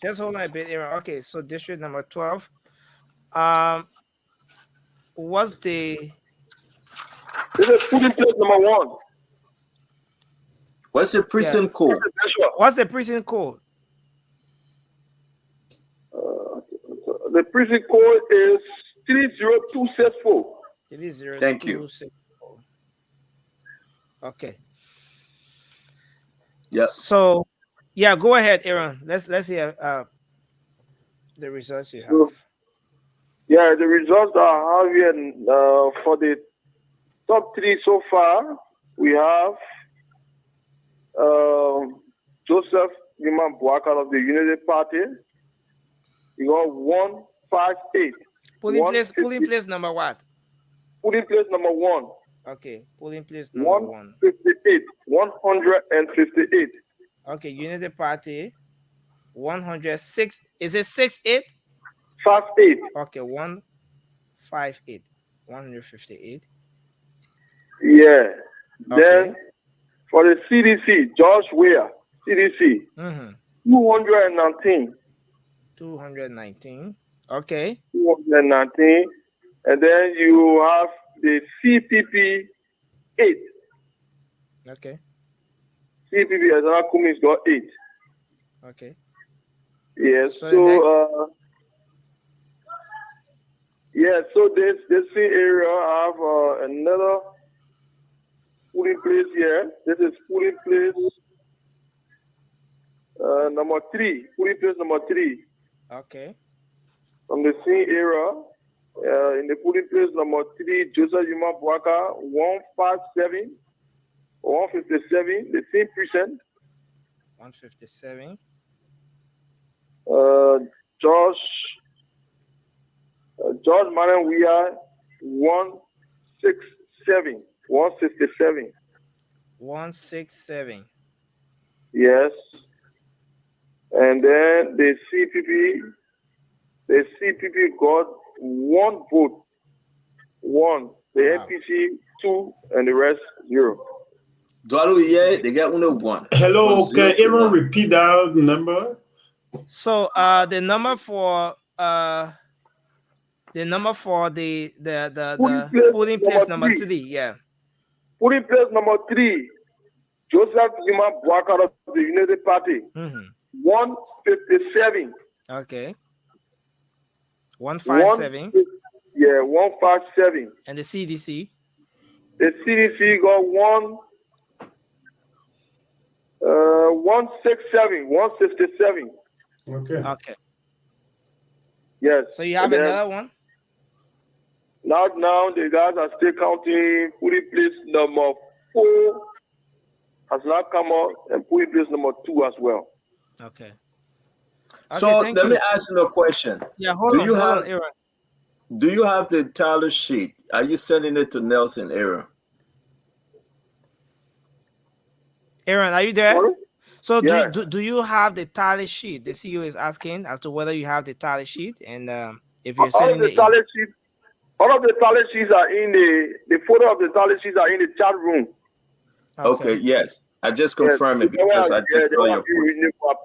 Just hold on a bit, Aaron. Okay, so district number 12. What's the This is polling place number 1. What's the precinct code? What's the precinct code? The precinct code is 30264. Thank you. Okay. Yeah. So, yeah, go ahead, Aaron. Let's hear the results you have. Yeah, the results are have here for the top 3 so far. We have Joseph Newman Boakan of the Unity Party. He got 158. Polling place number what? Polling place number 1. Okay, polling place number 1. 158. 158. Okay, Unity Party 106. Is it 68? 58. Okay, 158. 158. Yeah. Okay. Then for the CDC, George Weah, CDC, 219. 219. Okay. 219. And then you have the CPP 8. Okay. CPP as an Cummings got 8. Okay. Yes. So So yeah, so this area have another polling place here. This is polling place number 3. Polling place number 3. Okay. From the same area, in the polling place number 3, Joseph Yuma Boaka, 157, 157, the same percent. 157. George Manan, we are 167, 167. 167. Yes. And then the CPP got 1 vote. 1. The NPC 2, and the rest 0. Dualu, yeah, they got 101. Hello, From can 0 to Aaron 1. repeat that number? So the number for the polling place number 3, yeah. Polling place number 3, Joseph Zuma Bwaka of the United Party, 157. Okay. 157. Yeah, 157. And the CDC? The CDC got 167, 167. Okay. Okay. Yes. So you have another one? Now the guys are still counting. Polling place number 4 has not come out, and polling place number 2 as well. Okay. So let me ask you a question. Yeah, hold on, Aaron. Do you have the tally sheet? Are you sending it to Nelson, Aaron? Aaron, are you there? Sorry? So Yeah. do you have the tally sheet? The CEO is asking as to whether you have the tally sheet, and if you're sending it. All of the tally sheets are in the photo of the tally sheets are in the chat room. Okay, yes. I just confirmed it because I just saw your I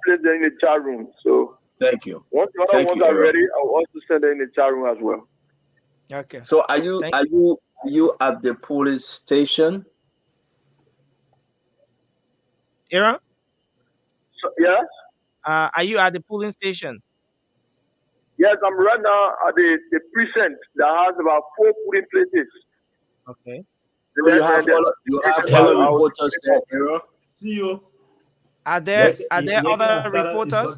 placed them in the chat room. So thank you. Once the other ones are ready, I'll also send them in the chat room as well. Okay. So are you at the police station? Aaron? So, yes? Are you at the polling station? Yes, I'm right now at the precinct that has about 4 polling places. Okay. So you have all reporters there, Aaron? CEO. Are there other reporters?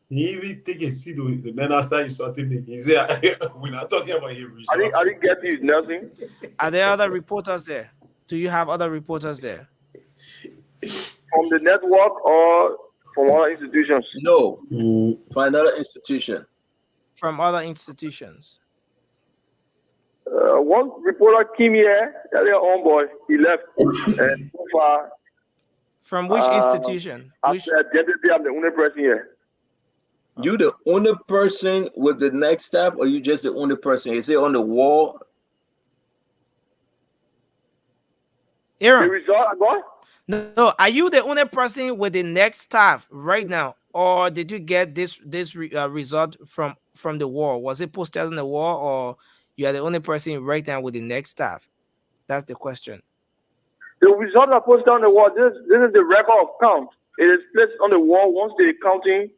He even take a seat with the men after insulting me. He said, we're not talking about him. I didn't get you, nothing. Are there other reporters there? Do you have other reporters there? From the network or from other institutions? No, from another institution. From other institutions. One reporter came here, earlier on, boy, he left. And so far, from which institution? I'm the only person here. You the only person with the next staff, or you just the only person? Is it on the wall? Aaron. The result I got? No, are you the only person with the next staff right now, or did you get this result from the wall? Was it posted on the wall, or you are the only person right now with the next staff? That's the question. The results are posted on the wall. This is the record of count. It is placed on the wall once the counting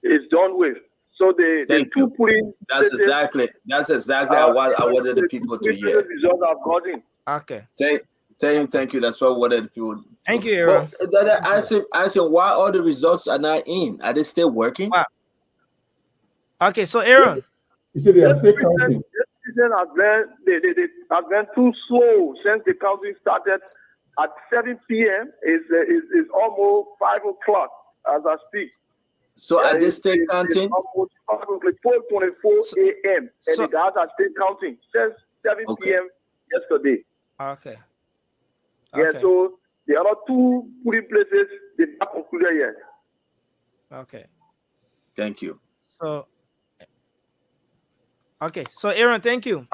is done with. So the two polling. That's exactly what I wanted the people to hear. Results I've gotten. Okay. Thank you. That's what I wanted people. Thank you, Aaron. I said, why all the results are not in? Are they still working? Wow. Okay, so Aaron. You said they are still counting. Has been too slow since the counting started at 7 p.m. is almost 5 o'clock as I speak. So are they still counting? Almost 4:24 a.m. and the guys are still counting since 7 p.m. yesterday. Okay. Yeah, so the other 2 polling places did not conclude yet. Okay. Thank you. So Aaron, thank you.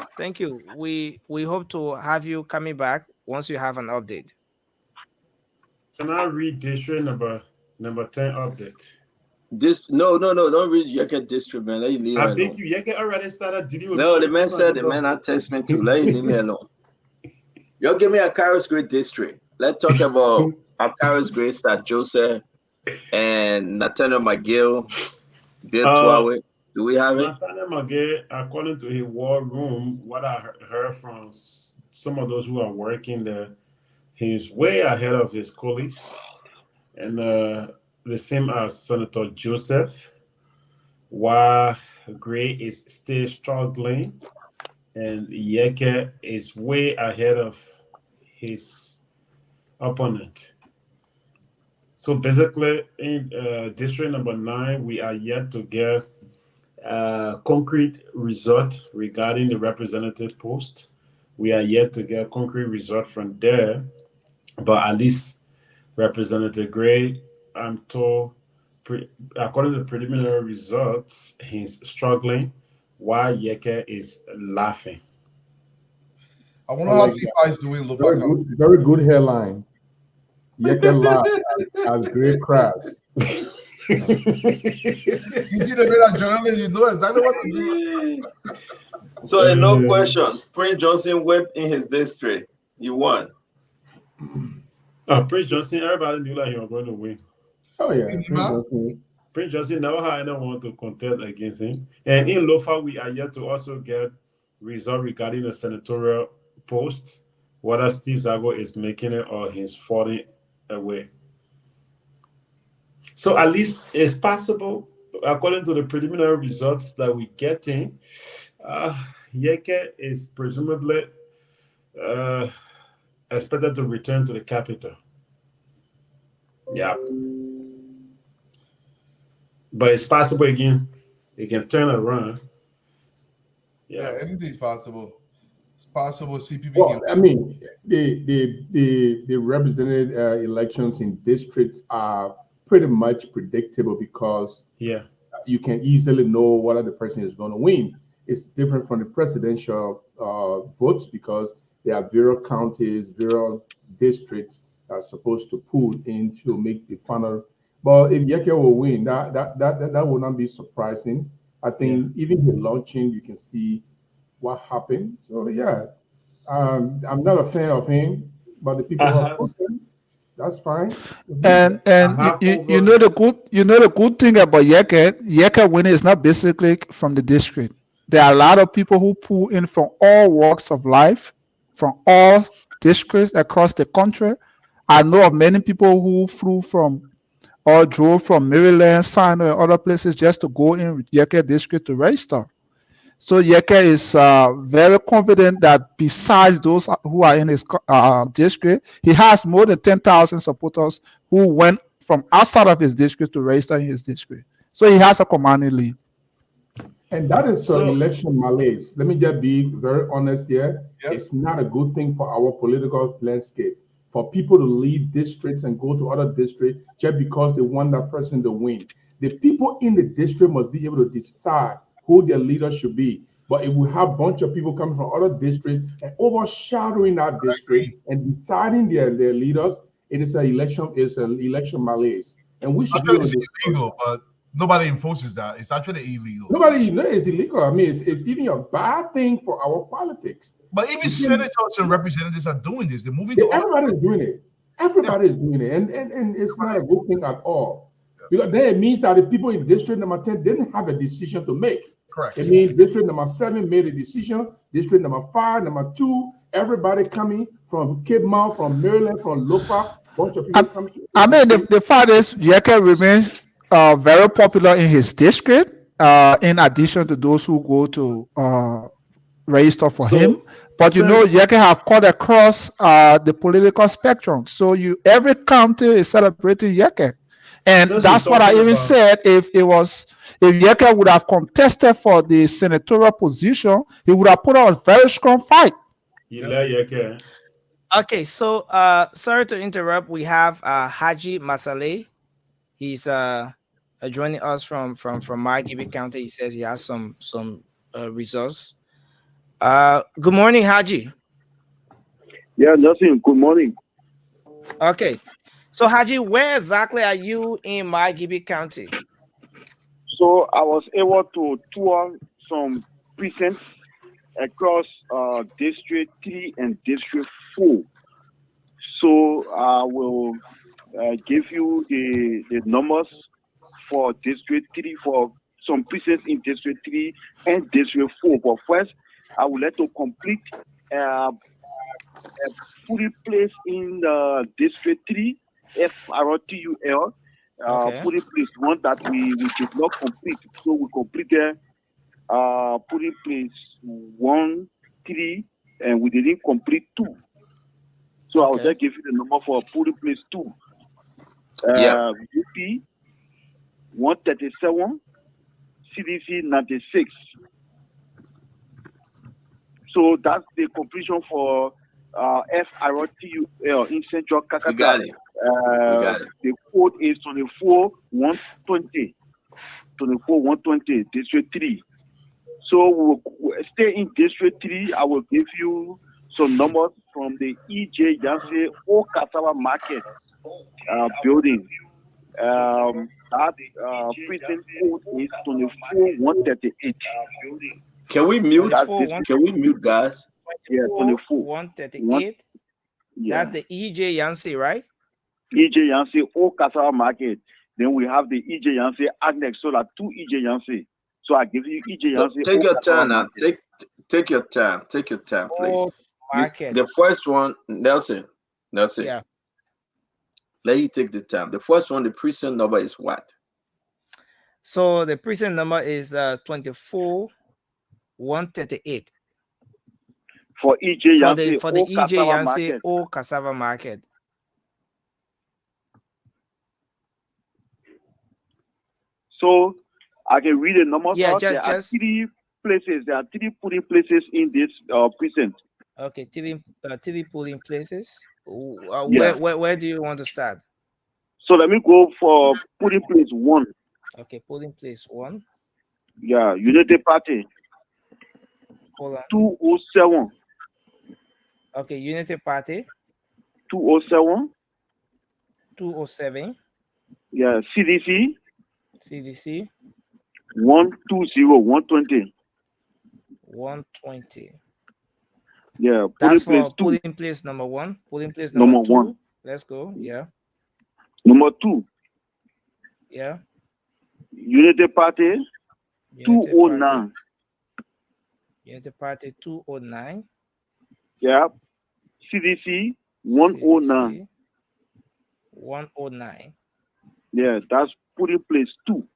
We hope to have you coming back once you have an update. Can I read district number 10 update? No, don't read Yeke district, man. Let you leave I think you already started dealing with. No, the man not text me too. Let you leave me alone. You give me a Carol's Great district. Let's talk about a Carol's Great Star Joseph and Nathaniel McGill, Bill Tuawe. Do we have it? Nathaniel McGill, according to his war room, what I heard from some of those who are working there, he's way ahead of his colleagues. And the same as Senator Joseph, while Gray is still struggling, and Yeke is way ahead of his opponent. So basically, in district number 9, we are yet to get concrete result regarding the representative post. We are yet to get concrete result from there, but at least Representative Gray, I'm told, according to the preliminary results, he's struggling while Yeke is laughing. I wonder how T5 is doing. Very good hairline. Yeke laugh as great crabs. You see the better journalist, you know exactly what to do. So no question, Prince Johnson whipped in his district. You won. Prince Johnson, everybody knew that he was going to win. Oh yeah, Prince Johnson never had anyone to contest against him. And in Lofa, we are yet to also get result regarding the senatorial post, whether Steve Zago is making it or he's falling away. So at least it's possible, according to the preliminary results that we're getting, Yeke is presumably expected to return to the capital. Yeah. But it's possible again. It can turn around. Yeah, anything's possible. It's possible CPP. Well, I mean, the represented elections in districts are pretty much predictable because you can easily know whether the person is going to win. It's different from the presidential votes because there are various counties, various districts that are supposed to pull in to make the final. But if Yeke will win, that will not be surprising. I think even the launching, you can see what happened. So yeah, I'm not a fan of him, but the people who are voting, that's fine. And you know the good thing about Yeke winning is not basically from the district. There are a lot of people who pull in from all walks of life, from all districts across the country. I know of many people who flew from or drove from Maryland, Sino, and other places just to go in with Yeke district to register. So Yeke is very confident that besides those who are in his district, he has more than 10,000 supporters who went from outside of his district to register in his district. So he has a commanding lead. And that is election malaise. Let me just be very honest here. It's not a good thing for our political landscape. For people to leave districts and go to other districts just because they want that person to win. The people in the district must be able to decide who their leader should be. But if we have a bunch of people coming from other districts and overshadowing that district and deciding their leaders, it is an election malaise. And we should be able to illegal, but nobody enforces that. It's actually illegal. Nobody knows it's illegal. I mean, it's even a bad thing for our politics. But even senators and representatives are doing this. They're moving to everybody is doing it. Everybody is doing it. And it's not a good thing at all. Because then it means that the people in district number 10 didn't have a decision to make. Correct. It means district number 7 made a decision. District number 5, number 2, everybody coming from Cape Mount, from Maryland, from Lofa, bunch of people coming. I mean, the fact is, Yeke remains very popular in his district. In addition to those who go to register for him, but you know, Yeke have cut across the political spectrum. So every county is celebrating Yeke. And that's what I even said. If Yeke would have contested for the senatorial position, he would have put on a very strong fight. Okay, so sorry to interrupt. We have Haji Masale. He's joining us from Margibi County. He says he has some results. Good morning, Haji. Yeah, nothing. Good morning. Okay. So, Haji, where exactly are you in Margibi County? So, I was able to tour some precincts across District 3 and District 4. So, I will give you the numbers for District 3, for some precincts in District 3 and District 4. But first, I would like to complete a fully place in District 3. FRTUL, putting place one that we did not complete. So we completed putting place 1, 3, and we didn't complete 2. So I will just give you the number for putting place 2. UP 137, CDC 96. So that's the completion for FRTUL in Central Kakata. You got it. The code is 24120. 24120, District 3. So we'll stay in District 3. I will give you some numbers from the EJ Yancey Old Cassava Market building. That prison code is 24138. Can we mute? Can we mute, guys? Yeah, 138. That's the EJ Yancey, right? EJ Yancey, Old Cassava Market. Then we have the EJ Yancey Annex. So like 2 EJ Yancey. So I give you EJ No, Yancey, take Old your Cassava time now. Market. Take your time. Take your time, please. Old Market. The first one, Nelson. Yeah. Let you take the time. The first one, the precinct number is what? So the precinct number is 24-138. For EJ Yancey, For the Old EJ Cassava Yancey Market. Old Cassava Market. So I can read the numbers Yeah, out. There are 3 places. There are 3 polling places in this precinct. Okay, three polling places. Yeah. Where do you want to start? So let me go for polling place 1. Okay, polling place 1. Yeah, United Party. Hold on. 207. Okay, United Party. 207. 207. Yeah, CDC. CDC. 120. 120. 120. Yeah, That's polling for place 2. polling place number 1. Polling place Number number 2. 1. Let's go. Yeah. Number 2. Yeah. United Party. United 209. Party. United Party 209. Yeah. CDC 109. CDC 109. Yeah, that's polling place 2.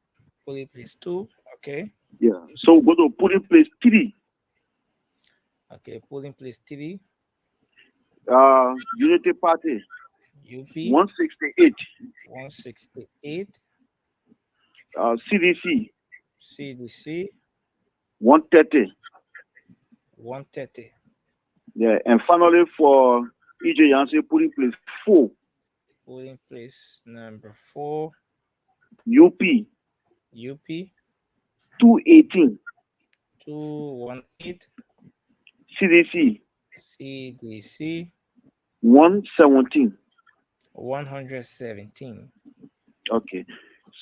Polling place 2. Okay. Yeah. So go to polling place 3. Okay, polling place 3. United Party. UP 168. 168. CDC CDC 130. 130. Yeah, and finally for EJ Yancey polling place 4. Polling place number 4. UP 218. 218. CDC CDC 117. 117. Okay,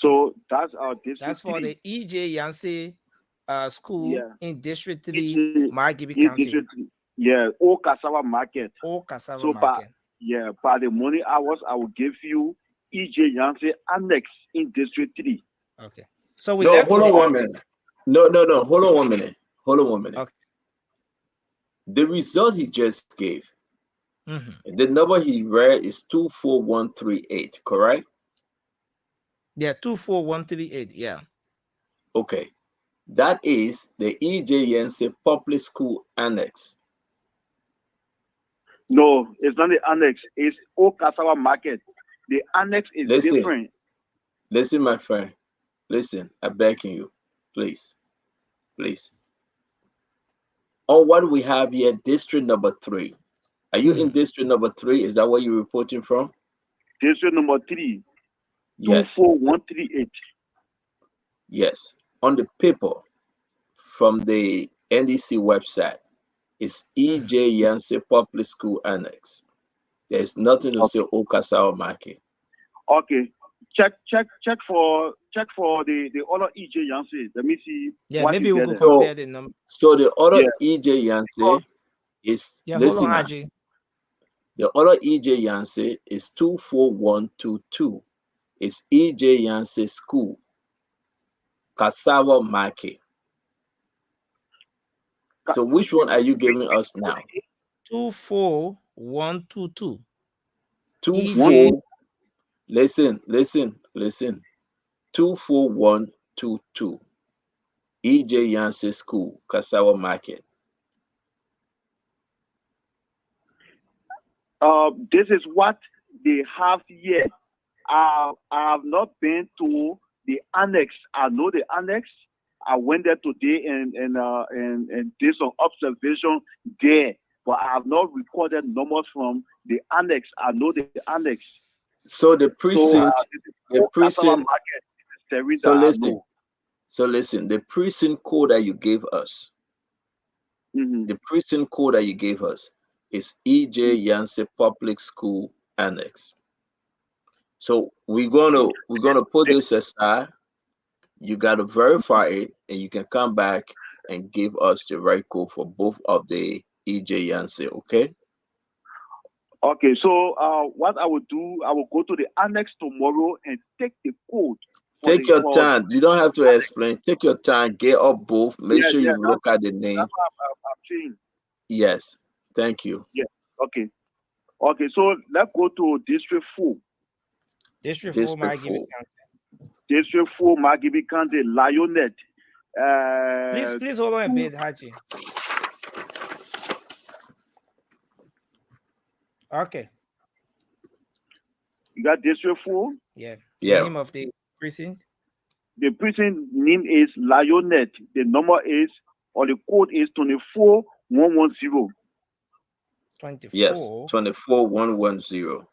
so that's our district. That's for 3. the EJ Yancey school Yeah. in District 3, Margibi County. District 3. Yeah, Old Cassava Market. Old Cassava So Market. by the morning hours, I will give you EJ Yancey Annex in District 3. Okay. So we No, left hold with on the 1 minute. No. Hold on 1 minute. Hold on 1 minute. Okay. The result he just gave, Mm-hmm. the number he read is 24138, correct? Yeah, 24138. Yeah. Okay. That is the EJ Yancey Public School Annex. No, it's not the annex. It's Old Cassava Market. The annex is different. Listen, my friend. Listen, I'm begging you. Please. On what we have here, district number 3. Are you in district number 3? Is that where you're reporting from? District number 3. Yes. 24138. Yes. On the paper from the NDC website, it's EJ Yancey Public School Annex. There's nothing to say Okasawa Market. Okay. Check for the other EJ Yancey. Let me see. Yeah, what maybe you we get could there. compare the number. So the other EJ Yancey is, Yeah, hold listen on, now. Haji. The other EJ Yancey is 24122. It's EJ Yancey School, Cassava Market. So which one are you giving us now? 24122. 24. Listen. 24122. EJ Yancey School, Cassava Market. This is what they have here. I have not been to the annex. I know the annex. I went there today and did some observation there, but I have not recorded numbers from the annex. I know the annex. So the precinct, So listen, the precinct code that you gave us, the precinct code that you gave us is EJ Yancey Public School Annex. So we're gonna put this aside. You gotta verify it, and you can come back and give us the right code for both of the EJ Yancey. Okay? Okay, so what I will do, I will go to the annex tomorrow and take the code for Take the your for time. You don't have to explain. Take your time. Get up both. Make yeah, sure yeah. you look at the name. That's what I'm saying. Yes. Thank you. Yeah. Okay. Okay. So let's go to District 4. District 4, District Magibi 4. County. District 4, Magibi County, Lionette. Please hold on a bit, Haji. Okay. You got District 4? Yeah. Yeah. The name of the precinct? The precinct name is Lionette. The number is, or the code is 24110. 24. Yes. 24110.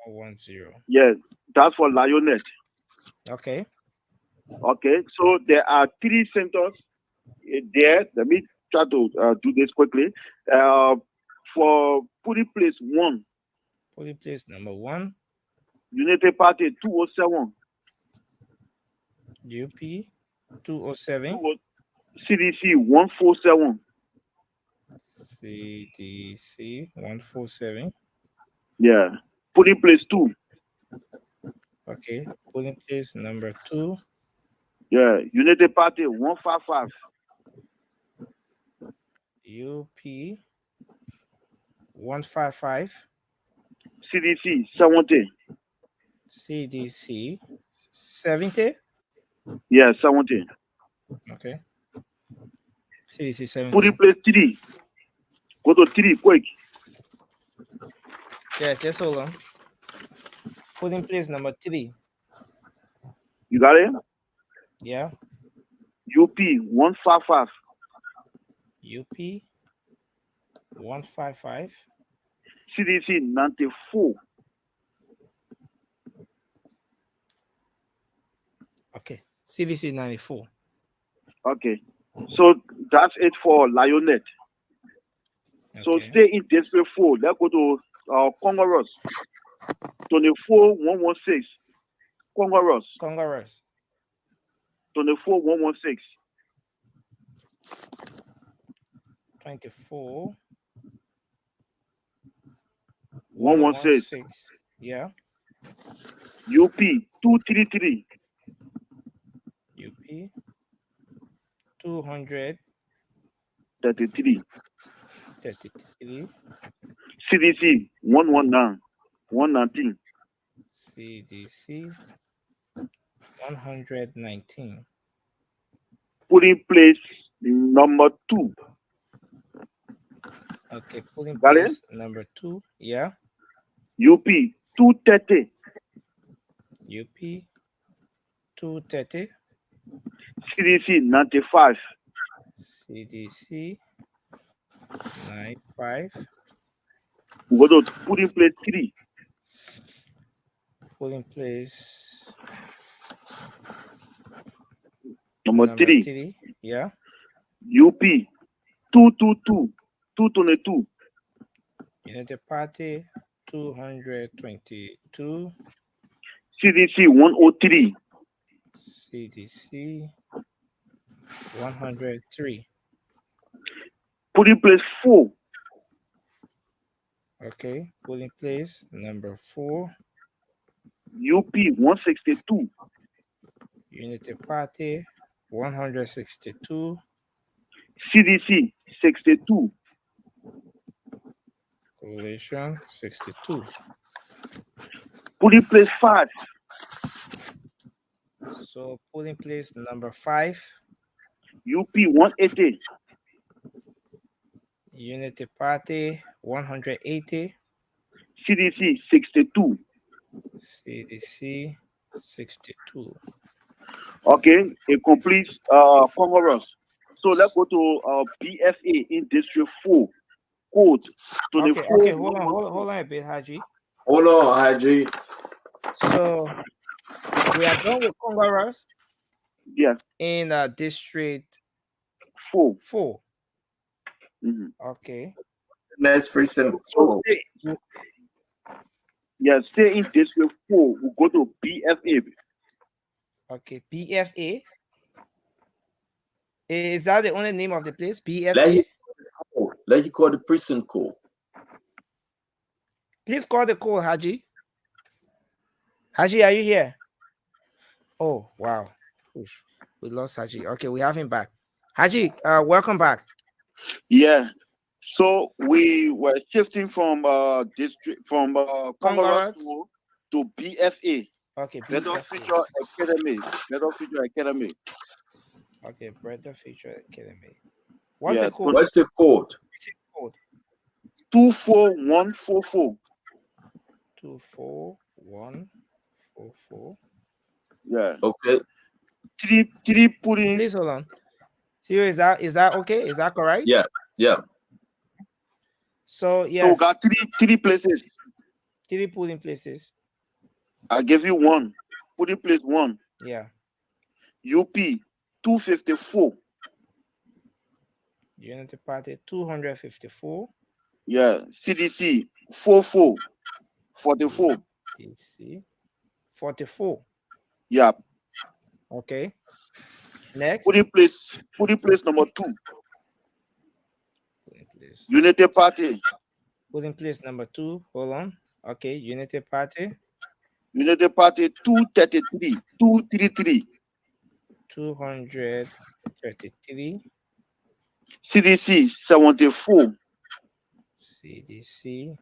110. Yes, that's for Lionette. Okay. Okay, so there are 3 centers there. Let me try to do this quickly. For Puri Place 1, Polling place number 1, Unity Party 207, UP 207, CDC 147. CDC 147. Yeah, Puri Place 2. Okay. Polling place number 2, Yeah, Unity Party 155. UP 155, CDC 70. CDC 70. Yeah, 70. Okay. CDC Puri 70. Place 3. Go to 3 quick. Yeah, just hold on. Polling place number 3. You got it? Yeah. UP 155. UP 155. CDC 94. Okay. CDC 94. Okay. So that's it for Lionette. So Okay. stay in District 4. Let's go to Congoros. 24116. Congoros. Congress. 24116. 24 116. 116. Yeah. UP 233. UP 200 33. 33. CDC 119. 119. CDC 119. Polling place number 2. Okay. Polling Got it? place number 2. Yeah. UP 230. UP 230. CDC 95. CDC 95. We go to polling place 3. Polling place Number number 3. 3. Yeah. UP 222. 222. United Party 222. CDC 103. CDC 103. Polling place 4. Okay. Polling place number 4. UP 162. Unity Party 162. CDC 62. Coalition 62. Polling place 5. So polling place number 5. UP 180. Unity Party 180. CDC 62. CDC 62. Okay, it completes Congress. So let's go to BFA in District 4. Code 24. Okay, hold on a bit, Haji. Hold on, Haji. So we are done with Congress. Yeah. In District 4. 4. Mm-hmm. Okay. Next precinct. So stay in District 4. We'll go to BFA. Okay, BFA. Is that the only name of the place? BFA? Let you call the precinct code. Please call the call, Haji. Haji, are you here? Oh, wow. Oof, we lost Haji. Okay, we have him back. Haji, welcome back. Yeah. So we were shifting from district from Congoros Congrats. to BFA. Okay, Better BFA. Future Academy. Better Future Academy. Okay, Better Future Academy. What's the code? What's the code? What's the code? 24144. 24144. Yeah. Okay. Three putting. Please hold on. See, is that okay? Is that correct? Yeah. Yeah. So So yes. we got three places. 3 polling places. I give you one. Polling place 1. Yeah. UP 254. Unity Party 254. Yeah. CDC 44. DC 44. Yeah. Okay. Next. Polling place number 2. Unity Party. Polling place number 2. Hold on. Okay. Unity Party. Unity Party 233. 233. 233. CDC 74. CDC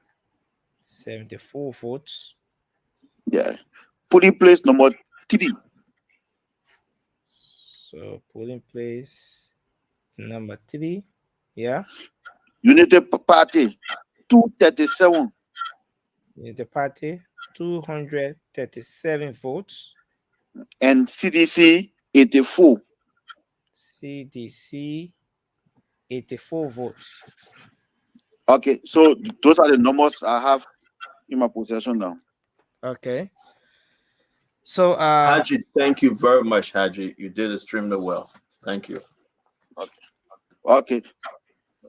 74 votes. Yeah. Polling place number 3. So polling place number 3. Yeah. Unity Party 237. Unity Party 237 votes. And CDC 84. CDC 84 votes. Okay, so those are the numbers I have in my possession now. Okay. So Haji, thank you very much, Haji. You did extremely well. Thank you. Okay.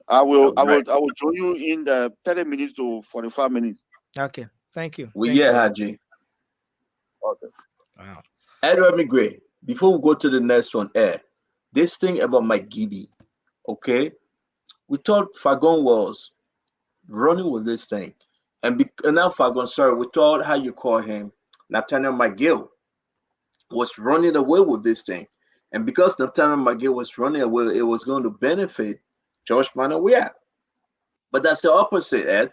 I will join you in the 30 minutes to 45 minutes. Okay. Thank you. We Thanks yeah, a lot. Haji. Okay. Wow. Edward Gray, before we go to the next one, this thing about Mike Gibby, okay? We thought Fagon was running with this thing. And now Fagon, sorry, we thought how you call him, Nathaniel McGill, was running away with this thing. And because Nathaniel McGill was running away, it was going to benefit George Manawia. But that's the opposite, Ed.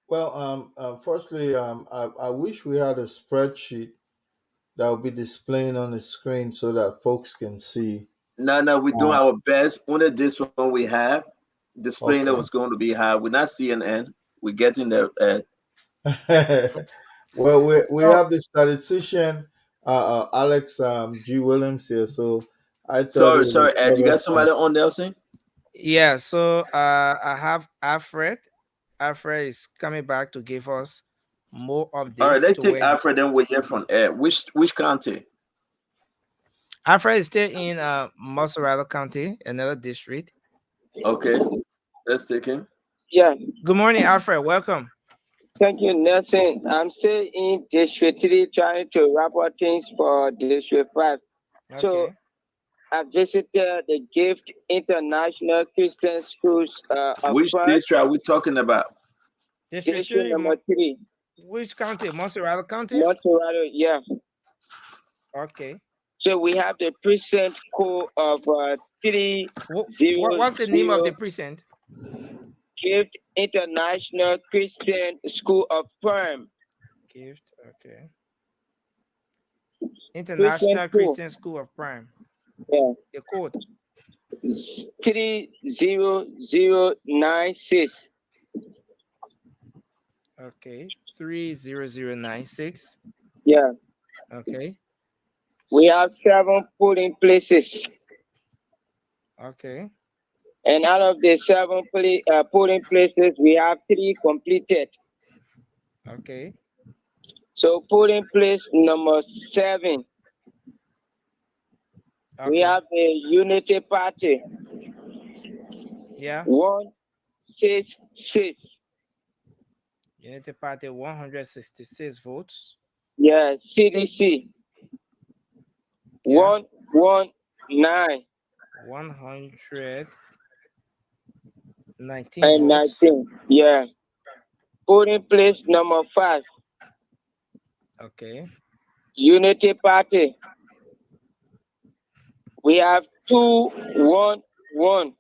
Well, firstly, I wish we had a spreadsheet that will be displaying on the screen so that folks can see. No, we're doing our best. Only this one we have displaying that Okay. was going to be high. We're not seeing Ed. We're getting there, Ed. Well, we have the statistician, Alex G. Williams here, so I thought it Sorry, was Ed. You got somebody on Nelson? Yeah, so I have Alfred. Alfred is coming back to give us more updates. All right, let's to take where Alfred, then we hear from Ed. Which county? Alfred is still in Mozzarella County, another district. Okay, let's take him. Yeah. Good morning, Alfred. Welcome. Thank you, Nelson. I'm still in District 3 trying to wrap up things for District 5. Okay. So I visited the Gift International Christian Schools. Which district are we talking about? District 3, number 3. Which county? Mozzarella County? Montserrat, yeah. Okay. So we have the precinct code of 30. What's the name of the precinct? Gift International Christian School of Firm. Gift, okay. International Precinct Christian School of Prime. Yeah. The code 30096. Okay, 30096. Yeah. Okay. We have 7 polling places. Okay. And out of the 7 polling places, we have 3 completed. Okay. So polling place number 7. Okay. We have the Unity Party. Yeah. 166. Unity Party 166 votes. Yeah. CDC. Yeah. 119. 119 and votes. 19. Yeah. Polling place number 5, Okay. Unity Party. We have 211.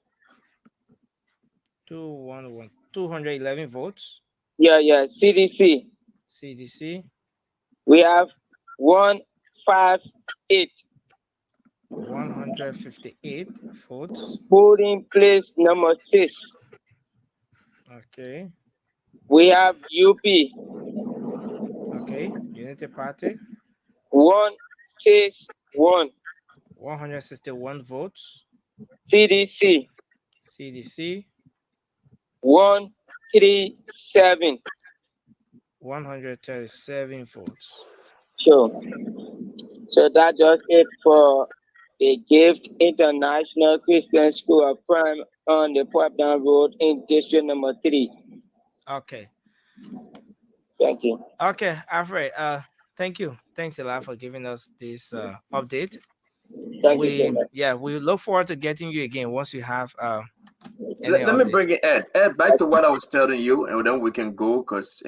211 votes. Yeah. CDC. CDC. We have 158. 158 votes. Polling place number 6. Okay. We have UP. Okay. Unity Party. 161. 161 votes. CDC. CDC. 137. 137 votes. Sure. So that's just it for the Gift International Christian School of Prime on the Down Road in District number 3. Okay. Thank you. Okay, Alfred. Thank you. Thanks a lot for giving us this update. Thank you so much. We look forward to getting you again once you have any Let me update. bring in Ed. Ed, back to what I was telling you, and then we can go because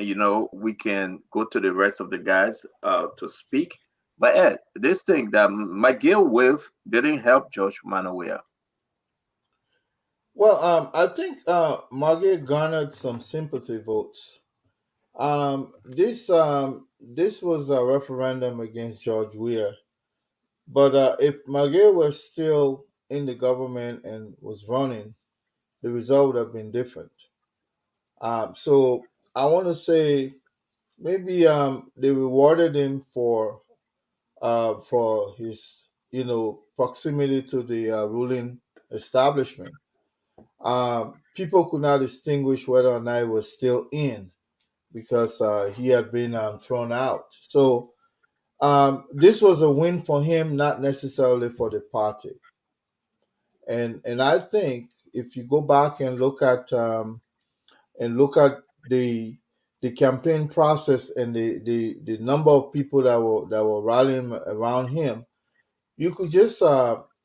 we can go to the rest of the guys to speak. But Ed, this thing that McGill with didn't help Josh Manawea. Well, I think Margaret garnered some sympathy votes. This was a referendum against George Weah, but if Margaret was still in the government and was running, the result would have been different. So I want to say maybe they rewarded him for his proximity to the ruling establishment. People could not distinguish whether or not he was still in because he had been thrown out. So this was a win for him, not necessarily for the party. And I think if you go back and look at the campaign process and the number of people that were rallying around him, you could just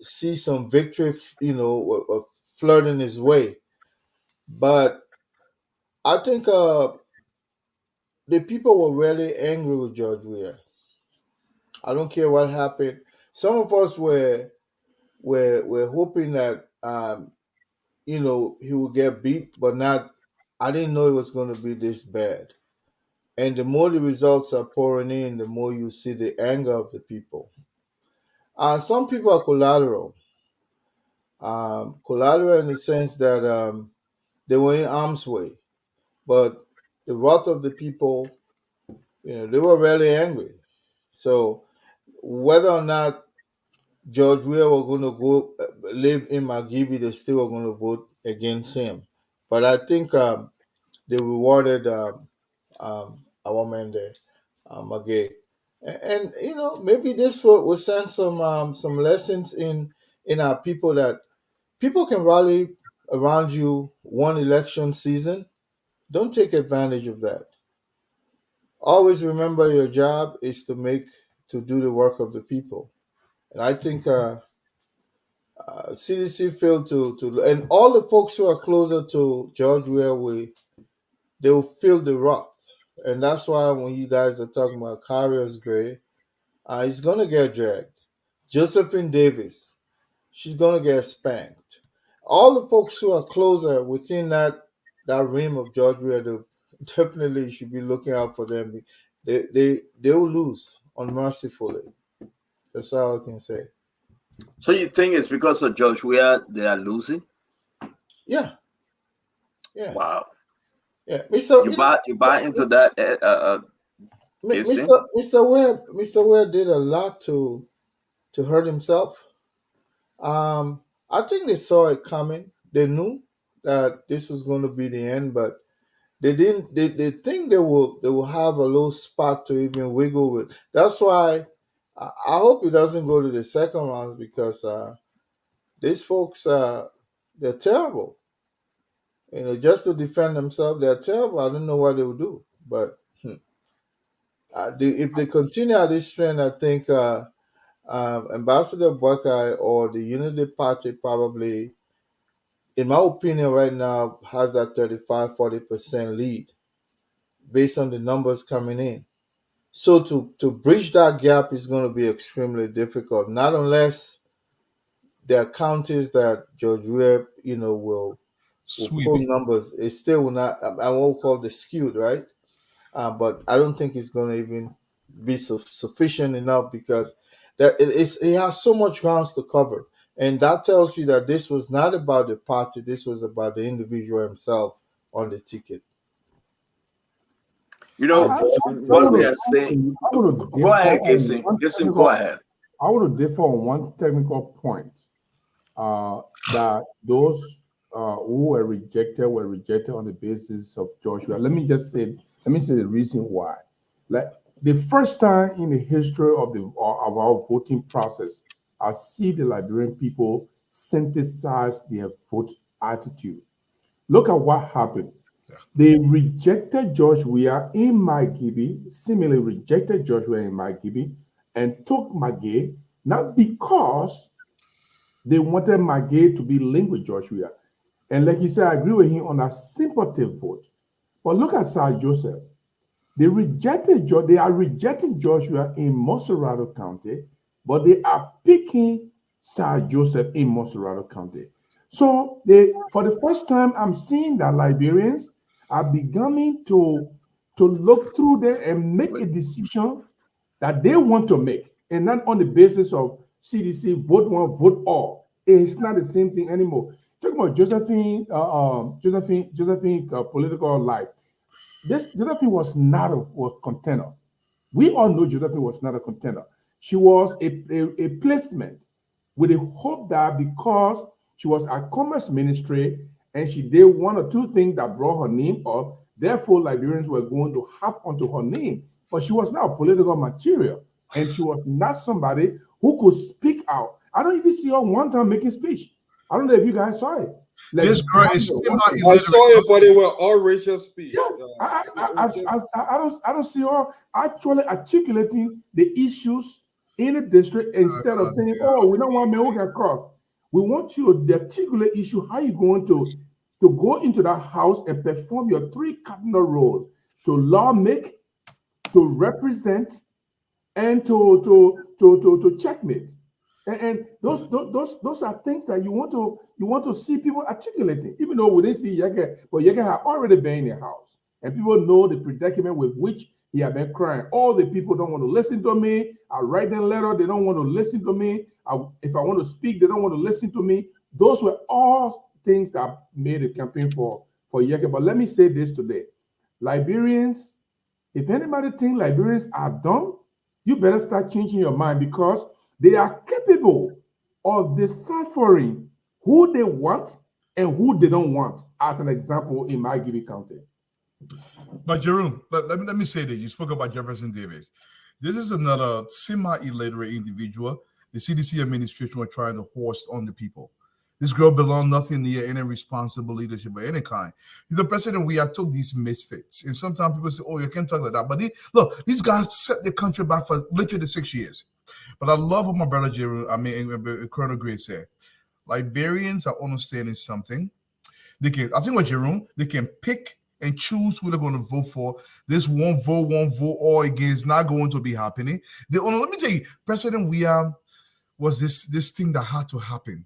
see some victory, flirting his way. But I think the people were really angry with George Weah. I don't care what happened. Some of us were hoping that he would get beat, but not. I didn't know it was going to be this bad. And the more the results are pouring in, the more you see the anger of the people. Some people are collateral. Collateral in the sense that they were in arm's way, but the wrath of the people, they were really angry. So whether or not George Weah were going to go live in Magibi, they still were going to vote against him. But I think they rewarded a woman there, Magay. And maybe this will send some lessons in our people that people can rally around you one election season. Don't take advantage of that. Always remember your job is to do the work of the people. And I think CDC failed to, and all the folks who are closer to George Weah, they will feel the wrath. And that's why when you guys are talking about Carrier's Gray, he's going to get dragged. Josephine Davis, she's going to get spanked. All the folks who are closer within that rim of George Weah, they definitely should be looking out for them. They will lose unmercifully. That's all I can say. So you think it's because of George Weah they are losing? Yeah. Yeah. Wow. Yeah. Mr. You buy into that? Mr. Ware did a lot to hurt himself. I think they saw it coming. They knew that this was going to be the end, but they didn't. They think they will have a little spot to even wiggle with. That's why I hope he doesn't go to the second round because these folks they're terrible. Just to defend themselves, they're terrible. I don't know what they will do, but if they continue at this trend, I think Ambassador Buckeye or the Unity Party probably, in my opinion, right now has that 35-40% lead. based on the numbers coming in. So to bridge that gap is going to be extremely difficult. Not unless there are counties that George Weah, will Sweep. pull numbers. It still will not. I won't call the skewed, right? But I don't think it's going to even be sufficient enough because it has so much grounds to cover, and that tells you that this was not about the party. This was about the individual himself on the ticket. You know what we are saying. Go ahead, Gibson. Gibson, go ahead. I want to differ on one technical point. That those who were rejected on the basis of Joshua. Let me say the reason why. Like the first time in the history of our voting process, I see the Liberian people synthesize their vote attitude. Look at what happened. They rejected George Weah in Margibi, similarly rejected George Weah in Margibi, and took Magay, not because they wanted Magay to be linked with George Weah. And like you said, I agree with him on a sympathy vote. But look at Sir Joseph. They are rejecting George Weah in Montserrat County, but they are picking Sir Joseph in Montserrat County. So for the first time, I'm seeing that Liberians are beginning to look through there and make a decision that they want to make, and not on the basis of CDC vote one, vote all. It's not the same thing anymore. Talking about Josephine political life. Josephine was not a contender. We all know Josephine was not a contender. She was a placement with the hope that because she was at Commerce Ministry and she did one or two things that brought her name up, therefore Liberians were going to hop onto her name. But she was not political material, and she was not somebody who could speak out. I don't even see her one time making speech. I don't know if you guys saw it. Like, This girl is I saw it, but it were all racial speech. yeah, I don't see her actually articulating the issues in the district instead of saying, "Oh, we don't want men who get cross." We want you to articulate issue. How you going to go into that house and perform your three cardinal roles: to law make, to represent, and to checkmate. And those are things that you want to see people articulating. Even though we didn't see Yege, but Yege had already been in the house, and people know the predicament with which he had been crying. All the people don't want to listen to me. I write them letter, they don't want to listen to me. If I want to speak, they don't want to listen to me. Those were all things that made the campaign for Yege. But let me say this today, Liberians. If anybody think Liberians are dumb, you better start changing your mind, because they are capable of deciphering who they want and who they don't want, as an example in Margibi County. But Jerome, let me say that you spoke about Jefferson Davis. This is another semi-illiterate individual the CDC administration were trying to horse on the people. This girl belonged nothing near any responsible leadership of any kind. He's the president. We have took these misfits. And sometimes people say, oh, you can't talk like that. But look, these guys set the country back for literally 6 years. But I love what my brother Colonel Gray said. Liberians are understanding something. I think what Jerome, they can pick and choose who they're going to vote for. This one vote all again is not going to be happening. Let me tell you, President Weah was this thing that had to happen.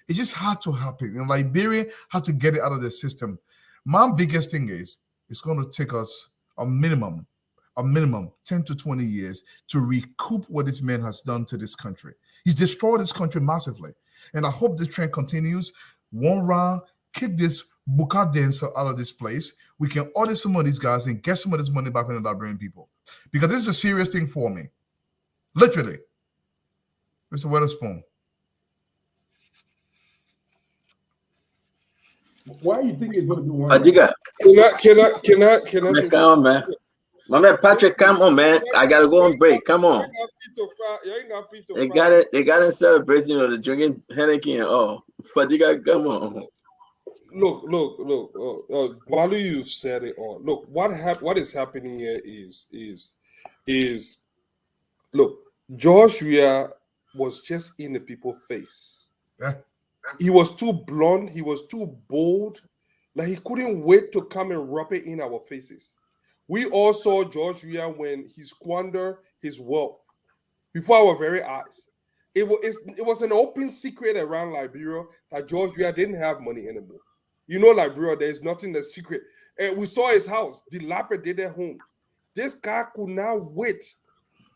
It just had to happen. And Liberia had to get it out of the system. My biggest thing is it's going to take us a minimum 10 to 20 years to recoup what this man has done to this country. He's destroyed this country massively. And I hope the trend continues. One round, kick this Buka dancer out of this place. We can audit some of these guys and get some of this money back from the Liberian people. Because this is a serious thing for me. Literally. Mr. Weatherspoon. Why do you think it's going to be one? Adiga. Can I come on, man. My man Patrick, come on, man. I gotta go on break. Come on. They got it celebrating, the drinking Henneken and all. Fadiga, come on. Look. While you said it all, look, what is happening here is look, Joshua was just in the people's face. Yeah. He was too blunt. He was too bold. Like, he couldn't wait to come and rub it in our faces. We all saw George Weah when he squandered his wealth before our very eyes. It was an open secret around Liberia that George Weah didn't have money anymore. You know, Liberia, there's nothing that's secret. And we saw his house, dilapidated homes. This guy could not wait.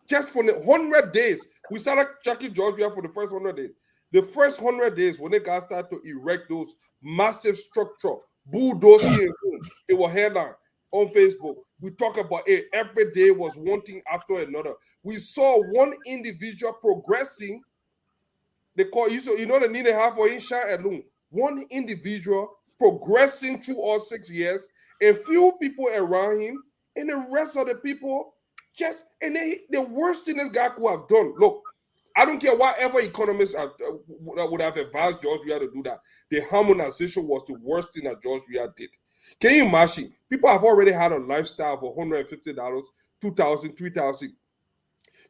Just for the 100 days, we started tracking George Weah for the first 100 days. The first 100 days, when the guy started to erect those massive structure, bulldozing, it was headline on Facebook. We talk about it. Every day was one thing after another. We saw one individual progressing. They call you know the need to have for Insha alone. One individual progressing through all 6 years, and few people around him, and the rest of the people just the worst thing this guy could have done. Look, I don't care whatever economists would have advised George Weah to do that. The harmonization was the worst thing that George Weah did. Can you imagine? People have already had a lifestyle of $150, $2,000, $3,000.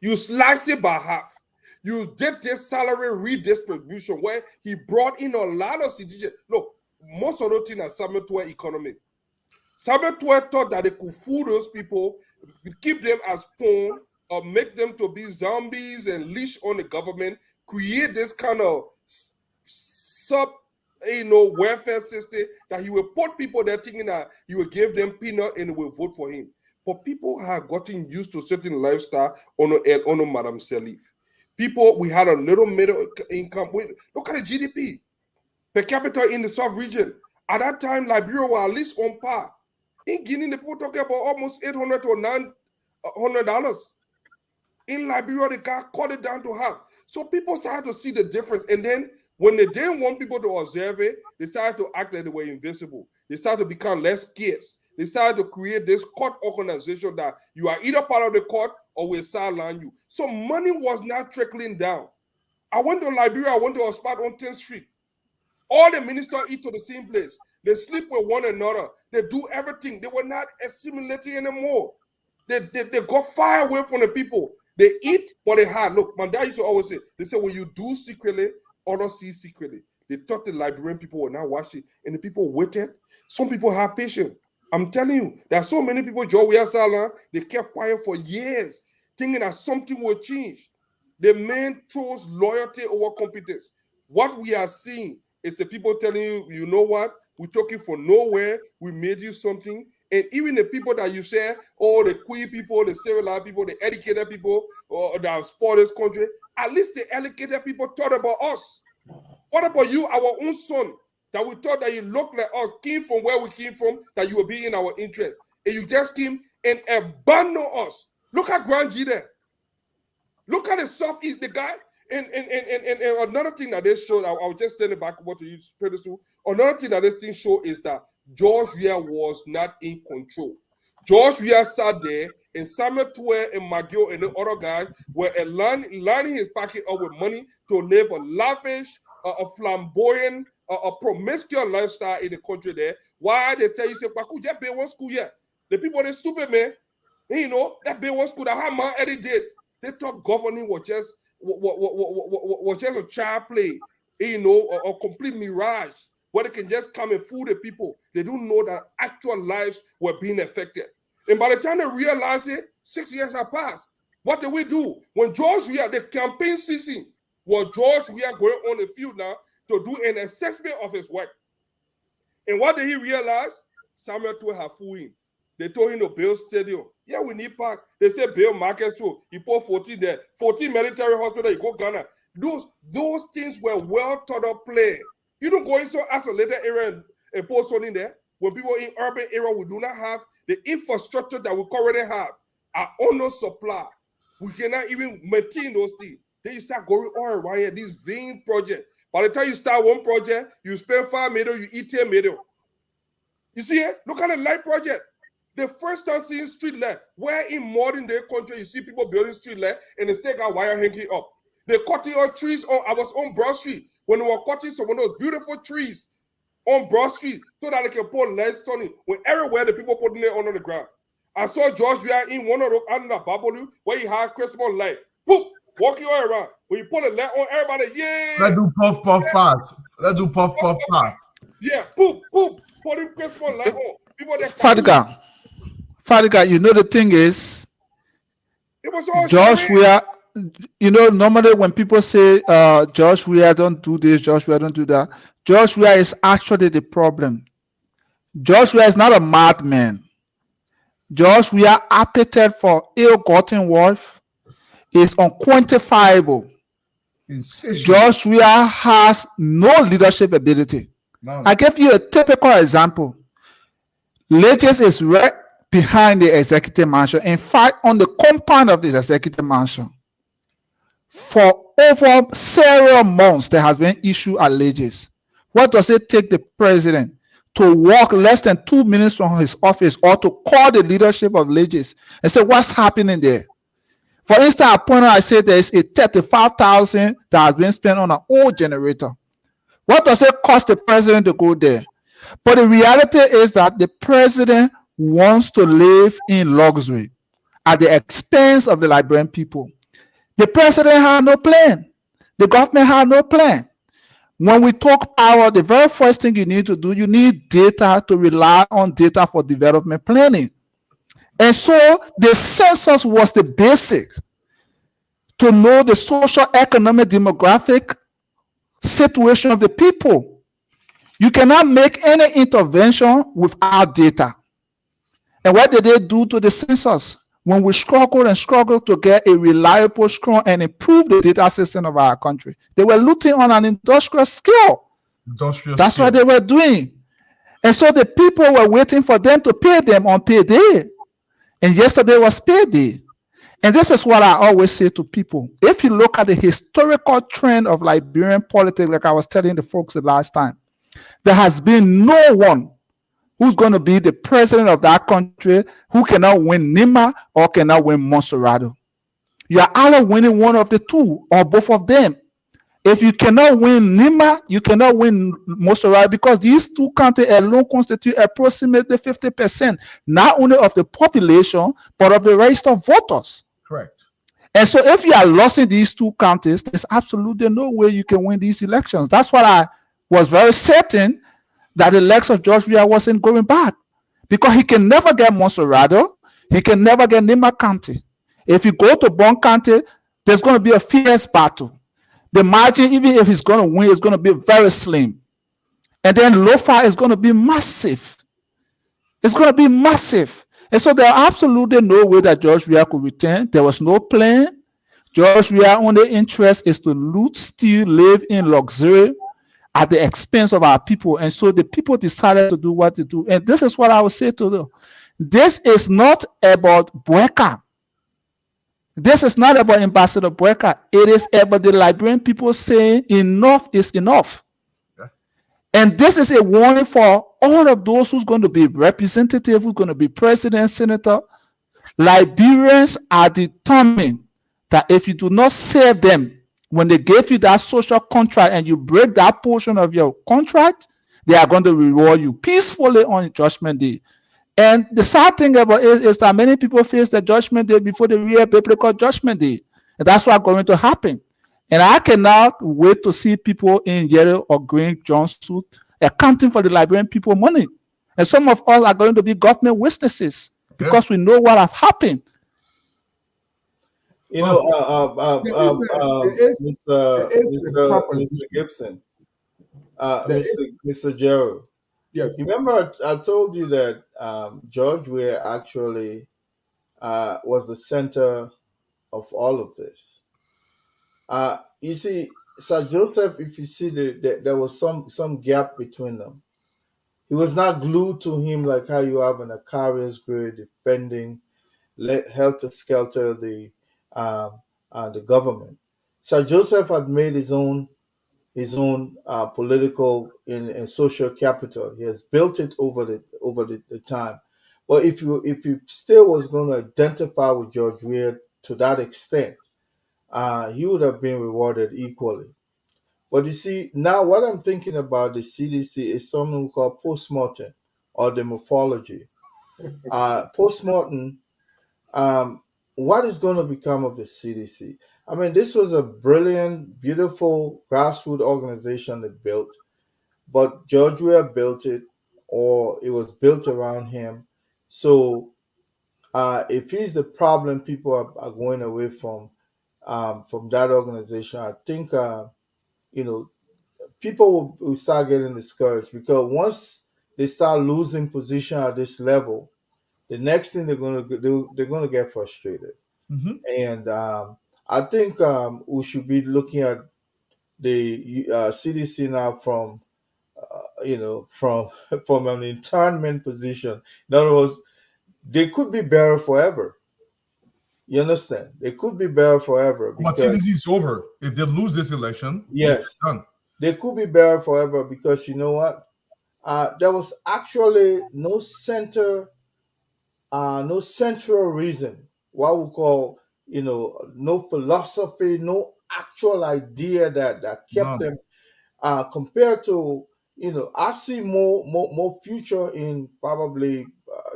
You slice it by half. You did this salary redistribution where he brought in a lot of citizens. Look, most of the things are Samuel Tuer economy. Samuel Tuer thought that they could fool those people, keep them as pawn, or make them to be zombies and leash on the government, create this kind of welfare system that he will put people there thinking that he will give them peanut and will vote for him. But people have gotten used to certain lifestyle on Madam Salif. People, we had a little middle income. Look at the GDP per capita in the South region. At that time, Liberia was at least on par. In Guinea, the people talking about almost $800 to $900. In Liberia, the guy cut it down to half. So people started to see the difference. And then when they didn't want people to observe it, they started to act like they were invisible. They started to become less scarce. They started to create this court organization that you are either part of the court or we'll sideline you. So money was not trickling down. I went to Liberia, I went to a spot on 10th Street. All the ministers eat to the same place. They sleep with one another. They do everything. They were not assimilating anymore. They got far away from the people. They eat, but they hide. Look, my dad used to always say, they say, when you do secretly, others see secretly. They thought the Liberian people were not watching, and the people waited. Some people have patience. I'm telling you, there are so many people, George Weah Saleh, they kept quiet for years, thinking that something will change. The man chose loyalty over competence. What we are seeing is the people telling you, you know what? We took you from nowhere. We made you something. And even the people that you say, oh, the queer people, the civilized people, the educated people, or that support this country, at least the educated people thought about us. What about you, our own son, that we thought that you looked like us, came from where we came from, that you will be in our interest. And you just came and abandoned us. Look at Grand G there. Look at the Southeast, the guy. And another thing that they showed, I was just standing back what you Pedro. Another thing that this thing showed is that George Weah was not in control. George Weah sat there, and Samuel Tuer and McGill and the other guys were lining his pocket up with money to live a lavish, a flamboyant, a promiscuous lifestyle in the country there. Why they tell you, say, Paku, just build one school here. The people, they stupid, man. And, you know, that build one school that how man Eddie did. They thought governing was just a child play, you know, a complete mirage where they can just come and fool the people. They don't know that actual lives were being affected. And by the time they realize it, 6 years have passed. What did we do? When George Weah, the campaign season, was George Weah going on the field now to do an assessment of his work. And what did he realize? Samuel Tuer had fooled him. They told him to build stadium. Yeah, we need park. They said build market too. He put 14 there. 14 military hospital, you go Ghana. Those things were well thought of play. You don't go into isolated area and put something there. When people in urban area, we do not have the infrastructure that we currently have. Our own supply. We cannot even maintain those things. Then you start going all around here, this vein project. By the time you start one project, you spend 5 million, you eat 10 million. You see it? Look at the light project. The first time seeing street light, where in modern day country you see people building street light and they still got wire hanging up. They're cutting all trees I was on Broad Street when they were cutting some of those beautiful trees on Broad Street so that they can put lights on it. When everywhere the people putting it under the ground. I saw George Weah in one of those under Babalu where he had Christmas light. Poop, walking all around. When you put a light on, everybody, yeah. Let's do puff fast. Let's do puff fast. Yeah, poop, putting Christmas light on. People that Fadiga, you know the thing is, It was all Josh, we are, normally when people say, Josh, we are don't do this, Josh, we are don't do that. Josh, we are is actually the problem. Josh, we are is not a madman. Josh, we are appetite for ill-gotten wealth is unquantifiable. Insatiable. Joshua has no leadership ability. None. I give you a typical example. Legis is right behind the executive mansion. In fact, on the compound of this executive mansion, for over several months, there has been issue at Legis. What does it take the president to walk less than 2 minutes from his office or to call the leadership of Legis and say, what's happening there? For instance, I point out, I say there is a 35,000 that has been spent on an old generator. What does it cost the president to go there? But the reality is that the president wants to live in luxury at the expense of the Liberian people. The president had no plan. The government had no plan. When we talk power, the very first thing you need to do, you need data to rely on data for development planning. And so the census was the basic to know the social, economic, demographic situation of the people. You cannot make any intervention without data. And what did they do to the census? When we struggled to get a reliable, strong, and improve the data system of our country, they were looting on an industrial scale. That's what they were doing. And so the people were waiting for them to pay them on payday. And yesterday was payday. And this is what I always say to people. If you look at the historical trend of Liberian politics, like I was telling the folks the last time, there has been no one who's going to be the president of that country who cannot win Nima or cannot win Monserrado. You are either winning one of the two or both of them. If you cannot win Nima, you cannot win Monserrado because these two counties alone constitute approximately 50%, not only of the population, but of the registered voters. Correct. And so if you are losing these two counties, there's absolutely no way you can win these elections. That's what I was very certain that the legs of George Weah wasn't going back because he can never get Monserrado. He can never get Nima County. If you go to Bon County, there's going to be a fierce battle. The margin, even if he's going to win, is going to be very slim. And then Lofa is going to be massive. It's going to be massive. And so there are absolutely no way that George Weah could return. There was no plan. George Weah's only interest is to loot, steal, live in luxury at the expense of our people. And so the people decided to do what they do. And this is what I would say to them. This is not about Bueka. This is not about Ambassador Bueka. It is about the Liberian people saying enough is enough. And this is a warning for all of those who's going to be representative, who's going to be president, senator. Liberians are determined that if you do not serve them when they gave you that social contract and you break that portion of your contract, they are going to reward you peacefully on Judgment Day. And the sad thing about it is that many people face the Judgment Day before the real biblical Judgment Day. And that's what's going to happen. And I cannot wait to see people in yellow or green jumpsuit accounting for the Liberian people money. And some of us are going to be government witnesses because we know what have happened. You know, Mr. Gibson, Mr. Gerald. Yes. Remember, I told you that George Weah actually was the center of all of this. You see, Sir Joseph, if you see, there was some gap between them. He was not glued to him like how you have in a Carrier's grade defending helter skelter the government. Sir Joseph had made his own political and social capital. He has built it over the time. But if you still was going to identify with George Weah to that extent, he would have been rewarded equally. But you see, now what I'm thinking about the CDC is something we call postmortem or the morphology. Postmortem, what is going to become of the CDC? I mean, this was a brilliant, beautiful grassroots organization they built, but George Weah built it, or it was built around him. So If he's the problem, people are going away from that organization. I think you know people will start getting discouraged because once they start losing position at this level, the next thing they're going to do, they're going to get frustrated. Mhm. And I think we should be looking at the CDC now from from from an internment position. In other words, they could be better forever. You understand? They could be better forever But because CDC is over. If they lose this election, they're yes, done. they could be better forever because you know what? There was actually no central reason. What we call, no philosophy, no actual idea that kept None. them compared to, I see more future in probably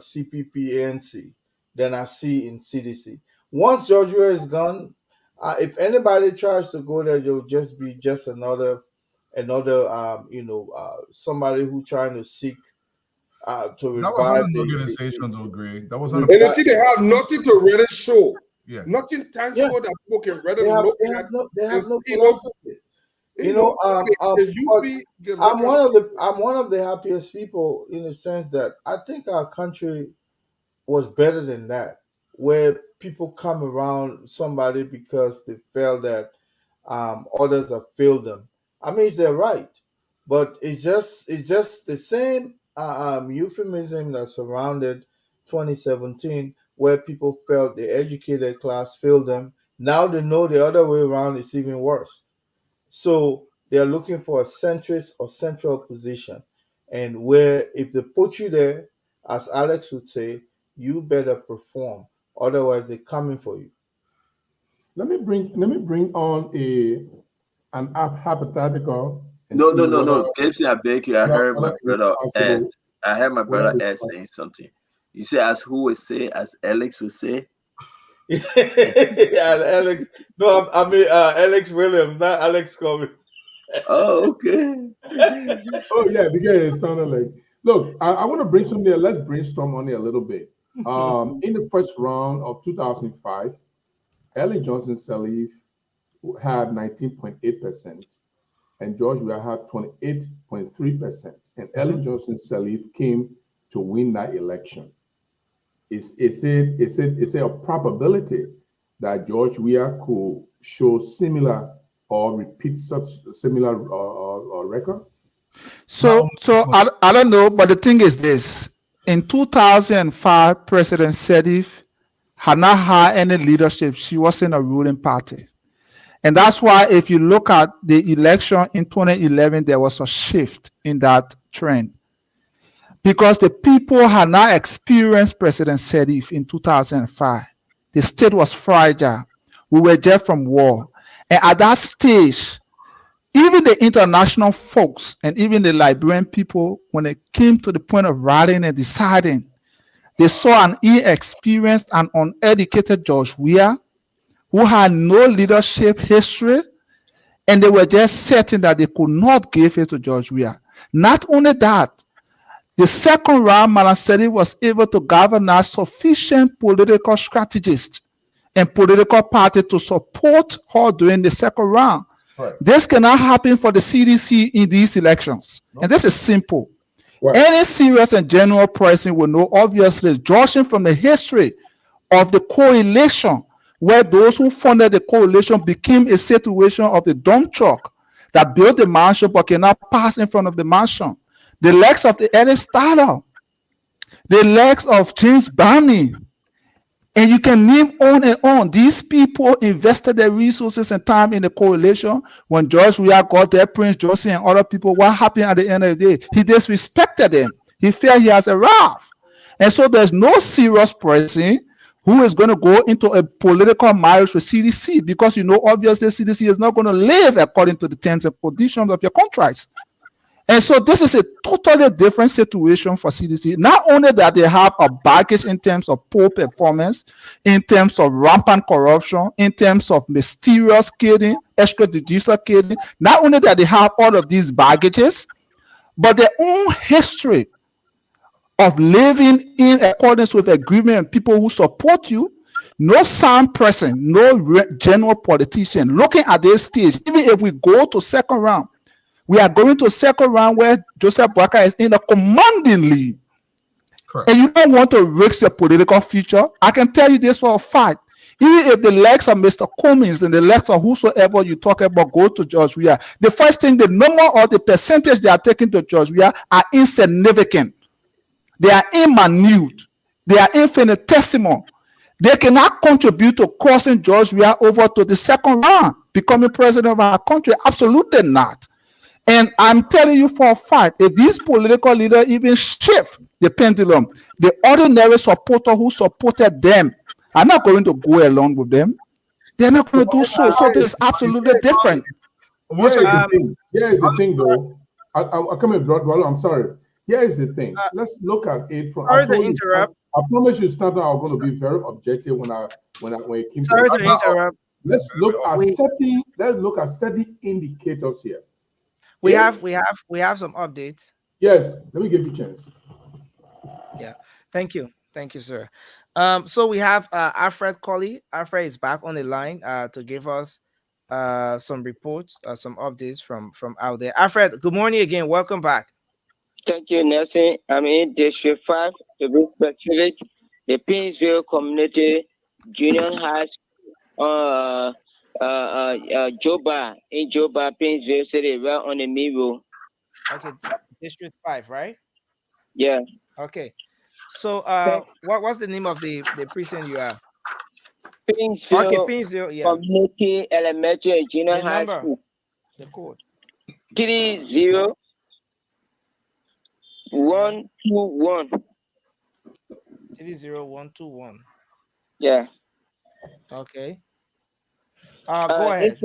CPP ANC than I see in CDC. Once Georgia is gone, if anybody tries to go there, you'll just be just another somebody who trying to seek to That was not revive an the organization, though, Greg. That was not a. And the thing, they have nothing to really show. Yeah. Nothing yeah. tangible that people can They really have look they at. have no they have Is no philosophy. the But UP can look at. I'm one of the happiest people in the sense that I think our country was better than that, where people come around somebody because they felt that others have failed them. I mean, it's their right, but it's just the same euphemism that surrounded 2017, where people felt the educated class failed them. Now they know the other way around is even worse. So they are looking for a centrist or central position, and where if they put you there, as Alex would say, you better perform. Otherwise, they're coming for you. Let me bring on hypothetical and No, see no, no, whether no. Dempsey, I beg you. I heard my whether it's brother Ed. possible. I heard my Whether brother it's Ed saying something. You say, as who would say, as Alex would say. Yeah, Alex. No, I mean Alex Williams, not Alex Combs. Oh, okay. Oh yeah, because it sounded like. Look, I want to bring something there. Let's brainstorm on it a little bit. In the first round of 2005, Ellen Johnson Sirleaf had 19.8%, and George Weah had 28.3%. And Ellen Johnson Sirleaf came to win that election. Is it a probability that George Weah could show similar or repeat such similar record? So I don't know, but the thing is this: in 2005, President Sedif had not had any leadership. She was in a ruling party, and that's why if you look at the election in 2011, there was a shift in that trend because the people had not experienced President Sedif in 2005. The state was fragile. We were just from war, and at that stage, even the international folks and even the Liberian people, when it came to the point of writing and deciding, they saw an inexperienced and uneducated George Weah who had no leadership history, and they were just certain that they could not give it to George Weah. Not only that, the second round, Malasedi was able to gather sufficient political strategists and political party to support her during the second round. Right. This cannot happen for the CDC in these elections. And this is simple. Right. Any serious and general person will know, obviously, judging from the history of the coalition, where those who funded the coalition became a situation of a dump truck that built the mansion but cannot pass in front of the mansion. The legs of the early starter, the legs of James Barney, and you can name on and on. These people invested their resources and time in the coalition. When George Weah got there, Prince Josie and other people, what happened at the end of the day? He disrespected them. He felt he has arrived. And so there's no serious person who is going to go into a political marriage with CDC because, obviously CDC is not going to live according to the terms and conditions of your contracts. And so this is a totally different situation for CDC. Not only that they have a baggage in terms of poor performance, in terms of rampant corruption, in terms of mysterious killing, extrajudicial killing. Not only that they have all of these baggages, but their own history of living in accordance with agreement, people who support you, no sound person, no general politician looking at this stage. Even if we go to second round, we are going to second round where Joseph Boakai is in a commanding lead. And you don't want to risk your political future. I can tell you this for a fact. Even if the legs of Mr. Cummings and the legs of whosoever you talk about go to George Weah, the first thing, the number or the percentage they are taking to George Weah are insignificant. They are minute. They are infinitesimal. They cannot contribute to crossing George Weah over to the second round, becoming president of our country. Absolutely not. And I'm telling you for a fact, if these political leaders even shift the pendulum, the ordinary supporter who supported them are not going to go along with them. They're not going to do so. So this is absolutely different. Here is the thing, though. I'll come in, Dwalo. I'm sorry. Here is the thing. Let's look at it from. Sorry to interrupt. I promise you, Stanton, I'm going to be very objective when it came Sorry to to interrupt. Let's look at certain indicators here. We have some updates. Yes, let me give you a chance. Yeah, thank you, sir. So we have Alfred Colley. Alfred is back on the line to give us some reports, some updates from out there. Alfred, good morning again. Welcome back. Thank you, Nelson. I'm in District 5, to be specific, the Painesville Community Junior High School, Joba, in Joba, Painesville City, right on the Miro. Okay, District 5, right? Yeah. Okay. So what's the name of the precinct you are? Painesville, okay, Painesville, yeah. Community Elementary and Junior The High number, School. the code. 30121. 30121. Yeah. Okay. Go ahead.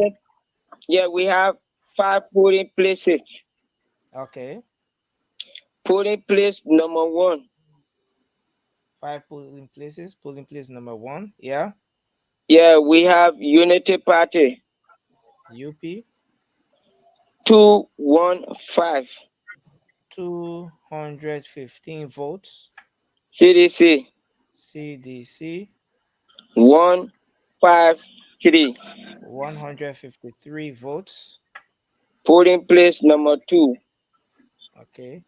Yeah, we have 5 polling places. Okay. Polling place number 1. 5 polling places. Polling place number 1. Yeah. Yeah, we have Unity Party. UP. 215. 215 votes. CDC. CDC. 153. 153 votes. Polling place number 2. Okay.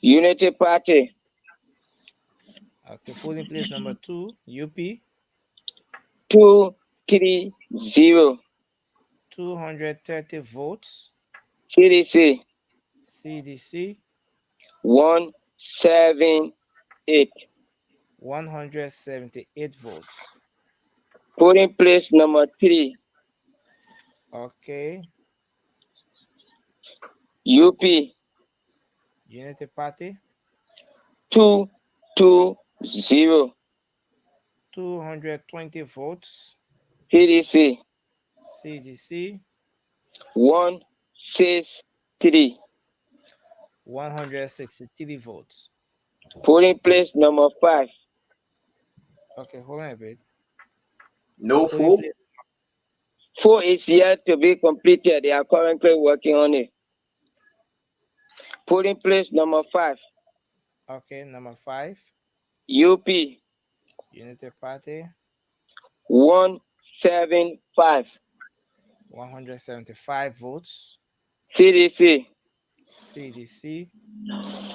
Unity Party. Okay, polling place number 2, UP. 230. 230 votes. CDC. CDC. 178. 178 votes. Polling place number 3. Okay. UP. Unity Party. 220. 220 votes. CDC. CDC. 163. 163 votes. Polling place number 5. Okay, hold on a bit. No 4? 4 is yet to be completed. They are currently working on it. Polling place number 5. Okay, number 5. UP. Unity Party. 175. 175 votes. CDC. CDC.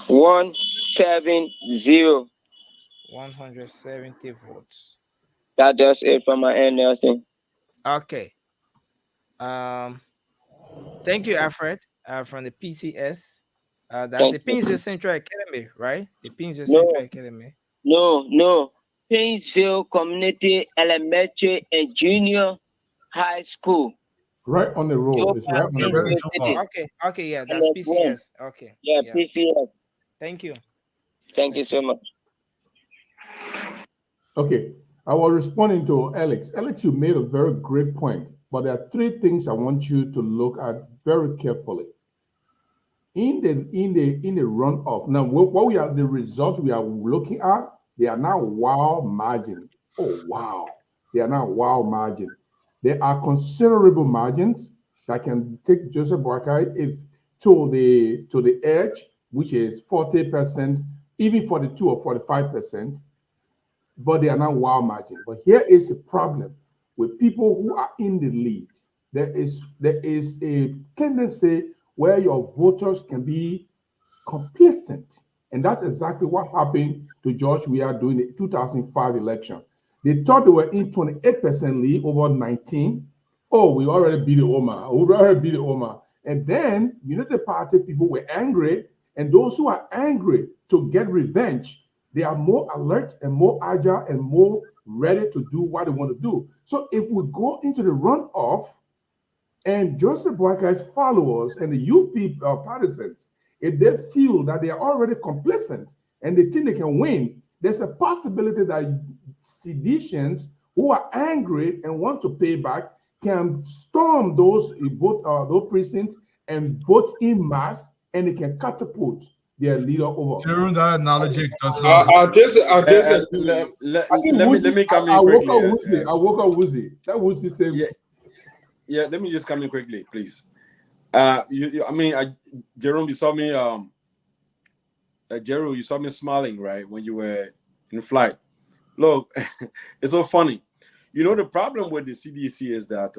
170. 170 votes. That does it from my end, Nelson. Okay. Thank you, Alfred, from the PCS. That's the Painesville Central Academy, right? The Painesville Central Academy. No. Painesville Community Elementary and Junior High School. Right on the road. It's right on the road. Okay, yeah, that's PCS. Okay. Yeah, PCS. Thank you. Thank you so much. Okay, I was responding to Alex. Alex, you made a very great point, but there are 3 things I want you to look at very carefully. In the runoff, now the results we are looking at, they are now wow margin. Oh wow, they are now wow margin. There are considerable margins that can take Joseph Boakai to the edge, which is 40% even 42 or 45%, but they are not wow margin. But here is a problem with people who are in the lead. There is a tendency where your voters can be complacent. And that's exactly what happened to George Weah during the 2005 election. They thought they were in 28% lead over 19. Oh, we already beat the Omar. We already beat the Omar. And then Unity Party people were angry. And those who are angry to get revenge, they are more alert and more agile and more ready to do what they want to do. So if we go into the runoff and Joseph Boakai's followers and the UP partisans, if they feel that they are already complacent and they think they can win, there's a possibility that seditionists who are angry and want to pay back can storm those precincts and vote in mass, and they can catapult their leader over. Jerome, that analogy just let me come in I woke quickly. up Woozy. That Woozy said. Yeah, let me just come in quickly, please. Jerome, you saw me. Jerome, you saw me smiling, right, when you were in flight. Look, it's so funny. The problem with the CDC is that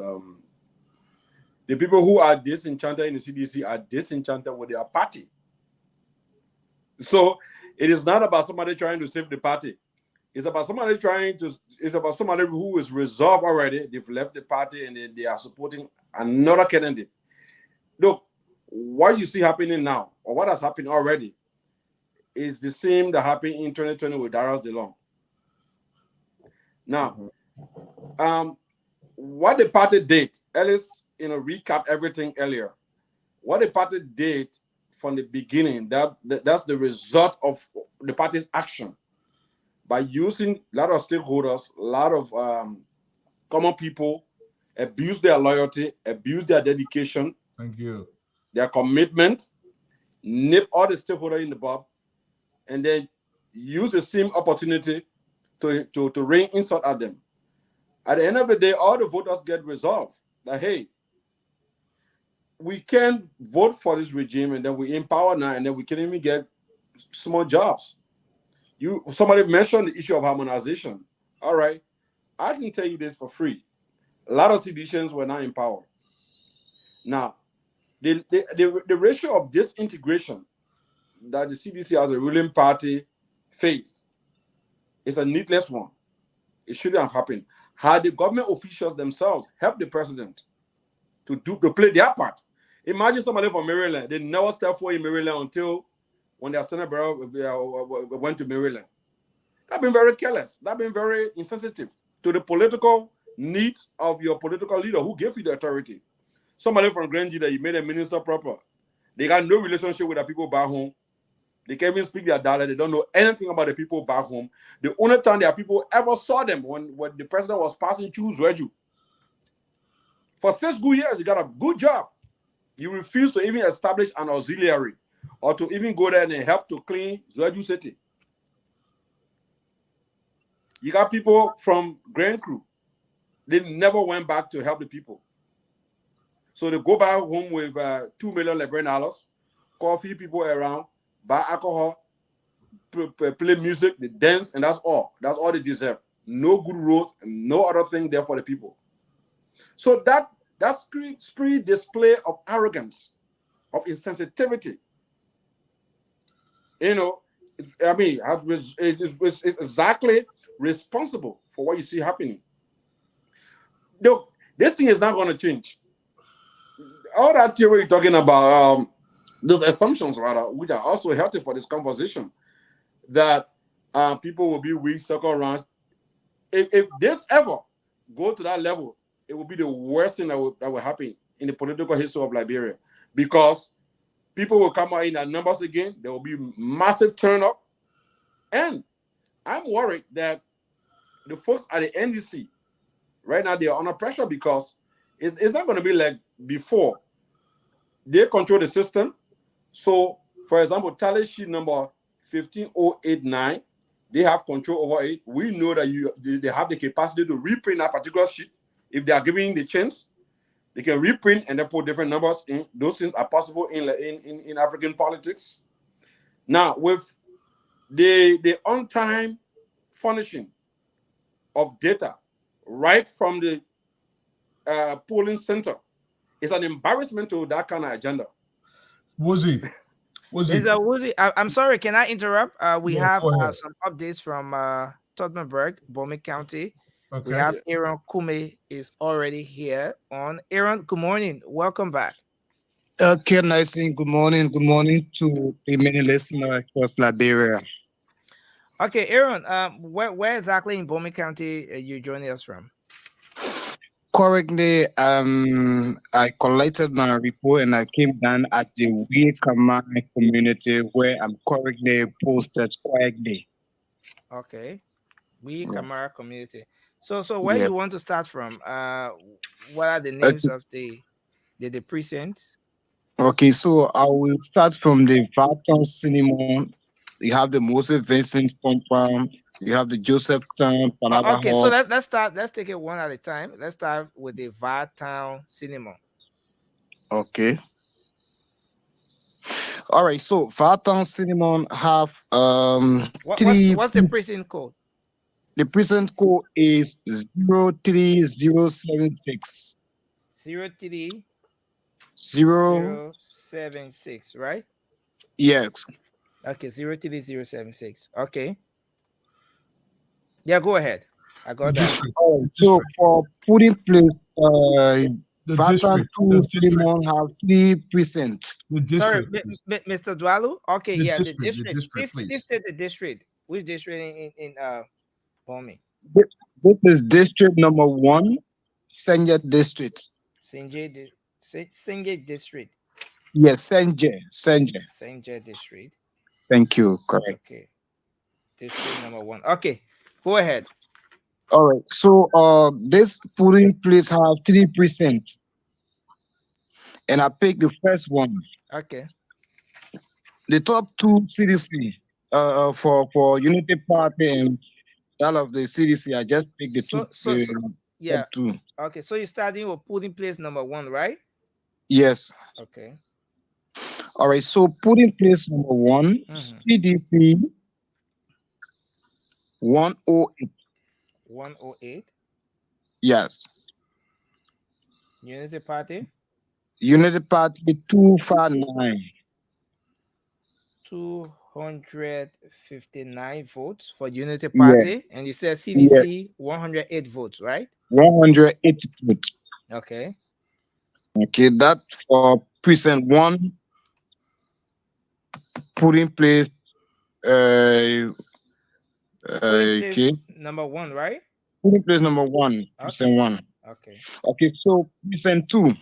the people who are disenchanted in the CDC are disenchanted with their party. So it is not about somebody trying to save the party. It's about somebody who is resolved already. They've left the party and they are supporting another candidate. Look, what you see happening now, or what has happened already, is the same that happened in 2020 with Darius DeLong. Now, what the party did, Ellis, recap everything earlier. What the party did from the beginning, that's the result of the party's action. By using a lot of stakeholders, a lot of common people, abuse their loyalty, abuse their dedication. Thank you. Their commitment, nip all the stakeholders in the bud, and then use the same opportunity to rain insult at them. At the end of the day, all the voters get resolved that, hey, we can vote for this regime and then we empower now and then we can even get small jobs. Somebody mentioned the issue of harmonization. All right, I can tell you this for free. A lot of citizens were not empowered. Now, the ratio of disintegration that the CDC as a ruling party faced is a needless one. It shouldn't have happened. Had the government officials themselves helped the president to play their part. Imagine somebody from Maryland, they never stepped foot in Maryland until when their Senate went to Maryland. That's been very careless. That's been very insensitive to the political needs of your political leader who gave you the authority. Somebody from Grange that you made a minister proper. They got no relationship with the people back home. They can't even speak their dialect. They don't know anything about the people back home. The only time their people ever saw them when the president was passing through Zweju. For 6 good years, you got a good job. You refuse to even establish an auxiliary or to even go there and help to clean Zweju City. You got people from Grand Crew. They never went back to help the people. So they go back home with $2 million Liberian, call few people around, buy alcohol, play music, they dance, and that's all. That's all they deserve. No good roads, and no other thing there for the people. So that spirit display of arrogance, of insensitivity, it's exactly responsible for what you see happening. Look, this thing is not going to change. All that theory you're talking about, those assumptions, rather, which are also healthy for this conversation, that people will be weak second round. If this ever go to that level, it will be the worst thing that will happen in the political history of Liberia, because people will come out in their numbers again. There will be massive turnout, and I'm worried that the folks at the NDC right now, they are under pressure because it's not going to be like before. They control the system. So, for example, tally sheet number 15089, they have control over it. We know that they have the capacity to reprint that particular sheet. If they are giving the chance, they can reprint and then put different numbers in. Those things are possible in African politics. Now, with the on-time furnishing of data right from the polling center is an embarrassment to that kind of agenda. Woozy. Mr. Woozy, I'm sorry, can I interrupt? We Yeah, have go ahead. some updates from Tottenburg, Bowman County. We Okay. have Aaron Kume is already here on. Aaron, good morning. Welcome back. Okay, nice and good morning. Good morning to the many listeners across Liberia. Okay, Aaron, where exactly in Bowman County are you joining us from? Currently, I collected my report and I came down at the Wikama community where I'm currently posted currently. Okay, we Kamara community. So where Yeah. you want to start from? What are the names Okay. of the precincts? Okay, so I will start from the Vaton Cinema. You have the Moses Vincent Pompa. You have the Joseph Town, Panaba Okay, so Hall. let's start. Let's take it one at a time. Let's start with the VAR Town Cinema. Okay. All right, so Vaton Cinema have three. What's the precinct code? The present code is 03076. 03 Zero, 076, right? yes. Okay, 03076. Okay. Yeah, go ahead. I got that. So for putting place, The Vatan district. 2 Cinnamon have 3%. The Sorry, district. Mr. Dwalu. Okay, The yeah, the district. The district. district, Please please. state the district. Which district in Bomi? This is district number 1, Senja district. Singe district. Yes, Senja. Senja district. Thank you, correct. Okay. District number 1. Okay, go ahead. All right, so this putting place have 3%. And I picked the first one. Okay. The top 2 CDC for Unity Party and all of the CDC. I just picked the Yeah. top 2. Okay, so you're starting with putting place number 1, right? Yes. Okay. All right. So putting place number 1, CDC 108. 108. Yes. Unity Party. Unity Party 259. 259 votes for Unity Party, Yes. and you said Yes. CDC 108 votes, right? 180 votes. Okay. Okay, that for precinct 1 putting place Putting place okay. number 1, right? Putting place number 1, precinct 1. Okay. Okay, so precinct 2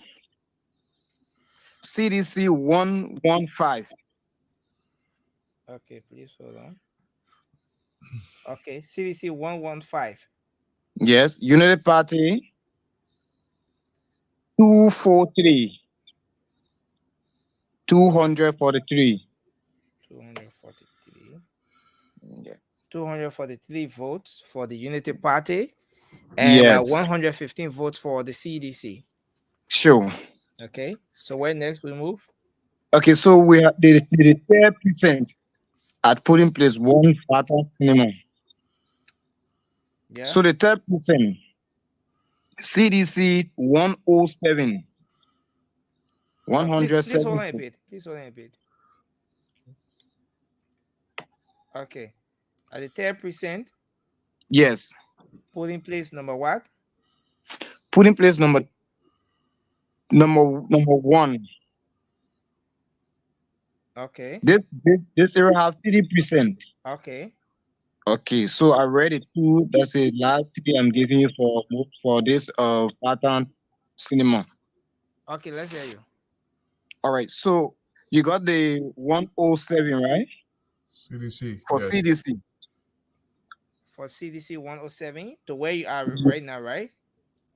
CDC 115. Okay, please hold on. Okay, CDC 115. Yes, Unity Party 243. 243. 243. Yeah. 243 votes for the Unity Party and Yes. 115 votes for the CDC. Sure. Okay, so where next we move? Okay, so we have the 3% at putting place 1 Fata Cinema. Yeah. So the 3% CDC 107. Please hold on a bit. Please hold on a bit. Okay. At the 3%. Yes. Putting place number what? Putting place number 1. Okay. This area have 3%. Okay. Okay, so I read it too. That's the last 3 I'm giving you for this pattern cinema. Okay, let's hear you. All right, so you got the 107, right? CDC. For yes. CDC. For CDC 107 to where you are right now, right?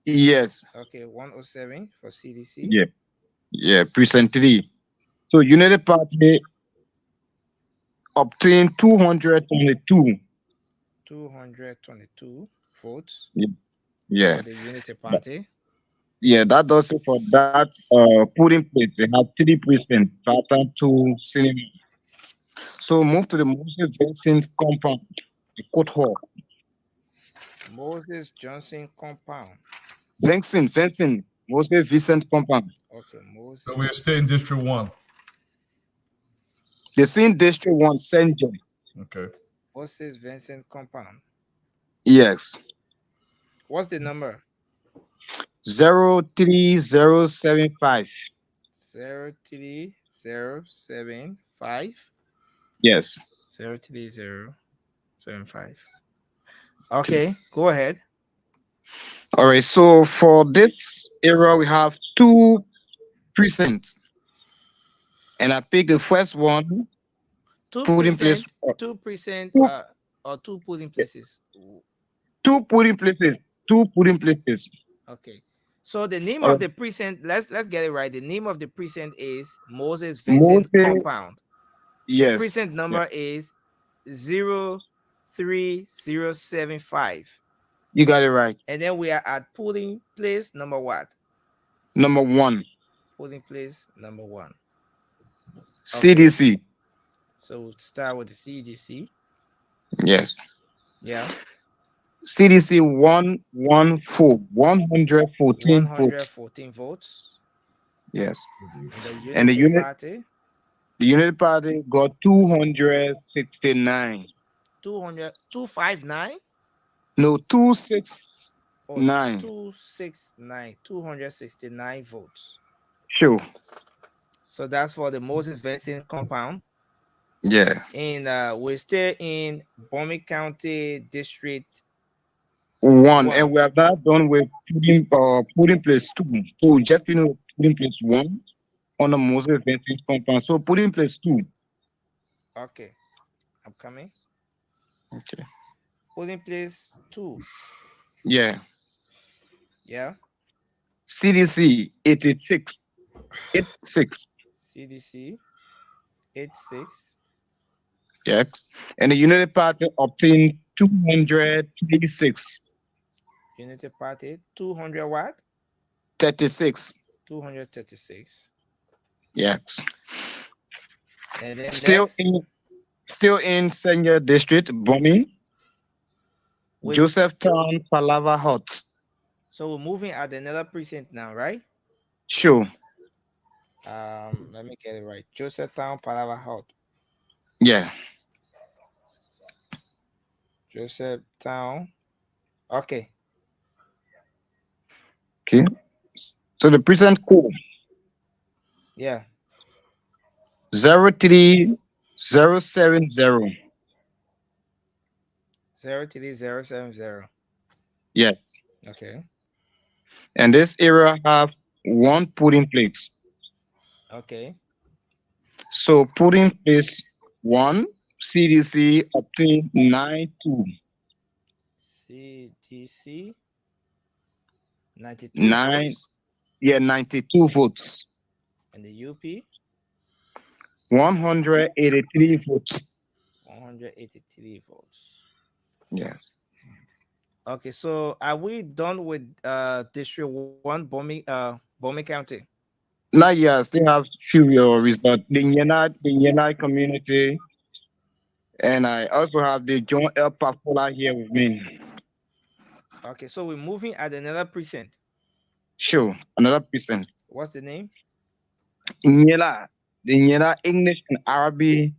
Yes. Okay, 107 for CDC. Yeah. Yeah, precinct 3. So United Party obtained 222. 222 votes. Yeah. For the Unity Party. Yeah, that does it for that putting place. They have 3% pattern to cinema. So move to the Moses Vincent compound, the court hall. Moses Johnson compound. Vincent, Moses Vincent compound. Okay, Moses. So we're still in District 1. The same District 1, St. John. Okay. Moses Vincent compound. Yes. What's the number? 03075. 03075. Yes. 03075. Okay, go ahead. All right. So for this area, we have two precincts, and I picked the first one. Two put in place. precinct, Two, or two polling places. two polling places. Two polling places. Okay. So the name All of right. the precinct, let's get it right. The name of the precinct is Moses Vincent Moses. compound. Yes. The precinct number is 03075. You got it right. And then we are at polling place number what? Number 1. Polling place number 1. CDC. Okay. So we'll start with the CDC. Yes. Yeah. CDC 114 114 votes. 114 votes. Yes. And the Unity Party. The Unity Party got 269. 259? No, 269. 269. 269 votes. Sure. So that's for the Moses Vincent compound. Yeah. And we're still in Bomi County District 1. And we are not done with putting place 2. So just putting place 1 on the Moses Vincent compound. So putting place 2. Okay. I'm coming. Okay. Polling place 2. Yeah. Yeah. CDC 86. 86. CDC 86. Yes. And the Unity Party obtained 236. Unity Party 200 what? 36. 236. Yes. And then still in Senior District, Bomi. Joseph Town, Palava Hut. So we're moving at another precinct now, right? Sure. Let me get it right. Joseph Town, Palava Hut. Yeah. Joseph Town. Okay. Okay. So the precinct code. Yeah. 03070. 03070. Yes. Okay. And this area have 1 polling place. Okay. So polling place 1, CDC obtained 92. CDC 92 votes. Yeah, 92 votes. And the UP 183 votes. 183 votes. Yes. Okay, so are we done with District 1, Bomi County? Not yet, still have few areas, but the Yenai community, and I also have the John L. Papola here with me. Okay, so we're moving at another precinct. Sure, another precinct. What's the name? Nyela, the Nyela English and Arabic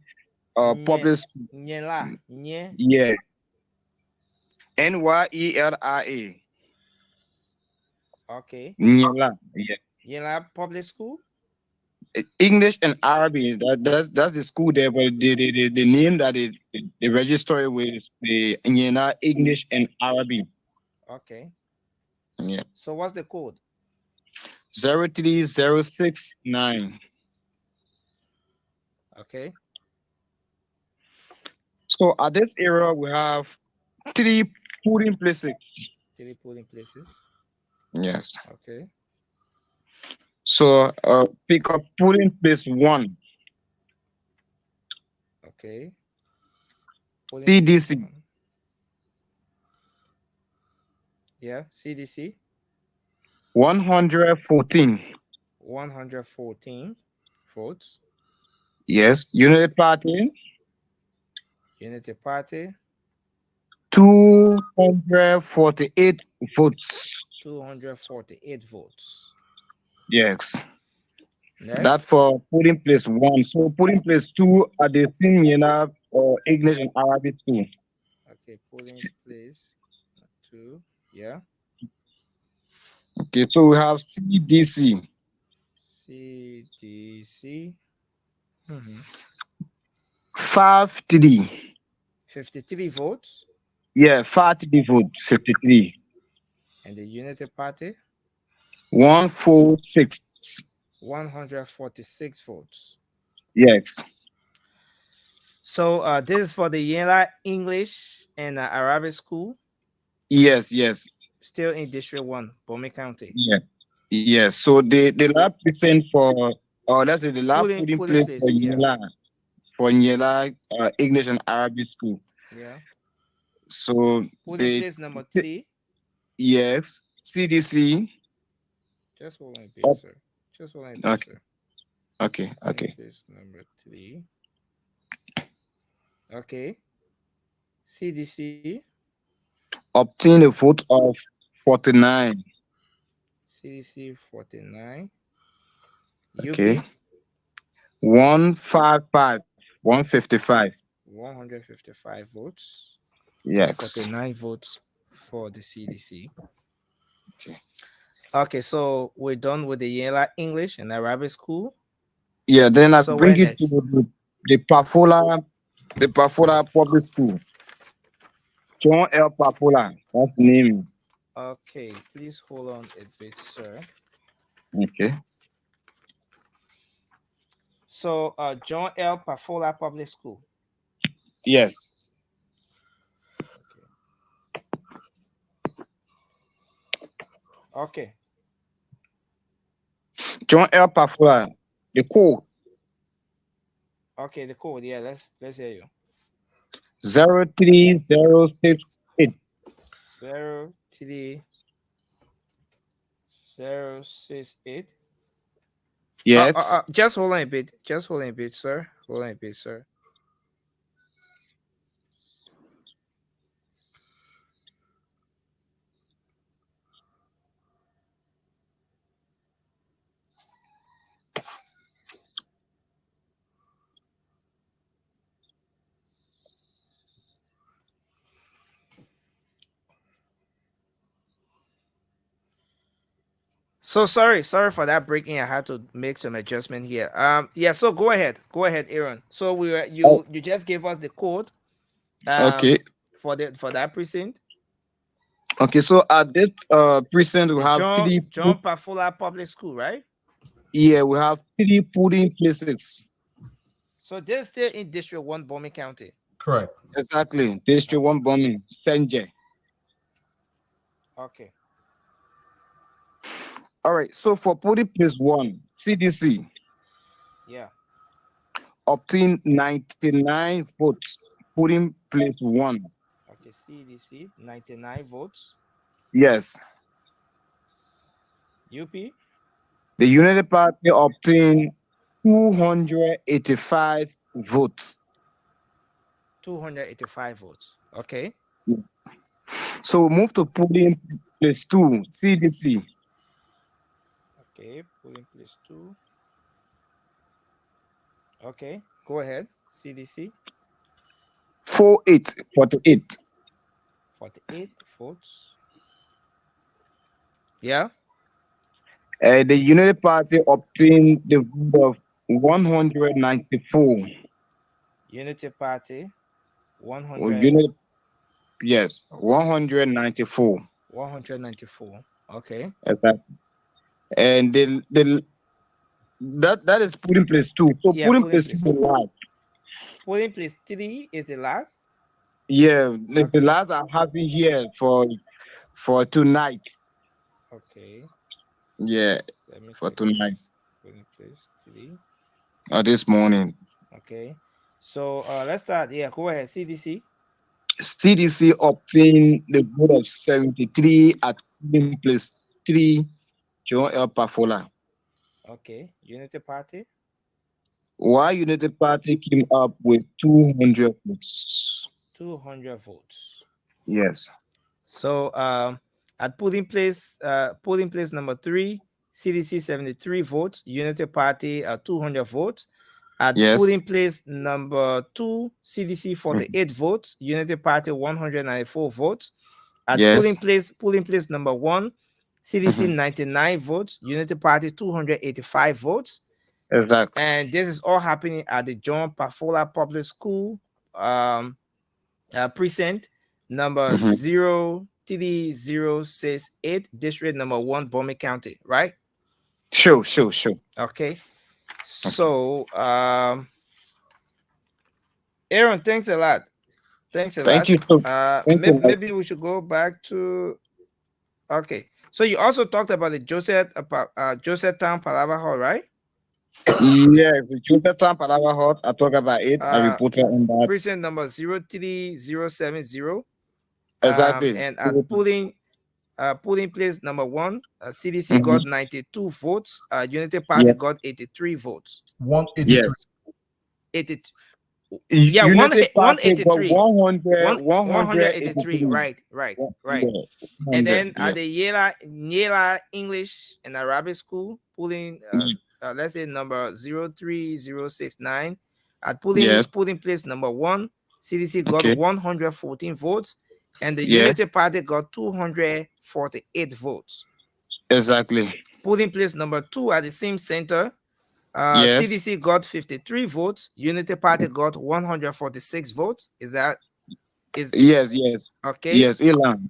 public school. Nyela. Yeah. NYELRA. Okay. Nyela, yeah. Nyela Public School? English and Arabic. That's the school there, but the name that they register with the Nyela English and Arabic. Okay. Yeah. So what's the code? 03069. Okay. So at this area we have 3 polling places. 3 polling places. Yes. Okay. So pick up polling place 1. Okay. CDC. Yeah, CDC. 114. 114 votes. Yes. Unity Party. Unity Party. 248 votes. 248 votes. Yes. That Next. for polling place 1. So polling place 2 are the same English and Arabic too. Okay, polling place 2. Yeah. Okay, so we have CDC. CDC. 53. 53 votes. Yeah, 53 votes. 53. And the Unity Party. 146. 146 votes. Yes. So this is for the Yela English and Arabic school. Yes, yes. Still in District 1, Bome County. Yeah. Yes. So the lab present for, or let's say the lab polling place place, for yeah. Nyela, English and Arabic school. Yeah. So polling place number 3. Yes. CDC. Just hold on a bit, sir. Just hold on a bit, Okay. sir. Okay. Polling Okay. place number 3. Okay. CDC. Obtain a vote of 49. CDC 49. Okay. UP 155. 155. 155 votes. Yes. 49 votes for the CDC. Okay, so we're done with the Yela English and Arabic school. Yeah, then I So bring where it to the Pafola Public School. John L. Pafola. That's the name. Okay, please hold on a bit, sir. Okay. So John L. Pafola Public School. Yes. Okay. John L. Pafola. The code. Okay, the code. Yeah, let's hear you. 03068. 03068. Yes. Just hold on a bit. Just hold on a bit, sir. Hold on a bit, sir. So sorry for that breaking. I had to make some adjustment here. Yeah. So go ahead, Aaron. So we were you just gave us the code. Okay. For that precinct. Okay. So at this precinct we have John Pafola Public School, right? Yeah, we have 3 polling places. So they're still in District 1, Bome County. Correct. Exactly. District 1 Bome, Senje. Okay. All right. So for polling place 1, CDC. Yeah. Obtain 99 votes. Polling place 1. Okay, CDC 99 votes. Yes. UP. The United Party obtained 285 votes. 285 votes. Okay. Yes. So we move to polling place 2, CDC. Okay, polling place 2. Okay, go ahead. CDC. 48. 48 votes. Yeah. The United Party obtained the vote of 194. Unity Party 100. Yes, 194. 194. Okay. Exactly. And that is polling place 2. So Yeah, polling polling place place 2 is last. Polling place 3 is the last. Yeah, the last I have it here for tonight. Okay. Yeah, Let me for take this. tonight. Polling place 3. Or this morning. Okay. So let's start. Yeah, go ahead. CDC. CDC obtained the vote of 73 at polling place 3, John L. Pafola. Okay. Unity Party. Why United Party came up with 200 votes. 200 votes. Yes. So at polling place number 3, CDC 73 votes, Unity Party 200 votes. At Yes. polling place number 2, CDC 48 votes, Unity Party 194 votes. At Yes. polling place number 1, CDC 99 votes, Unity Party 285 votes. Exactly. And this is all happening at the John Pafola Public School precinct number 03068, district number 1, Bowman County, right? Sure. Okay. So Aaron, thanks a lot. Thank you. Thank you. Maybe we should go back to, okay. So you also talked about the Josephtown Palava Hall, right? Yes, the Josephtown Palava Hall. I talk about it. I reported on that. Precinct number 03070. Exactly. And at polling place number 1, CDC got 92 votes. Unity Party got 83 votes. 183. Yes. 80. Yeah, Unity Party 183. got 183. Right. And then at the Yela English and Arabic School, polling, let's say number 03069. At polling place number 1, CDC got 114 votes, and the Unity Party got 248 votes. Exactly. Polling place number 2 at the same center, CDC got 53 votes. Unity Party got 146 votes. Is that? Yes. Okay. Yes, Elan.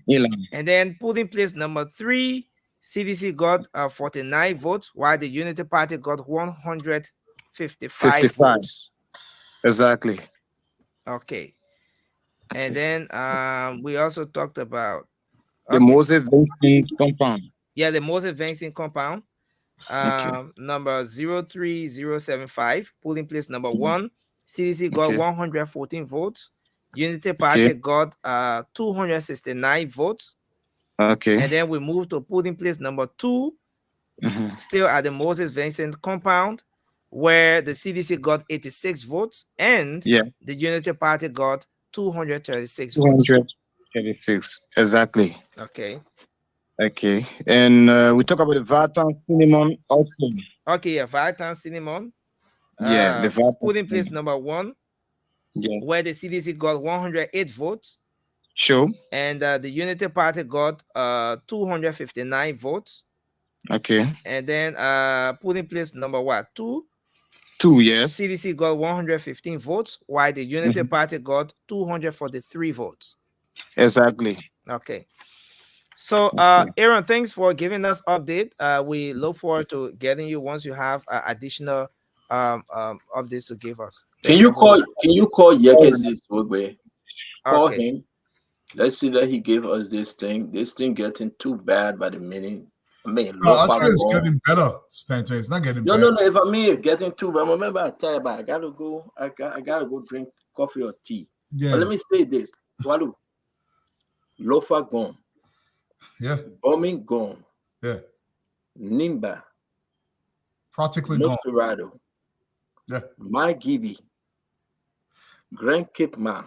And then polling place number 3, CDC got 49 votes, while the Unity Party got 155 votes. Exactly. Okay. And then we also talked about the Moses Vincent compound. Yeah, the Moses Vincent compound. Number 03075, polling place number 1, CDC got 114 votes. Unity Party got 269 votes. Okay. And then we move to polling place number 2, still at the Moses Vincent compound, where the CDC got 86 votes and the Unity Party got 236 votes. 236, exactly. Okay. And we talk about the Vartan Cinnamon also. Okay, Vartan Cinnamon. The Vartan polling place number 1, where the CDC got 108 votes. Sure. And the Unity Party got 259 votes. Okay. And then polling place number 2? 2, yes. CDC got 115 votes, while the Unity Party got 243 votes. Exactly. Okay. So, Aaron, thanks for giving us update. We look forward to getting you once you have additional updates to give us. Can you call Yekes Wogbe? Call him. Let's see that he gave us this thing. This thing getting too bad by the minute. I mean, I think it's getting better, Stanton. It's not getting better. No. If I mean getting too bad, remember I tell you about I gotta go drink coffee or tea. Yeah. But let me say this. Walu, Lofa gone. Yeah. Bombing gone. Yeah. Nimba. Practically gone. Mosperado. Yeah. My Gibby. Grand Cape Man.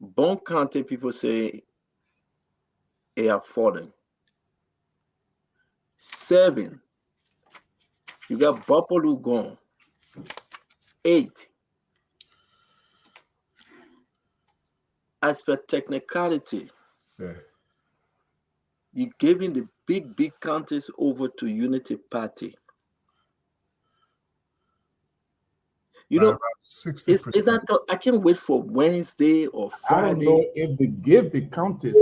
Bon County people say they are fallen. 7. You got Buffalo gone. 8. As per technicality, you're giving the big counties over to Unity Party. You know, it's not. I can't wait for Wednesday or Friday. I don't know if they give the counties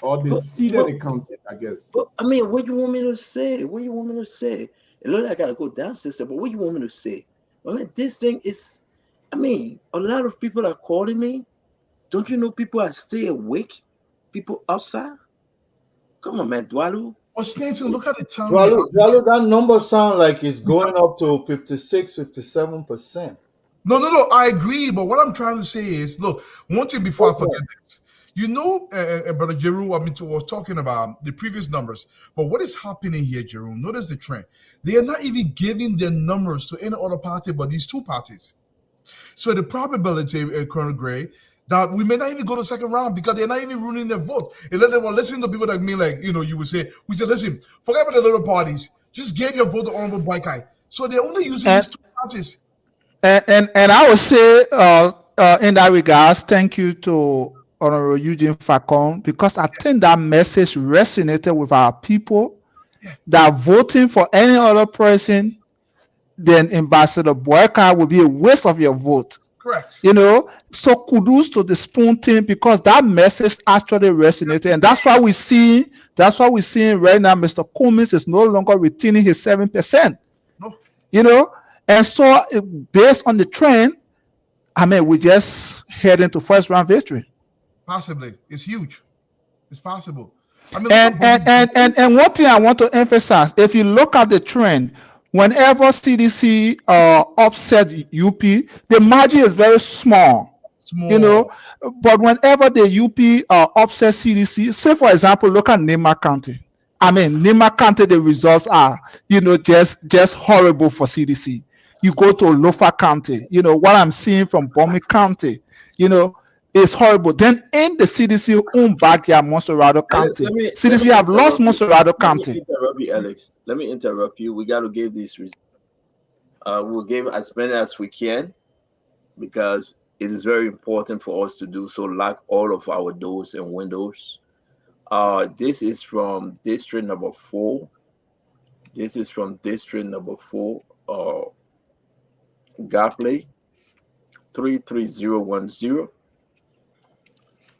or they seeded the counties, I guess. But I mean, what do you want me to say? What do you want me to say? It looks like I gotta go downstairs, but what do you want me to say? I mean, this thing is. I mean, a lot of people are calling me. Don't you know people are still awake? People outside. Come on, man, Dwalu. Well, Stanton, look at the time. Dwalu, that number sounds like it's going up to 56, 57%. No. I agree. But what I'm trying to say is, look, one thing before I forget this. You know, Brother Jerome, was talking about the previous numbers, but what is happening here, Jerome? Notice the trend. They are not even giving their numbers to any other party but these two parties. So the probability, Colonel Gray, that we may not even go to the second round because they're not even ruining their vote. And then they were listening to people like me, like, you would say, we said, listen, forget about the little parties. Just give your vote to Honorable Boykai. So they're only using these two parties. And I would say in that regards, thank you to Honorable Eugene Facon, because I think that message resonated with our people that voting for any other person than Ambassador Boyka would be a waste of your vote. Correct. So kudos to the spoon team, because that message actually resonated, and that's why we're seeing right now Mr. Cummings is no longer retaining his 7%. No. And so based on the trend, I mean, we just head into first round victory. Possibly, it's huge. It's possible. I mean, and one thing I want to emphasize: if you look at the trend, whenever CDC upset UP, the margin is very small. But whenever the UP upset CDC, say for example, look at Nema County. I mean, Nema County, the results are, just horrible for CDC. You go to Lofa County, what I'm seeing from Bomi County, is horrible. Then in the CDC own backyard, Monserrado County, CDC have lost Monserrado County. Let me interrupt you, Alex. Let me interrupt you. We got to give these results. We'll give as many as we can, because it is very important for us to do so, lock all of our doors and windows. This is from district number 4. This is from district number 4, Gapley, 33010.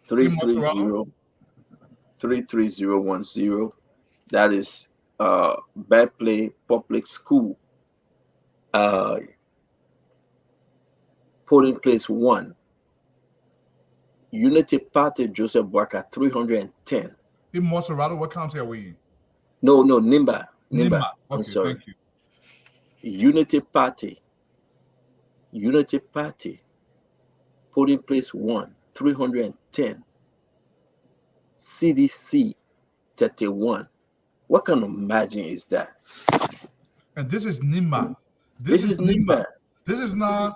33010. That is Berkeley Public School. Polling place 1. Unity Party Joseph Boyka, 310. In Monserrado, what county are we in? No, Nimba. Okay, I'm sorry. thank you. Unity Party. Polling place 1, 310. CDC 31. What kind of margin is that? And this is Nimba. This is Nimba. This is not.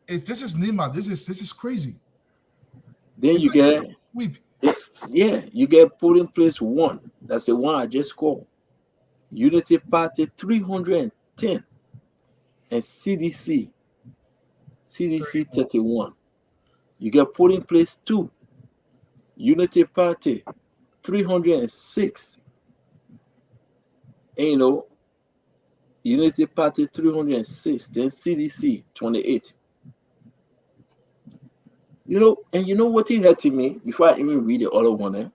This is Nimba. This is crazy. Then you get you get polling place 1. That's the one I just called. Unity Party 310, and CDC 31. You get polling place 2. Unity Party 306. And Unity Party 306, then CDC 28. And you know what is hurting me before I even read the other one?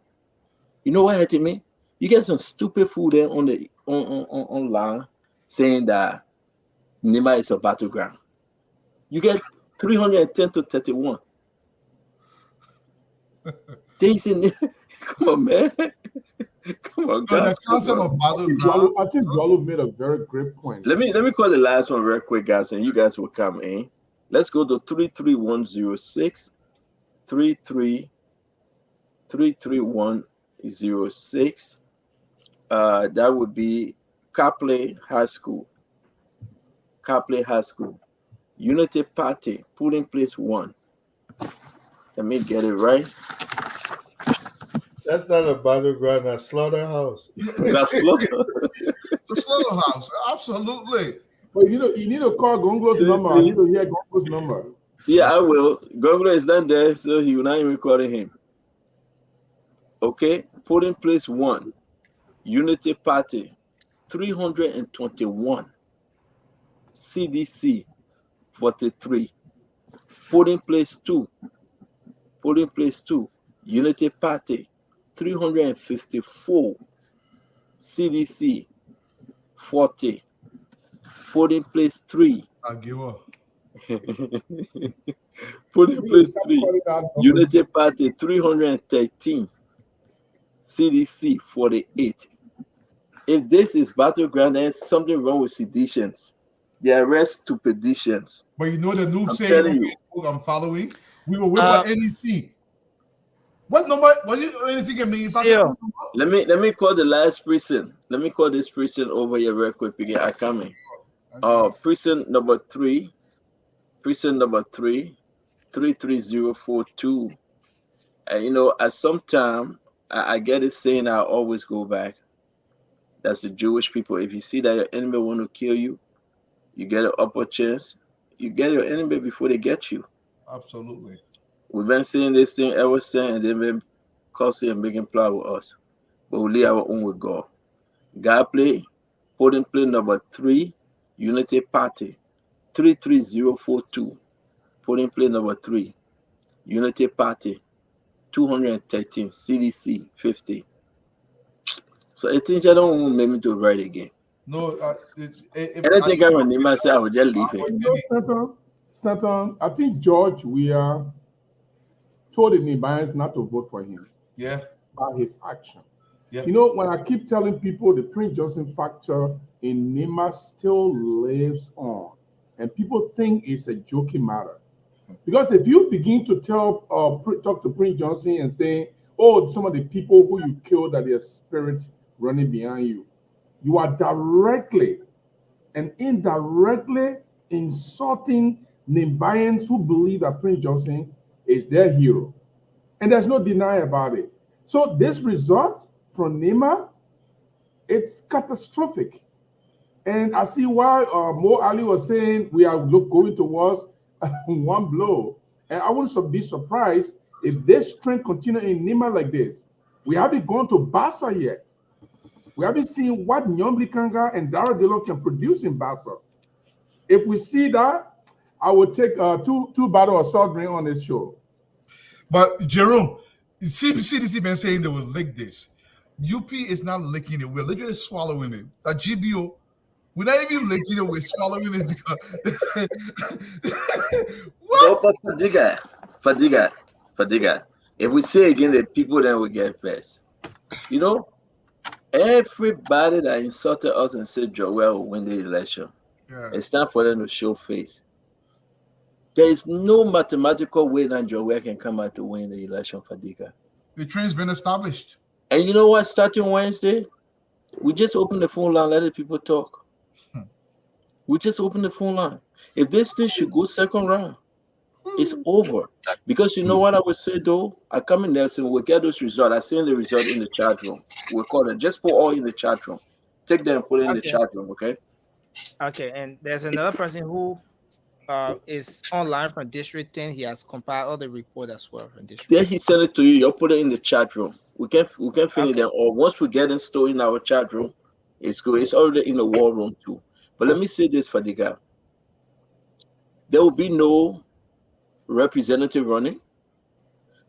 You know what hurting me? You get some stupid food there on the online saying that Nimba is a battleground. You get 310 to 31. Then you say, come on, man. Come on, guys. I think Dwalo made a very great point. Let me call the last one real quick, guys, and you guys will come in. Let's go to 33106. 33106. That would be Copley High School. Unity Party, polling place 1. Let me get it right. That's not a battleground, a slaughterhouse. That's slaughter. It's a slaughterhouse, absolutely. But you need to call Gonglo's number. I need to hear Gonglo's number. Yeah, I will. Gonglo is not there, so he will not even calling him. Okay, polling place 1. Unity Party 321. CDC 43. Polling place 2. Unity Party 354. CDC 40. Polling place 3. I give up. Polling place 3. Unity Party 313. CDC 48. If this is battleground, there's something wrong with seditions. They arrest stupidicians. But you know the new I'm saying telling you. I'm following? We will whip on NEC. What number was it? Anything can be Let me call the last precinct. Let me call this precinct over here real quick. Again, I coming. Precinct number 3. Precinct number 3, 33042. And you know, at some time, I get it saying I always go back. That's the Jewish people. If you see that your enemy want to kill you, you get an upper chance. You get your enemy before they get you. Absolutely. We've been seeing this thing ever since, and they've been causing and making plot with us. But we leave our own with God. God play, polling play number 3, Unity Party, 33042. Polling play number 3, Unity Party, 213, CDC 50. So I think I don't want me to write again. No, Anything I remember, I say I would just leave it. Stanton, I think George, we are told the Nibans not to vote for him. Yeah. By his action. Yeah. You know, when I keep telling people the Prince Johnson factor in Nima still lives on, and people think it's a joking matter. Because if you begin to talk to Prince Johnson and say, oh, some of the people who you killed are their spirits running behind you, you are directly and indirectly insulting Nimbayans who believe that Prince Johnson is their hero. And there's no deny about it. So this result from Nima, it's catastrophic. And I see why Mo Ali was saying we are going towards one blow. And I wouldn't be surprised if this trend continue in Nima like this. We haven't gone to Bassa yet. We haven't seen what Nyomri Kanga and Dara Dillon can produce in Bassa. If we see that, I would take two bottles of salt drink on this show. But Jerome, CDC been saying they will lick this. UP is not licking it. We're literally swallowing it. That GBO, we're not even licking it. We're swallowing it because what? So Fadiga. If we say again, the people then will get first. You know, everybody that insulted us and said Joel will win the election. Yeah. It's time for them to show face. There is no mathematical way that Joel can come out to win the election, Fadiga. The train's been established. And you know what? Starting Wednesday, we just open the phone line, let the people talk. We just open the phone line. If this thing should go second round, it's over. Because you know what I would say though? I come in there and we'll get those results. I send the result in the chat room. We'll call them. Just put all in the chat room. Take them and put it in the chat room, okay? Okay, and there's another person who is online from District 10. He has compiled all the report as well from District. Then he sent it to you. You'll put it in the chat room. We can finish them. Or once we get it stored in our chat room, it's good. It's already in the war room too. But let me say this, Fadiga. There will be no representative running.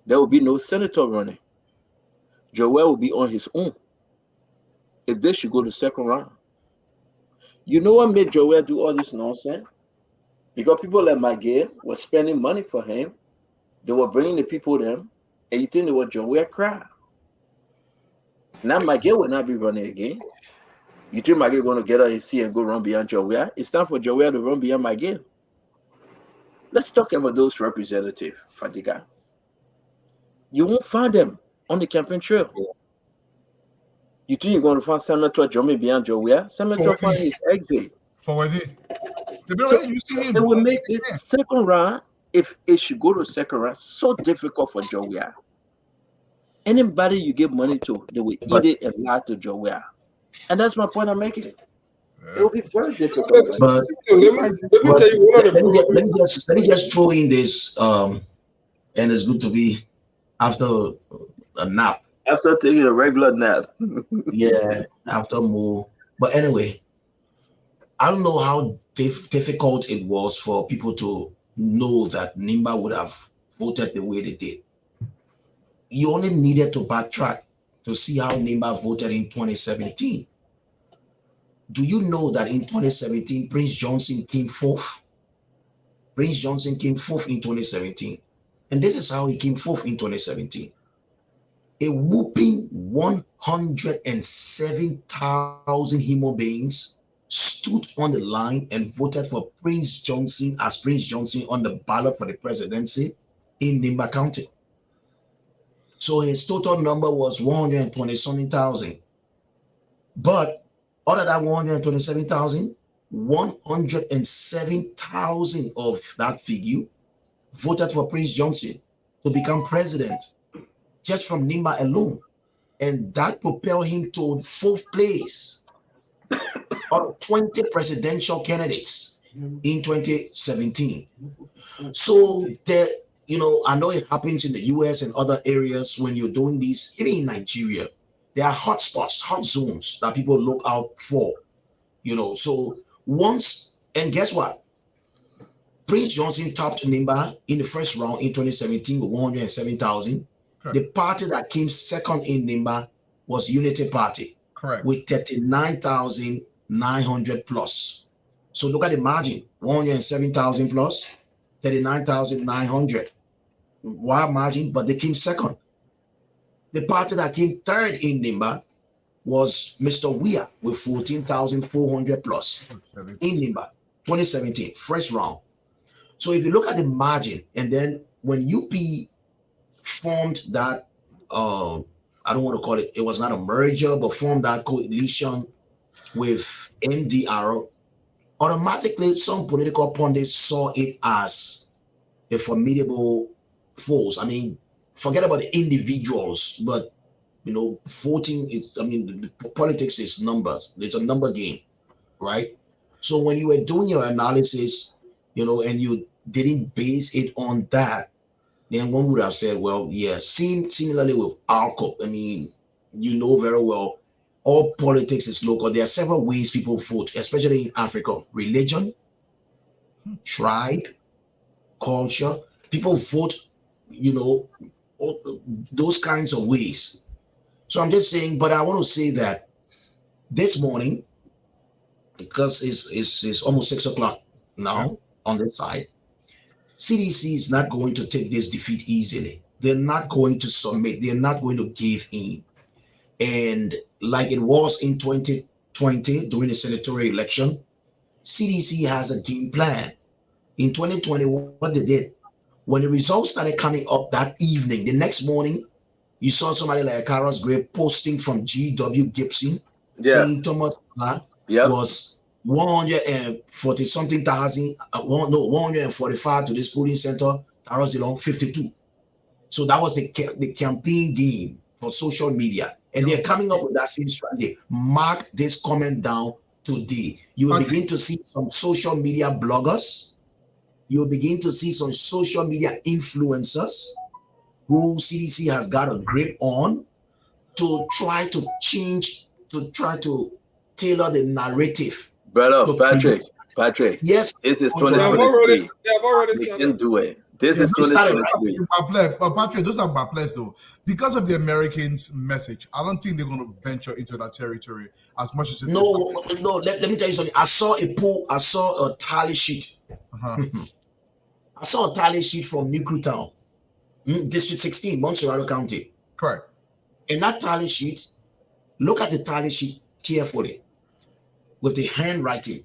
There will be no senator running. Joel will be on his own. If they should go to second round. You know what made Joel do all this nonsense? Because people like Maggie were spending money for him. They were bringing the people them, and you think they were Joel crowd. Now Maggie will not be running again. You think Maggie going to get out his seat and go run behind Joel? It's time for Joel to run behind Maggie. Let's talk about those representatives, Fadiga. You won't find them on the campaign trail. You think you're going to find Senator Jomi behind Joel? Senator find his exit. For what? It will make it second round, if it should go to second round, so difficult for Joel. Anybody you give money to, they will eat it and lie to Joel. And that's my point I'm making. It will be very difficult. But let me tell you one of the let me just throw in this, and it's good to be after a nap. After taking a regular nap. Yeah, after more. But anyway, I don't know how difficult it was for people to know that Nimba would have voted the way they did. You only needed to backtrack to see how Nimba voted in 2017. Do you know that in 2017, Prince Johnson came fourth? Prince Johnson came fourth in 2017. And this is how he came fourth in 2017. A whooping 107,000 human beings stood on the line and voted for Prince Johnson as Prince Johnson on the ballot for the presidency in Nimba County. So his total number was 120 something thousand. But other than 127,000, 107,000 of that figure voted for Prince Johnson to become president just from Nimba alone. And that propelled him to fourth place out of 20 presidential candidates in 2017. So there, I know it happens in the US and other areas when you're doing this, even in Nigeria. There are hot spots, hot zones that people look out for. So once, and guess what? Prince Johnson topped Nimba in the first round in 2017 with 107,000. The party that came second in Nimba was Unity Party. Correct. With 39,900 plus. So look at the margin, 107,000 plus, 39,900. Wide margin, but they came second. The party that came third in Nimba was Mr. Weir with 14,400 plus in Nimba, 2017, first round. So if you look at the margin, and then when UP formed that, I don't want to call it, it was not a merger, but formed that coalition with NDR, automatically some political pundits saw it as a formidable force. I mean, forget about the individuals, but voting is, the politics is numbers. It's a number game, right? So when you were doing your analysis, and you didn't base it on that, then one would have said, well, yes. Similarly with ALCOP, very well, all politics is local. There are several ways people vote, especially in Africa. Religion, tribe, culture. People vote, those kinds of ways. So I'm just saying, but I want to say that this morning, because it's almost 6 o'clock now on this side, CDC is not going to take this defeat easily. They're not going to submit. They're not going to give in. And like it was in 2020 during the senatorial election, CDC has a game plan. In 2020, what they did, when the results started coming up that evening, the next morning, you saw somebody like Carlos Gray posting from G.W. Gibson saying Thomas was 140 something thousand, 145 to this polling center, Taros Dillon 52. So that was the campaign game for social media. And they're coming up with that same strategy. Mark this comment down today. You will begin to see some social media bloggers. You'll begin to see some social media influencers who CDC has got a grip on to try to change, to try to tailor the narrative. Brother Patrick. Yes. This is 2023. They can do it. This is 2023. But Patrick, those are bad players though. Because of the Americans' message, I don't think they're going to venture into that territory as much as No. Let me tell you something. I saw a poll. I saw a tally sheet. I saw a tally sheet from Newtown, District 16, Montserrat County. Correct. In that tally sheet, look at the tally sheet carefully with the handwriting.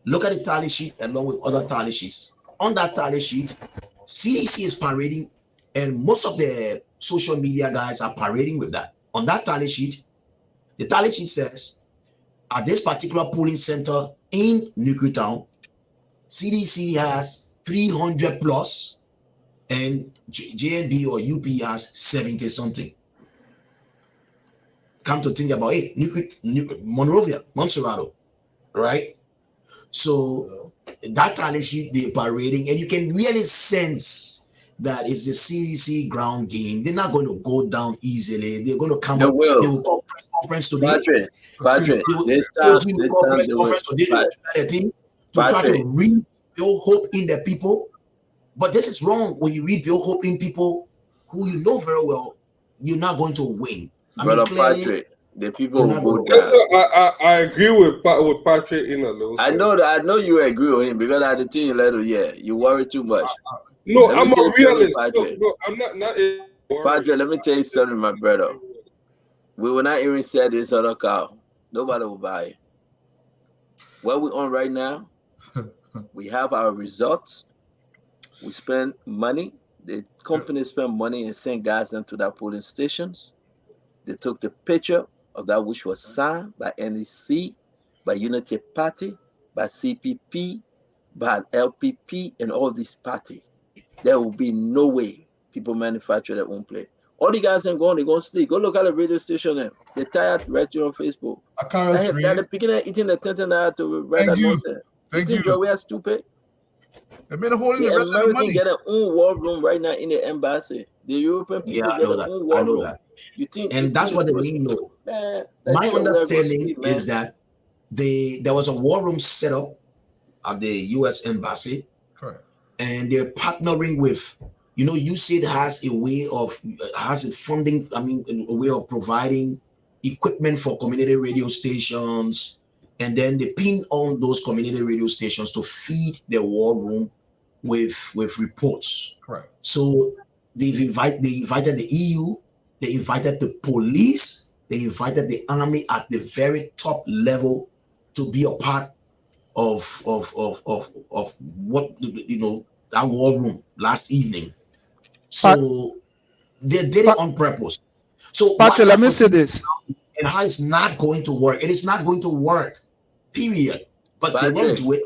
Look at the tally sheet along with other tally sheets. On that tally sheet, CDC is parading, and most of the social media guys are parading with that. On that tally sheet, the tally sheet says, at this particular polling center in Newtown, CDC has 300 plus, and JNB or UP has 70 something. Come to think about it, Monrovia, Montserrat, right? So that tally sheet they're parading, and you can really sense that it's the CDC ground game. They're not going to go down easily. They're going to come up. They will call press conference today. Patrick, they will call press conference today to try to rebuild hope in the people. But this is wrong. When you rebuild hope in people who you know very well, you're not going to win. Brother Patrick, the people will go down. I agree with Patrick in a little sense. I know you agree with him because I didn't you later. Yeah, you worry too much. No, I'm a realist. No, I'm not Patrick, let me tell you something, my brother. We will not even sell this other car. Nobody will buy it. What we're on right now, we have our results. We spend money. The company spent money and sent guys into that polling stations. They took the picture of that which was signed by NEC, by Unity Party, by CPP, by LPP, and all these parties. There will be no way people manufacture their own play. All the guys ain't going, they're going to sleep. Go look at the radio station there. They're tired writing on Facebook. I can't screen. They're beginning eating the tent and to write that nonsense. Thank you. you. We are stupid. They made a hole in the rest of the American money. get their own war room right now in the embassy. The European people get their own war room. You think? And that's what they need to know. My understanding is that there was a war room set up at the U.S. Embassy. Correct. And they're partnering with, USAID has a funding, a way of providing equipment for community radio stations, and then they pin on those community radio stations to feed the war room with reports. Correct. So they invited the EU, they invited the police, they invited the army at the very top level to be a part of what that war room last evening. So they did it on purpose. So Patrick, let me say this. And how it's not going to work. It is not going to work. Period. But they won't do it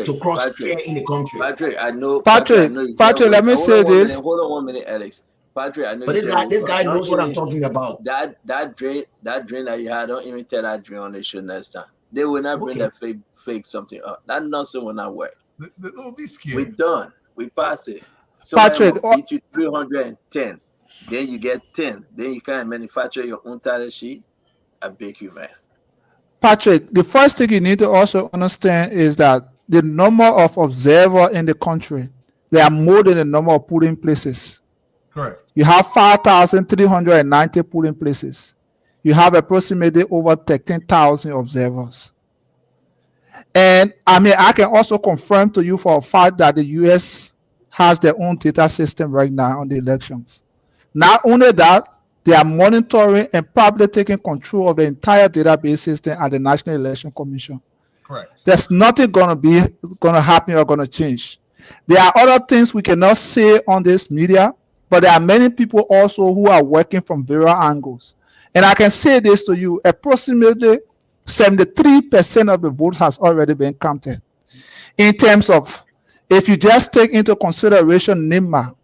to cross fear in the country. Patrick, I know. Patrick, let me say this. Hold on 1 minute, Alex. Patrick, I know. But this guy knows what I'm talking about. That drain that you had, don't even tell that drain on the show next time. They will not bring that fake something up. That nonsense will not work. They'll be scared. We're done. We pass it. So Patrick, beat you 310. Then you get 10. Then you can manufacture your own title sheet. I beg you, man. Patrick, the first thing you need to also understand is that the number of observers in the country, there are more than the number of polling places. Correct. You have 5,390 polling places. You have approximately over 13,000 observers. And I can also confirm to you for a fact that the US has their own data system right now on the elections. Not only that, they are monitoring and probably taking control of the entire database system at the National Election Commission. Correct. There's nothing going to happen or going to change. There are other things we cannot say on this media, but there are many people also who are working from various angles. And I can say this to you, approximately 73% of the vote has already been counted. In terms of, if you just take into consideration Nima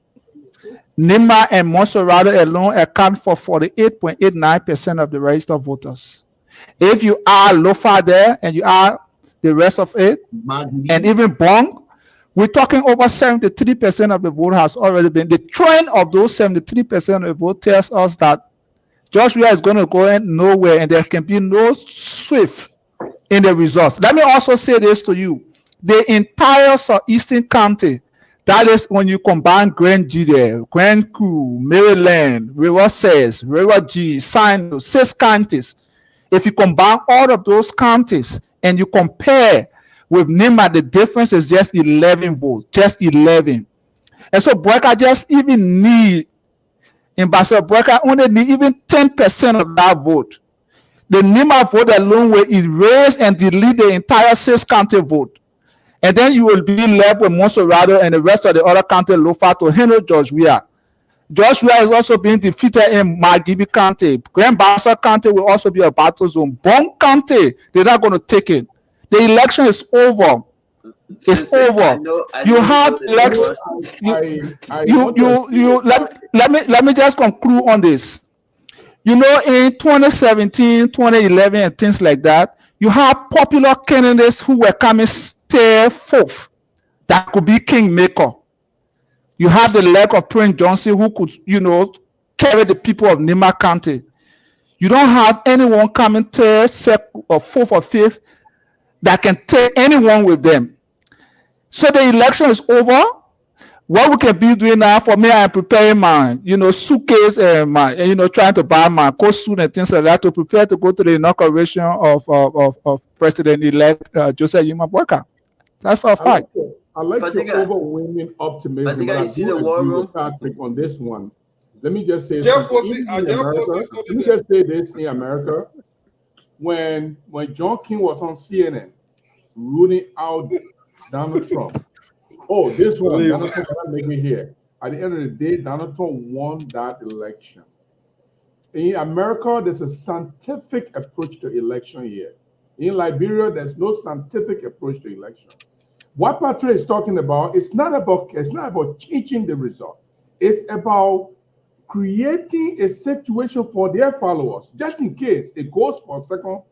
and Monserrado alone account for 48.89% of the registered voters. If you add Lofa there and you add the rest of it, and even Bong, we're talking over 73% of the vote has already been. The trend of those 73% of the vote tells us that Joshua is going to go nowhere and there can be no shift in the results. Let me also say this to you. The entire Southeastern County, that is when you combine Grand G there, Grand Coup, Maryland, River 6, River G, Sino, 6 counties. If you combine all of those counties and you compare with Nima, the difference is just 11 votes, just 11. And so Boyka just even need, Ambassador Boyka only need even 10% of that vote. The Nima vote alone will erase and delete the entire 6 county vote. And then you will be left with Monserrado and the rest of the other county Lofa to handle George Weah. George Weah is also being defeated in Margibi County. Grand Bassa County will also be a battle zone. Bong County, they're not going to take it. The election is over. It's over. You have elections. Let me just conclude on this. In 2017, 2011, and things like that, you have popular candidates who were coming stay fourth. That could be Kingmaker. You have the leg of Prince Johnson who could, carry the people of Nima County. You don't have anyone coming third, second, or fourth or fifth that can take anyone with them. So the election is over. What we can be doing now, for me, I'm preparing my, suitcase and my, trying to buy my coat suit and things like that to prepare to go to the inauguration of President-elect Joseph Yuma Boyka. That's for a fact. I like your overwhelming optimism. But I do agree with Patrick on this one. Let me just say this. Let me just say this in America. When John King was on CNN ruling out Donald Trump, this one, Donald Trump cannot make me here. at the end of the day, Donald Trump won that election. In America, there's a scientific approach to election here. In Liberia, there's no scientific approach to election. What Patrick is talking about, it's not about changing the result. It's about creating a situation for their followers, just in case it goes for second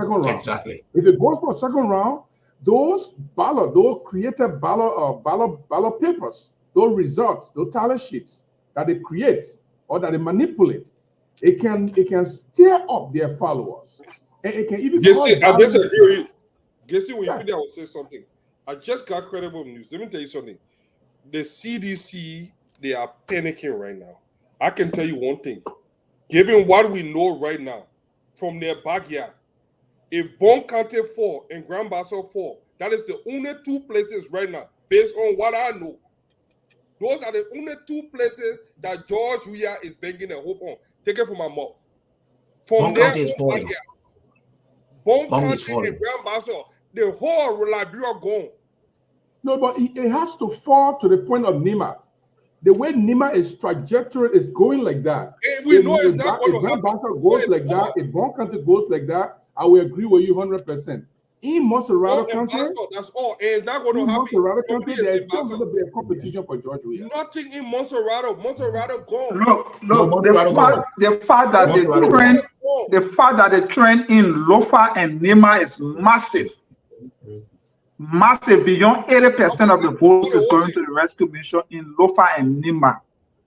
round. Exactly. If it goes for second round, those created ballot papers, those results, those tally sheets that they create or that they manipulate, it can stir up their followers. And it can even cause I disagree. Guess when you Yeah. finish, I will say something. I just got credible news. Let me tell you something. The CDC, they are panicking right now. I can tell you one thing. Given what we know right now from their backyard, if Bon County fall and Grand Bassa fall, that is the only two places right now, based on what I know. Those are the only two places that George Weah is banking a hope on. Take it from my mouth. From Bon their County is own falling. backyard. Bon Bong County is falling. and Grand Bassa, the whole Liberia gone. No, but it has to fall to the point of Nima. The way Nima is trajectory is going like that. And we know it's If not going to Grand happen. Bassa goes it's like that, if Bon County goes like that, I will agree with you 100%. In Monserrato and County, Bassa, that's all. And it's not going to in happen. Monserrato Nobody County, is there's in still Bassa. going to be a competition for George Weah. Nothing in Monserrato. Monserrato gone. Look, the fact that the trend in Lofa and Nima is massive. Massive, beyond 80% of the votes is going to the rescue mission in Lofa and Nima.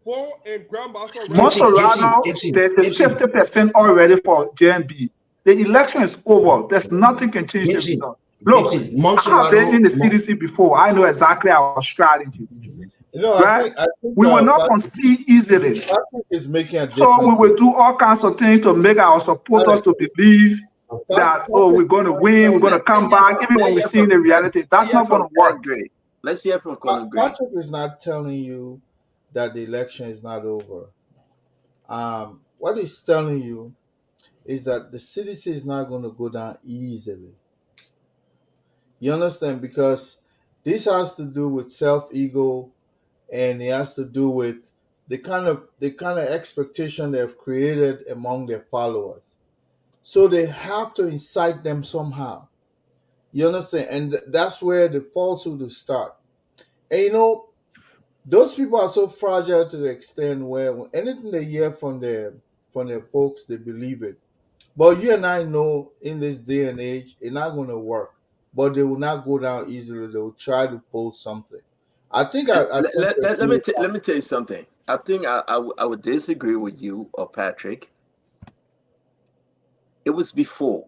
Bon and Grand Bassa. Monserrato, there's a 50% already for JNB. The election is over. There's nothing can change the result. Look, I have been in the CDC before. I know exactly our strategy. You know, Right? I think We will not Patrick concede easily. is making a difference. So we will do all kinds of things to make our supporters to believe that, oh, we're going to win, we're going to come back, even when we see the reality. That's not going to work, great. Let's hear from Colin Gray. Patrick is not telling you that the election is not over. What he's telling you is that the CDC is not going to go down easily. You understand? Because this has to do with self-ego, and it has to do with the kind of expectation they've created among their followers. So they have to incite them somehow. You understand? And that's where the falsehood will start. And you know, those people are so fragile to the extent where anything they hear from their folks, they believe it. But you and I know in this day and age, it's not going to work. But they will not go down easily. They will try to pull something. I think let me tell you something. I think I would disagree with you or Patrick. It was before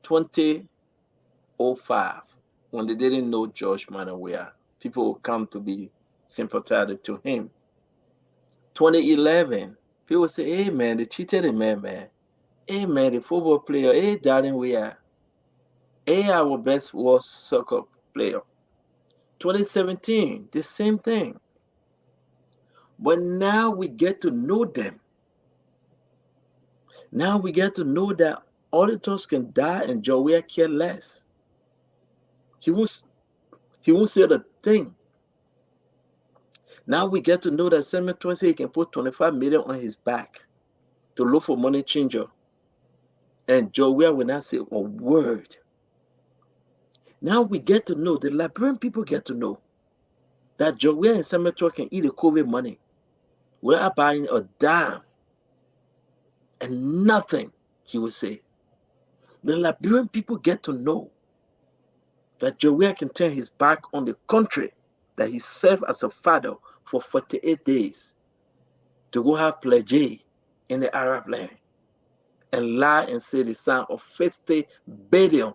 2005 when they didn't know George Manawea. People would come to be sympathetic to him. 2011, people say, "Hey man, they cheated him, man. Hey man, the football player, hey darling, we are. Hey, our best was soccer player." 2017, the same thing. But now we get to know them. Now we get to know that auditors can die and Joey care less. He won't say the thing. Now we get to know that Samuel Twenty he can put 25 million on his back to look for money changer. And Joey will not say a word. Now we get to know, the Liberian people get to know that Joey and Samuel can eat the COVID money without buying a dime and nothing, he will say. The Liberian people get to know that Joey can turn his back on the country that he served as a father for 48 days to go have pledge in the Arab land and lie and say the sign of 50 billion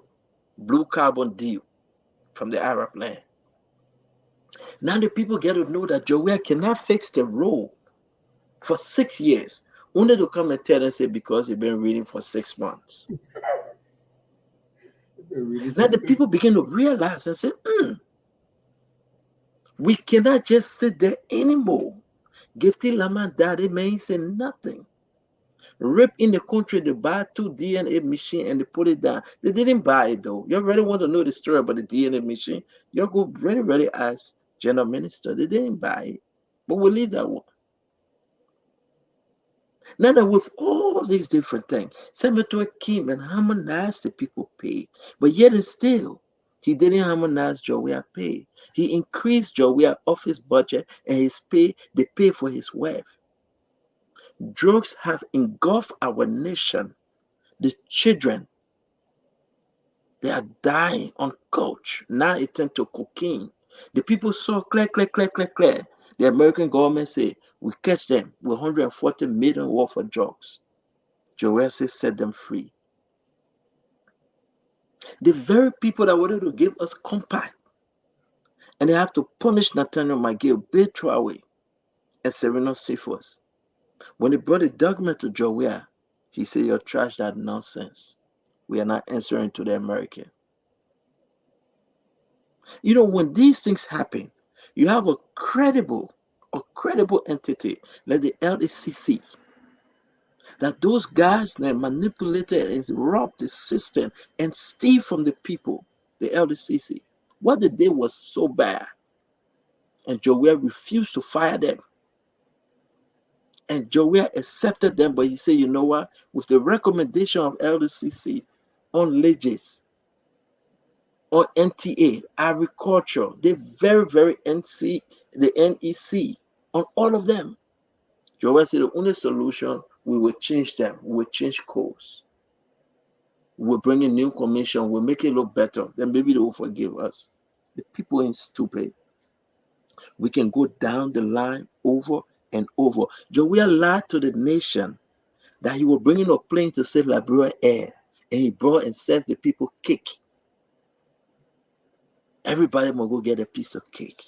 blue carbon deal from the Arab land. Now the people get to know that Joey cannot fix the road for 6 years, only to come and tell us it because you've been reading for 6 months. Now the people begin to realize and say, we cannot just sit there anymore. Gifty Lama Daddy man say nothing. Rip in the country to buy 2 DNA machine and they put it down. They didn't buy it though. You really want to know the story about the DNA machine? You go really ask general minister. They didn't buy it, but we'll leave that one. Now that with all these different things, Senator came and harmonized the people pay, but yet and still, he didn't harmonize Jowia's pay. He increased Jowia's office budget and his pay, the pay for his wife. Drugs have engulfed our nation. The children, they are dying on couch. Now it turned to cocaine. The people saw clear, clear, clear, clear, clear. The American government said, we catch them with 140 million worth of drugs. Joel says, set them free. The very people that wanted to give us compact, and they have to punish Nathaniel McGill, Bill Traore, and Serena Cephas. When they brought the document to Joel, he said, you're trash, that nonsense. We are not answering to the American. You know, when these things happen, you have a credible entity like the LDCC, that those guys that manipulated and robbed the system and steal from the people, the LDCC. What they did was so bad. And Joel refused to fire them. And Joel accepted them, but he said, you know what? With the recommendation of LDCC on leges, on NTA, agriculture, the very, very the NEC, on all of them. Joel said the only solution, we will change them. We will change course. We'll bring a new commission. We'll make it look better. Then maybe they will forgive us. The people ain't stupid. We can go down the line over and over. Joel lied to the nation that he was bringing a plane to save Liberia Air. And he brought and served the people cake. Everybody must go get a piece of cake.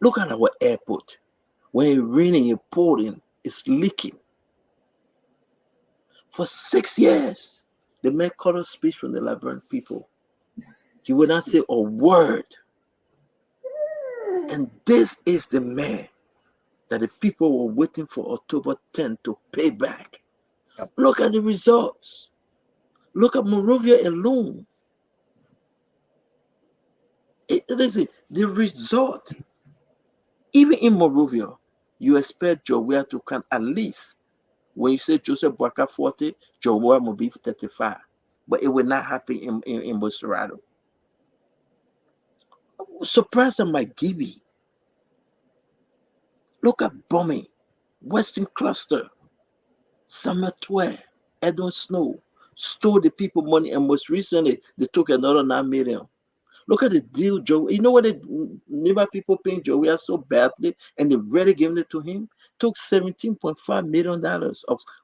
Look at our airport. When it's raining, it's pouring, it's leaking. For 6 years, the man called a speech from the Liberian people. He would not say a word. And this is the man that the people were waiting for October 10th to pay back. Look at the results. Look at Monrovia alone. Listen, the result, even in Monrovia, you expect Jowiah to come at least, when you say Joseph Boakai 40, Jowiah will be 35. But it will not happen in Bolsonaro. Surprise on my Gibby. Look at bombing, Western Cluster, Summer 12, Edwin Snow, stole the people money, and most recently, they took another 9 million. Look at the deal, Joe. You know what the Niba people paying Joey so badly, and they really giving it to him? Took $17.5 million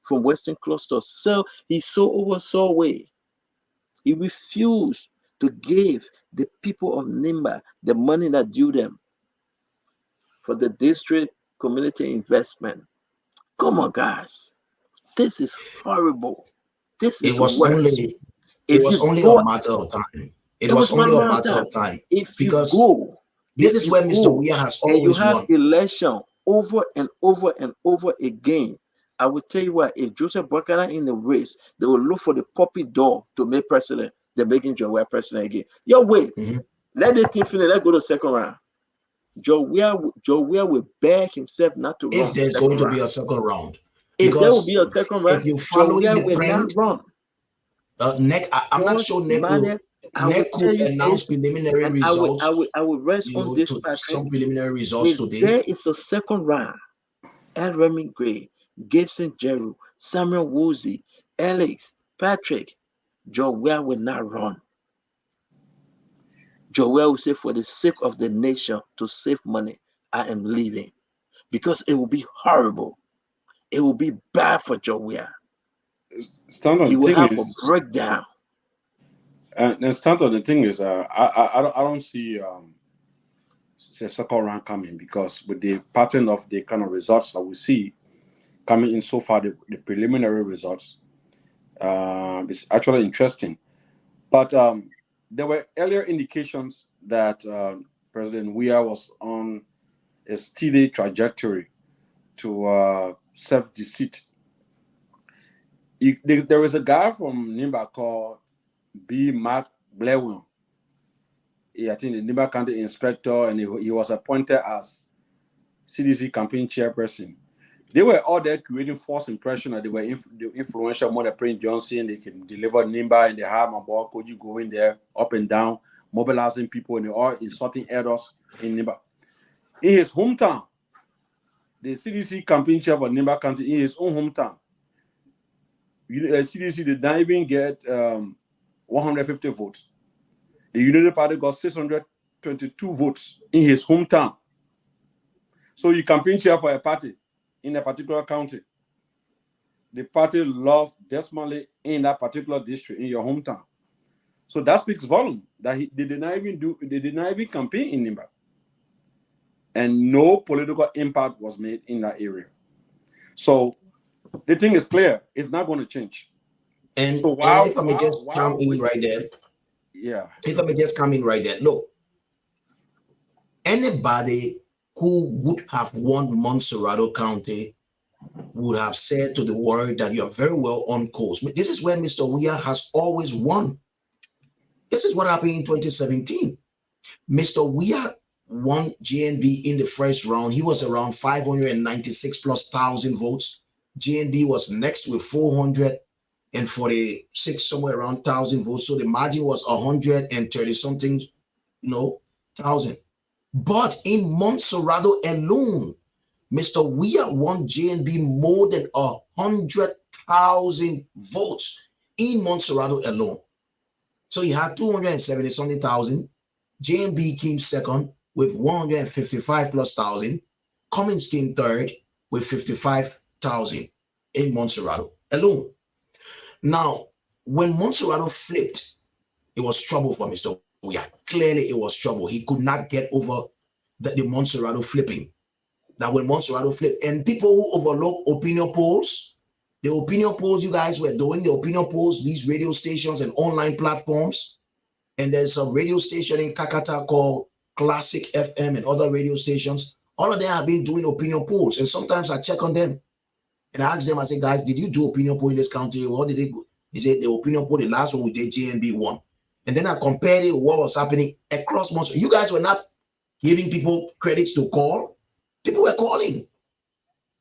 from Western Cluster. So he oversaw away. He refused to give the people of Nimba the money that due them for the district community investment. Come on, guys. This is horrible. This is worse. It was only a matter of time. It was only a matter of time. If you Because go, this is where Mr. Weir has and you always have won. election over and over and over again, I will tell you what, if Joseph Boakai in the race, they will look for the puppy dog to make president. They're making Joe Weir president again. Yo, wait. Let the team finish. Let's go to the second round. Joe Weir will beg himself not to run. If there's going to be a second round. If there will be a second round, if you Joe follow Weir the will trend, not run. I'm not sure NEC could announce preliminary results. I will rest on this, Patrick. Some preliminary results If today. there is a second round, El Remy Gray, Gibson Jeru, Samuel Woolsey, Alex, Patrick, Joel will not run. Joel will say, for the sake of the nation, to save money, I am leaving. Because it will be horrible. It will be bad for Joel. He will have a breakdown. And Stanton, the thing is, I don't see the second round coming, because with the pattern of the kind of results that we see coming in so far, the preliminary results, it's actually interesting. But there were earlier indications that President Weir was on a steady trajectory to serve the seat. There was a guy from Nimba called B. Mark Blewin. I think the Nimba County inspector, and he was appointed as CDC campaign chairperson. They were all there creating false impression that they were influential more than Prince Johnson. They can deliver Nimba, and they have my boy Koji going there up and down, mobilizing people, and they are insulting elders in Nimba. In his hometown, the CDC campaign chair for Nimba County, in his own hometown, CDC did not even get 150 votes. The Unity Party got 622 votes in his hometown. So you campaign chair for a party in a particular county. The party lost dismally in that particular district in your hometown. So that speaks volume that they did not even campaign in Nimba. And no political impact was made in that area. So the thing is clear, it's not going to change. And, so and if I may just come in right there. Yeah. If I may just come in right there. Look, anybody who would have won Montserrado County would have said to the world that you're very well on course. This is where Mr. Weah has always won. This is what happened in 2017. Mr. Weah won JNB in the first round. He was around 596 plus thousand votes. JNB was next with 446, somewhere around 1,000 votes. So the margin was 130 something, thousand. But in Montserrado alone, Mr. Weah won JNB more than 100,000 votes in Montserrado alone. So he had 270 something thousand. JNB came second with 155 plus thousand. Cummins came third with 55,000 in Montserrado alone. Now, when Montserrado flipped, it was trouble for Mr. Weah. Clearly, it was trouble. He could not get over the Montserrado flipping. That when Montserrado flipped, and people who overlook opinion polls, the opinion polls you guys were doing, the opinion polls, these radio stations and online platforms, and there's a radio station in Kakata called Classic FM and other radio stations. All of them have been doing opinion polls, and sometimes I check on them and I ask them, I say, guys, did you do opinion poll in this county? What did they do? He said the opinion poll, the last one we did, JNB won. And then I compared it with what was happening across Montserrado. You guys were not giving people credits to call. People were calling.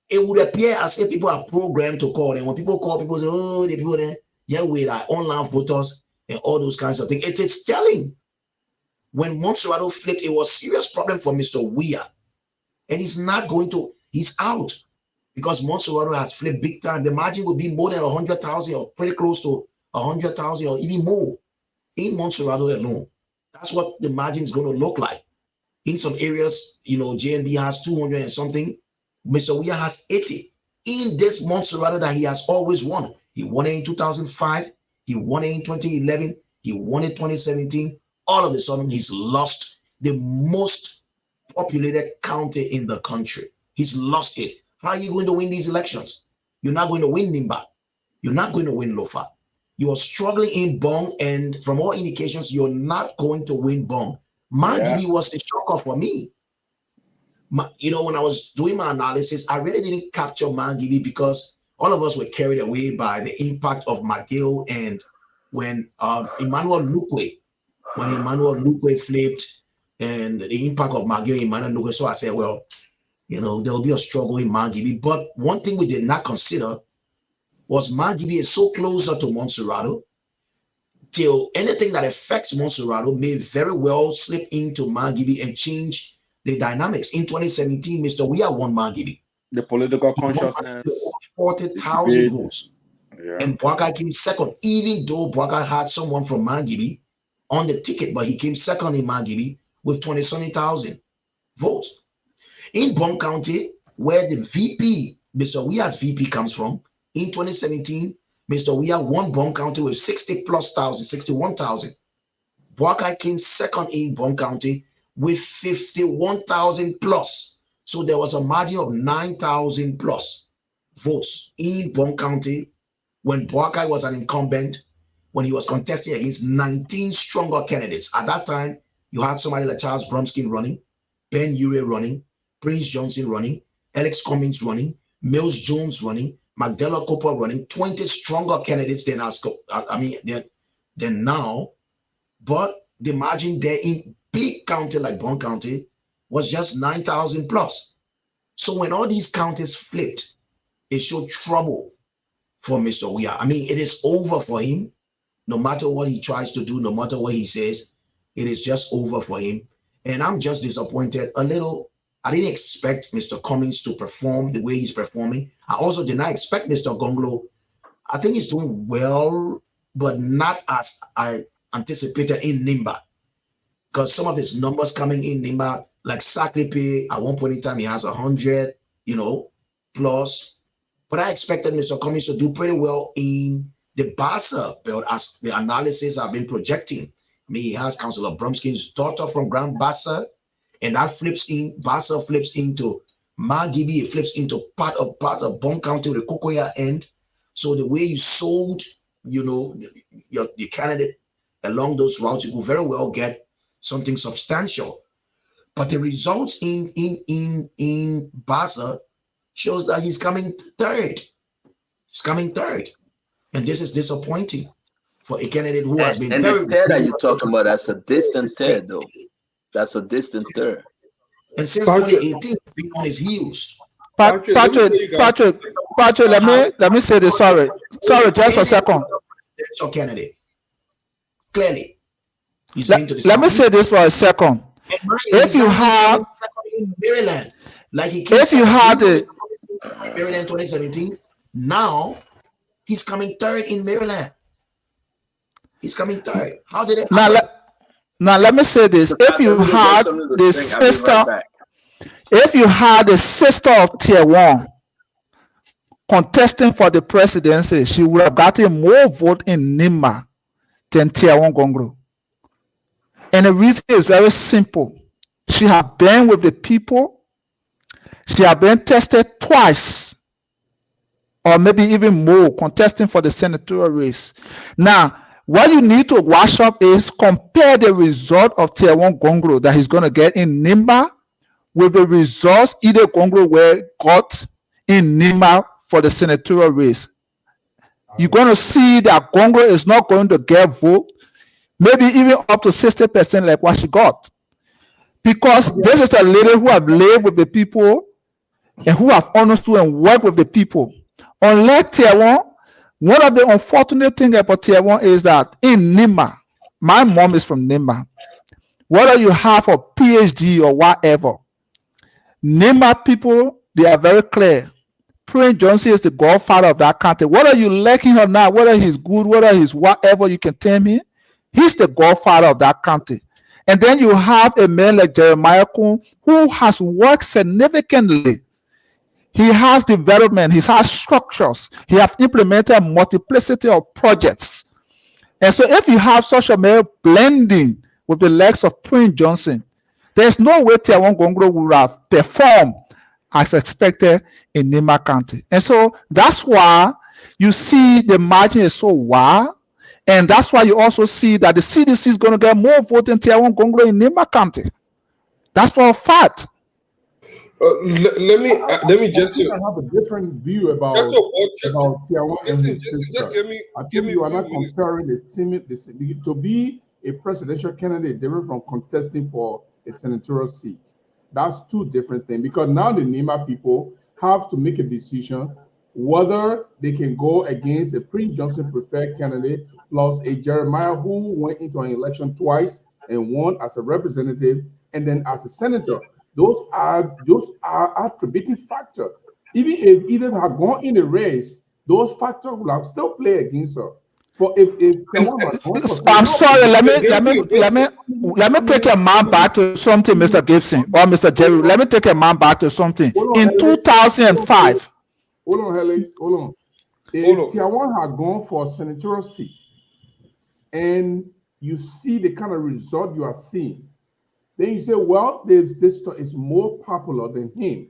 It would appear as if people are programmed to call. And when people call, people say, oh, the people there, yeah, with our online voters and all those kinds of things. It is telling. When Montserrado flipped, it was a serious problem for Mr. Weah. And he's out. Because Montserrado has flipped big time. The margin will be more than 100,000 or pretty close to 100,000 or even more in Montserrado alone. That's what the margin is going to look like. In some areas, JNB has 200 and something. Mr. Weah has 80. In this Montserrado that he has always won. He won it in 2005. He won it in 2011. He won it in 2017. All of a sudden, he's lost the most populated county in the country. He's lost it. How are you going to win these elections? You're not going to win Nimba. You're not going to win Lofa. You are struggling in Bong, and from all indications, you're not going to win Bong. Mangibi was the shocker for me. When I was doing my analysis, I really didn't capture Mangibi because all of us were carried away by the impact of McGill and when Emmanuel Lukwe flipped and the impact of McGill and Emmanuel Lukwe. So I said, well, there'll be a struggle in Mangibi. But one thing we did not consider was Mangibi is so closer to Montserrado till anything that affects Montserrado may very well slip into Mangibi and change the dynamics. In 2017, Mr. Weah won Mangibi. The political consciousness. 40,000 votes. Yeah. And Boakai came second, even though Boakai had someone from Mangibi on the ticket, but he came second in Mangibi with 20,000 votes. In Bong County, where the VP, Mr. Weah's VP comes from, in 2017, Mr. Weah won Bong County with 61,000. Boakai came second in Bong County with 51,000 plus. So there was a margin of 9,000 plus votes in Bong County when Boakai was an incumbent, when he was contesting against 19 stronger candidates. At that time, you had somebody like Charles Bromskin running, Ben Ure running, Prince Johnson running, Alex Cummings running, Mills Jones running, Magdala Cooper running, 20 stronger candidates than now. But the margin there in county like Bond County was just 9,000 plus. So when all these counties flipped, it showed trouble for Mr. Weah. I mean, it is over for him. No matter what he tries to do, no matter what he says, it is just over for him. And I'm just disappointed a little. I didn't expect Mr. Cummings to perform the way he's performing. I also did not expect Mr. Gonglo. I think he's doing well, but not as I anticipated in Nimba. Because some of his numbers coming in Nimba, like Saklipe, at one point in time, he has 100, plus. But I expected Mr. Cummings to do pretty well in the Bassa belt as the analysis have been projecting. I mean, he has Councillor Bromskin's daughter from Grand Bassa, and that Bassa flips into Magibi, it flips into part of Bon County with the Kokoya end. So the way you sold, your candidate along those routes, you could very well get something substantial. But the results in Bassa shows that he's coming third. He's coming third. And this is disappointing for a candidate who has been and very... the third that you're talking about, that's a distant third, though. That's a distant third. And since 2018, being on his heels. Patrick, let me say this. Sorry, just a second. Your candidate. Clearly. Let me say this for a second. If you have Maryland, like he if you have the Maryland 2017, now he's coming third in Maryland. He's coming third. How did it happen? Now let me say this. If you had the sister, if you had the sister of Tier 1 contesting for the presidency, she would have gotten more vote in Nima than Tier 1 Gongro. And the reason is very simple. She has been with the people. She has been tested twice, or maybe even more, contesting for the senatorial race. Now, what you need to wash up is compare the result of Tier 1 Gongro that he's going to get in Nimba with the results either Gongro got in Nimba for the senatorial race. You're going to see that Gongro is not going to get vote, maybe even up to 60% like what she got. Because this is a lady who have lived with the people and who have understood and worked with the people. Unlike Tier 1, one of the unfortunate things about Tier 1 is that in Nima, my mom is from Nima. Whether you have a PhD or whatever, Nima people, they are very clear. Prince Johnson is the godfather of that country. Whether you like him or not, whether he's good, whether he's whatever you can tell me, he's the godfather of that country. And then you have a man like Jeremiah Kuhn who has worked significantly. He has development, he has structures, he has implemented a multiplicity of projects. And so if you have such a man blending with the legs of Prince Johnson, there's no way Tier 1 Gongro would have performed as expected in Nima County. And so that's why you see the margin is so wide. And that's why you also see that the CDC is going to get more votes than Tier 1 Gonglo in Nima County. That's for a fact. Let me just I have a different view about Tier 1 and his sister. I think you are not comparing to be a presidential candidate different from contesting for a senatorial seat. That's two different things, because now the Nima people have to make a decision whether they can go against a Prince Johnson preferred candidate plus a Jeremiah who went into an election twice and won as a representative and then as a senator. Those are attributing factors. Even if Edith had gone in the race, those factors will have still play against her. But if I'm sorry, let me take a man back to something, Mr. Gibson or Mr. Jerry. Let me take a man back to something. In 2005. Hold on, Helix. Hold on. If Tier 1 had gone for a senatorial seat and you see the kind of result you are seeing, then you say, well, the sister is more popular than him.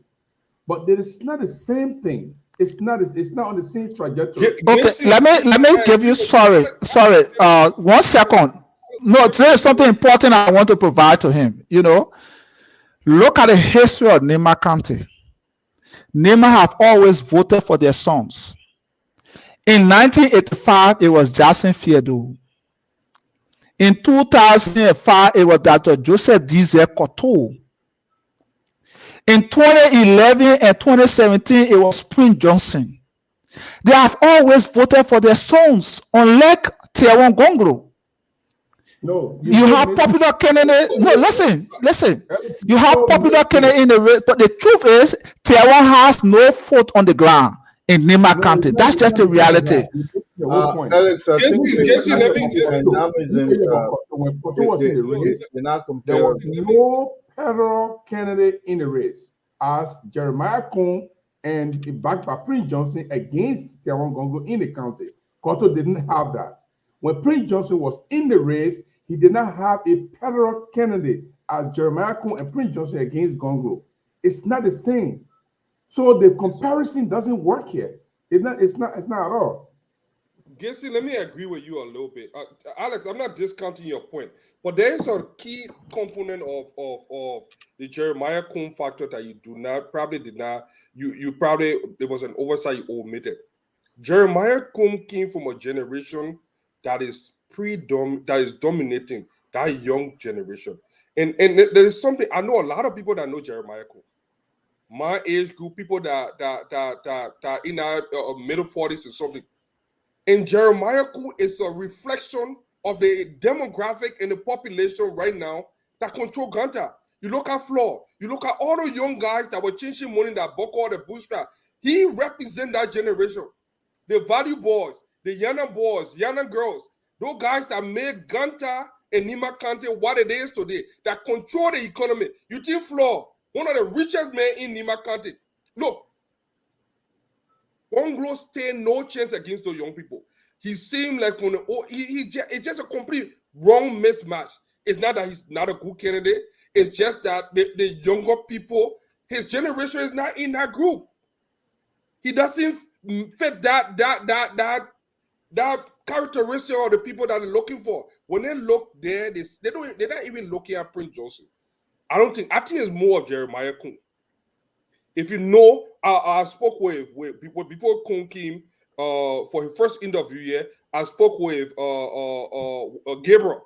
But it is not the same thing. It's not on the same trajectory. Okay, let me give you sorry. 1 second. No, there is something important I want to provide to him. Look at the history of Nima County. Nima have always voted for their sons. In 1985, it was Jackson Fiedu. In 2005, it was Dr. Joseph Dizel Koto. In 2011 and 2017, it was Prince Johnson. They have always voted for their sons, unlike Tiawan Gongro. No, you have popular candidate. No, listen. You have popular candidate in the race, but the truth is, Tiawan has no foot on the ground in Nima County. That's just the reality. Alex, I think Jesse, let me dynamisms. When Koto was in the race, You're not there was comparing. no federal candidate in the race as Jeremiah Kuhn and backed by Prince Johnson against Tiawan Gongo in the county. Koto didn't have that. When Prince Johnson was in the race, he did not have a federal candidate as Jeremiah Kuhn and Prince Johnson against Gongo. It's not the same. So the comparison doesn't work here. It's not at all. Jesse, let me agree with you a little bit. Alex, I'm not discounting your point, but there is a key component of the Jeremiah Kuhn factor that you probably did not, there was an oversight you omitted. Jeremiah Kuhn came from a generation that is dominating that young generation. And there's something, I know a lot of people that know Jeremiah Kuhn. My age group, people that in our middle 40s or something. And Jeremiah Kuhn is a reflection of the demographic and the population right now that control Ganta. You look at Flaw, you look at all the young guys that were changing money that Boko, the bootstrap. He represents that generation. The value boys, the Yana boys, Yana girls, those guys that made Ganta and Nima County what it is today, that control the economy. You think Flaw, one of the richest men in Nima County. Look, Onglo stand no chance against those young people. He seemed like it's just a complete wrong mismatch. It's not that he's not a good candidate. It's just that the younger people, his generation is not in that group. He doesn't fit that characteristic of the people that they're looking for. When they look there, they're not even looking at Prince Johnson. I think it's more of Jeremiah Kuhn. If you know, I spoke with people before Kuhn came for his first interview here. I spoke with Gabriel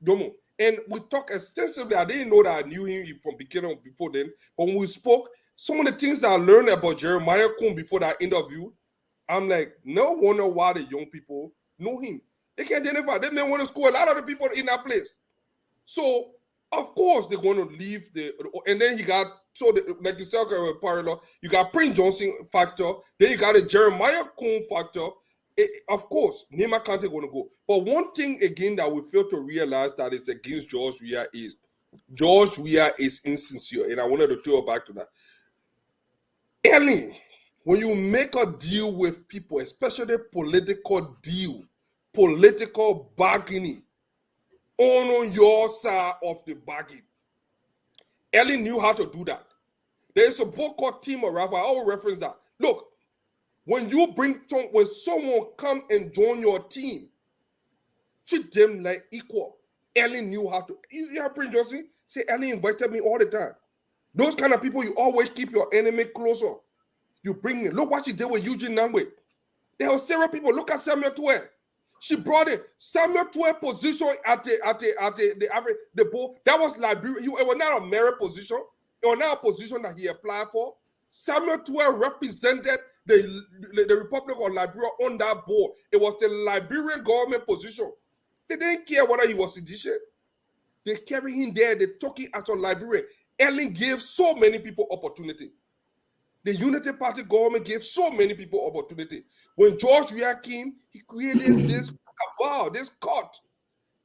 Domo, and we talked extensively. I didn't know that I knew him from beginning before then, but when we spoke, some of the things that I learned about Jeremiah Kuhn before that interview, I'm like, no wonder why the young people know him. They can identify. They may want to score a lot of the people in that place. So of course they're going to leave and then you got like you said, parallel. You got Prince Johnson factor. Then you got a Jeremiah Kuhn factor. Of course, Nima County going to go. But one thing again that we fail to realize that is against George Weah is George Weah is insincere, and I wanted to throw back to that. Ellen, when you make a deal with people, especially political deal, political bargaining, on your side of the bargain. Ellie knew how to do that. There is a book called Team Arafa. I will reference that. Look, when someone come and join your team, treat them like equal. Ellie knew how to. You hear Prince Johnson say, Ellie invited me all the time. Those kind of people, you always keep your enemy closer. You bring it. Look what she did with Eugene Nangwe. There were several people. Look at Samuel Tue. She brought in Samuel Tue position at the bowl. That was Liberia. It was not a merit position. It was not a position that he applied for. Samuel Tue represented the Republic of Liberia on that board. It was the Liberian government position. They didn't care whether he was Egyptian. They carried him there. They took him as a Liberian. Ellen gave so many people opportunity. The Unity Party government gave so many people opportunity. When George Weah came, he created this cabal, this cult,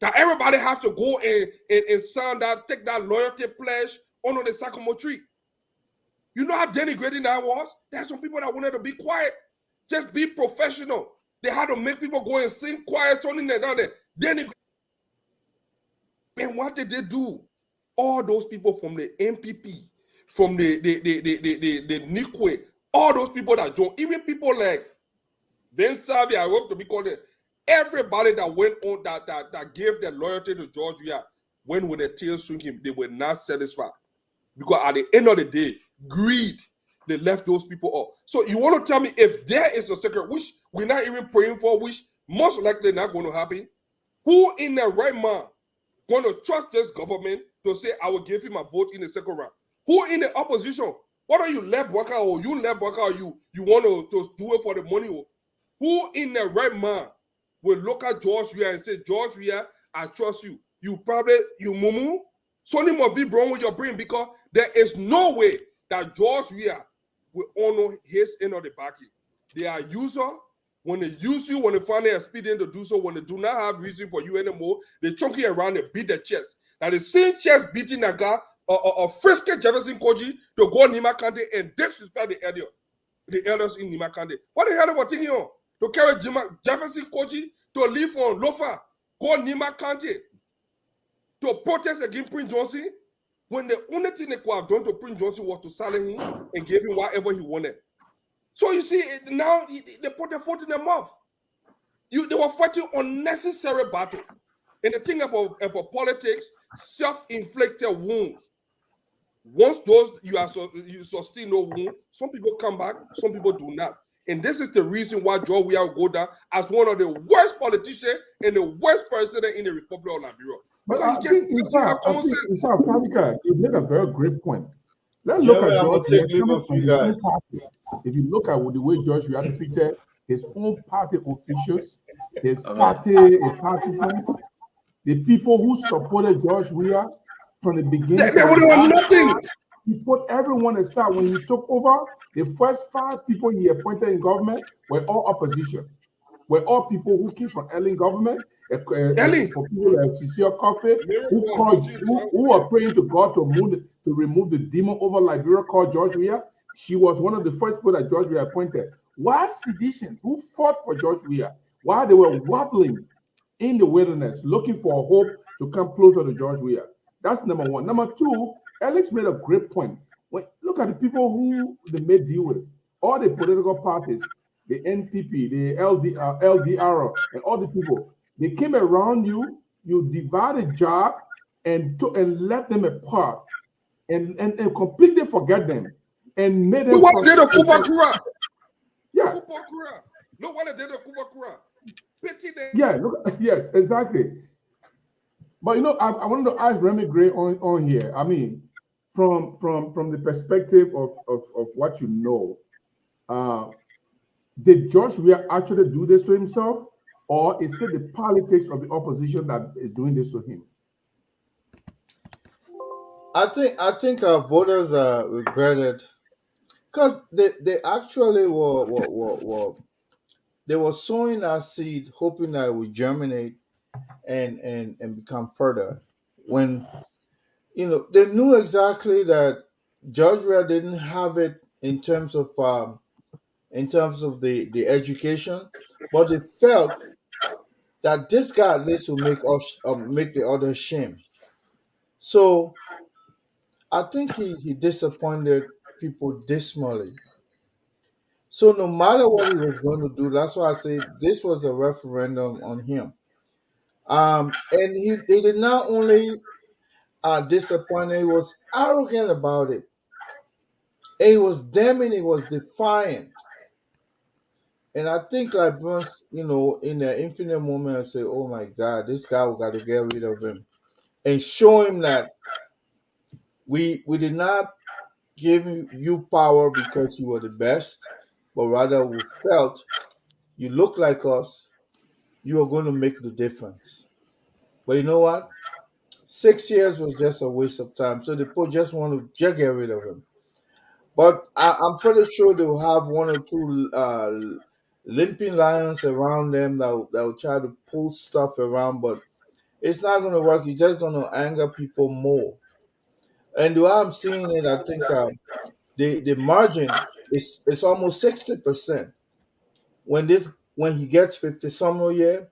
that everybody has to go and sign that, take that loyalty pledge under the sycamore tree. You know how denigrating that was? There are some people that wanted to be quiet, just be professional. They had to make people go and sing quiet, turning them down there. And what did they do? All those people from the MPP, from the Nikwe, all those people that joined, even people like Ben Savi, I hope to be called it, everybody that went on that gave their loyalty to George Weah, when the tail swing him, they were not satisfied. Because at the end of the day, greed, they left those people off. So you want to tell me if there is a secret, which we're not even praying for, which most likely not going to happen, Who in their right mind going to trust this government to say, I will give him a vote in the second round? Who in the opposition? What are you left worker or you left worker or you want to do it for the money? Or who in their right mind will look at George Weah and say, George Weah, I trust you. You mumu. Something must be wrong with your brain because there is no way that George Weah will honor his end of the bargain. They are user. When they use you, when they find they expedient to do so, when they do not have reason for you anymore, they chunk you around and beat the chest. Now the same chest beating that guy, frisky Jefferson Koji to go Nima Kante and disrespect the elders in Nima Kante. What the hell are they thinking on? To carry Jefferson Koji to leave on Lofa, go Nima Kante to protest against Prince Johnson, when the only thing they could have done to Prince Johnson was to silence him and give him whatever he wanted. So you see, now they put their foot in their mouth. They were fighting unnecessary battle. And the thing about politics, self-inflicted wounds. Once you sustain no wound, some people come back, some people do not. And this is the reason why George Weah will go down as one of the worst politicians and the worst president in the Republic of Liberia. But I think, in fact, Kanika, you made a very great point. Let's look at George Weah coming from his own party. If you look at the way George Weah treated his own party officials, his party partisans, the people who supported George Weah from the beginning. They would have nothing. He put everyone aside. When he took over, the first 5 people he appointed in government were all opposition. Were all people who came from Ellen government, for people like Cecile Coffee, who were praying to God to remove the demon over Liberia called George Weah. She was one of the first people that George Weah appointed. While sedition, who fought for George Weah, while they were wobbling in the wilderness, looking for a hope to come closer to George Weah. That's number one. Number two, Alex made a great point. Look at the people who they made deal with. All the political parties, the NPP, the LDR, and all the people, they came around you, you divided job and left them apart and completely forget them and made them. No one did a Kubakura. Yeah. Kubakura. No one did a Kubakura. Yeah, look, yes, exactly. But I wanted to ask Remy Gray on here. I mean, from the perspective of what you know, did George Weah actually do this to himself, or is it the politics of the opposition that is doing this to him? I think our voters regretted because they actually were they were sowing our seed, hoping that it would germinate and become further. When they knew exactly that George Weah didn't have it in terms of the education, but they felt that this guy at least will make us make the other shame. So I think he disappointed people dismally. So no matter what he was going to do, that's why I say this was a referendum on him. And he did not only disappointed, he was arrogant about it. And he was damning, he was defiant. And I think like once, in an infinite moment, I say, oh my God, this guy, we got to get rid of him. And show him that we did not give you power because you were the best, but rather we felt you look like us, you are going to make the difference. But you know what? 6 years was just a waste of time. So the people just want to just get rid of him. But I'm pretty sure they'll have one or two limping lions around them that will try to pull stuff around, but it's not going to work. It's just going to anger people more. And the way I'm seeing it, I think the margin is almost 60%. When he gets 50 some more year,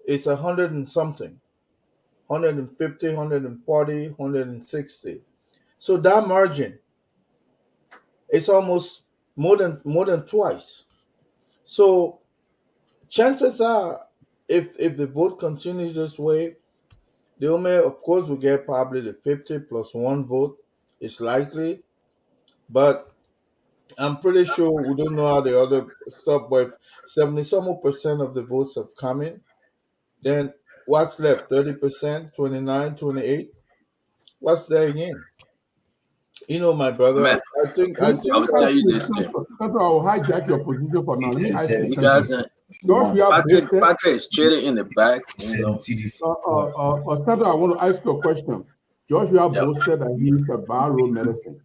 it's 100 and something, 150, 140, 160. So that margin, it's almost more than twice. So chances are, if the vote continues this way, the only, of course, will get probably the 50 plus one vote. It's likely, but I'm pretty sure we don't know how the other stuff. But if 70 some more percent of the votes have come in, then What's left? 30%, 29, 28. What's there again? You know, my brother, Man, I think I will tell you this thing. Sandra, I'll hijack your position for now. Let me ask you You something. guys, Joshua Patrick, boasted. Patrick is trading in the back. You know. Sandra, I want to ask you a question. Joshua Yep. boasted that he used a borrow medicine.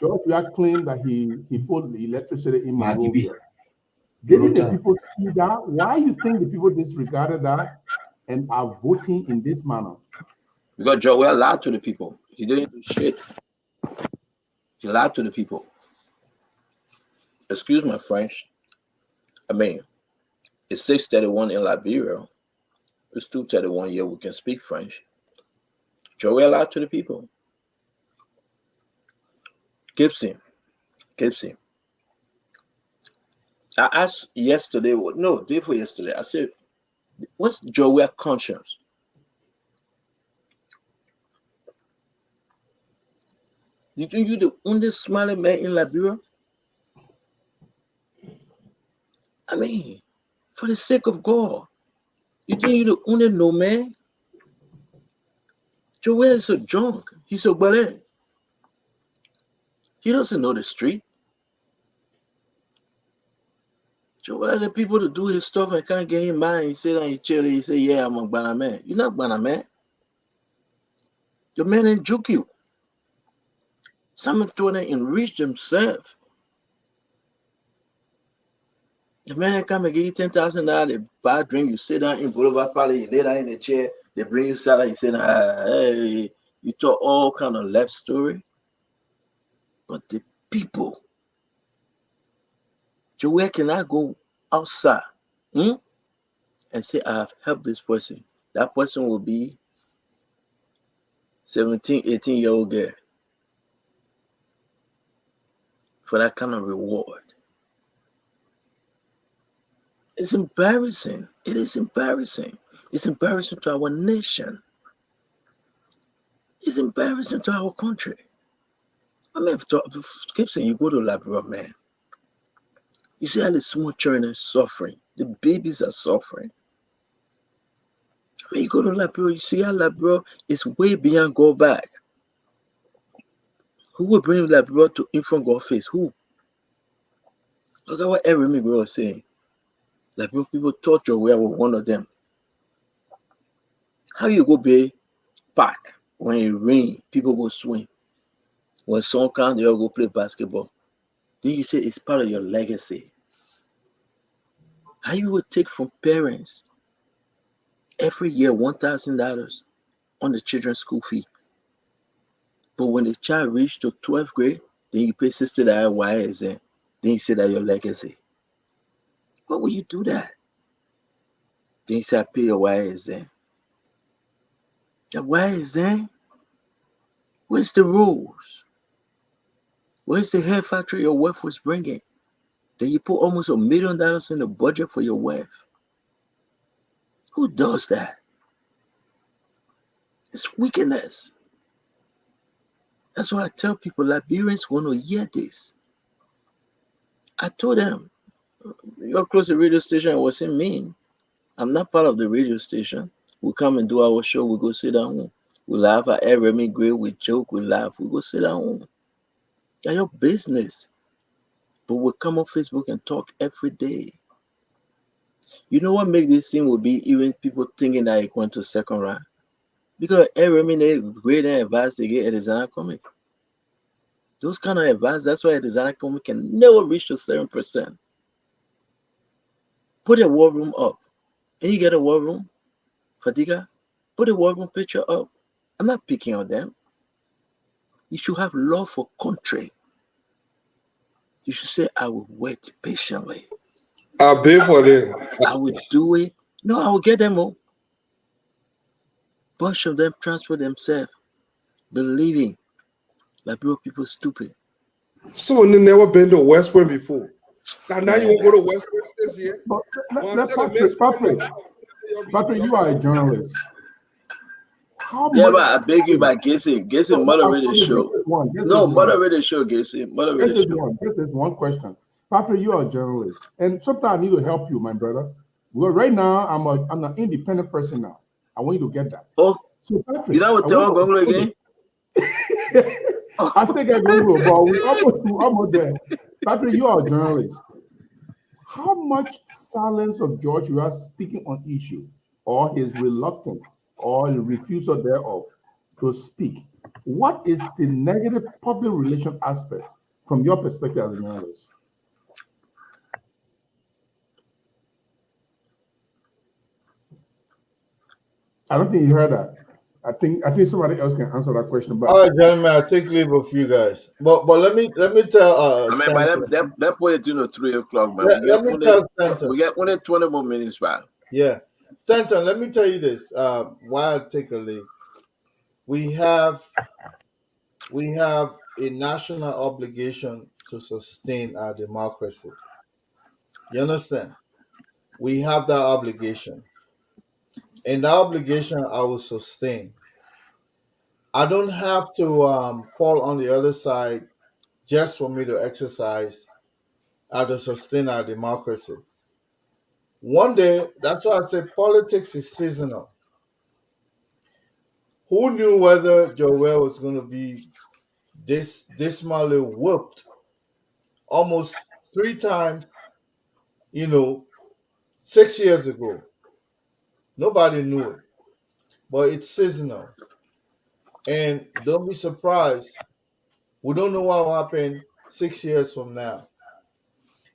Joshua claimed that he put the electricity in Monrovia. Didn't the people see that? Why you think the people disregarded that and are voting in this manner? Because Joel lied to the people. He didn't do shit. He lied to the people. Excuse my French. I mean, it's 6:31 in Liberia. It's 2:31 here. We can speak French. Joel lied to the people. Gibson. I asked yesterday, no, day before yesterday, I said, what's Joel conscience? You think you're the only smiling man in Liberia? I mean, for the sake of God, you think you're the only no man? Joel is a drunk. He's a ballet. He doesn't know the street. Joel the people to do his stuff and can't get him mad. He say that he chill. He say, yeah, I'm a banana man. You're not banana man. Your man ain't juke you. Someone told them enrich themselves. The man that come and give you $10,000, they buy a drink, you sit down in Boulevard Parley, you lay down in the chair, they bring you salad, you say, hey, you talk all kind of left story. But the people, Joel cannot go outside and say, I have helped this person. That person will be 17, 18-year-old girl for that kind of reward. It's embarrassing. It is embarrassing. It's embarrassing to our nation. It's embarrassing to our country. I mean, keep saying you go to Liberia, man. You see how the small children are suffering. The babies are suffering. I mean, you go to Liberia, you see how Liberia is way beyond go back. Who will bring Liberia to in front of face? Who? Look at what every bro was saying. Liberia people torture where was one of them. How you go Bay Park when it rain, people go swim. When sun comes, they all go play basketball. Then you say it's part of your legacy. How you would take from parents every year $1,000 on the children's school fee. But when the child reached to 12th grade, then you pay $60 YSN. Then you say that your legacy. Why would you do that? Then you say I pay your YSN. Your YSN? Where's the rules? Where's the hair factory your wife was bringing? Then you put almost $1 million in the budget for your wife. Who does that? It's wickedness. That's why I tell people Liberians want to hear this. I told them, you're close to the radio station, I wasn't mean. I'm not part of the radio station. We come and do our show, we go sit down. We laugh at every great, we joke, we laugh, we go sit down. That's your business. But we come on Facebook and talk every day. You know what makes this thing will be even people thinking that it went to second round? Because every minute great advice they get at designer comics. Those kind of advice, that's why a designer comic can never reach to 7%. Put a war room up. And you get a war room, Fatiga, put a war room picture up. I'm not picking on them. You should have love for country. You should say, I will wait patiently. I'll pay for them. I will do it. No, I will get them all. Bunch of them transfer themselves, believing like bro, people stupid. So they never been to West Point before. Now you want to go to West Point this year? Patrick, you are a journalist. Yeah, but I beg you by Gibson. Gibson, moderate the show. No, moderate the show, Gibson. Moderate the show. This is one question. Patrick, you are a journalist. And sometimes I need to help you, my brother. Well, right now, I'm an independent person now. I want you to get that. Oh, so Patrick, you know what? Tell Gonglo again. I still get Google, but we almost there. Patrick, you are a journalist. How much silence of George you are speaking on issue, or his reluctance, or the refusal thereof to speak? What is the negative public relation aspect from your perspective as a journalist? I don't think you heard that. I think somebody else can answer that question. But all right, gentlemen, I take leave of you guys. But let me tell I mean, by Stanton. that put it 3 o'clock, man. Let me tell Stanton. We get only 20 more minutes, man. Yeah, Stanton. Let me tell you this. Why I take a leave? We have a national obligation to sustain our democracy. You understand? We have that obligation, and that obligation I will sustain. I don't have to fall on the other side just for me to exercise to sustain our democracy. One day, that's why I say politics is seasonal. Who knew whether Joel was going to be dismally whooped almost 3 times, 6 years ago? Nobody knew it, but it's seasonal. And don't be surprised. We don't know what will happen 6 years from now.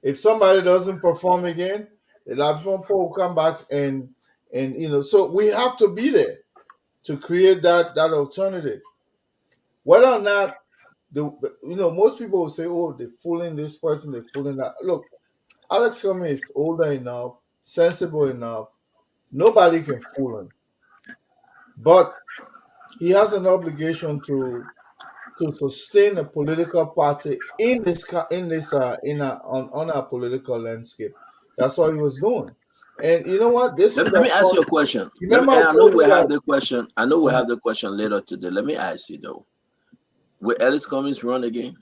If somebody doesn't perform again, a lot of people will come back and so we have to be there to create that alternative. Whether or not most people will say, oh, they're fooling this person, they're fooling that. Look, Alex Cummings is older enough, sensible enough. Nobody can fool him. But he has an obligation to sustain a political party on our political landscape. That's what he was doing. And you know what? Let me ask you a question. I know we have the question. I know we have the question later today. Let me ask you though. Will Alex Cummings run again?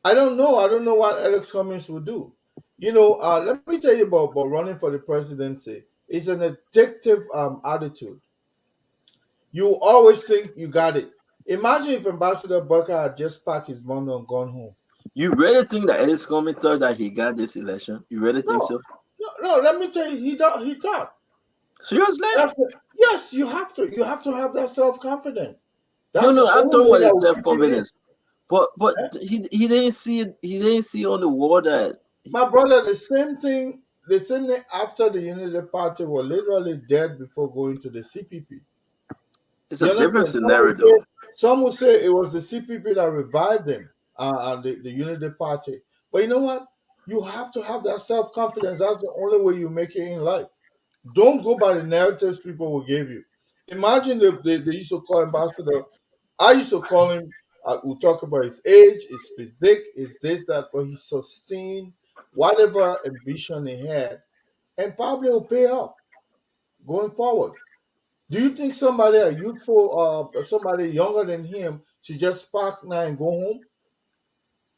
I don't know. I don't know what Alex Cummings will do. Let me tell you about running for the presidency. It's an addictive attitude. You always think you got it. Imagine if Ambassador Burker had just packed his money and gone home. You really think that Alex Cummings thought that he got this election? You really think so? No, let me tell you, he thought. Seriously? Yes, you have to. You have to have that self-confidence. No, I'm talking about the self-confidence. But he didn't see it. He didn't see on the wall that. My brother, the same thing after the Unity Party were literally dead before going to the CPP. It's a different scenario, though. Some will say it was the CPP that revived him, the Unity Party. But you know what? You have to have that self-confidence. That's the only way you make it in life. Don't go by the narratives people will give you. Imagine they used to call Ambassador. I used to call him. We'll talk about his age, his physique, his this, that, but he sustained whatever ambition he had, and probably will pay off going forward. Do you think somebody a youthful, somebody younger than him should just park now and go home?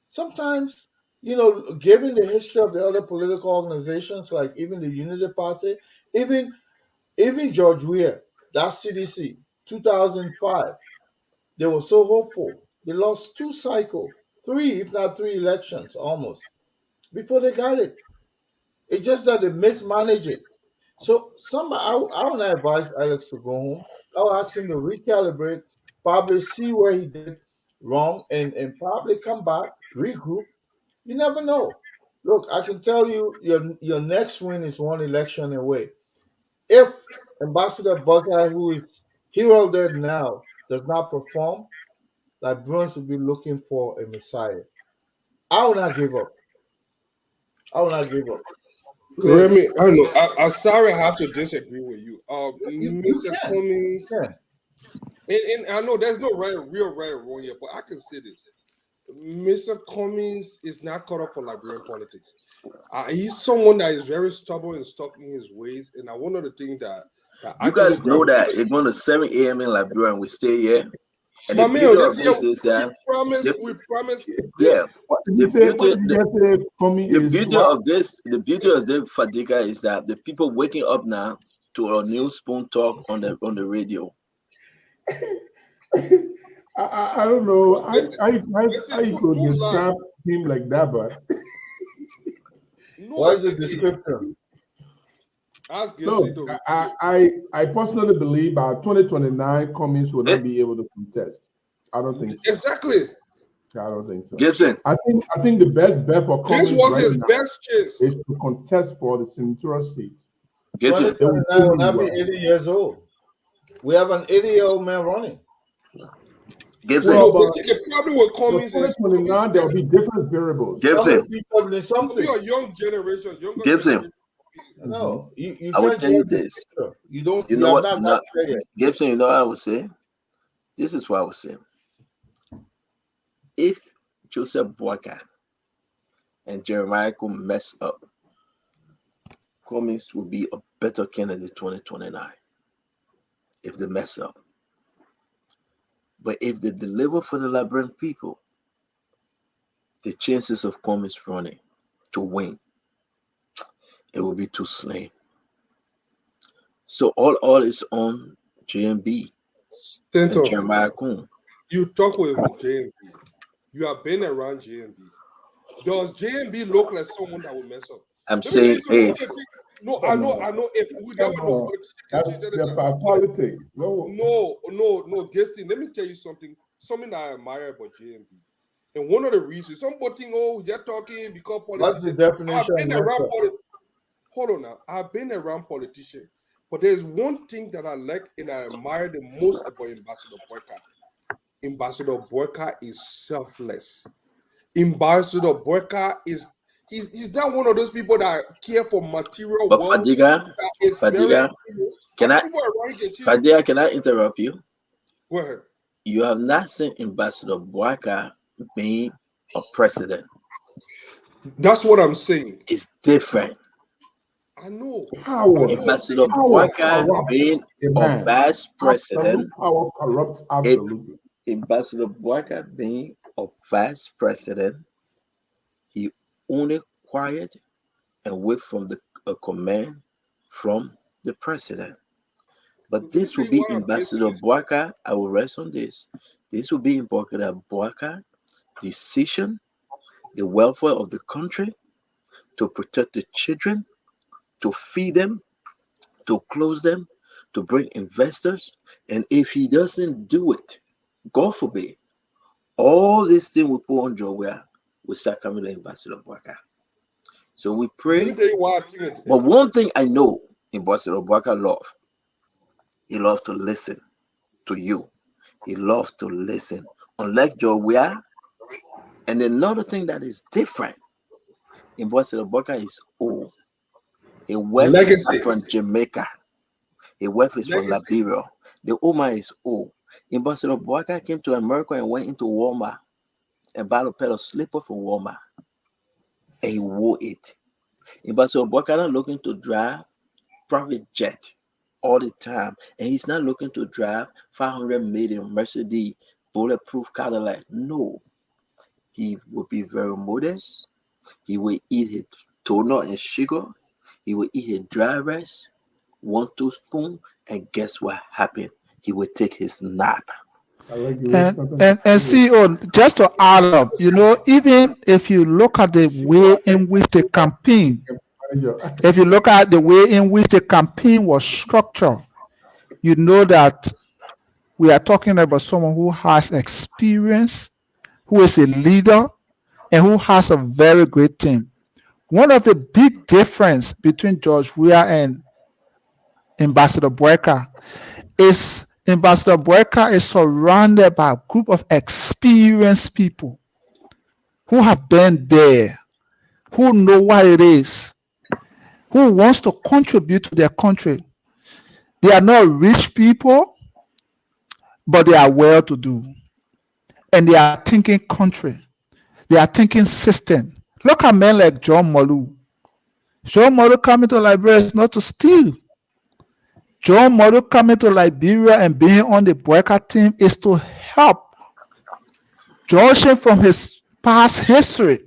Sometimes, given the history of the other political organizations, like even the Unity Party, even George Weah, that CDC, 2005, they were so hopeful. They lost 2 cycles, 3, if not 3 elections almost, before they got it. It's just that they mismanaged it. So I would not advise Alex to go home. I'll ask him to recalibrate, probably see where he did wrong, and probably come back, regroup. You never know. Look, I can tell you your next win is 1 election away. If Ambassador Buckeye, who is heralded now, does not perform, Liberians will be looking for a Messiah. I will not give up. I will not give up. Remy, I know. I'm sorry I have to disagree with you. Mr. Cummings, and I know there's no real right or wrong here, but I can say this. Mr. Cummings is not caught up for Liberian politics. He's someone that is very stubborn and stuck in his ways, and one of the things that you guys know that it's going to 7 a.m. in Liberia and we stay here. And but the beauty of this is that we promise. Yeah, the beauty for me the beauty of this Fadika is that the people waking up now to a new spoon talk on the radio? I don't know. Listen, I listen, could don't lie. describe him like that, but No, What is the description? ask no, Gibson to I personally believe by 2029 Cummings will not be able to contest. I don't think so. exactly. I don't think so. Gibson. I think the best bet for This Cummings was right his now best chance. is to contest for the senatorial seat. Gibson. 2029 will not be 80 years old. We have an 80-year-old man running. Gibson. Well, The problem with for Cummings is 2029 there will be different variables. Gibson. Something. you're a young generation, younger Gibson. generation. No, you I will can't tell you judge the this. picture. You don't. You You know have what? not You know, got there yet. Gibson, you know what I would say? This is what I would say. If Joseph Boyka and Jeremiah could mess up, Cummings will be a better candidate 2029 if they mess up. But if they deliver for the Liberian people, the chances of Cummings running to win, it will be too slim. So all is on JMB and Stanton, Jeremiah Kuhn. you talk with JMB. You have been around JMB. Does JMB look like someone that will mess up? I'm saying if. No, I know. If we never know That's the politics. No, Justin. Let me tell you something that I admire about JMB. And one of the reasons, somebody think, oh, you're talking because politicians. What's the definition? Hold on now. I've been around politicians, but there's one thing that I like and I admire the most about Ambassador Boyka. Ambassador Boyka is selfless. Ambassador Boyka he's not one of those people that care for material But wealth. Fadiga, can I interrupt you? Go ahead. You have not seen Ambassador Boyka being a president. That's what I'm saying. It's different. I know. Ambassador Boyka being a vice president. Power corrupts absolutely. Ambassador Boyka being a vice president, he only quiet and wait from a command from the president. But this will be Ambassador Boyka. I will rest on this. This will be Ambassador Boyka decision, the welfare of the country, to protect the children, to feed them, to close them, to bring investors. And if he doesn't do it, God forbid, all these things we put on Joe will start coming to Ambassador Boyka. So we pray. But one thing I know Ambassador Boyka love, he loves to listen to you. He loves to listen. Unlike Joe, and another thing that is different, Ambassador Boyka is old. His wife is from Jamaica. His wife is from Liberia. The woman is old. Ambassador Boyka came to America and went into Walmart and bought a pair of slippers from Walmart. And he wore it. Ambassador Boyka not looking to drive private jet all the time. And he's not looking to drive 500 million Mercedes bulletproof Cadillac. No. He will be very modest. He will eat his toner and sugar. He will eat his dry rice, 1-2 spoon, and guess what happened? He will take his nap. And CEO, just to add up, even if you look at the way in which the campaign, was structured, you know that we are talking about someone who has experience, who is a leader, and who has a very great team. One of the big difference between George Weah and Ambassador Boyka is Ambassador Boyka is surrounded by a group of experienced people who have been there, who know what it is, who wants to contribute to their country. They are not rich people, but they are well-to-do. And they are thinking country. They are thinking system. Look at men like John Molu. John Molu coming to Liberia is not to steal. John Molu coming to Liberia and being on the Boyka team is to help, judging from his past history,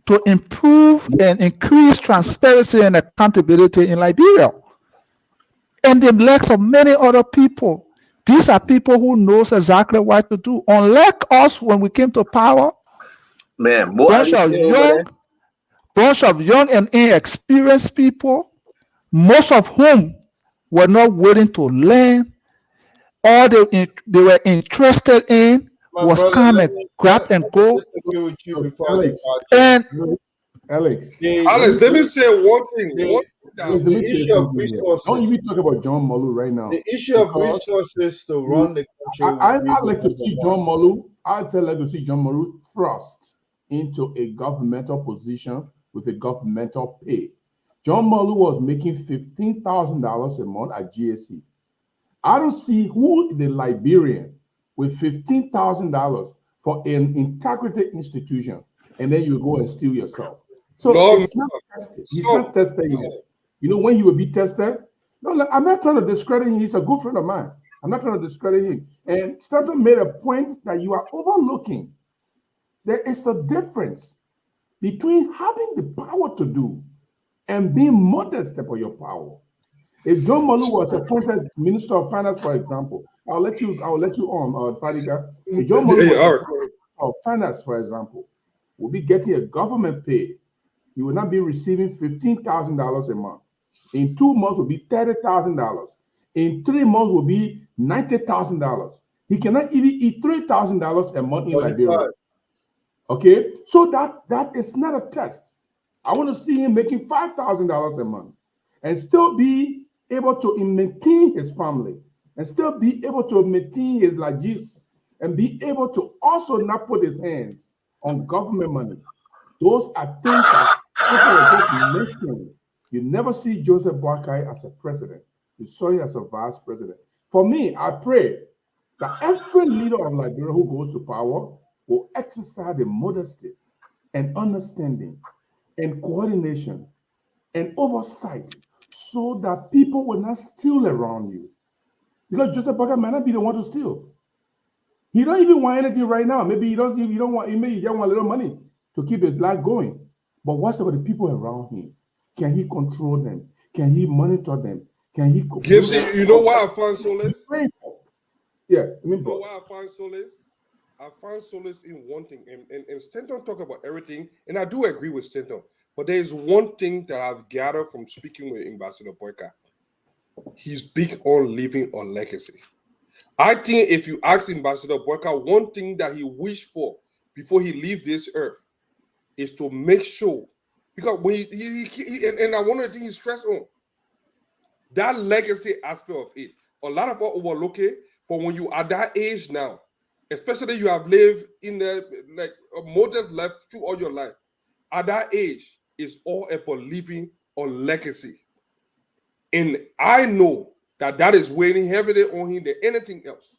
to improve and increase transparency and accountability in Liberia. and the legs of many other people. These are people who knows exactly what to do. Unlike us, when we came to power, Man, more bunch of Alice over there. young and inexperienced people, most of whom were not willing to learn. All they were interested in My was brother, come and grab and let me go. disagree with you So, before I Alex, depart here. And Alex, let me Alex, let me say one thing. The, let the me say issue of something here. Don't resources, even talk about John Malu right now, the issue of because resources to run the country will be I the like to number see one. John Malu. I'd like to see John Malu thrust into a governmental position with a governmental pay. John Malu was making $15,000 a month at GSC. I don't see who the Liberian with $15,000 for an integrity institution, and then you go and steal yourself. So No, it's not tested. He's not tested yet. You know when he will be tested? No, look, I'm not trying to discredit him. He's a good friend of mine. I'm not trying to discredit him. And Stanton made a point that you are overlooking. There is a difference between having the power to do and being modest about your power. If John Malu was appointed Minister of Finance, for example, I'll let you on, Fadiga. If John Malu was all right. Minister of Finance, for example, will be getting a government pay. He will not be receiving $15,000 a month. In 2 months will be $30,000. In 3 months will be $90,000. He cannot even eat $3,000 a month in Liberia. Okay, so that is not a test. I want to see him making $5,000 a month and still be able to maintain his family and still be able to maintain his lagis and be able to also not put his hands on government money. Those are things that people are just mentioning. You never see Joseph Boakai as a president. You saw him as a vice president. For me, I pray that every leader of Liberia who goes to power will exercise the modesty and understanding and coordination and oversight so that people will not steal around you. Because Joseph Boakai might not be the one to steal. He don't even want anything right now. Maybe he don't want a little money to keep his life going. But what's about the people around him? Can he control them? Can he monitor them? Can he Gives you know why I find solace? Yeah, You know why I find solace? I find solace in one thing, and Stanton talk about everything, and I do agree with Stanton. But there is one thing that I've gathered from speaking with Ambassador Boyka. He's big on leaving a legacy. I think if you ask Ambassador Boyka one thing that he wished for before he leaves this earth is to make sure, because when and I want to think he stressed on that legacy aspect of it. A lot of us overlook it, but when you are that age now, especially you have lived in the like a modest life through all your life, at that age, it's all about leaving a legacy. And I know that is weighing heavily on him than anything else.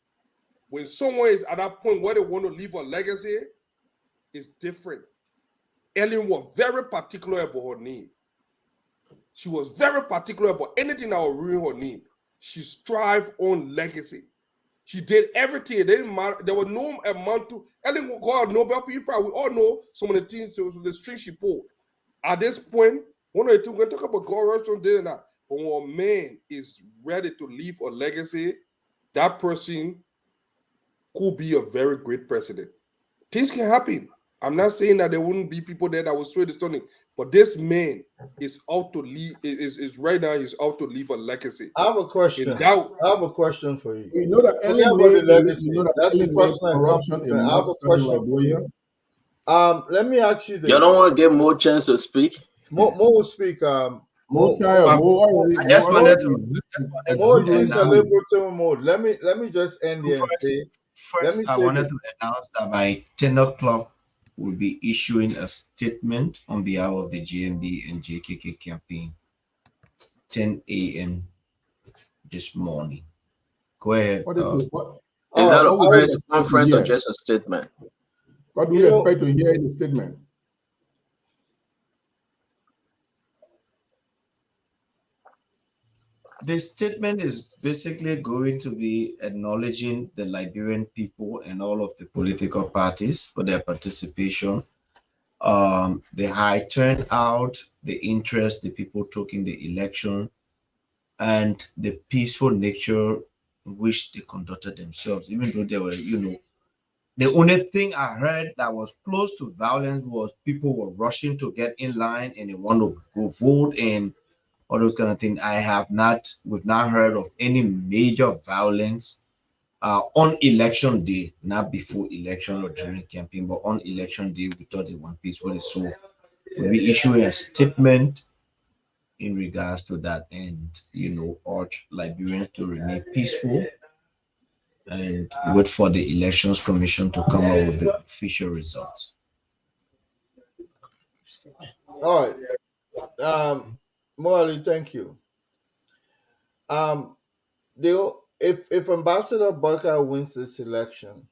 When someone is at that point where they want to leave a legacy, it's different. Ellen was very particular about her name. She was very particular about anything that would ruin her name. She strived on legacy. She did everything. It didn't matter. There was no amount to Ellen got a Nobel Peace Prize. We all know some of the things, the strings she pulled. At this point, one of the things we're going to talk about God restaurant did that. But when a man is ready to leave a legacy, that person could be a very great president. Things can happen. I'm not saying that there wouldn't be people there that will sway the stunning, but this man is out to leave. Is right now. He's out to leave a legacy. I have a question. And that, I have a question for you. You know that Forget Ellen about the made, legacy. you know that That's your Ellen made personal corruption accomplishment. a I have a must in question for Liberia. you. Let me ask you this. You don't want to give more chance to speak. Mo will speak. More tired, more already. I just wanted to Mo is in announce. celebratory mode. Let me just end here and say. Let me First, I say wanted this. to announce that by 10 o'clock, we'll be issuing a statement on behalf of the GMB and JKK campaign. 10 a.m. this morning. Go ahead. What is it? What? Is that a what press we conference or hear? just a statement? What do we expect to hear in the statement? The statement is basically going to be acknowledging the Liberian people and all of the political parties for their participation, the high turnout, the interest the people took in the election, and the peaceful nature in which they conducted themselves, even though they were, the only thing I heard that was close to violence was people were rushing to get in line and they want to go vote and all those kind of things. We've not heard of any major violence on election day, not before election or during campaign, but on election day, we thought it went peacefully. So we issue a statement in regards to that and, urge Liberians to remain peaceful and wait for the elections commission to come up with the official results. All right. Morally, thank you. If Ambassador Barker wins this election,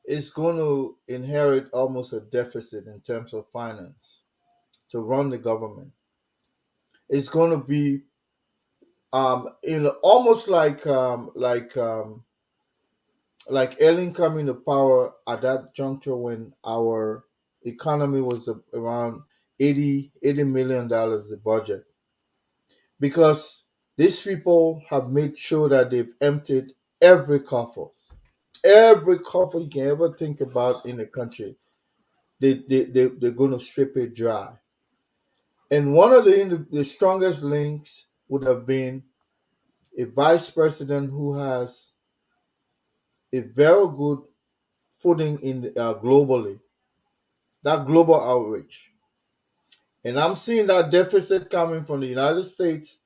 it's going to inherit almost a deficit in terms of finance to run the government. It's going to be almost like Ellen coming to power at that juncture when our economy was around $80 million the budget, because these people have made sure that they've emptied every coffer you can ever think about in the country. They're going to strip it dry. And one of the strongest links would have been a vice president who has a very good footing in globally, that global outreach. And I'm seeing that deficit coming from the United States,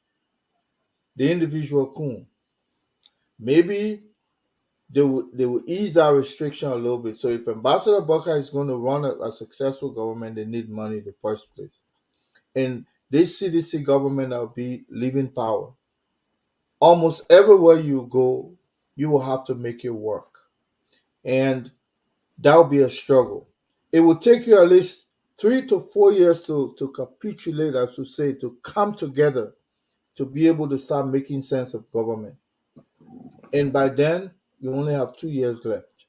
the individual Kun. Maybe they will ease that restriction a little bit. So if Ambassador Booker is going to run a successful government, they need money in the first place. And this CDC government will be leaving power. Almost everywhere you go, you will have to make it work. And that will be a struggle. It will take you at least 3 to 4 years to capitulate, as to say, to come together to be able to start making sense of government. And by then, you only have 2 years left.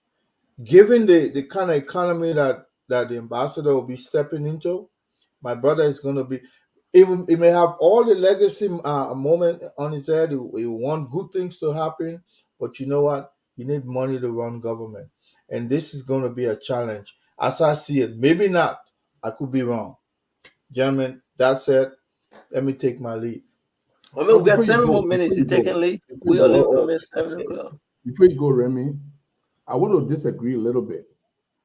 Given the kind of economy that the ambassador will be stepping into, my brother is going to be. It may have all the legacy moment on his head. He want good things to happen, but you know what? You need money to run government, and this is going to be a challenge as I see it. Maybe not. I could be wrong, gentlemen. That said, let me take my leave. I mean, we got 7 more minutes. You taking leave? We are leaving from 7 o'clock. Before you go, Remy, I want to disagree a little bit,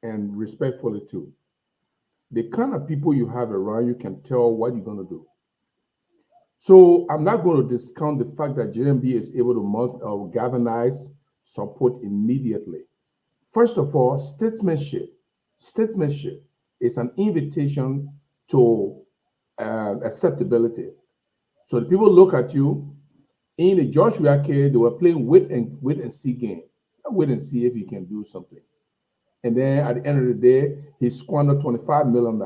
and respectfully too. The kind of people you have around you can tell what you're going to do. So I'm not going to discount the fact that JMB is able to galvanize support immediately. First of all, statesmanship is an invitation to acceptability. So the people look at you. In the Joshua case, they were playing wait and see game. Wait and see if he can do something. And then at the end of the day, he squandered $25 million.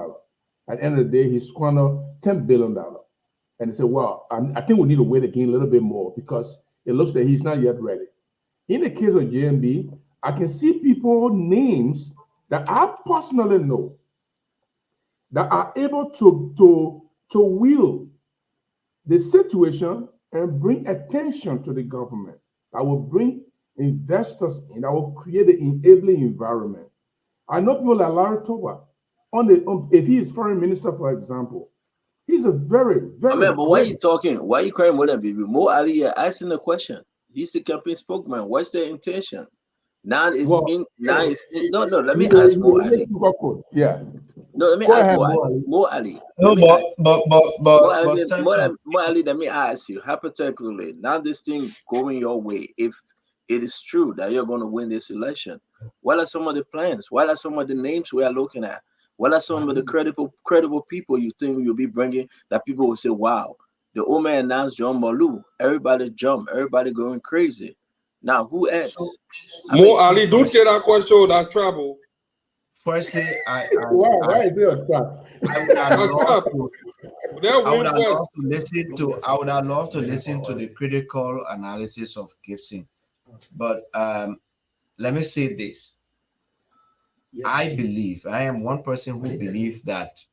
At the end of the day, he squandered $10 billion. And they said, well, I think we need to wait again a little bit more because it looks like he's not yet ready. In the case of JMB, I can see people names that I personally know that are able to wield the situation and bring attention to the government. That will bring investors in, that will create an enabling environment. I know people like Larry Toba. If he is foreign minister, for example, he's a very, very. I mean, but why are you talking? Why are you crying more than baby? Mo Ali, you're asking the question. He's the campaign spokesman. What's their intention? Now it's no. Let me ask Mo Ali. Yeah. No, let me ask Mo Ali. No, but Mo Ali, let me ask you hypothetically. Now this thing going your way, if it is true that you're going to win this election, what are some of the plans? What are some of the names we are looking at? What are some of the credible people you think you'll be bringing that people will say, wow, the old man announced John Malou. Everybody jump. Everybody going crazy. Now, who else? Mo Ali, don't take that question or that trouble. Firstly, why is there a trap? I would have loved to listen to the critical analysis of Gibson. But let me say this. I am one person who believes that,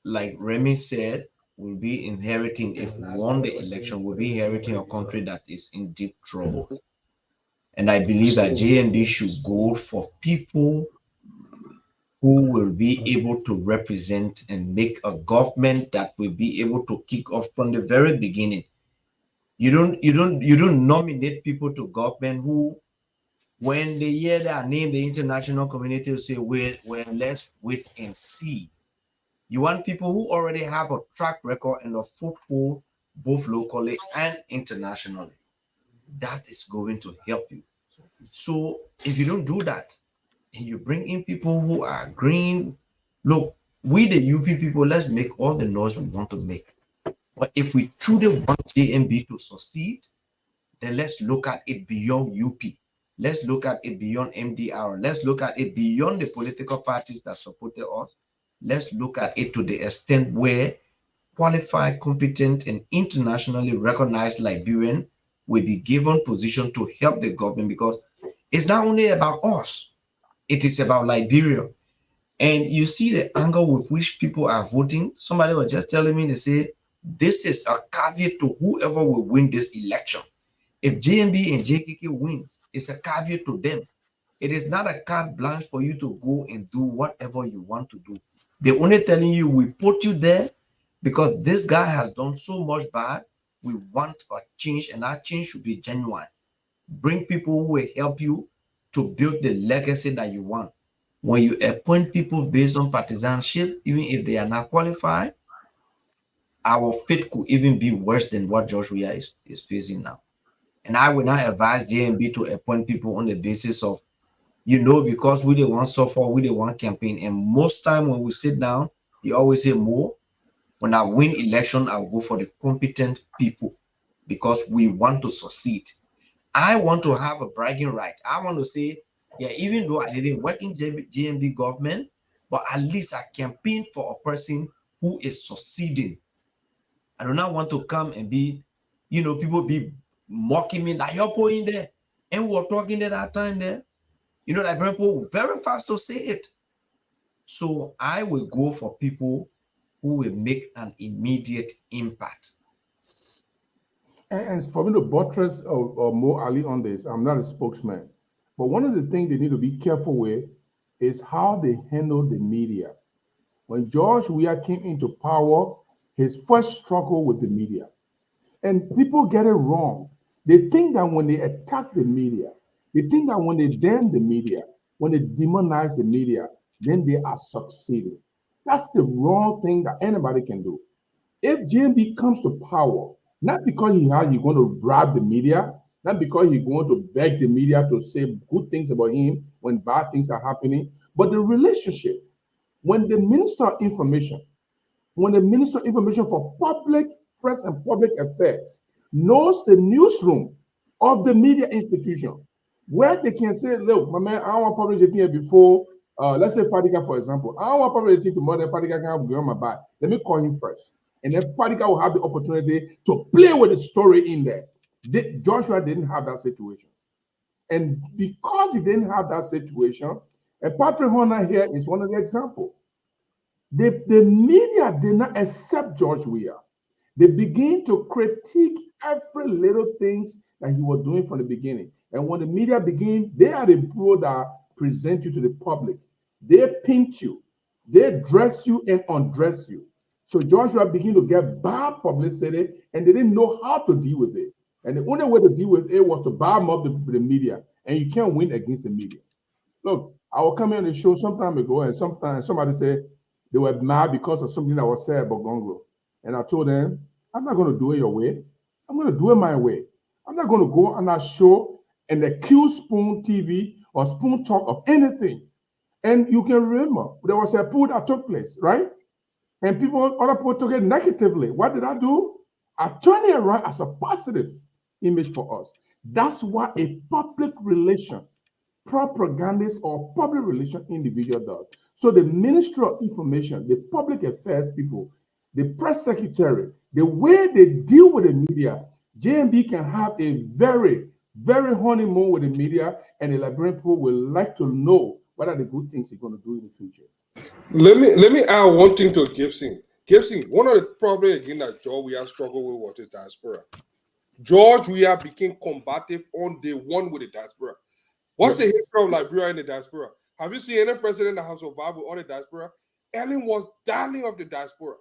like Remy said, will be inheriting, if we won the election, will be inheriting a country that is in deep trouble. And I believe that JMB should go for people who will be able to represent and make a government that will be able to kick off from the very beginning. You don't nominate people to government who, when they hear their name, the international community will say, well, let's wait and see. You want people who already have a track record and a foothold both locally and internationally. That is going to help you. So if you don't do that, and you bring in people who are green, look, we the UP people, let's make all the noise we want to make. But if we truly want JMB to succeed, then let's look at it beyond UP. Let's look at it beyond MDR. Let's look at it beyond the political parties that supported us. Let's look at it to the extent where qualified, competent, and internationally recognized Liberian will be given position to help the government, because it's not only about us, it is about Liberia. And you see the angle with which people are voting. Somebody was just telling me, they say, this is a caveat to whoever will win this election. If JMB and JKK wins, it's a caveat to them. It is not a carte blanche for you to go and do whatever you want to do. They're only telling you, we put you there because this guy has done so much bad. We want a change, and that change should be genuine. Bring people who will help you to build the legacy that you want. When you appoint people based on partisanship, even if they are not qualified, our fate could even be worse than what George Weah is facing now. And I will not advise JMB to appoint people on the basis of, because we don't want suffer, we don't want campaign. And most time when we sit down, you always say more. When I win election, I'll go for the competent people because we want to succeed. I want to have a bragging right. I want to say, yeah, even though I didn't work in JMB government, but at least I campaigned for a person who is succeeding. I do not want to come and be, people be mocking me like you're going there. And we were talking at that time there. Like people very fast to say it. So I will go for people who will make an immediate impact. And for me to buttress or more Ali on this, I'm not a spokesman, but one of the things they need to be careful with is how they handle the media. When George Weah came into power, his first struggle with the media, and people get it wrong. They think that when they attack the media, they think that when they damn the media, when they demonize the media, then they are succeeding. That's the wrong thing that anybody can do. If JMB comes to power, not because he's going to bribe the media, not because he's going to beg the media to say good things about him when bad things are happening, but the relationship. When the Minister of Information for Public Press and Public Affairs knows the newsroom of the media institution, where they can say, look, my man, I don't want public here before, let's say Fadiga, for example. I don't want public tomorrow, then Fadiga can go on my back. Let me call him first. And then Fadiga will have the opportunity to play with the story in there. Joshua didn't have that situation. And because he didn't have that situation, and Patrick Horner here is one of the examples. The media did not accept George Weah. They began to critique every little things that he was doing from the beginning. And when the media begin, they are the people that present you to the public. They paint you, they dress you and undress you. So Joshua began to get bad publicity, and they didn't know how to deal with it. And the only way to deal with it was to bomb up the media, and you can't win against the media. Look, I was coming on the show some time ago, and sometimes somebody said they were mad because of something that was said about Gonglo. And I told them, I'm not going to do it your way. I'm going to do it my way. I'm not going to go on that show and accuse Spoon TV or Spoon Talk of anything. And you can remember, there was a poll that took place, right? And other people took it negatively. What did I do? I turned it around as a positive image for us. That's what a public relation propagandist or public relation individual does. So the Ministry of Information, the public affairs people, the press secretary, the way they deal with the media, JMB can have a very, very honeymoon with the media, and the Liberian people will like to know what are the good things he's going to do in the future. Let me add one thing to Gibson. Gibson, one of the problems again that George we have struggled with was the diaspora. George we have became combative on day one with the diaspora. What's the history of Liberia in the diaspora? Have you seen any president that has survived with all the diaspora? Ellen was darling of the diaspora.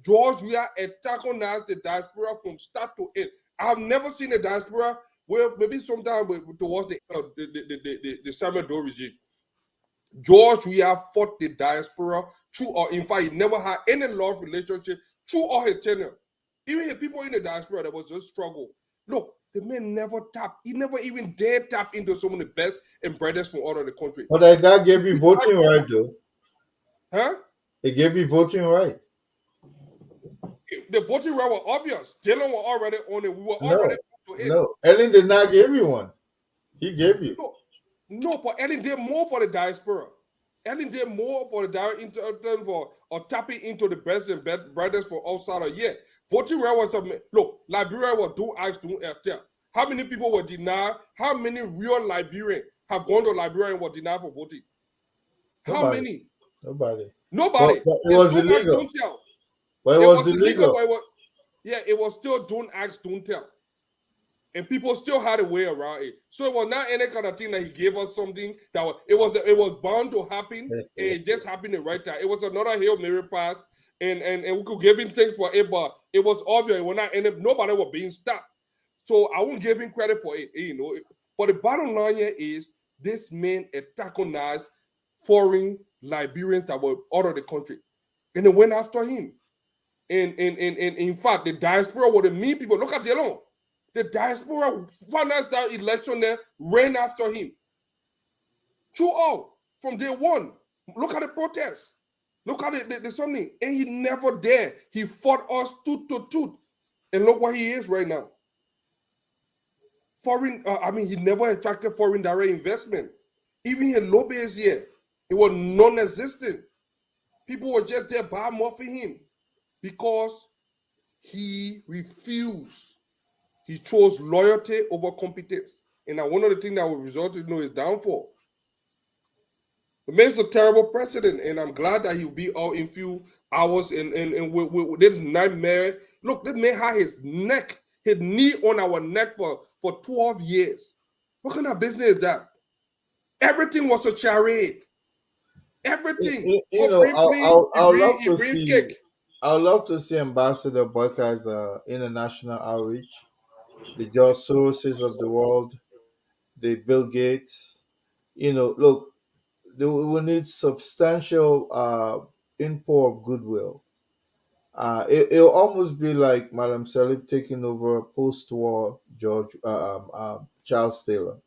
George we are antagonized the diaspora from start to end. I've never seen a diaspora where maybe sometime towards the end of the Samuel Doe regime. George we have fought the diaspora through, or in fact, he never had any love relationship through all his tenure. Even the people in the diaspora, there was a struggle. Look, the man never tapped. He never even dared tap into some of the best and brightest from all of the country. But that guy gave you voting right, though. Huh? He gave you voting right. The voting right was obvious. Dylan was already on it. We were already to it. No, Ellen did not give you one. He gave you. No, but Ellen did more for the diaspora. Ellen did more for the diaspora for tapping into the best and brightest for outside of yeah. Voting right was look, Liberia was do ask, do tell. How many people were denied? How many real Liberians have gone to Liberia and were denied for voting? How many? Nobody. Nobody. But it was illegal. But it was illegal. But it was still don't ask, don't tell. And people still had a way around it. So it was not any kind of thing that he gave us something that it was bound to happen. And it just happened at the right time. It was another Hail Mary pass. And we could give him things for it, but it was obvious. It was not, and nobody was being stopped. So I won't give him credit for it, you know. But the bottom line here is this man antagonized foreign Liberians that were out of the country. And they went after him. And in fact, the diaspora were the mean people. Look at Jelon. The diaspora financed that election there, ran after him. True all, from day one. Look at the protests. Look at the something. And he never dared. He fought us tooth to tooth. And look where he is right now. He never attracted foreign direct investment. Even in low base here, it was non-existent. People were just there by morphing him because he refused. He chose loyalty over competence. And now one of the things that will result in his downfall. The man's a terrible president, and I'm glad that he'll be out in few hours and with this nightmare. Look, this man had his knee on our neck for 12 years. What kind of business is that? Everything was a charade. Everything. I would love to see Ambassador Boyka's international outreach. The George Soroses of the world, the Bill Gates. Look, we will need substantial import of goodwill. It'll almost be like Madam Salif taking over post-war Charles Taylor.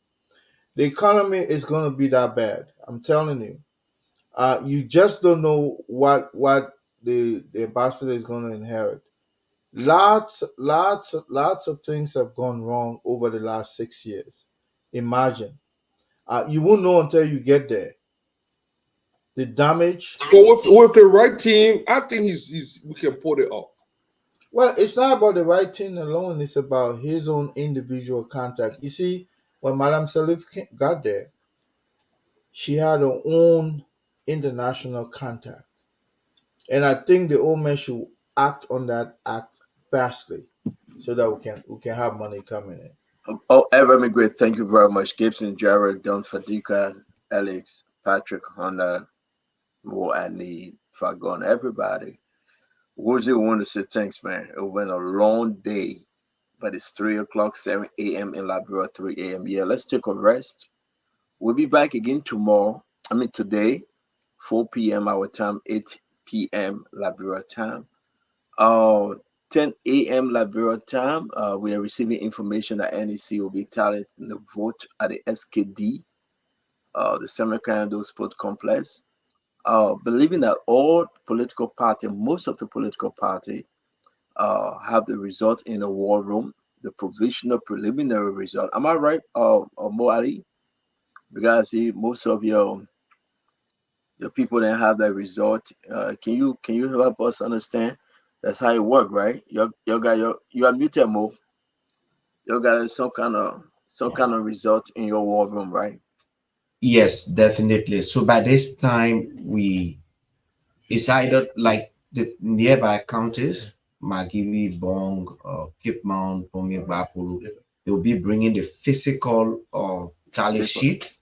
The economy is going to be that bad. I'm telling you. You just don't know what the ambassador is going to inherit. Lots of things have gone wrong over the last 6 years. Imagine. You won't know until you get there. The damage. So with the right team, I think we can pull it off. Well, it's not about the right team alone. It's about his own individual contact. You see, when Madame Salif got there, she had her own international contact. And I think the old man should act on that fastly so that we can have money coming in. Oh, Ever great. Thank you very much. Gibson, Jared, Don Fadika, Alex, Patrick, Honda, Mo Ali, Fagon, everybody. Would want to say thanks, man. It been a long day, but it's 3 o'clock, 7 a.m. in Liberia, 3 a.m. Yeah, let's take a rest. We'll be back again today, 4 p.m. our time, 8 p.m. Liberia time. 10 a.m. Liberia time, we are receiving information that NEC will be tallying the vote at the SKD, the Semi-Canado Sport Complex. Believing that all political party, most of the political party, have the result in the war room, the provisional preliminary result. Am I right, Mo Ali? Because most of your people that have that result. Can you help us understand? That's how it works, right? You are muted, Mo. You got some kind of result in your war room, right? Yes, definitely. So by this time, it's either like the nearby counties, Magibi, Bong, Cape Mount, Pomi, Bapulu, they will be bringing the physical tally sheet.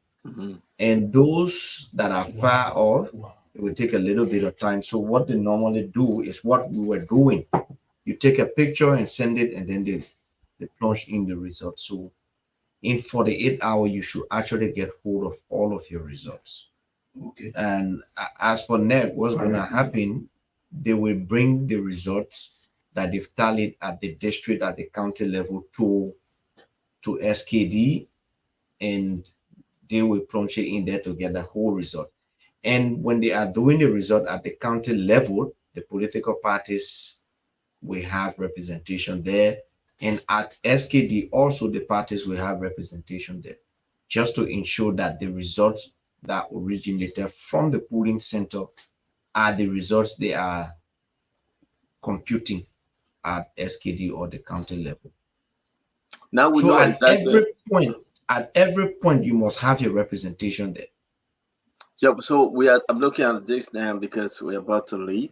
And those that are far off, it will take a little bit of time. So what they normally do is what we were doing. You take a picture and send it, and then they plunge in the results. So in 48 hours, you should actually get hold of all of your results. Okay. And as for NEC, what's going to happen, they will bring the results that they've tallied at the district, at the county level to SKD, and they will plunge it in there to get the whole result. And when they are doing the result at the county level, the political parties will have representation there. And at SKD, also the parties will have representation there, just to ensure that the results that originated from the polling center are the results they are computing at SKD or the county level. Now we so know at exactly. every point, you must have your representation there. Yeah, so I'm looking at this now because we're about to leave.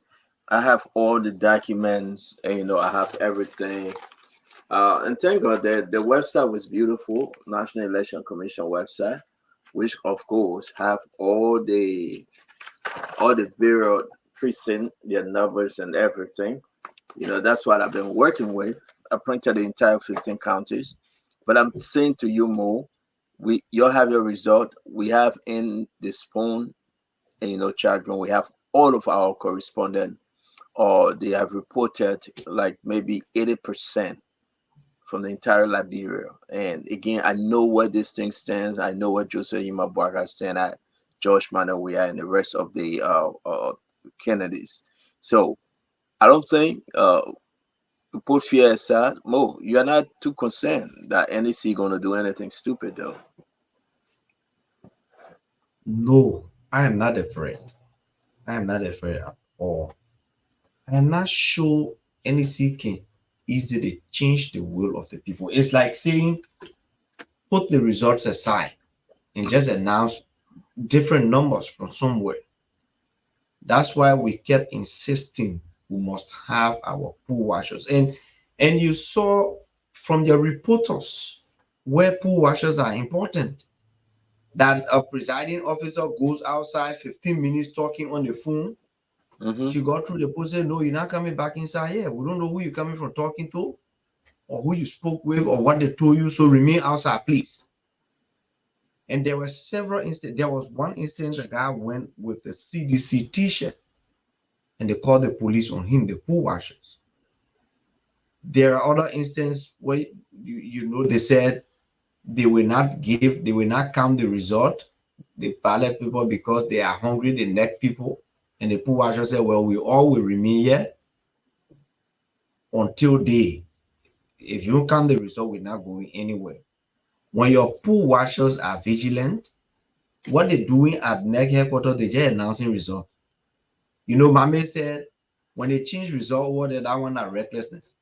I have all the documents, and, I have everything. And thank God that the website was beautiful, National Election Commission website, which of course have all the various precinct, their numbers and everything. That's what I've been working with. I printed the entire 15 counties. But I'm saying to you, Mo, you'll have your result. We have in the Spoon, chat room, we have all of our correspondent, or they have reported like maybe 80% from the entire Liberia. And again, I know where this thing stands. I know where Joseph Imabarga stands at, George Manawia, and the rest of the Kennedys. So I don't think to put fear aside, Mo, you're not too concerned that NEC going to do anything stupid, though. No, I am not afraid. I am not afraid at all. I am not sure NEC can easily change the will of the people. It's like saying, put the results aside and just announce different numbers from somewhere. That's why we kept insisting we must have our poll watchers. And you saw from the reporters where poll watchers are important. That a presiding officer goes outside 15 minutes talking on the phone. She got through the poll, said, no, you're not coming back inside here. We don't know who you're coming from talking to, or who you spoke with, or what they told you. So remain outside, please. And there were several instances. There was one instance, a guy went with a CDC t-shirt and they called the police on him, the poll watchers. There are other instances where they said they will not count the result, the ballot people, because they are hungry, the neck people. And the poll watchers said, well, we all will remain here until if you don't count the result, we're not going anywhere. When your poll watchers are vigilant, what they're doing at NEC headquarters, they're just announcing result. Mame said, when they change result over there, that one are recklessness.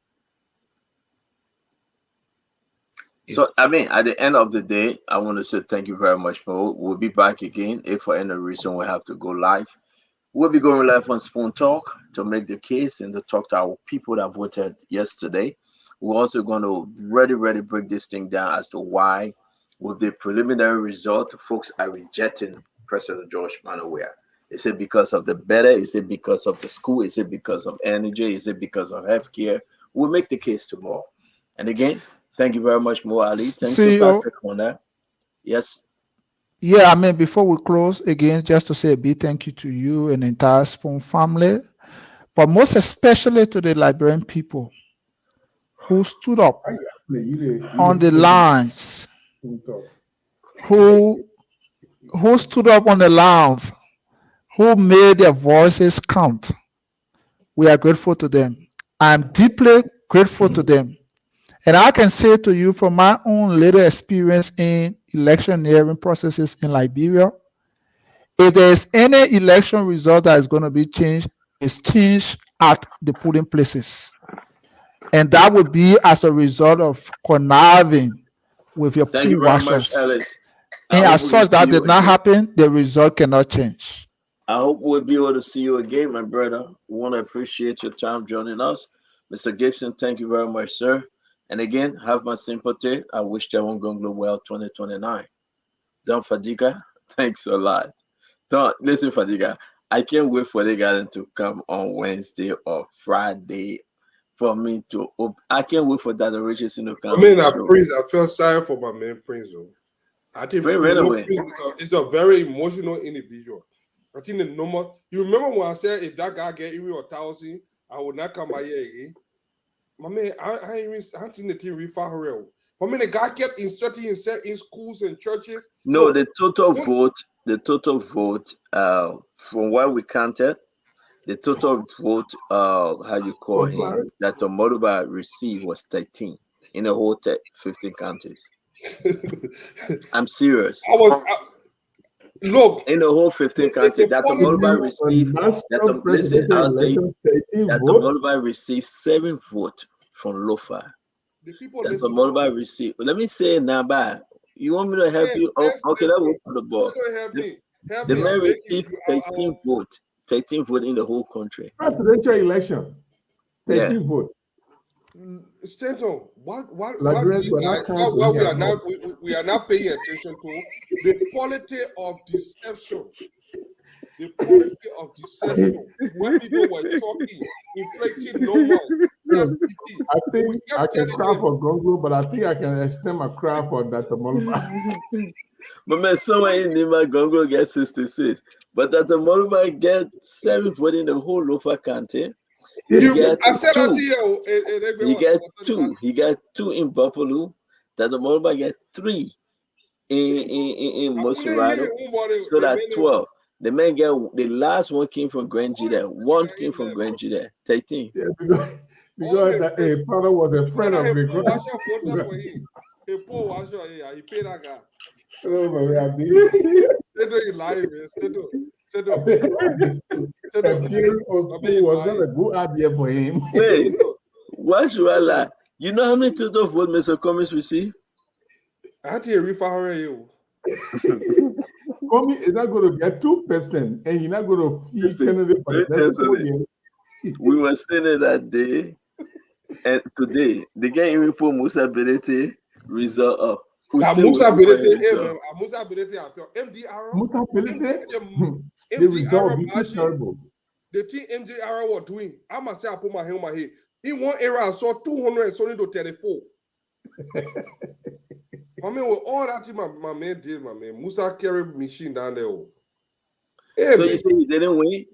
So, I mean, at the end of the day, I want to say thank you very much, Mo. We'll be back again. If for any reason we have to go live, we'll be going live on Spoon Talk to make the case and to talk to our people that voted yesterday. We're also going to really break this thing down as to why, with the preliminary result, folks are rejecting President George Manawia. Is it because of the better? Is it because of the school? Is it because of energy? Is it because of healthcare? We'll make the case tomorrow. And again, thank you very much, Mo Ali. Thank you, Patrick, on that. Yes. Yeah, I mean, before we close, again, just to say a big thank you to you and the entire Spoon family, but most especially to the Liberian people who stood up on the lines, who stood up on the lines, who made their voices count. We are grateful to them. I'm deeply grateful to them. And I can say to you from my own little experience in electioneering processes in Liberia, if there is any election result that is going to be changed, it's changed at the polling places. And that would be as a result of conniving with your poll watchers. And as such that did not happen, the result cannot change. I hope we'll be able to see you again, my brother. We want to appreciate your time joining us. Mr. Gibson, thank you very much, sir. And again, have my sympathy. I wish Jawon Gonglo well 2029. Don Fadiga, thanks a lot. Don, listen, Fadiga, I can't wait for the garden to come on Wednesday or Friday for me to. I can't wait for that Richardson to come. I mean, Prince, I feel sorry for my man Prince, though. I think Prince is a very emotional individual. I think the number. You remember when I said if that guy get even 1,000, I would not come by here again. My man, I ain't think the team refer her. I mean, the guy kept inserting himself in schools and churches. No, the total vote, from what we counted, the total vote, how you call him, that Omoruba received was 13 in the whole 15 countries. I'm serious. Look, in the whole 15 countries, that Omoruba received. Listen, I'll tell you that Omoruba received 7 votes from Lofa. That Omoruba received. Let me say it now, bye. You want me to help you? Oh, okay, that was for the ball. The man received 13 votes. 13 votes in the whole country. Presidential election. 13 votes. Stanton, what we are not paying attention to the quality of deception. The quality of deception. When people were talking, inflicting normal. I think I can cry for Gongo, but I think I can extend my cry for Dr. Moluba. But man, someone in Nima Gongo gets 66, but Dr. Moluba get 7 votes in the whole Lofa County. He got two. He got 2 in Buffalo. Dr. Moluba got 3 in Mosserado. So that's 12. The man got the last one came from Grand Judah. 1 came from Grand Judah. 13. Yeah, because that father was a friend of the group. He paid that guy. Oh my God! Was not a good idea for him. Hey, why should I lie? You know how many total votes Mr. Cummings received? I think refer you. Cummings is not going to get 2%, and you're not going to feed Kennedy for the next 4 years. We were saying it that day, and today they can't even put Musa Belete result up. Musa Belete, MDR. Musa Belete, the result is terrible. The thing MDR was doing, I must say, I put my hand on my head. In one era, I saw 200 and something to 34. My man, with all that thing my man did, my man, Musa carried machine down there. Hey, so man. You say he didn't win?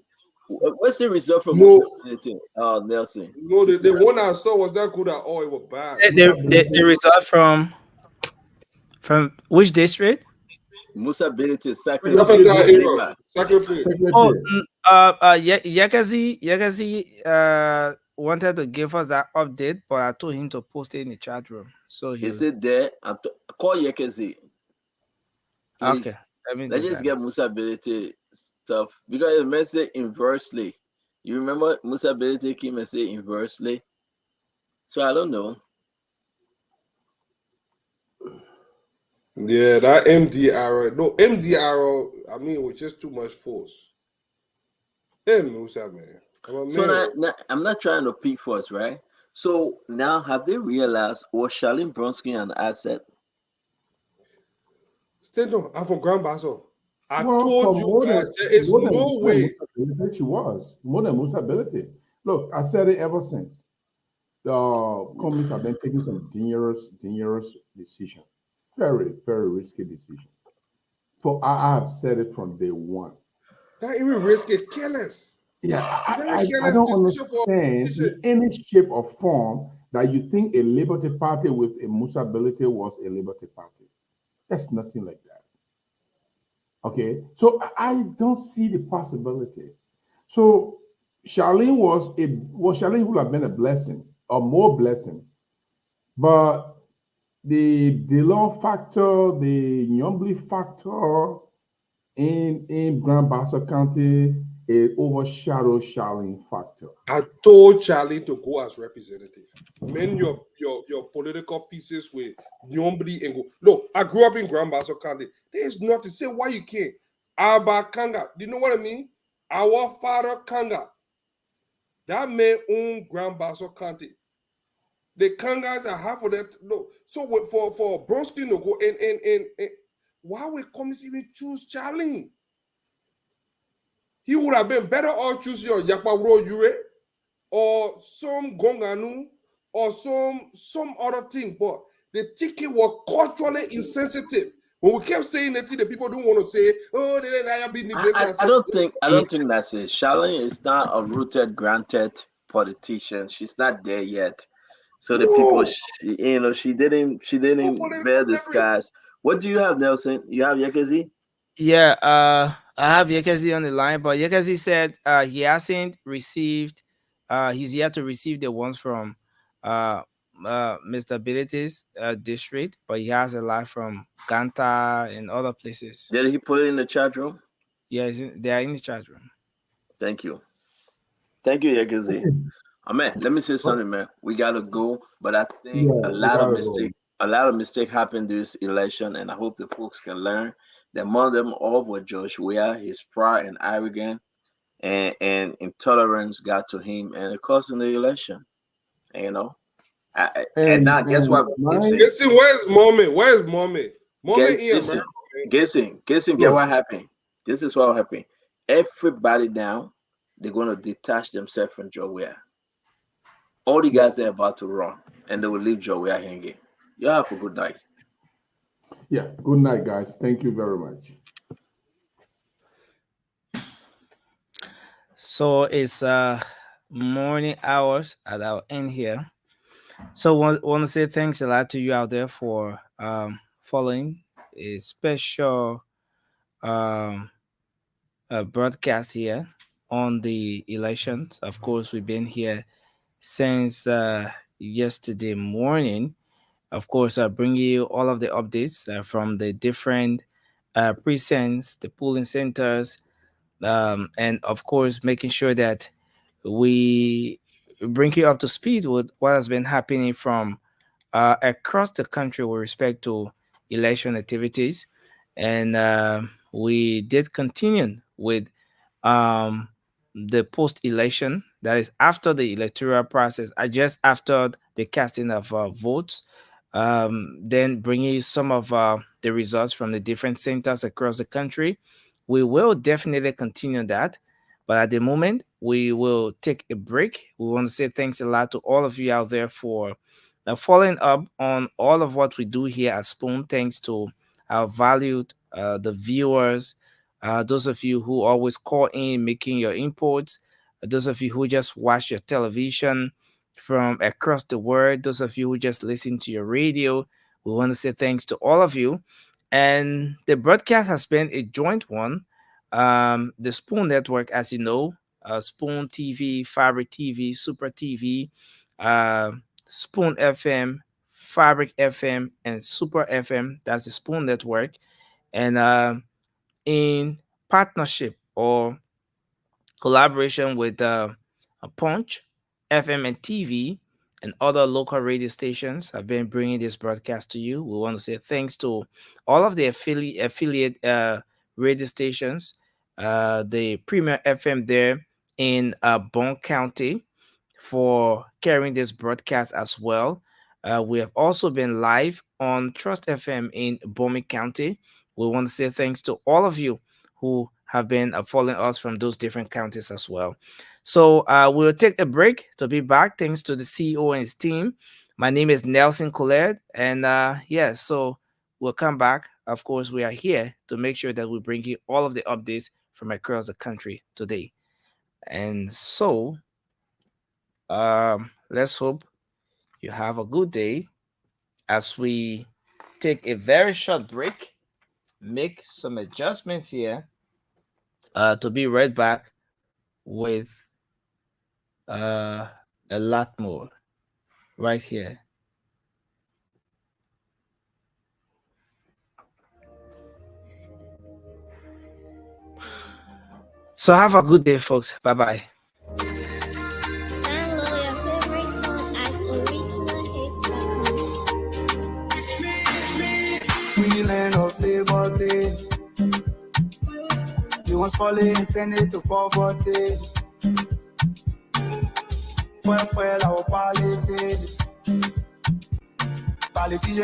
What's the result from Nelson? No, the one I saw was not good at all. It was bad. The result from which district? Musa Belete, Sacred. Oh, Yakazi wanted to give us that update, but I told him to post it in the chat room. So he said there. Call Yakazi. Okay, let's just get Musa Belete stuff because it may say inversely. You remember Musa Belete came and say inversely. So I don't know. Yeah, that MDR. No, MDR, I mean, it was just too much force. Hey, Musa, man. So now, I'm not trying to pick force, right? So now have they realized was Charlene Bronsky an asset? Stand I'm from Grand Basso. I told you guys there is no way. She was more than Musa Belete. Look, I said it ever since. The companies have been taking some dangerous decisions. Very, very risky decision. So I have said it from day one. Not even risky, careless. Yeah, I don't understand in any shape or form that you think a Liberty Party with a Musa Belete was a Liberty Party. That's nothing like that. Okay, so I don't see the possibility. So Charlene Charlene would have been a blessing or more blessing, but the law factor, the Nyombli factor in Grand Bassa County, it overshadows Charlene factor. I told Charlie to go as representative. Men your political pieces with Nyombli and go. Look, I grew up in Grand Bassa County. There's nothing to say why you can't. Abba Kanga, do you know what I mean? Our father Kanga, that man own Grand Basso County. The Kangas are half of that. No, so for Bronski no go and why we come even choose Charlie? He would have been better off choosing your Yakpabro Yure or some Gonganu or some other thing. But the ticket was culturally insensitive. When we kept saying that, the people don't want to say, oh, they didn't be I don't think that's it. Charlene is not a rooted, granted politician. She's not there yet. So the people, she didn't bear the scars. What do you have, Nelson? You have Yekezi? Yeah, I have Yekezi on the line, but Yekezi said he hasn't received. He's yet to receive the ones from Mr. Abilities district, but he has a lot from Ganta and other places. Did he put it in the chat room? Yeah, they are in the chat room. Thank you, Yekezi. Man, let me say something, man. We gotta go, but I think a lot of mistake happened this election, and I hope the folks can learn. That among them all were Josh Weah, his pride and arrogance and intolerance got to him, and it cost him the election. You know, and now guess what? Gibson, where's Mommy? Where's Mommy? Mommy in America. Gibson, get what happened? This is what happened. Everybody now, they're gonna detach themselves from Joe Weah. All the guys are about to run, and they will leave Joe Weah hanging. You have a good night. Yeah, good night, guys. Thank you very much. So it's morning hours at our end here. So want to say thanks a lot to you out there for following a special broadcast here on the elections. Of course, we've been here since yesterday morning. Of course, I bring you all of the updates from the different precincts, the polling centers, and of course, making sure that we bring you up to speed with what has been happening from across the country with respect to election activities. And we did continue with um, the post-election, that is after the electoral process, just after the casting of votes, then bringing you some of the results from the different centers across the country. We will definitely continue that, but at the moment we will take a break. We want to say thanks a lot to all of you out there for following up on all of what we do here at Spoon. Thanks to our valued the viewers, those of you who always call in, making your inputs, those of you who just watch your television from across the world, those of you who just listen to your radio. We want to say thanks to all of you. And the broadcast has been a joint one. The Spoon Network, as you know, Spoon TV, Fabric TV, Super TV, Spoon FM, Fabric FM, and Super FM. That's the Spoon Network. And in partnership or collaboration with Punch, FM, and TV, and other local radio stations have been bringing this broadcast to you. We want to say thanks to all of the affiliate radio stations, the Premier FM there in Bon County for carrying this broadcast as well. We have also been live on Trust FM in Bomi County. We want to say thanks to all of you who have been following us from those different counties as well. So we'll take a break to be back. Thanks to the CEO and his team. My name is Nelson Collette, and so we'll come back. Of course, we are here to make sure that we bring you all of the updates from across the country today. And so let's hope you have a good day as we take a very short break, make some adjustments here to be right back with a lot more right here. So have a good day, folks. Bye-bye. Download your favorite song at originalhits.com. Free land of liberty. You want spoiler intended to poverty. Fue la politician.